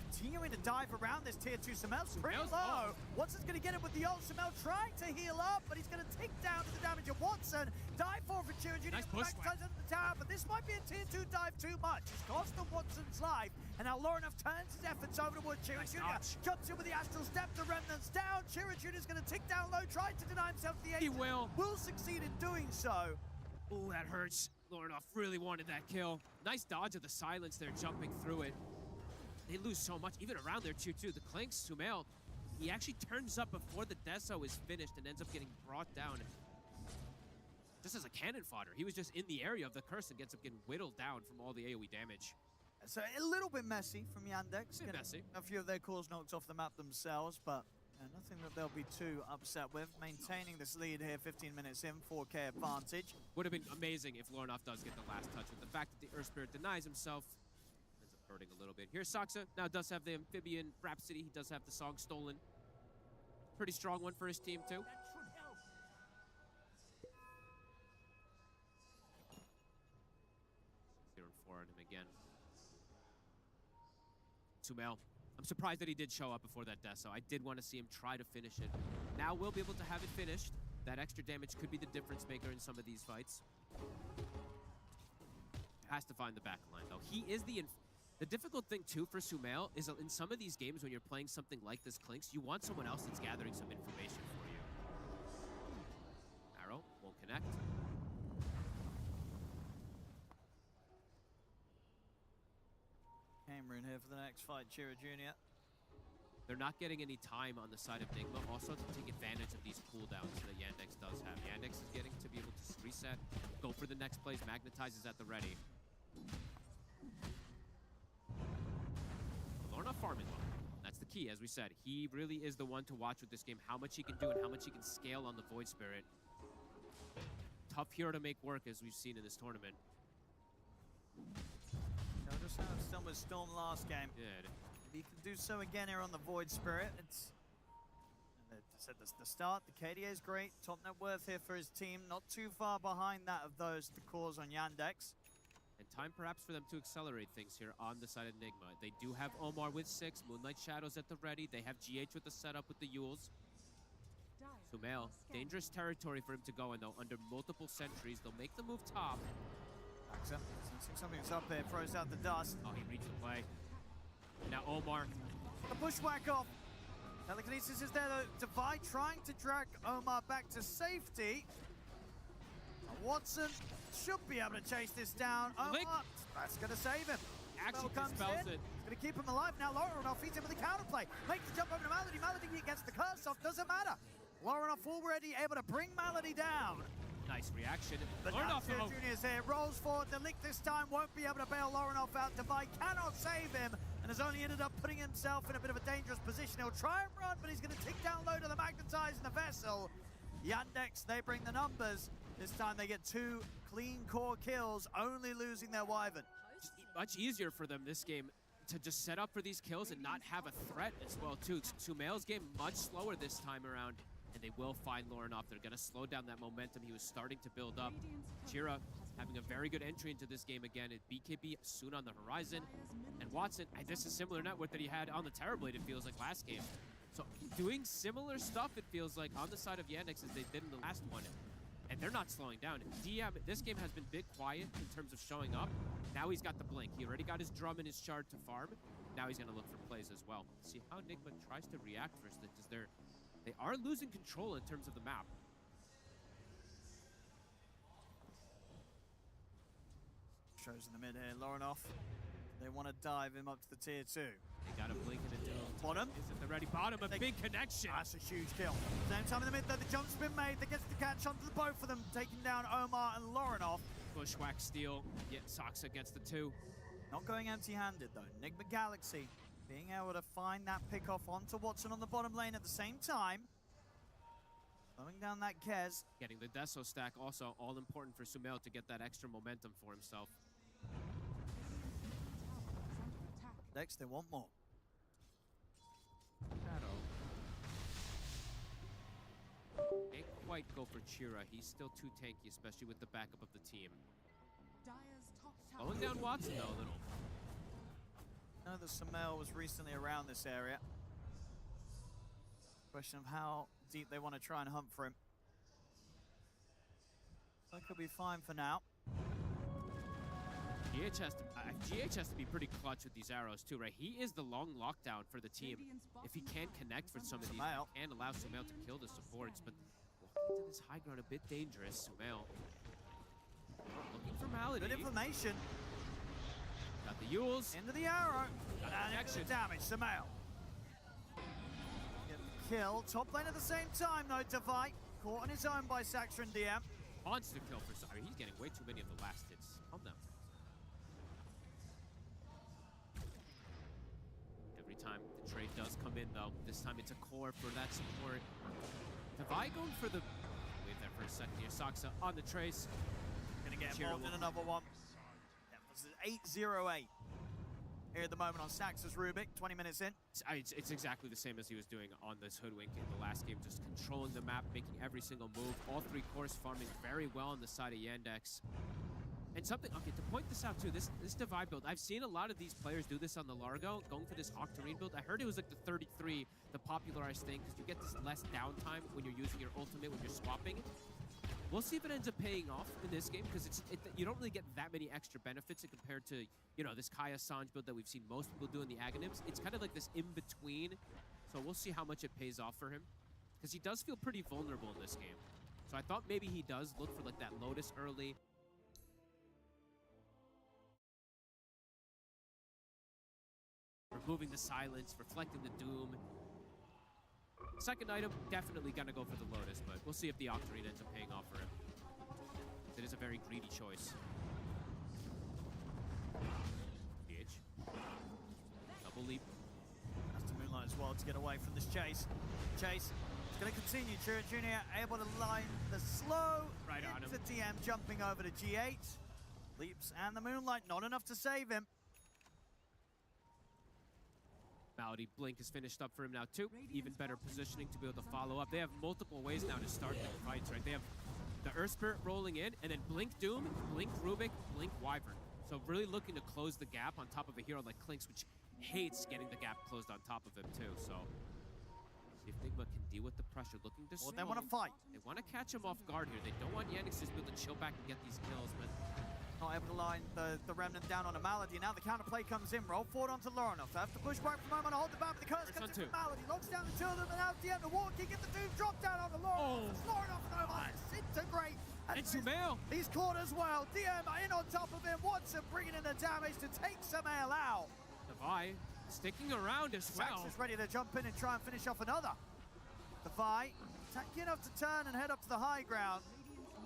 continuing to dive around this tier 2. Sumail's pretty low. Watson's going to get it with the ult. Sumail trying to heal up, but he's going to take down the damage of Watson. Dive forfeiture, and Nice push back under the tower, but this might be a tier 2 dive too much. It's cost them Watson's life, and now Laurinov turns his efforts over towards Chira Jr. Jumps in with the Astral Step, the Remnants down. Chira Jr. is going to tick down low, tries to deny himself the Acer. He will. Will succeed in doing so. Ooh, that hurts. Laurinov really wanted that kill. Nice dodge of the silence there, jumping through it. They lose so much, even around their 2-2. The Clank, Sumail, he actually turns up before the Deso is finished and ends up getting brought down. Just as a cannon fodder. He was just in the area of the curse and gets up getting whittled down from all the AoE damage. So a little bit messy from Yandex. Messy. A few of their cores knocked off the map themselves, but nothing that they'll be too upset with. Maintaining this lead here, 15 minutes in, 4K advantage. Would have been amazing if Laurinov does get the last touch. With the fact that the Earth Spirit denies himself, ends up hurting a little bit. Here's Saksa. Now does have the Amphibian Rhapsody. He does have the song Stolen. Pretty strong one for his team, too. 0-4 on him again. Sumail. I'm surprised that he did show up before that Deso. I did want to see him try to finish it. Now we'll be able to have it finished. That extra damage could be the difference maker in some of these fights. Has to find the back line, though. He is the difficult thing, too, for Sumail is in some of these games when you're playing something like this Clinks, you want someone else that's gathering some information for you. Arrow won't connect. Cameron here for the next fight, Chira Jr. They're not getting any time on the side of Nigma, also to take advantage of these cooldowns that Yandex does have. Yandex is getting to be able to reset, go for the next plays, magnetizes at the ready. Laurinov farming low. That's the key, as we said. He really is the one to watch with this game, how much he can do and how much he can scale on the Void Spirit. Tough hero to make work, as we've seen in this tournament. Just how it's done with Storm last game. Good. If he can do so again here on the Void Spirit, it's... said the start, the KDA is great. Top net worth here for his team. Not too far behind that of those, the cores on Yandex. And time perhaps for them to accelerate things here on the side of Nigma. They do have Omar with 6, Moonlight Shadows at the ready. They have GH with the setup with the Yules. Sumail, dangerous territory for him to go in, though. Under multiple sentries, they'll make the move top. Sensing something's up here, throws out the dust. Oh, he reads the play. Now Omar. The bushwhack off. Telekinesis is there though. Devi trying to drag Omar back to safety. Watson should be able to chase this down. Omar, that's going to save him. Actually comes dispels in. it. It's going to keep him alive. Now Laurinov feeds him with the counterplay. Makes the jump over to Malady. Malady gets the curse off. Doesn't matter. Laurinov already able to bring Malady down. Nice reaction. But now Chira Jr. is here. Rolls forward. The Lick this time won't be able to bail Laurinov out. Devi cannot save him and has only ended up putting himself in a bit of a dangerous position. He'll try and run, but he's going to tick down low to the magnetize in the vessel. Yandex, they bring the numbers. This time they get 2 clean core kills, only losing their Wyvern. Much easier for them this game. to just set up for these kills and not have a threat as well, too. Sumail's game much slower this time around, and they will find Lauren off. They're going to slow down that momentum he was starting to build up. Chira having a very good entry into this game again. BKB soon on the horizon. And Watson, this is similar network that he had on the Terrorblade, it feels like, last game. So doing similar stuff, it feels like, on the side of Yandex as they did in the last one. And they're not slowing down. DM, this game has been a bit quiet in terms of showing up. Now he's got the blink. He already got his drum and his shard to farm. Now he's going to look for plays as well. See how Enigma tries to react first, because they are losing control in terms of the map. Shows in the mid here, Laurenov. They want to dive him up to the tier 2. They got a blink and a doom. Bottom. Is it the ready bottom? A big connection. That's a huge kill. Same time in the mid though, the jump's been made. That gets the catch onto the both of them, taking down Omar and Laurenov. Bushwhack steal. Yeah, Soxa gets the 2. Not going empty-handed though. Enigma Galaxy being able to find that pick off onto Watson on the bottom lane at the same time. Slowing down that Kez. Getting the Deso stack also all important for Sumail to get that extra momentum for himself. Next, they want more. Shadow. Can't quite go for Chira. He's still too tanky, especially with the backup of the team. Slowing down Watson though a little. I know that Sumail was recently around this area. Question of how deep they want to try and hunt for him. That could be fine for now. GH has to be pretty clutch with these arrows too, right? He is the long lockdown for the team. If he can't connect for some of these, he can allow Sumail to kill the supports, but walking into this high ground a bit dangerous. Sumail looking for Malady. Good information. Got the Yules. Into the arrow. Got and into the damage, Sumail. Get the kill. Top lane at the same time though, Devi. Caught on his own by Saxer and DM. Monster kill for Saxer. He's getting way too many of the last hits. Calm down. Time the trade does come in though. This time it's a core for that support. Devi going for the wait there for a second here. Soxa on the trace. Gonna get involved in another one. Yeah, this is 8-0-8 here at the moment on Saxer's Rubik. 20 minutes in. It's exactly the same as he was doing on this Hoodwink in the last game, just controlling the map, making every single move. All 3 cores farming very well on the side of Yandex. And something, okay, to point this out too, this Devi build, I've seen a lot of these players do this on the Largo, going for this Octarine build. I heard it was like the 33, the popularized thing, because you get this less downtime when you're using your ultimate, when you're swapping. We'll see if it ends up paying off in this game, because you don't really get that many extra benefits compared to, you know, this Kaya Sanj build that we've seen most people do in the Aghanims. It's kind of like this in-between, so we'll see how much it pays off for him, because he does feel pretty vulnerable in this game. So I thought maybe he does look for like that Lotus early. Removing the silence, reflecting the doom. Second item, definitely gonna go for the Lotus, but we'll see if the Octarine ends up paying off for him. It is a very greedy choice. PH. Double leap. Has to Moonlight as well to get away from this chase. Chase is going to continue. Chira Jr. able to line the slow right on him. into DM, jumping over to G8. Leaps and the Moonlight, not enough to save him. Malady blink is finished up for him now too. Even better positioning to be able to follow up. They have multiple ways now to start their fights, right? They have the Earth Spirit rolling in, and then Blink Doom, Blink Rubik, Blink Wyvern. So really looking to close the gap on top of a hero like Klinks, which hates getting the gap closed on top of him too. So see if Nigma can deal with the pressure. Looking to well, they want to fight. They want to catch him off guard here. They don't want Yandex to be able to chill back and get these kills, but not able to line the Remnant down on a Malady. Now the counterplay comes in. Roll forward onto Laurenov. They have to push back from him and hold the back. The curse comes in from Malady. Locks down the two of them, and now DM the walking. Get the Doom drop down on the Laurenov. Laurenov and Omar disintegrate. And Sumail. He's caught as well. DM in on top of him. Watson bringing in the damage to take Sumail out. Devi sticking around as well. Sax is ready to jump in and try and finish off another. Devi tacky enough to turn and head up to the high ground.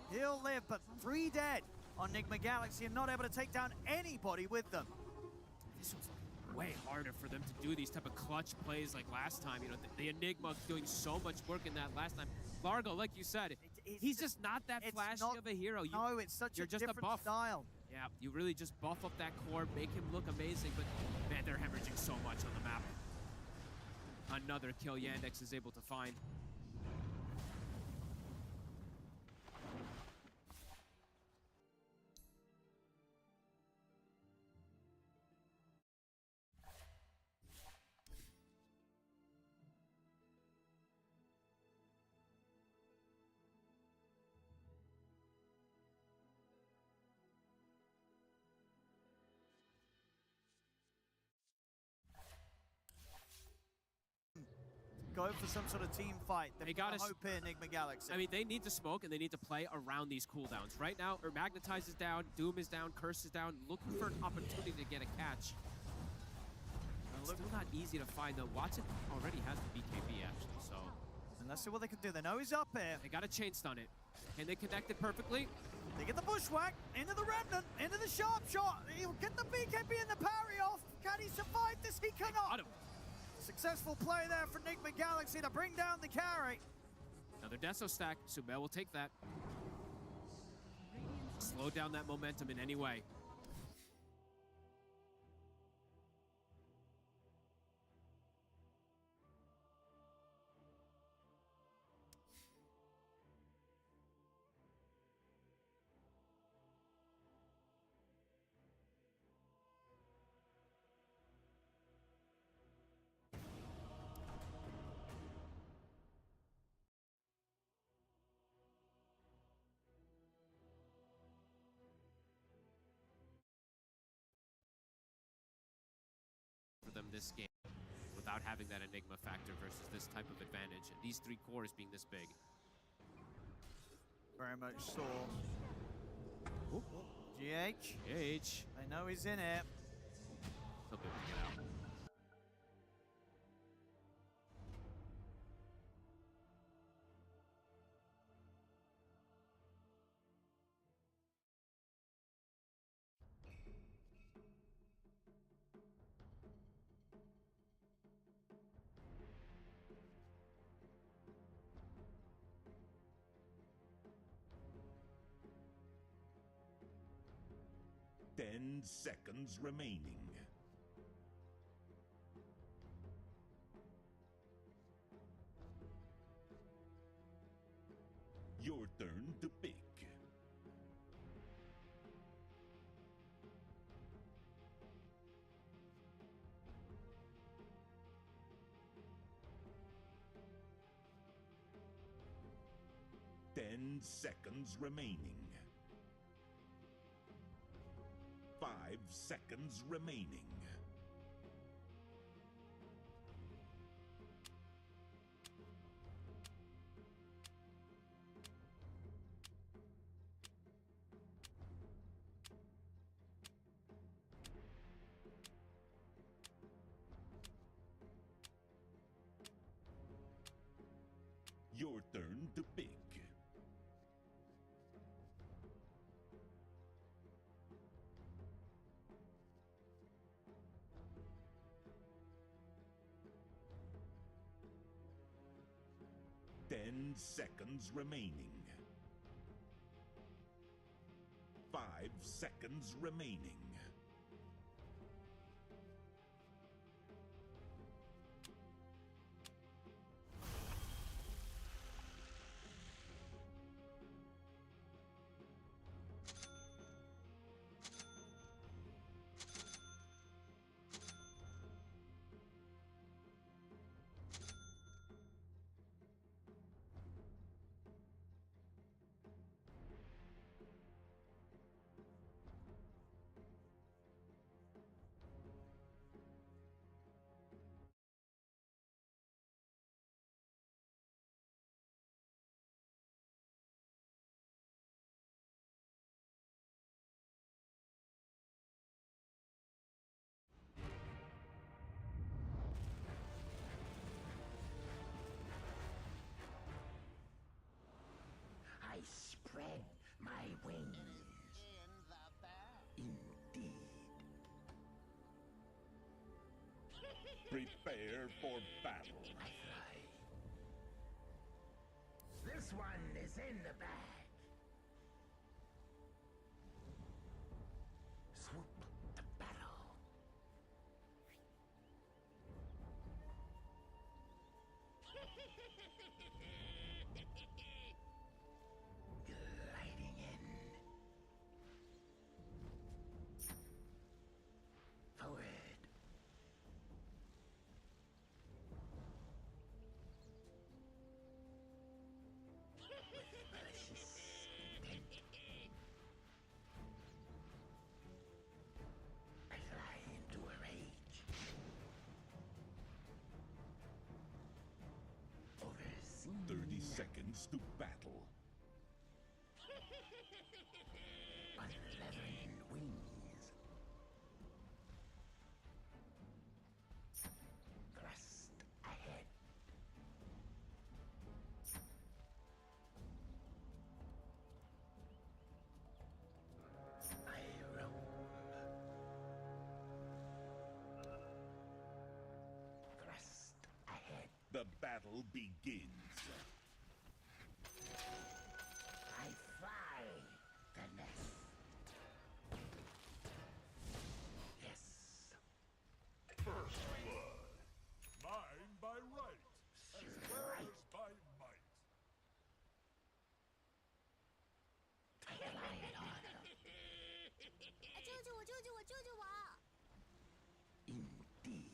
He'll live, but 3 dead on Enigma Galaxy and not able to take down anybody with them. This was way harder for them to do these type of clutch plays like last time. You know, the Enigma doing so much work in that last time. Largo, like you said, he's just not that flashy of a hero. No, it's such a different style. Yeah, you really just buff up that core, make him look amazing, but man, they're hemorrhaging so much on the map. Another kill Yandex is able to find. Go for some sort of team fight. They got hope here, Enigma Galaxy. I mean, they need to smoke and they need to play around these cooldowns. Right now, Magnetize is down, Doom is down, Curse is down, looking for an opportunity to get a catch. It's still not easy to find, though. Watson already has the BKB, actually, so... And let's see what they can do. They know he's up here. They got to chain stun it. Can they connect it perfectly? They get the bushwhack, into the remnant, into the sharp shot. He'll get the BKB and the parry off. Can he survive this? He cannot. Successful play there for Enigma Galaxy to bring down the carry. Another Deso stack. Sumail will take that. Slow down that momentum in any way. Them this game without having that Enigma factor versus this type of advantage. And these three cores being this big. Very much so. GH. They know he's in it. He'll be able to get out. Ten seconds remaining. Your turn to pick. Ten seconds remaining. 5 seconds remaining. Your turn to pick. Ten seconds remaining. 5 seconds remaining. I spread my wings. Indeed. Prepare for battle. I fly. This one is in the bag. begins to battle. 11 wings. Thrust ahead. I roam. Thrust ahead. The battle begins. I fly the nest. Yes. First blood. Mine by right, as well as by might. Indeed.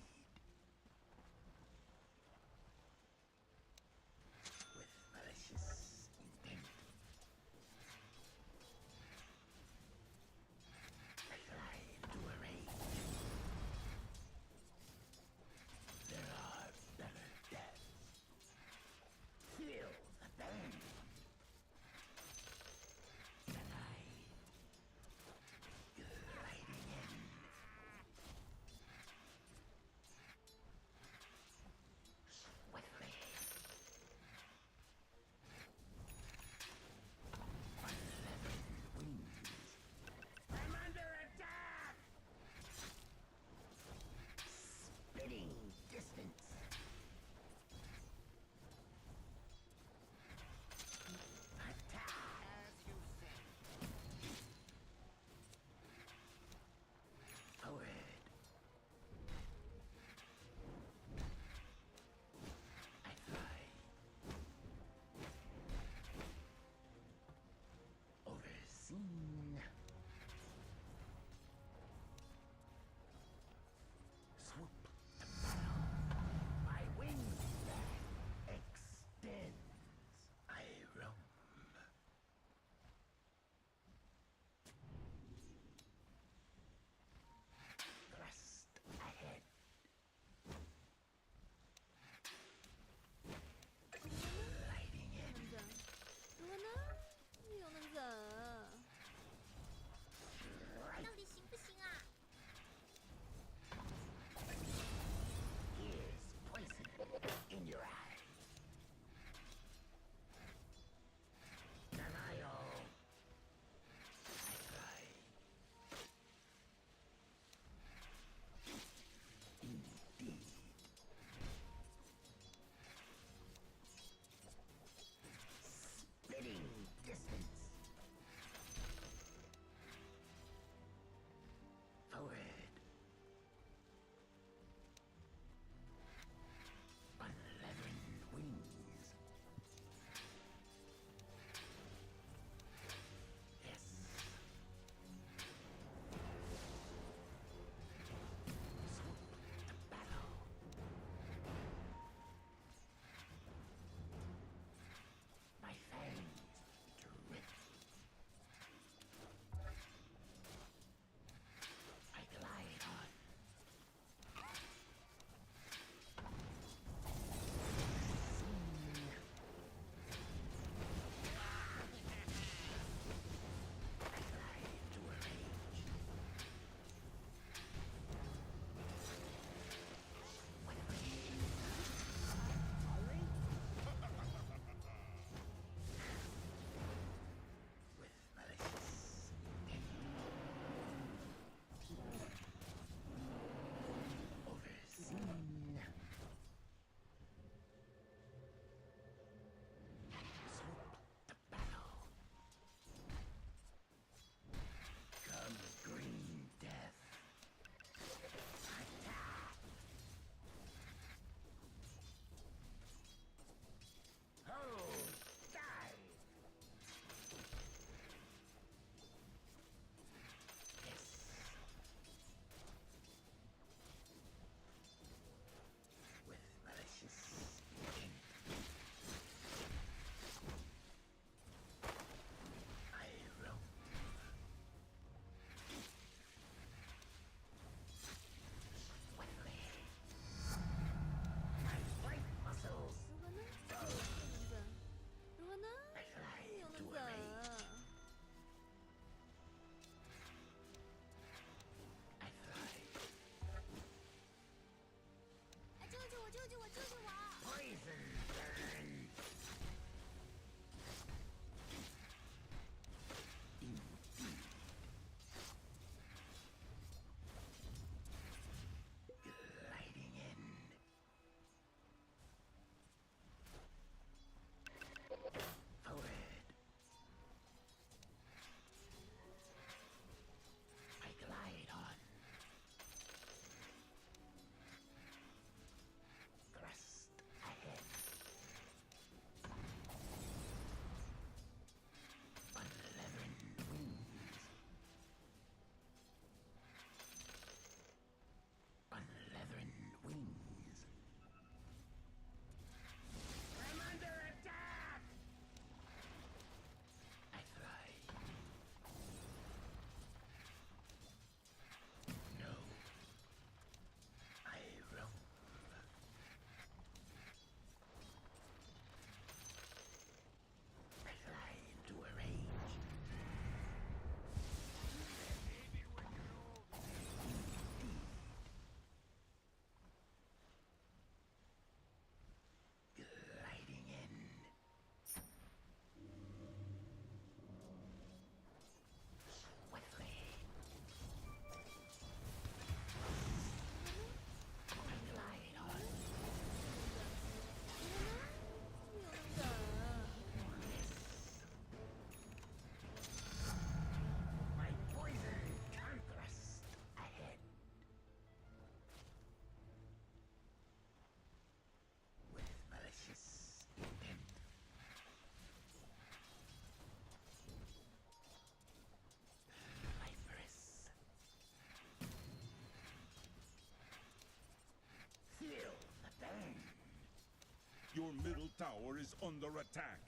middle tower is under attack.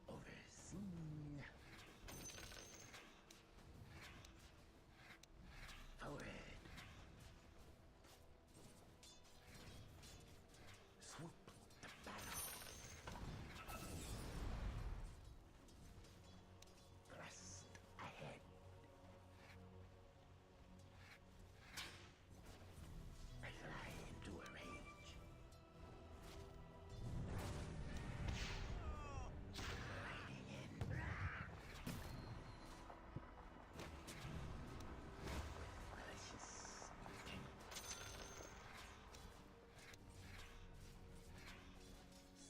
Overseen. Forward. Swoop to battle. Thrust ahead. I fly into a rage. Riding in. Malicious intent.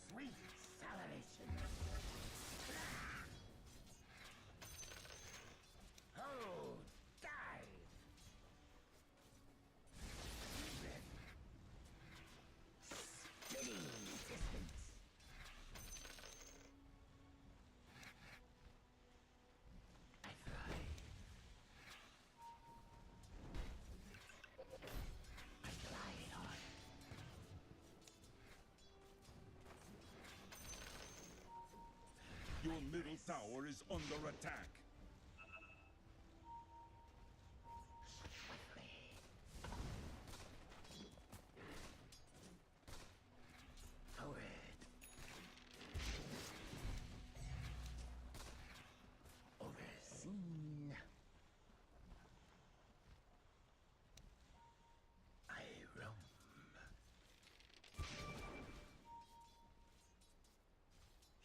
Sweet salivation. Oh, dive. Spitting distance. I fly. I glide on. Your middle tower is under attack. Forward. Overseen. I roam.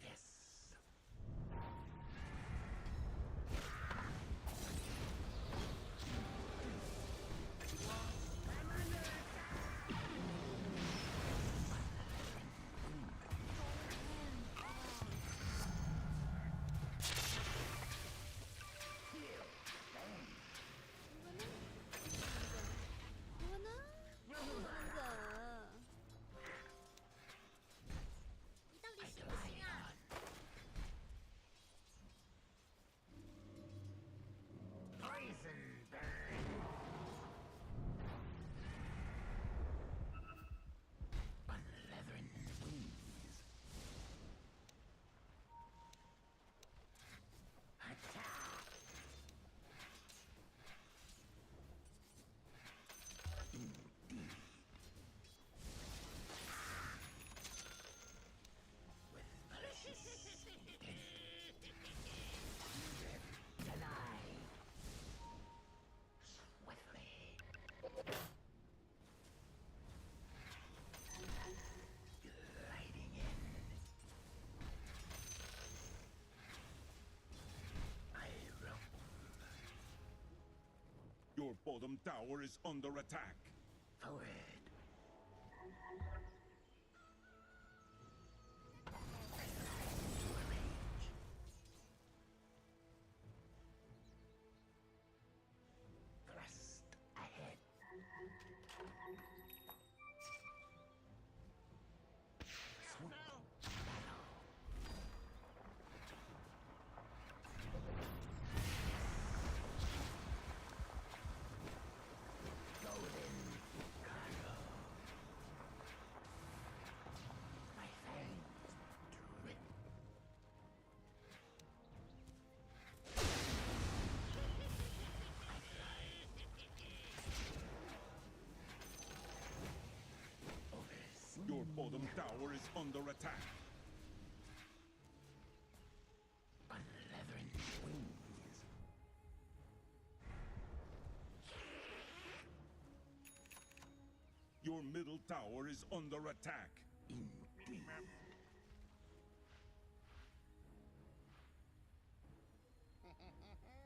Yes. Poison burn. Unleathern wings. Attack. Indeed. With malicious intent. Deny. Swiftly. Gliding in. I roam. Your bottom tower is under attack. Forward. Thrust ahead. Swoop. Battle. Golden cargo. My fangs drip. Your bottom tower is under attack. Unleathern wings. Your middle tower is under attack. Indeed.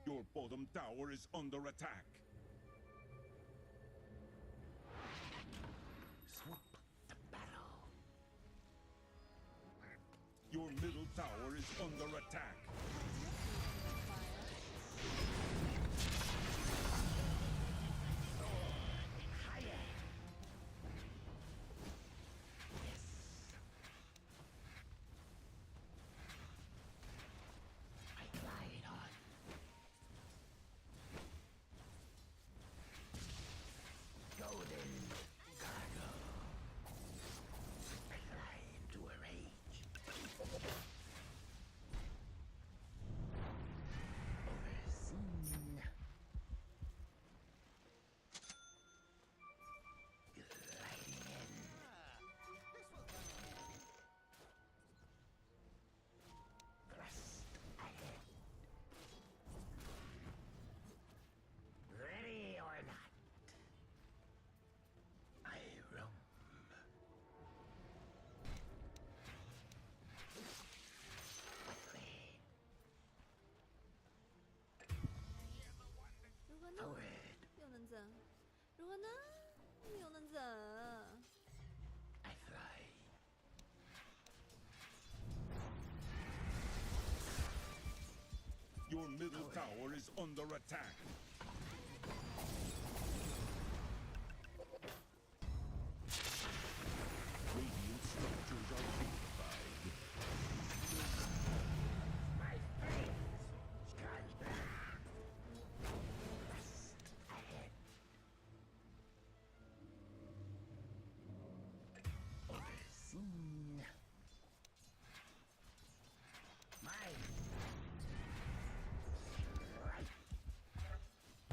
Your bottom tower is under attack. Swoop to battle. Your middle tower is under attack. Higher. Yes. I glide on. I fly. Your middle tower is under attack. Radiant structures are fortified. My face shines black. Rest ahead. Overseen. My right.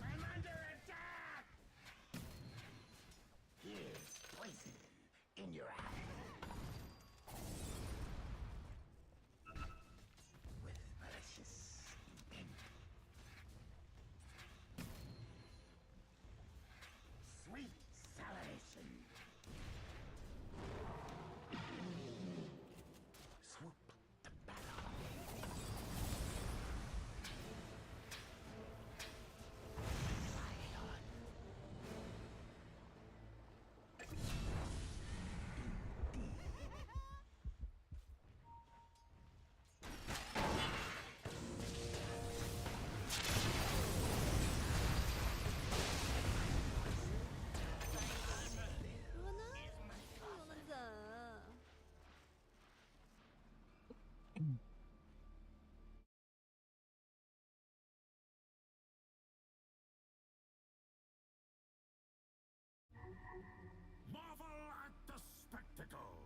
I'm under attack. Here's poison in your eye. With malicious intent. Sweet salivation. Swoop to battle. Ride on. Marvel at the spectacle!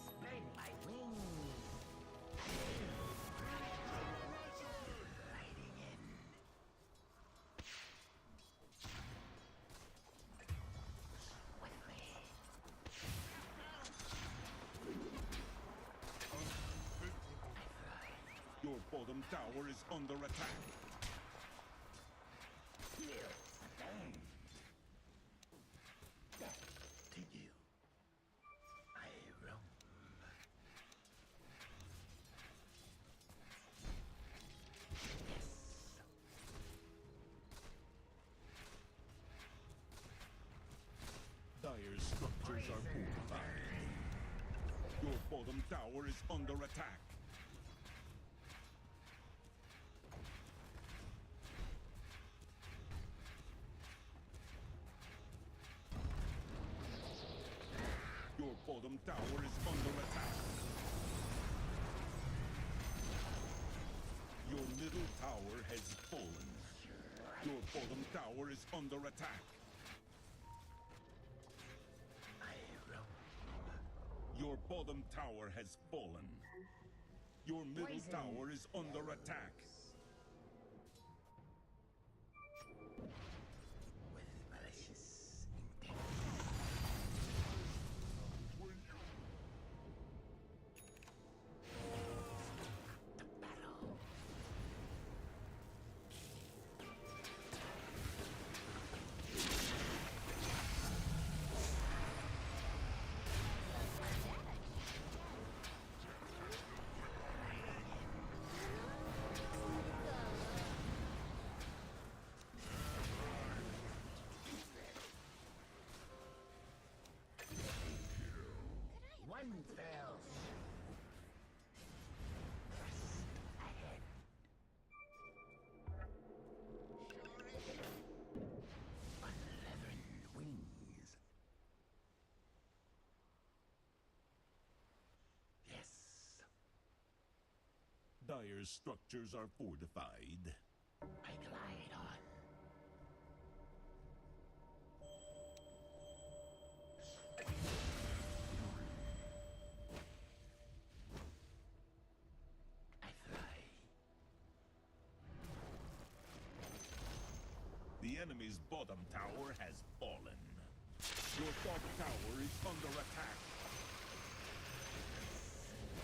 Spread my wings. Gliding in. Swiftly. Your bottom tower is under attack. Feel the pain. Death to you. I roam. Yes. Dire structures are fortified. Your bottom tower is under attack. Your bottom tower is under attack. Your middle tower has fallen. Your bottom tower is under attack. I roam. Your bottom tower has fallen. Your middle Poison. tower is under attack. With malicious intent. The battle. One fell. Rest ahead. Unleavened wings. Yes. Dire structures are fortified. I glide on. I fly. The enemy's bottom tower has fallen. Your top tower is under attack.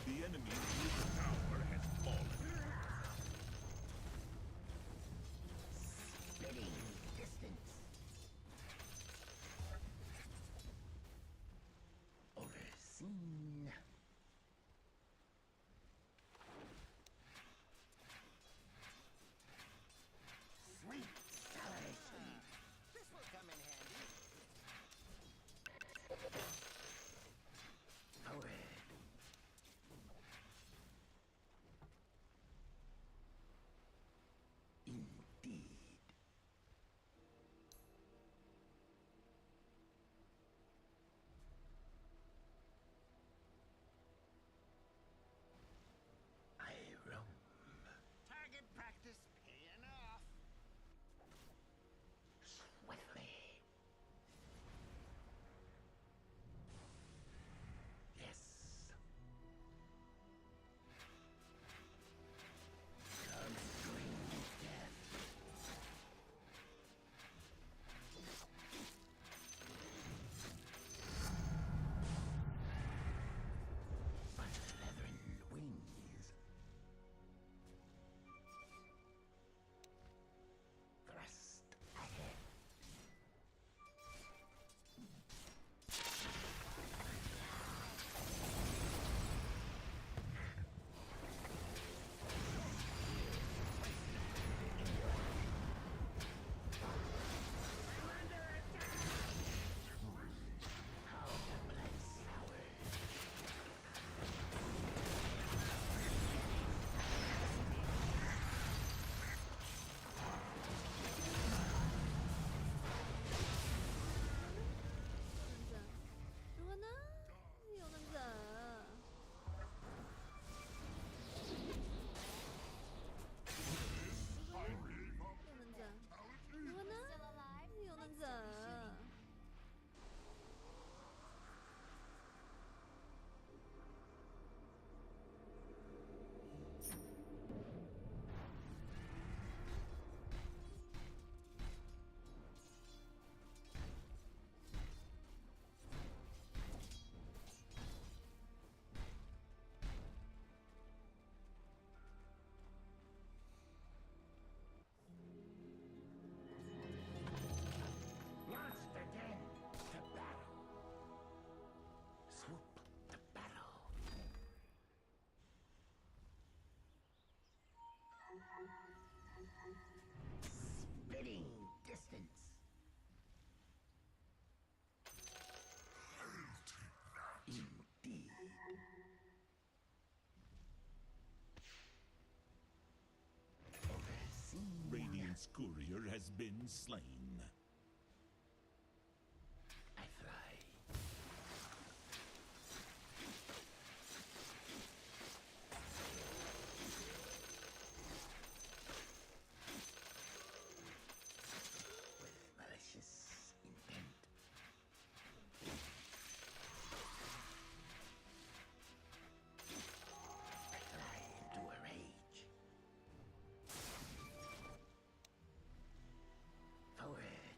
The enemy's middle tower has fallen. Spinning distance. Overseen. Spitting distance. Indeed. Radiant's courier has been slain. I fly. With malicious intent. I fly into a rage. Forward.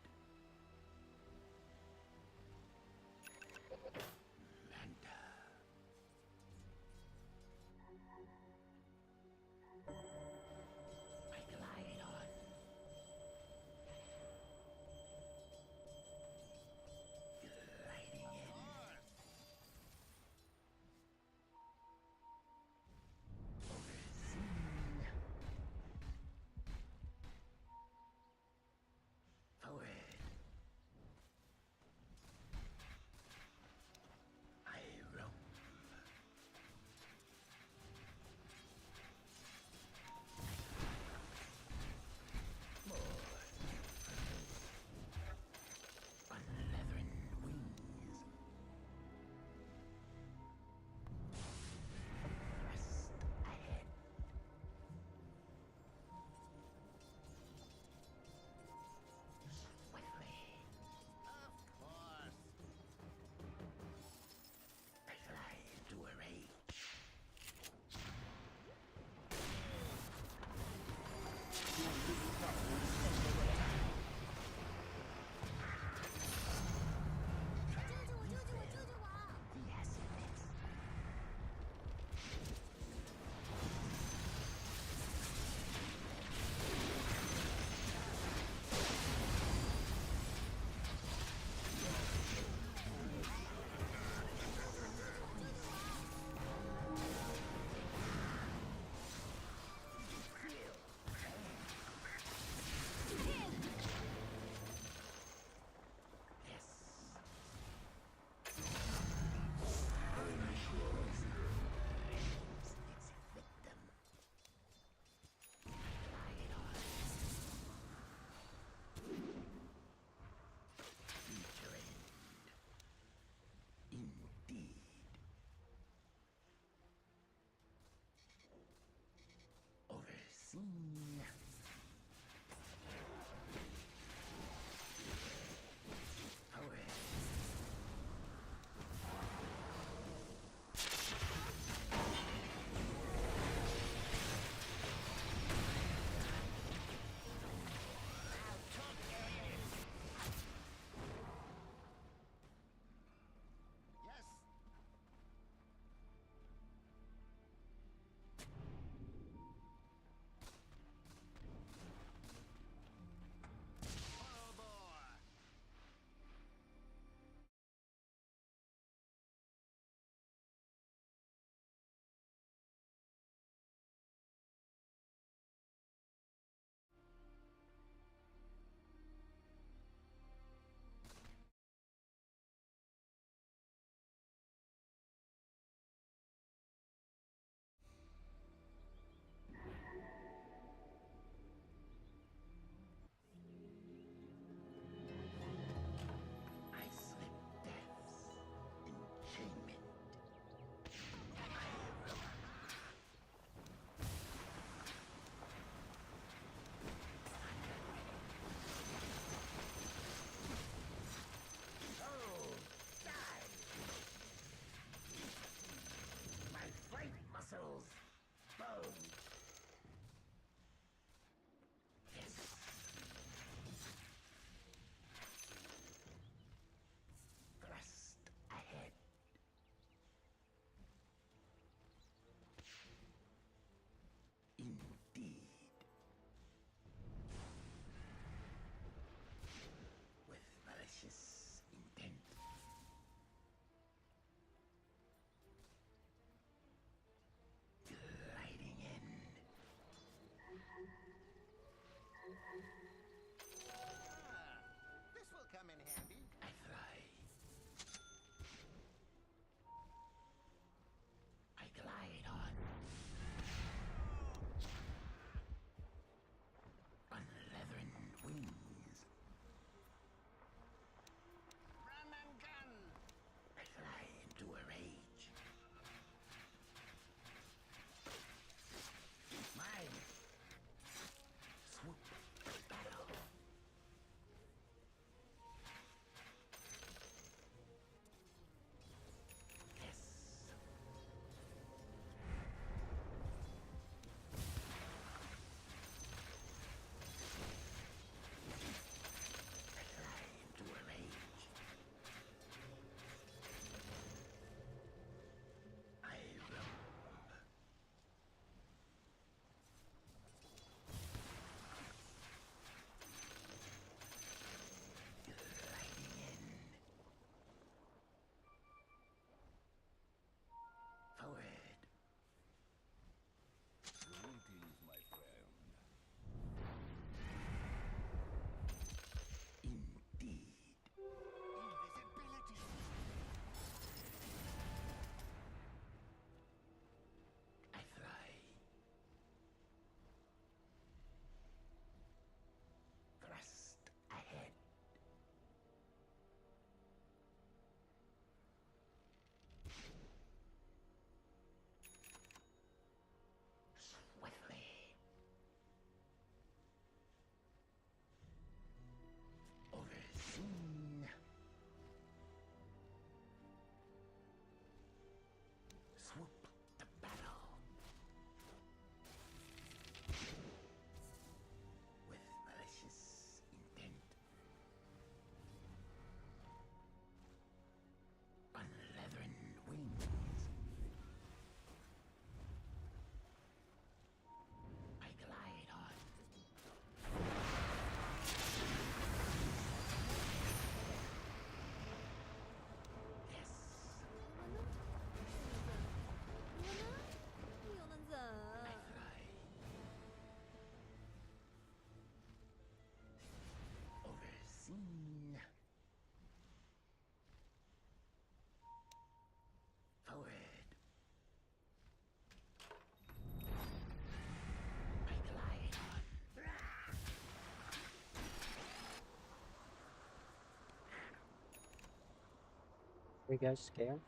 You guys scared?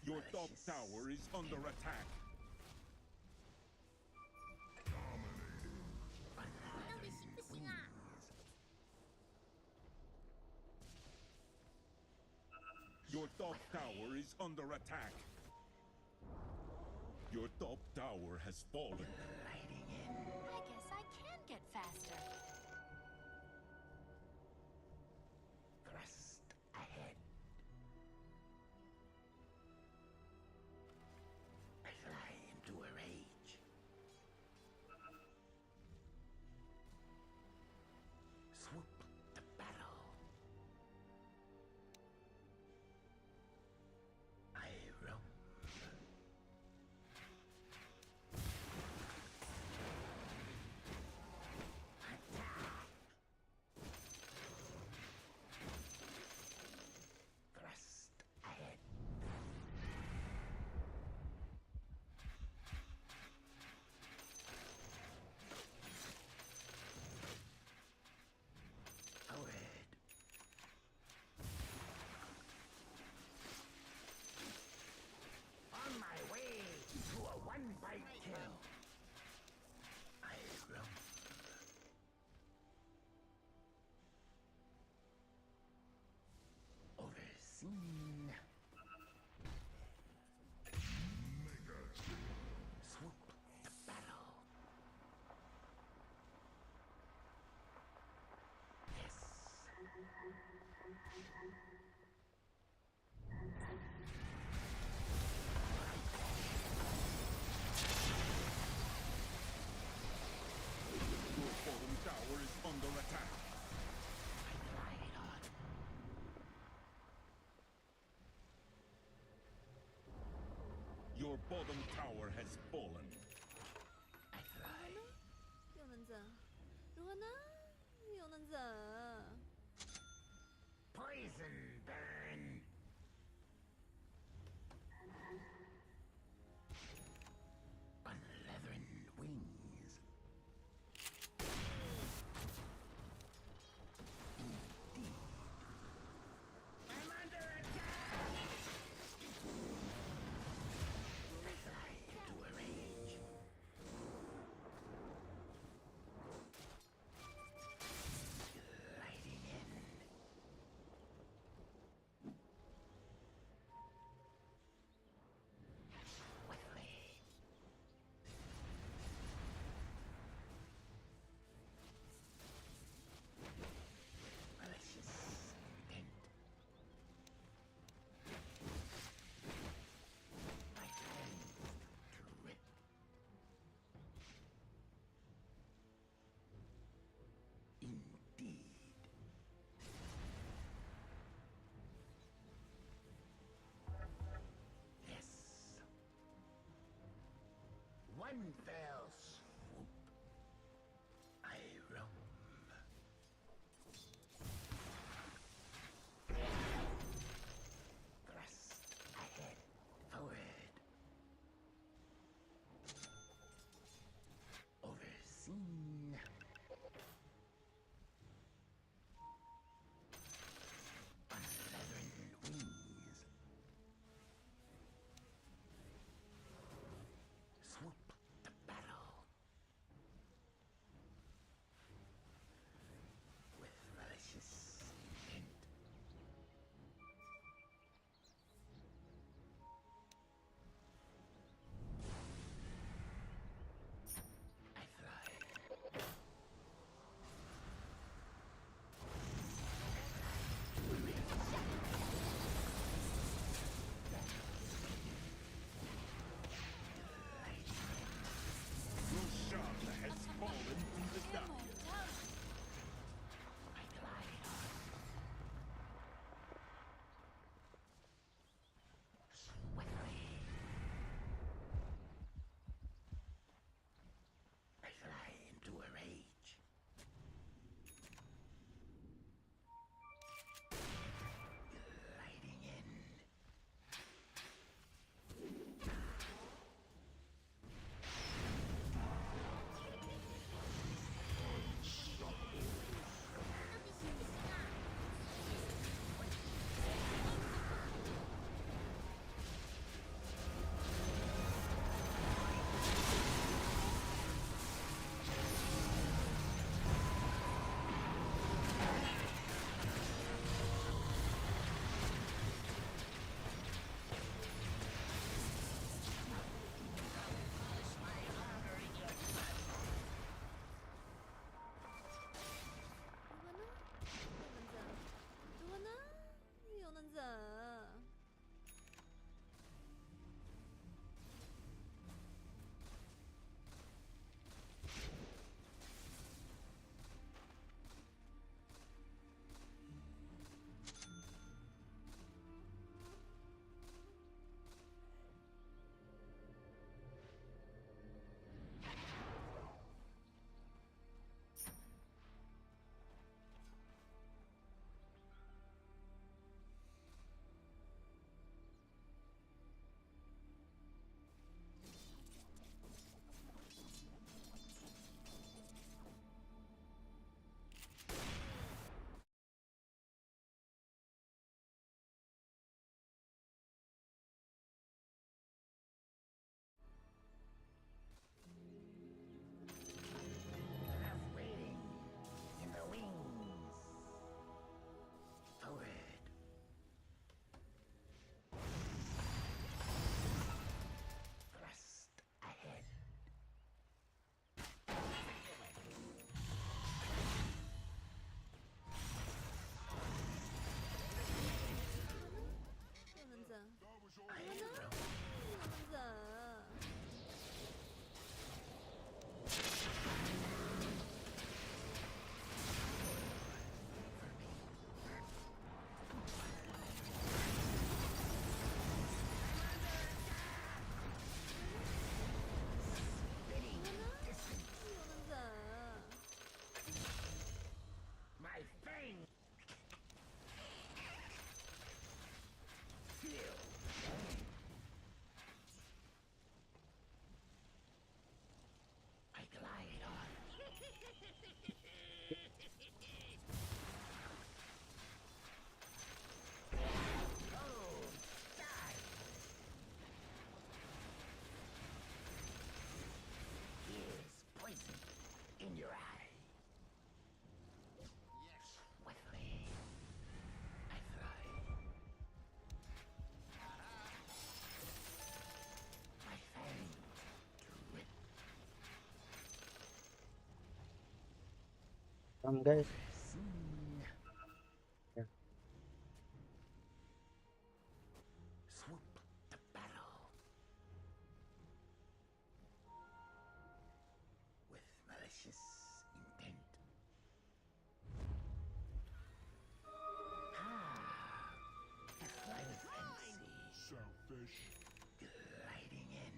Your top tower is under attack. Your top tower is under attack. Your top tower has fallen. I guess I can get faster. Thrust ahead. I fly into a rage. Swoop the battle. I roam. Thrust ahead. Forward. On my way to a one-bite kill. I roam. Overseen. Swoop the battle. Yes. Your bottom tower is under attack. Your bottom tower has fallen. 又能怎？如何呢？又能怎？ Poison burn. Unleathern wings. I'm under attack. I fly into a rage. Gliding in. Swiftly. Malicious intent. My hands to rip. Indeed. Yes. One fell swoop. I roam. Thrust ahead. Forward. Overseen. Unleathern wings. Swoop the battle. Guys. Yeah. Swoop to battle. With malicious intent. A flight of fancy. Selfish. Gliding in.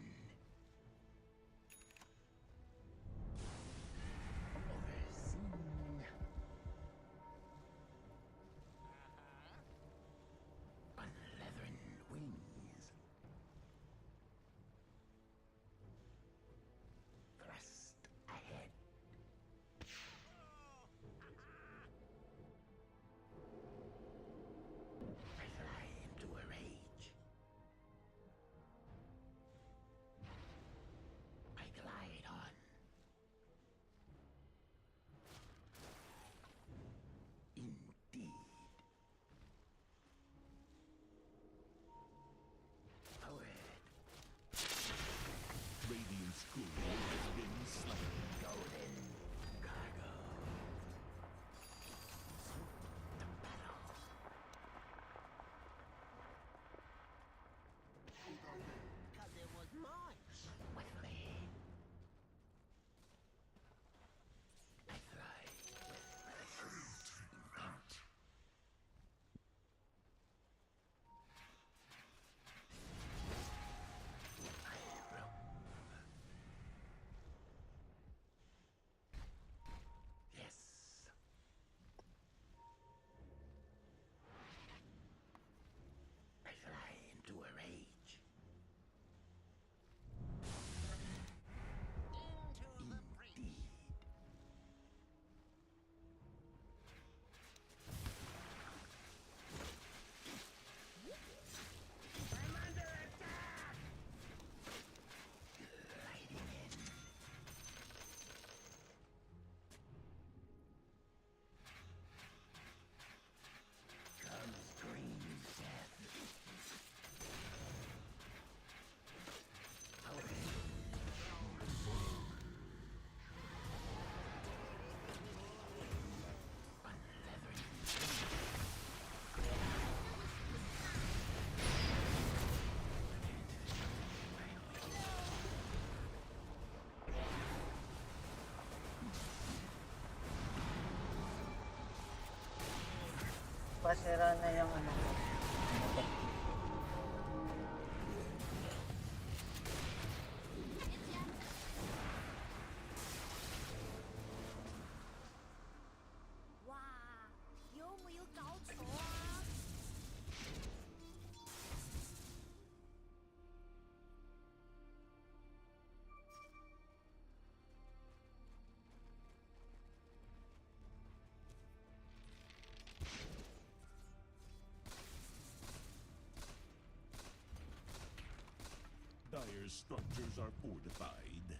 On leathern wings. Thrust ahead. I fly into a rage. I glide on. Indeed. Powered. Radiant's courier has been slain. Golden cargo. To battle. Cause it was mine. Swiftly. I fly with malicious intent. I roam. Yes. I fly into a rage. Indeed. I'm under attack! Gliding in. Comes green death. Pasira na yung ano. Dire's structures are fortified.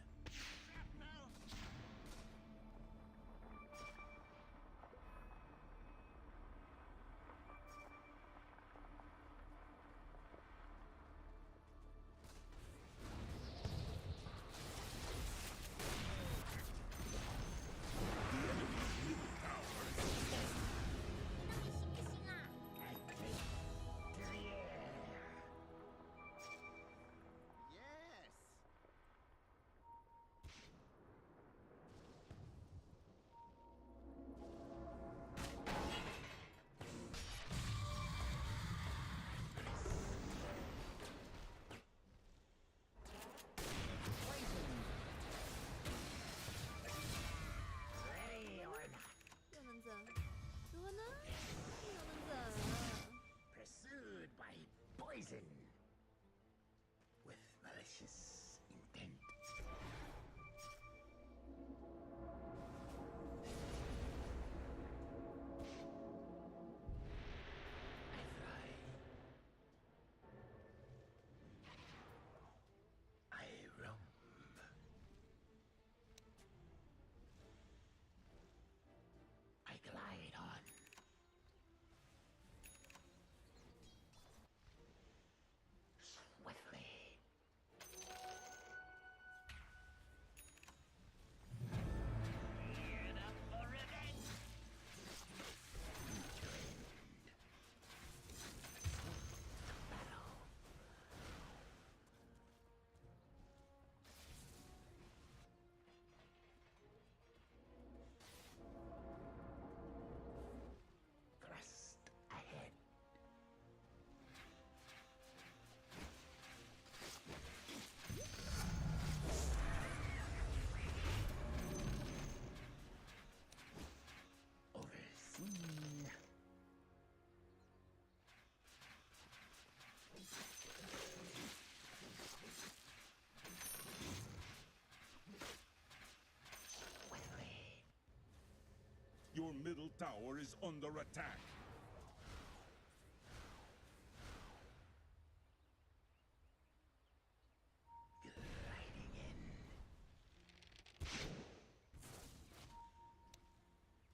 middle tower is under attack.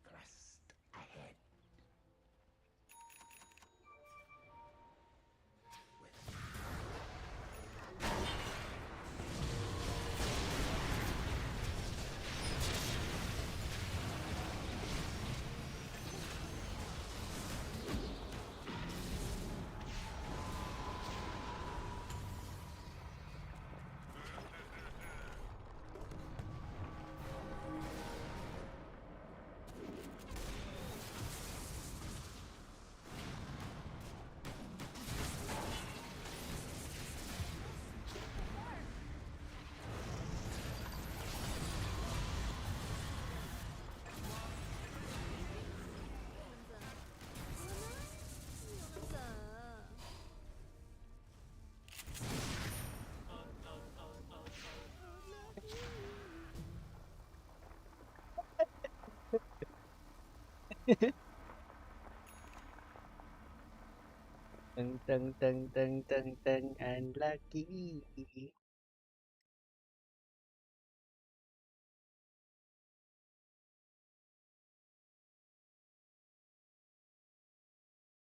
Thrust ahead. Teng teng teng teng teng teng unlucky.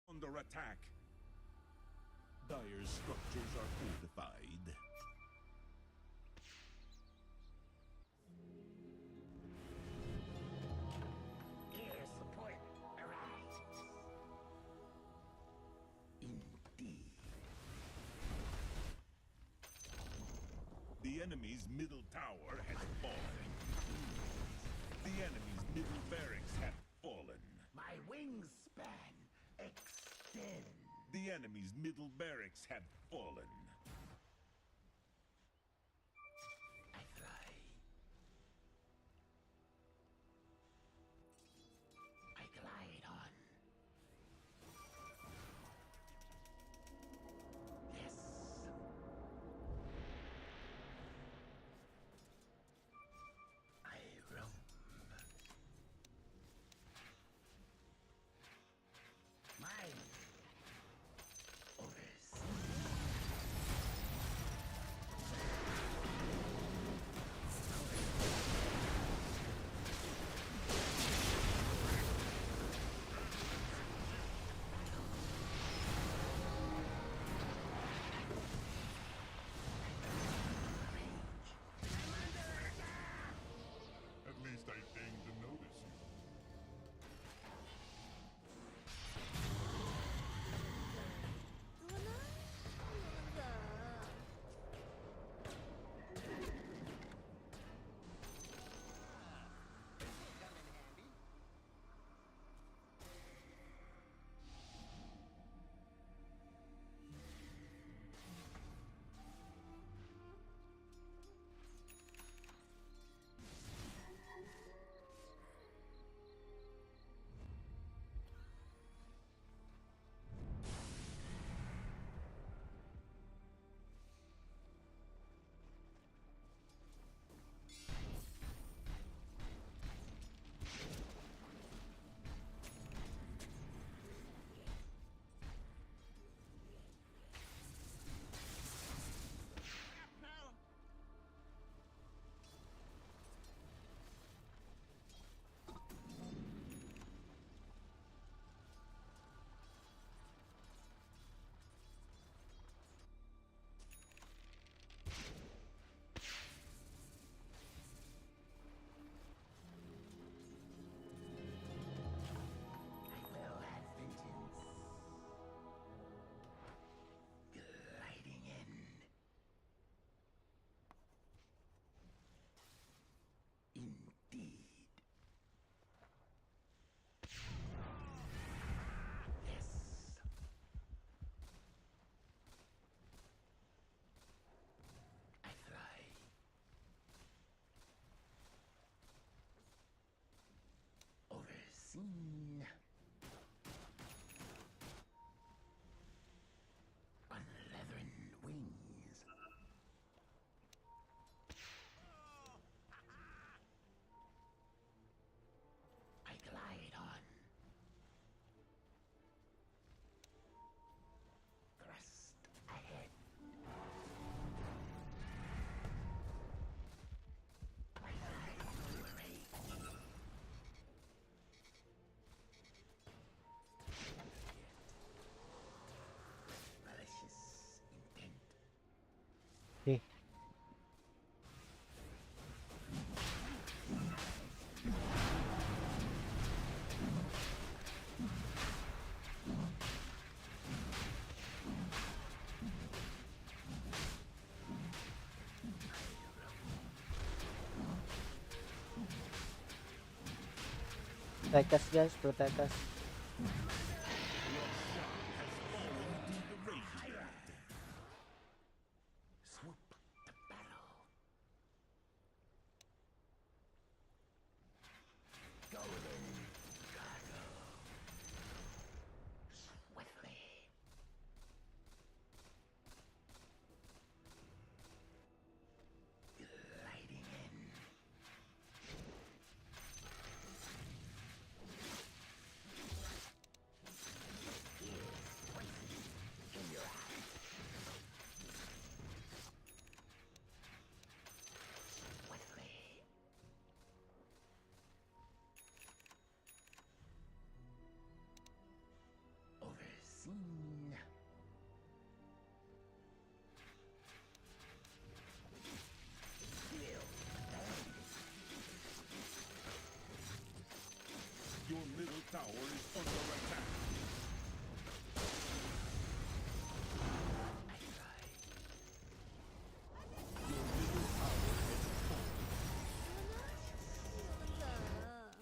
Under attack. Dire's structures are fortified. Air support arrived. Indeed. The enemy's middle tower has fallen. The enemy's middle barracks have fallen. My wingspan extend. The enemy's middle barracks have fallen. I fly. I glide on. Yes. I roam. Mine. Overseas. Protect us, guys. Protect us. Your middle tower is under attack. Your middle tower has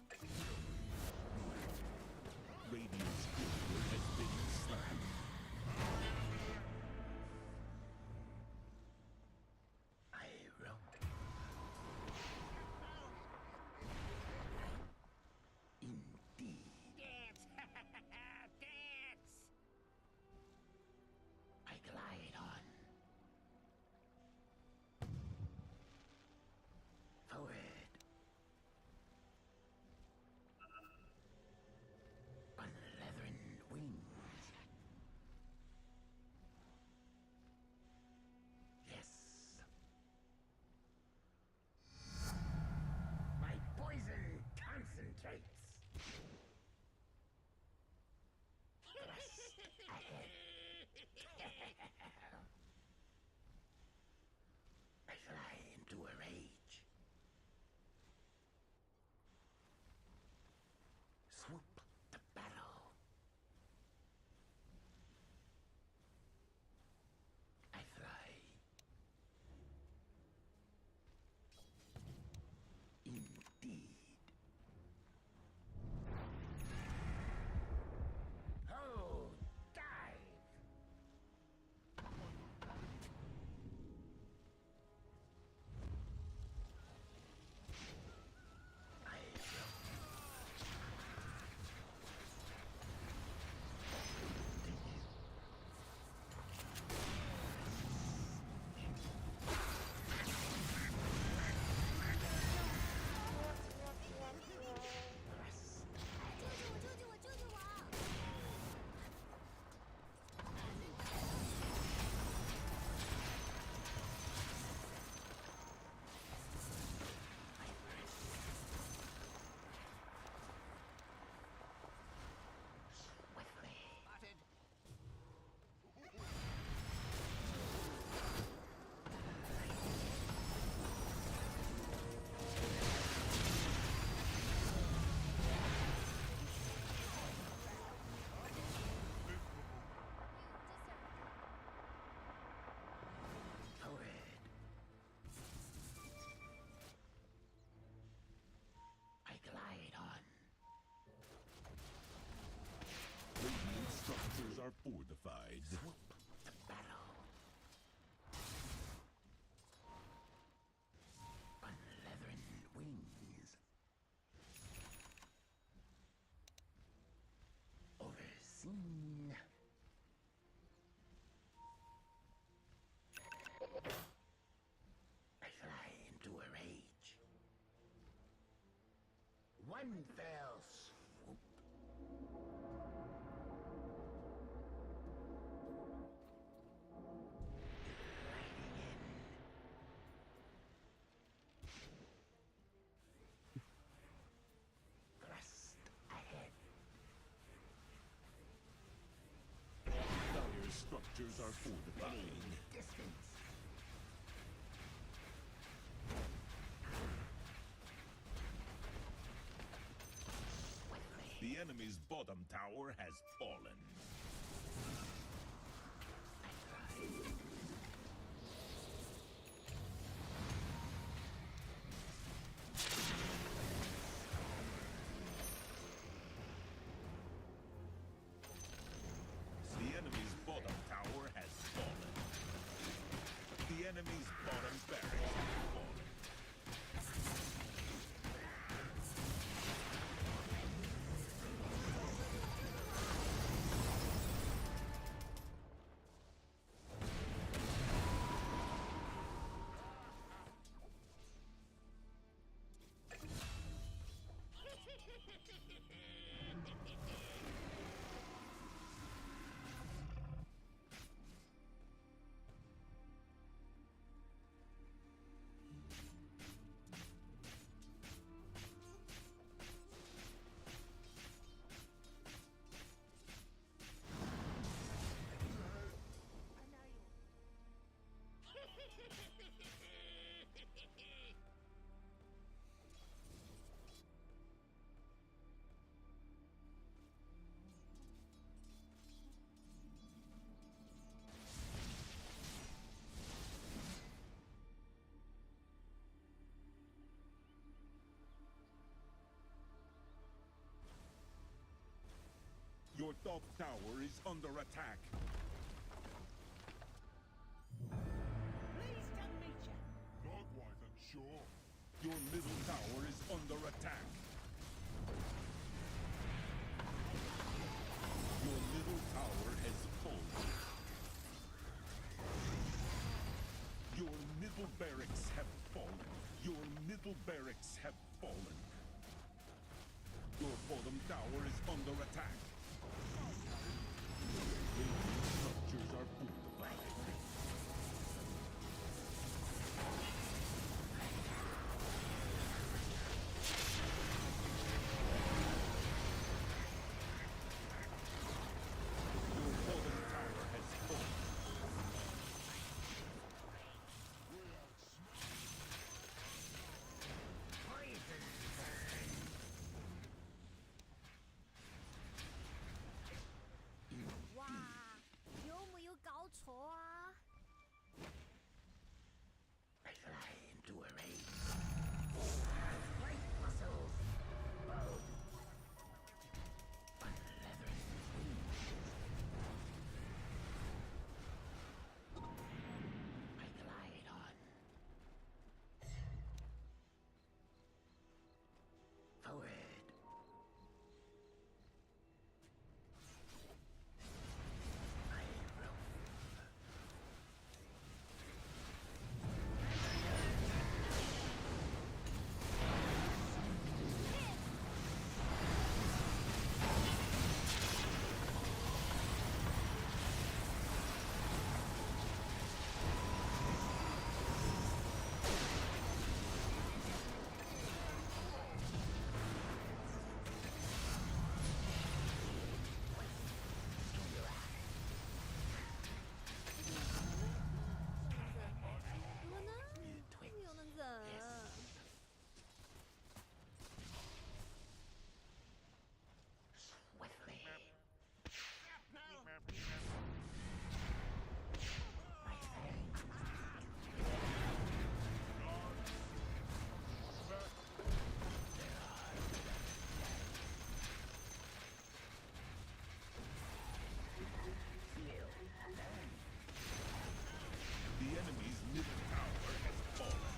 fallen. Radiant's courier has been slain. Are fortified. Unleathern wings. Overseen. I fly into a rage. One fell swoop. Dire structures are fortified. The enemy's bottom tower has fallen. top tower is under attack. Pleased to meet you. Likewise, I'm sure. Your middle tower is under attack. Your middle tower has fallen. Your middle barracks have fallen. Your middle barracks have fallen. Your bottom tower is under attack. Radiant structures are fortified. Your bottom tower has fallen. I fly into a race. Great muscles. Bow. On leathery swoosh. I glide on. Forward. The enemy's middle tower has fallen.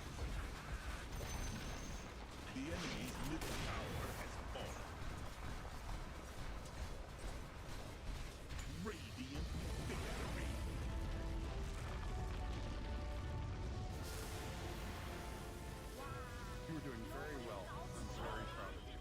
The enemy's middle tower has fallen. Radiant victory. You were doing very well. I'm very proud of you.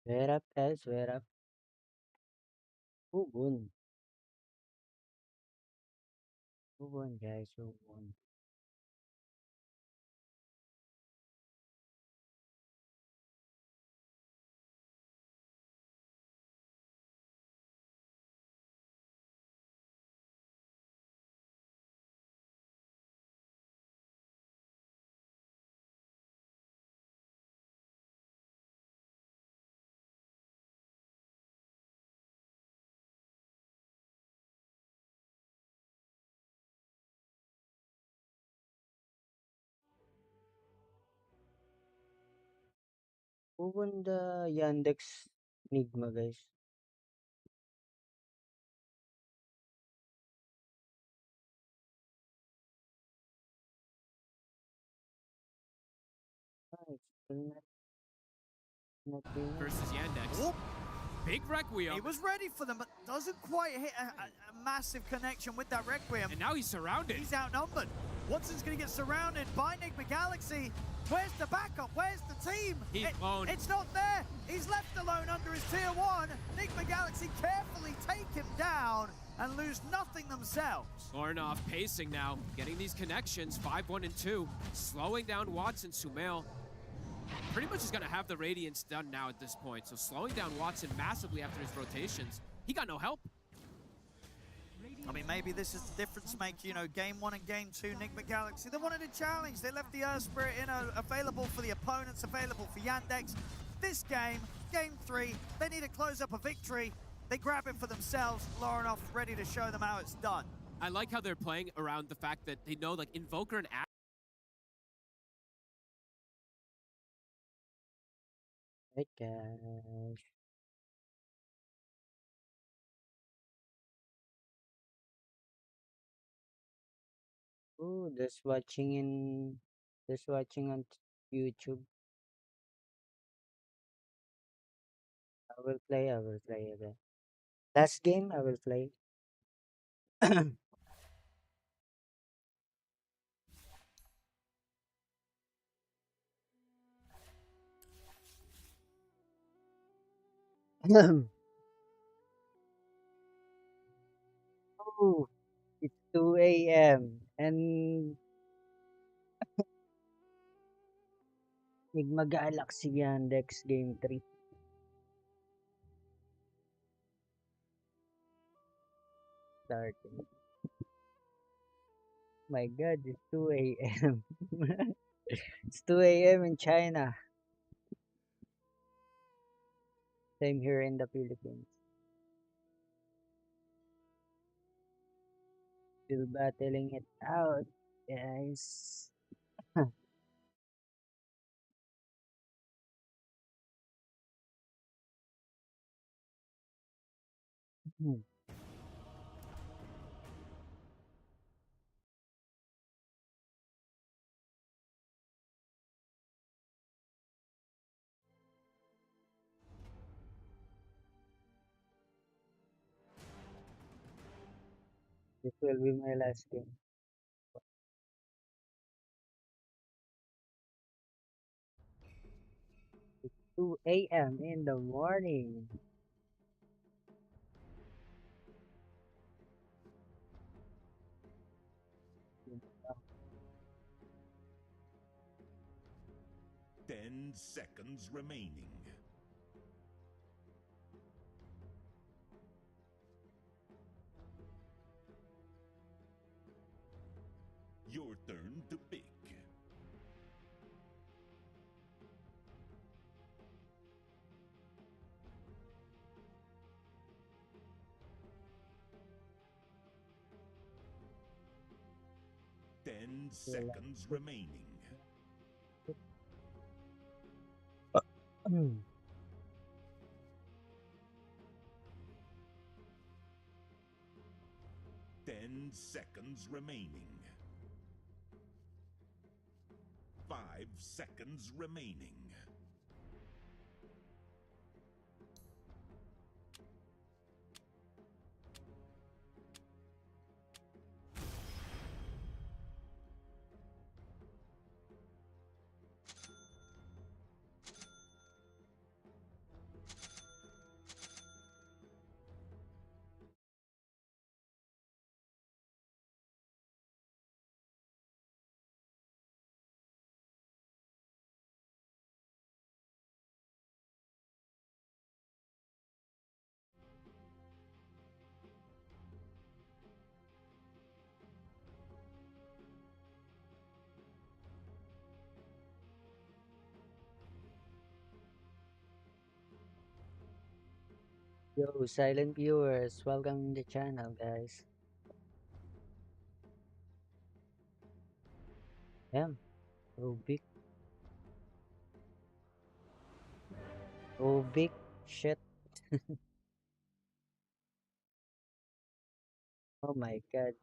Swear up, guys, swear up. Who won? Who won, guys? Who won? Who won the Yandex Enigma, guys? Oh, it's still not winning. Versus Yandex. Big Requiem. He was ready for them, but doesn't quite hit a massive connection with that Requiem. And now he's surrounded. He's outnumbered. Watson's going to get surrounded by Enigma Galaxy. Where's the backup? Where's the team? He's alone. It's not there. He's left alone under his tier 1. Enigma Galaxy carefully take him down and lose nothing themselves. Lornoff pacing now, getting these connections, 5, 1, and 2, slowing down Watson. Sumail pretty much is going to have the Radiance done now at this point, so slowing down Watson massively after his rotations. He got no help. I mean, maybe this is the difference maker, you know, game 1 and game 2, Enigma Galaxy. They wanted a challenge. They left the Earth Spirit available for the opponents, available for Yandex. This game, game 3, they need to close up a victory. They grab it for themselves. Lornoff ready to show them how it's done. I like how they're playing around the fact that they know, like, Invoker and Hey, guys. Oh, just watching on YouTube. I will play again. Last game, I will play. Oh, it's 2 a.m. and Enigma Galaxy Yandex Game 3. Starting. My god, it's 2 a.m. It's 2 a.m. in China. Same here in the Philippines. Still battling it out, guys. This will be my last game. It's 2 a.m. in the morning. Ten seconds remaining. Your turn to pick. Ten seconds remaining. 10 seconds remaining. 5 seconds remaining. Yo, silent viewers, welcome to the channel, guys. Damn, so big. Oh, big shit. Oh my god.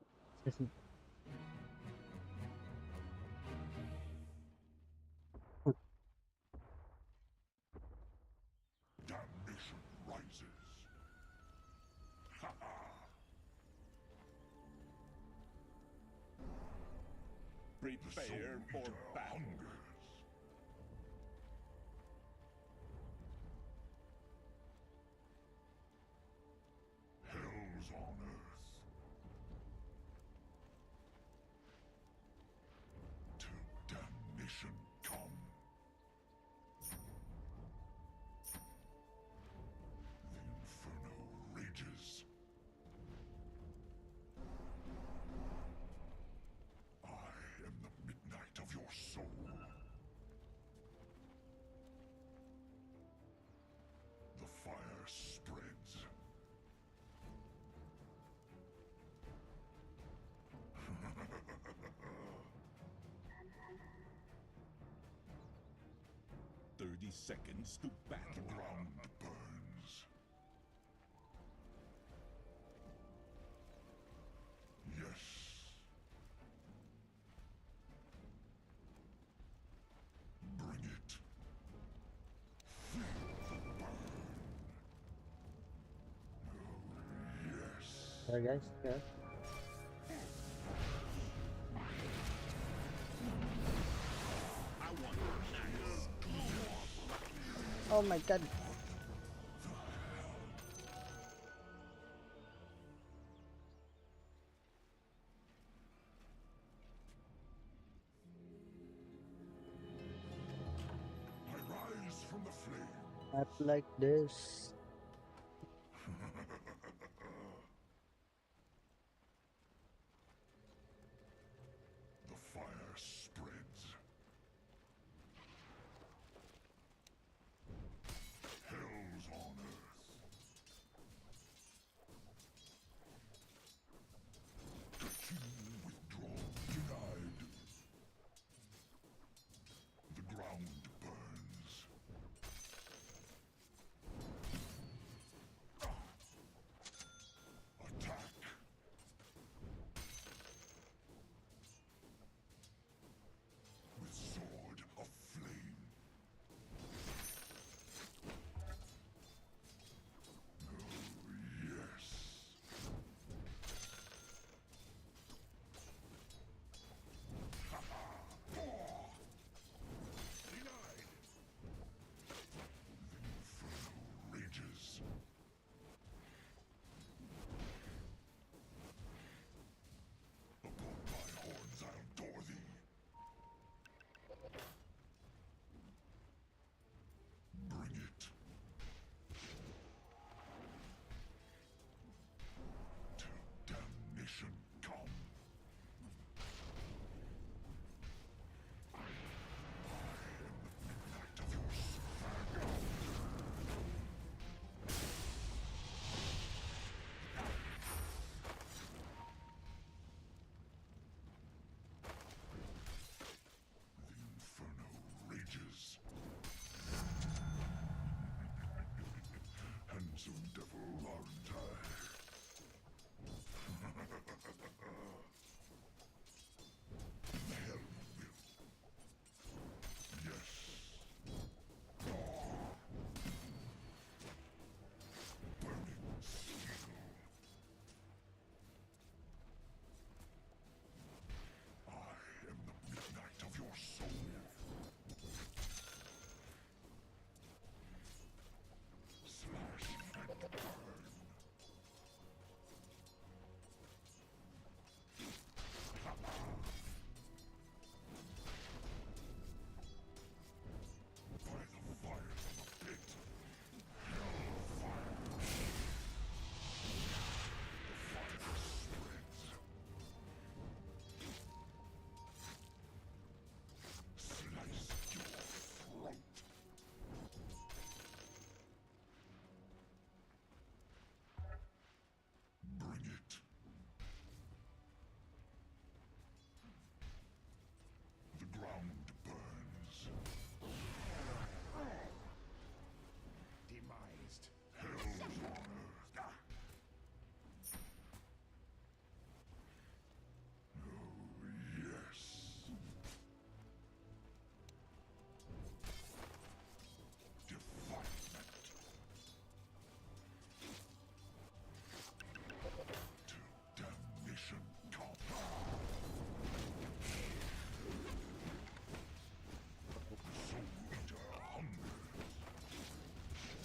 Damnation rises. Ha ha! Prepare for battle. Hell's on earth. Till damnation come. The inferno rages. I am the midnight of your soul. The fire spreads. 30 seconds to battle. The ground burns. Yes. Bring it. Feel the burn. Oh, yes. Sorry, guys. Yeah. Oh my god. I rise from the flame. Not like this. The fire spreads. Hell's on earth. The king withdrawn, denied. The ground burns.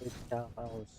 With Chakaos.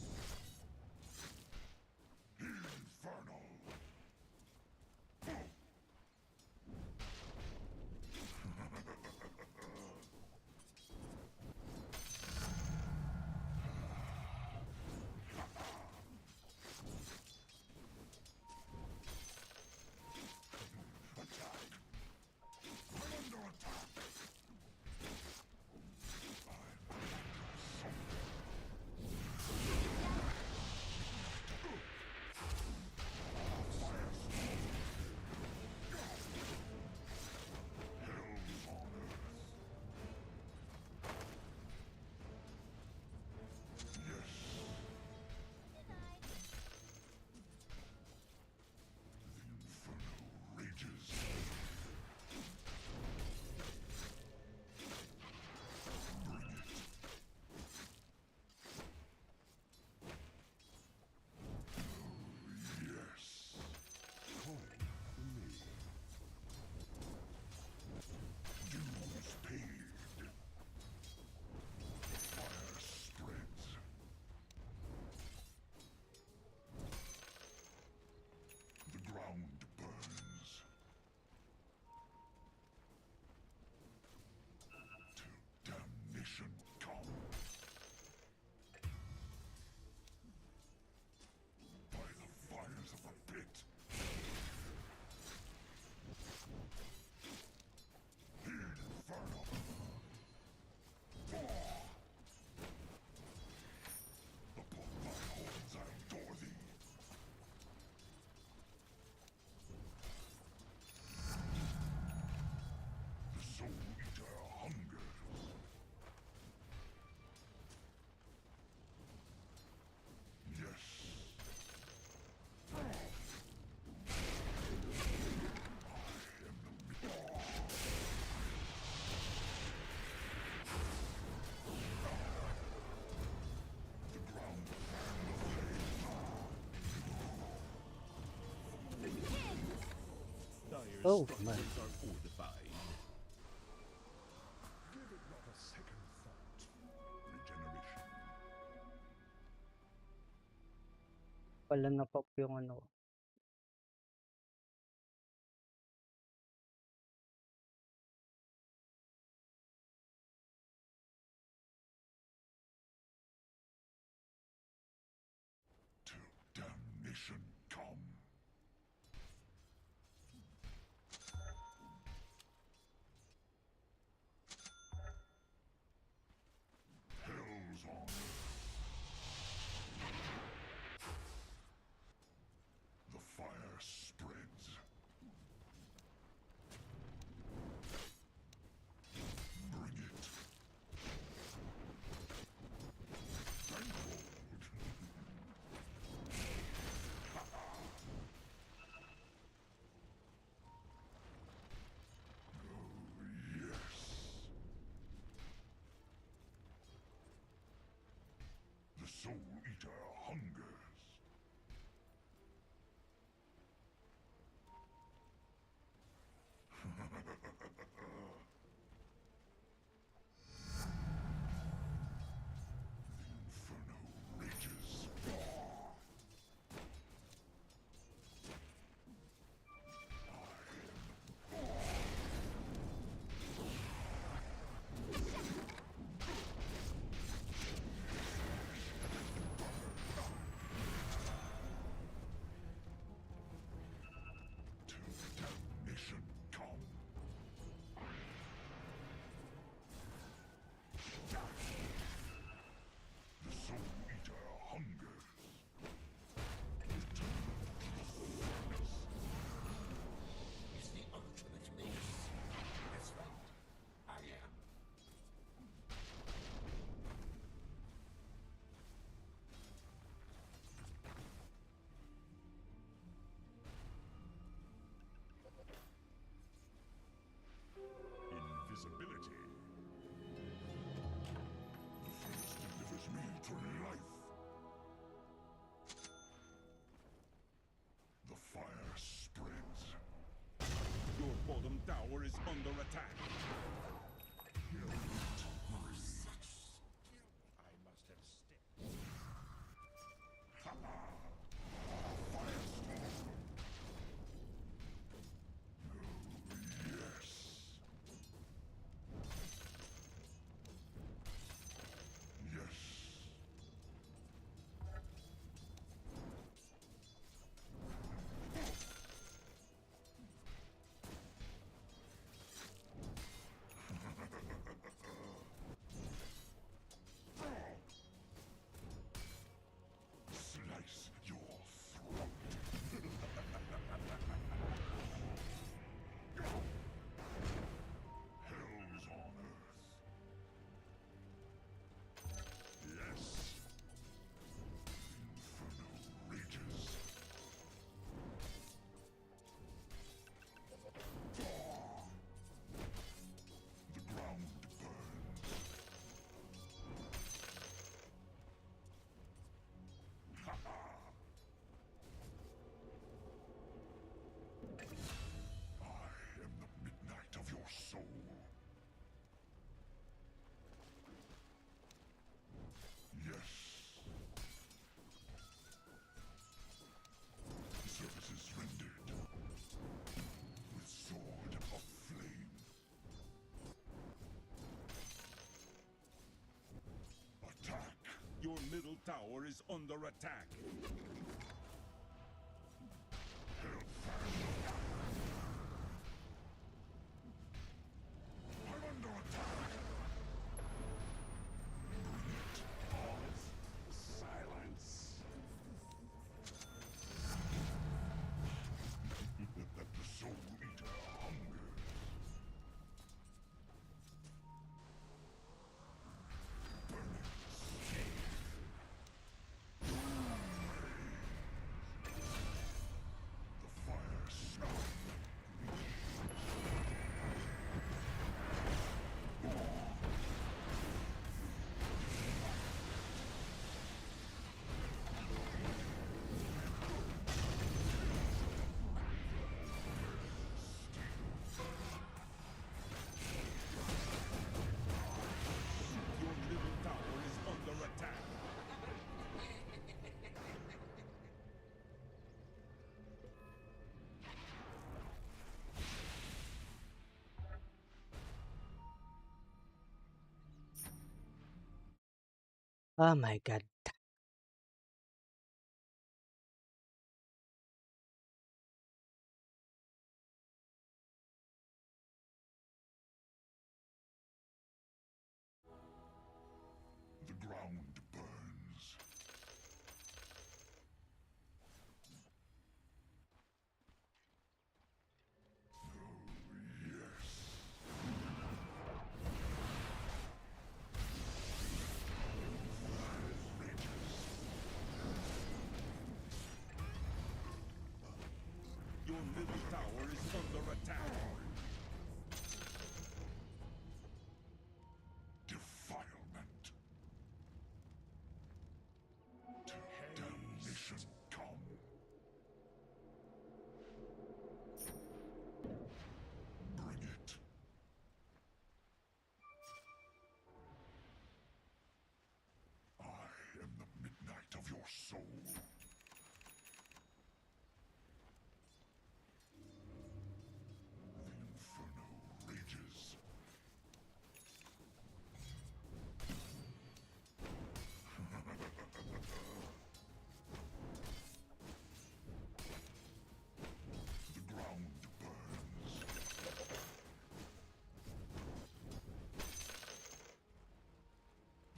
Oh my. Give it not a second thought. Regeneration. Pala na pop yung ano. Damnation come. Hell's on. The fire spreads. Bring it. Bankrolled. The Soul Eater hungers. The inferno rages. Damnation come. The Soul Eater hungers. Is the ultimate base. That's right. I am. Invisibility. The Phoenix delivers me to life. The fire spreads. Your bottom tower is under attack. I must have stepped. tower is under attack. I'm under attack. Silence. Let the soul eater hunger. Your middle tower is under attack. Oh my god. The ground burns. Your middle tower is under attack. Defilement. To damnation come. Bring it. I am the midnight of your soul. The inferno rages. The ground burns.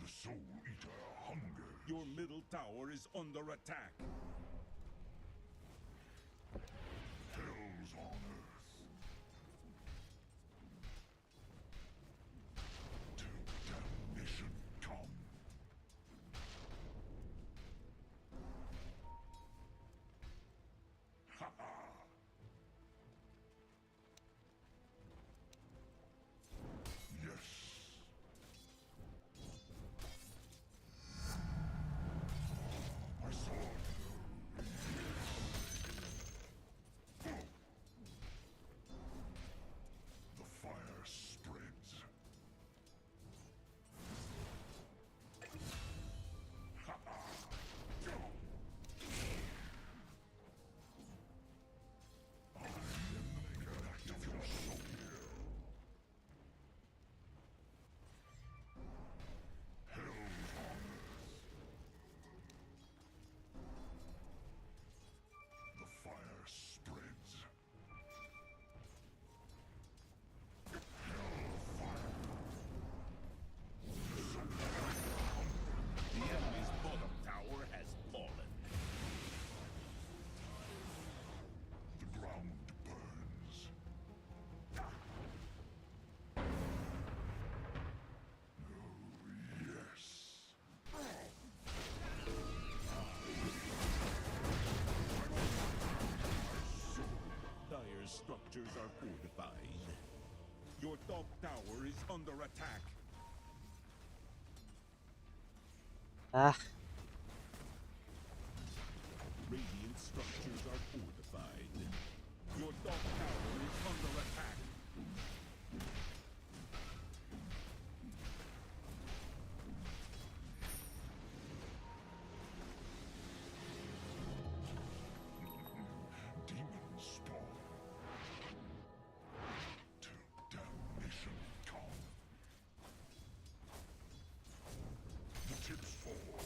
The soul eater hungers. Your middle tower is under attack. Hell's on earth. Till damnation come. Ha ha! Yes. My sword. The fire spreads. Ha ha! I am the midnight of your soul. Hell's on earth. The fire spreads. The enemy's bottom tower has fallen. The ground burns. Oh, yes. Dire structures are fortified. Your top tower is under attack. Ah, Radiant structures are fortified. Your top tower is under attack. Demon spawn. Till damnation come. The chips fall.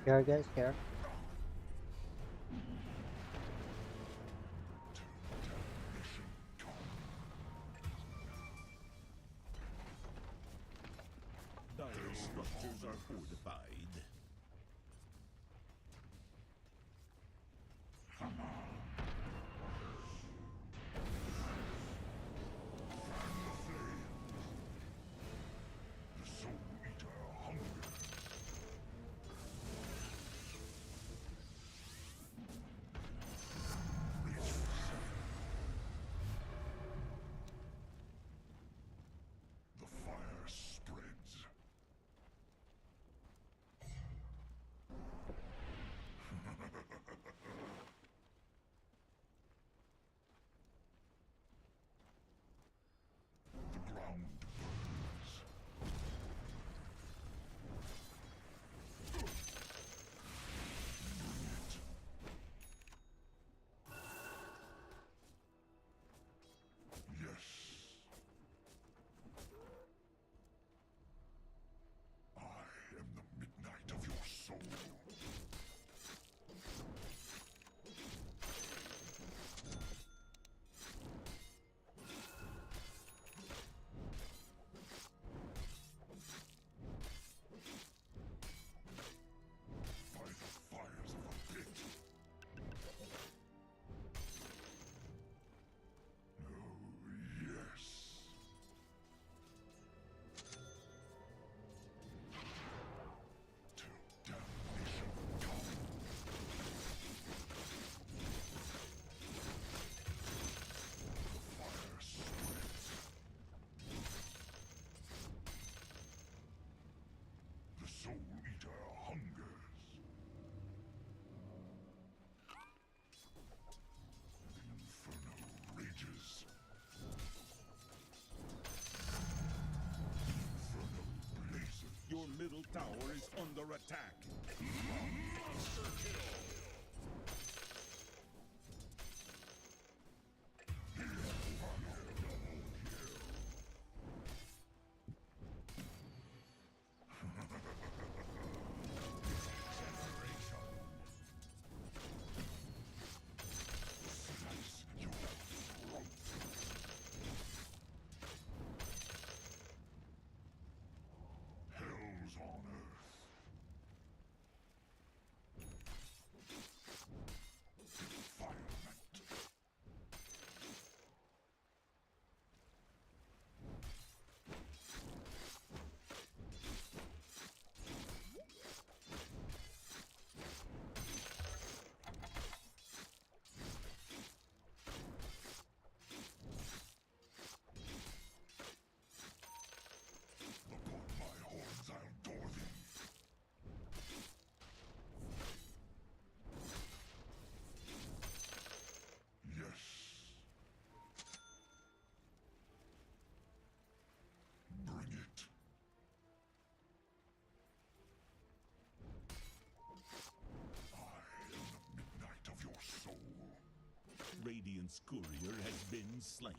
Here, guys, here. Dire structures are fortified. Your middle tower is under attack. Monster kill. Radiant's courier has been slain.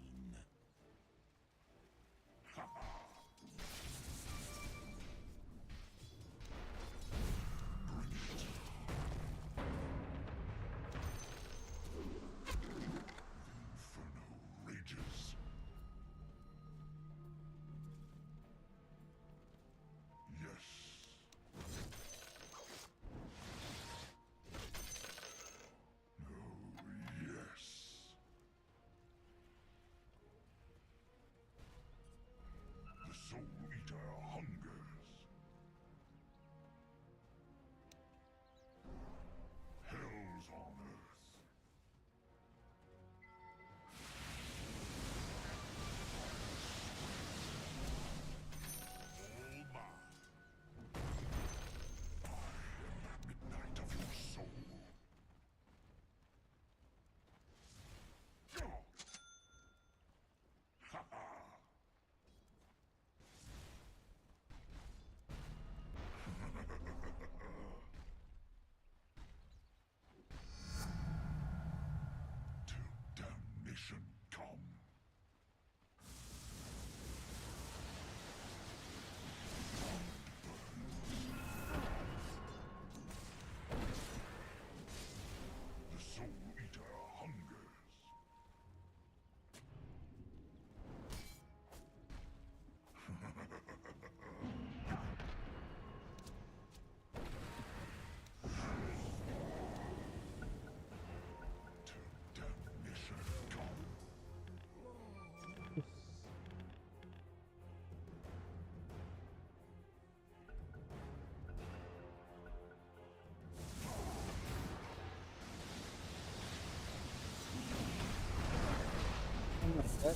Yun.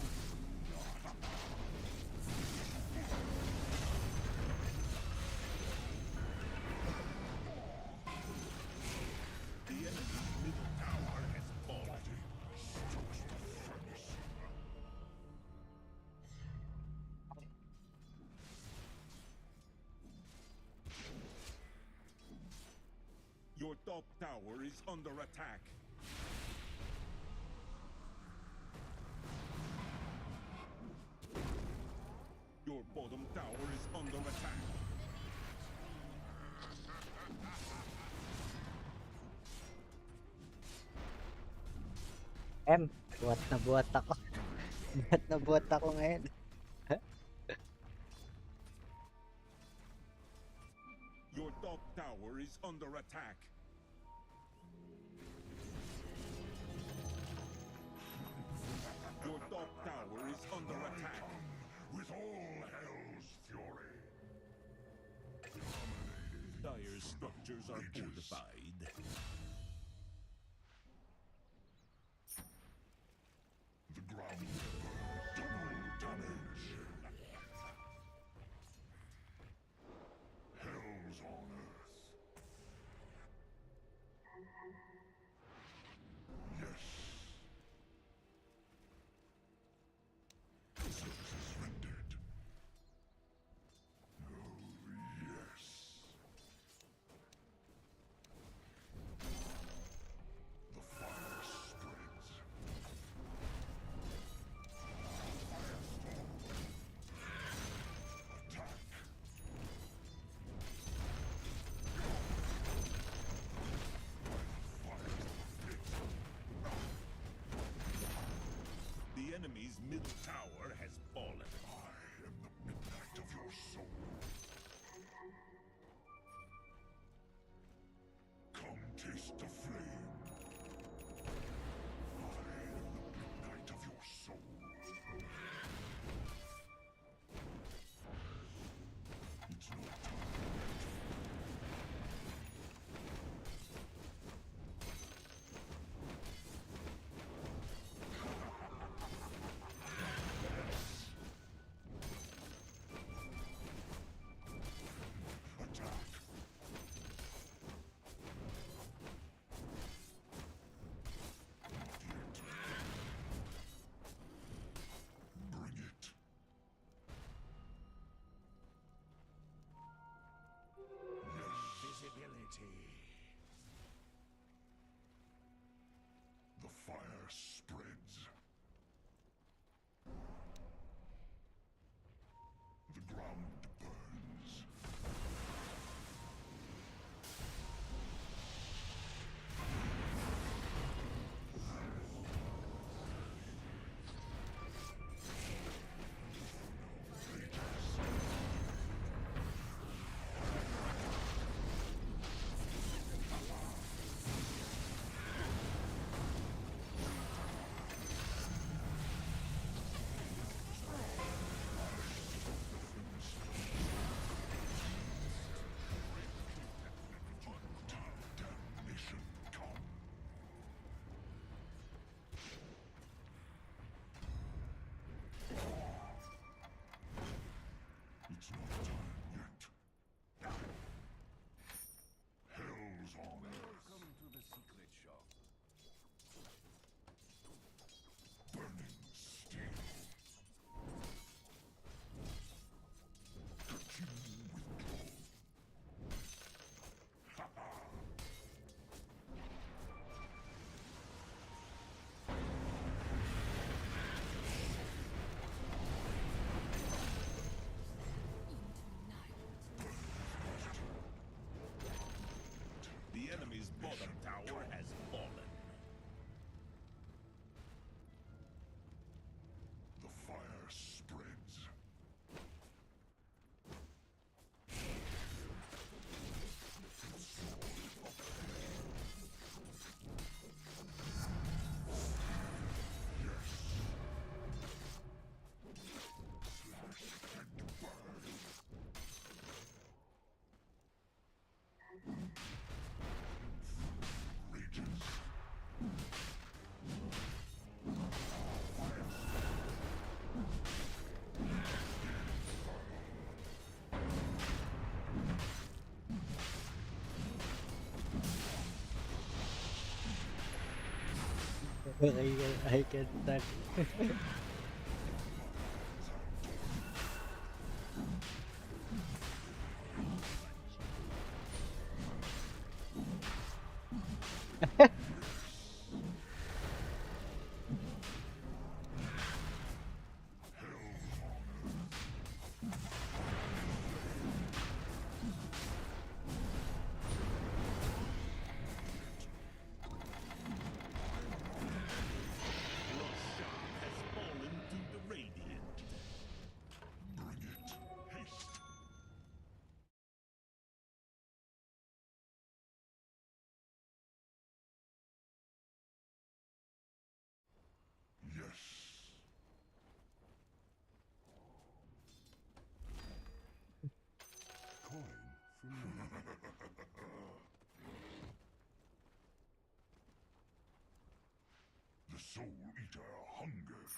The enemy's middle tower has fallen. Your top tower is under attack. Your bottom tower is under attack. Buhat ako. buhat ako ngayon. Your top tower is under attack. Your top tower is under attack. With all hell's fury. Dire structures are fortified. The ground double damage. Hell's on earth. Yes. Services rendered. Oh, yes. The fire spreads. Attack. The enemy's middle tower has fallen. I am the midnight of your soul. Come taste the flame. I am the midnight of your soul. It's not time. I can start. The Soul Eater hungers.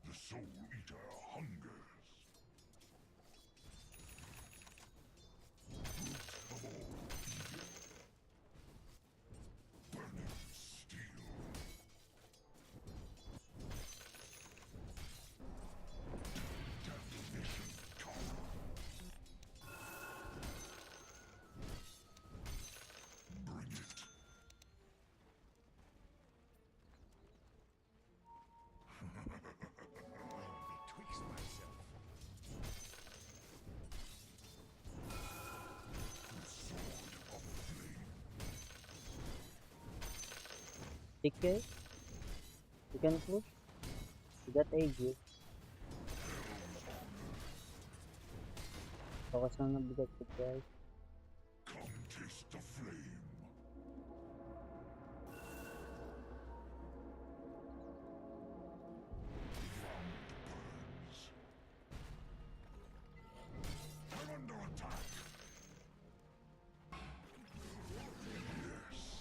The Soul Eater hungers. Root of all evil. Burning steel. Damnation tower. Bring it. Betwixt myself. The sword of flame. TK? You can push? You got AG. Focus lang ng bigat ko, guys. Come taste the flame. Burns. I'm under attack. Yes.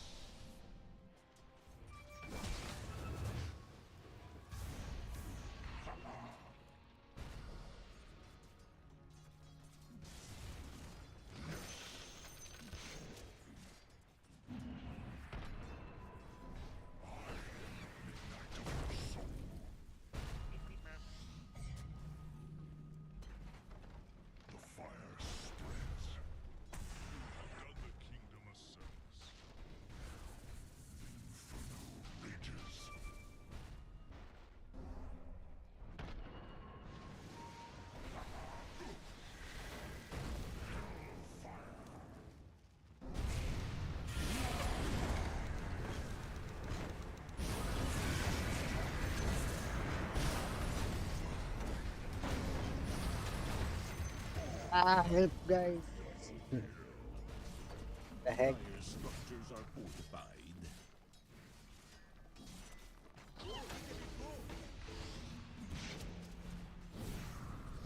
The fire spreads. You have done the kingdom a service. Inferno rages. Ah, help, guys. The heck? Fire structures are fortified.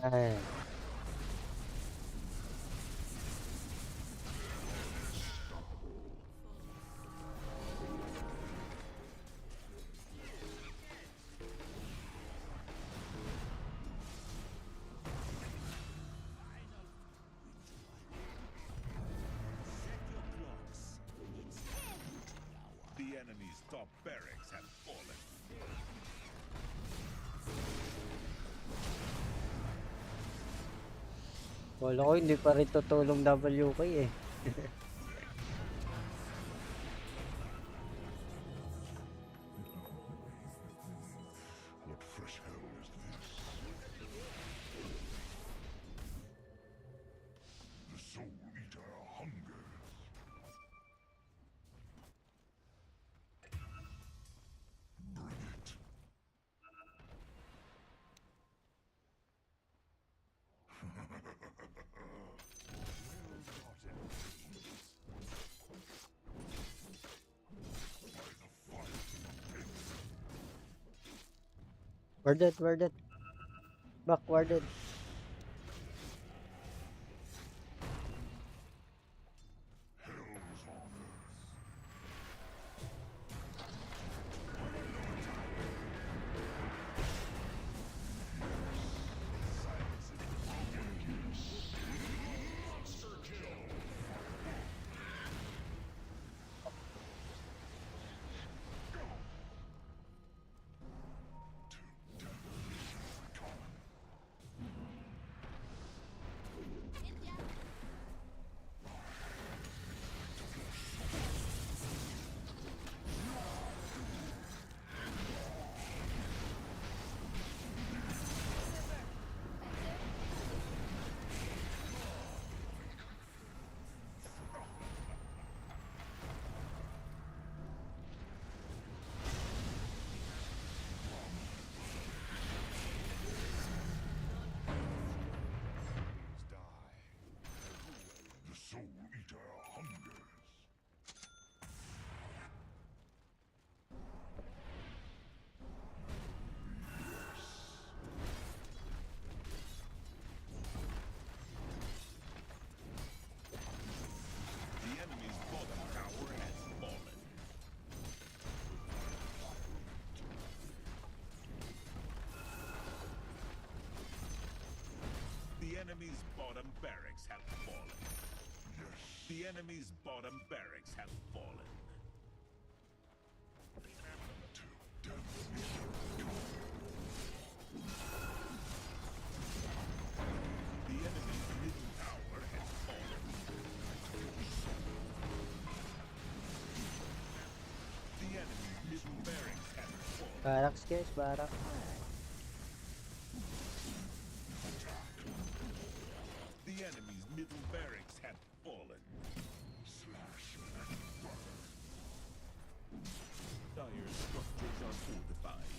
Ay. The enemy's top barracks have fallen. Wala ko, hindi pa rin tutulong WK eh. What fresh hell is this? The Soul Eater hungers. Bring it. Warded, warded. Back, warded. enemy's bottom barracks have fallen. Yes. The enemy's bottom barracks have fallen. The enemy's middle tower has fallen. The enemy's middle barracks have fallen. Barracks guys, barracks. The enemy's middle barracks have fallen. Slash and burn. Dire structures are fortified.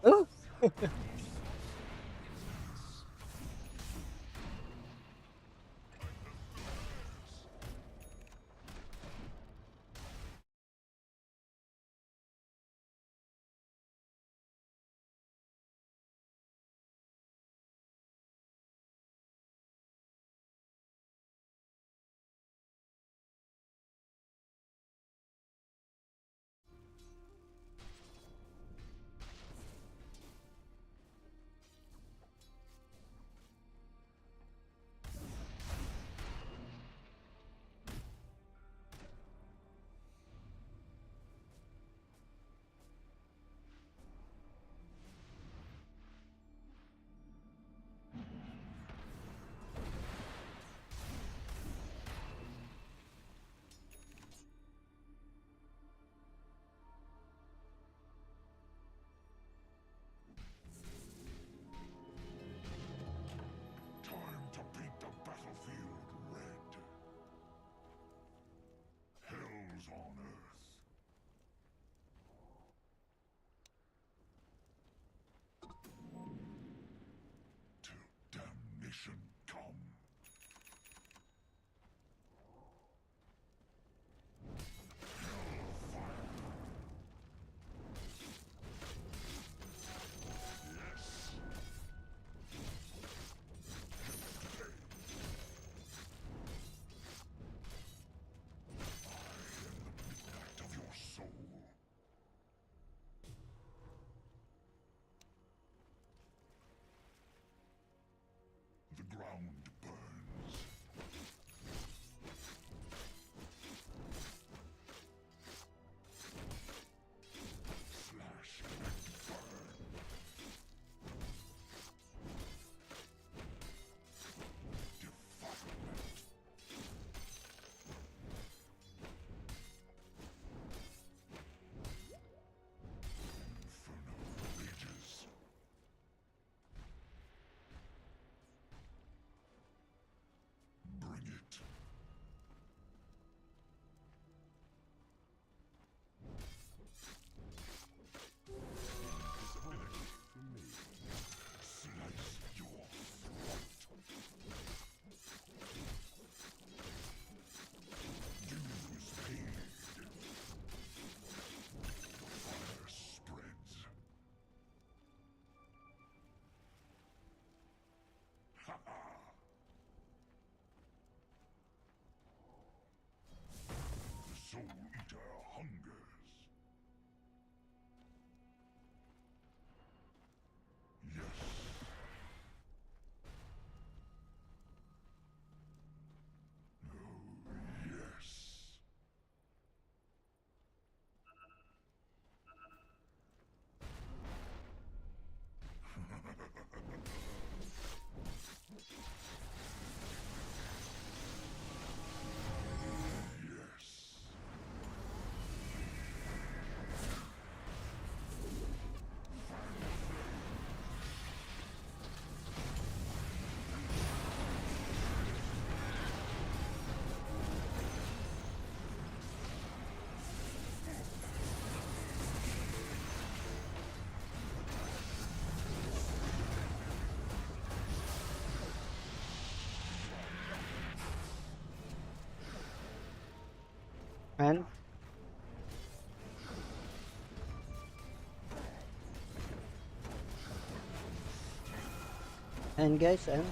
Oh! Time to paint the battlefield red. Hell's on earth. Till damnation come. Of your soul. The ground burns. Slash and burn. Defilement. Inferno rages. Bring it. Invisibility for me. Slice your throat. Dues paid. Fire spreads. Ha ha! The Soul Eater hungers. Yes. Oh, yes. And guys, and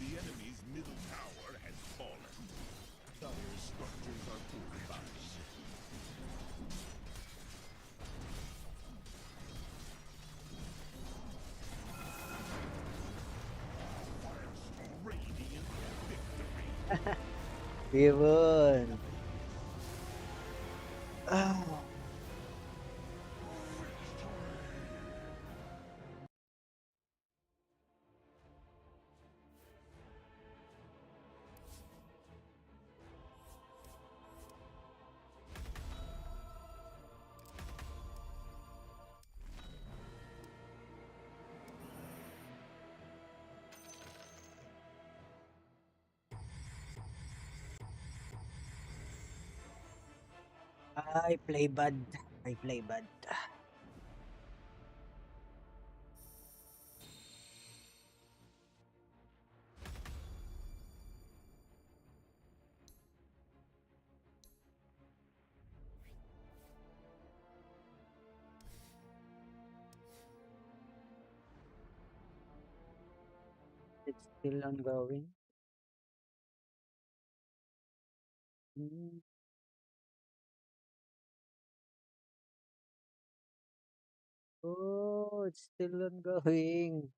The enemy's middle tower has fallen. Dire structures are fortified. Radiant victory. we won. Ah. I play bad. I play bad. It's still ongoing. Oh, it's still ongoing.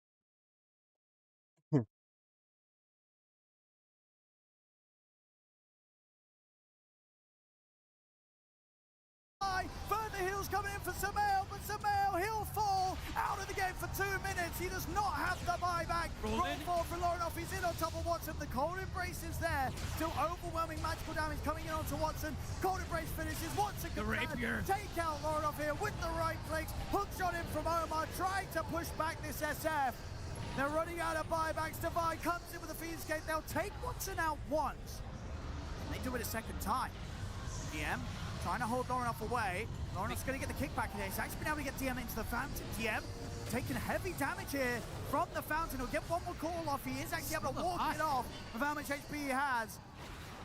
Further heals coming in for Samael, but Samael, he'll fall out of the game for 2 minutes. He does not have the buyback. Roll forward for Loronoff. He's in on top of Watson. The cold embrace is there. Still overwhelming magical damage coming in onto Watson. Cold embrace finishes. Watson can take out Loronoff here with the right clicks. Hook shot in from Omar, trying to push back this SF. They're running out of buybacks. Divide comes in with a Phoenix Gate. They'll take Watson out once. They do it a second time. DM trying to hold Loronoff away. Loronoff's going to get the kickback here. He's actually been able to get DM into the Fountain. DM taking heavy damage here from the Fountain. He'll get one more call off. He is actually able to walk it off with how much HP he has.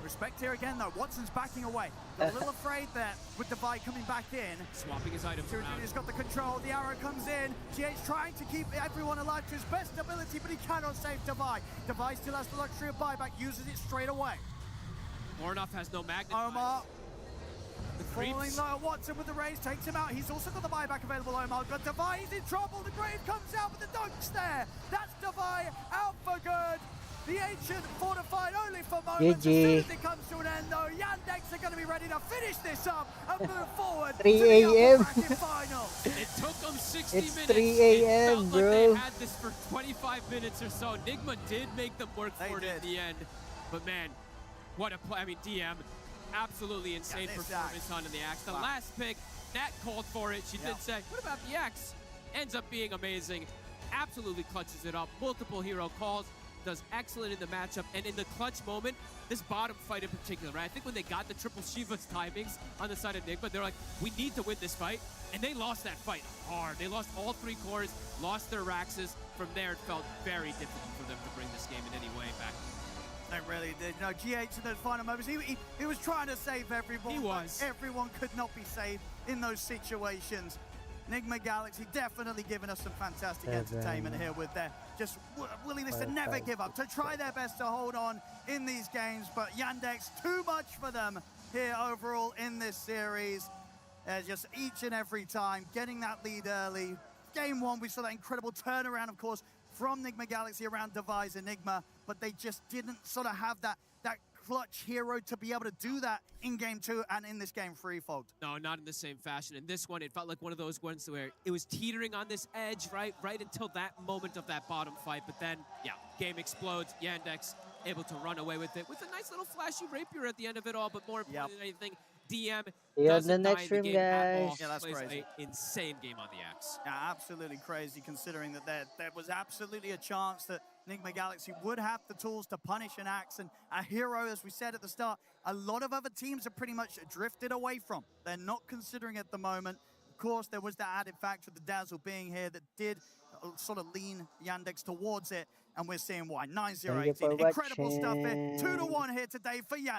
Respect here again, though. Watson's backing away. A little afraid there with Divide coming back in. Swapping his items around. He's got the control. The arrow comes in. GH trying to keep everyone alive to his best ability, but he cannot save Divide. Divide still has the luxury of buyback, uses it straight away. Loronoff has no magnet. Omar falling low. Watson with the raise takes him out. He's also got the buyback available, Omar. But Divide is in trouble. The Grave comes out with the dunks there. That's Divide out for good. The Ancient fortified only for moments. As soon as it comes to an end, though, Yandex are going to be ready to finish this up and move forward 3 to the a.m. upper bracket final. It took them 60 It's minutes. 3 a.m., It felt bro. like they had this for 25 minutes or so. Nigma did make them work for it in the end. But man, what a play. I mean, DM, absolutely insane performance on the Axe. The last pick, Nat called for it. She did say, what about the Axe? Ends up being amazing. Absolutely clutches it up. Multiple hero calls. Does excellent in the matchup. And in the clutch moment, this bottom fight in particular, right? I think when they got the triple Shiva's timings on the side of Nigma, they're like, we need to win this fight. And they lost that fight hard. They lost all 3 cores, lost their Raxes. From there, it felt very difficult for them to bring this game in any way back. They really did. No, GH in those final moments, he was trying to save everyone. He was. Everyone could not be saved in those situations. Nigma Galaxy definitely giving us some fantastic entertainment here with their just willingness to never give up, to try their best to hold on in these games. But Yandex, too much for them here overall in this series. Just each and every time getting that lead early. Game 1, we saw that incredible turnaround, of course, from Nigma Galaxy around Device Enigma, but they just didn't sort of have that clutch hero to be able to do that in Game 2 and in this game Freefold. No, not in the same fashion. In this one, it felt like one of those ones where it was teetering on this edge, right until that moment of that bottom fight. But then, yeah, game explodes. Yandex able to run away with it with a nice little flashy rapier at the end of it all. But more important than anything, DM doesn't die in the game at all. Yeah, that's Plays crazy. an insane game on the Axe. Yeah, absolutely crazy, considering that there was absolutely a chance that Nigma Galaxy would have the tools to punish an Axe and a hero, as we said at the start, a lot of other teams have pretty much drifted away from. They're not considering at the moment. Of course, there was that added factor of the Dazzle being here that did sort of lean Yandex towards it. and we're seeing why. 9-0-18. Thank you for Incredible stuff here. watching. 2-1 here today for Yan.